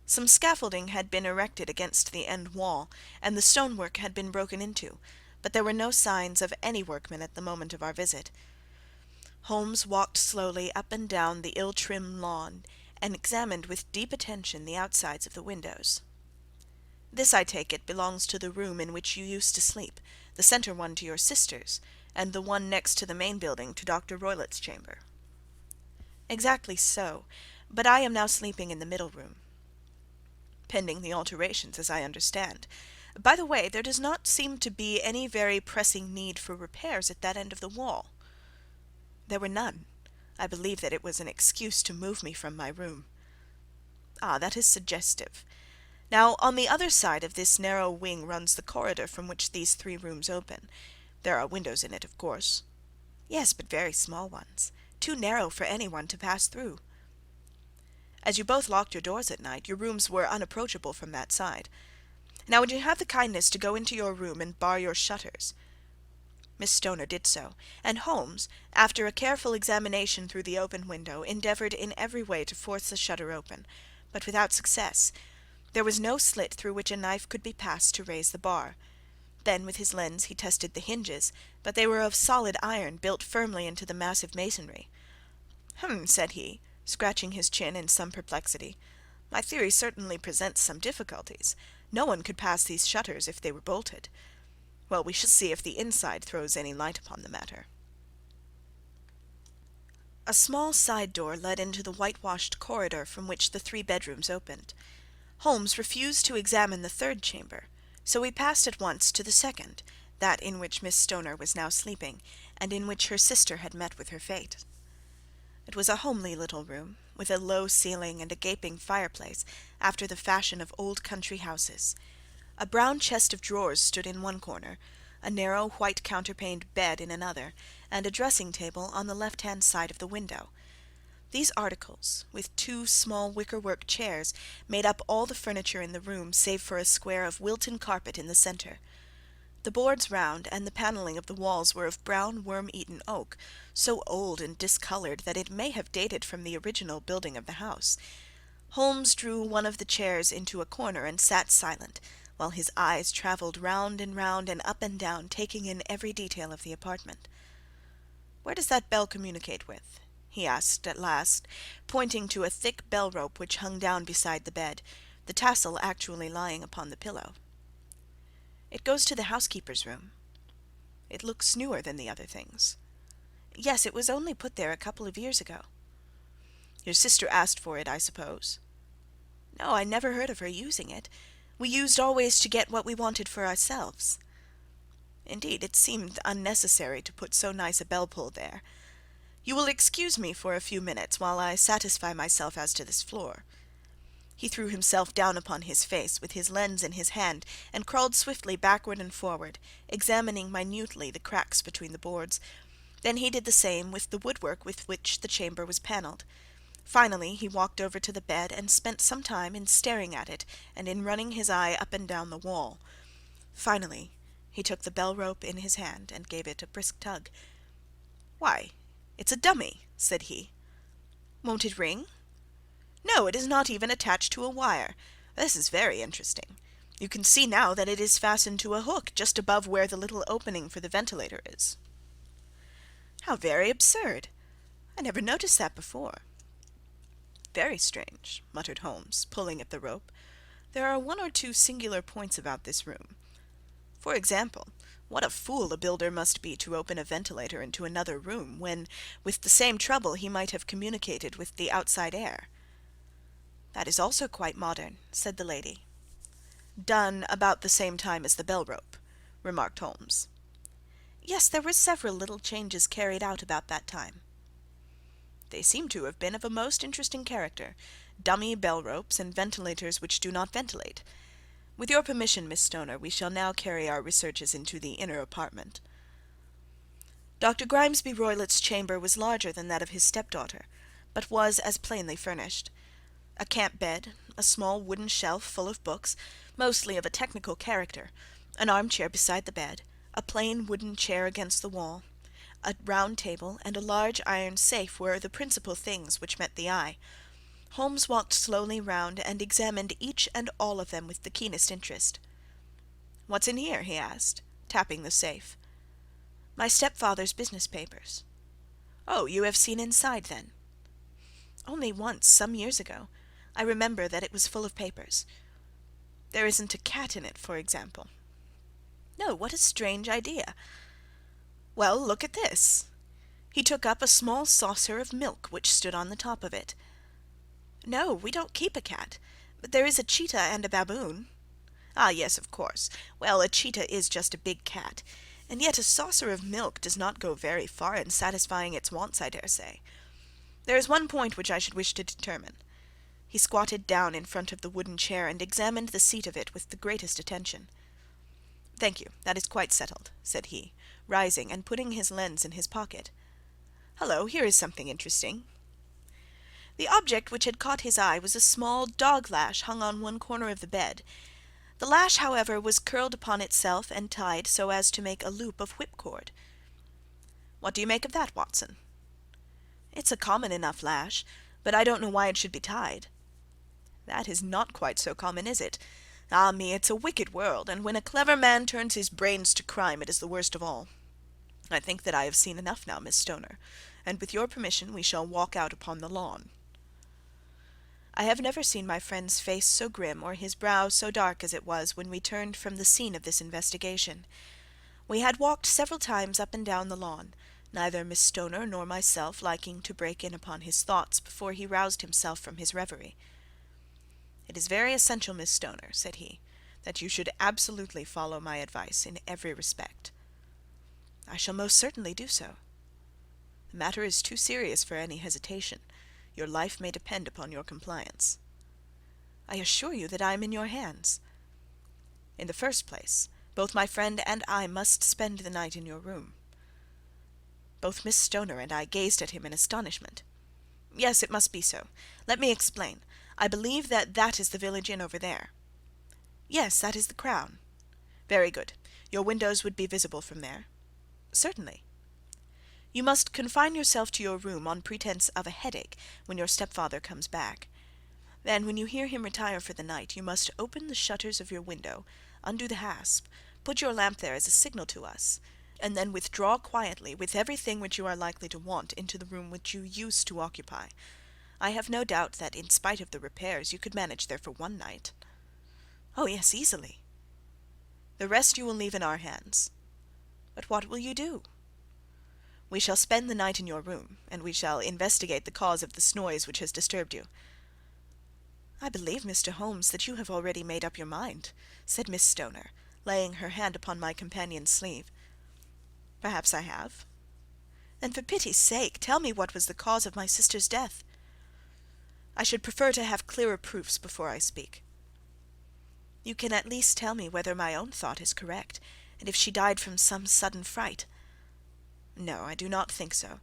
Some scaffolding had been erected against the end wall, and the stonework had been broken into, but there were no signs of any workmen at the moment of our visit. Holmes walked slowly up and down the ill-trimmed lawn, and examined with deep attention the outsides of the windows. "This, I take it, belongs to the room in which you used to sleep, the centre one to your sister's, and the one next to the main building to Dr. Roylott's chamber." "Exactly so, but I am now sleeping in the middle room." "Pending the alterations, as I understand. By the way, there does not seem to be any very pressing need for repairs at that end of the wall." "There were none. I believe that it was an excuse to move me from my room." "Ah, that is suggestive. Now, on the other side of this narrow wing runs the corridor from which these three rooms open. There are windows in it, of course." "Yes, but very small ones, too narrow for any one to pass through." "As you both locked your doors at night, your rooms were unapproachable from that side. Now would you have the kindness to go into your room and bar your shutters?" Miss Stoner did so, and Holmes, after a careful examination through the open window, endeavoured in every way to force the shutter open, but without success. There was no slit through which a knife could be passed to raise the bar. Then with his lens he tested the hinges, but they were of solid iron built firmly into the massive masonry. "Hum," said he, scratching his chin in some perplexity. "My theory certainly presents some difficulties. No one could pass these shutters if they were bolted. Well, we shall see if the inside throws any light upon the matter." A small side door led into the whitewashed corridor from which the three bedrooms opened. Holmes refused to examine the third chamber, so we passed at once to the second, that in which Miss Stoner was now sleeping, and in which her sister had met with her fate. It was a homely little room, with a low ceiling and a gaping fireplace, after the fashion of old country houses. A brown chest of drawers stood in one corner, a narrow white counterpaned bed in another, and a dressing-table on the left-hand side of the window. These articles, with 2 small wicker-work chairs, made up all the furniture in the room save for a square of Wilton carpet in the centre. The boards round and the panelling of the walls were of brown worm-eaten oak, so old and discoloured that it may have dated from the original building of the house. Holmes drew one of the chairs into a corner and sat silent, while his eyes travelled round and up and down, taking in every detail of the apartment. "Where does that bell communicate with?" he asked at last, pointing to a thick bell-rope which hung down beside the bed, the tassel actually lying upon the pillow. "It goes to the housekeeper's room." "It looks newer than the other things." "Yes, it was only put there a couple of years ago." "Your sister asked for it, I suppose?" "No, I never heard of her using it. We used always to get what we wanted for ourselves." "Indeed, it seemed unnecessary to put so nice a bell-pull there. You will excuse me for a few minutes while I satisfy myself as to this floor." He threw himself down upon his face, with his lens in his hand, and crawled swiftly backward and forward, examining minutely the cracks between the boards. Then he did the same with the woodwork with which the chamber was panelled. Finally he walked over to the bed and spent some time in staring at it and in running his eye up and down the wall. Finally he took the bell-rope in his hand and gave it a brisk tug. "Why, it's a dummy," said he. "Won't it ring?" "No, it is not even attached to a wire. This is very interesting. You can see now that it is fastened to a hook just above where the little opening for the ventilator is." "How very absurd! I never noticed that before." "Very strange," muttered Holmes, pulling at the rope. "There are 1 or 2 singular points about this room. For example, what a fool a builder must be to open a ventilator into another room, when, with the same trouble, he might have communicated with the outside air." "That is also quite modern," said the lady. "Done about the same time as the bell-rope," remarked Holmes. "Yes, there were several little changes carried out about that time." "They seem to have been of a most interesting character. Dummy bell-ropes and ventilators which do not ventilate. With your permission, Miss Stoner, we shall now carry our researches into the inner apartment." Dr. Grimesby Roylott's chamber was larger than that of his stepdaughter, but was as plainly furnished. A camp bed, a small wooden shelf full of books, mostly of a technical character, an armchair beside the bed, a plain wooden chair against the wall, a round table, and a large iron safe were the principal things which met the eye. Holmes walked slowly round and examined each and all of them with the keenest interest. "What's in here?" he asked, tapping the safe. "My stepfather's business papers." "Oh, you have seen inside, then?" "Only once, some years ago. I remember that it was full of papers." "There isn't a cat in it, for example?" "No, what a strange idea!" "Well, look at this." He took up a small saucer of milk which stood on the top of it. "No, we don't keep a cat, but there is a cheetah and a baboon." "Ah, yes, of course. Well, a cheetah is just a big cat, and yet a saucer of milk does not go very far in satisfying its wants, I dare say. There is one point which I should wish to determine." He squatted down in front of the wooden chair and examined the seat of it with the greatest attention. "Thank you, that is quite settled," said he, rising and putting his lens in his pocket. "Hullo, here is something interesting." The object which had caught his eye was a small dog-lash hung on one corner of the bed. The lash, however, was curled upon itself and tied so as to make a loop of whipcord. "What do you make of that, Watson?" "It's a common enough lash, but I don't know why it should be tied." "That is not quite so common, is it? Ah me, it's a wicked world, and when a clever man turns his brains to crime it is the worst of all. I think that I have seen enough now, Miss Stoner, and with your permission we shall walk out upon the lawn." I have never seen my friend's face so grim or his brow so dark as it was when we turned from the scene of this investigation. We had walked several times up and down the lawn, neither Miss Stoner nor myself liking to break in upon his thoughts before he roused himself from his reverie. "It is very essential, Miss Stoner," said he, "that you should absolutely follow my advice in every respect." "I shall most certainly do so." "The matter is too serious for any hesitation. Your life may depend upon your compliance." "I assure you that I am in your hands." "In the first place, both my friend and I must spend the night in your room." Both Miss Stoner and I gazed at him in astonishment. "Yes, it must be so. Let me explain. I believe that is the village inn over there." "Yes, that is the Crown." "Very good. Your windows would be visible from there?" "Certainly." "You must confine yourself to your room on pretence of a headache when your stepfather comes back. Then, when you hear him retire for the night, you must open the shutters of your window, undo the hasp, put your lamp there as a signal to us, and then withdraw quietly, with everything which you are likely to want, into the room which you used to occupy. I have no doubt that, in spite of the repairs, you could manage there for one night." "Oh yes, easily." "The rest you will leave in our hands." "But what will you do?" "We shall spend the night in your room, and we shall investigate the cause of this noise which has disturbed you." "I believe, Mr. Holmes, that you have already made up your mind," said Miss Stoner, laying her hand upon my companion's sleeve. "Perhaps I have." "Then, for pity's sake, tell me what was the cause of my sister's death." "I should prefer to have clearer proofs before I speak." "You can at least tell me whether my own thought is correct, and if she died from some sudden fright." "No, I do not think so.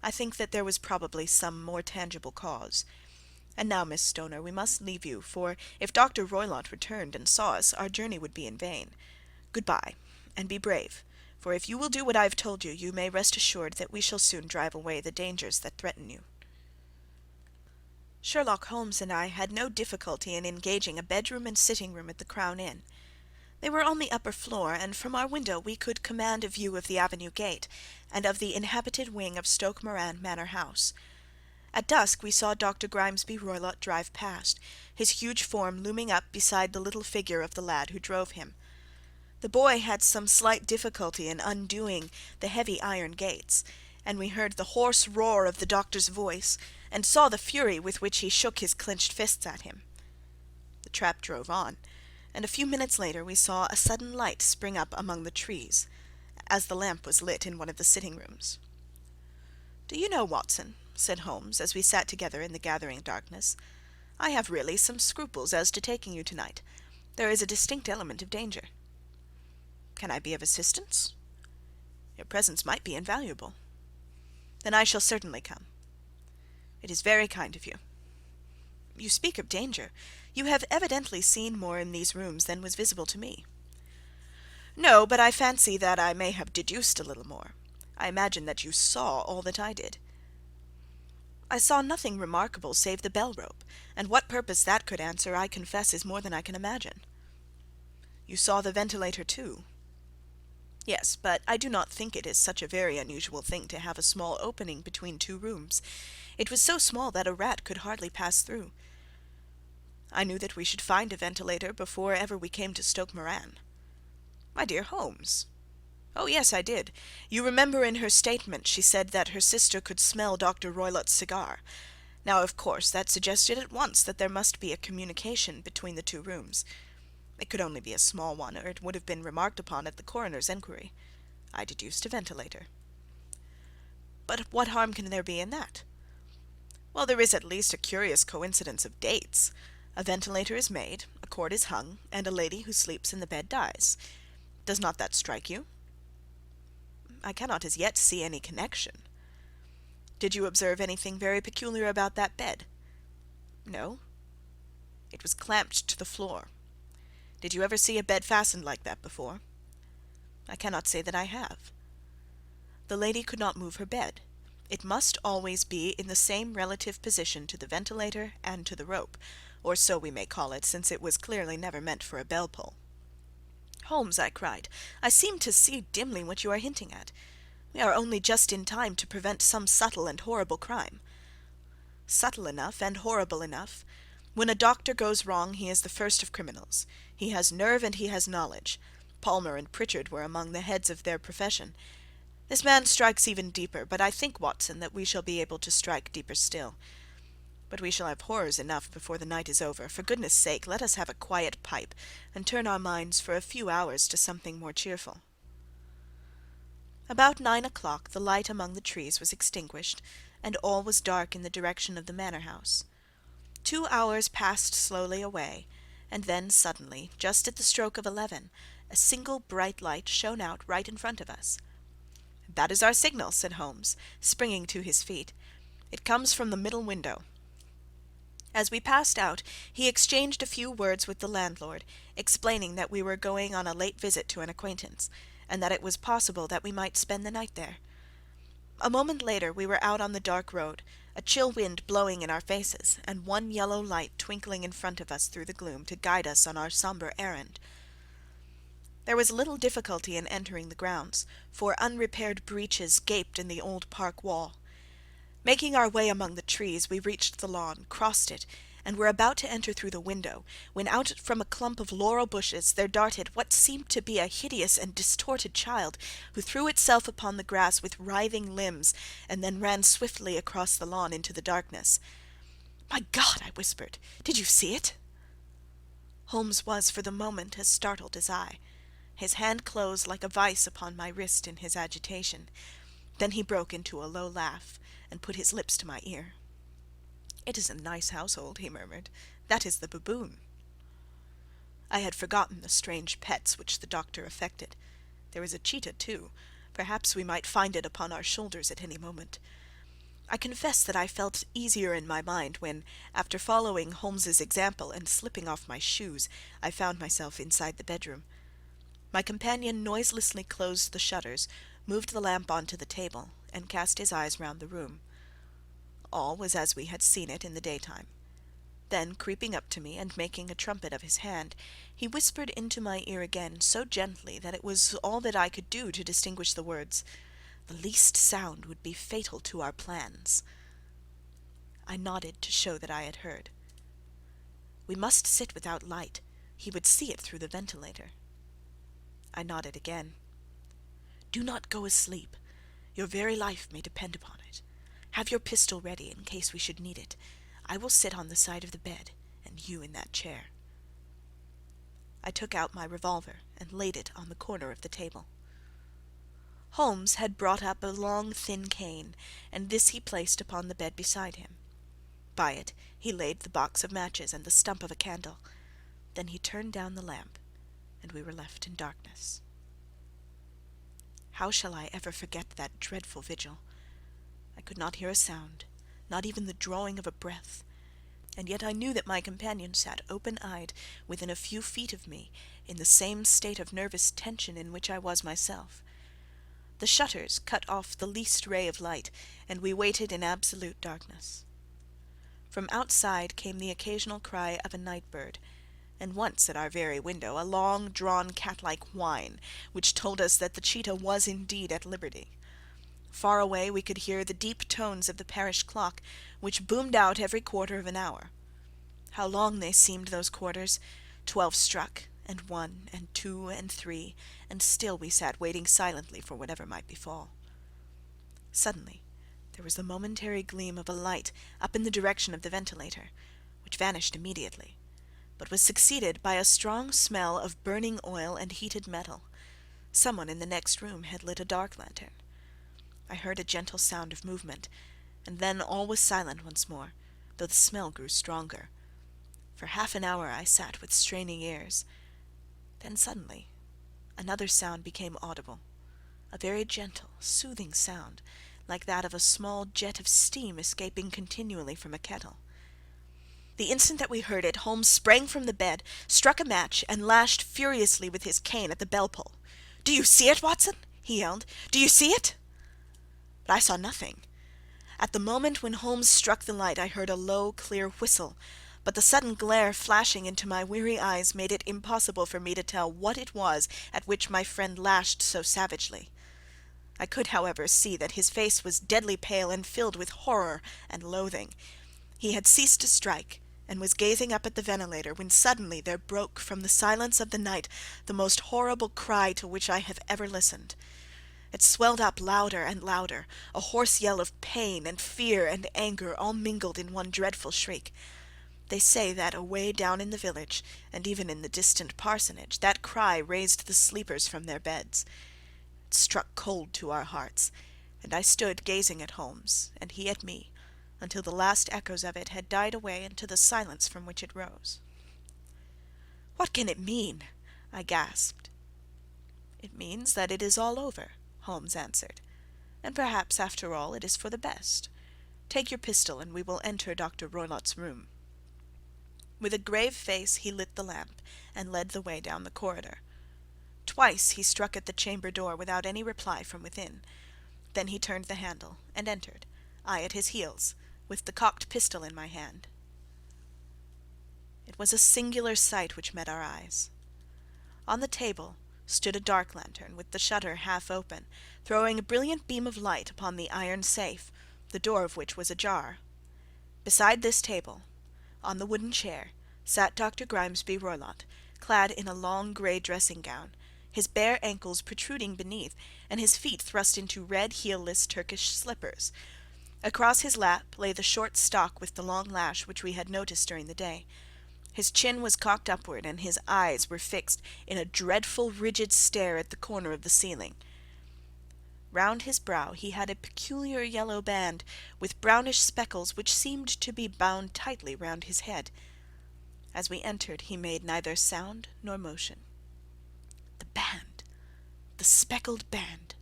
I think that there was probably some more tangible cause. And now, Miss Stoner, we must leave you, for if Dr. Roylott returned and saw us, our journey would be in vain. Good-bye, and be brave, for if you will do what I have told you, you may rest assured that we shall soon drive away the dangers that threaten you." Sherlock Holmes and I had no difficulty in engaging a bedroom and sitting-room at the Crown Inn. They were on the upper floor, and from our window we could command a view of the avenue gate, and of the inhabited wing of Stoke Moran Manor House. At dusk we saw Dr. Grimesby Roylott drive past, his huge form looming up beside the little figure of the lad who drove him. The boy had some slight difficulty in undoing the heavy iron gates, and we heard the hoarse roar of the doctor's voice, and saw the fury with which he shook his clenched fists at him. The trap drove on, and a few minutes later we saw a sudden light spring up among the trees, as the lamp was lit in one of the sitting-rooms. "Do you know, Watson," said Holmes, as we sat together in the gathering darkness, "I have really some scruples as to taking you tonight. There is a distinct element of danger." "Can I be of assistance?" "Your presence might be invaluable." "Then I shall certainly come." "It is very kind of you." "You speak of danger. You have evidently seen more in these rooms than was visible to me." "No, but I fancy that I may have deduced a little more. I imagine that you saw all that I did." "I saw nothing remarkable save the bell-rope, and what purpose that could answer I confess is more than I can imagine." "You saw the ventilator too?" "Yes, but I do not think it is such a very unusual thing to have a small opening between two rooms. It was so small that a rat could hardly pass through." "I knew that we should find a ventilator before ever we came to Stoke Moran." "My dear Holmes!" "Oh yes, I did. You remember in her statement she said that her sister could smell Dr. Roylott's cigar. Now, of course, that suggested at once that there must be a communication between the two rooms. It could only be a small one, or it would have been remarked upon at the coroner's inquiry. I deduced a ventilator." "But what harm can there be in that?" "Well, there is at least a curious coincidence of dates. A ventilator is made, a cord is hung, and a lady who sleeps in the bed dies. Does not that strike you?" "I cannot as yet see any connection." "Did you observe anything very peculiar about that bed?" "No." "It was clamped to the floor. Did you ever see a bed fastened like that before?" "I cannot say that I have." "The lady could not move her bed. It must always be in the same relative position to the ventilator and to the rope, or so we may call it, since it was clearly never meant for a bell-pull." "Holmes," I cried, "I seem to see dimly what you are hinting at. We are only just in time to prevent some subtle and horrible crime." "Subtle enough and horrible enough. When a doctor goes wrong he is the first of criminals. He has nerve and he has knowledge. Palmer and Pritchard were among the heads of their profession. This man strikes even deeper, but I think, Watson, that we shall be able to strike deeper still. But we shall have horrors enough before the night is over. For goodness' sake, let us have a quiet pipe, and turn our minds for a few hours to something more cheerful." About 9 o'clock the light among the trees was extinguished, and all was dark in the direction of the manor house. 2 hours passed slowly away, and then suddenly, just at the stroke of 11, a single bright light shone out right in front of us. "That is our signal," said Holmes, springing to his feet. "It comes from the middle window." As we passed out, he exchanged a few words with the landlord, explaining that we were going on a late visit to an acquaintance, and that it was possible that we might spend the night there. A moment later we were out on the dark road, a chill wind blowing in our faces, and one yellow light twinkling in front of us through the gloom to guide us on our sombre errand. There was little difficulty in entering the grounds, for unrepaired breaches gaped in the old park wall. Making our way among the trees, we reached the lawn, crossed it, and were about to enter through the window, when out from a clump of laurel bushes there darted what seemed to be a hideous and distorted child, who threw itself upon the grass with writhing limbs, and then ran swiftly across the lawn into the darkness. "My God!" I whispered. "Did you see it?" Holmes was for the moment as startled as I. His hand closed like a vice upon my wrist in his agitation. Then he broke into a low laugh, and put his lips to my ear. "It is a nice household," he murmured. "That is the baboon." I had forgotten the strange pets which the doctor affected. There was a cheetah too. Perhaps we might find it upon our shoulders at any moment. I confess that I felt easier in my mind when, after following Holmes's example and slipping off my shoes, I found myself inside the bedroom. My companion noiselessly closed the shutters, moved the lamp onto the table, and cast his eyes round the room. All was as we had seen it in the daytime. Then, creeping up to me and making a trumpet of his hand, he whispered into my ear again so gently that it was all that I could do to distinguish the words, "The least sound would be fatal to our plans." I nodded to show that I had heard. "We must sit without light. He would see it through the ventilator." I nodded again. "Do not go asleep. Your very life may depend upon it. Have your pistol ready in case we should need it. I will sit on the side of the bed, and you in that chair." I took out my revolver and laid it on the corner of the table. Holmes had brought up a long thin cane, and this he placed upon the bed beside him. By it he laid the box of matches and the stump of a candle. Then he turned down the lamp, and we were left in darkness. How shall I ever forget that dreadful vigil? I could not hear a sound, not even the drawing of a breath, and yet I knew that my companion sat open-eyed within a few feet of me, in the same state of nervous tension in which I was myself. The shutters cut off the least ray of light, and we waited in absolute darkness. From outside came the occasional cry of a night-bird, and once at our very window a long-drawn cat-like whine, which told us that the cheetah was indeed at liberty. Far away we could hear the deep tones of the parish clock, which boomed out every quarter of an hour. How long they seemed, those quarters! 12 struck, and 1, and 2, and 3, and still we sat waiting silently for whatever might befall. Suddenly there was the momentary gleam of a light up in the direction of the ventilator, which vanished immediately, but was succeeded by a strong smell of burning oil and heated metal. Someone in the next room had lit a dark lantern. I heard a gentle sound of movement, and then all was silent once more, though the smell grew stronger. For half an hour I sat with straining ears. Then suddenly another sound became audible, a very gentle, soothing sound, like that of a small jet of steam escaping continually from a kettle. The instant that we heard it, Holmes sprang from the bed, struck a match, and lashed furiously with his cane at the bell-pull. "Do you see it, Watson?" he yelled. "Do you see it?" But I saw nothing. At the moment when Holmes struck the light I heard a low, clear whistle, but the sudden glare flashing into my weary eyes made it impossible for me to tell what it was at which my friend lashed so savagely. I could, however, see that his face was deadly pale and filled with horror and loathing. He had ceased to strike, and was gazing up at the ventilator, when suddenly there broke from the silence of the night the most horrible cry to which I have ever listened. It swelled up louder and louder, a hoarse yell of pain and fear and anger all mingled in one dreadful shriek. They say that away down in the village, and even in the distant parsonage, that cry raised the sleepers from their beds. It struck cold to our hearts, and I stood gazing at Holmes, and he at me, until the last echoes of it had died away into the silence from which it rose. "What can it mean?" I gasped. "It means that it is all over," Holmes answered. and perhaps, after all, it is for the best. Take your pistol, and we will enter Dr. Roylott's room." With a grave face he lit the lamp, and led the way down the corridor. Twice he struck at the chamber door without any reply from within. Then he turned the handle, and entered, I at his heels, with the cocked pistol in my hand. It was a singular sight which met our eyes. On the table stood a dark lantern with the shutter half open, throwing a brilliant beam of light upon the iron safe, the door of which was ajar. Beside this table, on the wooden chair, sat Dr. Grimesby Roylott, clad in a long grey dressing-gown, his bare ankles protruding beneath, and his feet thrust into red heel-less Turkish slippers. Across his lap lay the short stock with the long lash which we had noticed during the day. His chin was cocked upward, and his eyes were fixed in a dreadful rigid stare at the corner of the ceiling. Round his brow he had a peculiar yellow band, with brownish speckles which seemed to be bound tightly round his head. As we entered he made neither sound nor motion. "The band, the speckled band,"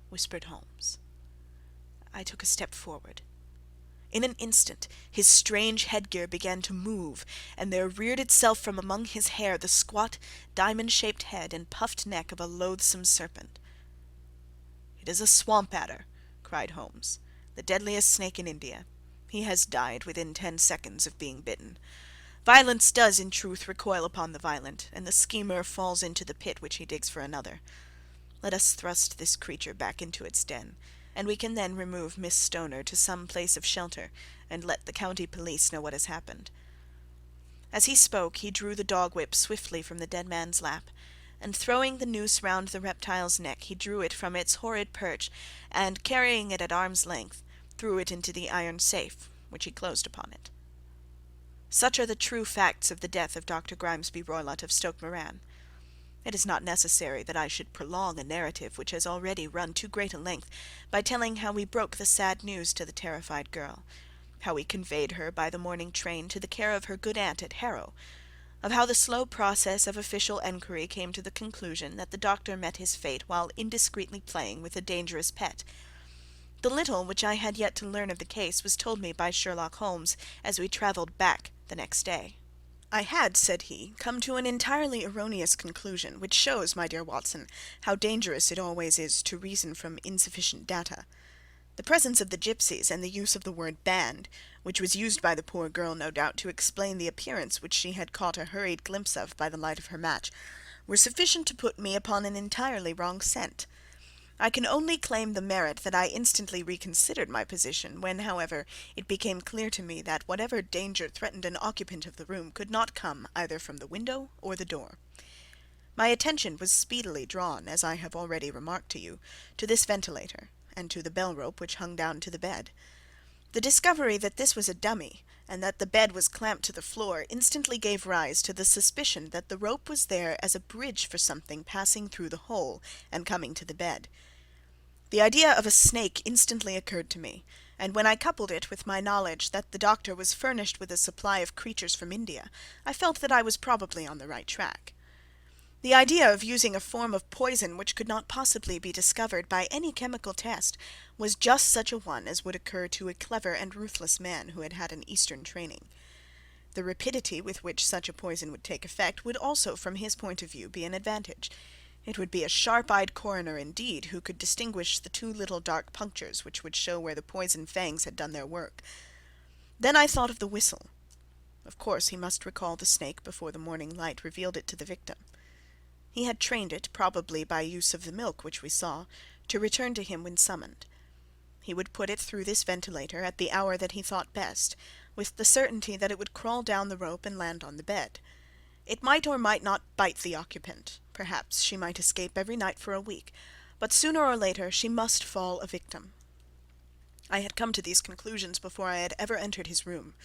whispered Holmes. I took a step forward. In an instant his strange headgear began to move, and there reared itself from among his hair the squat, diamond-shaped head and puffed neck of a loathsome serpent. "It is a swamp adder," cried Holmes, "the deadliest snake in India. He has died within 10 seconds of being bitten. Violence does, in truth, recoil upon the violent, and the schemer falls into the pit which he digs for another. Let us thrust this creature back into its den, and we can then remove Miss Stoner to some place of shelter, and let the county police know what has happened." As he spoke he drew the dog-whip swiftly from the dead man's lap, and throwing the noose round the reptile's neck he drew it from its horrid perch, and, carrying it at arm's length, threw it into the iron safe, which he closed upon it. Such are the true facts of the death of Dr. Grimesby Roylott of Stoke Moran. It is not necessary that I should prolong a narrative which has already run too great a length by telling how we broke the sad news to the terrified girl, how we conveyed her by the morning train to the care of her good aunt at Harrow, of how the slow process of official enquiry came to the conclusion that the doctor met his fate while indiscreetly playing with a dangerous pet. The little which I had yet to learn of the case was told me by Sherlock Holmes as we travelled back the next day. "I had," said he, "come to an entirely erroneous conclusion, which shows, my dear Watson, how dangerous it always is to reason from insufficient data. The presence of the gipsies, and the use of the word band, which was used by the poor girl, no doubt, to explain the appearance which she had caught a hurried glimpse of by the light of her match, were sufficient to put me upon an entirely wrong scent. I can only claim the merit that I instantly reconsidered my position, when, however, it became clear to me that whatever danger threatened an occupant of the room could not come either from the window or the door. My attention was speedily drawn, as I have already remarked to you, to this ventilator, and to the bell-rope which hung down to the bed. The discovery that this was a dummy, and that the bed was clamped to the floor, instantly gave rise to the suspicion that the rope was there as a bridge for something passing through the hole and coming to the bed. The idea of a snake instantly occurred to me, and when I coupled it with my knowledge that the doctor was furnished with a supply of creatures from India, I felt that I was probably on the right track. The idea of using a form of poison which could not possibly be discovered by any chemical test was just such a one as would occur to a clever and ruthless man who had had an Eastern training. The rapidity with which such a poison would take effect would also, from his point of view, be an advantage. It would be a sharp-eyed coroner indeed who could distinguish the 2 little dark punctures which would show where the poisoned fangs had done their work. Then I thought of the whistle. Of course he must recall the snake before the morning light revealed it to the victim. He had trained it, probably by use of the milk which we saw, to return to him when summoned. He would put it through this ventilator at the hour that he thought best, with the certainty that it would crawl down the rope and land on the bed. It might or might not bite the occupant. Perhaps she might escape every night for a week, but sooner or later she must fall a victim. I had come to these conclusions before I had ever entered his room.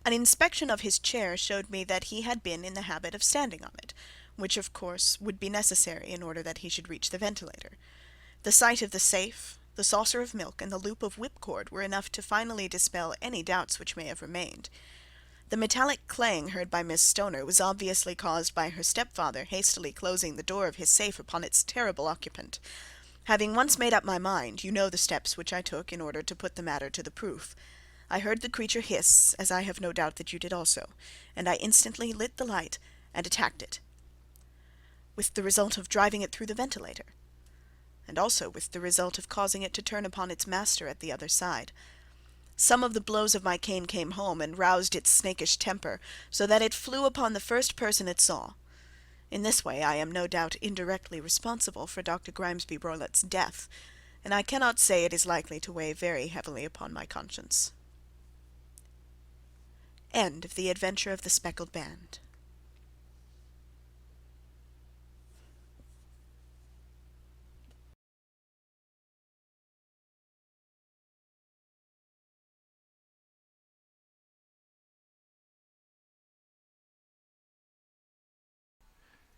An inspection of his chair showed me that he had been in the habit of standing on it, which of course would be necessary in order that he should reach the ventilator. The sight of the safe, the saucer of milk, and the loop of whipcord were enough to finally dispel any doubts which may have remained. The metallic clang heard by Miss Stoner was obviously caused by her stepfather hastily closing the door of his safe upon its terrible occupant. Having once made up my mind, you know the steps which I took in order to put the matter to the proof. I heard the creature hiss, as I have no doubt that you did also, and I instantly lit the light and attacked it, with the result of driving it through the ventilator, and also with the result of causing it to turn upon its master at the other side. Some of the blows of my cane came home and roused its snakish temper, so that it flew upon the first person it saw. In this way I am no doubt indirectly responsible for Dr. Grimesby Roylott's death, and I cannot say it is likely to weigh very heavily upon my conscience. End of The Adventure of the Speckled Band.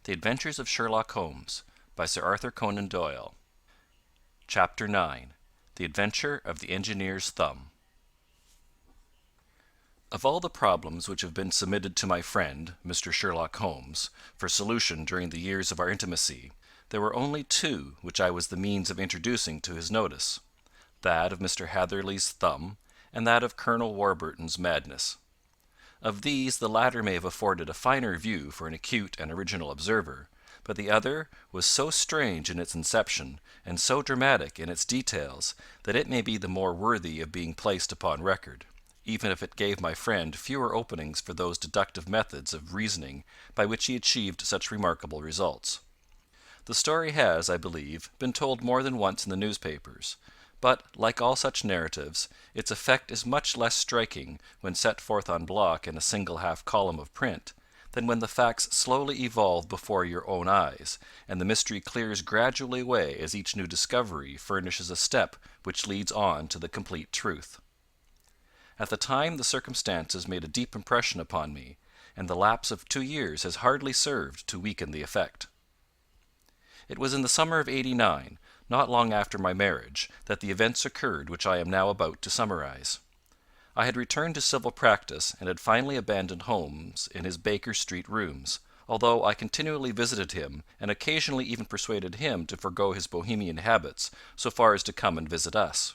The Adventures of Sherlock Holmes by Sir Arthur Conan Doyle. Chapter 9. The Adventure of the Engineer's Thumb. Of all the problems which have been submitted to my friend, Mr. Sherlock Holmes, for solution during the years of our intimacy, there were only two which I was the means of introducing to his notice, that of Mr. Hatherley's thumb, and that of Colonel Warburton's madness. Of these the latter may have afforded a finer view for an acute and original observer, but the other was so strange in its inception, and so dramatic in its details, that it may be the more worthy of being placed upon record, even if it gave my friend fewer openings for those deductive methods of reasoning by which he achieved such remarkable results. The story has, I believe, been told more than once in the newspapers, but, like all such narratives, its effect is much less striking when set forth on block in a single half column of print, than when the facts slowly evolve before your own eyes, and the mystery clears gradually away as each new discovery furnishes a step which leads on to the complete truth. At the time the circumstances made a deep impression upon me, and the lapse of 2 years has hardly served to weaken the effect. It was in the summer of '89, not long after my marriage, that the events occurred which I am now about to summarize. I had returned to civil practice, and had finally abandoned Holmes in his Baker Street rooms, although I continually visited him, and occasionally even persuaded him to forego his Bohemian habits so far as to come and visit us.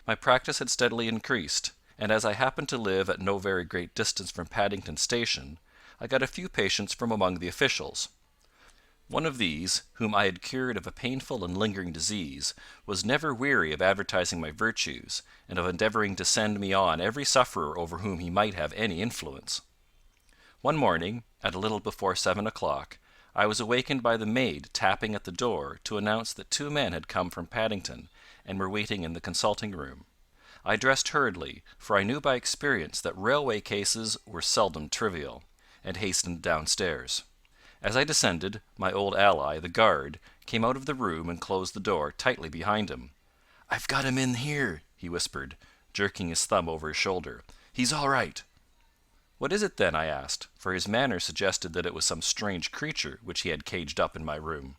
My practice had steadily increased, and as I happened to live at no very great distance from Paddington Station, I got a few patients from among the officials. One of these, whom I had cured of a painful and lingering disease, was never weary of advertising my virtues, and of endeavouring to send me on every sufferer over whom he might have any influence. One morning, at a little before 7 o'clock, I was awakened by the maid tapping at the door to announce that 2 men had come from Paddington, and were waiting in the consulting room. I dressed hurriedly, for I knew by experience that railway cases were seldom trivial, and hastened downstairs. As I descended, my old ally, the guard, came out of the room and closed the door tightly behind him. "I've got him in here," he whispered, jerking his thumb over his shoulder. "He's all right." "What is it, then?" I asked, for his manner suggested that it was some strange creature which he had caged up in my room.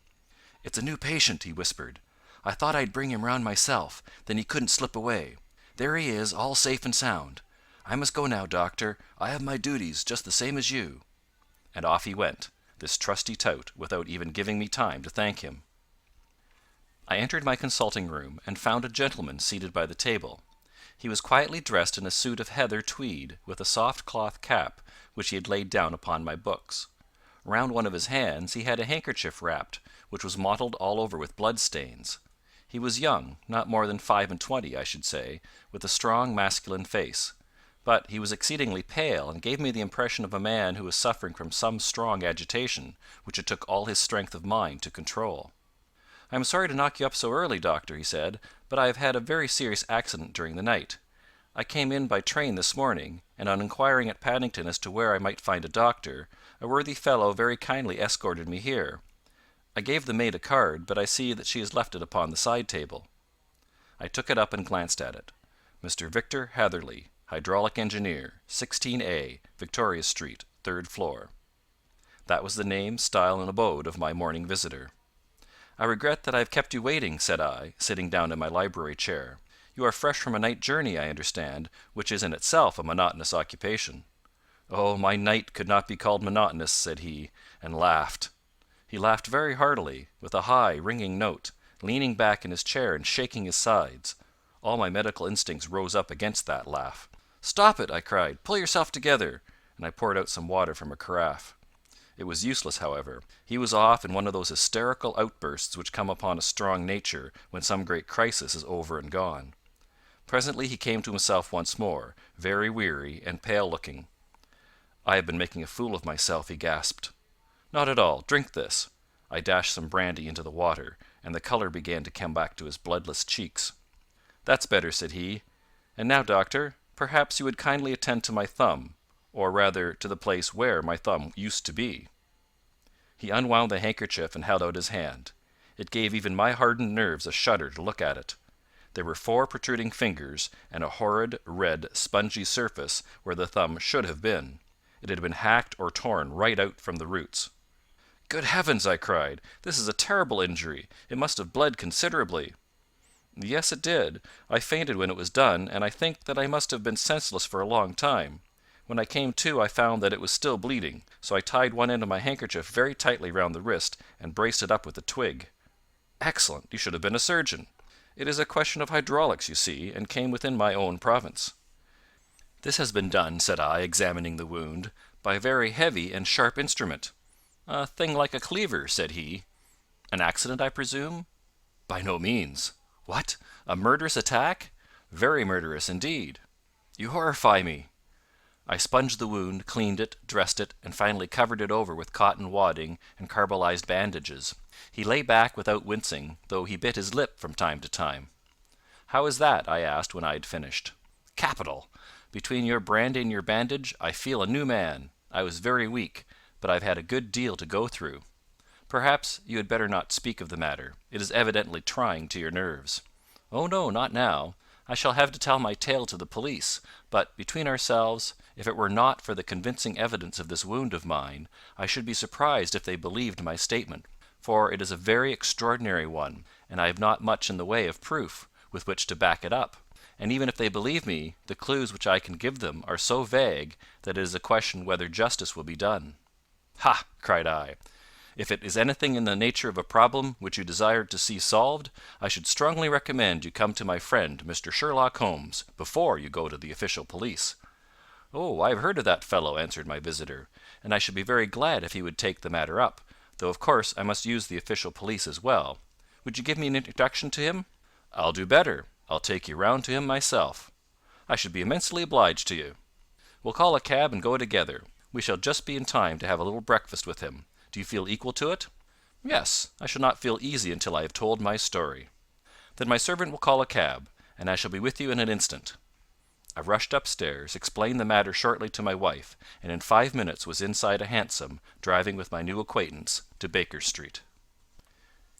"It's a new patient," he whispered. "I thought I'd bring him round myself, then he couldn't slip away. There he is, all safe and sound. I must go now, doctor. I have my duties, just the same as you." And off he went, this trusty tout, without even giving me time to thank him. I entered my consulting room, and found a gentleman seated by the table. He was quietly dressed in a suit of heather tweed, with a soft cloth cap, which he had laid down upon my books. Round one of his hands he had a handkerchief wrapped, which was mottled all over with blood-stains. He was young, not more than 25, I should say, with a strong masculine face. But he was exceedingly pale, and gave me the impression of a man who was suffering from some strong agitation, which it took all his strength of mind to control. "I am sorry to knock you up so early, doctor," he said, "but I have had a very serious accident during the night. I came in by train this morning, and on inquiring at Paddington as to where I might find a doctor, a worthy fellow very kindly escorted me here. I gave the maid a card, but I see that she has left it upon the side table." I took it up and glanced at it. "Mr. Victor Hatherley, Hydraulic Engineer, 16A, Victoria Street, 3rd floor." That was the name, style, and abode of my morning visitor. "I regret that I have kept you waiting," said I, sitting down in my library chair. "You are fresh from a night journey, I understand, which is in itself a monotonous occupation." "Oh, my night could not be called monotonous," said he, and laughed. He laughed very heartily, with a high, ringing note, leaning back in his chair and shaking his sides. All my medical instincts rose up against that laugh. "Stop it!" I cried. "Pull yourself together!" And I poured out some water from a carafe. It was useless, however. He was off in one of those hysterical outbursts which come upon a strong nature when some great crisis is over and gone. Presently he came to himself once more, very weary and pale-looking. "I have been making a fool of myself," he gasped. "Not at all. Drink this." I dashed some brandy into the water, and the colour began to come back to his bloodless cheeks. "That's better," said he. "And now, doctor, perhaps you would kindly attend to my thumb, or rather to the place where my thumb used to be." He unwound the handkerchief and held out his hand. It gave even my hardened nerves a shudder to look at it. There were 4 protruding fingers, and a horrid, red, spongy surface where the thumb should have been. It had been hacked or torn right out from the roots. "Good heavens!" I cried. "This is a terrible injury. It must have bled considerably." "Yes, it did. I fainted when it was done, and I think that I must have been senseless for a long time. When I came to I found that it was still bleeding, so I tied one end of my handkerchief very tightly round the wrist and braced it up with a twig." "Excellent! You should have been a surgeon." "It is a question of hydraulics, you see, and came within my own province." "This has been done," said I, examining the wound, "by a very heavy and sharp instrument." "A thing like a cleaver," said he. "An accident, I presume?" "By no means." "What? A murderous attack?" "Very murderous indeed." "You horrify me." I sponged the wound, cleaned it, dressed it, and finally covered it over with cotton wadding and carbolized bandages. He lay back without wincing, though he bit his lip from time to time. "How is that?" I asked when I had finished. "Capital! Between your brandy and your bandage, I feel a new man. I was very weak, but I've had a good deal to go through. Perhaps you had better not speak of the matter. It is evidently trying to your nerves." "Oh no, not now. I shall have to tell my tale to the police, but, between ourselves, if it were not for the convincing evidence of this wound of mine, I should be surprised if they believed my statement, for it is a very extraordinary one, and I have not much in the way of proof with which to back it up. And even if they believe me, the clues which I can give them are so vague that it is a question whether justice will be done." "Ha!" cried I. "If it is anything in the nature of a problem which you desire to see solved, I should strongly recommend you come to my friend Mr. Sherlock Holmes before you go to the official police." "Oh, I have heard of that fellow," answered my visitor, "and I should be very glad if he would take the matter up, though of course I must use the official police as well. Would you give me an introduction to him?" "I'll do better. I'll take you round to him myself." "I should be immensely obliged to you." "We'll call a cab and go together. We shall just be in time to have a little breakfast with him. Do you feel equal to it?" "Yes. I shall not feel easy until I have told my story." "Then my servant will call a cab, and I shall be with you in an instant." I rushed upstairs, explained the matter shortly to my wife, and in 5 minutes was inside a hansom, driving with my new acquaintance to Baker Street.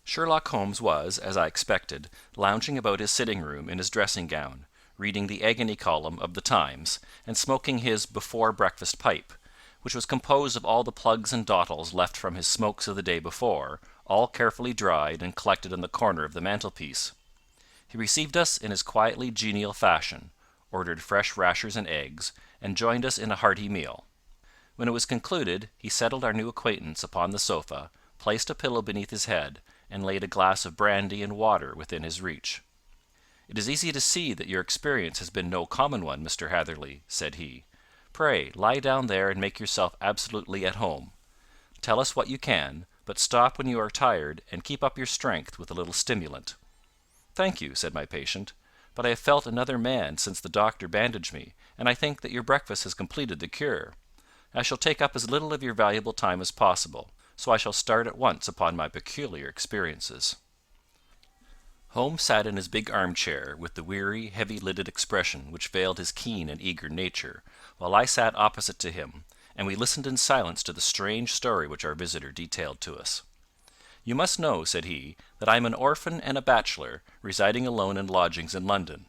Sherlock Holmes was, as I expected, lounging about his sitting-room in his dressing-gown, reading the agony column of the Times, and smoking his before-breakfast pipe, which was composed of all the plugs and dottles left from his smokes of the day before, all carefully dried and collected in the corner of the mantelpiece. He received us in his quietly genial fashion, ordered fresh rashers and eggs, and joined us in a hearty meal. When it was concluded, he settled our new acquaintance upon the sofa, placed a pillow beneath his head, and laid a glass of brandy and water within his reach. "It is easy to see that your experience has been no common one, Mr. Hatherley," said he. "Pray lie down there and make yourself absolutely at home. Tell us what you can, but stop when you are tired, and keep up your strength with a little stimulant." "Thank you," said my patient, "but I have felt another man since the doctor bandaged me, and I think that your breakfast has completed the cure. I shall take up as little of your valuable time as possible, so I shall start at once upon my peculiar experiences." Holmes sat in his big armchair with the weary, heavy-lidded expression which veiled his keen and eager nature, while I sat opposite to him, and we listened in silence to the strange story which our visitor detailed to us. "You must know," said he, "that I am an orphan and a bachelor, residing alone in lodgings in London.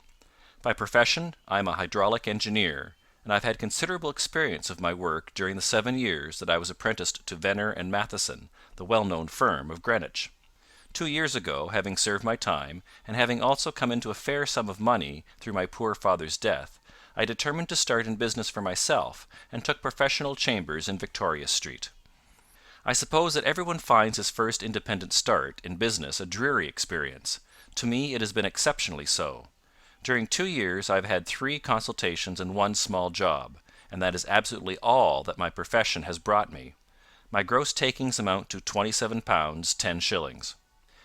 By profession I am a hydraulic engineer, and I have had considerable experience of my work during the 7 years that I was apprenticed to Venner and Matheson, the well-known firm of Greenwich. 2 years ago, having served my time, and having also come into a fair sum of money through my poor father's death, I determined to start in business for myself, and took professional chambers in Victoria Street. I suppose that everyone finds his first independent start in business a dreary experience. To me it has been exceptionally so. During 2 years I have had 3 consultations and 1 small job, and that is absolutely all that my profession has brought me. My gross takings amount to £27 10s.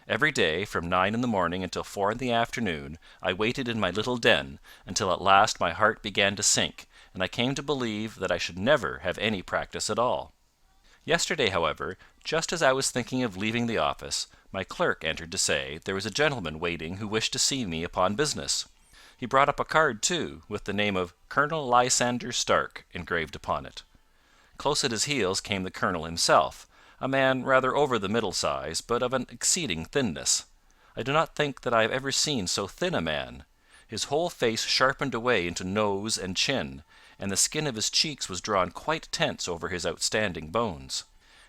Every day, from 9 in the morning until 4 in the afternoon, I waited in my little den, until at last my heart began to sink, and I came to believe that I should never have any practice at all. Yesterday, however, just as I was thinking of leaving the office, my clerk entered to say there was a gentleman waiting who wished to see me upon business. He brought up a card, too, with the name of Colonel Lysander Stark engraved upon it. Close at his heels came the colonel himself, a man rather over the middle size, but of an exceeding thinness. I do not think that I have ever seen so thin a man. His whole face sharpened away into nose and chin, and the skin of his cheeks was drawn quite tense over his outstanding bones.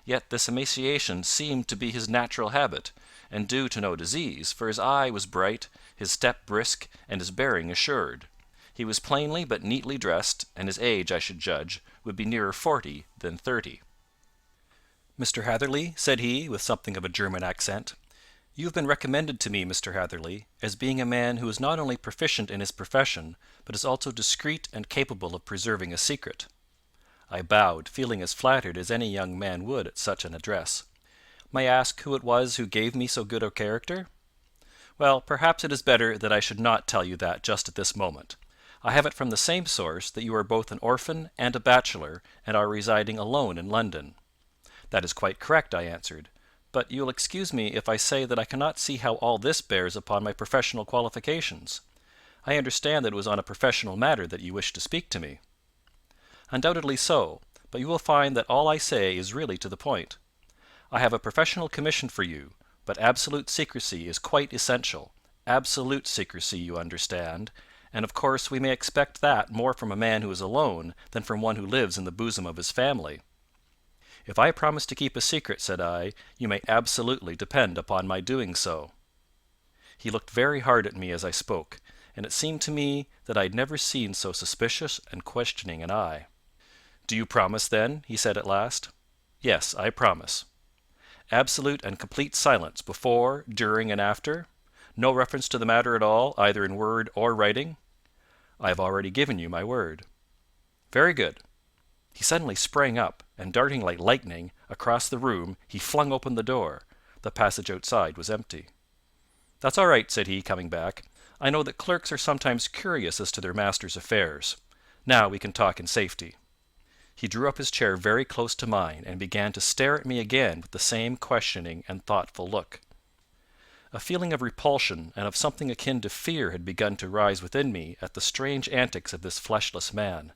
Yet this emaciation seemed to be his natural habit, and due to no disease, for his eye was bright, his step brisk, and his bearing assured. He was plainly but neatly dressed, and his age, I should judge, would be nearer 40 than 30. "Mr. Hatherley," said he, with something of a German accent, "you have been recommended to me, Mr. Hatherley, as being a man who is not only proficient in his profession, but is also discreet and capable of preserving a secret." I bowed, feeling as flattered as any young man would at such an address. "May I ask who it was who gave me so good a character?" "Well, perhaps it is better that I should not tell you that just at this moment. I have it from the same source that you are both an orphan and a bachelor, and are residing alone in London." "That is quite correct," I answered. "But you will excuse me if I say that I cannot see how all this bears upon my professional qualifications. I understand that it was on a professional matter that you wished to speak to me." "Undoubtedly so, but you will find that all I say is really to the point. I have a professional commission for you, but absolute secrecy is quite essential. Absolute secrecy, you understand, and of course we may expect that more from a man who is alone than from one who lives in the bosom of his family." "If I promise to keep a secret," said I, "you may absolutely depend upon my doing so." He looked very hard at me as I spoke, and it seemed to me that I had never seen so suspicious and questioning an eye. "Do you promise, then?" he said at last. "Yes, I promise." "Absolute and complete silence before, during, and after? No reference to the matter at all, either in word or writing?" "I have already given you my word." "Very good." He suddenly sprang up, and darting like lightning across the room, he flung open the door. The passage outside was empty. "That's all right," said he, coming back. "I know that clerks are sometimes curious as to their master's affairs. Now we can talk in safety." He drew up his chair very close to mine, and began to stare at me again with the same questioning and thoughtful look. A feeling of repulsion and of something akin to fear had begun to rise within me at the strange antics of this fleshless man.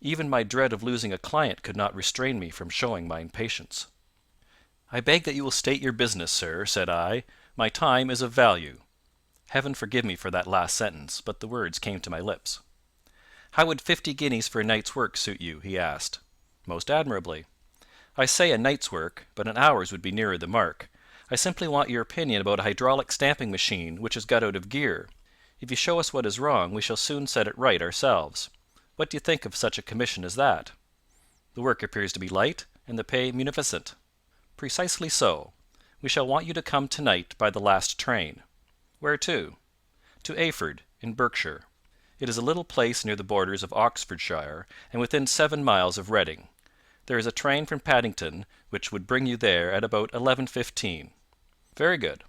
Even my dread of losing a client could not restrain me from showing my impatience. "I beg that you will state your business, sir," said I. "My time is of value." Heaven forgive me for that last sentence, but the words came to my lips. "How would 50 guineas for a night's work suit you?" he asked. "Most admirably." "I say a night's work, but an hour's would be nearer the mark. I simply want your opinion about a hydraulic stamping machine which has got out of gear. If you show us what is wrong, we shall soon set it right ourselves. What do you think of such a commission as that?" "The work appears to be light, and the pay munificent." "Precisely so. We shall want you to come to-night by the last train." "Where to?" "To Ayford, in Berkshire. It is a little place near the borders of Oxfordshire, and within 7 miles of Reading. There is a train from Paddington which would bring you there at about 11:15. "Very good.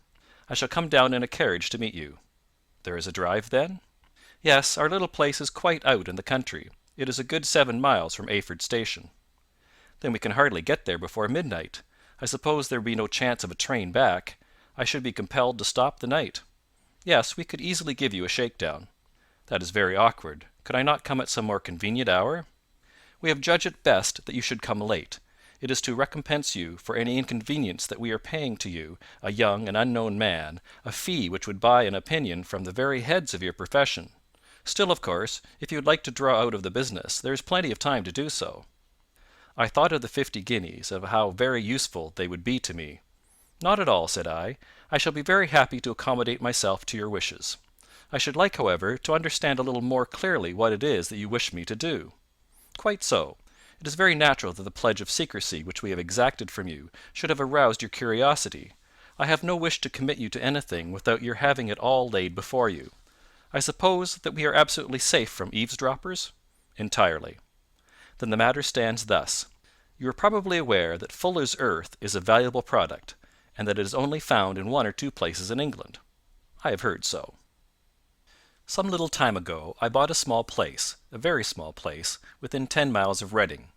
I shall come down in a carriage to meet you." "There is a drive, then?" "Yes, our little place is quite out in the country. It is a good 7 miles from Ayford station." "Then we can hardly get there before midnight. I suppose there will be no chance of a train back. I should be compelled to stop the night." "Yes, we could easily give you a shakedown." "That is very awkward. Could I not come at some more convenient hour?" "We have judged it best that you should come late. It is to recompense you for any inconvenience that we are paying to you, a young and unknown man, a fee which would buy an opinion from the very heads of your profession. Still, of course, if you would like to draw out of the business, there is plenty of time to do so." I thought of the 50 guineas, and of how very useful they would be to me. "Not at all," said I. "I shall be very happy to accommodate myself to your wishes. I should like, however, to understand a little more clearly what it is that you wish me to do." "Quite so. It is very natural that the pledge of secrecy which we have exacted from you should have aroused your curiosity. I have no wish to commit you to anything without your having it all laid before you. I suppose that we are absolutely safe from eavesdroppers? Entirely. Then the matter stands thus. You are probably aware that Fuller's earth is a valuable product, and that it is only found in 1 or 2 places in England. I have heard so. Some little time ago I bought a small place, a very small place, within 10 miles of Reading.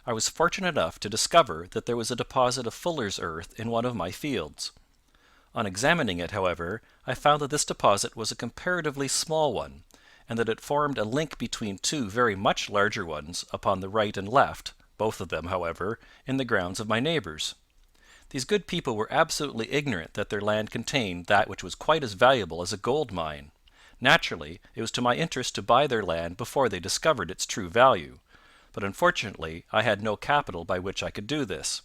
I was fortunate enough to discover that there was a deposit of Fuller's earth in one of my fields. On examining it, however, I found that this deposit was a comparatively small one, and that it formed a link between 2 very much larger ones upon the right and left, both of them, however, in the grounds of my neighbours. These good people were absolutely ignorant that their land contained that which was quite as valuable as a gold mine. Naturally, it was to my interest to buy their land before they discovered its true value, but unfortunately I had no capital by which I could do this.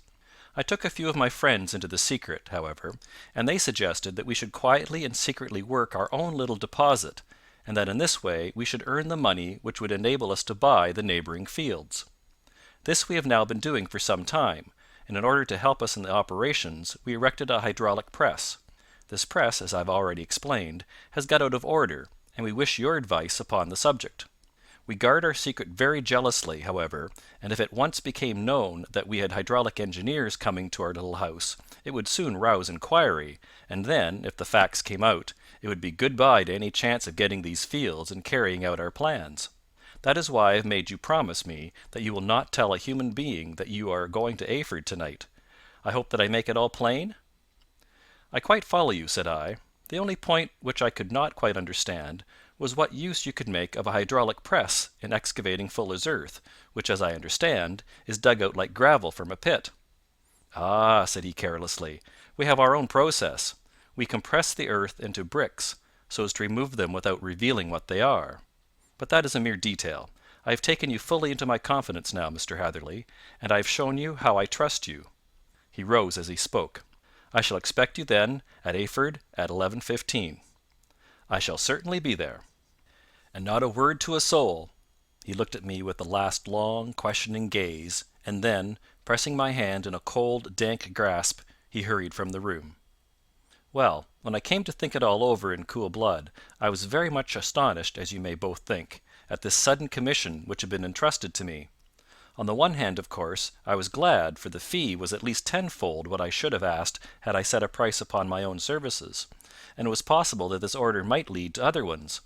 I took a few of my friends into the secret, however, and they suggested that we should quietly and secretly work our own little deposit, and that in this way we should earn the money which would enable us to buy the neighbouring fields. This we have now been doing for some time, and in order to help us in the operations we erected a hydraulic press. This press, as I have already explained, has got out of order, and we wish your advice upon the subject. We guard our secret very jealously, however, and if it once became known that we had hydraulic engineers coming to our little house, it would soon rouse inquiry, and then, if the facts came out, it would be good-bye to any chance of getting these fields and carrying out our plans. That is why I have made you promise me that you will not tell a human being that you are going to Eyford tonight. I hope that I make it all plain?" "I quite follow you," said I. "The only point which I could not quite understand was what use you could make of a hydraulic press in excavating Fuller's earth, which, as I understand, is dug out like gravel from a pit." "Ah," said he carelessly, "we have our own process. We compress the earth into bricks, so as to remove them without revealing what they are. But that is a mere detail. I have taken you fully into my confidence now, Mr. Hatherley, and I have shown you how I trust you." He rose as he spoke. "I shall expect you, then, at Eyford at 11:15. "I shall certainly be there." "And not a word to a soul." He looked at me with a last long, questioning gaze, and then, pressing my hand in a cold, dank grasp, he hurried from the room. Well, when I came to think it all over in cool blood, I was very much astonished, as you may both think, at this sudden commission which had been entrusted to me. On the one hand, of course, I was glad, for the fee was at least tenfold what I should have asked had I set a price upon my own services, and it was possible that this order might lead to other ones.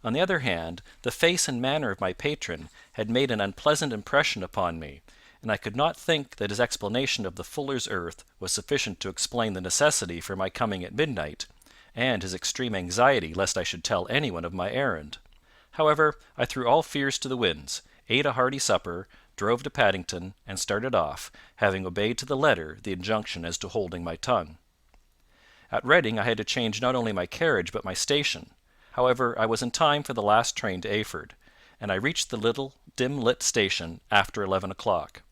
On the other hand, the face and manner of my patron had made an unpleasant impression upon me, and I could not think that his explanation of the Fuller's earth was sufficient to explain the necessity for my coming at midnight, and his extreme anxiety lest I should tell anyone of my errand. However, I threw all fears to the winds, ate a hearty supper, drove to Paddington, and started off, having obeyed to the letter the injunction as to holding my tongue. At Reading I had to change not only my carriage but my station. However, I was in time for the last train to Eyford, and I reached the little, dim-lit station after 11 o'clock.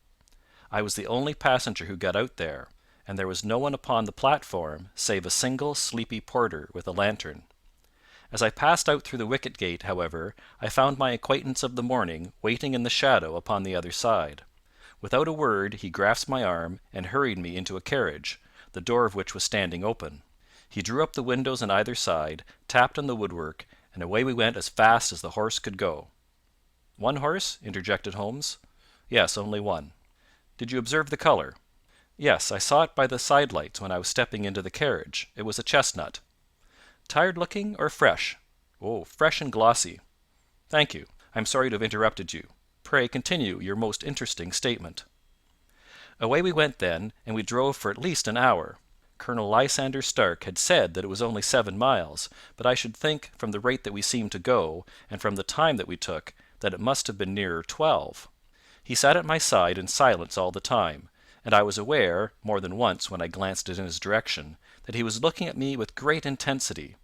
I was the only passenger who got out there, and there was no one upon the platform save a single sleepy porter with a lantern. As I passed out through the wicket gate, however, I found my acquaintance of the morning waiting in the shadow upon the other side. Without a word he grasped my arm and hurried me into a carriage, the door of which was standing open. He drew up the windows on either side, tapped on the woodwork, and away we went as fast as the horse could go. "One horse?" interjected Holmes. "Yes, only one." "Did you observe the colour?" "Yes, I saw it by the side lights when I was stepping into the carriage. It was a chestnut." "Tired looking or fresh?" "Oh, fresh and glossy." "Thank you. I am sorry to have interrupted you. Pray continue your most interesting statement." Away we went then, and we drove for at least an hour. Colonel Lysander Stark had said that it was only 7 miles, but I should think, from the rate that we seemed to go, and from the time that we took, that it must have been nearer 12. He sat at my side in silence all the time, and I was aware, more than once when I glanced in his direction, that he was looking at me with great intensity.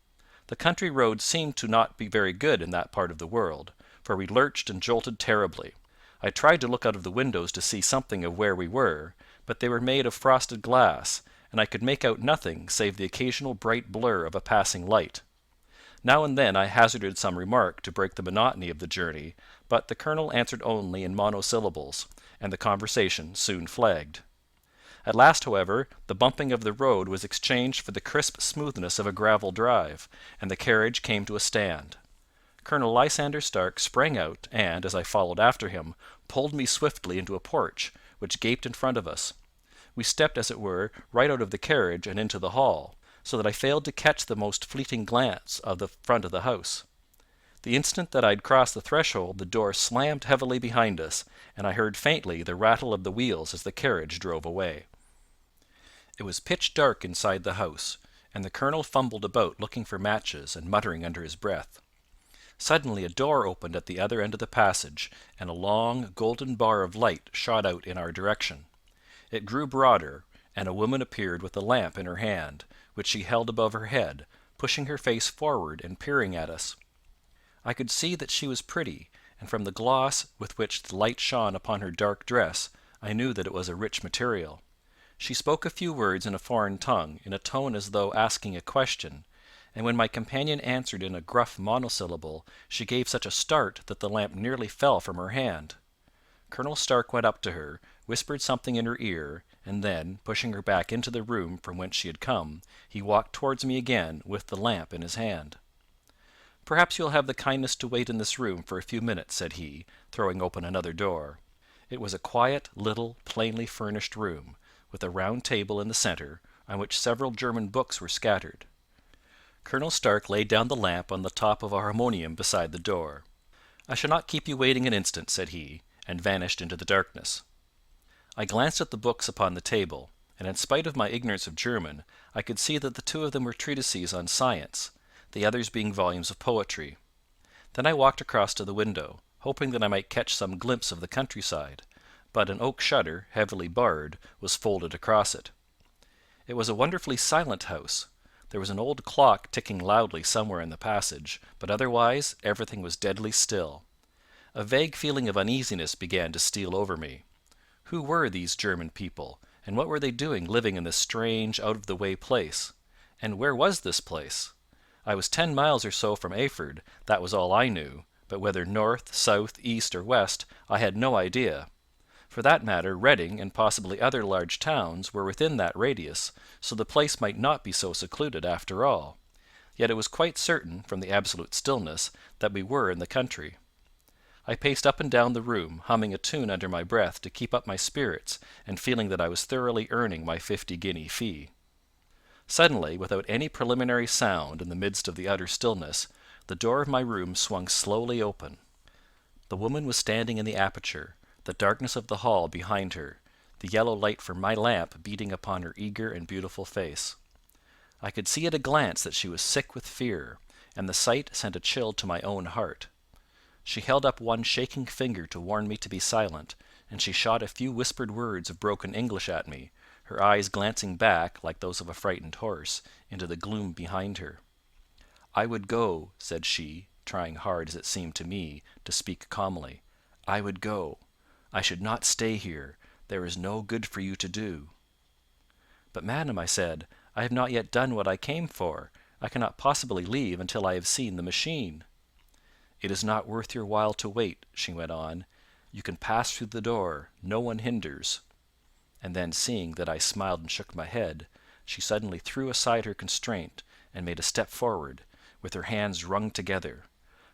The country roads seemed to not be very good in that part of the world, for we lurched and jolted terribly. I tried to look out of the windows to see something of where we were, but they were made of frosted glass, and I could make out nothing save the occasional bright blur of a passing light. Now and then I hazarded some remark to break the monotony of the journey, but the colonel answered only in monosyllables, and the conversation soon flagged. At last, however, the bumping of the road was exchanged for the crisp smoothness of a gravel drive, and the carriage came to a stand. Colonel Lysander Stark sprang out, and, as I followed after him, pulled me swiftly into a porch, which gaped in front of us. We stepped, as it were, right out of the carriage and into the hall, so that I failed to catch the most fleeting glance of the front of the house. The instant that I had crossed the threshold, the door slammed heavily behind us, and I heard faintly the rattle of the wheels as the carriage drove away. It was pitch dark inside the house, and the colonel fumbled about looking for matches and muttering under his breath. Suddenly a door opened at the other end of the passage, and a long, golden bar of light shot out in our direction. It grew broader, and a woman appeared with a lamp in her hand, which she held above her head, pushing her face forward and peering at us. I could see that she was pretty, and from the gloss with which the light shone upon her dark dress, I knew that it was a rich material. She spoke a few words in a foreign tongue, in a tone as though asking a question, and when my companion answered in a gruff monosyllable, she gave such a start that the lamp nearly fell from her hand. Colonel Stark went up to her, whispered something in her ear, and then, pushing her back into the room from whence she had come, he walked towards me again with the lamp in his hand. "Perhaps you'll have the kindness to wait in this room for a few minutes," said he, throwing open another door. It was a quiet, little, plainly furnished room, with a round table in the centre, on which several German books were scattered. Colonel Stark laid down the lamp on the top of a harmonium beside the door. "I shall not keep you waiting an instant," said he, and vanished into the darkness. I glanced at the books upon the table, and in spite of my ignorance of German, I could see that the two of them were treatises on science, the others being volumes of poetry. Then I walked across to the window, hoping that I might catch some glimpse of the countryside, but an oak shutter, heavily barred, was folded across it. It was a wonderfully silent house. There was an old clock ticking loudly somewhere in the passage, but otherwise everything was deadly still. A vague feeling of uneasiness began to steal over me. Who were these German people, and what were they doing living in this strange, out-of-the-way place? And where was this place? I was 10 miles or so from Eyford, that was all I knew, but whether north, south, east, or west, I had no idea. For that matter, Reading and possibly other large towns were within that radius, so the place might not be so secluded after all. Yet it was quite certain, from the absolute stillness, that we were in the country. I paced up and down the room, humming a tune under my breath to keep up my spirits, and feeling that I was thoroughly earning my 50-guinea fee. Suddenly, without any preliminary sound in the midst of the utter stillness, the door of my room swung slowly open. The woman was standing in the aperture, the darkness of the hall behind her, the yellow light from my lamp beating upon her eager and beautiful face. I could see at a glance that she was sick with fear, and the sight sent a chill to my own heart. She held up one shaking finger to warn me to be silent, and she shot a few whispered words of broken English at me, her eyes glancing back, like those of a frightened horse, into the gloom behind her. "I would go," said she, trying hard, as it seemed to me, to speak calmly. "I would go. I should not stay here. There is no good for you to do." "But, madam," I said, "I have not yet done what I came for. I cannot possibly leave until I have seen the machine." "It is not worth your while to wait," she went on. "You can pass through the door. No one hinders." And then, seeing that I smiled and shook my head, she suddenly threw aside her constraint and made a step forward, with her hands wrung together.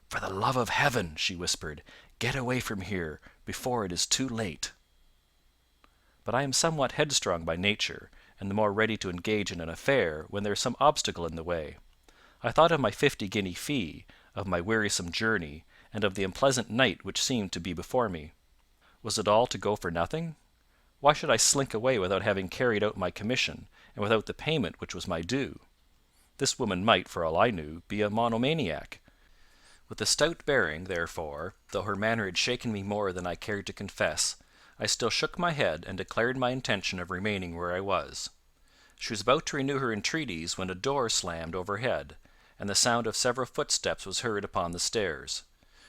"For the love of heaven," she whispered, "get away from here before it is too late." But I am somewhat headstrong by nature, and the more ready to engage in an affair when there is some obstacle in the way. I thought of my 50-guinea fee, of my wearisome journey, and of the unpleasant night which seemed to be before me. Was it all to go for nothing? Why should I slink away without having carried out my commission, and without the payment which was my due? This woman might, for all I knew, be a monomaniac. With a stout bearing, therefore, though her manner had shaken me more than I cared to confess, I still shook my head and declared my intention of remaining where I was. She was about to renew her entreaties when a door slammed overhead, and the sound of several footsteps was heard upon the stairs.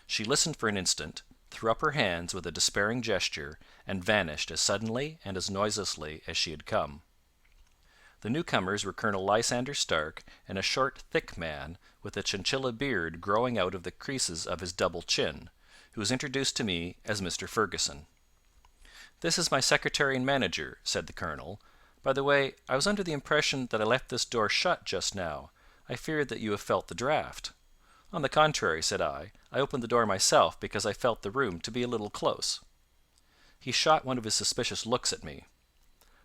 She listened for an instant, threw up her hands with a despairing gesture, and vanished as suddenly and as noiselessly as she had come. The newcomers were Colonel Lysander Stark and a short, thick man, with a chinchilla beard growing out of the creases of his double chin, who was introduced to me as Mr. Fergusson. "This is my secretary and manager," said the colonel. "By the way, I was under the impression that I left this door shut just now. I feared that you have felt the draught." "On the contrary," said I opened the door myself because I felt the room to be a little close." He shot one of his suspicious looks at me.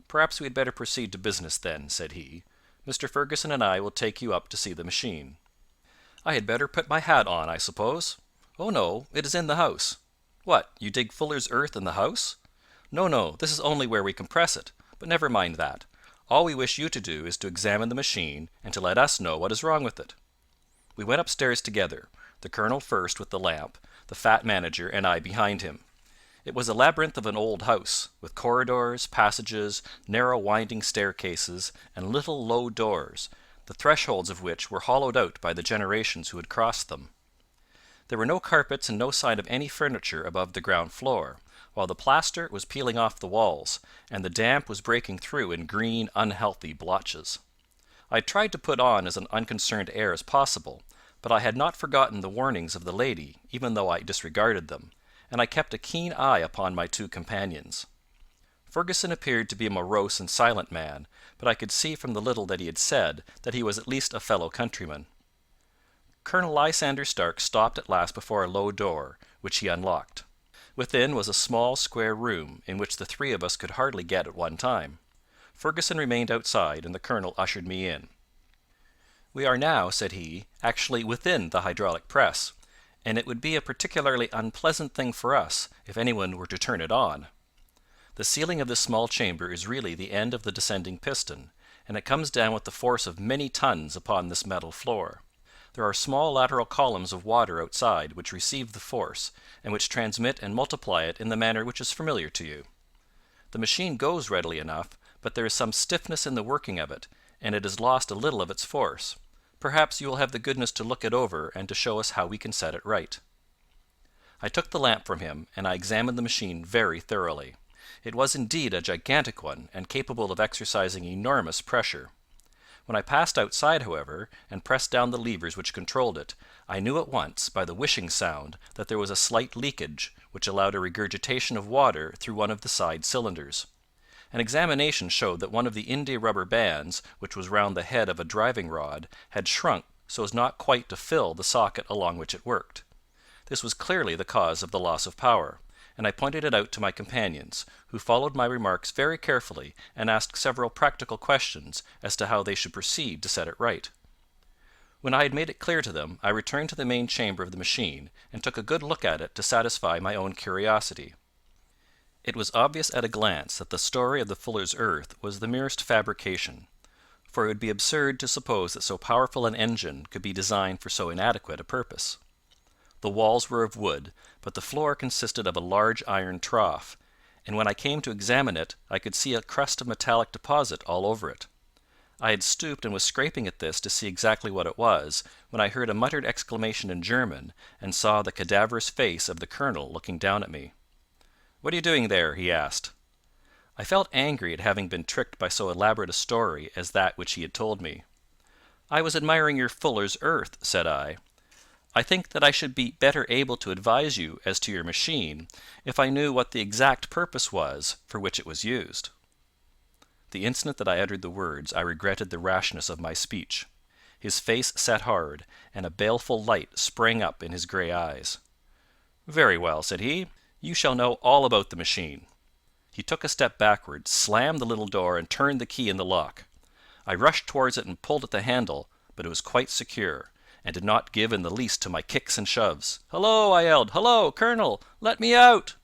"Perhaps we had better proceed to business then," said he. "Mr. Fergusson and I will take you up to see the machine." "I had better put my hat on, I suppose?" "Oh, no, it is in the house." "What, you dig fuller's earth in the house?" "No, no, this is only where we compress it. But never mind that. All we wish you to do is to examine the machine, and to let us know what is wrong with it." We went upstairs together, the colonel first with the lamp, the fat manager and I behind him. It was a labyrinth of an old house, with corridors, passages, narrow winding staircases, and little low doors, the thresholds of which were hollowed out by the generations who had crossed them. There were no carpets and no sign of any furniture above the ground floor, while the plaster was peeling off the walls, and the damp was breaking through in green, unhealthy blotches. I tried to put on as an unconcerned air as possible, but I had not forgotten the warnings of the lady, even though I disregarded them, and I kept a keen eye upon my two companions. Fergusson appeared to be a morose and silent man, but I could see from the little that he had said that he was at least a fellow countryman. Colonel Lysander Stark stopped at last before a low door, which he unlocked. Within was a small square room, in which the three of us could hardly get at one time. Fergusson remained outside, and the colonel ushered me in. "We are now," said he, "actually within the hydraulic press, and it would be a particularly unpleasant thing for us if anyone were to turn it on. The ceiling of this small chamber is really the end of the descending piston, and it comes down with the force of many tons upon this metal floor. There are small lateral columns of water outside which receive the force, and which transmit and multiply it in the manner which is familiar to you. The machine goes readily enough, but there is some stiffness in the working of it, and it has lost a little of its force. Perhaps you will have the goodness to look it over and to show us how we can set it right." I took the lamp from him, and I examined the machine very thoroughly. It was indeed a gigantic one, and capable of exercising enormous pressure. When I passed outside, however, and pressed down the levers which controlled it, I knew at once, by the whishing sound, that there was a slight leakage, which allowed a regurgitation of water through one of the side cylinders. An examination showed that one of the india-rubber bands, which was round the head of a driving rod, had shrunk so as not quite to fill the socket along which it worked. This was clearly the cause of the loss of power, and I pointed it out to my companions, who followed my remarks very carefully and asked several practical questions as to how they should proceed to set it right. When I had made it clear to them, I returned to the main chamber of the machine, and took a good look at it to satisfy my own curiosity. It was obvious at a glance that the story of the fuller's earth was the merest fabrication, for it would be absurd to suppose that so powerful an engine could be designed for so inadequate a purpose. The walls were of wood, but the floor consisted of a large iron trough, and when I came to examine it I could see a crust of metallic deposit all over it. I had stooped and was scraping at this to see exactly what it was, when I heard a muttered exclamation in German, and saw the cadaverous face of the colonel looking down at me. "What are you doing there?" he asked. I felt angry at having been tricked by so elaborate a story as that which he had told me. "I was admiring your fuller's earth," said I. "I think that I should be better able to advise you as to your machine if I knew what the exact purpose was for which it was used." The instant that I uttered the words I regretted the rashness of my speech. His face set hard, and a baleful light sprang up in his grey eyes. "Very well," said he. "You shall know all about the machine." He took a step backward, slammed the little door, and turned the key in the lock. I rushed towards it and pulled at the handle, but it was quite secure, and did not give in the least to my kicks and shoves. "Hullo!" I yelled. "Hullo, Colonel! Let me out!"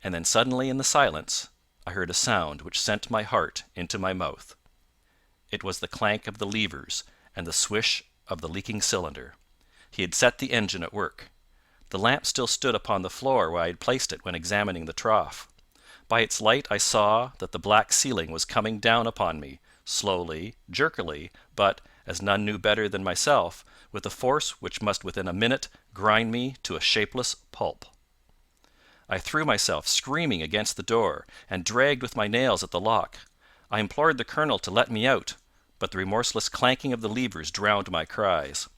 And then suddenly in the silence I heard a sound which sent my heart into my mouth. It was the clank of the levers and the swish of the leaking cylinder. He had set the engine at work. The lamp still stood upon the floor where I had placed it when examining the trough. By its light I saw that the black ceiling was coming down upon me, slowly, jerkily, but, as none knew better than myself, with a force which must within a minute grind me to a shapeless pulp. I threw myself screaming against the door, and dragged with my nails at the lock. I implored the colonel to let me out, but the remorseless clanking of the levers drowned my cries.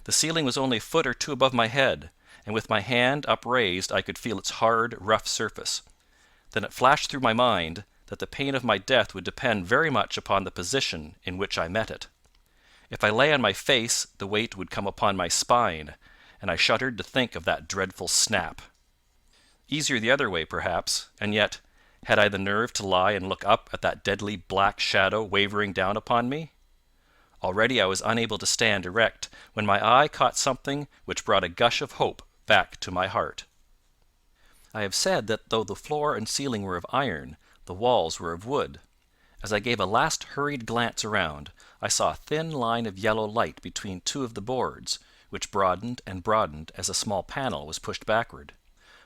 The ceiling was only a foot or two above my head, and with my hand upraised I could feel its hard, rough surface. Then it flashed through my mind that the pain of my death would depend very much upon the position in which I met it. If I lay on my face, the weight would come upon my spine, and I shuddered to think of that dreadful snap. Easier the other way, perhaps, and yet, had I the nerve to lie and look up at that deadly black shadow wavering down upon me? Already I was unable to stand erect, when my eye caught something which brought a gush of hope back to my heart. I have said that though the floor and ceiling were of iron, the walls were of wood. As I gave a last hurried glance around, I saw a thin line of yellow light between two of the boards, which broadened and broadened as a small panel was pushed backward.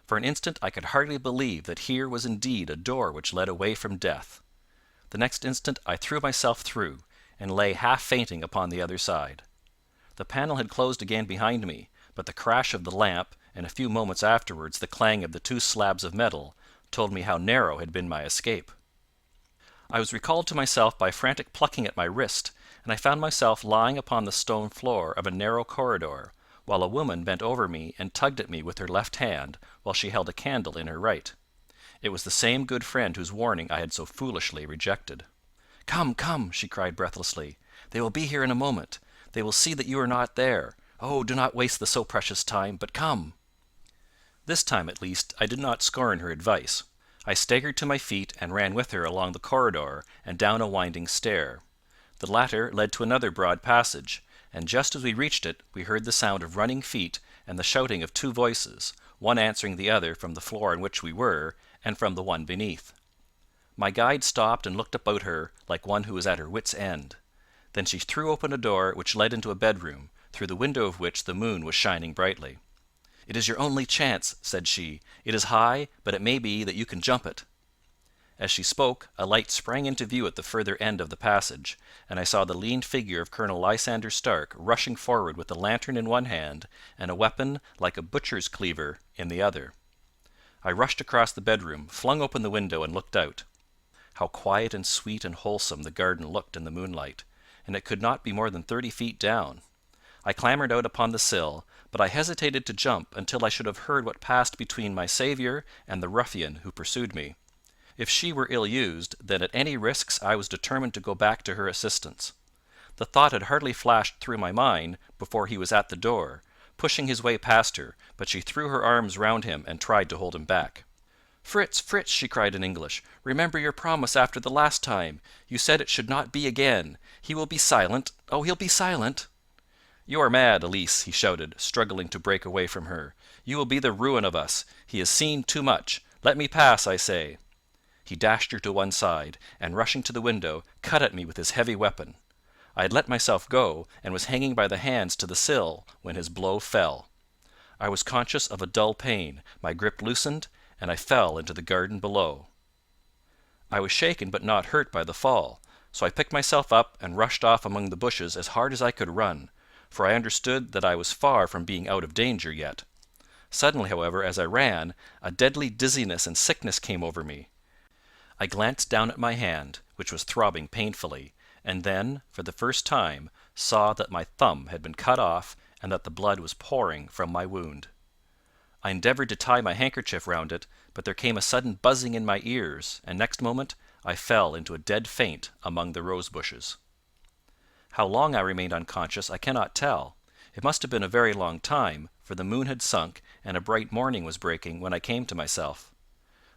For an instant I could hardly believe that here was indeed a door which led away from death. The next instant I threw myself through, and lay half fainting upon the other side. The panel had closed again behind me, but the crash of the lamp, and a few moments afterwards the clang of the two slabs of metal, told me how narrow had been my escape. I was recalled to myself by frantic plucking at my wrist, and I found myself lying upon the stone floor of a narrow corridor, while a woman bent over me and tugged at me with her left hand, while she held a candle in her right. It was the same good friend whose warning I had so foolishly rejected. "Come, come!" she cried breathlessly. "They will be here in a moment. They will see that you are not there. Oh, do not waste the so precious time, but come!" This time, at least, I did not scorn her advice. I staggered to my feet and ran with her along the corridor and down a winding stair. The latter led to another broad passage, and just as we reached it we heard the sound of running feet and the shouting of two voices, one answering the other from the floor on which we were, and from the one beneath. My guide stopped and looked about her like one who was at her wits' end. Then she threw open a door which led into a bedroom, through the window of which the moon was shining brightly. "It is your only chance," said she. "It is high, but it may be that you can jump it." As she spoke, a light sprang into view at the further end of the passage, and I saw the lean figure of Colonel Lysander Stark rushing forward with a lantern in one hand and a weapon like a butcher's cleaver in the other. I rushed across the bedroom, flung open the window, and looked out. How quiet and sweet and wholesome the garden looked in the moonlight, and it could not be more than 30 feet down. I clambered out upon the sill, but I hesitated to jump until I should have heard what passed between my saviour and the ruffian who pursued me. If she were ill used, then at any risks I was determined to go back to her assistance. The thought had hardly flashed through my mind before he was at the door, pushing his way past her, but she threw her arms round him and tried to hold him back. "Fritz, Fritz," she cried in English, "remember your promise after the last time. You said it should not be again. He will be silent. Oh, he'll be silent." "You are mad, Elise," he shouted, struggling to break away from her. "You will be the ruin of us. He has seen too much. Let me pass, I say." He dashed her to one side, and rushing to the window, cut at me with his heavy weapon. I had let myself go, and was hanging by the hands to the sill, when his blow fell. I was conscious of a dull pain, my grip loosened, and I fell into the garden below. I was shaken but not hurt by the fall, so I picked myself up and rushed off among the bushes as hard as I could run, for I understood that I was far from being out of danger yet. Suddenly, however, as I ran, a deadly dizziness and sickness came over me. I glanced down at my hand, which was throbbing painfully, and then, for the first time, saw that my thumb had been cut off and that the blood was pouring from my wound. I endeavoured to tie my handkerchief round it, but there came a sudden buzzing in my ears, and next moment I fell into a dead faint among the rose bushes. How long I remained unconscious I cannot tell. It must have been a very long time, for the moon had sunk and a bright morning was breaking when I came to myself.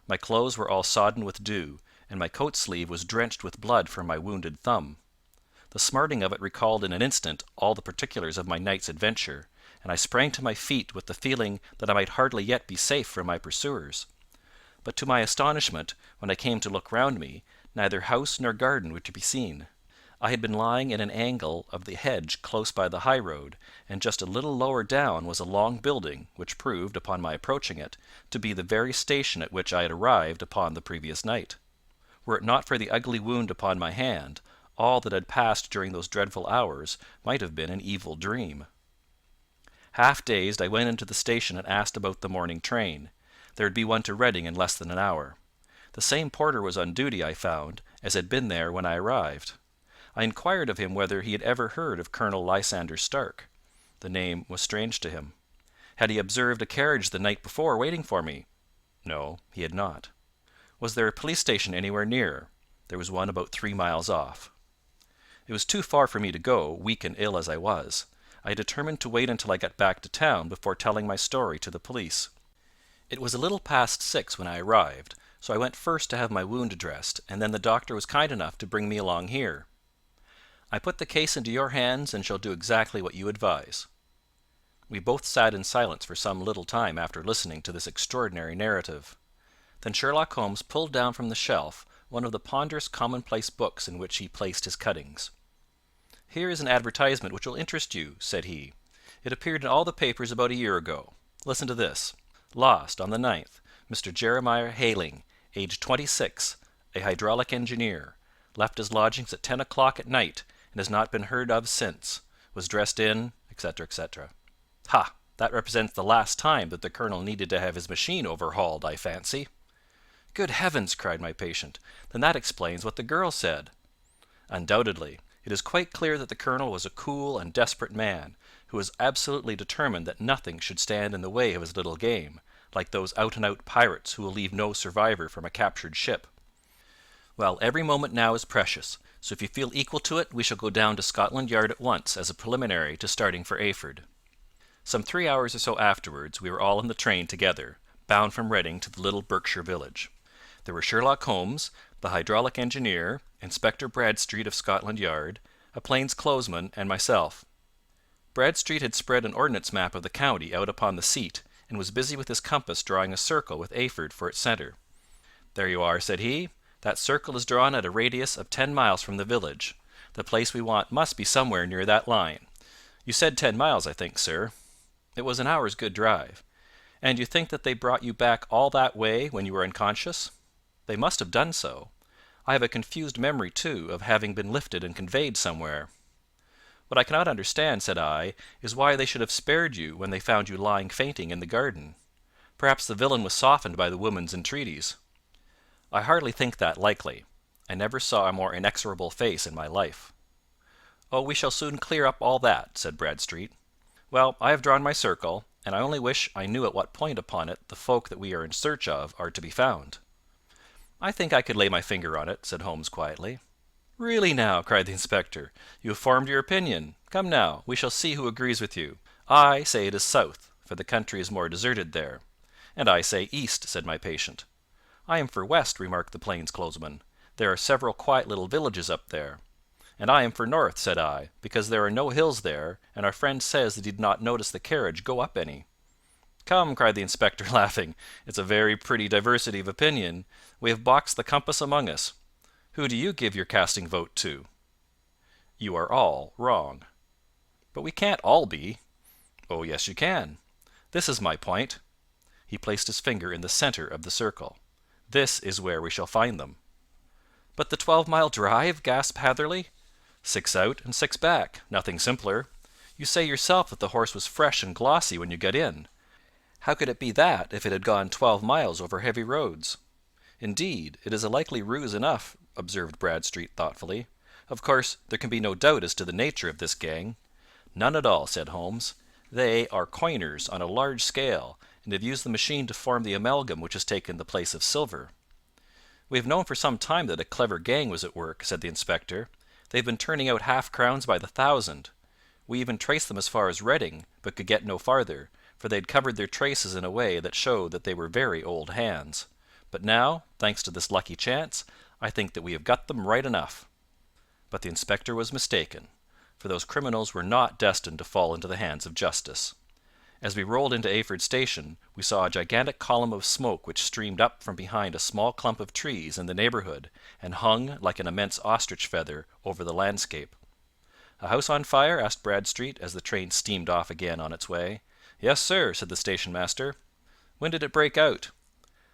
My clothes were all sodden with dew, and my coat sleeve was drenched with blood from my wounded thumb. The smarting of it recalled in an instant all the particulars of my night's adventure, and I sprang to my feet with the feeling that I might hardly yet be safe from my pursuers. But to my astonishment, when I came to look round me, neither house nor garden were to be seen. I had been lying in an angle of the hedge close by the high road, and just a little lower down was a long building, which proved, upon my approaching it, to be the very station at which I had arrived upon the previous night. Were it not for the ugly wound upon my hand, all that had passed during those dreadful hours might have been an evil dream. Half dazed, I went into the station and asked about the morning train. There would be one to Reading in less than an hour. The same porter was on duty, I found, as had been there when I arrived. I inquired of him whether he had ever heard of Colonel Lysander Stark. The name was strange to him. Had he observed a carriage the night before waiting for me? No, he had not. Was there a police station anywhere near? There was one about 3 miles off. It was too far for me to go, weak and ill as I was. I determined to wait until I got back to town before telling my story to the police. It was a little past 6 when I arrived, so I went first to have my wound dressed, and then the doctor was kind enough to bring me along here. I put the case into your hands and shall do exactly what you advise." We both sat in silence for some little time after listening to this extraordinary narrative. Then Sherlock Holmes pulled down from the shelf one of the ponderous commonplace books in which he placed his cuttings. "Here is an advertisement which will interest you," said he. "It appeared in all the papers about a year ago. Listen to this. Lost on the 9th. Mr. Jeremiah Hayling, aged 26, a hydraulic engineer. Left his lodgings at 10 o'clock at night, and has not been heard of since. Was dressed in, etc., etc." Ha! That represents the last time that the colonel needed to have his machine overhauled, I fancy. "Good heavens!" cried my patient. "Then that explains what the girl said." "Undoubtedly. It is quite clear that the colonel was a cool and desperate man, who was absolutely determined that nothing should stand in the way of his little game, like those out-and-out pirates who will leave no survivor from a captured ship. Well, every moment now is precious, so if you feel equal to it we shall go down to Scotland Yard at once as a preliminary to starting for Eyford." Some 3 hours or so afterwards we were all in the train together, bound from Reading to the little Berkshire village. There were Sherlock Holmes, the hydraulic engineer, Inspector Bradstreet of Scotland Yard, a plainclothesman, and myself. Bradstreet had spread an ordnance map of the county out upon the seat, and was busy with his compass drawing a circle with Eyford for its centre. "There you are," said he. "That circle is drawn at a radius of 10 miles from the village. The place we want must be somewhere near that line. You said 10 miles, I think, sir. It was an hour's good drive. And you think that they brought you back all that way when you were unconscious?" "They must have done so. I have a confused memory, too, of having been lifted and conveyed somewhere." "What I cannot understand," said I, "is why they should have spared you when they found you lying fainting in the garden. Perhaps the villain was softened by the woman's entreaties." "I hardly think that likely. I never saw a more inexorable face in my life." "Oh, we shall soon clear up all that," said Bradstreet. "Well, I have drawn my circle, and I only wish I knew at what point upon it the folk that we are in search of are to be found." "I think I could lay my finger on it," said Holmes quietly. "Really now," cried the inspector, "you have formed your opinion. Come now, we shall see who agrees with you. I say it is south, for the country is more deserted there." "And I say east," said my patient. "I am for west," remarked the plainclothesman. "There are several quiet little villages up there." "And I am for north," said I, "because there are no hills there, and our friend says that he did not notice the carriage go up any." "Come," cried the inspector, laughing, "it's a very pretty diversity of opinion. We have boxed the compass among us. Who do you give your casting vote to?" "You are all wrong." "But we can't all be." "Oh, yes, you can. This is my point." He placed his finger in the centre of the circle. "This is where we shall find them." "But the 12-mile drive?" gasped Hatherley. 6 out and 6 back. Nothing simpler. You say yourself that the horse was fresh and glossy when you got in. How could it be that if it had gone 12 miles over heavy roads? "Indeed, it is a likely ruse enough," observed Bradstreet thoughtfully. "Of course, there can be no doubt as to the nature of this gang." "None at all," said Holmes. "They are coiners on a large scale, and have used the machine to form the amalgam which has taken the place of silver." "We have known for some time that a clever gang was at work," said the inspector. "They've been turning out half-crowns by the thousand. We even traced them as far as Reading, but could get no farther, for they had covered their traces in a way that showed that they were very old hands. But now, thanks to this lucky chance, I think that we have got them right enough." But the inspector was mistaken, for those criminals were not destined to fall into the hands of justice. As we rolled into Eyford Station, we saw a gigantic column of smoke which streamed up from behind a small clump of trees in the neighbourhood, and hung, like an immense ostrich feather, over the landscape. "A house on fire?" asked Bradstreet, as the train steamed off again on its way. "Yes, sir," said the station master. "When did it break out?"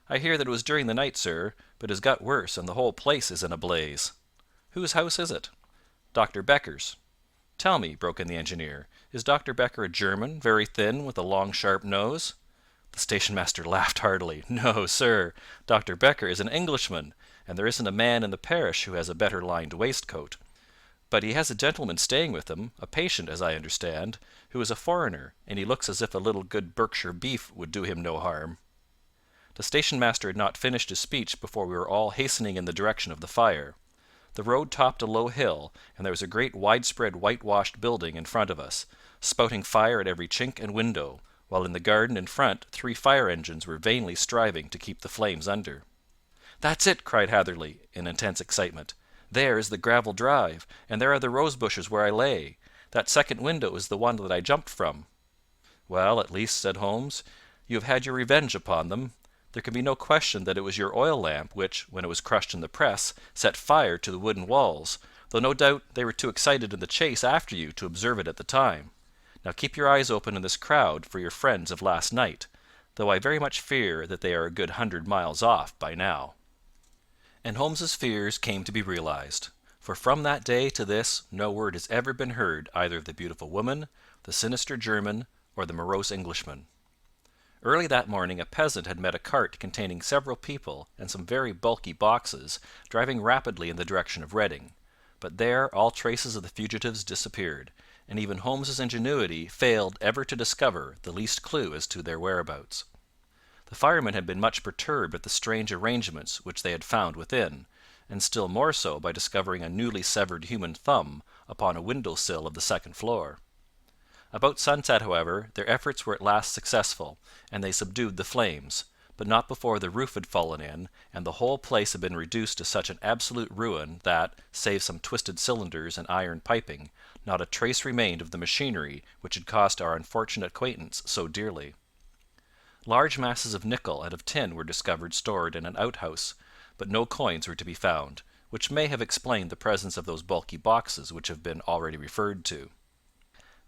"I hear that it was during the night, sir, but it has got worse, and the whole place is in a blaze." "Whose house is it?" "Dr. Becker's." "Tell me," broke in the engineer, "is Dr. Becker a German, very thin, with a long sharp nose?" The station master laughed heartily. "No, sir. Dr. Becker is an Englishman, and there isn't a man in the parish who has a better lined waistcoat. But he has a gentleman staying with him, a patient, as I understand, who is a foreigner, and he looks as if a little good Berkshire beef would do him no harm." The station master had not finished his speech before we were all hastening in the direction of the fire. The road topped a low hill, and there was a great widespread whitewashed building in front of us, spouting fire at every chink and window, while in the garden in front 3 fire engines were vainly striving to keep the flames under. "That's it!" cried Hatherley, in intense excitement. "There is the gravel drive, and there are the rose bushes where I lay. That second window is the one that I jumped from." "Well, at least," said Holmes, "you have had your revenge upon them. There can be no question that it was your oil lamp which, when it was crushed in the press, set fire to the wooden walls, though no doubt they were too excited in the chase after you to observe it at the time. Now keep your eyes open in this crowd for your friends of last night, though I very much fear that they are a good 100 miles off by now." And Holmes's fears came to be realized, for from that day to this no word has ever been heard either of the beautiful woman, the sinister German, or the morose Englishman. Early that morning a peasant had met a cart containing several people and some very bulky boxes, driving rapidly in the direction of Reading, but there all traces of the fugitives disappeared, and even Holmes's ingenuity failed ever to discover the least clue as to their whereabouts. The firemen had been much perturbed at the strange arrangements which they had found within, and still more so by discovering a newly severed human thumb upon a window sill of the second floor. About sunset, however, their efforts were at last successful, and they subdued the flames, but not before the roof had fallen in, and the whole place had been reduced to such an absolute ruin that, save some twisted cylinders and iron piping, not a trace remained of the machinery which had cost our unfortunate acquaintance so dearly. Large masses of nickel and of tin were discovered stored in an outhouse, but no coins were to be found, which may have explained the presence of those bulky boxes which have been already referred to.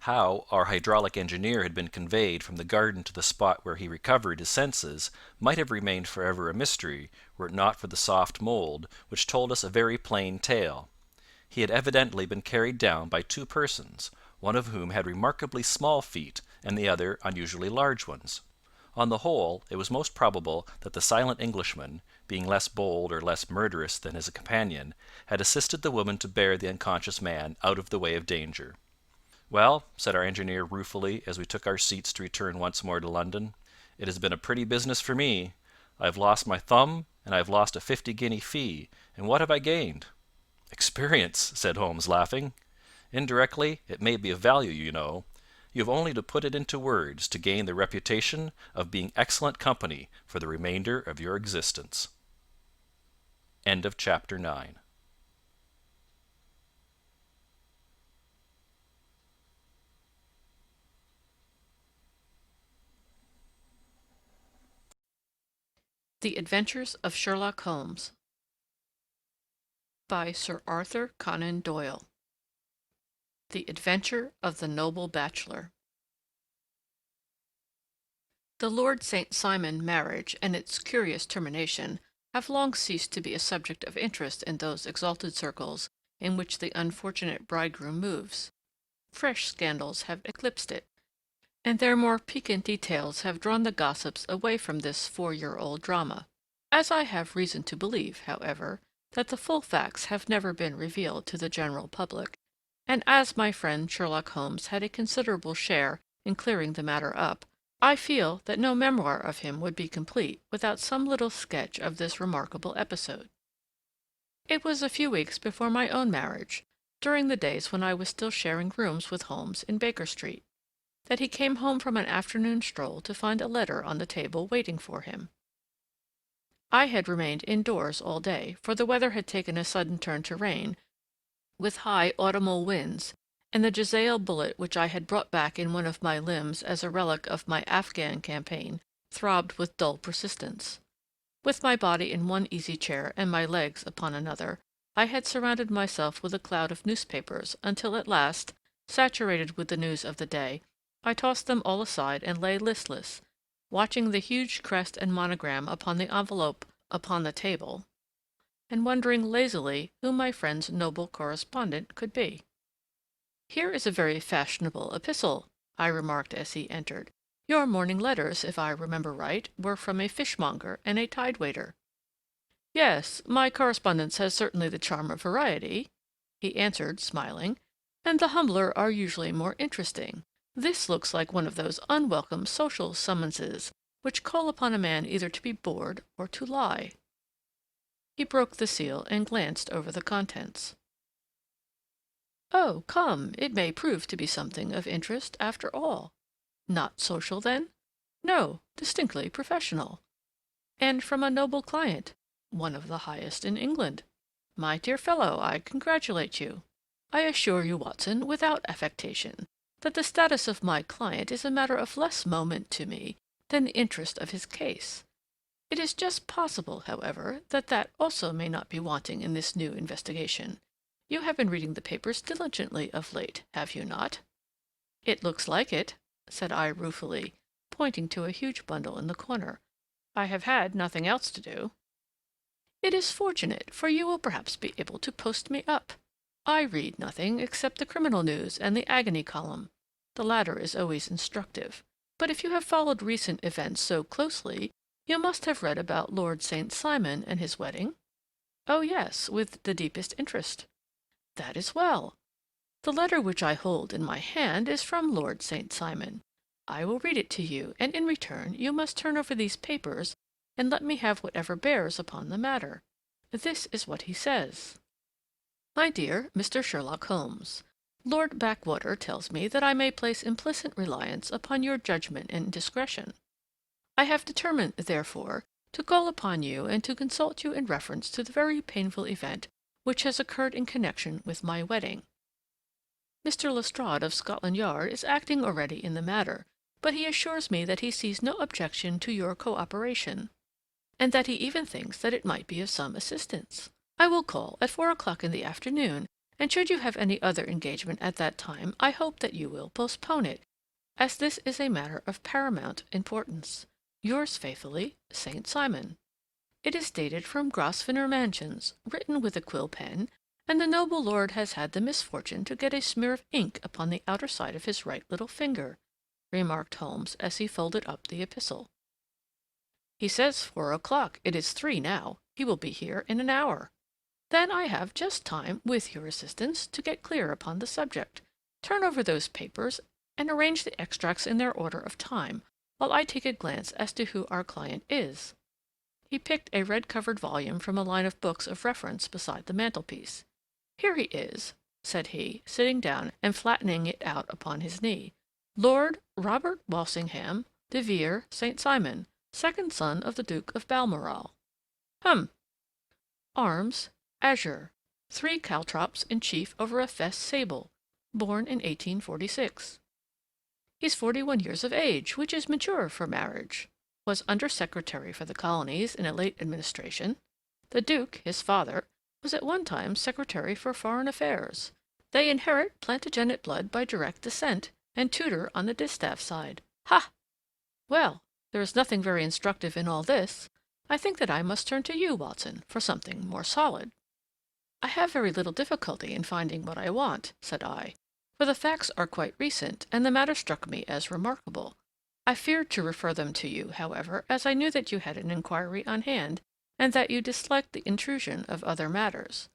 How our hydraulic engineer had been conveyed from the garden to the spot where he recovered his senses might have remained forever a mystery were it not for the soft mould, which told us a very plain tale. He had evidently been carried down by 2 persons, one of whom had remarkably small feet and the other unusually large ones. On the whole, it was most probable that the silent Englishman, being less bold or less murderous than his companion, had assisted the woman to bear the unconscious man out of the way of danger. "Well," said our engineer ruefully, as we took our seats to return once more to London, "it has been a pretty business for me. I have lost my thumb, and I have lost a 50-guinea fee, and what have I gained?" "Experience," said Holmes, laughing. "Indirectly, it may be of value, you know. You have only to put it into words to gain the reputation of being excellent company for the remainder of your existence." End of chapter 9. The Adventures of Sherlock Holmes by Sir Arthur Conan Doyle. The Adventure of the Noble Bachelor. The Lord St. Simon marriage and its curious termination have long ceased to be a subject of interest in those exalted circles in which the unfortunate bridegroom moves. Fresh scandals have eclipsed it, and their more piquant details have drawn the gossips away from this 4-year-old drama. As I have reason to believe, however, that the full facts have never been revealed to the general public, and as my friend Sherlock Holmes had a considerable share in clearing the matter up, I feel that no memoir of him would be complete without some little sketch of this remarkable episode. It was a few weeks before my own marriage, during the days when I was still sharing rooms with Holmes in Baker Street, that he came home from an afternoon stroll to find a letter on the table waiting for him. I had remained indoors all day, for the weather had taken a sudden turn to rain, with high autumnal winds, and the Jezail bullet which I had brought back in one of my limbs as a relic of my Afghan campaign throbbed with dull persistence. With my body in one easy chair and my legs upon another, I had surrounded myself with a cloud of newspapers until at last, saturated with the news of the day, I tossed them all aside and lay listless, watching the huge crest and monogram upon the envelope upon the table, and wondering lazily who my friend's noble correspondent could be. "Here is a very fashionable epistle," I remarked as he entered. "Your morning letters, if I remember right, were from a fishmonger and a tide-waiter." "Yes, my correspondence has certainly the charm of variety," he answered, smiling, "and the humbler are usually more interesting. This looks like one of those unwelcome social summonses which call upon a man either to be bored or to lie." He broke the seal and glanced over the contents. "Oh, come, it may prove to be something of interest, after all. Not social, then? No, distinctly professional. And from a noble client, one of the highest in England. My dear fellow, I congratulate you. I assure you, Watson, without affectation, that the status of my client is a matter of less moment to me than the interest of his case. It is just possible, however, that that also may not be wanting in this new investigation. You have been reading the papers diligently of late, have you not?" "It looks like it," said I ruefully, pointing to a huge bundle in the corner. "I have had nothing else to do." "It is fortunate, for you will perhaps be able to post me up. I read nothing except the criminal news and the agony column. The latter is always instructive. But if you have followed recent events so closely, you must have read about Lord St. Simon and his wedding?" "Oh, yes, with the deepest interest." "That is well. The letter which I hold in my hand is from Lord St. Simon. I will read it to you, and in return you must turn over these papers and let me have whatever bears upon the matter. This is what he says: "My dear Mr. Sherlock Holmes, Lord Backwater tells me that I may place implicit reliance upon your judgment and discretion. I have determined, therefore, to call upon you and to consult you in reference to the very painful event which has occurred in connection with my wedding. Mr. Lestrade of Scotland Yard is acting already in the matter, but he assures me that he sees no objection to your co-operation, and that he even thinks that it might be of some assistance. I will call at 4 o'clock in the afternoon, and should you have any other engagement at that time, I hope that you will postpone it, as this is a matter of paramount importance. Yours faithfully, St. Simon." It is dated from Grosvenor Mansions, written with a quill pen, and the noble lord has had the misfortune to get a smear of ink upon the outer side of his right little finger, remarked Holmes as he folded up the epistle. "He says 4 o'clock. It is 3 now. He will be here in an hour. Then I have just time, with your assistance, to get clear upon the subject. Turn over those papers, and arrange the extracts in their order of time, while I take a glance as to who our client is." He picked a red-covered volume from a line of books of reference beside the mantelpiece. "Here he is," said he, sitting down and flattening it out upon his knee. "Lord Robert Walsingham de Vere St. Simon, second son of the Duke of Balmoral. Hum. Arms, azure. 3 caltrops in chief over a fess sable. Born in 1846. He's 41 years of age, which is mature for marriage. Was Under-Secretary for the Colonies in a late administration. The Duke, his father, was at one time Secretary for Foreign Affairs. They inherit Plantagenet blood by direct descent, and Tudor on the distaff side. Ha! Well, there is nothing very instructive in all this. I think that I must turn to you, Watson, for something more solid." "I have very little difficulty in finding what I want," said I, "for the facts are quite recent, and the matter struck me as remarkable. I feared to refer them to you, however, as I knew that you had an inquiry on hand, and that you disliked the intrusion of other matters."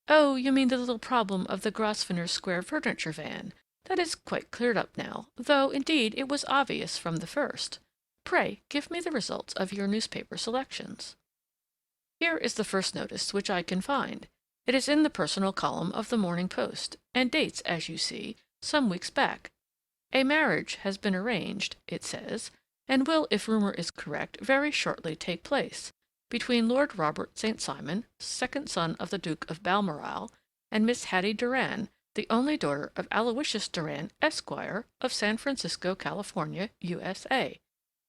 "Oh, you mean the little problem of the Grosvenor Square furniture van. That is quite cleared up now, though, indeed, it was obvious from the first. Pray, give me the results of your newspaper selections." Here is the first notice which I can find. It is in the personal column of the Morning Post, and dates, as you see, some weeks back. "A marriage has been arranged," it says, "and will, if rumor is correct, very shortly take place, between Lord Robert St. Simon, second son of the Duke of Balmoral, and Miss Hattie Doran, the only daughter of Aloysius Doran, Esquire, of San Francisco, California, USA.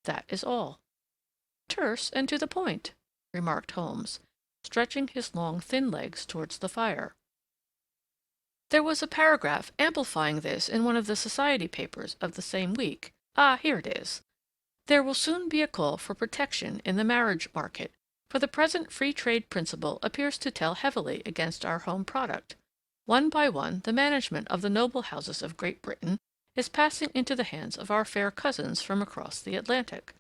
That is all." "Terse and to the point," remarked Holmes, stretching his long, thin legs towards the fire. "There was a paragraph amplifying this in one of the society papers of the same week. Ah, here it is. 'There will soon be a call for protection in the marriage market, for the present free trade principle appears to tell heavily against our home product. One by one, the management of the noble houses of Great Britain is passing into the hands of our fair cousins from across the Atlantic.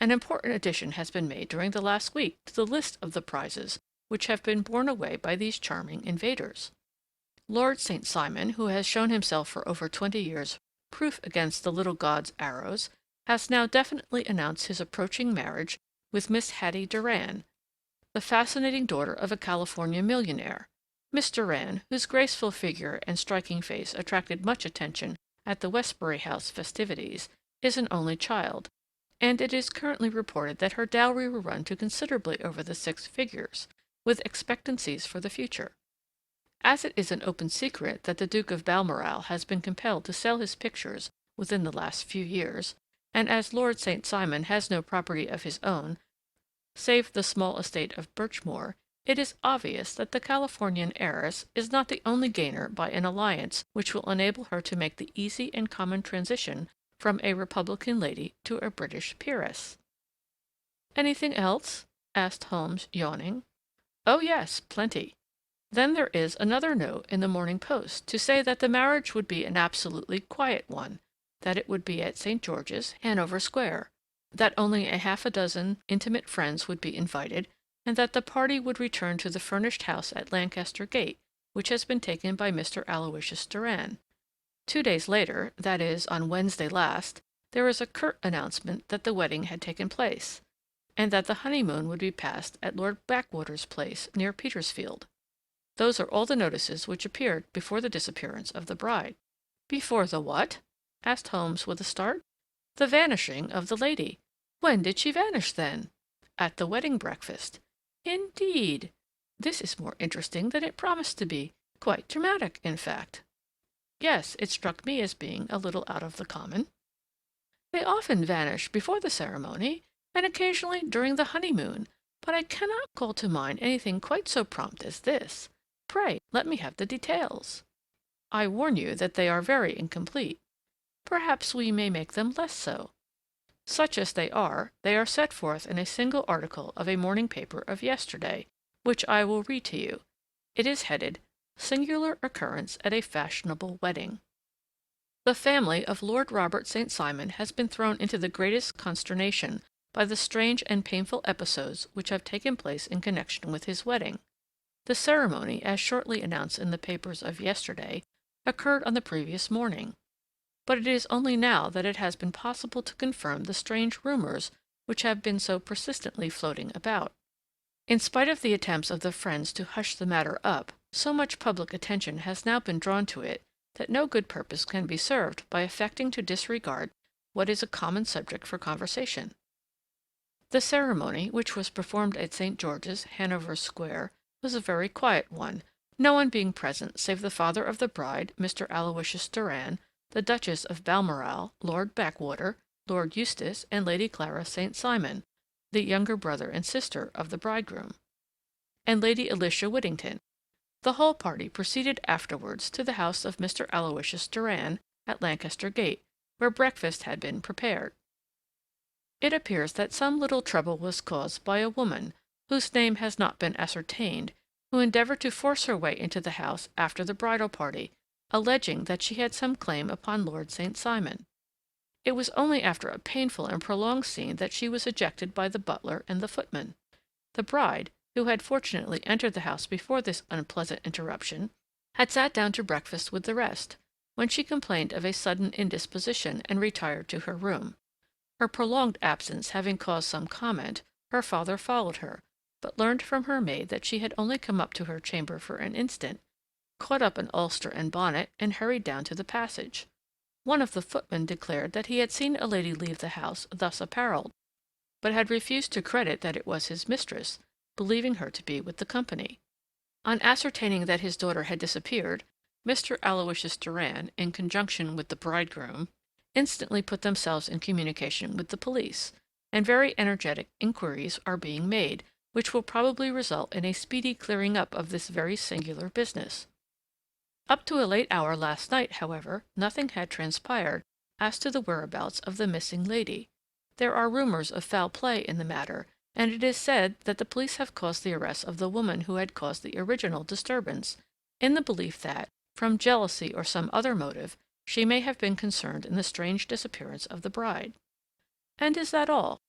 An important addition has been made during the last week to the list of the prizes which have been borne away by these charming invaders. Lord St. Simon, who has shown himself for over 20 years proof against the little god's arrows, has now definitely announced his approaching marriage with Miss Hattie Doran, the fascinating daughter of a California millionaire. Miss Doran, whose graceful figure and striking face attracted much attention at the Westbury House festivities, is an only child, and it is currently reported that her dowry will run to considerably over the 6 figures, with expectancies for the future. As it is an open secret that the Duke of Balmoral has been compelled to sell his pictures within the last few years, and as Lord St. Simon has no property of his own, save the small estate of Birchmoor, it is obvious that the Californian heiress is not the only gainer by an alliance which will enable her to make the easy and common transition from a Republican lady to a British peeress. "Anything else?" asked Holmes, yawning. "Oh, yes, plenty. Then there is another note in the Morning Post to say that the marriage would be an absolutely quiet one, that it would be at St. George's, Hanover Square, that only a half a dozen intimate friends would be invited, and that the party would return to the furnished house at Lancaster Gate, which has been taken by Mr. Aloysius Doran. 2 days later, that is, on Wednesday last, there is a curt announcement that the wedding had taken place, and that the honeymoon would be passed at Lord Backwater's place near Petersfield. Those are all the notices which appeared before the disappearance of the bride." "Before the what?" asked Holmes with a start. "The vanishing of the lady. When did she vanish, then?" "At the wedding breakfast." "Indeed! This is more interesting than it promised to be. Quite dramatic, in fact." "Yes, it struck me as being a little out of the common." "They often vanish before the ceremony, and occasionally during the honeymoon, but I cannot call to mind anything quite so prompt as this. Pray, let me have the details." "I warn you that they are very incomplete." "Perhaps we may make them less so." "Such as they are set forth in a single article of a morning paper of yesterday, which I will read to you. It is headed, 'Singular Occurrence at a Fashionable Wedding.' The family of Lord Robert St. Simon has been thrown into the greatest consternation by the strange and painful episodes which have taken place in connection with his wedding. The ceremony, as shortly announced in the papers of yesterday, occurred on the previous morning, but it is only now that it has been possible to confirm the strange rumors which have been so persistently floating about. In spite of the attempts of the friends to hush the matter up, so much public attention has now been drawn to it that no good purpose can be served by affecting to disregard what is a common subject for conversation. The ceremony, which was performed at St. George's, Hanover Square, was a very quiet one, no one being present save the father of the bride, Mr. Aloysius Doran, the Duchess of Balmoral, Lord Backwater, Lord Eustace, and Lady Clara St. Simon, the younger brother and sister of the bridegroom, and Lady Alicia Whittington. The whole party proceeded afterwards to the house of Mr. Aloysius Doran at Lancaster Gate, where breakfast had been prepared. It appears that some little trouble was caused by a woman, whose name has not been ascertained, who endeavored to force her way into the house after the bridal party, alleging that she had some claim upon Lord St. Simon. It was only after a painful and prolonged scene that she was ejected by the butler and the footman. The bride, who had fortunately entered the house before this unpleasant interruption, had sat down to breakfast with the rest, when she complained of a sudden indisposition and retired to her room. Her prolonged absence having caused some comment, her father followed her, but learned from her maid that she had only come up to her chamber for an instant, caught up an ulster and bonnet, and hurried down to the passage. One of the footmen declared that he had seen a lady leave the house thus apparelled, but had refused to credit that it was his mistress, believing her to be with the company. On ascertaining that his daughter had disappeared, Mr. Aloysius Doran, in conjunction with the bridegroom, instantly put themselves in communication with the police, and very energetic inquiries are being made, which will probably result in a speedy clearing up of this very singular business. Up to a late hour last night, however, nothing had transpired as to the whereabouts of the missing lady. There are rumors of foul play in the matter, and it is said that the police have caused the arrest of the woman who had caused the original disturbance, in the belief that, from jealousy or some other motive, she may have been concerned in the strange disappearance of the bride. And is that all?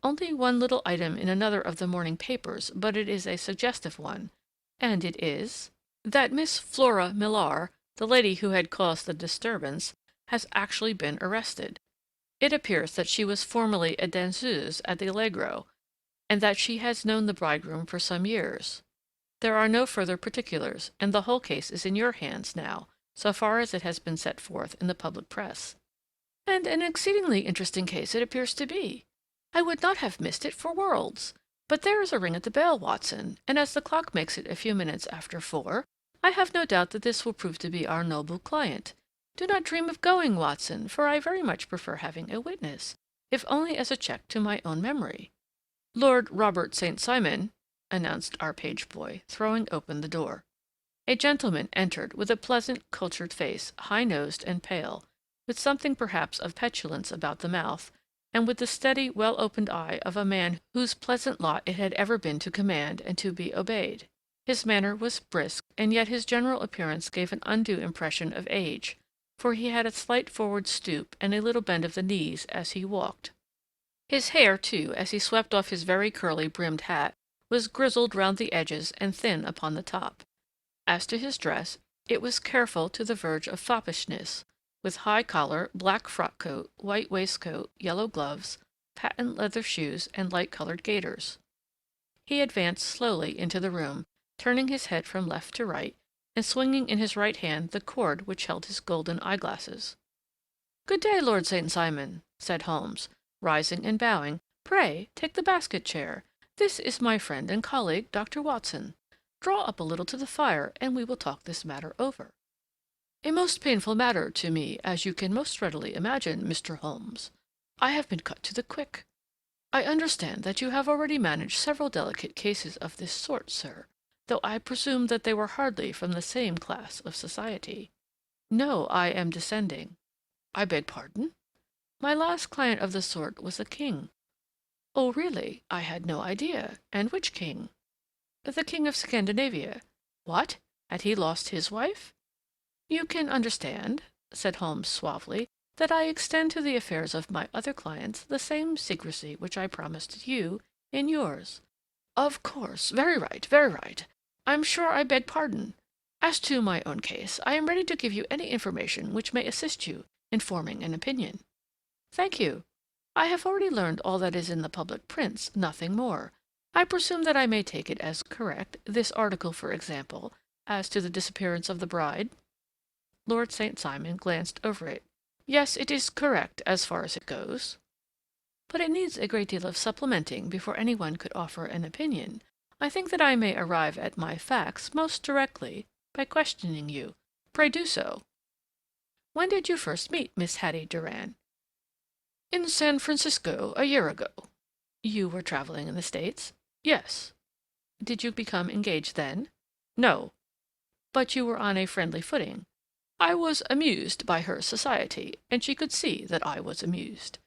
Only one little item in another of the morning papers, but it is a suggestive one, and it is that Miss Flora Millar, the lady who had caused the disturbance, has actually been arrested. It appears that she was formerly a danseuse at the Allegro, and that she has known the bridegroom for some years. There are no further particulars, and the whole case is in your hands now, so far as it has been set forth in the public press. And an exceedingly interesting case it appears to be. I would not have missed it for worlds. But there is a ring at the bell, Watson, and as the clock makes it a few minutes after 4, I have no doubt that this will prove to be our noble client. Do not dream of going, Watson, for I very much prefer having a witness, if only as a check to my own memory. Lord Robert St. Simon, announced our page boy, throwing open the door. A gentleman entered with a pleasant, cultured face, high-nosed and pale, with something perhaps of petulance about the mouth, and with the steady, well-opened eye of a man whose pleasant lot it had ever been to command and to be obeyed. His manner was brisk, and yet his general appearance gave an undue impression of age, for he had a slight forward stoop and a little bend of the knees as he walked. His hair, too, as he swept off his very curly brimmed hat, was grizzled round the edges and thin upon the top. As to his dress, it was careful to the verge of foppishness, with high collar, black frock coat, white waistcoat, yellow gloves, patent leather shoes, and light-colored gaiters. He advanced slowly into the room, turning his head from left to right, and swinging in his right hand the cord which held his golden eyeglasses. "Good day, Lord St. Simon," said Holmes, rising and bowing. "Pray, take the basket chair. This is my friend and colleague, Dr. Watson. Draw up a little to the fire, and we will talk this matter over." "A most painful matter to me, as you can most readily imagine, Mr. Holmes. I have been cut to the quick. I understand that you have already managed several delicate cases of this sort, sir, though I presume that they were hardly from the same class of society." "No, I am descending." "I beg pardon?" "My last client of the sort was a king." "Oh, really? I had no idea. And which king?" "The King of Scandinavia." "What? Had he lost his wife?" "You can understand," said Holmes suavely, "that I extend to the affairs of my other clients the same secrecy which I promised you in yours." "Of course. Very right, very right. I'm sure I beg pardon. As to my own case, I am ready to give you any information which may assist you in forming an opinion." "Thank you. I have already learned all that is in the public prints, nothing more. I presume that I may take it as correct, this article, for example, as to the disappearance of the bride?" Lord St. Simon glanced over it. "Yes, it is correct as far as it goes." "But it needs a great deal of supplementing before any one could offer an opinion. I think that I may arrive at my facts most directly by questioning you. Pray do so." "When did you first meet Miss Hattie Durand?" "In San Francisco, a year ago." "You were traveling in the States?" "Yes." "Did you become engaged then?" "No." "But you were on a friendly footing?" "I was amused by her society, and she could see that I was amused."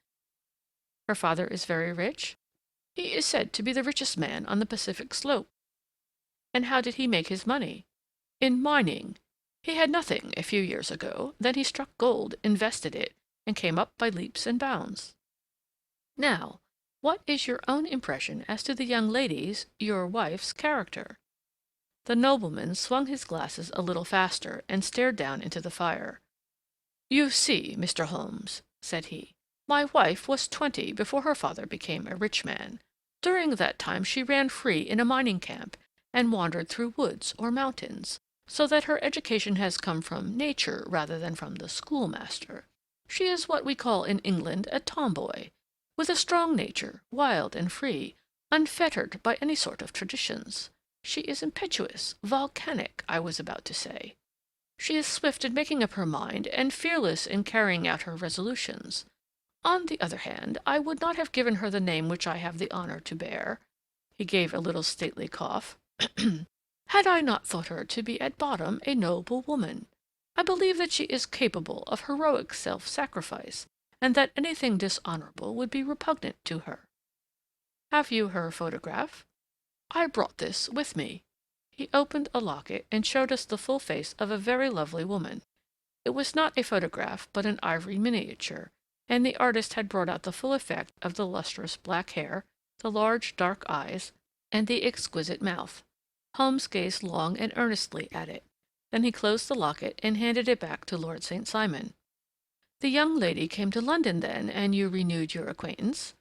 "Her father is very rich?" "He is said to be the richest man on the Pacific slope." "And how did he make his money?" "In mining. He had nothing a few years ago, then he struck gold, invested it, and came up by leaps and bounds." "Now, what is your own impression as to the young lady's, your wife's, character?" The nobleman swung his glasses a little faster and stared down into the fire. "You see, Mr. Holmes," said he, "my wife was 20 before her father became a rich man. During that time she ran free in a mining camp and wandered through woods or mountains, so that her education has come from nature rather than from the schoolmaster. She is what we call in England a tomboy, with a strong nature, wild and free, unfettered by any sort of traditions. She is impetuous, volcanic, I was about to say. She is swift in making up her mind and fearless in carrying out her resolutions. On the other hand, I would not have given her the name which I have the honor to bear," he gave a little stately cough, "had I not thought her to be at bottom a noble woman. I believe that she is capable of heroic self-sacrifice, and that anything dishonorable would be repugnant to her." "Have you her photograph?" "I brought this with me." He opened a locket and showed us the full face of a very lovely woman. It was not a photograph, but an ivory miniature, and the artist had brought out the full effect of the lustrous black hair, the large dark eyes, and the exquisite mouth. Holmes gazed long and earnestly at it. Then he closed the locket and handed it back to Lord St. Simon. The young lady came to London then, and you renewed your acquaintance?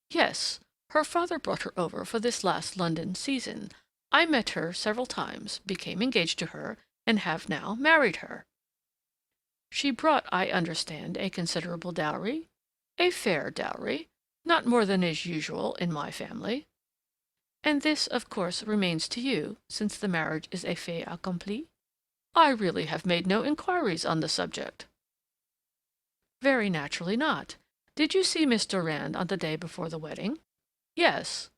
Yes. Her father brought her over for this last London season. I met her several times, became engaged to her, and have now married her. She brought, I understand, a considerable dowry? A fair dowry. Not more than is usual in my family. And this, of course, remains to you, since the marriage is a fait accompli? I really have made no inquiries on the subject. Very naturally not. Did you see Miss Durand on the day before the wedding? Yes.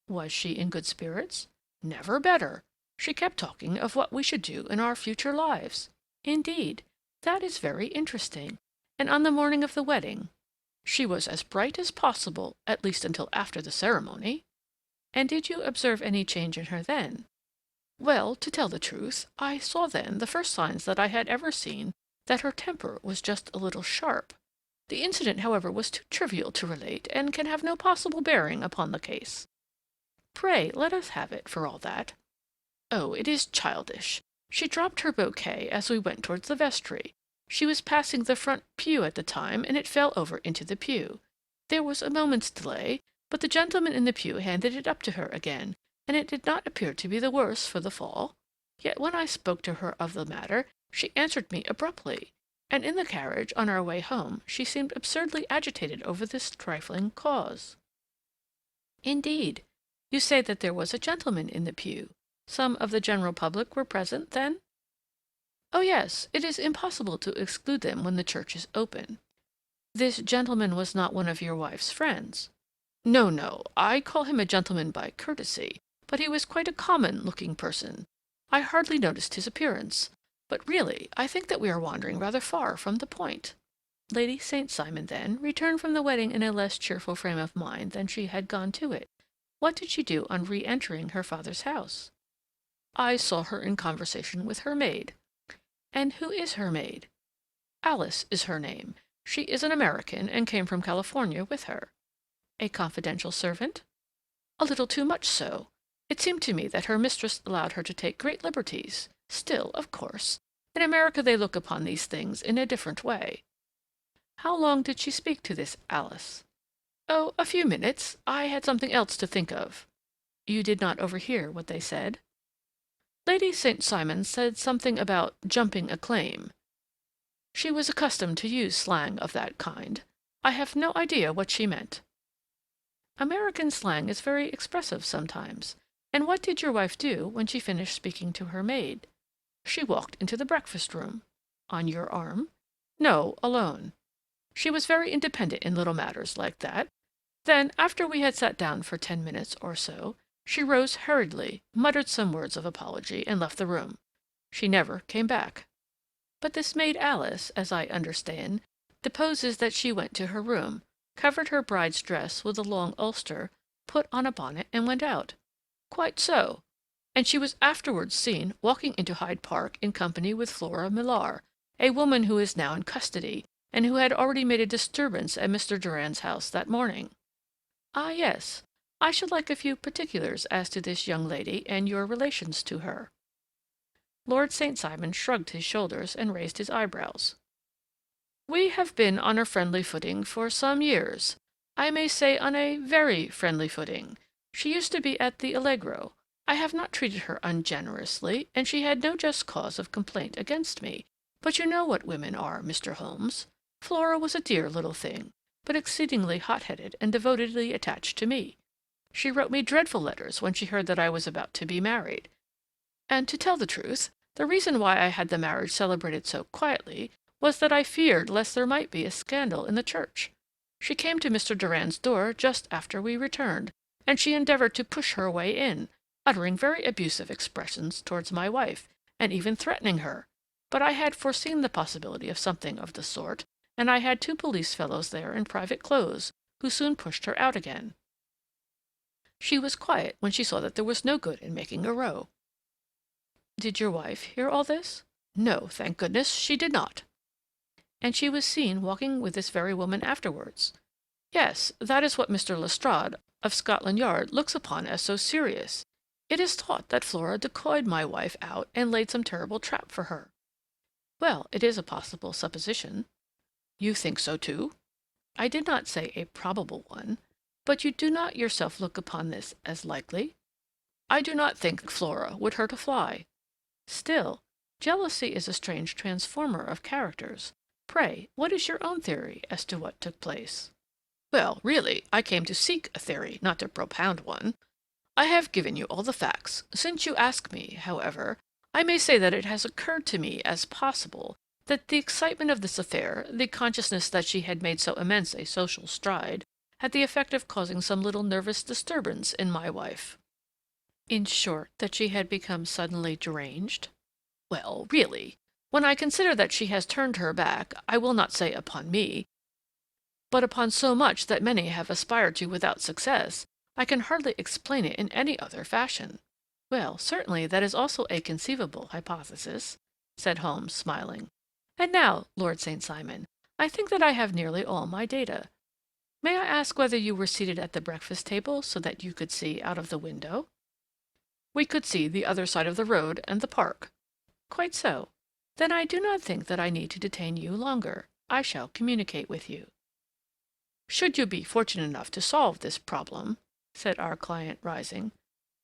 Was she in good spirits? Never better. She kept talking of what we should do in our future lives. Indeed, that is very interesting. And on the morning of the wedding, she was as bright as possible, at least until after the ceremony. And did you observe any change in her then? Well, to tell the truth, I saw then the first signs that I had ever seen that her temper was just a little sharp. The incident, however, was too trivial to relate, and can have no possible bearing upon the case. Pray, let us have it, for all that. Oh, it is childish. She dropped her bouquet as we went towards the vestry. She was passing the front pew at the time, and it fell over into the pew. There was a moment's delay, but the gentleman in the pew handed it up to her again, and it did not appear to be the worse for the fall. Yet when I spoke to her of the matter, she answered me abruptly, and in the carriage, on our way home, she seemed absurdly agitated over this trifling cause. Indeed. You say that there was a gentleman in the pew. Some of the general public were present, then? Oh, yes, it is impossible to exclude them when the church is open. This gentleman was not one of your wife's friends. No, no, I call him a gentleman by courtesy, but he was quite a common-looking person. I hardly noticed his appearance. But really, I think that we are wandering rather far from the point. Lady St. Simon, then, returned from the wedding in a less cheerful frame of mind than she had gone to it. What did she do on re-entering her father's house? I saw her in conversation with her maid. And who is her maid? Alice is her name. She is an American, and came from California with her. A confidential servant? A little too much so. It seemed to me that her mistress allowed her to take great liberties. Still, of course, in America they look upon these things in a different way. How long did she speak to this Alice? Oh, a few minutes. I had something else to think of. You did not overhear what they said? Lady St. Simon said something about jumping a claim. She was accustomed to use slang of that kind. I have no idea what she meant. American slang is very expressive sometimes. And what did your wife do when she finished speaking to her maid? She walked into the breakfast-room. On your arm? No, alone. She was very independent in little matters like that. Then, after we had sat down for 10 minutes or so, she rose hurriedly, muttered some words of apology, and left the room. She never came back. But this maid Alice, as I understand, deposes that she went to her room, covered her bride's dress with a long ulster, put on a bonnet, and went out. Quite so. And she was afterwards seen walking into Hyde Park in company with Flora Millar, a woman who is now in custody, and who had already made a disturbance at Mr. Durand's house that morning. Ah, yes. I should like a few particulars as to this young lady and your relations to her. Lord St. Simon shrugged his shoulders and raised his eyebrows. We have been on a friendly footing for some years. I may say on a very friendly footing. She used to be at the Allegro. I have not treated her ungenerously, and she had no just cause of complaint against me. But you know what women are, Mr. Holmes. Flora was a dear little thing, but exceedingly hot-headed and devotedly attached to me. She wrote me dreadful letters when she heard that I was about to be married. And to tell the truth, the reason why I had the marriage celebrated so quietly was that I feared lest there might be a scandal in the church. She came to Mr. Durand's door just after we returned, and she endeavored to push her way in, uttering very abusive expressions towards my wife, and even threatening her. But I had foreseen the possibility of something of the sort, and I had 2 police fellows there in private clothes, who soon pushed her out again. She was quiet when she saw that there was no good in making a row. Did your wife hear all this? No, thank goodness, she did not. And she was seen walking with this very woman afterwards. Yes, that is what Mr. Lestrade, of Scotland Yard, looks upon as so serious. It is thought that Flora decoyed my wife out and laid some terrible trap for her. Well, it is a possible supposition. You think so too? I did not say a probable one, but you do not yourself look upon this as likely? I do not think Flora would hurt a fly. Still, jealousy is a strange transformer of characters. Pray, what is your own theory as to what took place? Well, really, I came to seek a theory, not to propound one. I have given you all the facts. Since you ask me, however, I may say that it has occurred to me as possible that the excitement of this affair, the consciousness that she had made so immense a social stride, had the effect of causing some little nervous disturbance in my wife. In short, that she had become suddenly deranged? Well, really, when I consider that she has turned her back, I will not say upon me, but upon so much that many have aspired to without success, I can hardly explain it in any other fashion. Well, certainly that is also a conceivable hypothesis, said Holmes, smiling. And now, Lord St. Simon, I think that I have nearly all my data. May I ask whether you were seated at the breakfast table so that you could see out of the window? We could see the other side of the road and the park. Quite so. Then I do not think that I need to detain you longer. I shall communicate with you. Should you be fortunate enough to solve this problem, said our client, rising.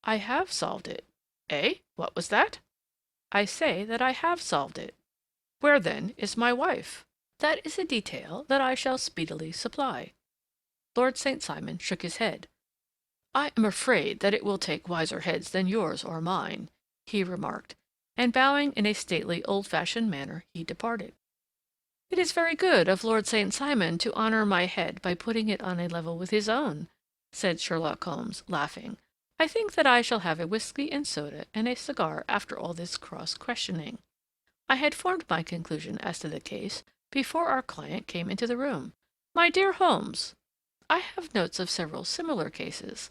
I have solved it. Eh? What was that? I say that I have solved it. Where, then, is my wife? That is a detail that I shall speedily supply. Lord St. Simon shook his head. I am afraid that it will take wiser heads than yours or mine, he remarked, and bowing in a stately, old-fashioned manner, he departed. It is very good of Lord St. Simon to honor my head by putting it on a level with his own, said Sherlock Holmes, laughing. I think that I shall have a whiskey and soda and a cigar after all this cross-questioning. I had formed my conclusion as to the case before our client came into the room. My dear Holmes, I have notes of several similar cases,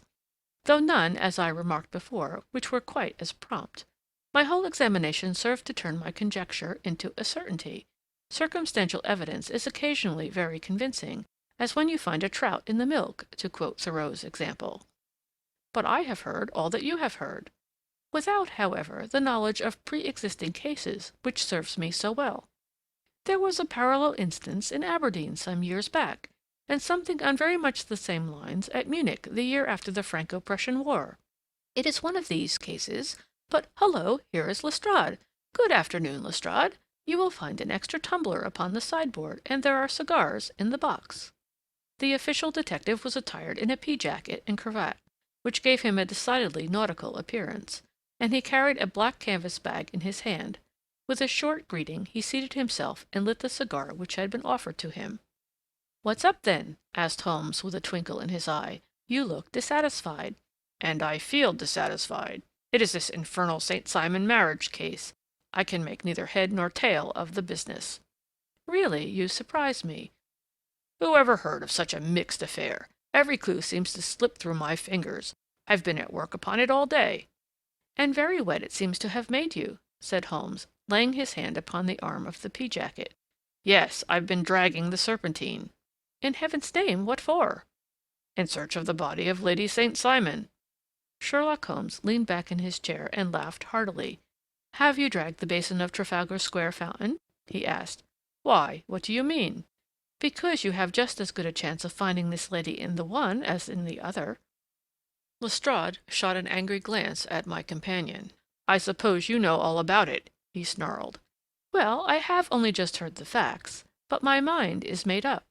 though none, as I remarked before, which were quite as prompt. My whole examination served to turn my conjecture into a certainty. Circumstantial evidence is occasionally very convincing, as when you find a trout in the milk, to quote Thoreau's example. But I have heard all that you have heard, without, however, the knowledge of pre-existing cases which serves me so well. There was a parallel instance in Aberdeen some years back, and something on very much the same lines at Munich the year after the Franco-Prussian War. It is one of these cases, but hullo, here is Lestrade. Good afternoon, Lestrade. You will find an extra tumbler upon the sideboard, and there are cigars in the box. The official detective was attired in a pea-jacket and cravat, which gave him a decidedly nautical appearance, and he carried a black canvas bag in his hand. With a short greeting, he seated himself and lit the cigar which had been offered to him. "What's up, then?" asked Holmes, with a twinkle in his eye. "You look dissatisfied." "And I feel dissatisfied. It is this infernal St. Simon marriage case. I can make neither head nor tail of the business." "Really, you surprise me." "Who ever heard of such a mixed affair? Every clue seems to slip through my fingers. I've been at work upon it all day." "And very wet it seems to have made you," said Holmes, laying his hand upon the arm of the pea-jacket. "Yes, I've been dragging the Serpentine." "In heaven's name, what for?" "In search of the body of Lady St. Simon." Sherlock Holmes leaned back in his chair and laughed heartily. "Have you dragged the basin of Trafalgar Square fountain?" he asked. "Why, what do you mean?" "Because you have just as good a chance of finding this lady in the one as in the other." Lestrade shot an angry glance at my companion. "I suppose you know all about it," he snarled. "Well, I have only just heard the facts, but my mind is made up."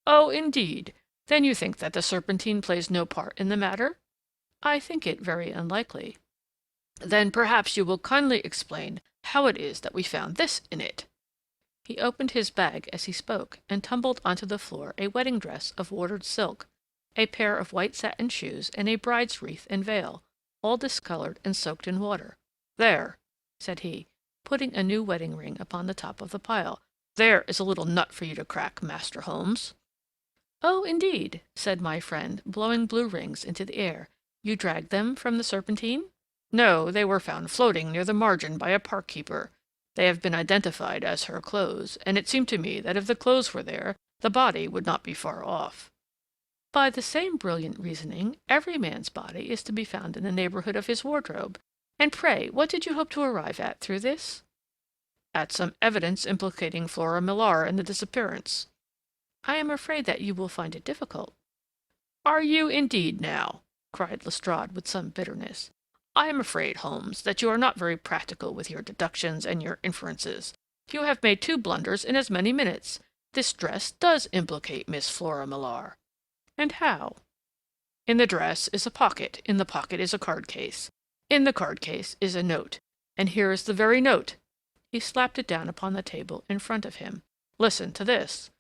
"Oh, indeed. Then you think that the Serpentine plays no part in the matter?" "I think it very unlikely." "Then perhaps you will kindly explain how it is that we found this in it." He opened his bag as he spoke, and tumbled onto the floor a wedding dress of watered silk, a pair of white satin shoes, and a bride's wreath and veil, all discolored and soaked in water. "There," said he, putting a new wedding ring upon the top of the pile. "There is a little nut for you to crack, Master Holmes." "Oh, indeed," said my friend, blowing blue rings into the air. "You dragged them from the Serpentine?" "No, they were found floating near the margin by a park keeper. They have been identified as her clothes, and it seemed to me that if the clothes were there, the body would not be far off." "By the same brilliant reasoning, every man's body is to be found in the neighborhood of his wardrobe. And pray, what did you hope to arrive at through this?" "At some evidence implicating Flora Millar in the disappearance. I am afraid that you will find it difficult." "Are you indeed, now?" cried Lestrade with some bitterness. "I am afraid, Holmes, that you are not very practical with your deductions and your inferences. You have made 2 blunders in as many minutes. This dress does implicate Miss Flora Millar." "And how?" "In the dress is a pocket, in the pocket is a card case. In the card case is a note, and here is the very note." He slapped it down upon the table in front of him. "Listen to this.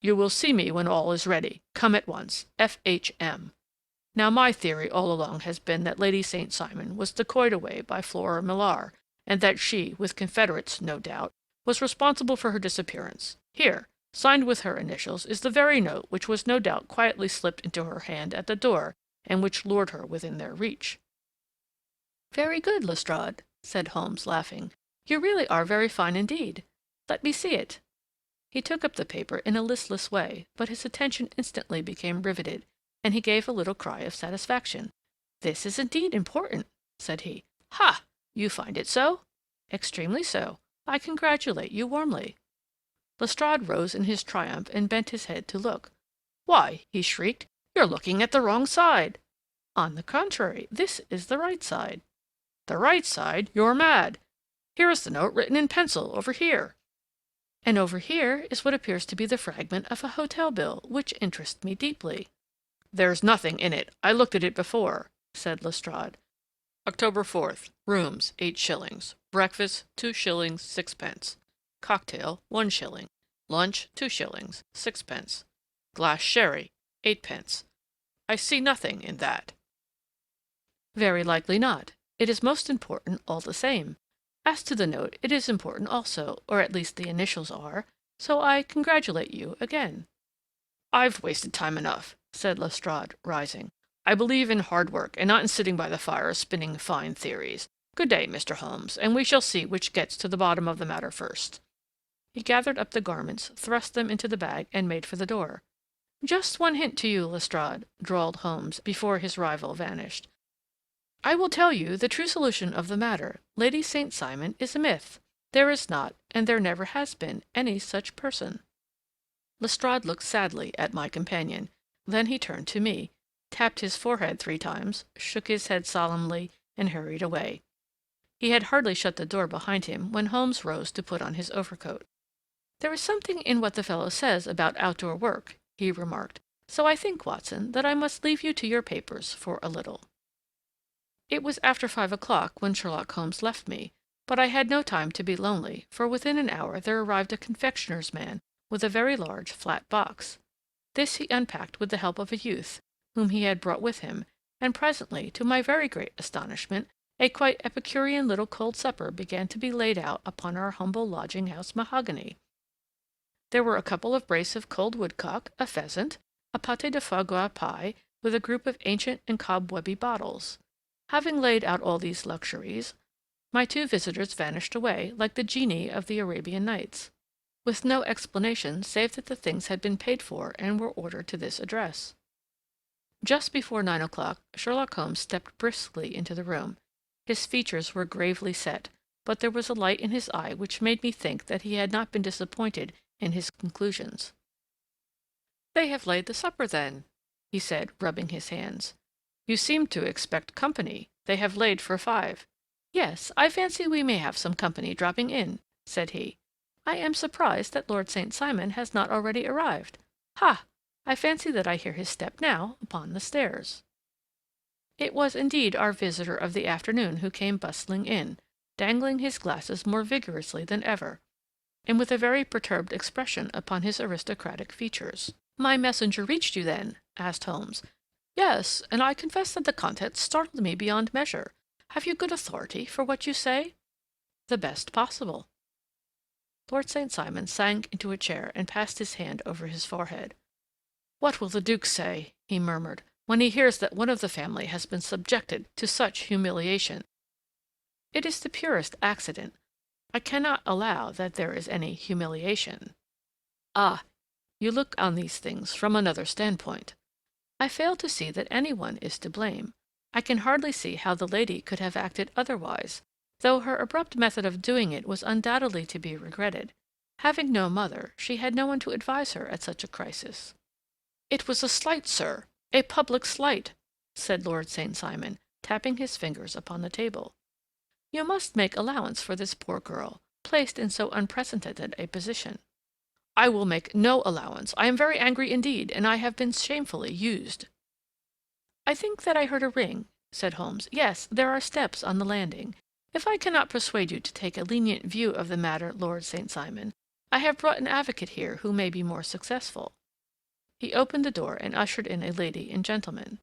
'You will see me when all is ready. Come at once. F.H.M.' Now, my theory all along has been that Lady St. Simon was decoyed away by Flora Millar, and that she, with confederates, no doubt, was responsible for her disappearance. Here, signed with her initials, is the very note which was no doubt quietly slipped into her hand at the door, and which lured her within their reach." "Very good, Lestrade," said Holmes, laughing. "You really are very fine indeed. Let me see it." He took up the paper in a listless way, but his attention instantly became riveted, and he gave a little cry of satisfaction. "This is indeed important," said he. "Ha! You find it so?" "Extremely so. I congratulate you warmly." Lestrade rose in his triumph and bent his head to look. "Why," he shrieked, "you're looking at the wrong side." "On the contrary, this is the right side." "The right side? You're mad. Here is the note written in pencil, over here." "And over here is what appears to be the fragment of a hotel bill, which interests me deeply." "There's nothing in it. I looked at it before," said Lestrade. "October 4th. Rooms, 8 shillings. Breakfast, 2 shillings, 6 pence. Cocktail, 1 shilling. Lunch, 2 shillings, 6 pence. Glass sherry, 8 pence. I see nothing in that." "Very likely not. It is most important all the same. As to the note, it is important also, or at least the initials are, so I congratulate you again." "I've wasted time enough," said Lestrade, rising. "I believe in hard work, and not in sitting by the fire spinning fine theories. Good day, Mr. Holmes, and we shall see which gets to the bottom of the matter first." He gathered up the garments, thrust them into the bag, and made for the door. "Just one hint to you, Lestrade," drawled Holmes before his rival vanished. "I will tell you the true solution of the matter. Lady St. Simon is a myth. There is not, and there never has been, any such person." Lestrade looked sadly at my companion. Then he turned to me, tapped his forehead 3 times, shook his head solemnly, and hurried away. He had hardly shut the door behind him when Holmes rose to put on his overcoat. "There is something in what the fellow says about outdoor work," he remarked, "so I think, Watson, that I must leave you to your papers for a little." It was after 5 o'clock when Sherlock Holmes left me, but I had no time to be lonely, for within an hour there arrived a confectioner's man with a very large flat box. This he unpacked with the help of a youth, whom he had brought with him, and presently, to my very great astonishment, a quite epicurean little cold supper began to be laid out upon our humble lodging-house mahogany. There were a couple of brace of cold woodcock, a pheasant, a pâté de foie gras pie, with a group of ancient and cobwebby bottles. Having laid out all these luxuries, my 2 visitors vanished away, like the genii of the Arabian Nights, with no explanation save that the things had been paid for and were ordered to this address. Just before 9 o'clock, Sherlock Holmes stepped briskly into the room. His features were gravely set, but there was a light in his eye which made me think that he had not been disappointed in his conclusions. "They have laid the supper, then," he said, rubbing his hands. "You seem to expect company. They have laid for 5. "Yes, I fancy we may have some company dropping in," said he. "I am surprised that Lord St. Simon has not already arrived. Ha! I fancy that I hear his step now upon the stairs." It was indeed our visitor of the afternoon who came bustling in, dangling his glasses more vigorously than ever, and with a very perturbed expression upon his aristocratic features. "My messenger reached you, then?" asked Holmes. "Yes, and I confess that the contents startled me beyond measure. Have you good authority for what you say?" "The best possible." Lord St. Simon sank into a chair and passed his hand over his forehead. "What will the Duke say," he murmured, "when he hears that one of the family has been subjected to such humiliation?" "It is the purest accident. I cannot allow that there is any humiliation." "Ah, you look on these things from another standpoint." "I fail to see that any one is to blame. I can hardly see how the lady could have acted otherwise, though her abrupt method of doing it was undoubtedly to be regretted. Having no mother, she had no one to advise her at such a crisis. "It was a slight, sir, a public slight," said Lord St. Simon, tapping his fingers upon the table. "You must make allowance for this poor girl, placed in so unprecedented a position." "I will make no allowance. I am very angry indeed, and I have been shamefully used." "I think that I heard a ring," said Holmes. "Yes, there are steps on the landing. If I cannot persuade you to take a lenient view of the matter, Lord St. Simon, I have brought an advocate here who may be more successful." He opened the door and ushered in a lady and gentleman.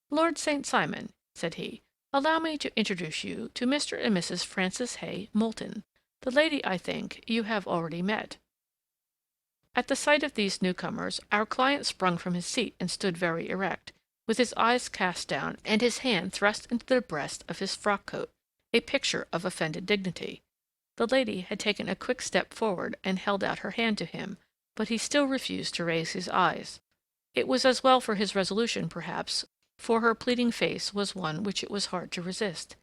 "Lord St. Simon," said he, "allow me to introduce you to Mr. and Mrs. Francis Hay Moulton. The lady, I think, you have already met." At the sight of these newcomers, our client sprung from his seat and stood very erect, with his eyes cast down and his hand thrust into the breast of his frock-coat, a picture of offended dignity. The lady had taken a quick step forward and held out her hand to him, but he still refused to raise his eyes. It was as well for his resolution, perhaps, for her pleading face was one which it was hard to resist.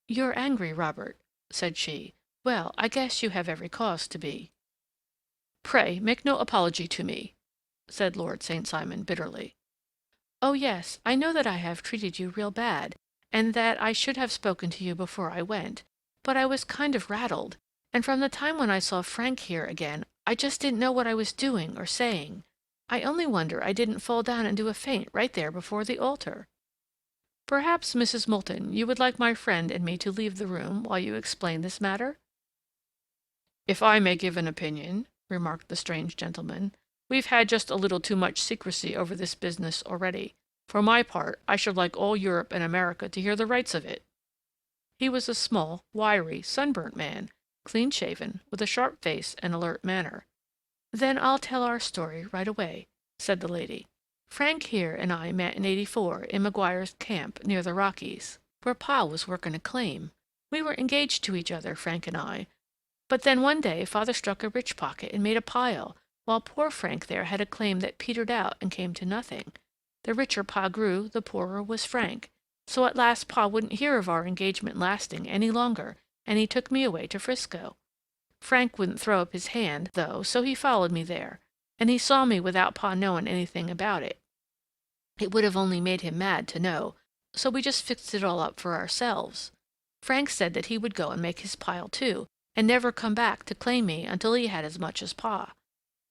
"You're angry, Robert," said she. "Well, I guess you have every cause to be." "Pray make no apology to me," said Lord St. Simon bitterly. "Oh, yes, I know that I have treated you real bad, and that I should have spoken to you before I went, but I was kind of rattled, and from the time when I saw Frank here again, I just didn't know what I was doing or saying. I only wonder I didn't fall down and do a faint right there before the altar." "Perhaps, Mrs. Moulton, you would like my friend and me to leave the room while you explain this matter?" "If I may give an opinion," remarked the strange gentleman, "we've had just a little too much secrecy over this business already. For my part, I should like all Europe and America to hear the rights of it." He was a small, wiry, sunburnt man, clean-shaven, with a sharp face and alert manner. "Then I'll tell our story right away," said the lady. "Frank here and I met in '84 in McGuire's camp near the Rockies, where Pa was working a claim. We were engaged to each other, Frank and I, but then one day Father struck a rich pocket and made a pile, while poor Frank there had a claim that petered out and came to nothing. The richer Pa grew, the poorer was Frank. So at last Pa wouldn't hear of our engagement lasting any longer, and he took me away to Frisco. Frank wouldn't throw up his hand, though, so he followed me there, and he saw me without Pa knowing anything about it. It would have only made him mad to know, so we just fixed it all up for ourselves. Frank said that he would go and make his pile too, and never come back to claim me until he had as much as Pa.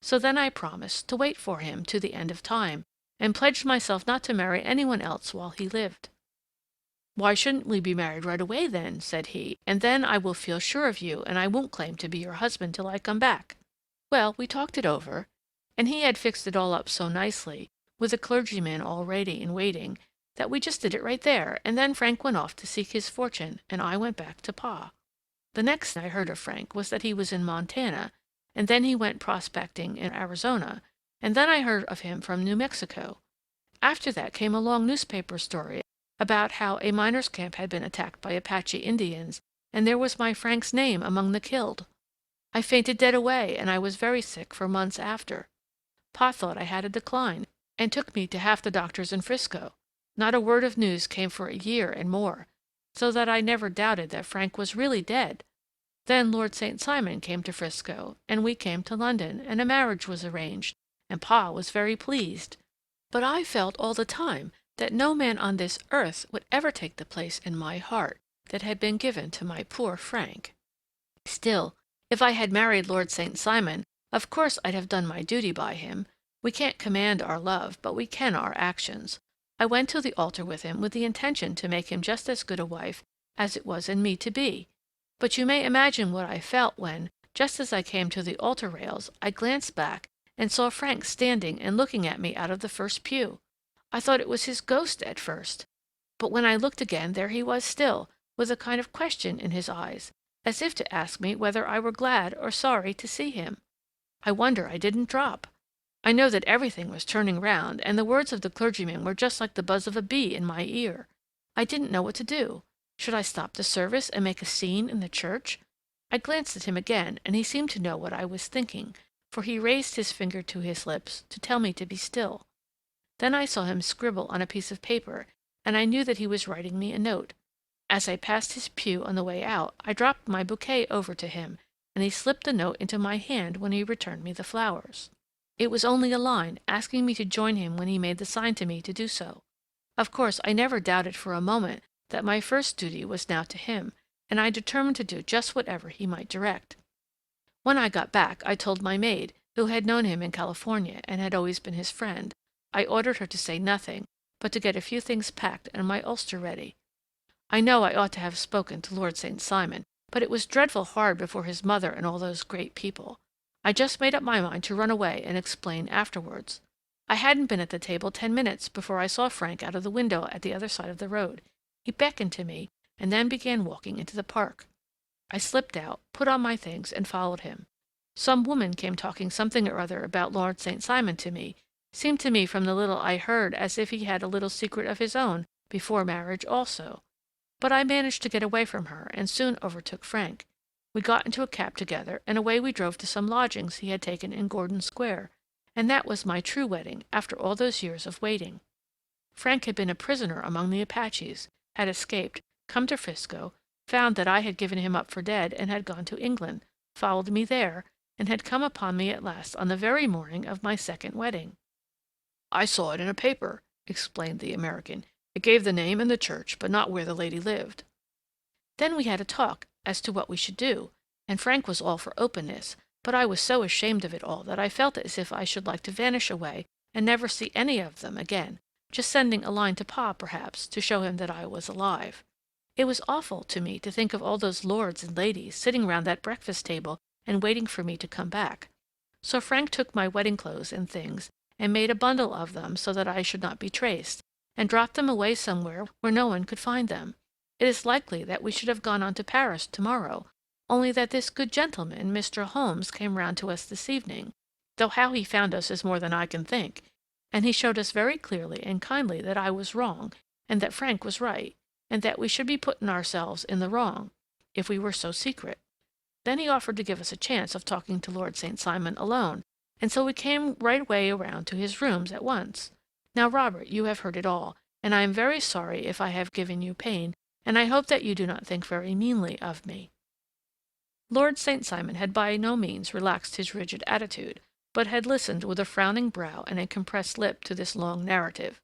So then I promised to wait for him to the end of time, and pledged myself not to marry anyone else while he lived. "Why shouldn't we be married right away, then?" said he, "and then I will feel sure of you, and I won't claim to be your husband till I come back." Well, we talked it over, and he had fixed it all up so nicely, with a clergyman all ready and waiting, that we just did it right there, and then Frank went off to seek his fortune, and I went back to Pa. The next I heard of Frank was that he was in Montana, and then he went prospecting in Arizona, and then I heard of him from New Mexico. After that came a long newspaper story about how a miners' camp had been attacked by Apache Indians, and there was my Frank's name among the killed. I fainted dead away, and I was very sick for months after. Pa thought I had a decline, and took me to half the doctors in Frisco. Not a word of news came for a year and more, so that I never doubted that Frank was really dead. Then Lord St. Simon came to Frisco, and we came to London, and a marriage was arranged, and Pa was very pleased. But I felt all the time that no man on this earth would ever take the place in my heart that had been given to my poor Frank. Still, if I had married Lord St. Simon, of course I'd have done my duty by him. We can't command our love, but we can our actions. I went to the altar with him with the intention to make him just as good a wife as it was in me to be. But you may imagine what I felt when, just as I came to the altar rails, I glanced back and saw Frank standing and looking at me out of the first pew. I thought it was his ghost at first, but when I looked again there he was still, with a kind of question in his eyes, as if to ask me whether I were glad or sorry to see him. I wonder I didn't drop. I know that everything was turning round, and the words of the clergyman were just like the buzz of a bee in my ear. I didn't know what to do. Should I stop the service and make a scene in the church? I glanced at him again, and he seemed to know what I was thinking, for he raised his finger to his lips to tell me to be still. Then I saw him scribble on a piece of paper, and I knew that he was writing me a note. As I passed his pew on the way out, I dropped my bouquet over to him, and he slipped the note into my hand when he returned me the flowers. It was only a line, asking me to join him when he made the sign to me to do so. Of course, I never doubted for a moment that my first duty was now to him, and I determined to do just whatever he might direct. When I got back, I told my maid, who had known him in California and had always been his friend. I ordered her to say nothing, but to get a few things packed and my ulster ready. I know I ought to have spoken to Lord St. Simon, but it was dreadful hard before his mother and all those great people. I just made up my mind to run away and explain afterwards. I hadn't been at the table 10 minutes before I saw Frank out of the window at the other side of the road. He beckoned to me, and then began walking into the park. I slipped out, put on my things, and followed him. Some woman came talking something or other about Lord St. Simon to me. Seemed to me from the little I heard as if he had a little secret of his own before marriage also. But I managed to get away from her, and soon overtook Frank. We got into a cab together, and away we drove to some lodgings he had taken in Gordon Square, and that was my true wedding after all those years of waiting. Frank had been a prisoner among the Apaches, had escaped, come to Frisco, found that I had given him up for dead and had gone to England, followed me there, and had come upon me at last on the very morning of my second wedding. "I saw it in a paper," explained the American. "It gave the name and the church, but not where the lady lived." Then we had a talk as to what we should do, and Frank was all for openness, but I was so ashamed of it all that I felt as if I should like to vanish away and never see any of them again, just sending a line to Pa, perhaps, to show him that I was alive. It was awful to me to think of all those lords and ladies sitting round that breakfast table and waiting for me to come back. So Frank took my wedding clothes and things and made a bundle of them so that I should not be traced, and dropped them away somewhere where no one could find them. It is likely that we should have gone on to Paris tomorrow, only that this good gentleman, Mr. Holmes, came round to us this evening, though how he found us is more than I can think, and he showed us very clearly and kindly that I was wrong, and that Frank was right, and that we should be putting ourselves in the wrong, if we were so secret. Then he offered to give us a chance of talking to Lord St. Simon alone, and so we came right way around to his rooms at once. Now, Robert, you have heard it all, and I am very sorry if I have given you pain, and I hope that you do not think very meanly of me." Lord St. Simon had by no means relaxed his rigid attitude, but had listened with a frowning brow and a compressed lip to this long narrative.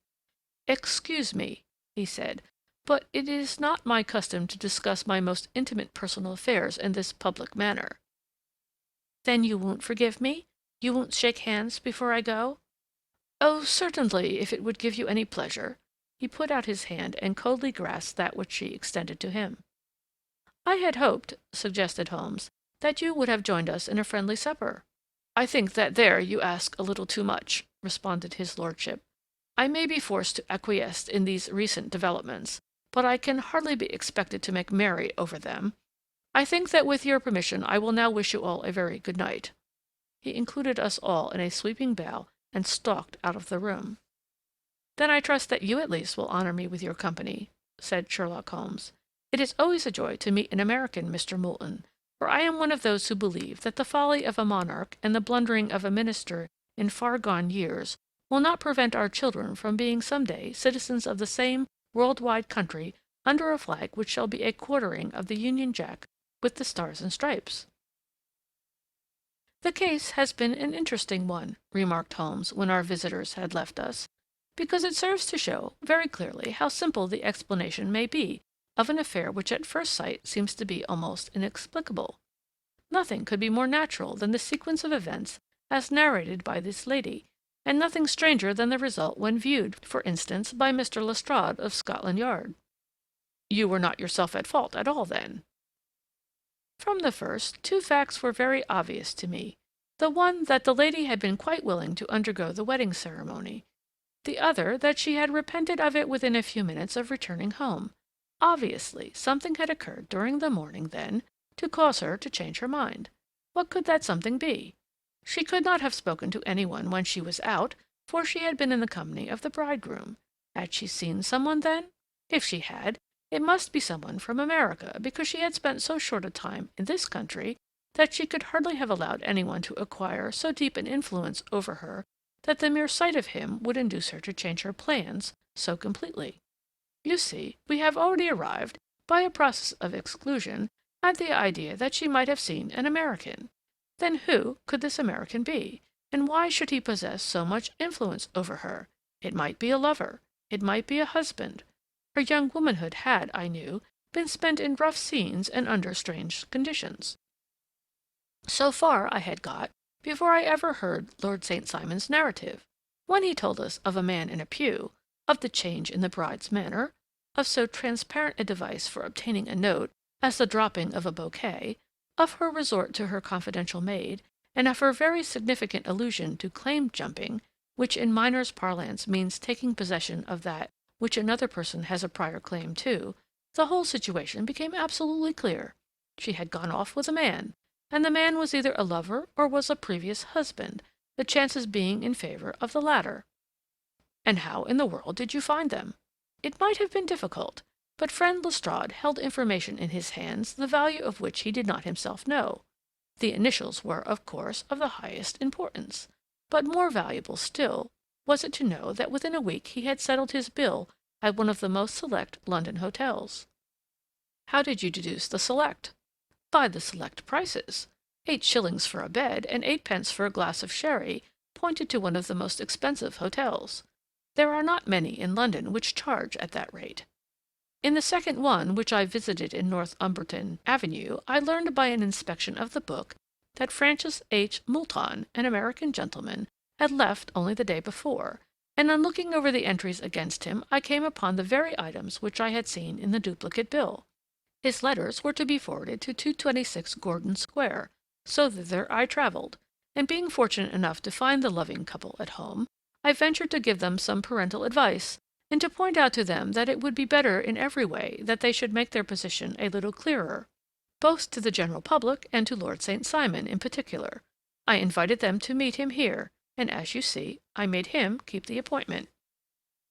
"Excuse me," he said, "but it is not my custom to discuss my most intimate personal affairs in this public manner." "Then you won't forgive me? You won't shake hands before I go?" "Oh, certainly, if it would give you any pleasure." He put out his hand and coldly grasped that which she extended to him. "I had hoped," suggested Holmes, "that you would have joined us in a friendly supper." "I think that there you ask a little too much," responded his lordship. "I may be forced to acquiesce in these recent developments, but I can hardly be expected to make merry over them. I think that with your permission I will now wish you all a very good night." He included us all in a sweeping bow and stalked out of the room. "Then I trust that you at least will honor me with your company," said Sherlock Holmes. "It is always a joy to meet an American, Mr. Moulton, for I am one of those who believe that the folly of a monarch and the blundering of a minister in far-gone years will not prevent our children from being some day citizens of the same world-wide country under a flag which shall be a quartering of the Union Jack with the Stars and Stripes." "The case has been an interesting one," remarked Holmes when our visitors had left us, "because it serves to show very clearly how simple the explanation may be of an affair which at first sight seems to be almost inexplicable. Nothing could be more natural than the sequence of events as narrated by this lady, and nothing stranger than the result when viewed, for instance, by Mr. Lestrade of Scotland Yard." "You were not yourself at fault at all, then?" "From the first, two facts were very obvious to me. The one, that the lady had been quite willing to undergo the wedding ceremony. The other, that she had repented of it within a few minutes of returning home. Obviously, something had occurred during the morning, then, to cause her to change her mind. What could that something be? She could not have spoken to any one when she was out, for she had been in the company of the bridegroom. Had she seen someone, then? If she had, it must be someone from America, because she had spent so short a time in this country that she could hardly have allowed anyone to acquire so deep an influence over her that the mere sight of him would induce her to change her plans so completely. You see, we have already arrived, by a process of exclusion, had the idea that she might have seen an American. Then who could this American be, and why should he possess so much influence over her? It might be a lover. It might be a husband. Her young womanhood had, I knew, been spent in rough scenes and under strange conditions. So far I had got before I ever heard Lord St. Simon's narrative, when he told us of a man in a pew, of the change in the bride's manner, of so transparent a device for obtaining a note as the dropping of a bouquet, of her resort to her confidential maid, and of her very significant allusion to claim-jumping, which in miners' parlance means taking possession of that which another person has a prior claim to. The whole situation became absolutely clear. She had gone off with a man, and the man was either a lover or was a previous husband, the chances being in favor of the latter. And how in the world did you find them? It might have been difficult, but friend Lestrade held information in his hands the value of which he did not himself know. The initials were, of course, of the highest importance, but more valuable still was it to know that within a week he had settled his bill at one of the most select London hotels. How did you deduce the select? By the select prices. 8 shillings for a bed and 8 pence for a glass of sherry pointed to one of the most expensive hotels. There are not many in London which charge at that rate. In the second one, which I visited in Northumberton Avenue, I learned by an inspection of the book that Francis H. Moulton, an American gentleman, had left only the day before, and on looking over the entries against him I came upon the very items which I had seen in the duplicate bill. His letters were to be forwarded to 226 Gordon Square, so thither I travelled, and being fortunate enough to find the loving couple at home, I ventured to give them some parental advice, and to point out to them that it would be better in every way that they should make their position a little clearer, both to the general public and to Lord St. Simon in particular. I invited them to meet him here, and as you see, I made him keep the appointment.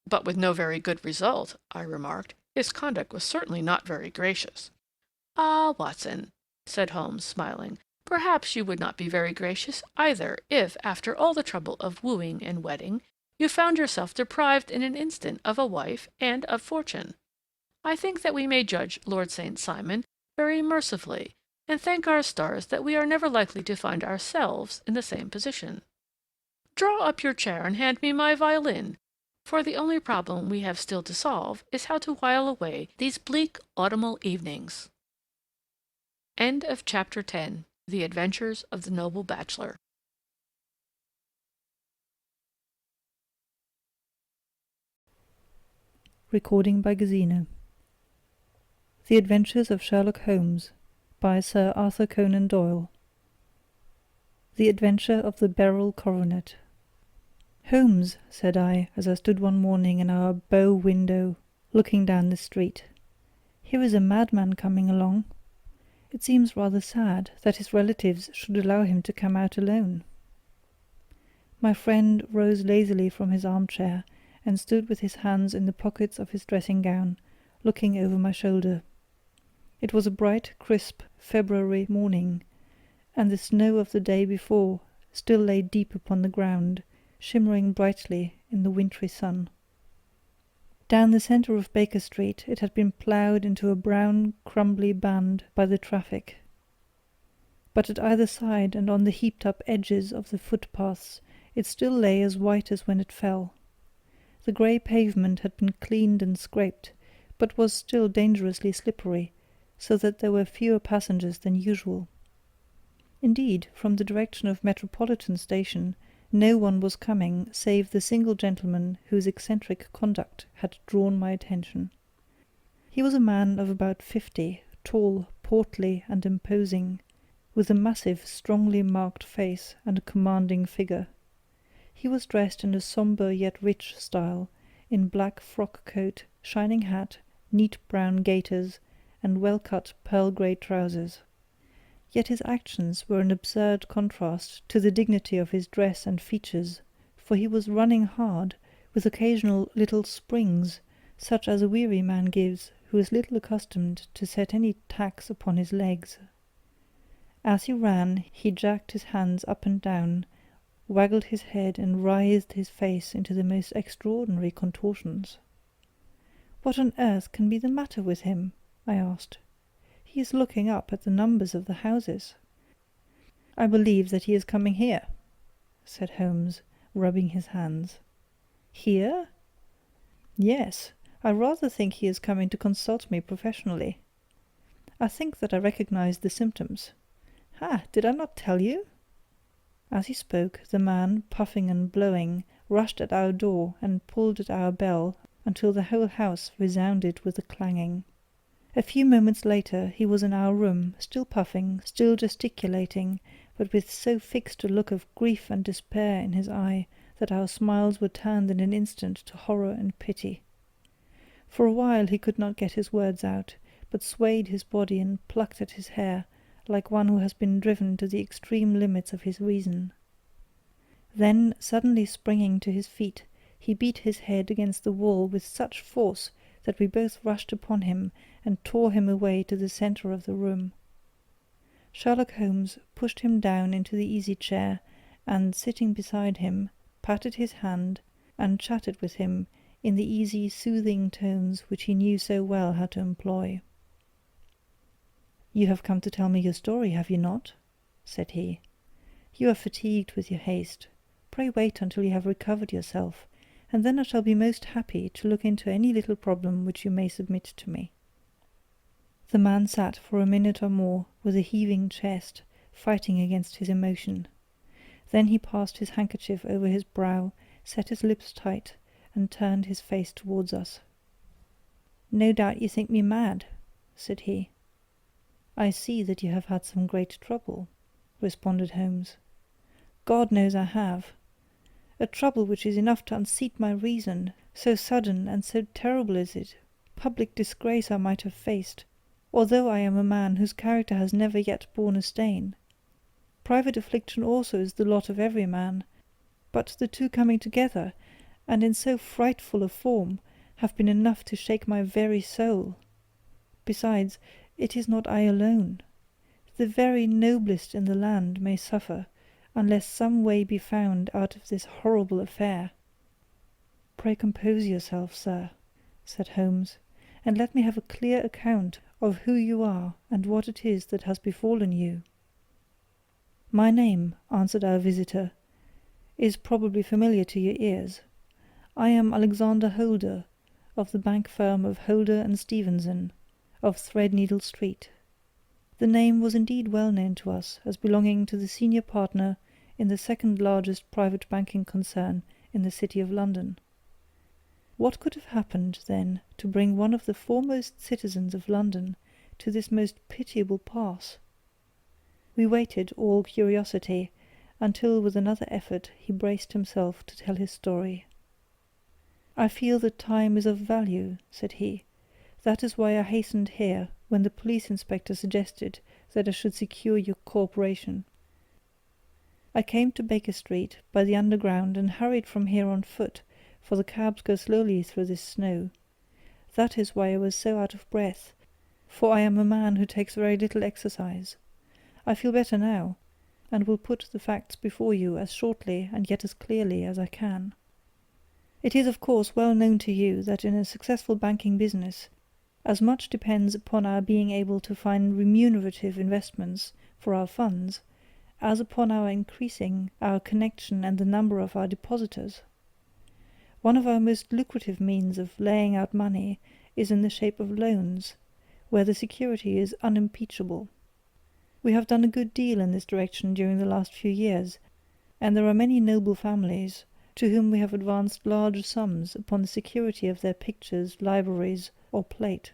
But with no very good result, I remarked. His conduct was certainly not very gracious. Ah, Watson, said Holmes, smiling, perhaps you would not be very gracious either if, after all the trouble of wooing and wedding, you found yourself deprived in an instant of a wife and of fortune. I think that we may judge Lord St. Simon very mercifully, and thank our stars that we are never likely to find ourselves in the same position. Draw up your chair and hand me my violin, for the only problem we have still to solve is how to while away these bleak autumnal evenings. End of Chapter 10. The Adventures of the Noble Bachelor. Recording by Gazino. The Adventures of Sherlock Holmes by Sir Arthur Conan Doyle. The Adventure of the Beryl Coronet. Holmes, said I, as I stood one morning in our bow window, looking down the street, here is a madman coming along. It seems rather sad that his relatives should allow him to come out alone. My friend rose lazily from his armchair and stood with his hands in the pockets of his dressing-gown, looking over my shoulder. It was a bright, crisp February morning, and the snow of the day before still lay deep upon the ground, shimmering brightly in the wintry sun. Down the centre of Baker Street it had been ploughed into a brown, crumbly band by the traffic. But at either side and on the heaped-up edges of the footpaths it still lay as white as when it fell. The grey pavement had been cleaned and scraped, but was still dangerously slippery, so that there were fewer passengers than usual. Indeed, from the direction of Metropolitan Station, no one was coming save the single gentleman whose eccentric conduct had drawn my attention. He was a man of about 50, tall, portly, and imposing, with a massive, strongly marked face and a commanding figure. He was dressed in a sombre yet rich style, in black frock-coat, shining hat, neat brown gaiters, and well-cut pearl-grey trousers. Yet his actions were an absurd contrast to the dignity of his dress and features, for he was running hard, with occasional little springs, such as a weary man gives who is little accustomed to set any tax upon his legs. As he ran, he jacked his hands up and down, waggled his head, and writhed his face into the most extraordinary contortions. "What on earth can be the matter with him?" I asked. "He he is looking up at the numbers of the houses. I believe that he is coming here," said Holmes, rubbing his hands. "Here?" "Yes, I rather think he is coming to consult me professionally. I think that I recognize the symptoms. Ha! Did I not tell you?" As he spoke, the man, puffing and blowing, rushed at our door and pulled at our bell until the whole house resounded with the clanging. A few moments later he was in our room, still puffing, still gesticulating, but with so fixed a look of grief and despair in his eye that our smiles were turned in an instant to horror and pity. For a while he could not get his words out, but swayed his body and plucked at his hair, like one who has been driven to the extreme limits of his reason. Then, suddenly springing to his feet, he beat his head against the wall with such force that we both rushed upon him and tore him away to the centre of the room. Sherlock Holmes pushed him down into the easy-chair, and, sitting beside him, patted his hand and chatted with him in the easy, soothing tones which he knew so well how to employ. "You have come to tell me your story, have you not?" said he. "You are fatigued with your haste. Pray wait until you have recovered yourself, and then I shall be most happy to look into any little problem which you may submit to me." The man sat for a minute or more with a heaving chest, fighting against his emotion. Then he passed his handkerchief over his brow, set his lips tight, and turned his face towards us. "No doubt you think me mad," said he. "I see that you have had some great trouble," responded Holmes. "God knows I have. A trouble which is enough to unseat my reason, so sudden and so terrible is it. Public disgrace I might have faced, although I am a man whose character has never yet borne a stain. Private affliction also is the lot of every man, but the two coming together, and in so frightful a form, have been enough to shake my very soul. Besides, it is not I alone. The very noblest in the land may suffer, unless some way be found out of this horrible affair." "Pray compose yourself, sir," said Holmes, "and let me have a clear account of who you are and what it is that has befallen you." "My name," answered our visitor, "is probably familiar to your ears. I am Alexander Holder, of the bank firm of Holder and Stevenson, of Threadneedle Street." The name was indeed well known to us as belonging to the senior partner in the second largest private banking concern in the City of London. What could have happened, then, to bring one of the foremost citizens of London to this most pitiable pass? We waited, all curiosity, until with another effort he braced himself to tell his story. "I feel that time is of value," said he. "That is why I hastened here when the police inspector suggested that I should secure your cooperation. I came to Baker Street by the Underground and hurried from here on foot, for the cabs go slowly through this snow. That is why I was so out of breath, for I am a man who takes very little exercise. I feel better now, and will put the facts before you as shortly and yet as clearly as I can. It is of course well known to you that in a successful banking business, as much depends upon our being able to find remunerative investments for our funds, as upon our increasing our connection and the number of our depositors. One of our most lucrative means of laying out money is in the shape of loans, where the security is unimpeachable. We have done a good deal in this direction during the last few years, and there are many noble families to whom we have advanced large sums upon the security of their pictures, libraries, or plate.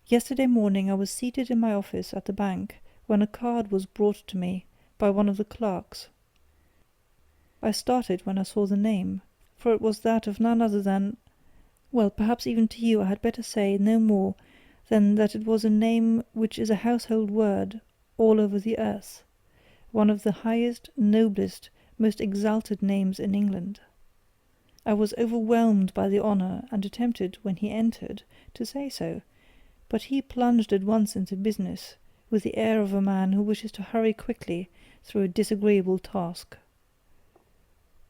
Yesterday morning I was seated in my office at the bank when a card was brought to me by one of the clerks. I started when I saw the name, for it was that of none other than— well, perhaps even to you I had better say no more than that it was a name which is a household word all over the earth, one of the highest, noblest, most exalted names in England. I was overwhelmed by the honour, and attempted, when he entered, to say so, but he plunged at once into business, with the air of a man who wishes to hurry quickly through a disagreeable task.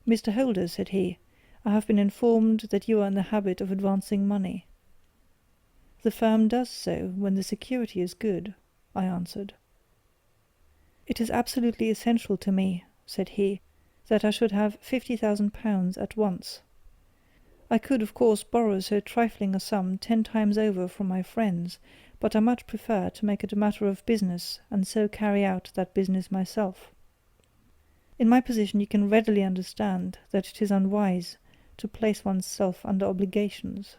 "Mr. Holder," said he, "I have been informed that you are in the habit of advancing money." The firm does so when the security is good, I answered. It is absolutely essential to me, said he, that I should have £50,000 at once. I could, of course, borrow so trifling a sum 10 times over from my friends, but I much prefer to make it a matter of business, and so carry out that business myself. In my position you can readily understand that it is unwise to place one's self under obligations.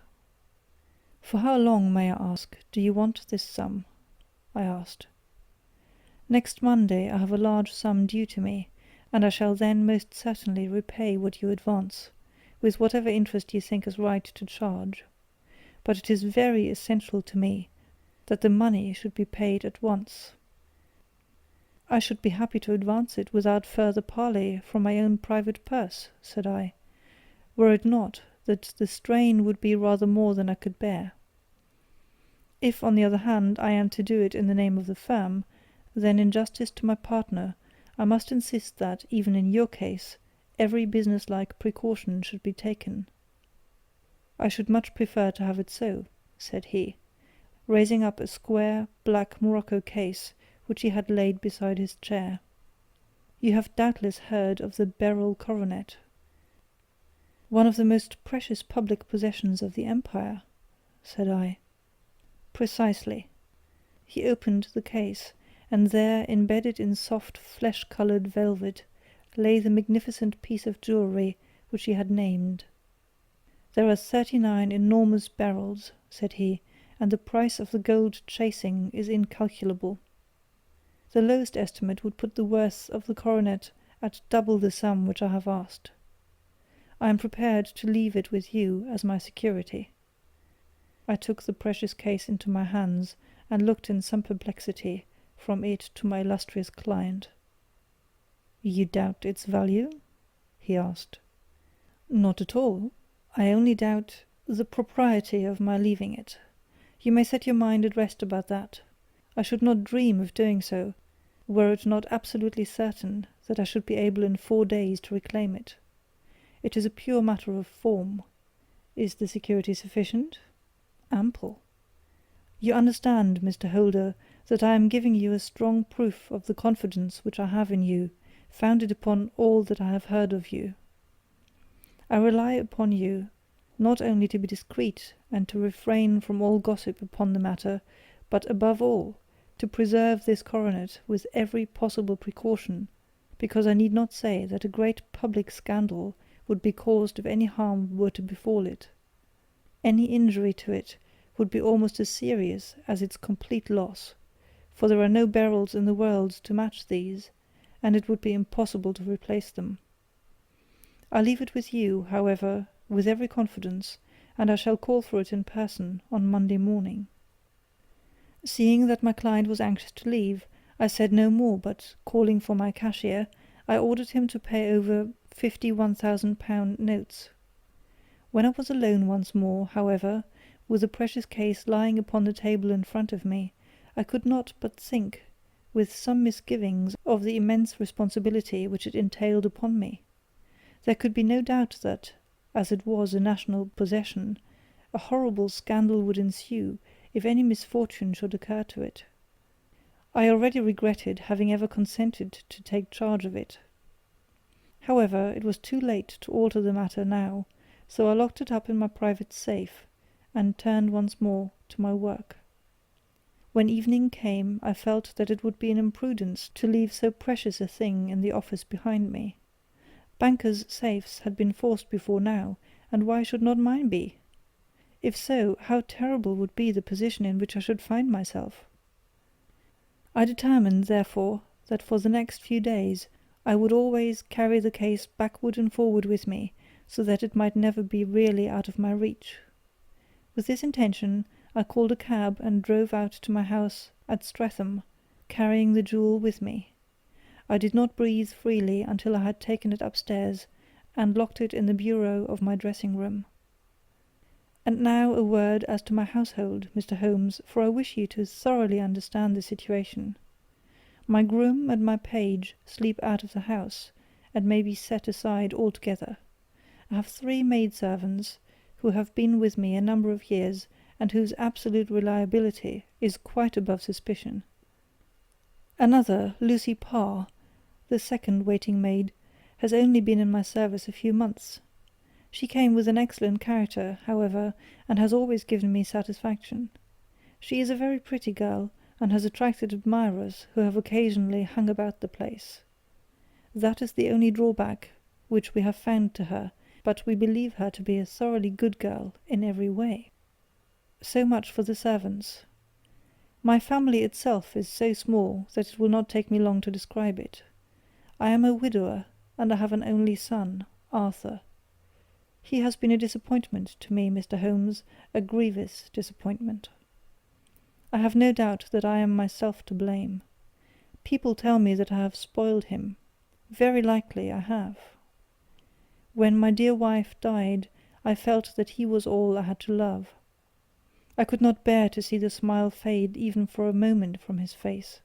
For how long, may I ask, do you want this sum? I asked. Next Monday I have a large sum due to me, and I shall then most certainly repay what you advance, with whatever interest you think is right to charge. But it is very essential to me that the money should be paid at once. I should be happy to advance it without further parley from my own private purse, said I, were it not that the strain would be rather more than I could bear. If, on the other hand, I am to do it in the name of the firm, then in justice to my partner, I must insist that, even in your case, every business-like precaution should be taken. I should much prefer to have it so, said he, raising up a square, black morocco case which he had laid beside his chair. You have doubtless heard of the beryl coronet, one of the most precious public possessions of the empire, said I. Precisely. He opened the case, and there, embedded in soft flesh-coloured velvet, lay the magnificent piece of jewellery which he had named. There are 39 enormous beryls, said he, and the price of the gold chasing is incalculable. The lowest estimate would put the worth of the coronet at double the sum which I have asked. I am prepared to leave it with you as my security. I took the precious case into my hands, and looked in some perplexity from it to my illustrious client. You doubt its value? He asked. Not at all. I only doubt the propriety of my leaving it. You may set your mind at rest about that. I should not dream of doing so, were it not absolutely certain that I should be able in 4 days to reclaim it. It is a pure matter of form. Is the security sufficient? Ample. You understand, Mr. Holder, that I am giving you a strong proof of the confidence which I have in you, founded upon all that I have heard of you. I rely upon you, not only to be discreet, and to refrain from all gossip upon the matter, but, above all, to preserve this coronet with every possible precaution, because I need not say that a great public scandal would be caused if any harm were to befall it. Any injury to it would be almost as serious as its complete loss, for there are no beryls in the world to match these, and it would be impossible to replace them. I leave it with you, however, with every confidence, and I shall call for it in person on Monday morning. Seeing that my client was anxious to leave, I said no more, but, calling for my cashier, I ordered him to pay over 50 £1,000 notes. When I was alone once more, however, with the precious case lying upon the table in front of me, I could not but think, with some misgivings, of the immense responsibility which it entailed upon me. There could be no doubt that, as it was a national possession, a horrible scandal would ensue if any misfortune should occur to it. I already regretted having ever consented to take charge of it. However, it was too late to alter the matter now, so I locked it up in my private safe, and turned once more to my work. When evening came, I felt that it would be an imprudence to leave so precious a thing in the office behind me. Bankers' safes had been forced before now, and why should not mine be? If so, how terrible would be the position in which I should find myself. I determined, therefore, that for the next few days I would always carry the case backward and forward with me, so that it might never be really out of my reach. With this intention, I called a cab and drove out to my house at Streatham, carrying the jewel with me. I did not breathe freely until I had taken it upstairs, and locked it in the bureau of my dressing-room. And now a word as to my household, Mr. Holmes, for I wish you to thoroughly understand the situation. My groom and my page sleep out of the house, and may be set aside altogether. I have 3 maidservants, who have been with me a number of years, and whose absolute reliability is quite above suspicion. Another, Lucy Parr, the second waiting-maid, has only been in my service a few months. She came with an excellent character, however, and has always given me satisfaction. She is a very pretty girl, and has attracted admirers who have occasionally hung about the place. That is the only drawback which we have found to her, but we believe her to be a thoroughly good girl in every way. So much for the servants. My family itself is so small that it will not take me long to describe it. I am a widower, and I have an only son, Arthur. He has been a disappointment to me, Mr. Holmes, a grievous disappointment. I have no doubt that I am myself to blame. People tell me that I have spoiled him. Very likely I have. When my dear wife died, I felt that he was all I had to love. I could not bear to see the smile fade even for a moment from his face.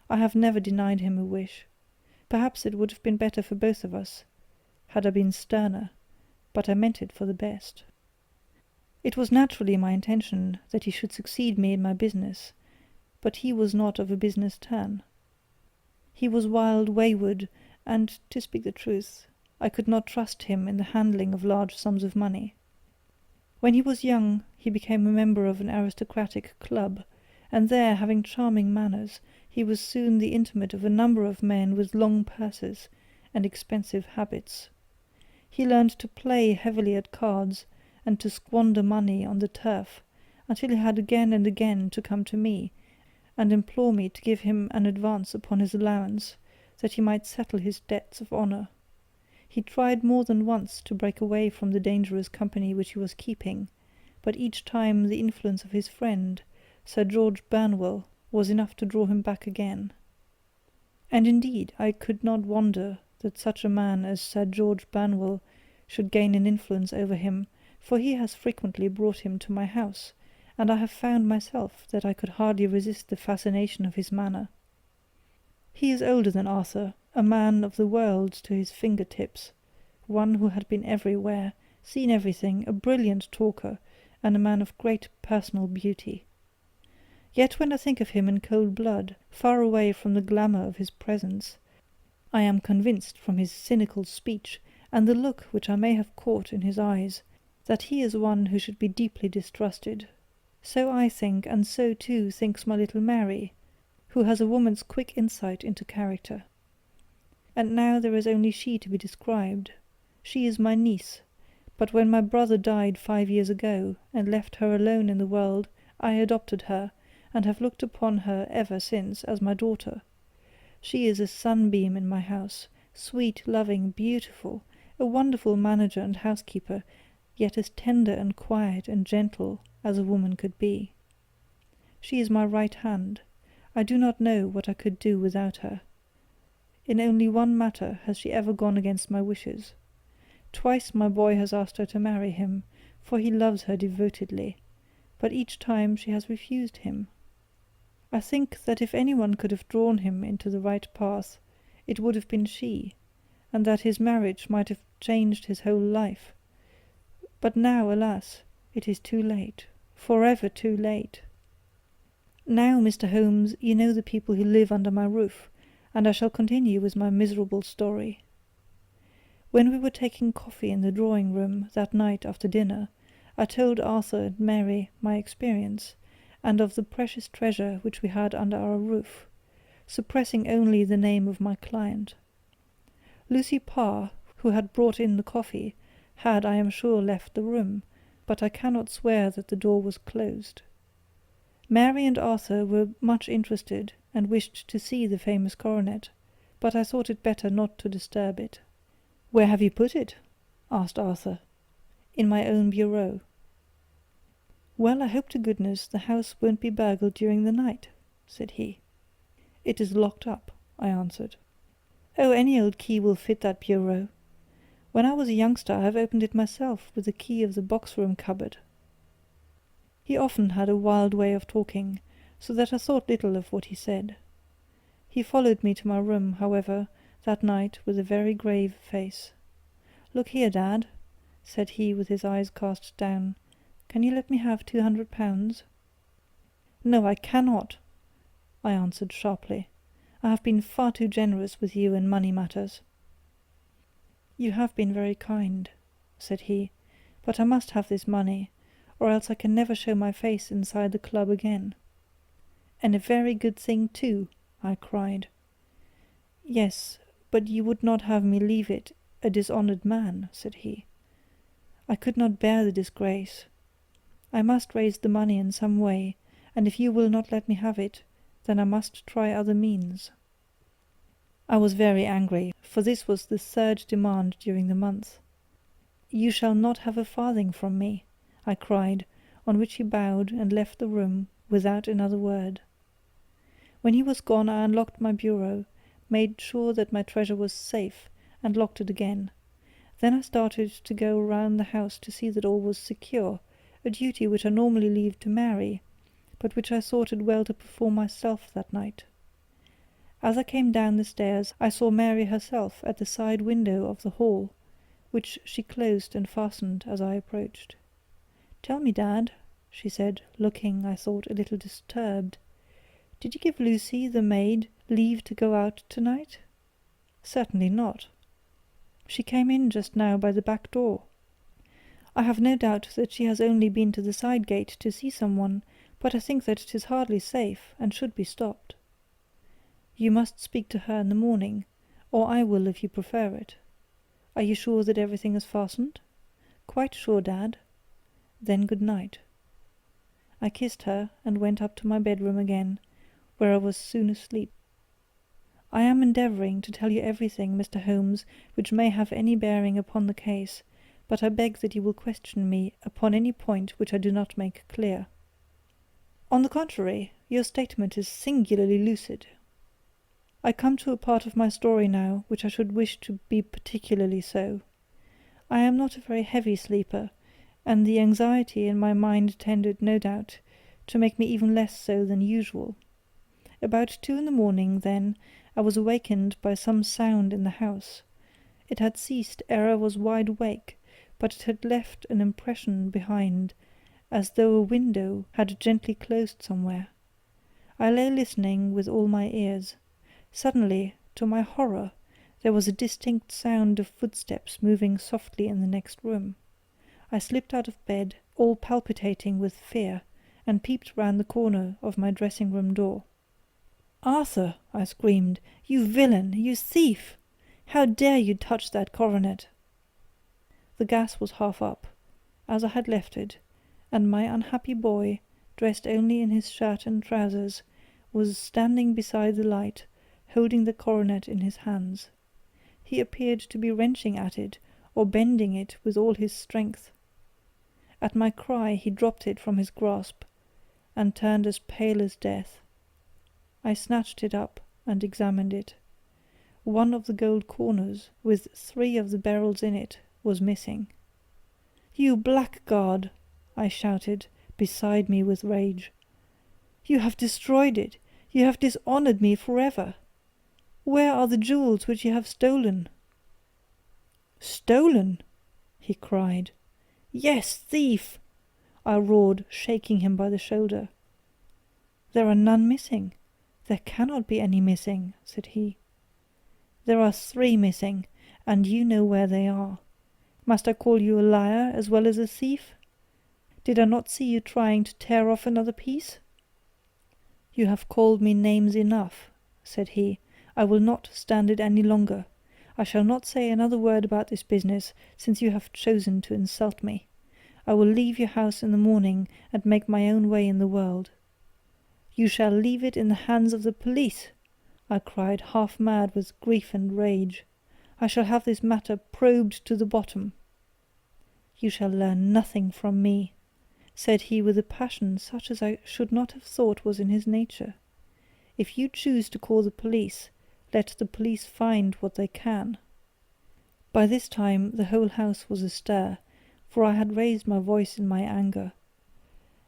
I have never denied him a wish. Perhaps it would have been better for both of us, had I been sterner, but I meant it for the best. It was naturally my intention that he should succeed me in my business, but he was not of a business turn. He was wild, wayward, and, to speak the truth, I could not trust him in the handling of large sums of money. When he was young, he became a member of an aristocratic club, and there, having charming manners, he was soon the intimate of a number of men with long purses and expensive habits. He learned to play heavily at cards, and to squander money on the turf, until he had again and again to come to me, and implore me to give him an advance upon his allowance, that he might settle his debts of honour. He tried more than once to break away from the dangerous company which he was keeping, but each time the influence of his friend, Sir George Burnwell, was enough to draw him back again. And indeed I could not wonder that such a man as Sir George Burnwell should gain an influence over him, for he has frequently brought him to my house, and I have found myself that I could hardly resist the fascination of his manner. He is older than Arthur, a man of the world to his finger-tips, one who had been everywhere, seen everything, a brilliant talker, and a man of great personal beauty. Yet when I think of him in cold blood, far away from the glamour of his presence, I am convinced from his cynical speech, and the look which I may have caught in his eyes, that he is one who should be deeply distrusted. So I think, and so too thinks my little Mary, who has a woman's quick insight into character. And now there is only she to be described. She is my niece, but when my brother died 5 years ago, and left her alone in the world, I adopted her, and have looked upon her ever since as my daughter. She is a sunbeam in my house, sweet, loving, beautiful, a wonderful manager and housekeeper, yet as tender and quiet and gentle as a woman could be. She is my right hand. I do not know what I could do without her. In only one matter has she ever gone against my wishes. Twice my boy has asked her to marry him, for he loves her devotedly, but each time she has refused him. I think that if anyone could have drawn him into the right path, it would have been she, and that his marriage might have changed his whole life. But now, alas, it is too late, forever too late. Now, Mr. Holmes, you know the people who live under my roof, and I shall continue with my miserable story. When we were taking coffee in the drawing-room that night after dinner, I told Arthur and Mary my experience, and of the precious treasure which we had under our roof, suppressing only the name of my client. Lucy Parr, who had brought in the coffee, had, I am sure, left the room, but I cannot swear that the door was closed. Mary and Arthur were much interested, and wished to see the famous coronet, but I thought it better not to disturb it. "Where have you put it?" asked Arthur. "In my own bureau." "Well, I hope to goodness the house won't be burgled during the night," said he. "It is locked up," I answered. "Oh, any old key will fit that bureau. When I was a youngster I have opened it myself with the key of the box-room cupboard." He often had a wild way of talking, so that I thought little of what he said. He followed me to my room, however, that night with a very grave face. "Look here, Dad," said he with his eyes cast down, Can you let me have £200? No, I cannot, I answered sharply. I have been far too generous with you in money matters. You have been very kind, said he, but I must have this money, or else I can never show my face inside the club again. And a very good thing too, I cried. Yes, but you would not have me leave it a dishonoured man, said he. I could not bear the disgrace. I must raise the money in some way, and if you will not let me have it, then I must try other means. I was very angry, for this was the third demand during the month. You shall not have a farthing from me, I cried, on which he bowed and left the room without another word. When he was gone, I unlocked my bureau, made sure that my treasure was safe, and locked it again. Then I started to go round the house to see that all was secure, a duty which I normally leave to Mary, but which I thought it well to perform myself that night. As I came down the stairs, I saw Mary herself at the side window of the hall, which she closed and fastened as I approached. "Tell me, Dad," she said, looking, I thought, a little disturbed, "did you give Lucy, the maid, leave to go out tonight?" "Certainly not. She came in just now by the back door. I have no doubt that she has only been to the side gate to see someone, but I think that it is hardly safe, and should be stopped. You must speak to her in the morning, or I will if you prefer it. Are you sure that everything is fastened?" "Quite sure, Dad." "Then good night." I kissed her and went up to my bedroom again, where I was soon asleep. I am endeavouring to tell you everything, Mr. Holmes, which may have any bearing upon the case, but I beg that you will question me upon any point which I do not make clear. On the contrary, your statement is singularly lucid. I come to a part of my story now which I should wish to be particularly so. I am not a very heavy sleeper, and the anxiety in my mind tended, no doubt, to make me even less so than usual. About 2 in the morning, then, I was awakened by some sound in the house. It had ceased ere I was wide awake, but it had left an impression behind, as though a window had gently closed somewhere. I lay listening with all my ears. Suddenly, to my horror, there was a distinct sound of footsteps moving softly in the next room. I slipped out of bed, all palpitating with fear, and peeped round the corner of my dressing-room door. "Arthur!" I screamed. "You villain! You thief! How dare you touch that coronet?" The gas was half up, as I had left it, and my unhappy boy, dressed only in his shirt and trousers, was standing beside the light, holding the coronet in his hands. He appeared to be wrenching at it, or bending it with all his strength. At my cry he dropped it from his grasp, and turned as pale as death. I snatched it up and examined it. One of the gold corners, with 3 of the beryls in it, was missing. "You blackguard!" I shouted, beside me with rage. "You have destroyed it! You have dishonoured me forever! Where are the jewels which you have stolen?" "Stolen?" he cried. "Yes, thief!" I roared, shaking him by the shoulder. "There are none missing. There cannot be any missing," said he. "There are 3 missing, and you know where they are. Must I call you a liar as well as a thief? Did I not see you trying to tear off another piece?" "You have called me names enough," said he. "I will not stand it any longer. I shall not say another word about this business, since you have chosen to insult me. I will leave your house in the morning, and make my own way in the world." "You shall leave it in the hands of the police," I cried, half mad with grief and rage. "I shall have this matter probed to the bottom." "You shall learn nothing from me," said he with a passion such as I should not have thought was in his nature. "If you choose to call the police, let the police find what they can." By this time the whole house was astir, for I had raised my voice in my anger.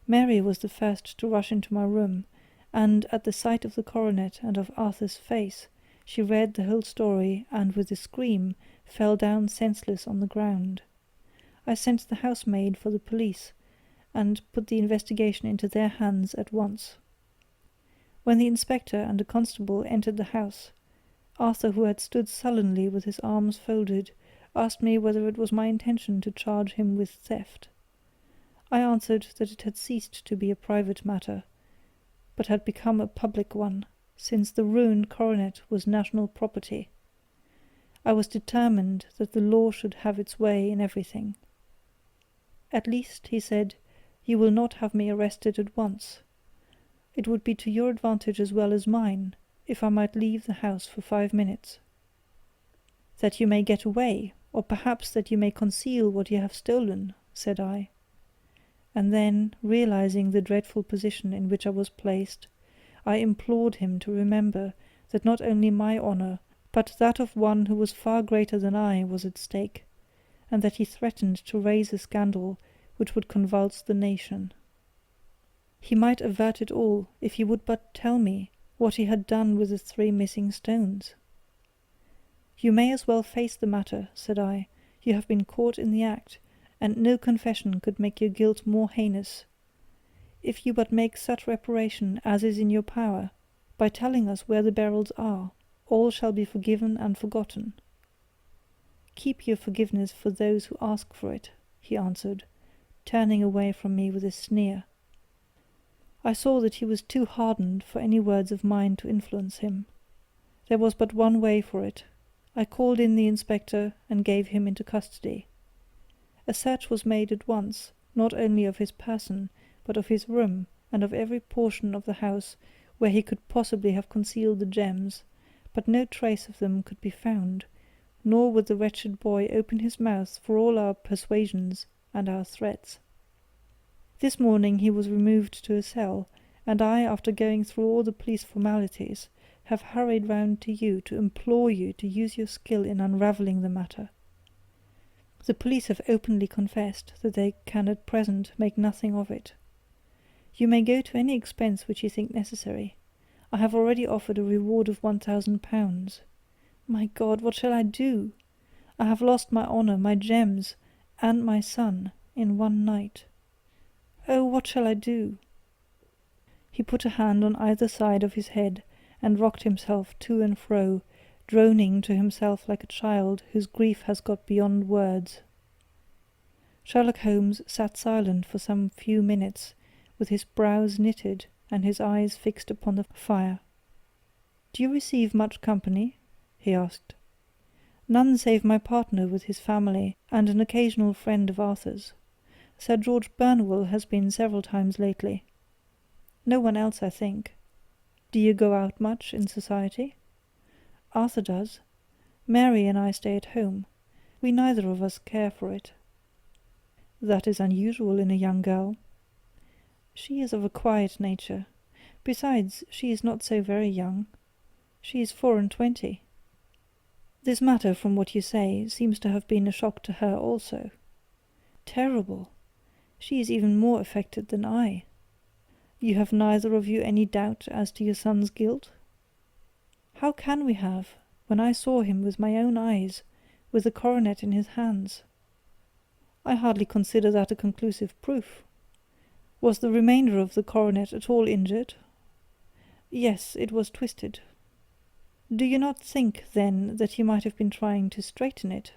Mary was the first to rush into my room, and at the sight of the coronet and of Arthur's face, she read the whole story, and with a scream fell down senseless on the ground. I sent the housemaid for the police, and put the investigation into their hands at once. When the inspector and a constable entered the house, Arthur, who had stood sullenly with his arms folded, asked me whether it was my intention to charge him with theft. I answered that it had ceased to be a private matter, but had become a public one, since the ruined coronet was national property. I was determined that the law should have its way in everything. At least, he said, you will not have me arrested at once. It would be to your advantage as well as mine, if I might leave the house for 5 minutes. That you may get away, or perhaps that you may conceal what you have stolen, said I. And then, realizing the dreadful position in which I was placed, I implored him to remember that not only my honour, but that of one who was far greater than I was at stake, and that he threatened to raise a scandal which would convulse the nation. He might avert it all if he would but tell me what he had done with the 3 missing stones. You may as well face the matter, said I. You have been caught in the act, and no confession could make your guilt more heinous. If you but make such reparation as is in your power, by telling us where the barrels are, all shall be forgiven and forgotten. Keep your forgiveness for those who ask for it, he answered, turning away from me with a sneer. I saw that he was too hardened for any words of mine to influence him. There was but one way for it. I called in the inspector and gave him into custody. A search was made at once, not only of his person, but of his room, and of every portion of the house where he could possibly have concealed the gems, but no trace of them could be found, nor would the wretched boy open his mouth for all our persuasions and our threats. This morning he was removed to a cell, and I, after going through all the police formalities, have hurried round to you to implore you to use your skill in unravelling the matter. The police have openly confessed that they can at present make nothing of it. You may go to any expense which you think necessary. I have already offered a reward of £1,000. My God, what shall I do? I have lost my honour, my gems, and my son in one night. Oh, what shall I do? He put a hand on either side of his head and rocked himself to and fro, droning to himself like a child whose grief has got beyond words. Sherlock Holmes sat silent for some few minutes, with his brows knitted and his eyes fixed upon the fire. "Do you receive much company?" he asked. "None save my partner with his family, and an occasional friend of Arthur's. Sir George Burnwell has been several times lately. No one else, I think. Do you go out much in society?" "Arthur does. Mary and I stay at home. We neither of us care for it." "That is unusual in a young girl." "She is of a quiet nature. Besides, she is not so very young. She is 24. This matter, from what you say, seems to have been a shock to her also." "Terrible! She is even more affected than I." "You have neither of you any doubt as to your son's guilt?" "How can we have, when I saw him with my own eyes, with the coronet in his hands?" "I hardly consider that a conclusive proof. Was the remainder of the coronet at all injured?" "Yes, it was twisted." "Do you not think, then, that you might have been trying to straighten it?"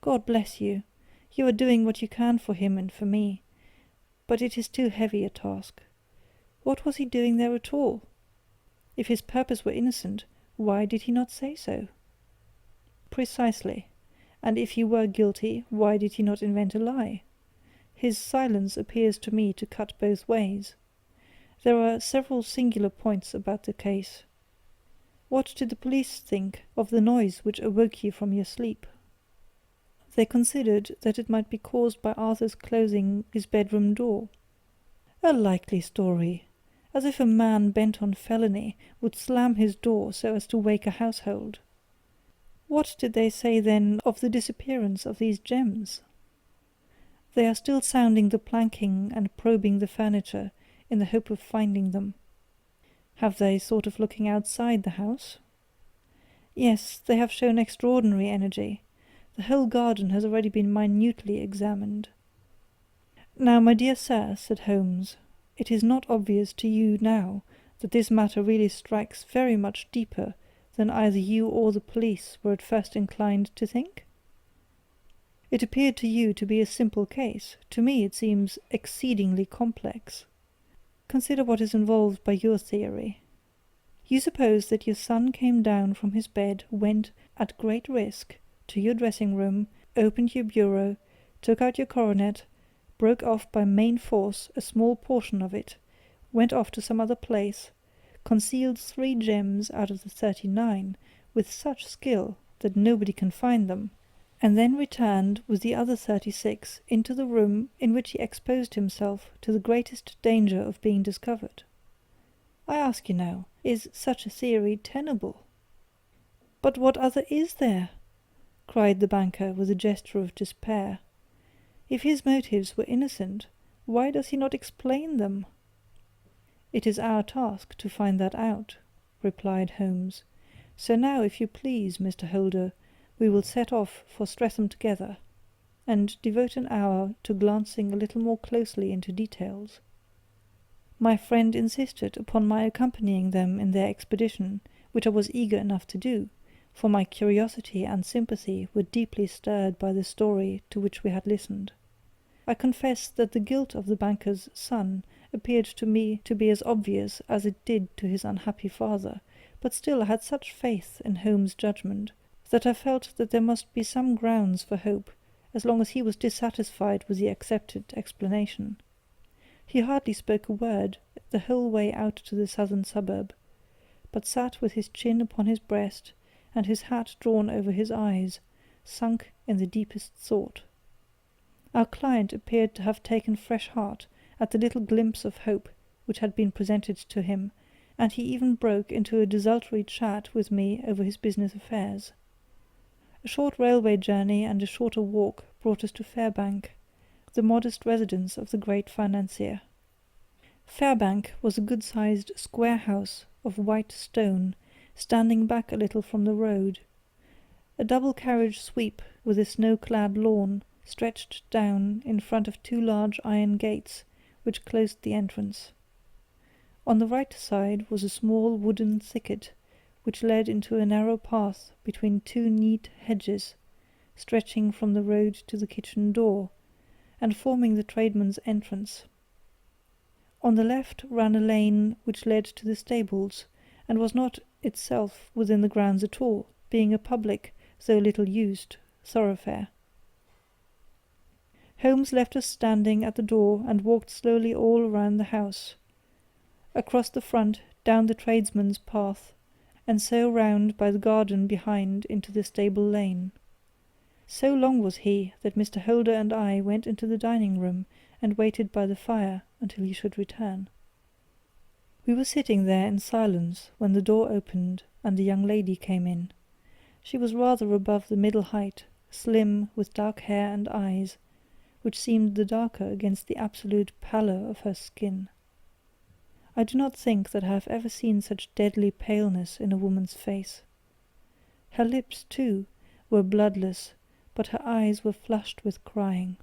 "God bless you! You are doing what you can for him and for me, but it is too heavy a task. What was he doing there at all? If his purpose were innocent, why did he not say so?" "Precisely. And if he were guilty, why did he not invent a lie? His silence appears to me to cut both ways. There are several singular points about the case. What did the police think of the noise which awoke you from your sleep?" "They considered that it might be caused by Arthur's closing his bedroom door." "A likely story! As if a man bent on felony would slam his door so as to wake a household. What did they say, then, of the disappearance of these gems?" "They are still sounding the planking and probing the furniture, in the hope of finding them." "Have they thought of looking outside the house?" "Yes, they have shown extraordinary energy. The whole garden has already been minutely examined." Now, my dear sir, said Holmes, it is not obvious to you now that this matter really strikes very much deeper than either you or the police were at first inclined to think? It appeared to you to be a simple case. To me it seems exceedingly complex. Consider what is involved by your theory. You suppose that your son came down from his bed, went, at great risk, to your dressing-room, opened your bureau, took out your coronet, broke off by main force a small portion of it, went off to some other place, concealed 3 gems out of the 39 with such skill that nobody can find them, and then returned with the other 36 into the room in which he exposed himself to the greatest danger of being discovered. I ask you now, is such a theory tenable? But what other is there? Cried the banker with a gesture of despair. If his motives were innocent, why does he not explain them? It is our task to find that out, replied Holmes. So now, if you please, Mr. Holder, we will set off for Streatham together, and devote an hour to glancing a little more closely into details. My friend insisted upon my accompanying them in their expedition, which I was eager enough to do, for my curiosity and sympathy were deeply stirred by the story to which we had listened. I confess that the guilt of the banker's son appeared to me to be as obvious as it did to his unhappy father, but still I had such faith in Holmes' judgment that I felt that there must be some grounds for hope, as long as he was dissatisfied with the accepted explanation. He hardly spoke a word the whole way out to the southern suburb, but sat with his chin upon his breast and his hat drawn over his eyes, sunk in the deepest thought. Our client appeared to have taken fresh heart at the little glimpse of hope which had been presented to him, and he even broke into a desultory chat with me over his business affairs. A short railway journey and a shorter walk brought us to Fairbank, the modest residence of the great financier. Fairbank was a good-sized square house of white stone, standing back a little from the road. A double-carriage sweep with a snow-clad lawn stretched down in front of 2 large iron gates which closed the entrance. On the right side was a small wooden thicket, which led into a narrow path between 2 neat hedges, stretching from the road to the kitchen door, and forming the tradesman's entrance. On the left ran a lane which led to the stables, and was not itself within the grounds at all, being a public, though little used, thoroughfare. Holmes left us standing at the door and walked slowly all round the house, across the front, down the tradesman's path, and so round by the garden behind into the stable lane. So long was he that Mr. Holder and I went into the dining-room and waited by the fire until he should return. We were sitting there in silence when the door opened and the young lady came in. She was rather above the middle height, slim, with dark hair and eyes, which seemed the darker against the absolute pallor of her skin. I do not think that I have ever seen such deadly paleness in a woman's face. Her lips, too, were bloodless, but her eyes were flushed with crying.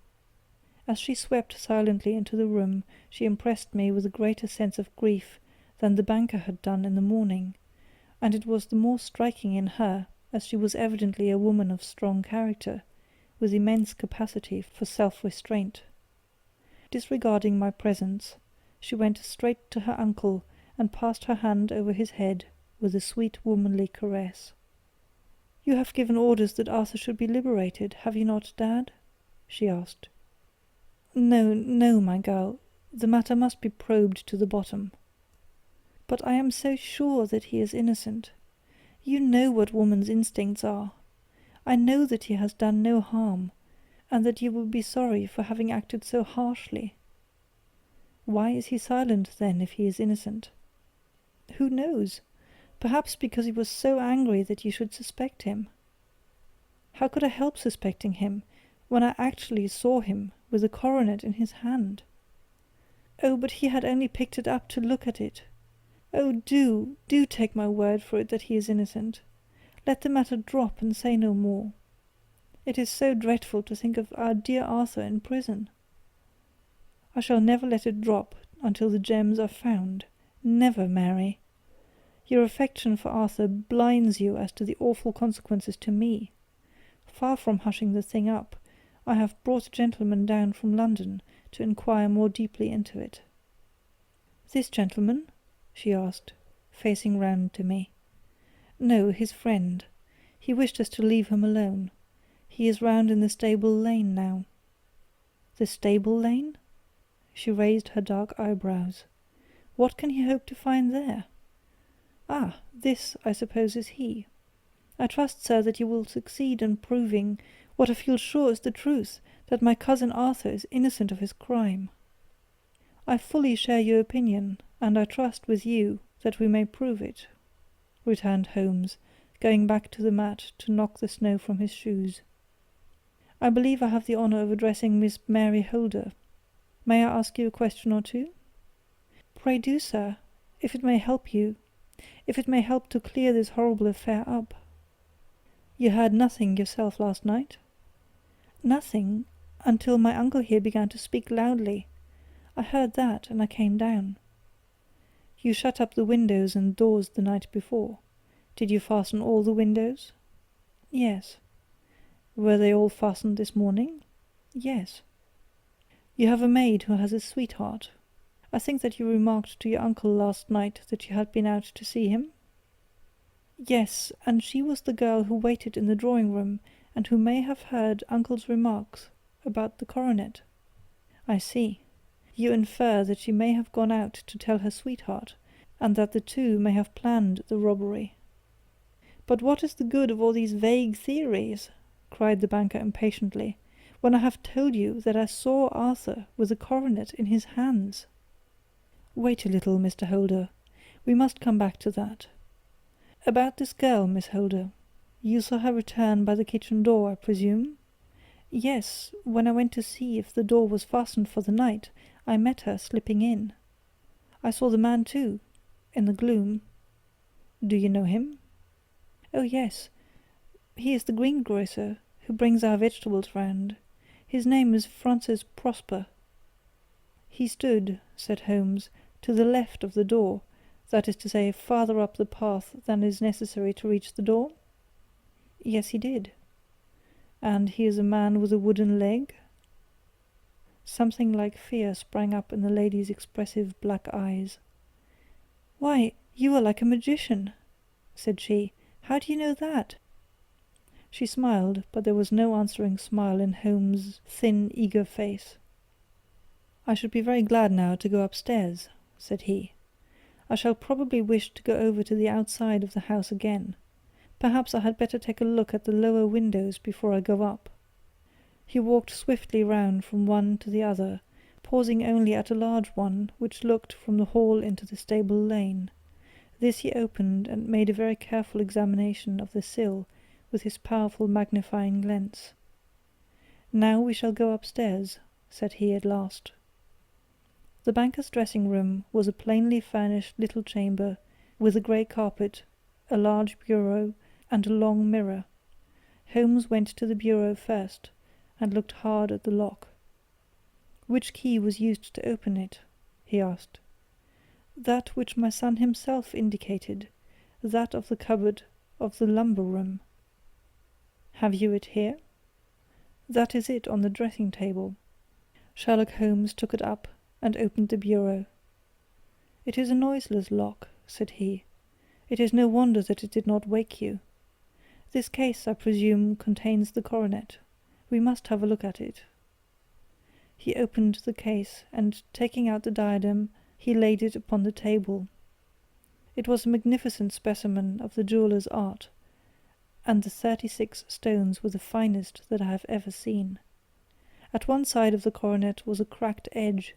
As she swept silently into the room, she impressed me with a greater sense of grief than the banker had done in the morning, and it was the more striking in her, as she was evidently a woman of strong character, with immense capacity for self-restraint. Disregarding my presence, she went straight to her uncle and passed her hand over his head with a sweet womanly caress. "You have given orders that Arthur should be liberated, have you not, Dad?" she asked. "No, no, my girl. The matter must be probed to the bottom." "But I am so sure that he is innocent. You know what woman's instincts are. I know that he has done no harm, and that you will be sorry for having acted so harshly. Why is he silent, then, if he is innocent? Who knows? Perhaps because he was so angry that you should suspect him. How could I help suspecting him, when I actually saw him with the coronet in his hand? Oh, but he had only picked it up to look at it. Oh, do take my word for it that he is innocent. Let the matter drop and say no more. It is so dreadful to think of our dear Arthur in prison." I shall never let it drop until the gems are found. Never, Mary. Your affection for Arthur blinds you as to the awful consequences to me. Far from hushing the thing up, I have brought a gentleman down from London to inquire more deeply into it." "This gentleman?" she asked, facing round to me. "No, his friend. He wished us to leave him alone. He is round in the stable lane now." "The stable lane?" She raised her dark eyebrows. "What can he hope to find there? Ah, this, I suppose, is he. I trust, sir, that you will succeed in proving what I feel sure is the truth, that my cousin Arthur is innocent of his crime." "I fully share your opinion, and I trust with you that we may prove it," returned Holmes, going back to the mat to knock the snow from his shoes. "I believe I have the honour of addressing Miss Mary Holder. May I ask you a question or two?" "Pray do, sir, if it may help you, if it may help to clear this horrible affair up." "You heard nothing yourself last night?" "Nothing, until my uncle here began to speak loudly. I heard that, and I came down." "You shut up the windows and doors the night before. Did you fasten all the windows?" "Yes." "Were they all fastened this morning?" "Yes." "You have a maid who has a sweetheart. I think that you remarked to your uncle last night that you had been out to see him?" "Yes, and she was the girl who waited in the drawing-room, and who may have heard uncle's remarks about the coronet." "I see. You infer that she may have gone out to tell her sweetheart, and that the two may have planned the robbery." "But what is the good of all these vague theories?" cried the banker impatiently, "when I have told you that I saw Arthur with the coronet in his hands?" "Wait a little, Mr. Holder. We must come back to that. About this girl, Miss Holder. You saw her return by the kitchen door, I presume?" "Yes, when I went to see if the door was fastened for the night, I met her slipping in. I saw the man too, in the gloom." "Do you know him?" "Oh, yes. He is the greengrocer who brings our vegetables round. His name is Francis Prosper." "He stood," said Holmes, "to the left of the door, that is to say, farther up the path than is necessary to reach the door?" "Yes, he did." "And he is a man with a wooden leg?" Something like fear sprang up in the lady's expressive black eyes. "Why, you are like a magician," said she. "How do you know that?" She smiled, but there was no answering smile in Holmes's thin, eager face. "I should be very glad now to go upstairs," said he. "I shall probably wish to go over to the outside of the house again. Perhaps I had better take a look at the lower windows before I go up." He walked swiftly round from one to the other, pausing only at a large one which looked from the hall into the stable lane. This he opened and made a very careful examination of the sill with his powerful magnifying lens. "Now we shall go upstairs," said he at last. The banker's dressing-room was a plainly furnished little chamber, with a grey carpet, a large bureau, and a long mirror. Holmes went to the bureau first, and looked hard at the lock. "Which key was used to open it?" he asked. "That which my son himself indicated, that of the cupboard of the lumber-room." "Have you it here?" "That is it on the dressing-table." Sherlock Holmes took it up and opened the bureau. "It is a noiseless lock," said he. "It is no wonder that it did not wake you. This case, I presume, contains the coronet. We must have a look at it." He opened the case, and, taking out the diadem, he laid it upon the table. It was a magnificent specimen of the jeweller's art, and the 36 stones were the finest that I have ever seen. At one side of the coronet was a cracked edge,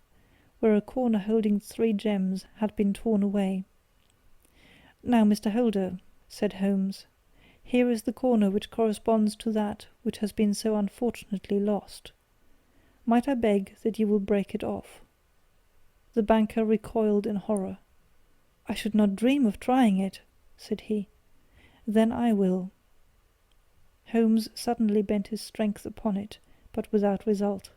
where a corner holding 3 gems had been torn away. "Now, Mr. Holder," said Holmes, "here is the corner which corresponds to that which has been so unfortunately lost. Might I beg that you will break it off?" The banker recoiled in horror. "I should not dream of trying it," said he. "Then I will." Holmes suddenly bent his strength upon it, but without result.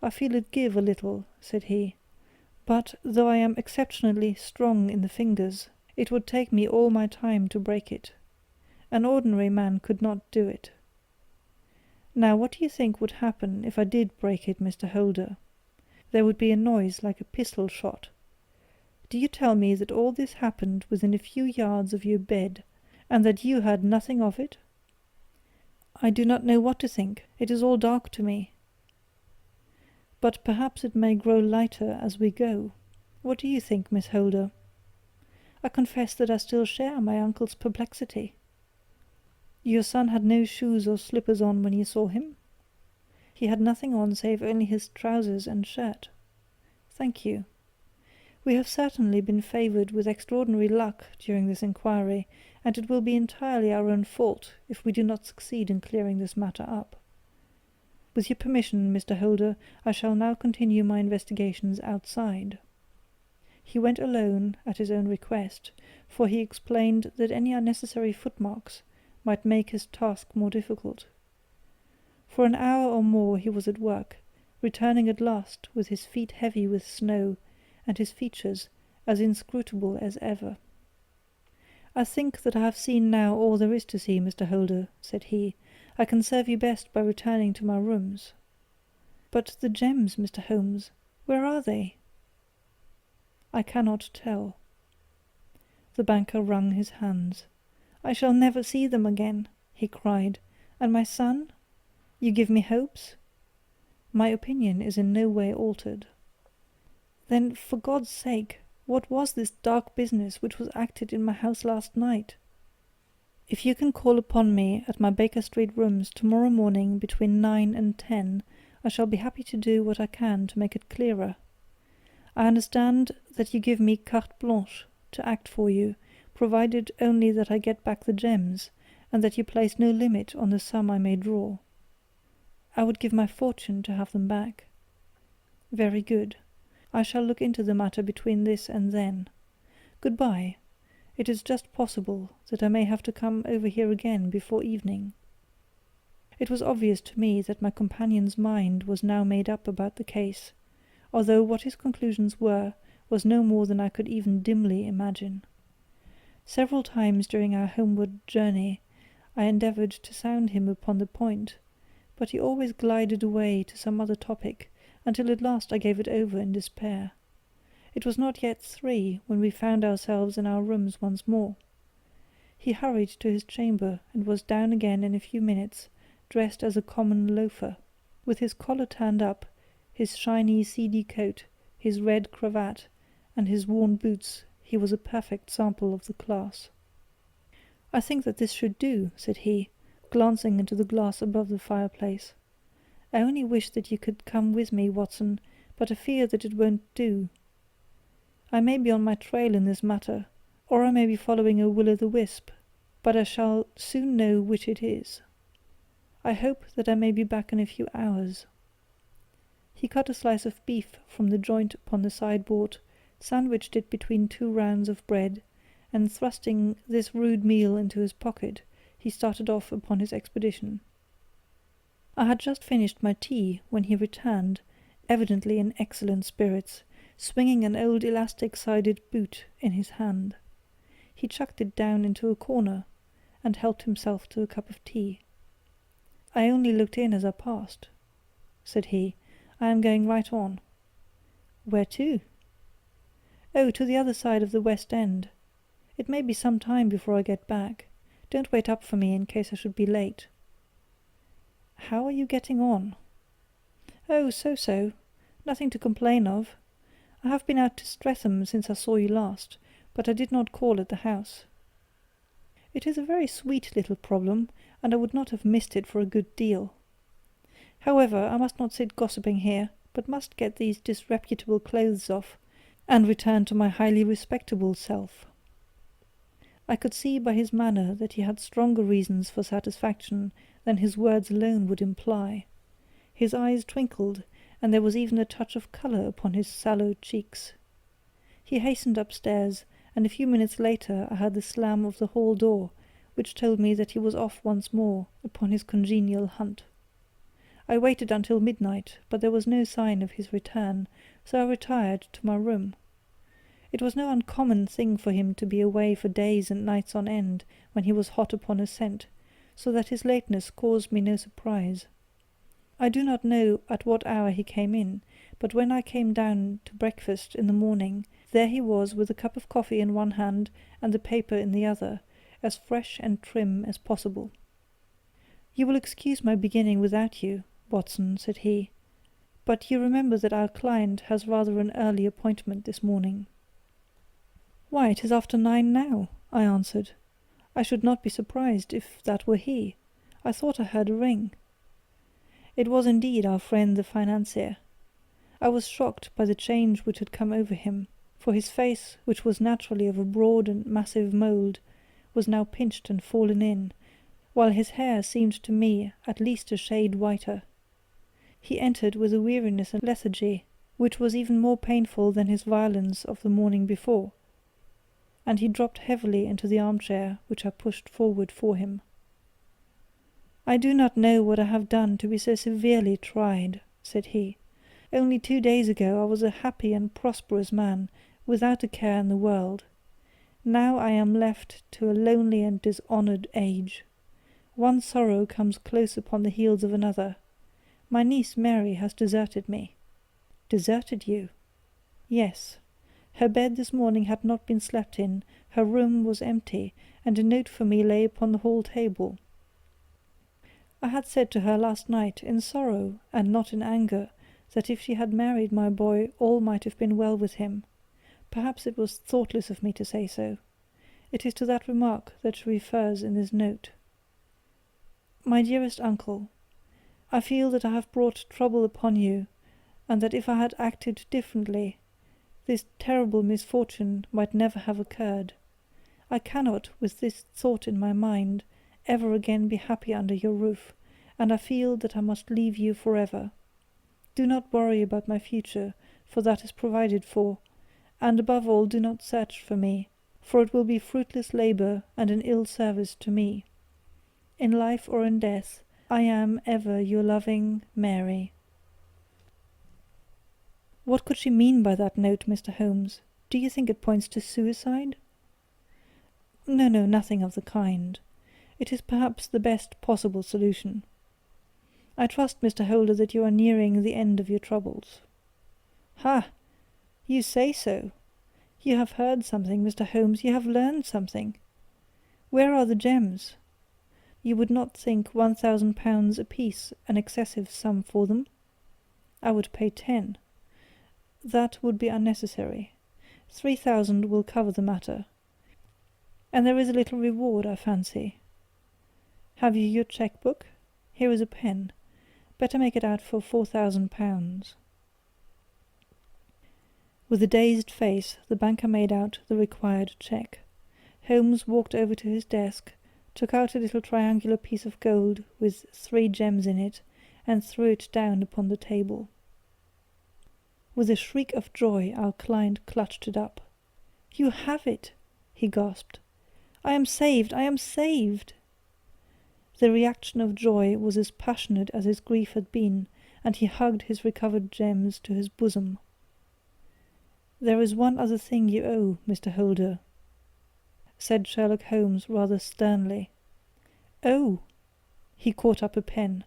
I feel it give a little," said he. "But, though I am exceptionally strong in the fingers, it would take me all my time to break it. An ordinary man could not do it. Now, what do you think would happen if I did break it, Mr. Holder? There would be a noise like a pistol shot. Do you tell me that all this happened within a few yards of your bed, and that you heard nothing of it?" "I do not know what to think. It is all dark to me." "But perhaps it may grow lighter as we go. What do you think, Miss Holder?" I confess that I still share my uncle's perplexity. "Your son had no shoes or slippers on when you saw him?" "He had nothing on save only his trousers and shirt." "Thank you. We have certainly been favoured with extraordinary luck during this inquiry, and it will be entirely our own fault if we do not succeed in clearing this matter up. With your permission, Mr. Holder, I shall now continue my investigations outside." He went alone at his own request, for he explained that any unnecessary footmarks might make his task more difficult. For an hour or more he was at work, returning at last with his feet heavy with snow, and his features as inscrutable as ever. "I think that I have seen now all there is to see, Mr. Holder," said he. "I can serve you best by returning to my rooms." "But the gems, Mr. Holmes, where are they?" "I cannot tell." The banker wrung his hands. "I shall never see them again," he cried. "And my son? You give me hopes?" "My opinion is in no way altered." "Then, for God's sake, what was this dark business which was acted in my house last night?" "If you can call upon me at my Baker Street rooms tomorrow morning between 9 and 10, I shall be happy to do what I can to make it clearer. I understand that you give me carte blanche to act for you, provided only that I get back the gems, and that you place no limit on the sum I may draw." "I would give my fortune to have them back." "Very good. I shall look into the matter between this and then. Good-bye. It is just possible that I may have to come over here again before evening." It was obvious to me that my companion's mind was now made up about the case, although what his conclusions were was no more than I could even dimly imagine. Several times during our homeward journey I endeavoured to sound him upon the point, but he always glided away to some other topic, until at last I gave it over in despair. It was not yet 3 when we found ourselves in our rooms once more. He hurried to his chamber, and was down again in a few minutes, dressed as a common loafer, with his collar turned up, his shiny seedy coat, his red cravat, and his worn boots. He was a perfect sample of the class. "I think that this should do," said he, glancing into the glass above the fireplace. "I only wish that you could come with me, Watson, but I fear that it won't do. I may be on my trail in this matter, or I may be following a will-o'-the-wisp, but I shall soon know which it is. I hope that I may be back in a few hours." He cut a slice of beef from the joint upon the sideboard, sandwiched it between 2 rounds of bread, and thrusting this rude meal into his pocket, he started off upon his expedition. I had just finished my tea when he returned, evidently in excellent spirits, swinging an old elastic-sided boot in his hand. He chucked it down into a corner, and helped himself to a cup of tea. "I only looked in as I passed," said he. "I am going right on." "Where to?" "Oh, to the other side of the West End. It may be some time before I get back. Don't wait up for me in case I should be late." "How are you getting on?" "Oh, so-so. Nothing to complain of. I have been out to Streatham since I saw you last, but I did not call at the house." "It is a very sweet little problem, and I would not have missed it for a good deal. However, I must not sit gossiping here, but must get these disreputable clothes off, and return to my highly respectable self." I could see by his manner that he had stronger reasons for satisfaction than his words alone would imply. His eyes twinkled, and there was even a touch of colour upon his sallow cheeks. He hastened upstairs, and a few minutes later I heard the slam of the hall door, which told me that he was off once more upon his congenial hunt. I waited until midnight, but there was no sign of his return, so I retired to my room. It was no uncommon thing for him to be away for days and nights on end when he was hot upon a scent, so that his lateness caused me no surprise. I do not know at what hour he came in, but when I came down to breakfast in the morning, there he was with a cup of coffee in one hand and the paper in the other, as fresh and trim as possible. "You will excuse my beginning without you, Watson," said he, "but you remember that our client has rather an early appointment this morning." "Why, it is after 9 now," I answered. "I should not be surprised if that were he. I thought I heard a ring." It was indeed our friend the financier. I was shocked by the change which had come over him, for his face, which was naturally of a broad and massive mould, was now pinched and fallen in, while his hair seemed to me at least a shade whiter. He entered with a weariness and lethargy which was even more painful than his violence of the morning before, and he dropped heavily into the armchair which I pushed forward for him. "I do not know what I have done to be so severely tried," said he. "Only 2 days ago I was a happy and prosperous man, without a care in the world. Now I am left to a lonely and dishonoured age. One sorrow comes close upon the heels of another. My niece Mary has deserted me." "Deserted you?" "Yes. Her bed this morning had not been slept in, her room was empty, and a note for me lay upon the hall table. I had said to her last night, in sorrow and not in anger, that if she had married my boy all might have been well with him. Perhaps it was thoughtless of me to say so. It is to that remark that she refers in this note. My dearest uncle, I feel that I have brought trouble upon you, and that if I had acted differently, this terrible misfortune might never have occurred. I cannot, with this thought in my mind, ever again be happy under your roof, and I feel that I must leave you forever. Do not worry about my future, for that is provided for, and above all do not search for me, for it will be fruitless labour and an ill service to me. In life or in death, I am ever your loving Mary. What could she mean by that note, Mr. Holmes? Do you think it points to suicide? No, nothing of the kind. It is perhaps the best possible solution. I trust, Mr. Holder, that you are nearing the end of your troubles. Ha! You say so. You have heard something, Mr. Holmes, you have learned something. Where are the gems? You would not think £1,000 apiece an excessive sum for them? I would pay 10. That would be unnecessary. 3,000 will cover the matter. And there is a little reward, I fancy. Have you your cheque-book? Here is a pen. Better make it out for £4,000. With a dazed face, the banker made out the required cheque. Holmes walked over to his desk, took out a little triangular piece of gold with 3 gems in it, and threw it down upon the table. With a shriek of joy, our client clutched it up. "You have it!" he gasped. "I am saved! I am saved!" The reaction of joy was as passionate as his grief had been, and he hugged his recovered gems to his bosom. "There is one other thing you owe, Mr. Holder," said Sherlock Holmes rather sternly. "Oh!" He caught up a pen.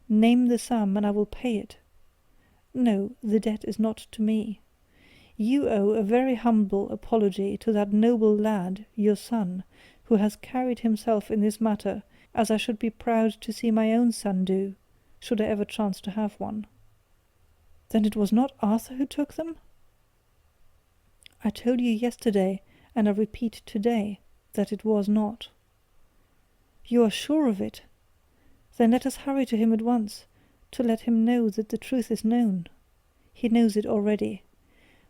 "Name the sum, and I will pay it." "No, the debt is not to me. You owe a very humble apology to that noble lad, your son, who has carried himself in this matter as I should be proud to see my own son do, should I ever chance to have one." "Then it was not Arthur who took them?" "I told you yesterday, and I repeat today, that it was not." "You are sure of it? Then let us hurry to him at once, to let him know that the truth is known. He knows it already.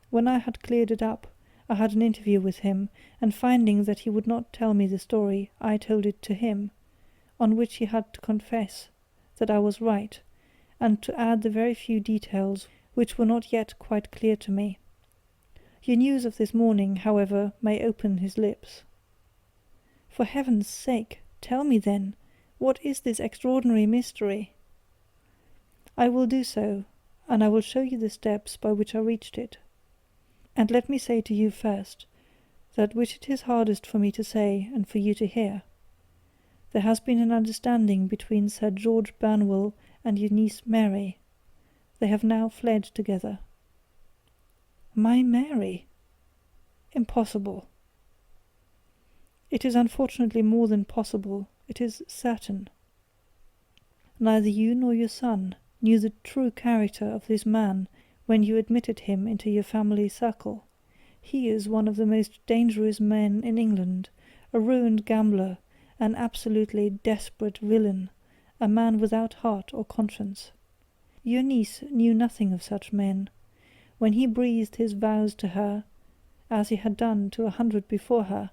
When I had cleared it up, I had an interview with him, and finding that he would not tell me the story, I told it to him, on which he had to confess that I was right, and to add the very few details which were not yet quite clear to me. Your news of this morning, however, may open his lips. For heaven's sake, tell me then, what is this extraordinary mystery?" I will do so, and I will show you the steps by which I reached it. And let me say to you first, that which it is hardest for me to say and for you to hear. There has been an understanding between Sir George Burnwell and your niece Mary. They have now fled together. My Mary? Impossible. It is unfortunately more than possible, it is certain. Neither you nor your son knew the true character of this man when you admitted him into your family circle. He is one of the most dangerous men in England, a ruined gambler, an absolutely desperate villain, a man without heart or conscience. Your niece knew nothing of such men. When he breathed his vows to her, as he had done to 100 before her,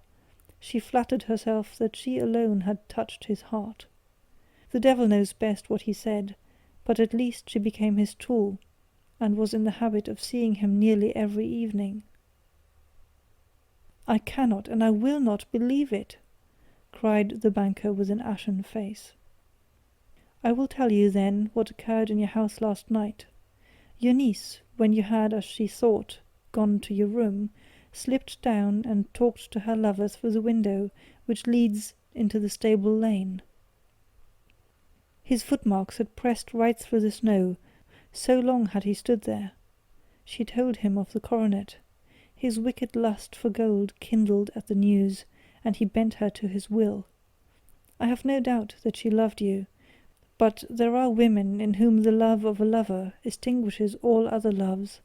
she flattered herself that she alone had touched his heart. The devil knows best what he said, but at least she became his tool, and was in the habit of seeing him nearly every evening. I cannot and I will not believe it, cried the banker with an ashen face. I will tell you, then, what occurred in your house last night. Your niece, when you had, as she thought, gone to your room, slipped down and talked to her lover through the window which leads into the stable lane. His footmarks had pressed right through the snow, so long had he stood there. She told him of the coronet. His wicked lust for gold kindled at the news, and he bent her to his will. I have no doubt that she loved you, but there are women in whom the love of a lover extinguishes all other loves,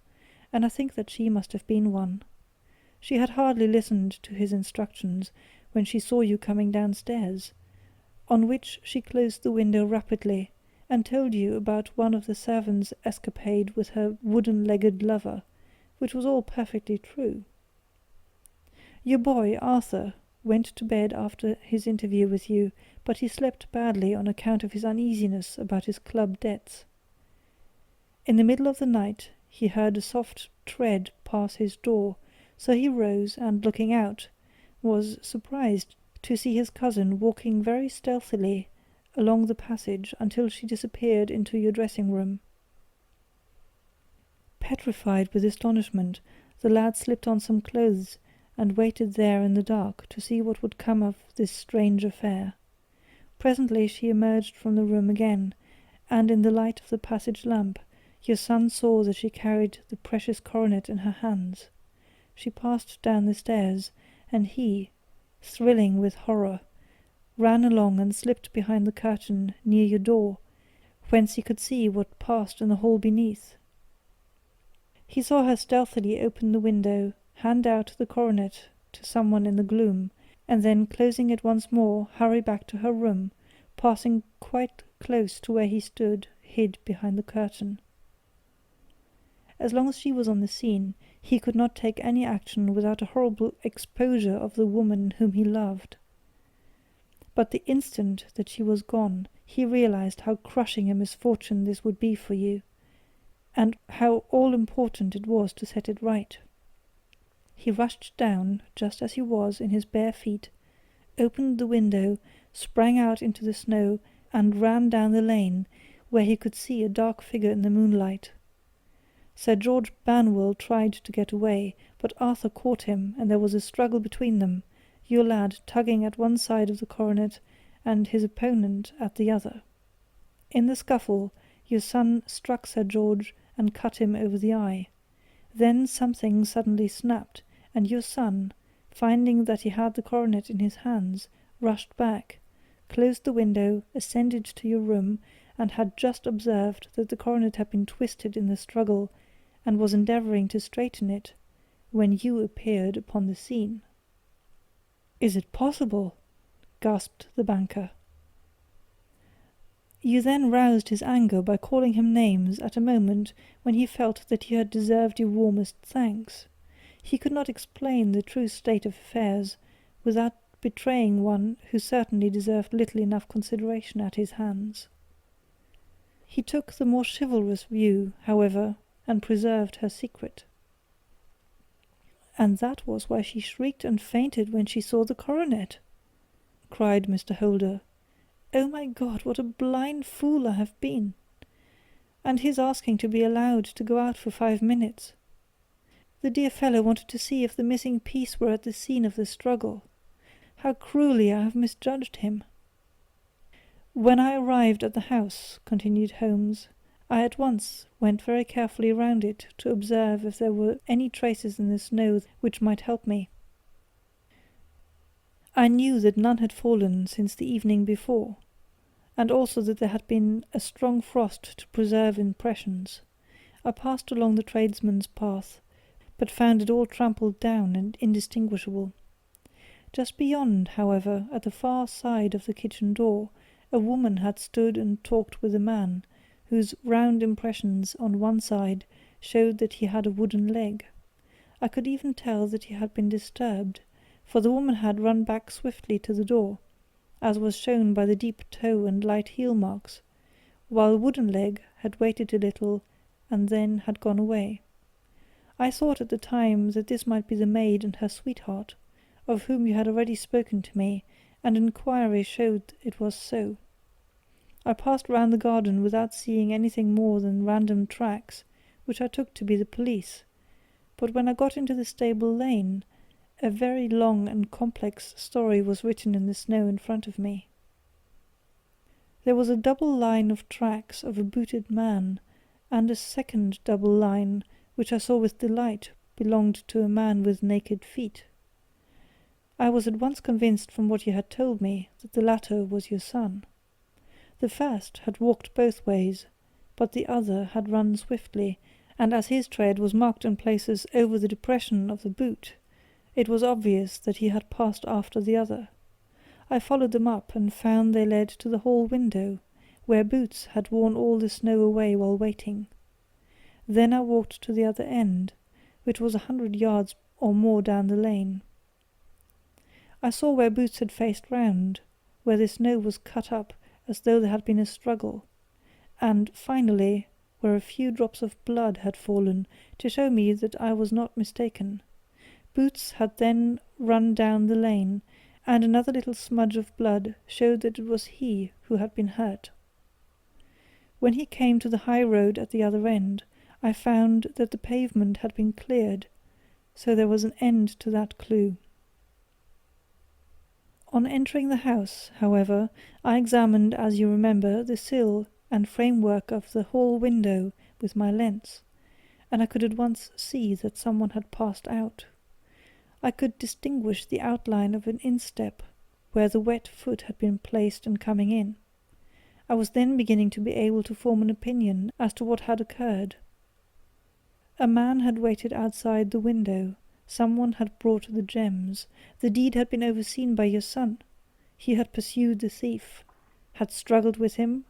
and I think that she must have been one. She had hardly listened to his instructions when she saw you coming downstairs, on which she closed the window rapidly, and told you about one of the servants' escapade with her wooden-legged lover, which was all perfectly true. Your boy, Arthur, went to bed after his interview with you, but he slept badly on account of his uneasiness about his club debts. In the middle of the night he heard a soft tread pass his door, so he rose and, looking out, was surprised to see his cousin walking very stealthily along the passage until she disappeared into your dressing-room. Petrified with astonishment, the lad slipped on some clothes and waited there in the dark to see what would come of this strange affair. Presently she emerged from the room again, and in the light of the passage lamp your son saw that she carried the precious coronet in her hands. She passed down the stairs, and he, thrilling with horror, ran along and slipped behind the curtain near your door, whence he could see what passed in the hall beneath. He saw her stealthily open the window, hand out the coronet to someone in the gloom, and then, closing it once more, hurry back to her room, passing quite close to where he stood, hid behind the curtain. As long as she was on the scene, he could not take any action without a horrible exposure of the woman whom he loved. But the instant that she was gone, he realized how crushing a misfortune this would be for you, and how all-important it was to set it right. He rushed down, just as he was, in his bare feet, opened the window, sprang out into the snow, and ran down the lane, where he could see a dark figure in the moonlight. Sir George Burnwell tried to get away, but Arthur caught him, and there was a struggle between them, your lad tugging at one side of the coronet, and his opponent at the other. In the scuffle, your son struck Sir George and cut him over the eye. Then something suddenly snapped, and your son, finding that he had the coronet in his hands, rushed back, closed the window, ascended to your room, and had just observed that the coronet had been twisted in the struggle, and was endeavouring to straighten it, when you appeared upon the scene. "Is it possible?" gasped the banker. You then roused his anger by calling him names at a moment when he felt that you had deserved your warmest thanks. He could not explain the true state of affairs without betraying one who certainly deserved little enough consideration at his hands. He took the more chivalrous view, however, and preserved her secret. "And that was why she shrieked and fainted when she saw the coronet," cried Mr. Holder. "Oh my God, what a blind fool I have been! and his asking to be allowed to go out for 5 minutes. The dear fellow wanted to see if the missing piece were at the scene of the struggle. How cruelly I have misjudged him. When I arrived at the house, continued Holmes, I at once went very carefully round it to observe if there were any traces in the snow which might help me. I knew that none had fallen since the evening before, and also that there had been a strong frost to preserve impressions. I passed along the tradesman's path, but found it all trampled down and indistinguishable. Just beyond, however, at the far side of the kitchen door, a woman had stood and talked with a man, whose round impressions on one side showed that he had a wooden leg. I could even tell that he had been disturbed, for the woman had run back swiftly to the door, as was shown by the deep toe and light heel marks, while Wooden Leg had waited a little and then had gone away. I thought at the time that this might be the maid and her sweetheart, of whom you had already spoken to me, and inquiry showed it was so. I passed round the garden without seeing anything more than random tracks, which I took to be the police, but when I got into the stable lane, a very long and complex story was written in the snow in front of me. There was a double line of tracks of a booted man, and a second double line, which I saw with delight, belonged to a man with naked feet. I was at once convinced from what you had told me that the latter was your son. The first had walked both ways, but the other had run swiftly, and as his tread was marked in places over the depression of the boot, it was obvious that he had passed after the other. I followed them up and found they led to the hall window, where Boots had worn all the snow away while waiting. Then I walked to the other end, which was 100 yards or more down the lane. I saw where Boots had faced round, where the snow was cut up as though there had been a struggle, and, finally, where a few drops of blood had fallen to show me that I was not mistaken. Boots had then run down the lane, and another little smudge of blood showed that it was he who had been hurt. When he came to the high road at the other end, I found that the pavement had been cleared, so there was an end to that clue. On entering the house, however, I examined, as you remember, the sill and framework of the hall window with my lens, and I could at once see that someone had passed out. I could distinguish the outline of an instep where the wet foot had been placed in coming in. I was then beginning to be able to form an opinion as to what had occurred. A man had waited outside the window. Someone had brought the gems. The deed had been overseen by your son. He had pursued the thief, had struggled with him.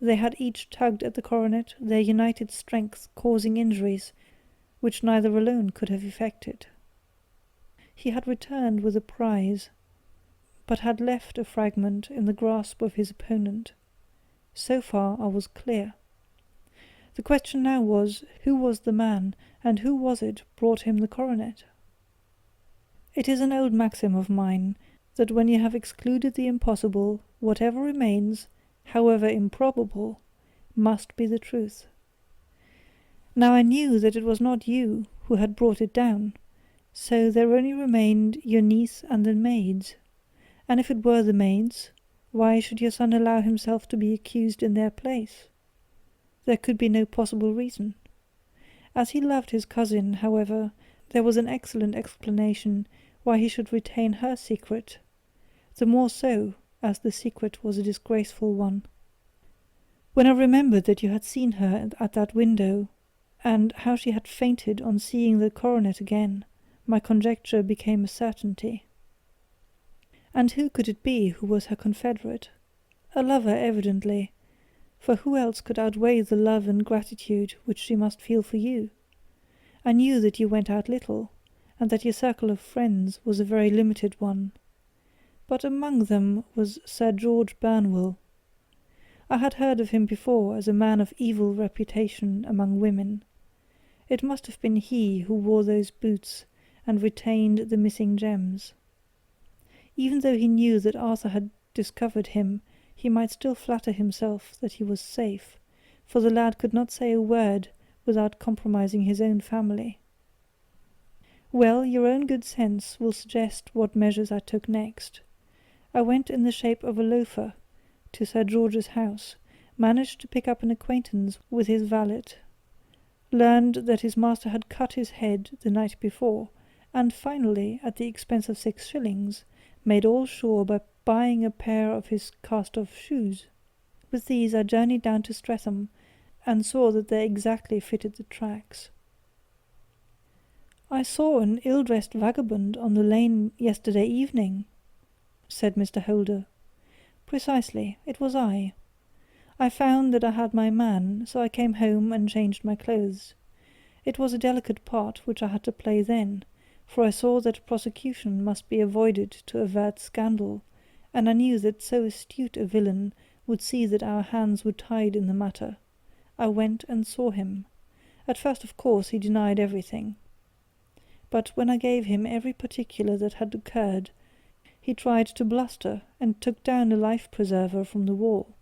They had each tugged at the coronet, their united strength causing injuries which neither alone could have effected. He had returned with a prize, but had left a fragment in the grasp of his opponent. So far I was clear. The question now was, who was the man, and who was it brought him the coronet? It is an old maxim of mine, that when you have excluded the impossible, whatever remains, however improbable, must be the truth. Now I knew that it was not you who had brought it down, so there only remained your niece and the maids, and if it were the maids, why should your son allow himself to be accused in their place? There could be no possible reason. As he loved his cousin, however, there was an excellent explanation why he should retain her secret, the more so as the secret was a disgraceful one. When I remembered that you had seen her at that window, and how she had fainted on seeing the coronet again, my conjecture became a certainty. And who could it be who was her confederate? A lover, evidently, for who else could outweigh the love and gratitude which she must feel for you? I knew that you went out little, and that your circle of friends was a very limited one, but among them was Sir George Burnwell. I had heard of him before as a man of evil reputation among women. It must have been he who wore those boots and retained the missing gems. Even though he knew that Arthur had discovered him, he might still flatter himself that he was safe, for the lad could not say a word without compromising his own family. Well, your own good sense will suggest what measures I took next. I went in the shape of a loafer to Sir George's house, managed to pick up an acquaintance with his valet, learned that his master had cut his head the night before, and finally, at the expense of 6 shillings, made all sure by buying a pair of his cast-off shoes. With these I journeyed down to Streatham, and saw that they exactly fitted the tracks. "I saw an ill-dressed vagabond on the lane yesterday evening," said Mr. Holder. "Precisely, it was I. I found that I had my man, so I came home and changed my clothes. It was a delicate part which I had to play then, for I saw that prosecution must be avoided to avert scandal, and I knew that so astute a villain would see that our hands were tied in the matter. I went and saw him. At first, of course, he denied everything. But when I gave him every particular that had occurred, he tried to bluster, and took down a life-preserver from the wall.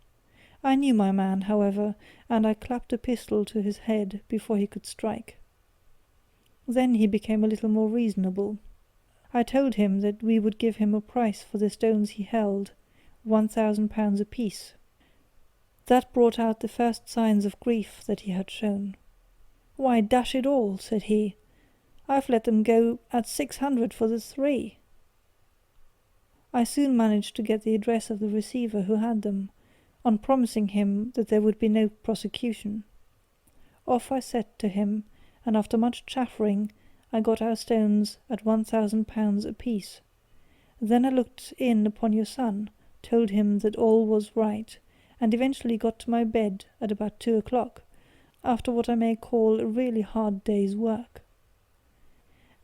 I knew my man, however, and I clapped a pistol to his head before he could strike. Then he became a little more reasonable. I told him that we would give him a price for the stones he held, £1,000 apiece. That brought out the first signs of grief that he had shown. 'Why, dash it all,' said he, 'I've let them go at 600 for the 3. I soon managed to get the address of the receiver who had them, on promising him that there would be no prosecution. Off I set to him, and after much chaffering I got our stones at £1,000 apiece. Then I looked in upon your son, told him that all was right, and eventually got to my bed at about 2 o'clock, after what I may call a really hard day's work.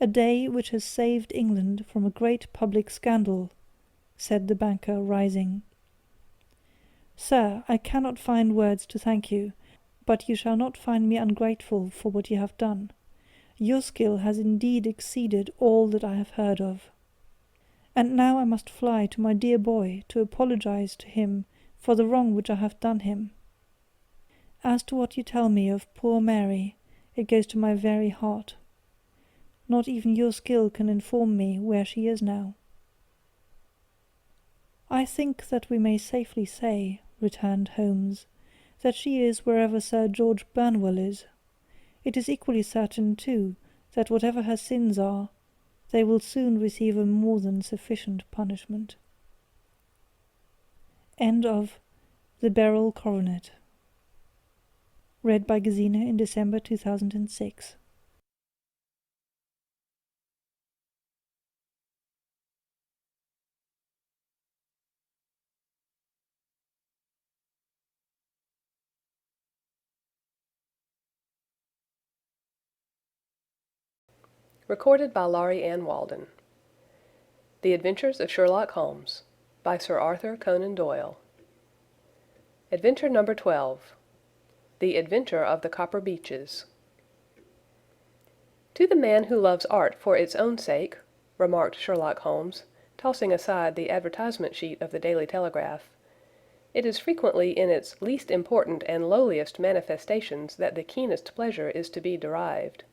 A day which has saved England from a great public scandal,' said the banker, rising. 'Sir, I cannot find words to thank you, but you shall not find me ungrateful for what you have done. Your skill has indeed exceeded all that I have heard of. And now I must fly to my dear boy to apologize to him for the wrong which I have done him. As to what you tell me of poor Mary, it goes to my very heart. Not even your skill can inform me where she is now.' "I think that we may safely say," returned Holmes, "that she is wherever Sir George Burnwell is. It is equally certain, too, that whatever her sins are, they will soon receive a more than sufficient punishment." End of The Beryl Coronet. Read by Gesine in December 2006. Recorded by Laurie Ann Walden. The Adventures of Sherlock Holmes, by Sir Arthur Conan Doyle. Adventure number 12. The Adventure of the Copper Beeches. "To the man who loves art for its own sake," remarked Sherlock Holmes, tossing aside the advertisement sheet of the Daily Telegraph, "it is frequently in its least important and lowliest manifestations that the keenest pleasure is to be derived.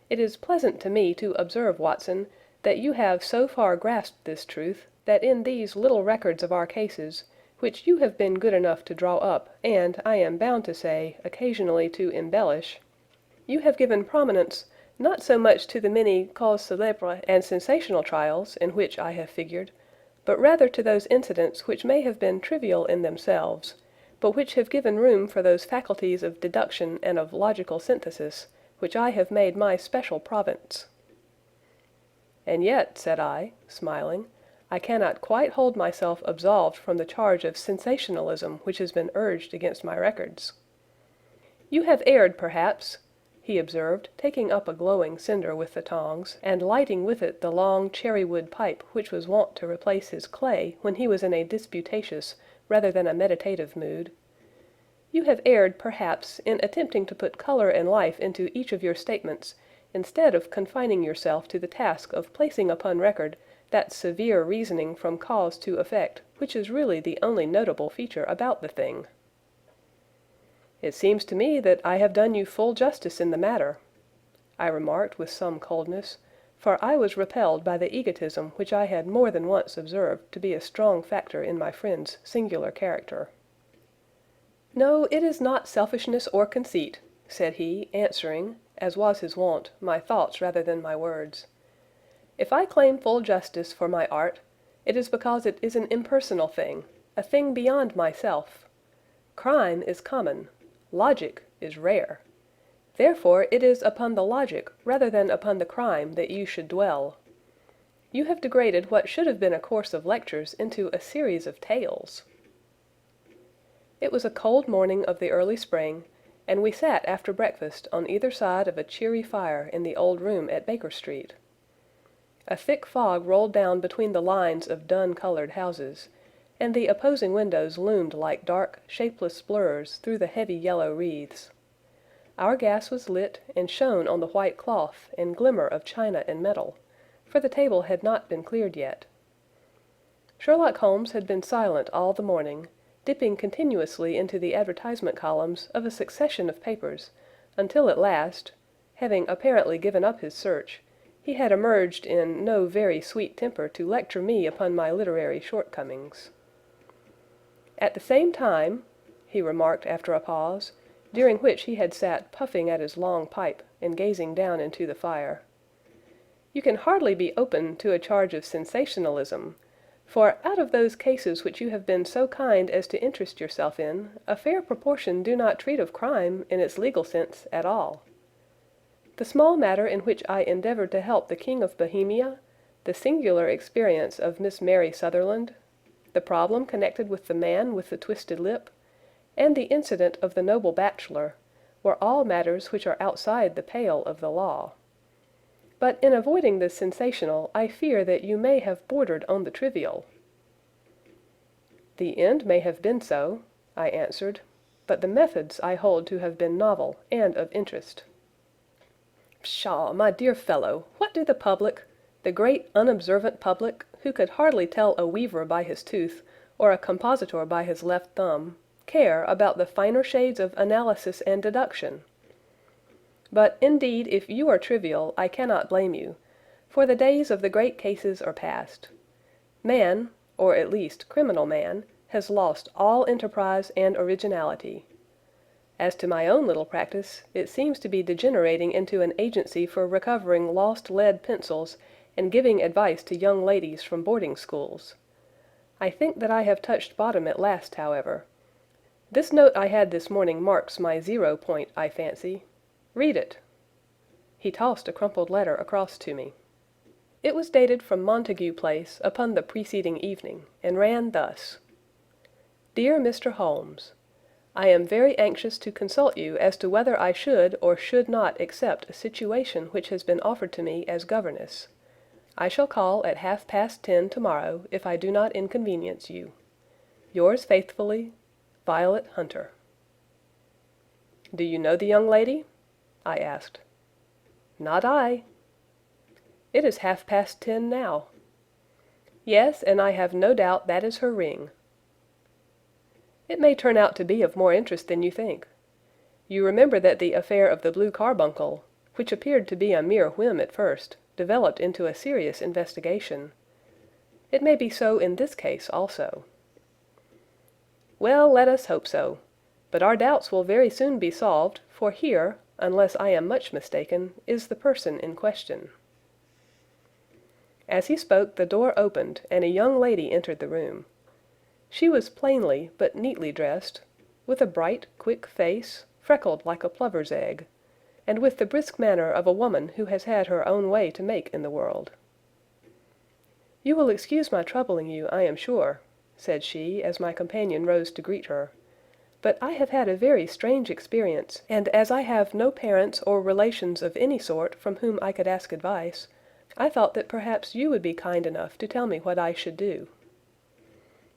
It is pleasant to me to observe, Watson, that you have so far grasped this truth, that in these little records of our cases, which you have been good enough to draw up and, I am bound to say, occasionally to embellish, you have given prominence, not so much to the many causes célèbres and sensational trials in which I have figured, but rather to those incidents which may have been trivial in themselves, but which have given room for those faculties of deduction and of logical synthesis, which I have made my special province." "And yet," said I, smiling, "I cannot quite hold myself absolved from the charge of sensationalism which has been urged against my records." "You have erred, perhaps," he observed, taking up a glowing cinder with the tongs, and lighting with it the long cherry-wood pipe which was wont to replace his clay when he was in a disputatious rather than a meditative mood. "You have erred, perhaps, in attempting to put color and life into each of your statements, instead of confining yourself to the task of placing upon record that severe reasoning from cause to effect which is really the only notable feature about the thing." "It seems to me that I have done you full justice in the matter," I remarked with some coldness, for I was repelled by the egotism which I had more than once observed to be a strong factor in my friend's singular character. "No, it is not selfishness or conceit," said he, answering, as was his wont, my thoughts rather than my words. "If I claim full justice for my art, it is because it is an impersonal thing, a thing beyond myself. Crime is common. Logic is rare. Therefore it is upon the logic rather than upon the crime that you should dwell. You have degraded what should have been a course of lectures into a series of tales." It was a cold morning of the early spring, and we sat after breakfast on either side of a cheery fire in the old room at Baker Street. A thick fog rolled down between the lines of dun-colored houses, and the opposing windows loomed like dark, shapeless blurs through the heavy yellow wreaths. Our gas was lit and shone on the white cloth and glimmer of china and metal, for the table had not been cleared yet. Sherlock Holmes had been silent all the morning, dipping continuously into the advertisement columns of a succession of papers, until at last, having apparently given up his search, he had emerged in no very sweet temper to lecture me upon my literary shortcomings. "At the same time," he remarked after a pause, during which he had sat puffing at his long pipe and gazing down into the fire, "you can hardly be open to a charge of sensationalism, for out of those cases which you have been so kind as to interest yourself in, a fair proportion do not treat of crime in its legal sense at all. The small matter in which I endeavoured to help the King of Bohemia, the singular experience of Miss Mary Sutherland, the problem connected with the man with the twisted lip, and the incident of the noble bachelor, were all matters which are outside the pale of the law. But in avoiding the sensational, I fear that you may have bordered on the trivial." "The end may have been so," I answered, "but the methods I hold to have been novel and of interest." "Pshaw, my dear fellow, what do the public, the great unobservant public, who could hardly tell a weaver by his tooth, or a compositor by his left thumb, care about the finer shades of analysis and deduction? But, indeed, if you are trivial, I cannot blame you, for the days of the great cases are past. Man, or at least criminal man, has lost all enterprise and originality. As to my own little practice, it seems to be degenerating into an agency for recovering lost lead pencils and giving advice to young ladies from boarding schools. I think that I have touched bottom at last, however. This note I had this morning marks my 0 point, I fancy. Read it." He tossed a crumpled letter across to me. It was dated from Montague Place upon the preceding evening, and ran thus: "Dear Mr. Holmes, I am very anxious to consult you as to whether I should or should not accept a situation which has been offered to me as governess. I shall call at 10:30 tomorrow if I do not inconvenience you. Yours faithfully, Violet Hunter." "Do you know the young lady?" I asked. "Not I." "It is 10:30 now." "Yes, and I have no doubt that is her ring." "It may turn out to be of more interest than you think. You remember that the affair of the blue carbuncle, which appeared to be a mere whim at first, developed into a serious investigation. It may be so in this case also." "Well, let us hope so. But our doubts will very soon be solved, for here, unless I am much mistaken, is the person in question." As he spoke the door opened and a young lady entered the room. She was plainly but neatly dressed, with a bright, quick face, freckled like a plover's egg, and with the brisk manner of a woman who has had her own way to make in the world. "You will excuse my troubling you, I am sure," said she, as my companion rose to greet her. "But I have had a very strange experience, and as I have no parents or relations of any sort from whom I could ask advice, I thought that perhaps you would be kind enough to tell me what I should do."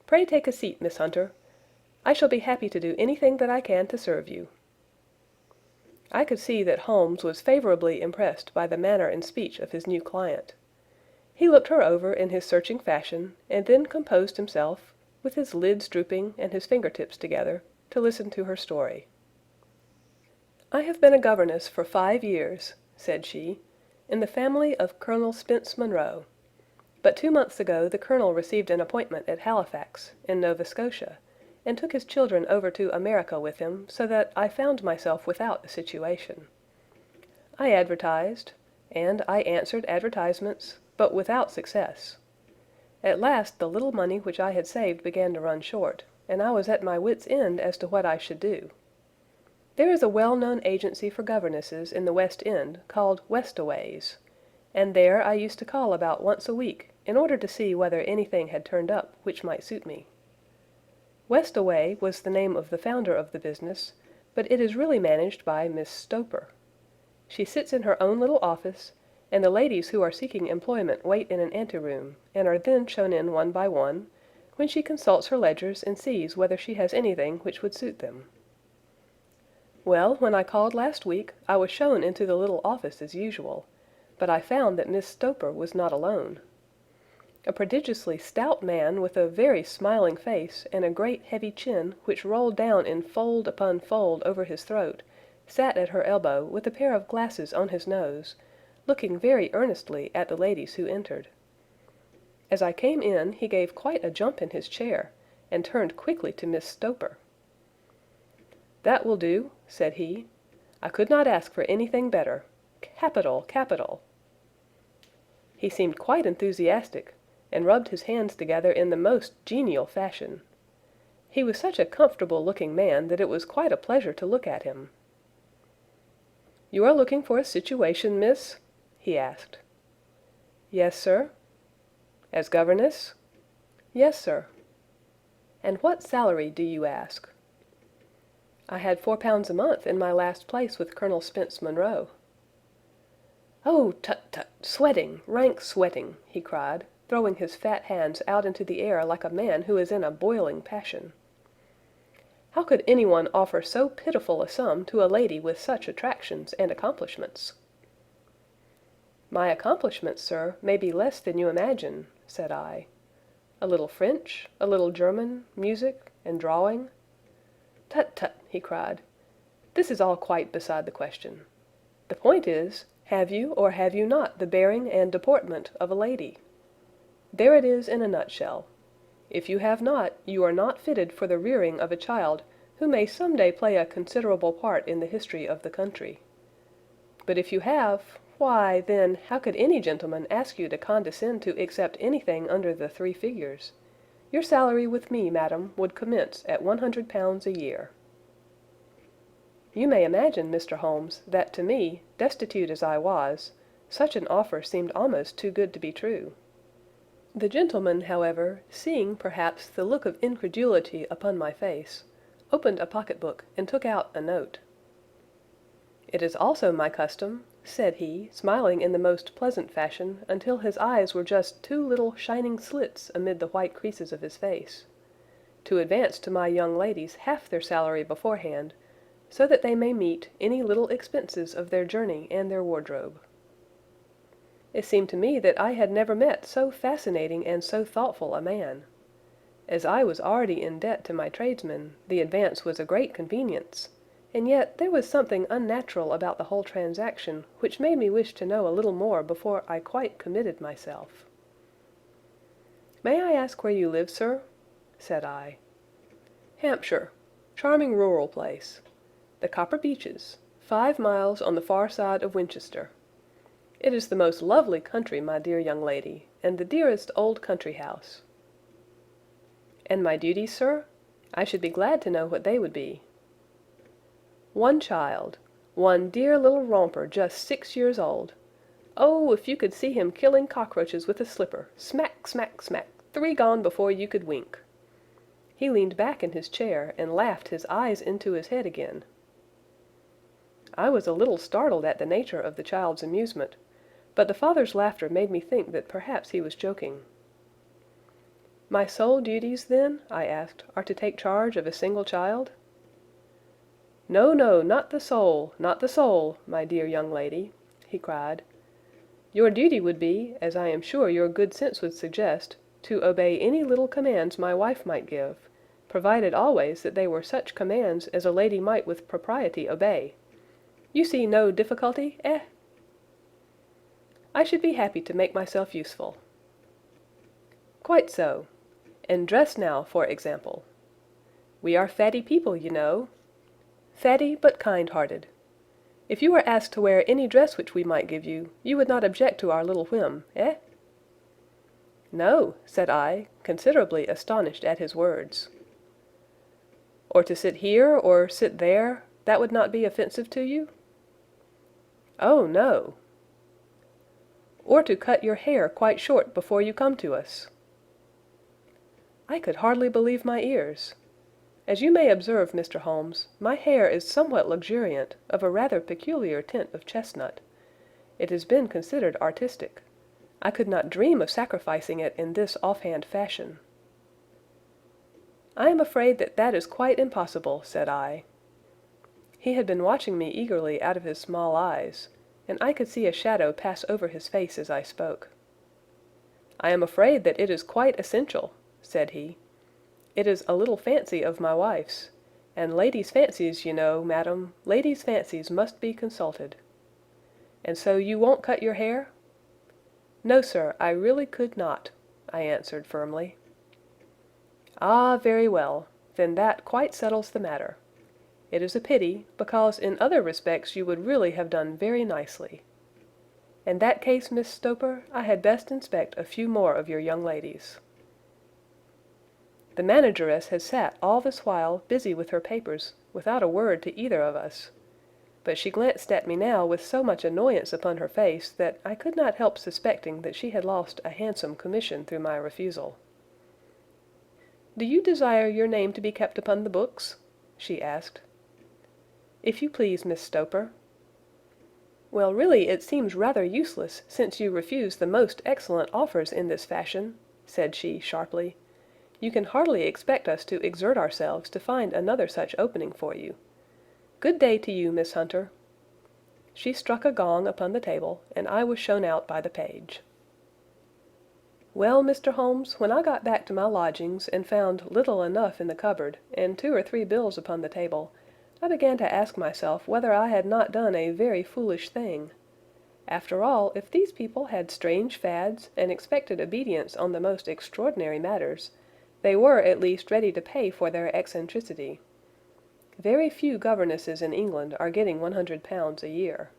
"Pray take a seat, Miss Hunter. I shall be happy to do anything that I can to serve you." I could see that Holmes was favorably impressed by the manner and speech of his new client. He looked her over in his searching fashion, and then composed himself, with his lids drooping and his fingertips together, to listen to her story. "I have been a governess for 5 years," said she, "in the family of Colonel Spence Munro. But 2 months ago the Colonel received an appointment at Halifax, in Nova Scotia, and took his children over to America with him, so that I found myself without a situation. I advertised, and I answered advertisements, but without success. At last the little money which I had saved began to run short, and I was at my wits' end as to what I should do. There is a well-known agency for governesses in the West End called Westaways, and there I used to call about once a week in order to see whether anything had turned up which might suit me. Westaway was the name of the founder of the business, but it is really managed by Miss Stoper. She sits in her own little office, and the ladies who are seeking employment wait in an anteroom, and are then shown in one by one, when she consults her ledgers and sees whether she has anything which would suit them. Well, when I called last week, I was shown into the little office as usual, but I found that Miss Stoper was not alone. A prodigiously stout man with a very smiling face and a great heavy chin which rolled down in fold upon fold over his throat, sat at her elbow with a pair of glasses on his nose, looking very earnestly at the ladies who entered. As I came in he gave quite a jump in his chair, and turned quickly to Miss Stoper. "That will do," said he. "I could not ask for anything better. Capital, capital!" He seemed quite enthusiastic, and rubbed his hands together in the most genial fashion. He was such a comfortable-looking man that it was quite a pleasure to look at him. "You are looking for a situation, miss?" he asked. "Yes, sir." "As governess?" "Yes, sir." "And what salary do you ask?" "I had £4 a month in my last place with Colonel Spence Munro." "Oh, tut, tut! Sweating, rank sweating!" he cried, throwing his fat hands out into the air like a man who is in a boiling passion. "How could anyone offer so pitiful a sum to a lady with such attractions and accomplishments?" "My accomplishments, sir, may be less than you imagine," said I. "A little French, a little German, music, and drawing—" "Tut, tut!" he cried. "This is all quite beside the question. The point is, have you or have you not the bearing and deportment of a lady? There it is in a nutshell. If you have not, you are not fitted for the rearing of a child who may some day play a considerable part in the history of the country. But if you have, why, then, how could any gentleman ask you to condescend to accept anything under the 3 figures? Your salary with me, madam, would commence at £100 a year." You may imagine, Mr. Holmes, that to me, destitute as I was, such an offer seemed almost too good to be true. The gentleman, however, seeing perhaps the look of incredulity upon my face, opened a pocket-book and took out a note. "It is also my custom," said he, smiling in the most pleasant fashion until his eyes were just 2 little shining slits amid the white creases of his face, "to advance to my young ladies half their salary beforehand, so that they may meet any little expenses of their journey and their wardrobe." It seemed to me that I had never met so fascinating and so thoughtful a man. As I was already in debt to my tradesmen, the advance was a great convenience, and yet there was something unnatural about the whole transaction which made me wish to know a little more before I quite committed myself. "May I ask where you live, sir?" said I. "Hampshire. Charming rural place. The Copper Beeches, 5 miles on the far side of Winchester. It is the most lovely country, my dear young lady, and the dearest old country house." "And my duties, sir? I should be glad to know what they would be." "One child, one dear little romper just 6 years old. Oh, if you could see him killing cockroaches with a slipper, smack, smack, smack, 3 gone before you could wink." He leaned back in his chair and laughed his eyes into his head again. I was a little startled at the nature of the child's amusement, but the father's laughter made me think that perhaps he was joking. "My sole duties, then," I asked, "are to take charge of a single child?" "No, no, not the sole, not the sole, my dear young lady," he cried. "Your duty would be, as I am sure your good sense would suggest, to obey any little commands my wife might give, provided always that they were such commands as a lady might with propriety obey. You see no difficulty, eh? I should be happy to make myself useful. Quite so. And dress now, for example. We are fatty people, you know. Fatty but kind-hearted. If you were asked to wear any dress which we might give you, you would not object to our little whim, eh? No, said I, considerably astonished at his words. Or to sit here, or sit there, that would not be offensive to you? Oh, no. Or to cut your hair quite short before you come to us? I could hardly believe my ears. As you may observe, Mr. Holmes, my hair is somewhat luxuriant, of a rather peculiar tint of chestnut. It has been considered artistic. I could not dream of sacrificing it in this offhand fashion. I am afraid that that is quite impossible, said I. He had been watching me eagerly out of his small eyes, and I could see a shadow pass over his face as I spoke. I am afraid that it is quite essential, said he. It is a little fancy of my wife's, and ladies' fancies, you know, madam, ladies' fancies must be consulted. And so you won't cut your hair? No, sir, I really could not, I answered firmly. Ah, very well. Then that quite settles the matter. It is a pity, because in other respects you would really have done very nicely. In that case, Miss Stoper, I had best inspect a few more of your young ladies. The manageress had sat all this while busy with her papers, without a word to either of us. But she glanced at me now with so much annoyance upon her face that I could not help suspecting that she had lost a handsome commission through my refusal. "Do you desire your name to be kept upon the books?" she asked. "If you please, Miss Stoper." "Well, really it seems rather useless, since you refuse the most excellent offers in this fashion," said she sharply. "You can hardly expect us to exert ourselves to find another such opening for you. Good day to you, Miss Hunter." She struck a gong upon the table, and I was shown out by the page. Well, Mr. Holmes, when I got back to my lodgings and found little enough in the cupboard, and 2 or 3 bills upon the table, I began to ask myself whether I had not done a very foolish thing. After all, if these people had strange fads, and expected obedience on the most extraordinary matters, they were at least ready to pay for their eccentricity. Very few governesses in England are getting £100 a year.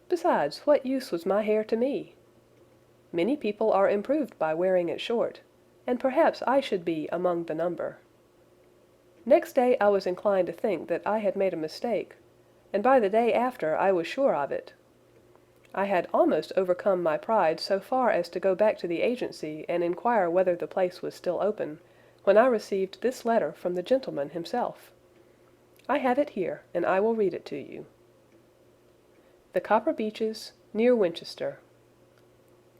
Besides, what use was my hair to me? Many people are improved by wearing it short, and perhaps I should be among the number. Next day I was inclined to think that I had made a mistake, and by the day after I was sure of it. I had almost overcome my pride so far as to go back to the agency and inquire whether the place was still open, when I received this letter from the gentleman himself. I have it here, and I will read it to you. The Copper Beeches, near Winchester.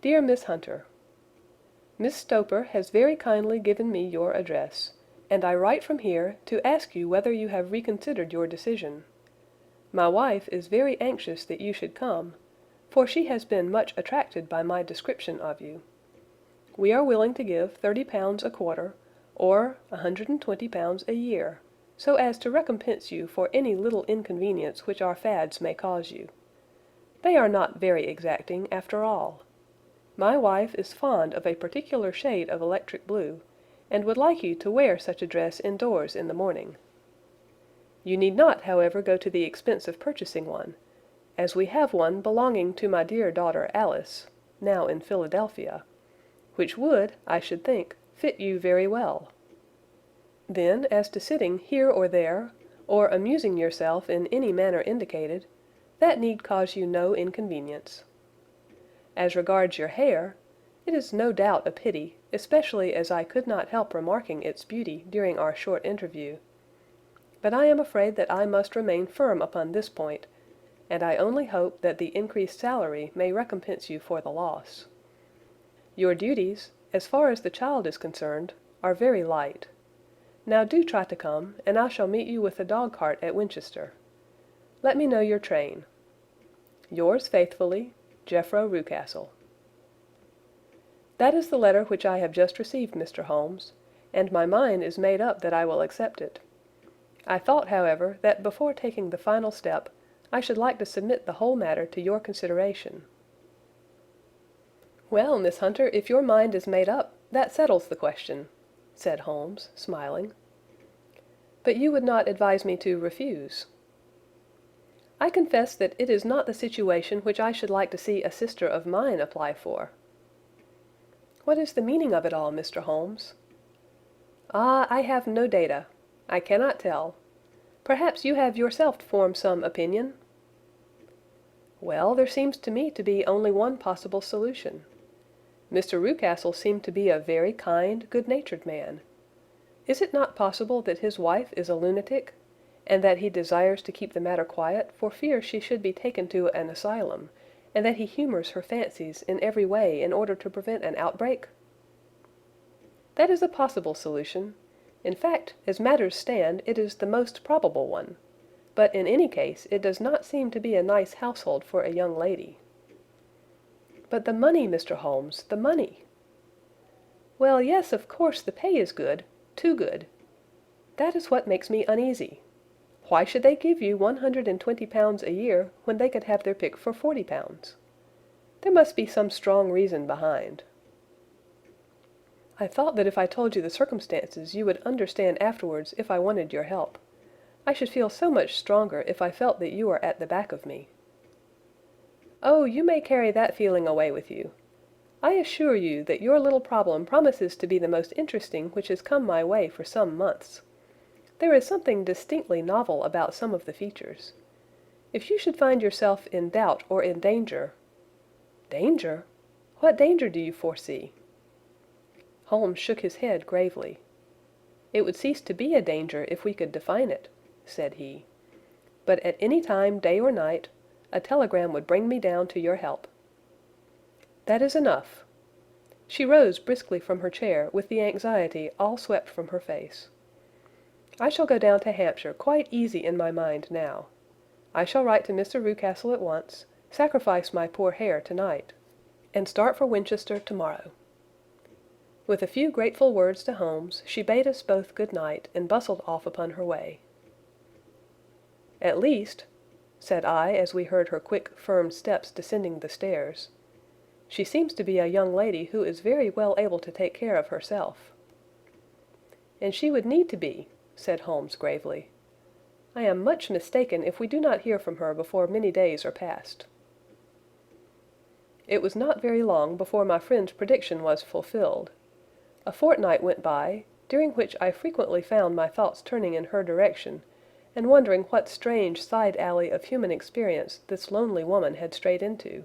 Dear Miss Hunter, Miss Stoper has very kindly given me your address, and I write from here to ask you whether you have reconsidered your decision. My wife is very anxious that you should come, for she has been much attracted by my description of you. We are willing to give £30 a quarter, or £120 a year, so as to recompense you for any little inconvenience which our fads may cause you. They are not very exacting, after all. My wife is fond of a particular shade of electric blue, and would like you to wear such a dress indoors in the morning. You need not, however, go to the expense of purchasing one, as we have one belonging to my dear daughter Alice, now in Philadelphia, which would, I should think, fit you very well. Then, as to sitting here or there, or amusing yourself in any manner indicated, that need cause you no inconvenience. As regards your hair, it is no doubt a pity, especially as I could not help remarking its beauty during our short interview. But I am afraid that I must remain firm upon this point, and I only hope that the increased salary may recompense you for the loss. Your duties, as far as the child is concerned, are very light. Now do try to come, and I shall meet you with the dog-cart at Winchester. Let me know your train. Yours faithfully, Jeffro Rucastle. That is the letter which I have just received, Mr. Holmes, and my mind is made up that I will accept it. I thought, however, that before taking the final step, I should like to submit the whole matter to your consideration." "Well, Miss Hunter, if your mind is made up, that settles the question," said Holmes, smiling. "But you would not advise me to refuse?" "I confess that it is not the situation which I should like to see a sister of mine apply for." "What is the meaning of it all, Mr. Holmes?" "Ah, I have no data. I cannot tell. Perhaps you have yourself formed some opinion?" "Well, there seems to me to be only one possible solution. Mr. Rucastle seemed to be a very kind, good-natured man. Is it not possible that his wife is a lunatic, and that he desires to keep the matter quiet for fear she should be taken to an asylum, and that he humors her fancies in every way in order to prevent an outbreak?" "That is a possible solution. In fact, as matters stand, it is the most probable one. But in any case it does not seem to be a nice household for a young lady." "But the money, Mr. Holmes, the money!" "Well, yes, of course the pay is good, too good. That is what makes me uneasy. Why should they give you £120 a year when they could have their pick for £40? There must be some strong reason behind." "I thought that if I told you the circumstances you would understand afterwards if I wanted your help. I should feel so much stronger if I felt that you were at the back of me." "Oh, you may carry that feeling away with you. I assure you that your little problem promises to be the most interesting which has come my way for some months. There is something distinctly novel about some of the features. If you should find yourself in doubt or in danger—" "Danger? What danger do you foresee?" Holmes shook his head gravely. "It would cease to be a danger if we could define it," said he. "But at any time, day or night, a telegram would bring me down to your help." "That is enough." She rose briskly from her chair with the anxiety all swept from her face. "I shall go down to Hampshire quite easy in my mind now. I shall write to Mr. Rucastle at once, sacrifice my poor hair tonight, and start for Winchester tomorrow." With a few grateful words to Holmes, she bade us both good night and bustled off upon her way. "At least," said I as we heard her quick, firm steps descending the stairs, "she seems to be a young lady who is very well able to take care of herself." "And she would need to be," said Holmes gravely. "I am much mistaken if we do not hear from her before many days are past." It was not very long before my friend's prediction was fulfilled. A fortnight went by, during which I frequently found my thoughts turning in her direction, and wondering what strange side alley of human experience this lonely woman had strayed into.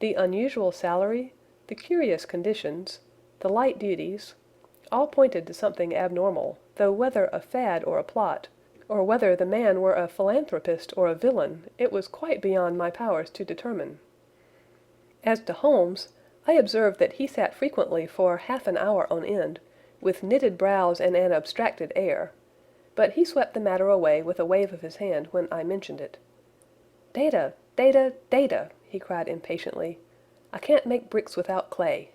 The unusual salary, the curious conditions, the light duties, all pointed to something abnormal, though whether a fad or a plot, or whether the man were a philanthropist or a villain, it was quite beyond my powers to determine. As to Holmes, I observed that he sat frequently for half an hour on end, with knitted brows and an abstracted air, but he swept the matter away with a wave of his hand when I mentioned it. "Data, data, data!" he cried impatiently. "I can't make bricks without clay."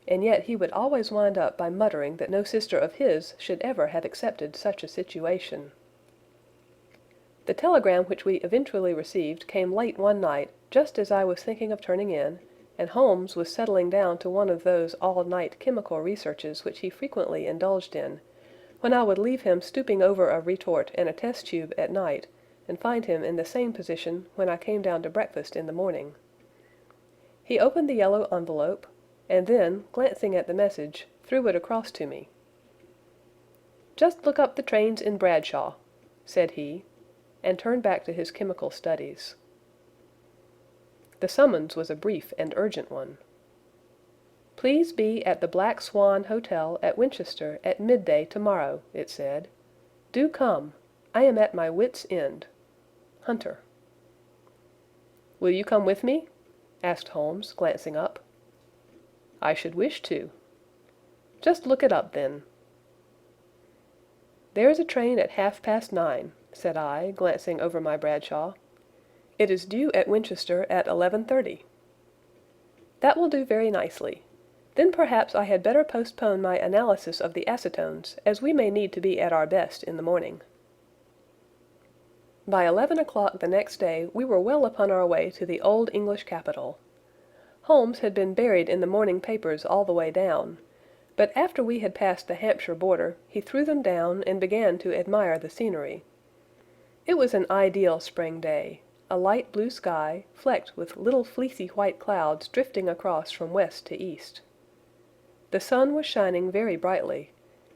And yet he would always wind up by muttering that no sister of his should ever have accepted such a situation. The telegram which we eventually received came late one night, just as I was thinking of turning in, and Holmes was settling down to one of those all-night chemical researches which he frequently indulged in, when I would leave him stooping over a retort and a test tube at night, and find him in the same position when I came down to breakfast in the morning. He opened the yellow envelope, and then, glancing at the message, threw it across to me. "Just look up the trains in Bradshaw," said he, and turned back to his chemical studies. The summons was a brief and urgent one. "Please be at the Black Swan Hotel at Winchester at midday tomorrow," it said. "Do come. I am at my wits' end. Hunter." "Will you come with me?" asked Holmes, glancing up. "I should wish to." "Just look it up, then." "There is a train at 9:30, said I, glancing over my Bradshaw. "It is due at Winchester at 11:30. "That will do very nicely. Then perhaps I had better postpone my analysis of the acetones, as we may need to be at our best in the morning." By 11 o'clock the next day we were well upon our way to the old English capital. Holmes had been buried in the morning papers all the way down, but after we had passed the Hampshire border he threw them down and began to admire the scenery. It was an ideal spring day, a light blue sky, flecked with little fleecy white clouds drifting across from west to east. The sun was shining very brightly,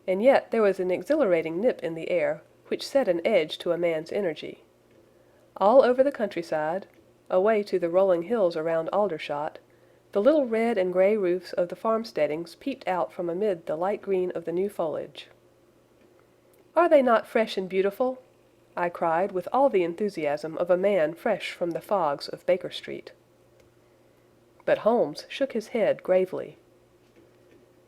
and yet there was an exhilarating nip in the air which set an edge to a man's energy. All over the countryside, away to the rolling hills around Aldershot, the little red and grey roofs of the farmsteadings peeped out from amid the light green of the new foliage. "Are they not fresh and beautiful?" I cried with all the enthusiasm of a man fresh from the fogs of Baker Street. But Holmes shook his head gravely.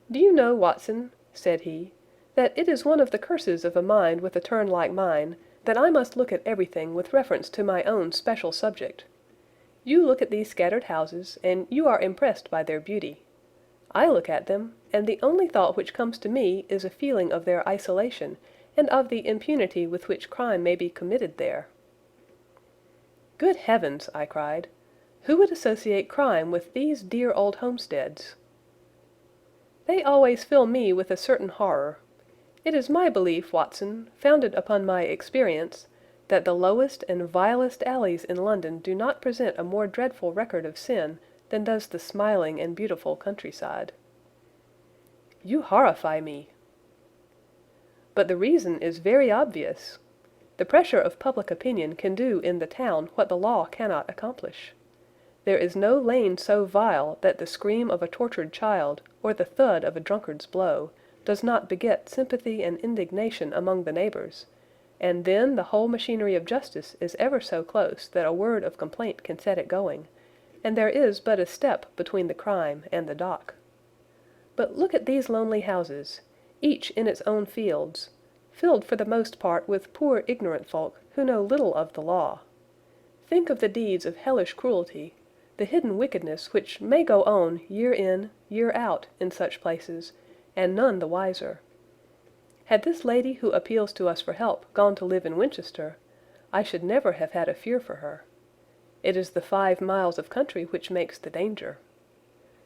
"Do you know, Watson," said he, "that it is one of the curses of a mind with a turn like mine, that I must look at everything with reference to my own special subject. You look at these scattered houses, and you are impressed by their beauty. I look at them, and the only thought which comes to me is a feeling of their isolation, and of the impunity with which crime may be committed there." "Good heavens!" I cried. "Who would associate crime with these dear old homesteads?" "They always fill me with a certain horror. It is my belief, Watson, founded upon my experience, that the lowest and vilest alleys in London do not present a more dreadful record of sin than does the smiling and beautiful countryside." "You horrify me." "But the reason is very obvious. The pressure of public opinion can do in the town what the law cannot accomplish. There is no lane so vile that the scream of a tortured child, or the thud of a drunkard's blow, does not beget sympathy and indignation among the neighbours, and then the whole machinery of justice is ever so close that a word of complaint can set it going, and there is but a step between the crime and the dock. But look at these lonely houses, each in its own fields, filled for the most part with poor ignorant folk who know little of the law. Think of the deeds of hellish cruelty, the hidden wickedness which may go on year in, year out in such places, and none the wiser. Had this lady who appeals to us for help gone to live in Winchester, I should never have had a fear for her. It is the 5 miles of country which makes the danger.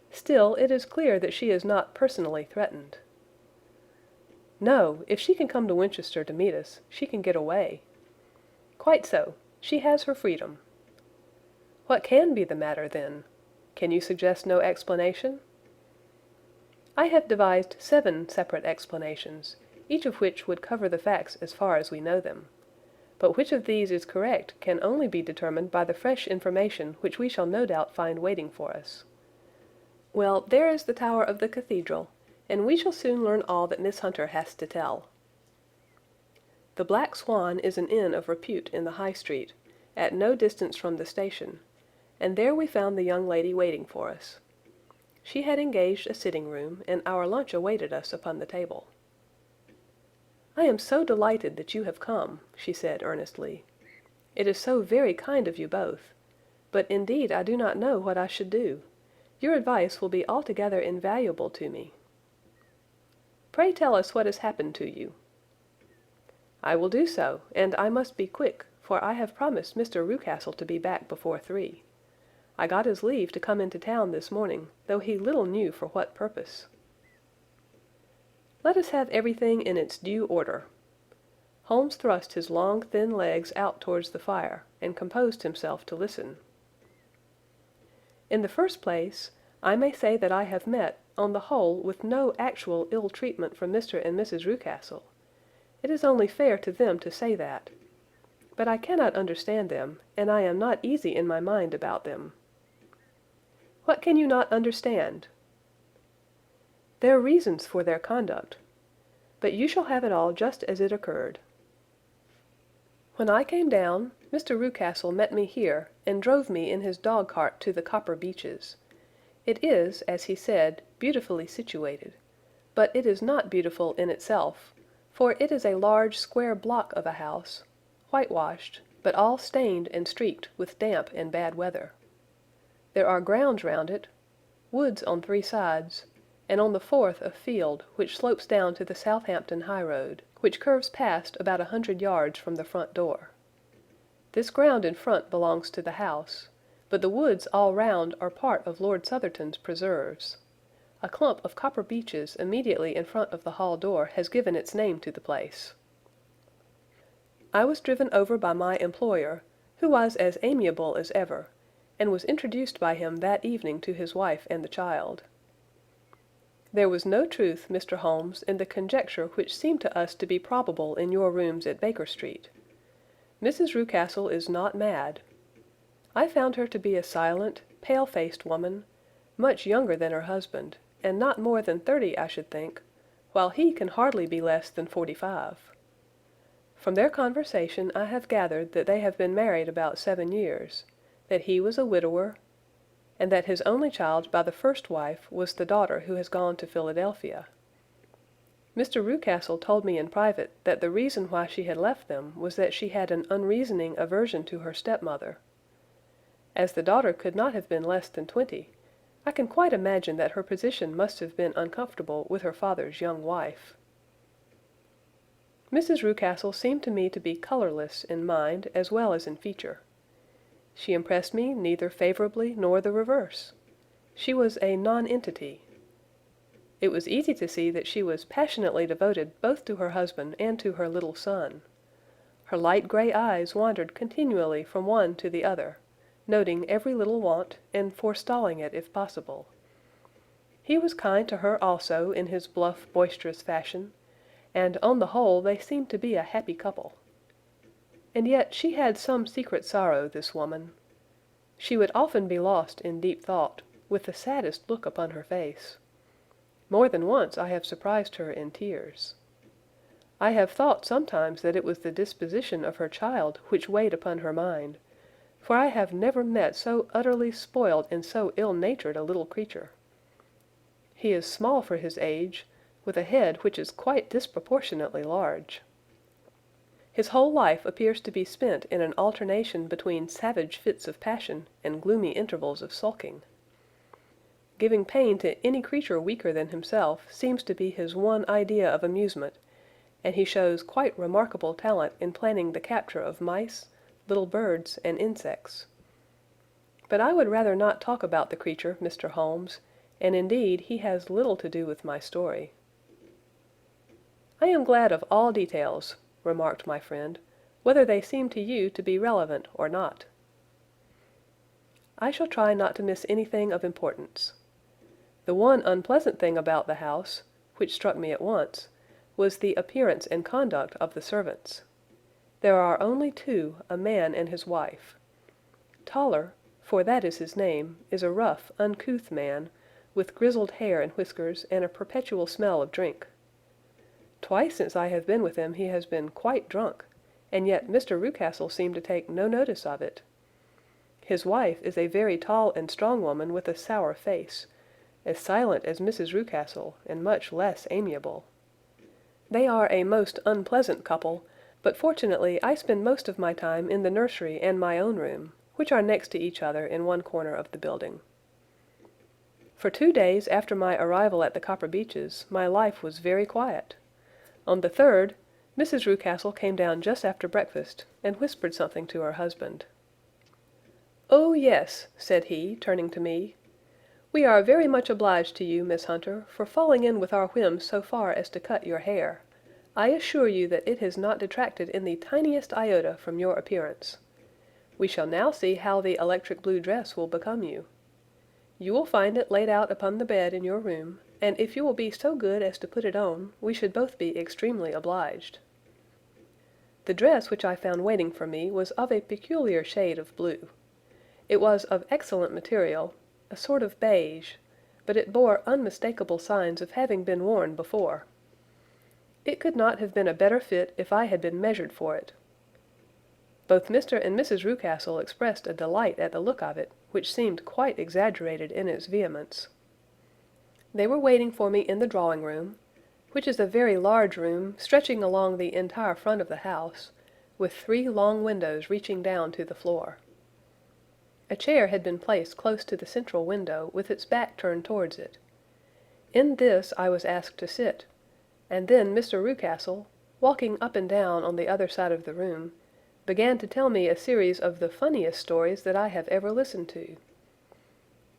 Still, it is clear that she is not personally threatened. No, if she can come to Winchester to meet us, she can get away. Quite so, she has her freedom. What can be the matter, then? Can you suggest no explanation? I have devised 7 separate explanations, each of which would cover the facts as far as we know them. But which of these is correct can only be determined by the fresh information which we shall no doubt find waiting for us. Well, there is the tower of the cathedral, and we shall soon learn all that Miss Hunter has to tell. The Black Swan is an inn of repute in the High Street, at no distance from the station, and there we found the young lady waiting for us. She had engaged a sitting room, and our lunch awaited us upon the table. "I am so delighted that you have come," she said earnestly. "It is so very kind of you both, but indeed I do not know what I should do. Your advice will be altogether invaluable to me." "Pray tell us what has happened to you." "I will do so, and I must be quick, for I have promised Mr. Rucastle to be back before 3. I got his leave to come into town this morning, though he little knew for what purpose." "Let us have everything in its due order." Holmes thrust his long, thin legs out towards the fire, and composed himself to listen. "In the first place, I may say that I have met, on the whole, with no actual ill treatment from Mr. and Mrs. Rucastle. It is only fair to them to say that. But I cannot understand them, and I am not easy in my mind about them." "What can you not understand?" "Their reasons for their conduct. But you shall have it all just as it occurred. When I came down, Mr. Rucastle met me here, and drove me in his dog-cart to the Copper Beeches. It is, as he said, beautifully situated, but it is not beautiful in itself, for it is a large square block of a house, whitewashed, but all stained and streaked with damp and bad weather. There are grounds round it, woods on 3 sides, and on the 4th a field which slopes down to the Southampton high road, which curves past about 100 yards from the front door. This ground in front belongs to the house, but the woods all round are part of Lord Southerton's preserves. A clump of copper beeches immediately in front of the hall door has given its name to the place. I was driven over by my employer, who was as amiable as ever, and was introduced by him that evening to his wife and the child. There was no truth, Mr. Holmes, in the conjecture which seemed to us to be probable in your rooms at Baker Street. Mrs. Rucastle is not mad. I found her to be a silent, pale-faced woman, much younger than her husband, and not more than 30, I should think, while he can hardly be less than 45. From their conversation I have gathered that they have been married about 7 years, that he was a widower, and that his only child by the first wife was the daughter who has gone to Philadelphia. Mr. Rucastle told me in private that the reason why she had left them was that she had an unreasoning aversion to her stepmother. As the daughter could not have been less than 20, I can quite imagine that her position must have been uncomfortable with her father's young wife. Mrs. Rucastle seemed to me to be colourless in mind as well as in feature. She impressed me neither favourably nor the reverse. She was a nonentity. It was easy to see that she was passionately devoted both to her husband and to her little son. Her light grey eyes wandered continually from one to the other, noting every little want and forestalling it if possible. He was kind to her also in his bluff, boisterous fashion, and on the whole they seemed to be a happy couple. And yet she had some secret sorrow, this woman. She would often be lost in deep thought, with the saddest look upon her face. More than once I have surprised her in tears. I have thought sometimes that it was the disposition of her child which weighed upon her mind, for I have never met so utterly spoiled and so ill-natured a little creature. He is small for his age, with a head which is quite disproportionately large. His whole life appears to be spent in an alternation between savage fits of passion and gloomy intervals of sulking. Giving pain to any creature weaker than himself seems to be his one idea of amusement, and he shows quite remarkable talent in planning the capture of mice, little birds, and insects. But I would rather not talk about the creature, Mr. Holmes, and indeed he has little to do with my story. I am glad of all details, remarked my friend, whether they seem to you to be relevant or not. I shall try not to miss anything of importance. The one unpleasant thing about the house, which struck me at once, was the appearance and conduct of the servants. There are only two, a man and his wife. Toller, for that is his name, is a rough, uncouth man, with grizzled hair and whiskers, and a perpetual smell of drink. Twice since I have been with him he has been quite drunk, and yet Mr. Rucastle seemed to take no notice of it. His wife is a very tall and strong woman with a sour face, as silent as Mrs. Rucastle, and much less amiable. They are a most unpleasant couple, but fortunately I spend most of my time in the nursery and my own room, which are next to each other in one corner of the building. For 2 days after my arrival at the Copper Beeches my life was very quiet. On the third, Mrs. Rucastle came down just after breakfast, and whispered something to her husband. "Oh, yes," said he, turning to me. "We are very much obliged to you, Miss Hunter, for falling in with our whims so far as to cut your hair. I assure you that it has not detracted in the tiniest iota from your appearance. We shall now see how the electric blue dress will become you. You will find it laid out upon the bed in your room, and if you will be so good as to put it on, we should both be extremely obliged." The dress which I found waiting for me was of a peculiar shade of blue. It was of excellent material, a sort of beige, but it bore unmistakable signs of having been worn before. It could not have been a better fit if I had been measured for it. Both Mr. and Mrs. Rucastle expressed a delight at the look of it, which seemed quite exaggerated in its vehemence. They were waiting for me in the drawing-room, which is a very large room stretching along the entire front of the house, with 3 long windows reaching down to the floor. A chair had been placed close to the central window with its back turned towards it. In this I was asked to sit, and then Mr. Rucastle, walking up and down on the other side of the room, began to tell me a series of the funniest stories that I have ever listened to.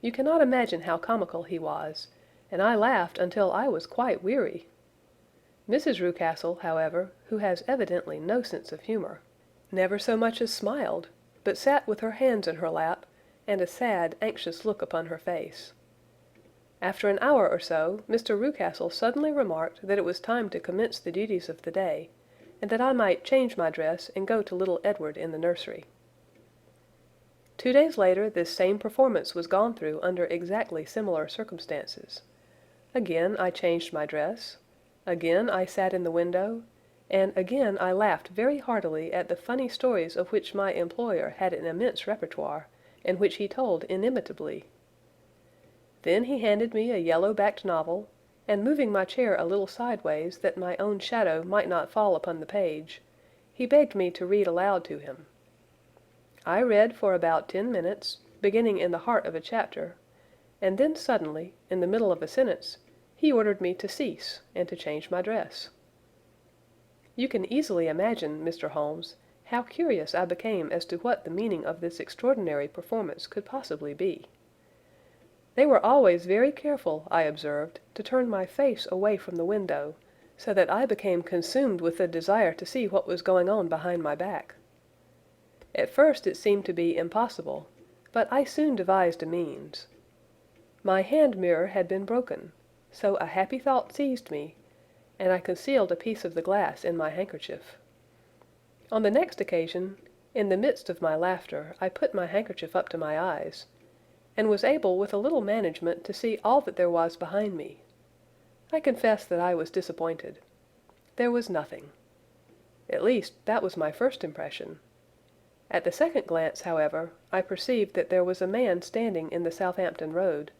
You cannot imagine how comical he was, and I laughed until I was quite weary. Mrs. Rucastle, however, who has evidently no sense of humor, never so much as smiled, but sat with her hands in her lap, and a sad, anxious look upon her face. After an hour or so, Mr. Rucastle suddenly remarked that it was time to commence the duties of the day, and that I might change my dress and go to little Edward in the nursery. 2 days later this same performance was gone through under exactly similar circumstances. Again I changed my dress, again I sat in the window, and again I laughed very heartily at the funny stories of which my employer had an immense repertoire, and which he told inimitably. Then he handed me a yellow-backed novel, and moving my chair a little sideways that my own shadow might not fall upon the page, he begged me to read aloud to him. I read for about 10 minutes, beginning in the heart of a chapter, and then suddenly, in the middle of a sentence, he ordered me to cease and to change my dress. You can easily imagine, Mr. Holmes, how curious I became as to what the meaning of this extraordinary performance could possibly be. They were always very careful, I observed, to turn my face away from the window, so that I became consumed with the desire to see what was going on behind my back. At first it seemed to be impossible, but I soon devised a means. My hand mirror had been broken, so a happy thought seized me, and I concealed a piece of the glass in my handkerchief. On the next occasion, in the midst of my laughter, I put my handkerchief up to my eyes, and was able with a little management to see all that there was behind me. I confess that I was disappointed. There was nothing. At least, that was my first impression. At the second glance, however, I perceived that there was a man standing in the Southampton Road,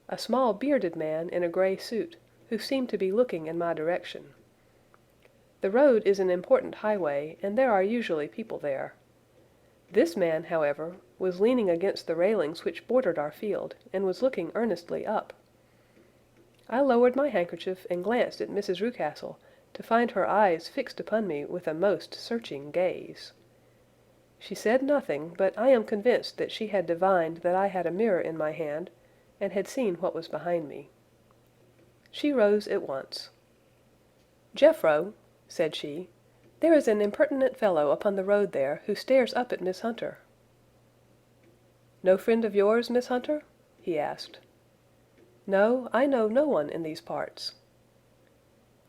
a small bearded man in a grey suit, who seemed to be looking in my direction. The road is an important highway, and there are usually people there. This man, however, was leaning against the railings which bordered our field, and was looking earnestly up. I lowered my handkerchief and glanced at Mrs. Rucastle, to find her eyes fixed upon me with a most searching gaze. She said nothing, but I am convinced that she had divined that I had a mirror in my hand, and had seen what was behind me. She rose at once. "Jeffro," said she, "there is an impertinent fellow upon the road there, who stares up at Miss Hunter." "No friend of yours, Miss Hunter?" he asked. "No, I know no one in these parts."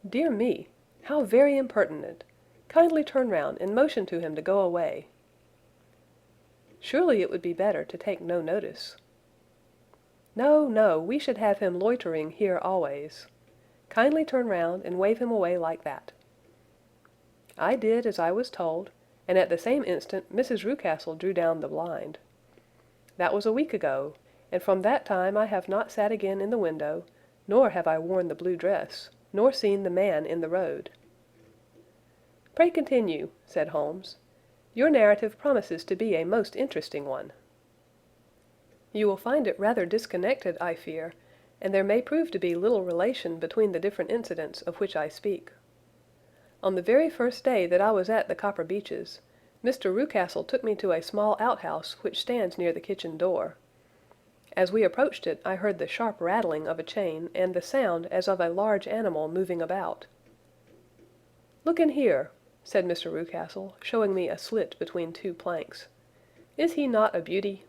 "Dear me, how very impertinent! Kindly turn round and motion to him to go away." "Surely it would be better to take no notice." "No, no, we should have him loitering here always. Kindly turn round and wave him away like that." I did as I was told, and at the same instant Mrs. Rucastle drew down the blind. That was a week ago, and from that time I have not sat again in the window, nor have I worn the blue dress, nor seen the man in the road. "Pray continue," said Holmes. "Your narrative promises to be a most interesting one." "You will find it rather disconnected, I fear, and there may prove to be little relation between the different incidents of which I speak. On the very first day that I was at the Copper Beeches, Mr. Rucastle took me to a small outhouse which stands near the kitchen door. As we approached it, I heard the sharp rattling of a chain and the sound as of a large animal moving about. "Look in here," said Mr. Rucastle, showing me a slit between two planks. "Is he not a beauty?"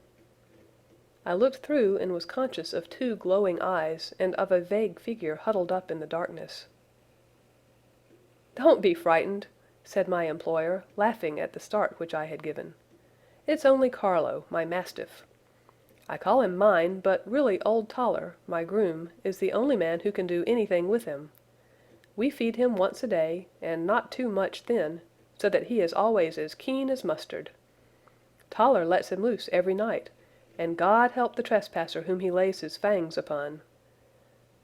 I looked through and was conscious of two glowing eyes and of a vague figure huddled up in the darkness. "Don't be frightened," said my employer, laughing at the start which I had given. "It's only Carlo, my mastiff. I call him mine, but really old Toller, my groom, is the only man who can do anything with him. We feed him once a day, and not too much then, so that he is always as keen as mustard. Toller lets him loose every night, and God help the trespasser whom he lays his fangs upon.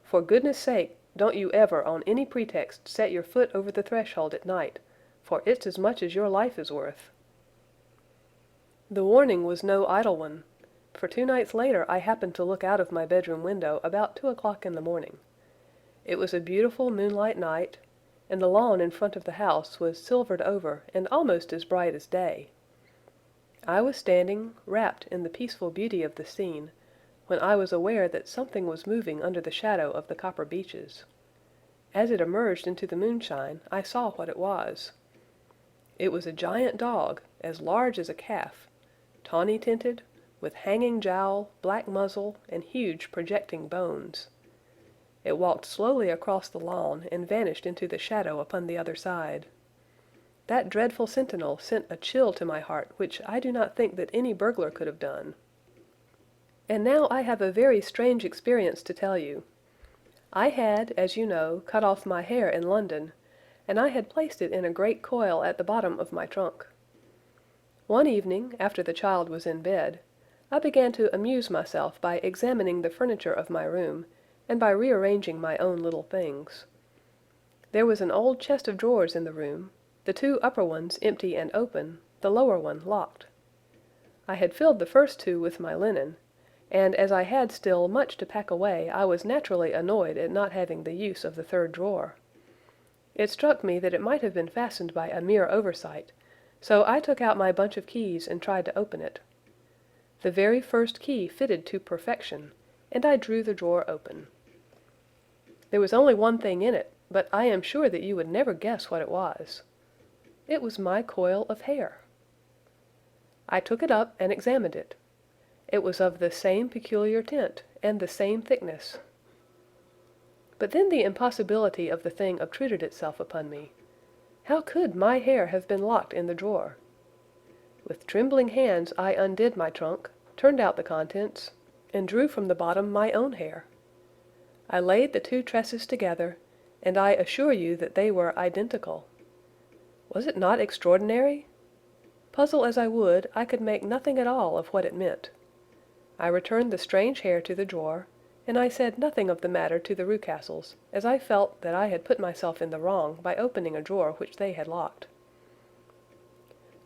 For goodness' sake, don't you ever on any pretext set your foot over the threshold at night, for it's as much as your life is worth." The warning was no idle one, for 2 nights later I happened to look out of my bedroom window about 2 o'clock in the morning. It was a beautiful moonlight night, and the lawn in front of the house was silvered over and almost as bright as day. I was standing, wrapped in the peaceful beauty of the scene, when I was aware that something was moving under the shadow of the copper beeches. As it emerged into the moonshine, I saw what it was. It was a giant dog, as large as a calf, tawny tinted, with hanging jowl, black muzzle, and huge projecting bones. It walked slowly across the lawn and vanished into the shadow upon the other side. That dreadful sentinel sent a chill to my heart which I do not think that any burglar could have done. And now I have a very strange experience to tell you. I had, as you know, cut off my hair in London, and I had placed it in a great coil at the bottom of my trunk. One evening, after the child was in bed, I began to amuse myself by examining the furniture of my room, and by rearranging my own little things. There was an old chest of drawers in the room, the two upper ones empty and open, the lower one locked. I had filled the first two with my linen, and as I had still much to pack away, I was naturally annoyed at not having the use of the third drawer. It struck me that it might have been fastened by a mere oversight, so I took out my bunch of keys and tried to open it. The very first key fitted to perfection, and I drew the drawer open. There was only one thing in it, but I am sure that you would never guess what it was. It was my coil of hair. I took it up and examined it. It was of the same peculiar tint, and the same thickness. But then the impossibility of the thing obtruded itself upon me. How could my hair have been locked in the drawer? With trembling hands I undid my trunk, turned out the contents, and drew from the bottom my own hair. I laid the two tresses together, and I assure you that they were identical. Was it not extraordinary? Puzzle as I would, I could make nothing at all of what it meant. I returned the strange hair to the drawer, and I said nothing of the matter to the Rucastles, as I felt that I had put myself in the wrong by opening a drawer which they had locked.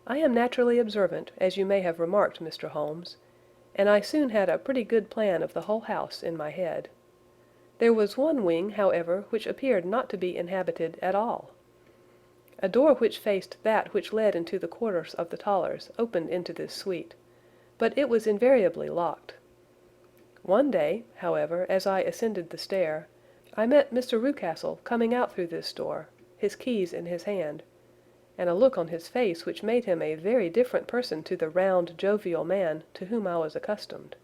I am naturally observant, as you may have remarked, Mr. Holmes, and I soon had a pretty good plan of the whole house in my head. There was one wing, however, which appeared not to be inhabited at all. A door which faced that which led into the quarters of the Tollers opened into this suite, but it was invariably locked. One day, however, as I ascended the stair, I met Mr. Rucastle coming out through this door, his keys in his hand, and a look on his face which made him a very different person to the round, jovial man to whom I was accustomed.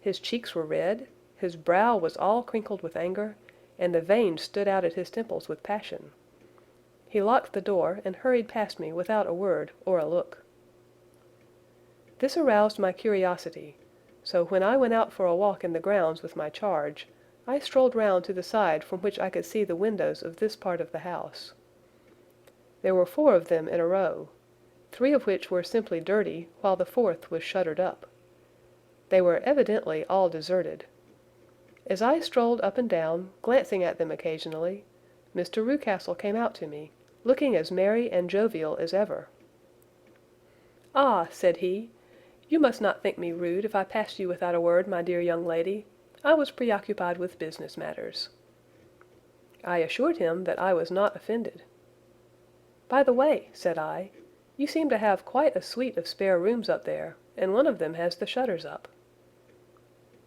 His cheeks were red, his brow was all crinkled with anger, and the veins stood out at his temples with passion. He locked the door and hurried past me without a word or a look. This aroused my curiosity, so when I went out for a walk in the grounds with my charge, I strolled round to the side from which I could see the windows of this part of the house. There were 4 of them in a row, 3 of which were simply dirty, while the 4th was shuttered up. They were evidently all deserted. As I strolled up and down, glancing at them occasionally, Mr. Rucastle came out to me, looking as merry and jovial as ever. "Ah," said he, "you must not think me rude if I passed you without a word, my dear young lady. I was preoccupied with business matters." I assured him that I was not offended. "By the way," said I, "you seem to have quite a suite of spare rooms up there, and one of them has the shutters up."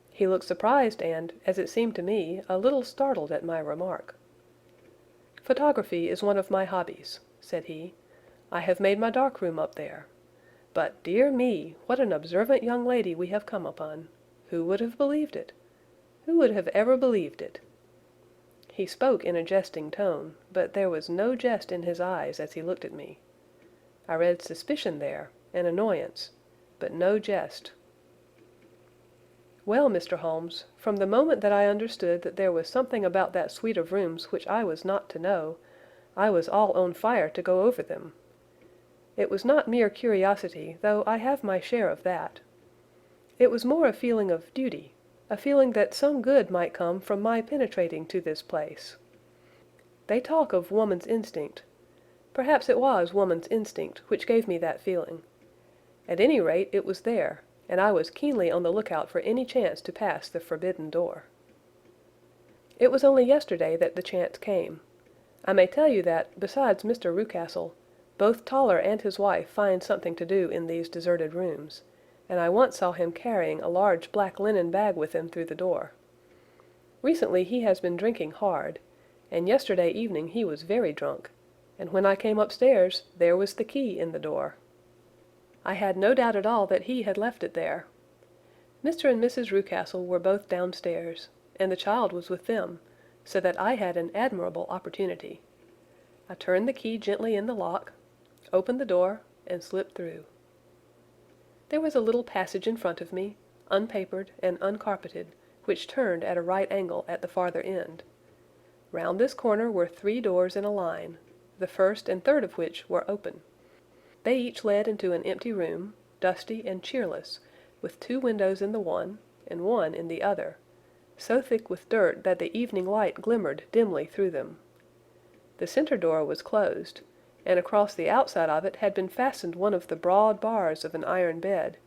He looked surprised and, as it seemed to me, a little startled at my remark. "Photography is one of my hobbies," said he. "I have made my dark room up there. But, dear me, what an observant young lady we have come upon. Who would have believed it? Who would have ever believed it?" He spoke in a jesting tone, but there was no jest in his eyes as he looked at me. I read suspicion there, and annoyance, but no jest. Well, Mr. Holmes, from the moment that I understood that there was something about that suite of rooms which I was not to know, I was all on fire to go over them. It was not mere curiosity, though I have my share of that. It was more a feeling of duty, a feeling that some good might come from my penetrating to this place. They talk of woman's instinct. Perhaps it was woman's instinct which gave me that feeling. At any rate, it was there, and I was keenly on the lookout for any chance to pass the forbidden door. It was only yesterday that the chance came. I may tell you that, besides Mr. Rucastle, both Toller and his wife find something to do in these deserted rooms, and I once saw him carrying a large black linen bag with him through the door. Recently he has been drinking hard, and yesterday evening he was very drunk, and when I came upstairs there was the key in the door. I had no doubt at all that he had left it there. Mr. and Mrs. Rucastle were both downstairs, and the child was with them, so that I had an admirable opportunity. I turned the key gently in the lock, opened the door, and slipped through. There was a little passage in front of me, unpapered and uncarpeted, which turned at a right angle at the farther end. Round this corner were 3 doors in a line, the first and third of which were open. They each led into an empty room, dusty and cheerless, with 2 windows in the one and one in the other, so thick with dirt that the evening light glimmered dimly through them. The center door was closed, and across the outside of it had been fastened one of the broad bars of an iron bed,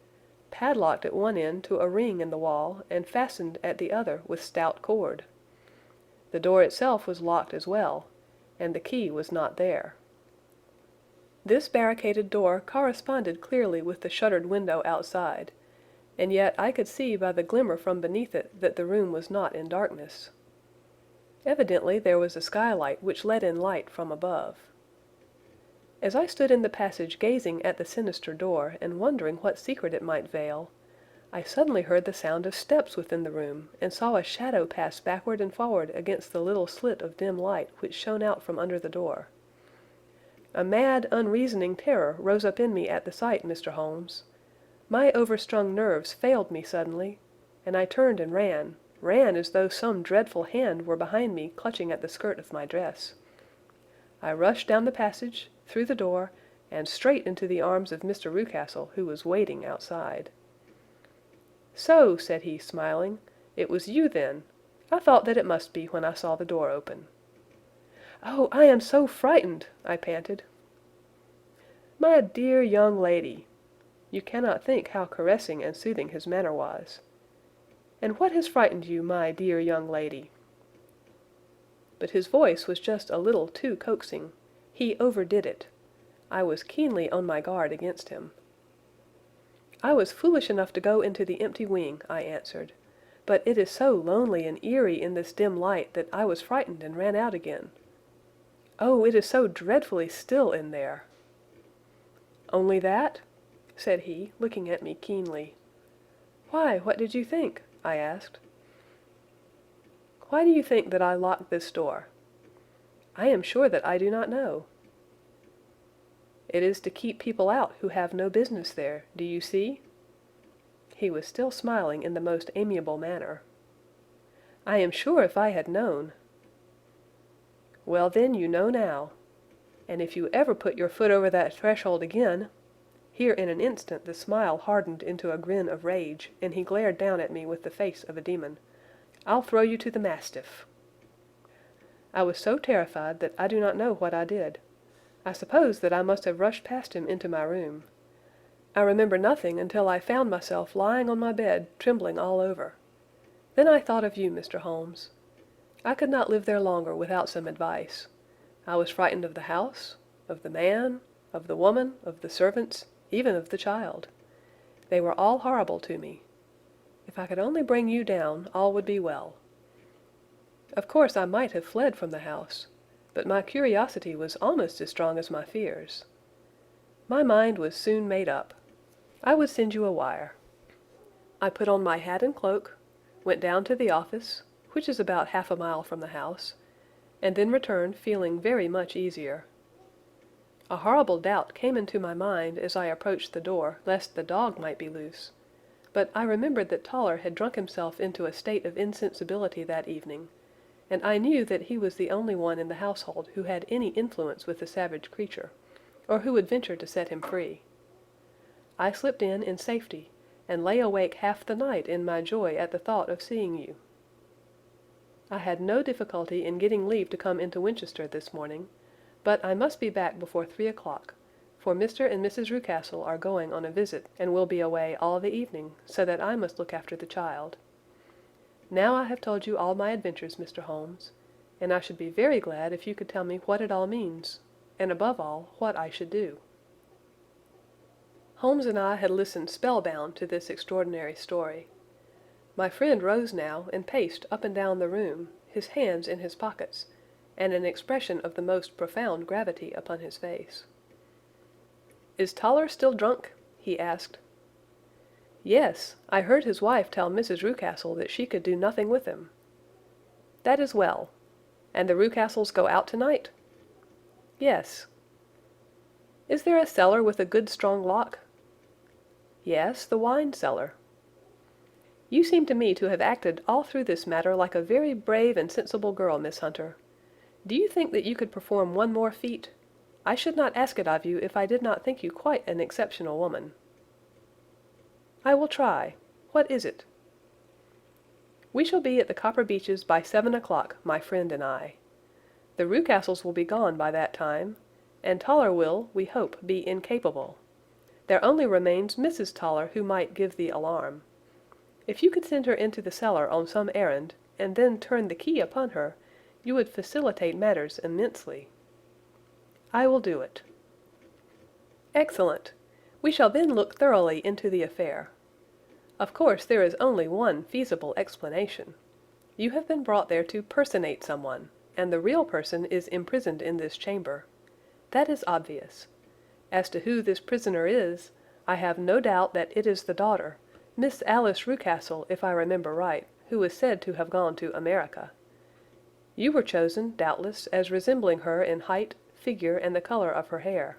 padlocked at one end to a ring in the wall and fastened at the other with stout cord. The door itself was locked as well, and the key was not there. This barricaded door corresponded clearly with the shuttered window outside, and yet I could see by the glimmer from beneath it that the room was not in darkness. Evidently there was a skylight which let in light from above. As I stood in the passage gazing at the sinister door and wondering what secret it might veil, I suddenly heard the sound of steps within the room and saw a shadow pass backward and forward against the little slit of dim light which shone out from under the door. A mad, unreasoning terror rose up in me at the sight, Mr. Holmes. My overstrung nerves failed me suddenly, and I turned and ran as though some dreadful hand were behind me clutching at the skirt of my dress. I rushed down the passage, through the door, and straight into the arms of Mr. Rucastle, who was waiting outside. "So," said he, smiling, "it was you, then. I thought that it must be when I saw the door open." "Oh, I am so frightened!" I panted. "My dear young lady!" You cannot think how caressing and soothing his manner was. "And what has frightened you, my dear young lady?" But his voice was just a little too coaxing. He overdid it. I was keenly on my guard against him. "I was foolish enough to go into the empty wing," I answered. "But it is so lonely and eerie in this dim light that I was frightened and ran out again. Oh, it is so dreadfully still in there!" "Only that?" said he, looking at me keenly. "Why, what did you think?" I asked. "Why do you think that I locked this door?" "I am sure that I do not know." "It is to keep people out who have no business there, do you see?" He was still smiling in the most amiable manner. "I am sure if I had known—" "Well, then, you know now. And if you ever put your foot over that threshold again—" Here in an instant the smile hardened into a grin of rage, and he glared down at me with the face of a demon. "I'll throw you to the mastiff." I was so terrified that I do not know what I did. I suppose that I must have rushed past him into my room. I remember nothing until I found myself lying on my bed, trembling all over. Then I thought of you, Mr. Holmes. I could not live there longer without some advice. I was frightened of the house, of the man, of the woman, of the servants, even of the child. They were all horrible to me. If I could only bring you down, all would be well. Of course I might have fled from the house, but my curiosity was almost as strong as my fears. My mind was soon made up. I would send you a wire. I put on my hat and cloak, went down to the office, which is about half a mile from the house, and then returned feeling very much easier. A horrible doubt came into my mind as I approached the door lest the dog might be loose, but I remembered that Toller had drunk himself into a state of insensibility that evening, and I knew that he was the only one in the household who had any influence with the savage creature, or who would venture to set him free. I slipped in safety, and lay awake half the night in my joy at the thought of seeing you. I had no difficulty in getting leave to come into Winchester this morning, but I must be back before 3 o'clock, for Mr. and Mrs. Rucastle are going on a visit and will be away all the evening, so that I must look after the child. Now I have told you all my adventures, Mr. Holmes, and I should be very glad if you could tell me what it all means, and above all, what I should do." Holmes and I had listened spellbound to this extraordinary story. My friend rose now and paced up and down the room, his hands in his pockets, and an expression of the most profound gravity upon his face. "Is Toller still drunk?" he asked. "Yes, I heard his wife tell Mrs. Rucastle that she could do nothing with him." "That is well. And the Rucastles go out tonight?" "Yes." "Is there a cellar with a good strong lock?" "Yes, the wine cellar." "You seem to me to have acted all through this matter like a very brave and sensible girl, Miss Hunter. Do you think that you could perform one more feat? I should not ask it of you if I did not think you quite an exceptional woman." "I will try. What is it?" "We shall be at the Copper Beeches by 7 o'clock, my friend and I. The Rucastles will be gone by that time, and Toller will, we hope, be incapable. There only remains Mrs. Toller, who might give the alarm. If you could send her into the cellar on some errand, and then turn the key upon her, you would facilitate matters immensely." "I will do it." "Excellent. We shall then look thoroughly into the affair. Of course there is only one feasible explanation. You have been brought there to personate someone, and the real person is imprisoned in this chamber. That is obvious. As to who this prisoner is, I have no doubt that it is the daughter, Miss Alice Rucastle, if I remember right, who is said to have gone to America. You were chosen, doubtless, as resembling her in height, figure, and the color of her hair.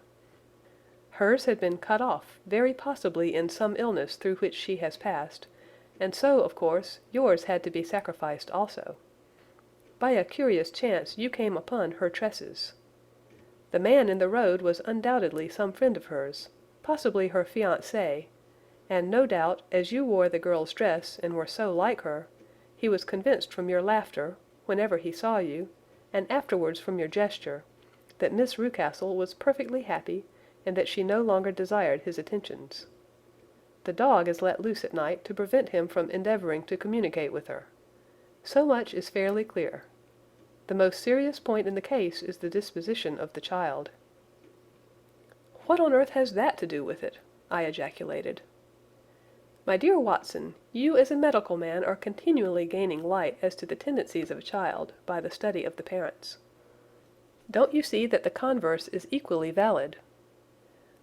Hers had been cut off, very possibly in some illness through which she has passed, and so, of course, yours had to be sacrificed also. By a curious chance you came upon her tresses. The man in the road was undoubtedly some friend of hers, possibly her fiancé, and no doubt, as you wore the girl's dress and were so like her, he was convinced from your laughter, whenever he saw you, and afterwards from your gesture, that Miss Rucastle was perfectly happy, and that she no longer desired his attentions. The dog is let loose at night to prevent him from endeavoring to communicate with her. So much is fairly clear. The most serious point in the case is the disposition of the child." "What on earth has that to do with it?" I ejaculated. "My dear Watson, you as a medical man are continually gaining light as to the tendencies of a child by the study of the parents. Don't you see that the converse is equally valid?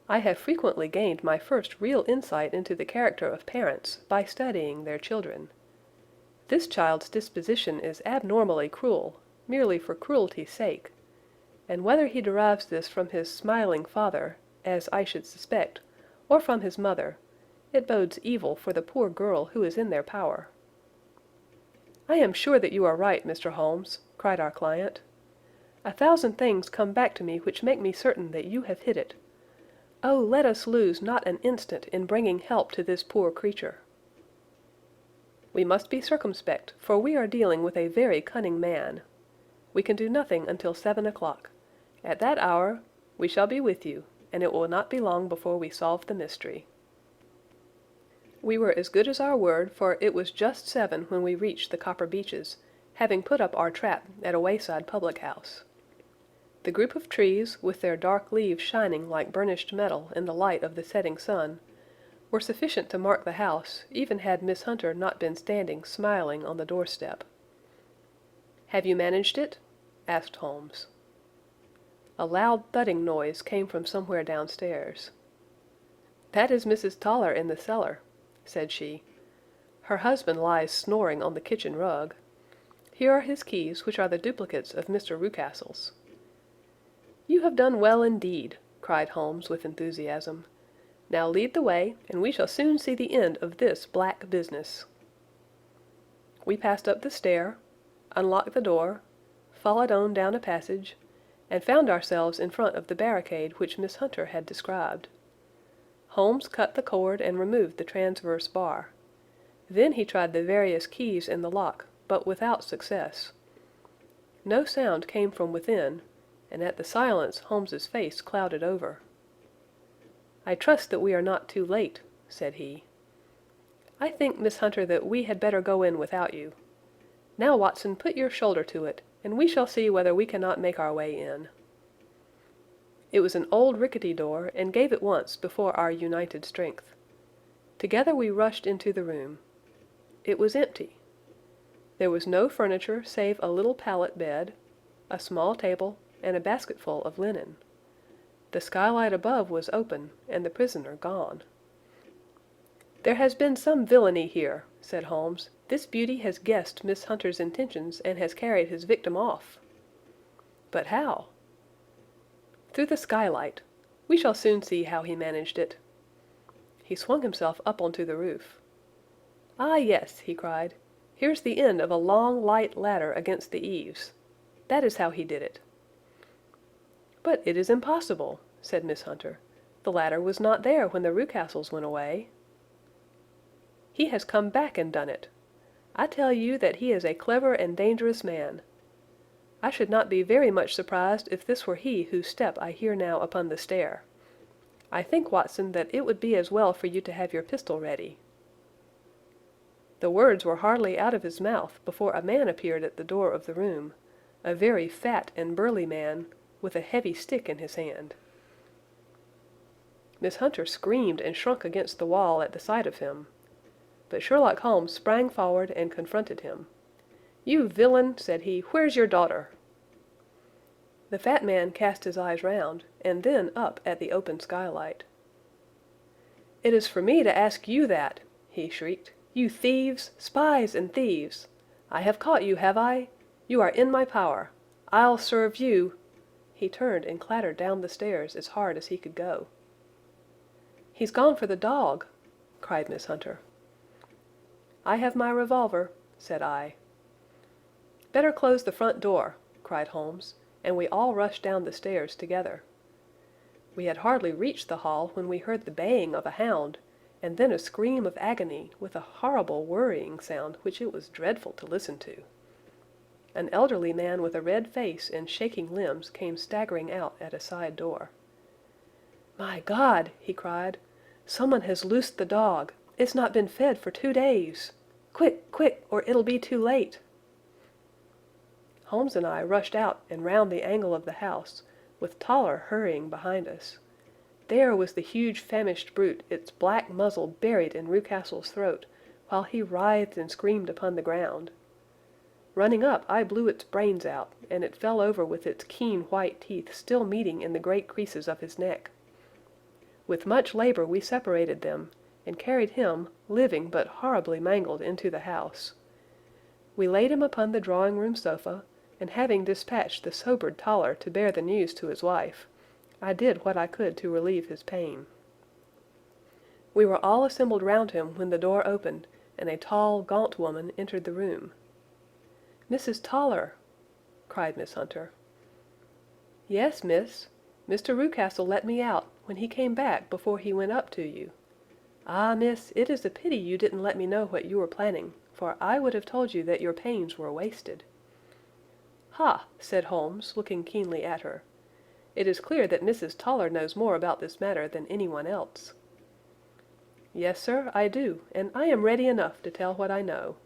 I have frequently gained my first real insight into the character of parents by studying their children. This child's disposition is abnormally cruel, merely for cruelty's sake, and whether he derives this from his smiling father, as I should suspect, or from his mother, it bodes evil for the poor girl who is in their power." "I am sure that you are right, Mr. Holmes," cried our client. "A thousand things come back to me which make me certain that you have hit it. Oh, let us lose not an instant in bringing help to this poor creature." "We must be circumspect, for we are dealing with a very cunning man. We can do nothing until 7 o'clock. At that hour we shall be with you, and it will not be long before we solve the mystery." We were as good as our word, for it was just 7 when we reached the Copper Beeches, having put up our trap at a wayside public-house. The group of trees, with their dark leaves shining like burnished metal in the light of the setting sun, were sufficient to mark the house, even had Miss Hunter not been standing smiling on the doorstep. "Have you managed it?" asked Holmes. A loud thudding noise came from somewhere downstairs. "That is Mrs. Toller in the cellar," said she. "Her husband lies snoring on the kitchen rug. Here are his keys, which are the duplicates of Mr. Rucastle's." "You have done well indeed," cried Holmes with enthusiasm. "Now lead the way, and we shall soon see the end of this black business." We passed up the stair, unlocked the door, followed on down a passage, and found ourselves in front of the barricade which Miss Hunter had described. Holmes cut the cord and removed the transverse bar. Then he tried the various keys in the lock, but without success. No sound came from within, and at the silence Holmes's face clouded over. "I trust that we are not too late," said he. "I think, Miss Hunter, that we had better go in without you. Now, Watson, put your shoulder to it, and we shall see whether we cannot make our way in." It was an old rickety door, and gave at once before our united strength. Together we rushed into the room. It was empty. There was no furniture save a little pallet bed, a small table, and a basketful of linen. The skylight above was open, and the prisoner gone. "There has been some villainy here," said Holmes. "This beauty has guessed Miss Hunter's intentions and has carried his victim off." "But how?" "Through the skylight. We shall soon see how he managed it." He swung himself up onto the roof. "Ah, yes," he cried. "Here's the end of a long, light ladder against the eaves. That is how he did it." "But it is impossible," said Miss Hunter. "The ladder was not there when the Rucastles went away." "He has come back and done it. I tell you that he is a clever and dangerous man. I should not be very much surprised if this were he whose step I hear now upon the stair. I think, Watson, that it would be as well for you to have your pistol ready." The words were hardly out of his mouth before a man appeared at the door of the room, a very fat and burly man, with a heavy stick in his hand. Miss Hunter screamed and shrunk against the wall at the sight of him. But Sherlock Holmes sprang forward and confronted him. "You villain," said he, "where's your daughter?" The fat man cast his eyes round, and then up at the open skylight. "It is for me to ask you that," he shrieked. "You thieves, spies and thieves! I have caught you, have I? You are in my power. I'll serve you—" He turned and clattered down the stairs as hard as he could go. "He's gone for the dog," cried Miss Hunter. "I have my revolver," said I. "Better close the front door," cried Holmes, and we all rushed down the stairs together. We had hardly reached the hall when we heard the baying of a hound, and then a scream of agony, with a horrible worrying sound which it was dreadful to listen to. An elderly man with a red face and shaking limbs came staggering out at a side door. "My God!" he cried. "Someone has loosed the dog. It's not been fed for 2 days. Quick, quick, or it'll be too late." Holmes and I rushed out and round the angle of the house, with Toller hurrying behind us. There was the huge famished brute, its black muzzle buried in Rucastle's throat, while he writhed and screamed upon the ground. Running up, I blew its brains out, and it fell over with its keen white teeth still meeting in the great creases of his neck. With much labor we separated them, and carried him, living but horribly mangled, into the house. We laid him upon the drawing-room sofa, and having dispatched the sobered Toller to bear the news to his wife, I did what I could to relieve his pain. We were all assembled round him when the door opened, and a tall, gaunt woman entered the room. "Mrs. Toller!" cried Miss Hunter. "Yes, miss. Mr. Rucastle let me out, when he came back before he went up to you. Ah, miss, it is a pity you didn't let me know what you were planning, for I would have told you that your pains were wasted." "Ha!" said Holmes, looking keenly at her. "It is clear that Mrs. Toller knows more about this matter than anyone else." "Yes, sir, I do, and I am ready enough to tell what I know."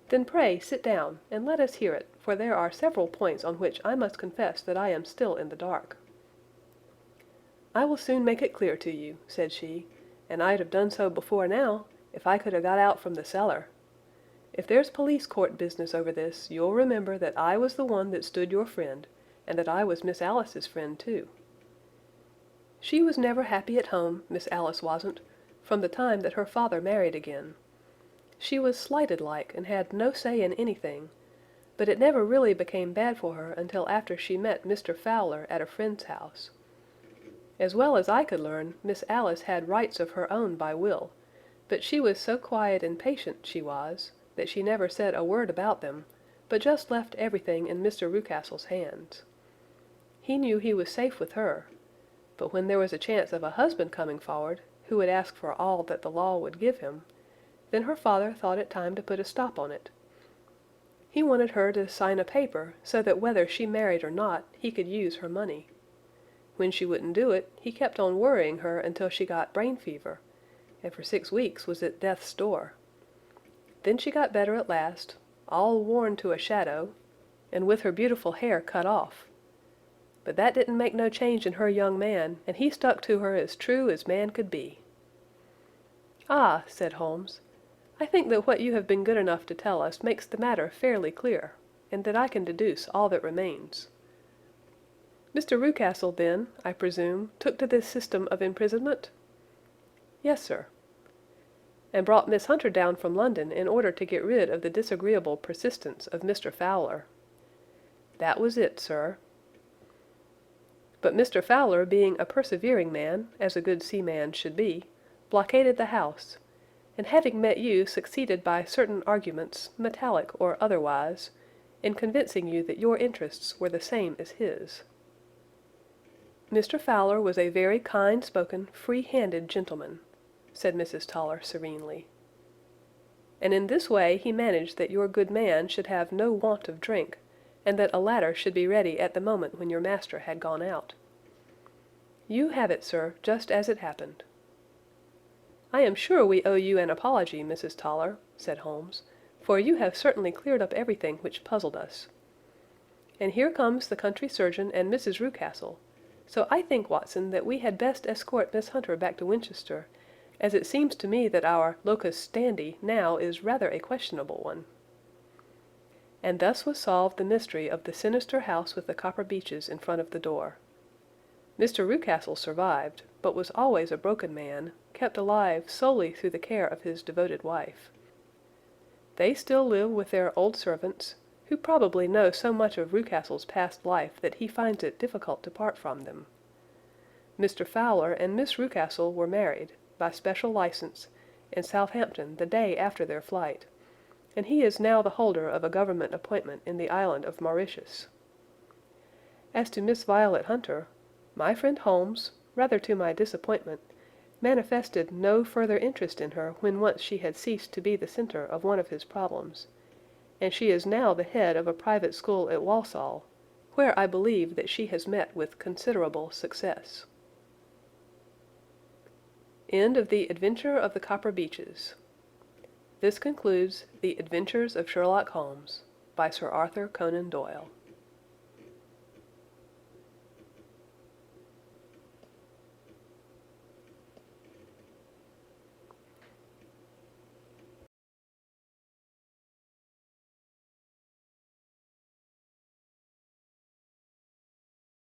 "Then pray sit down, and let us hear it, for there are several points on which I must confess that I am still in the dark." "I will soon make it clear to you," said she, "and I'd have done so before now, if I could have got out from the cellar. If there's police court business over this, you'll remember that I was the one that stood your friend, and that I was Miss Alice's friend too. She was never happy at home, Miss Alice wasn't, from the time that her father married again. She was slighted like, and had no say in anything, but it never really became bad for her until after she met Mr. Fowler at a friend's house. As well as I could learn, Miss Alice had rights of her own by will, but she was so quiet and patient, she was, that she never said a word about them, but just left everything in Mr. Rucastle's hands. He knew he was safe with her, but when there was a chance of a husband coming forward, who would ask for all that the law would give him, then her father thought it time to put a stop on it. He wanted her to sign a paper so that whether she married or not, he could use her money. When she wouldn't do it, he kept on worrying her until she got brain fever, and for 6 weeks was at death's door. Then she got better at last, all worn to a shadow, and with her beautiful hair cut off. But that didn't make no change in her young man, and he stuck to her as true as man could be." "Ah," said Holmes, "I think that what you have been good enough to tell us makes the matter fairly clear, and that I can deduce all that remains. Mr. Rucastle, then, I presume, took to this system of imprisonment?" "Yes, sir." "And brought Miss Hunter down from London in order to get rid of the disagreeable persistence of Mr. Fowler?" "That was it, sir." "But Mr. Fowler, being a persevering man, as a good seaman should be, blockaded the house, and having met you succeeded by certain arguments, metallic or otherwise, in convincing you that your interests were the same as his." "Mr. Fowler was a very kind-spoken, free-handed gentleman," said Mrs. Toller serenely. "And in this way he managed that your good man should have no want of drink, and that a ladder should be ready at the moment when your master had gone out. You have it, sir, just as it happened." "I am sure we owe you an apology, Mrs. Toller," said Holmes, "for you have certainly cleared up everything which puzzled us. And here comes the country surgeon and Mrs. Rucastle, so I think, Watson, that we had best escort Miss Hunter back to Winchester, as it seems to me that our locus standi now is rather a questionable one." And thus was solved the mystery of the sinister house with the copper beeches in front of the door. Mr. Rucastle survived, but was always a broken man, kept alive solely through the care of his devoted wife. They still live with their old servants, who probably know so much of Rucastle's past life that he finds it difficult to part from them. Mr. Fowler and Miss Rucastle were married, by special license, in Southampton the day after their flight, and he is now the holder of a government appointment in the island of Mauritius. As to Miss Violet Hunter, my friend Holmes, rather to my disappointment, manifested no further interest in her when once she had ceased to be the centre of one of his problems, and she is now the head of a private school at Walsall, where I believe that she has met with considerable success. End of The Adventure of the Copper Beeches. This concludes The Adventures of Sherlock Holmes by Sir Arthur Conan Doyle.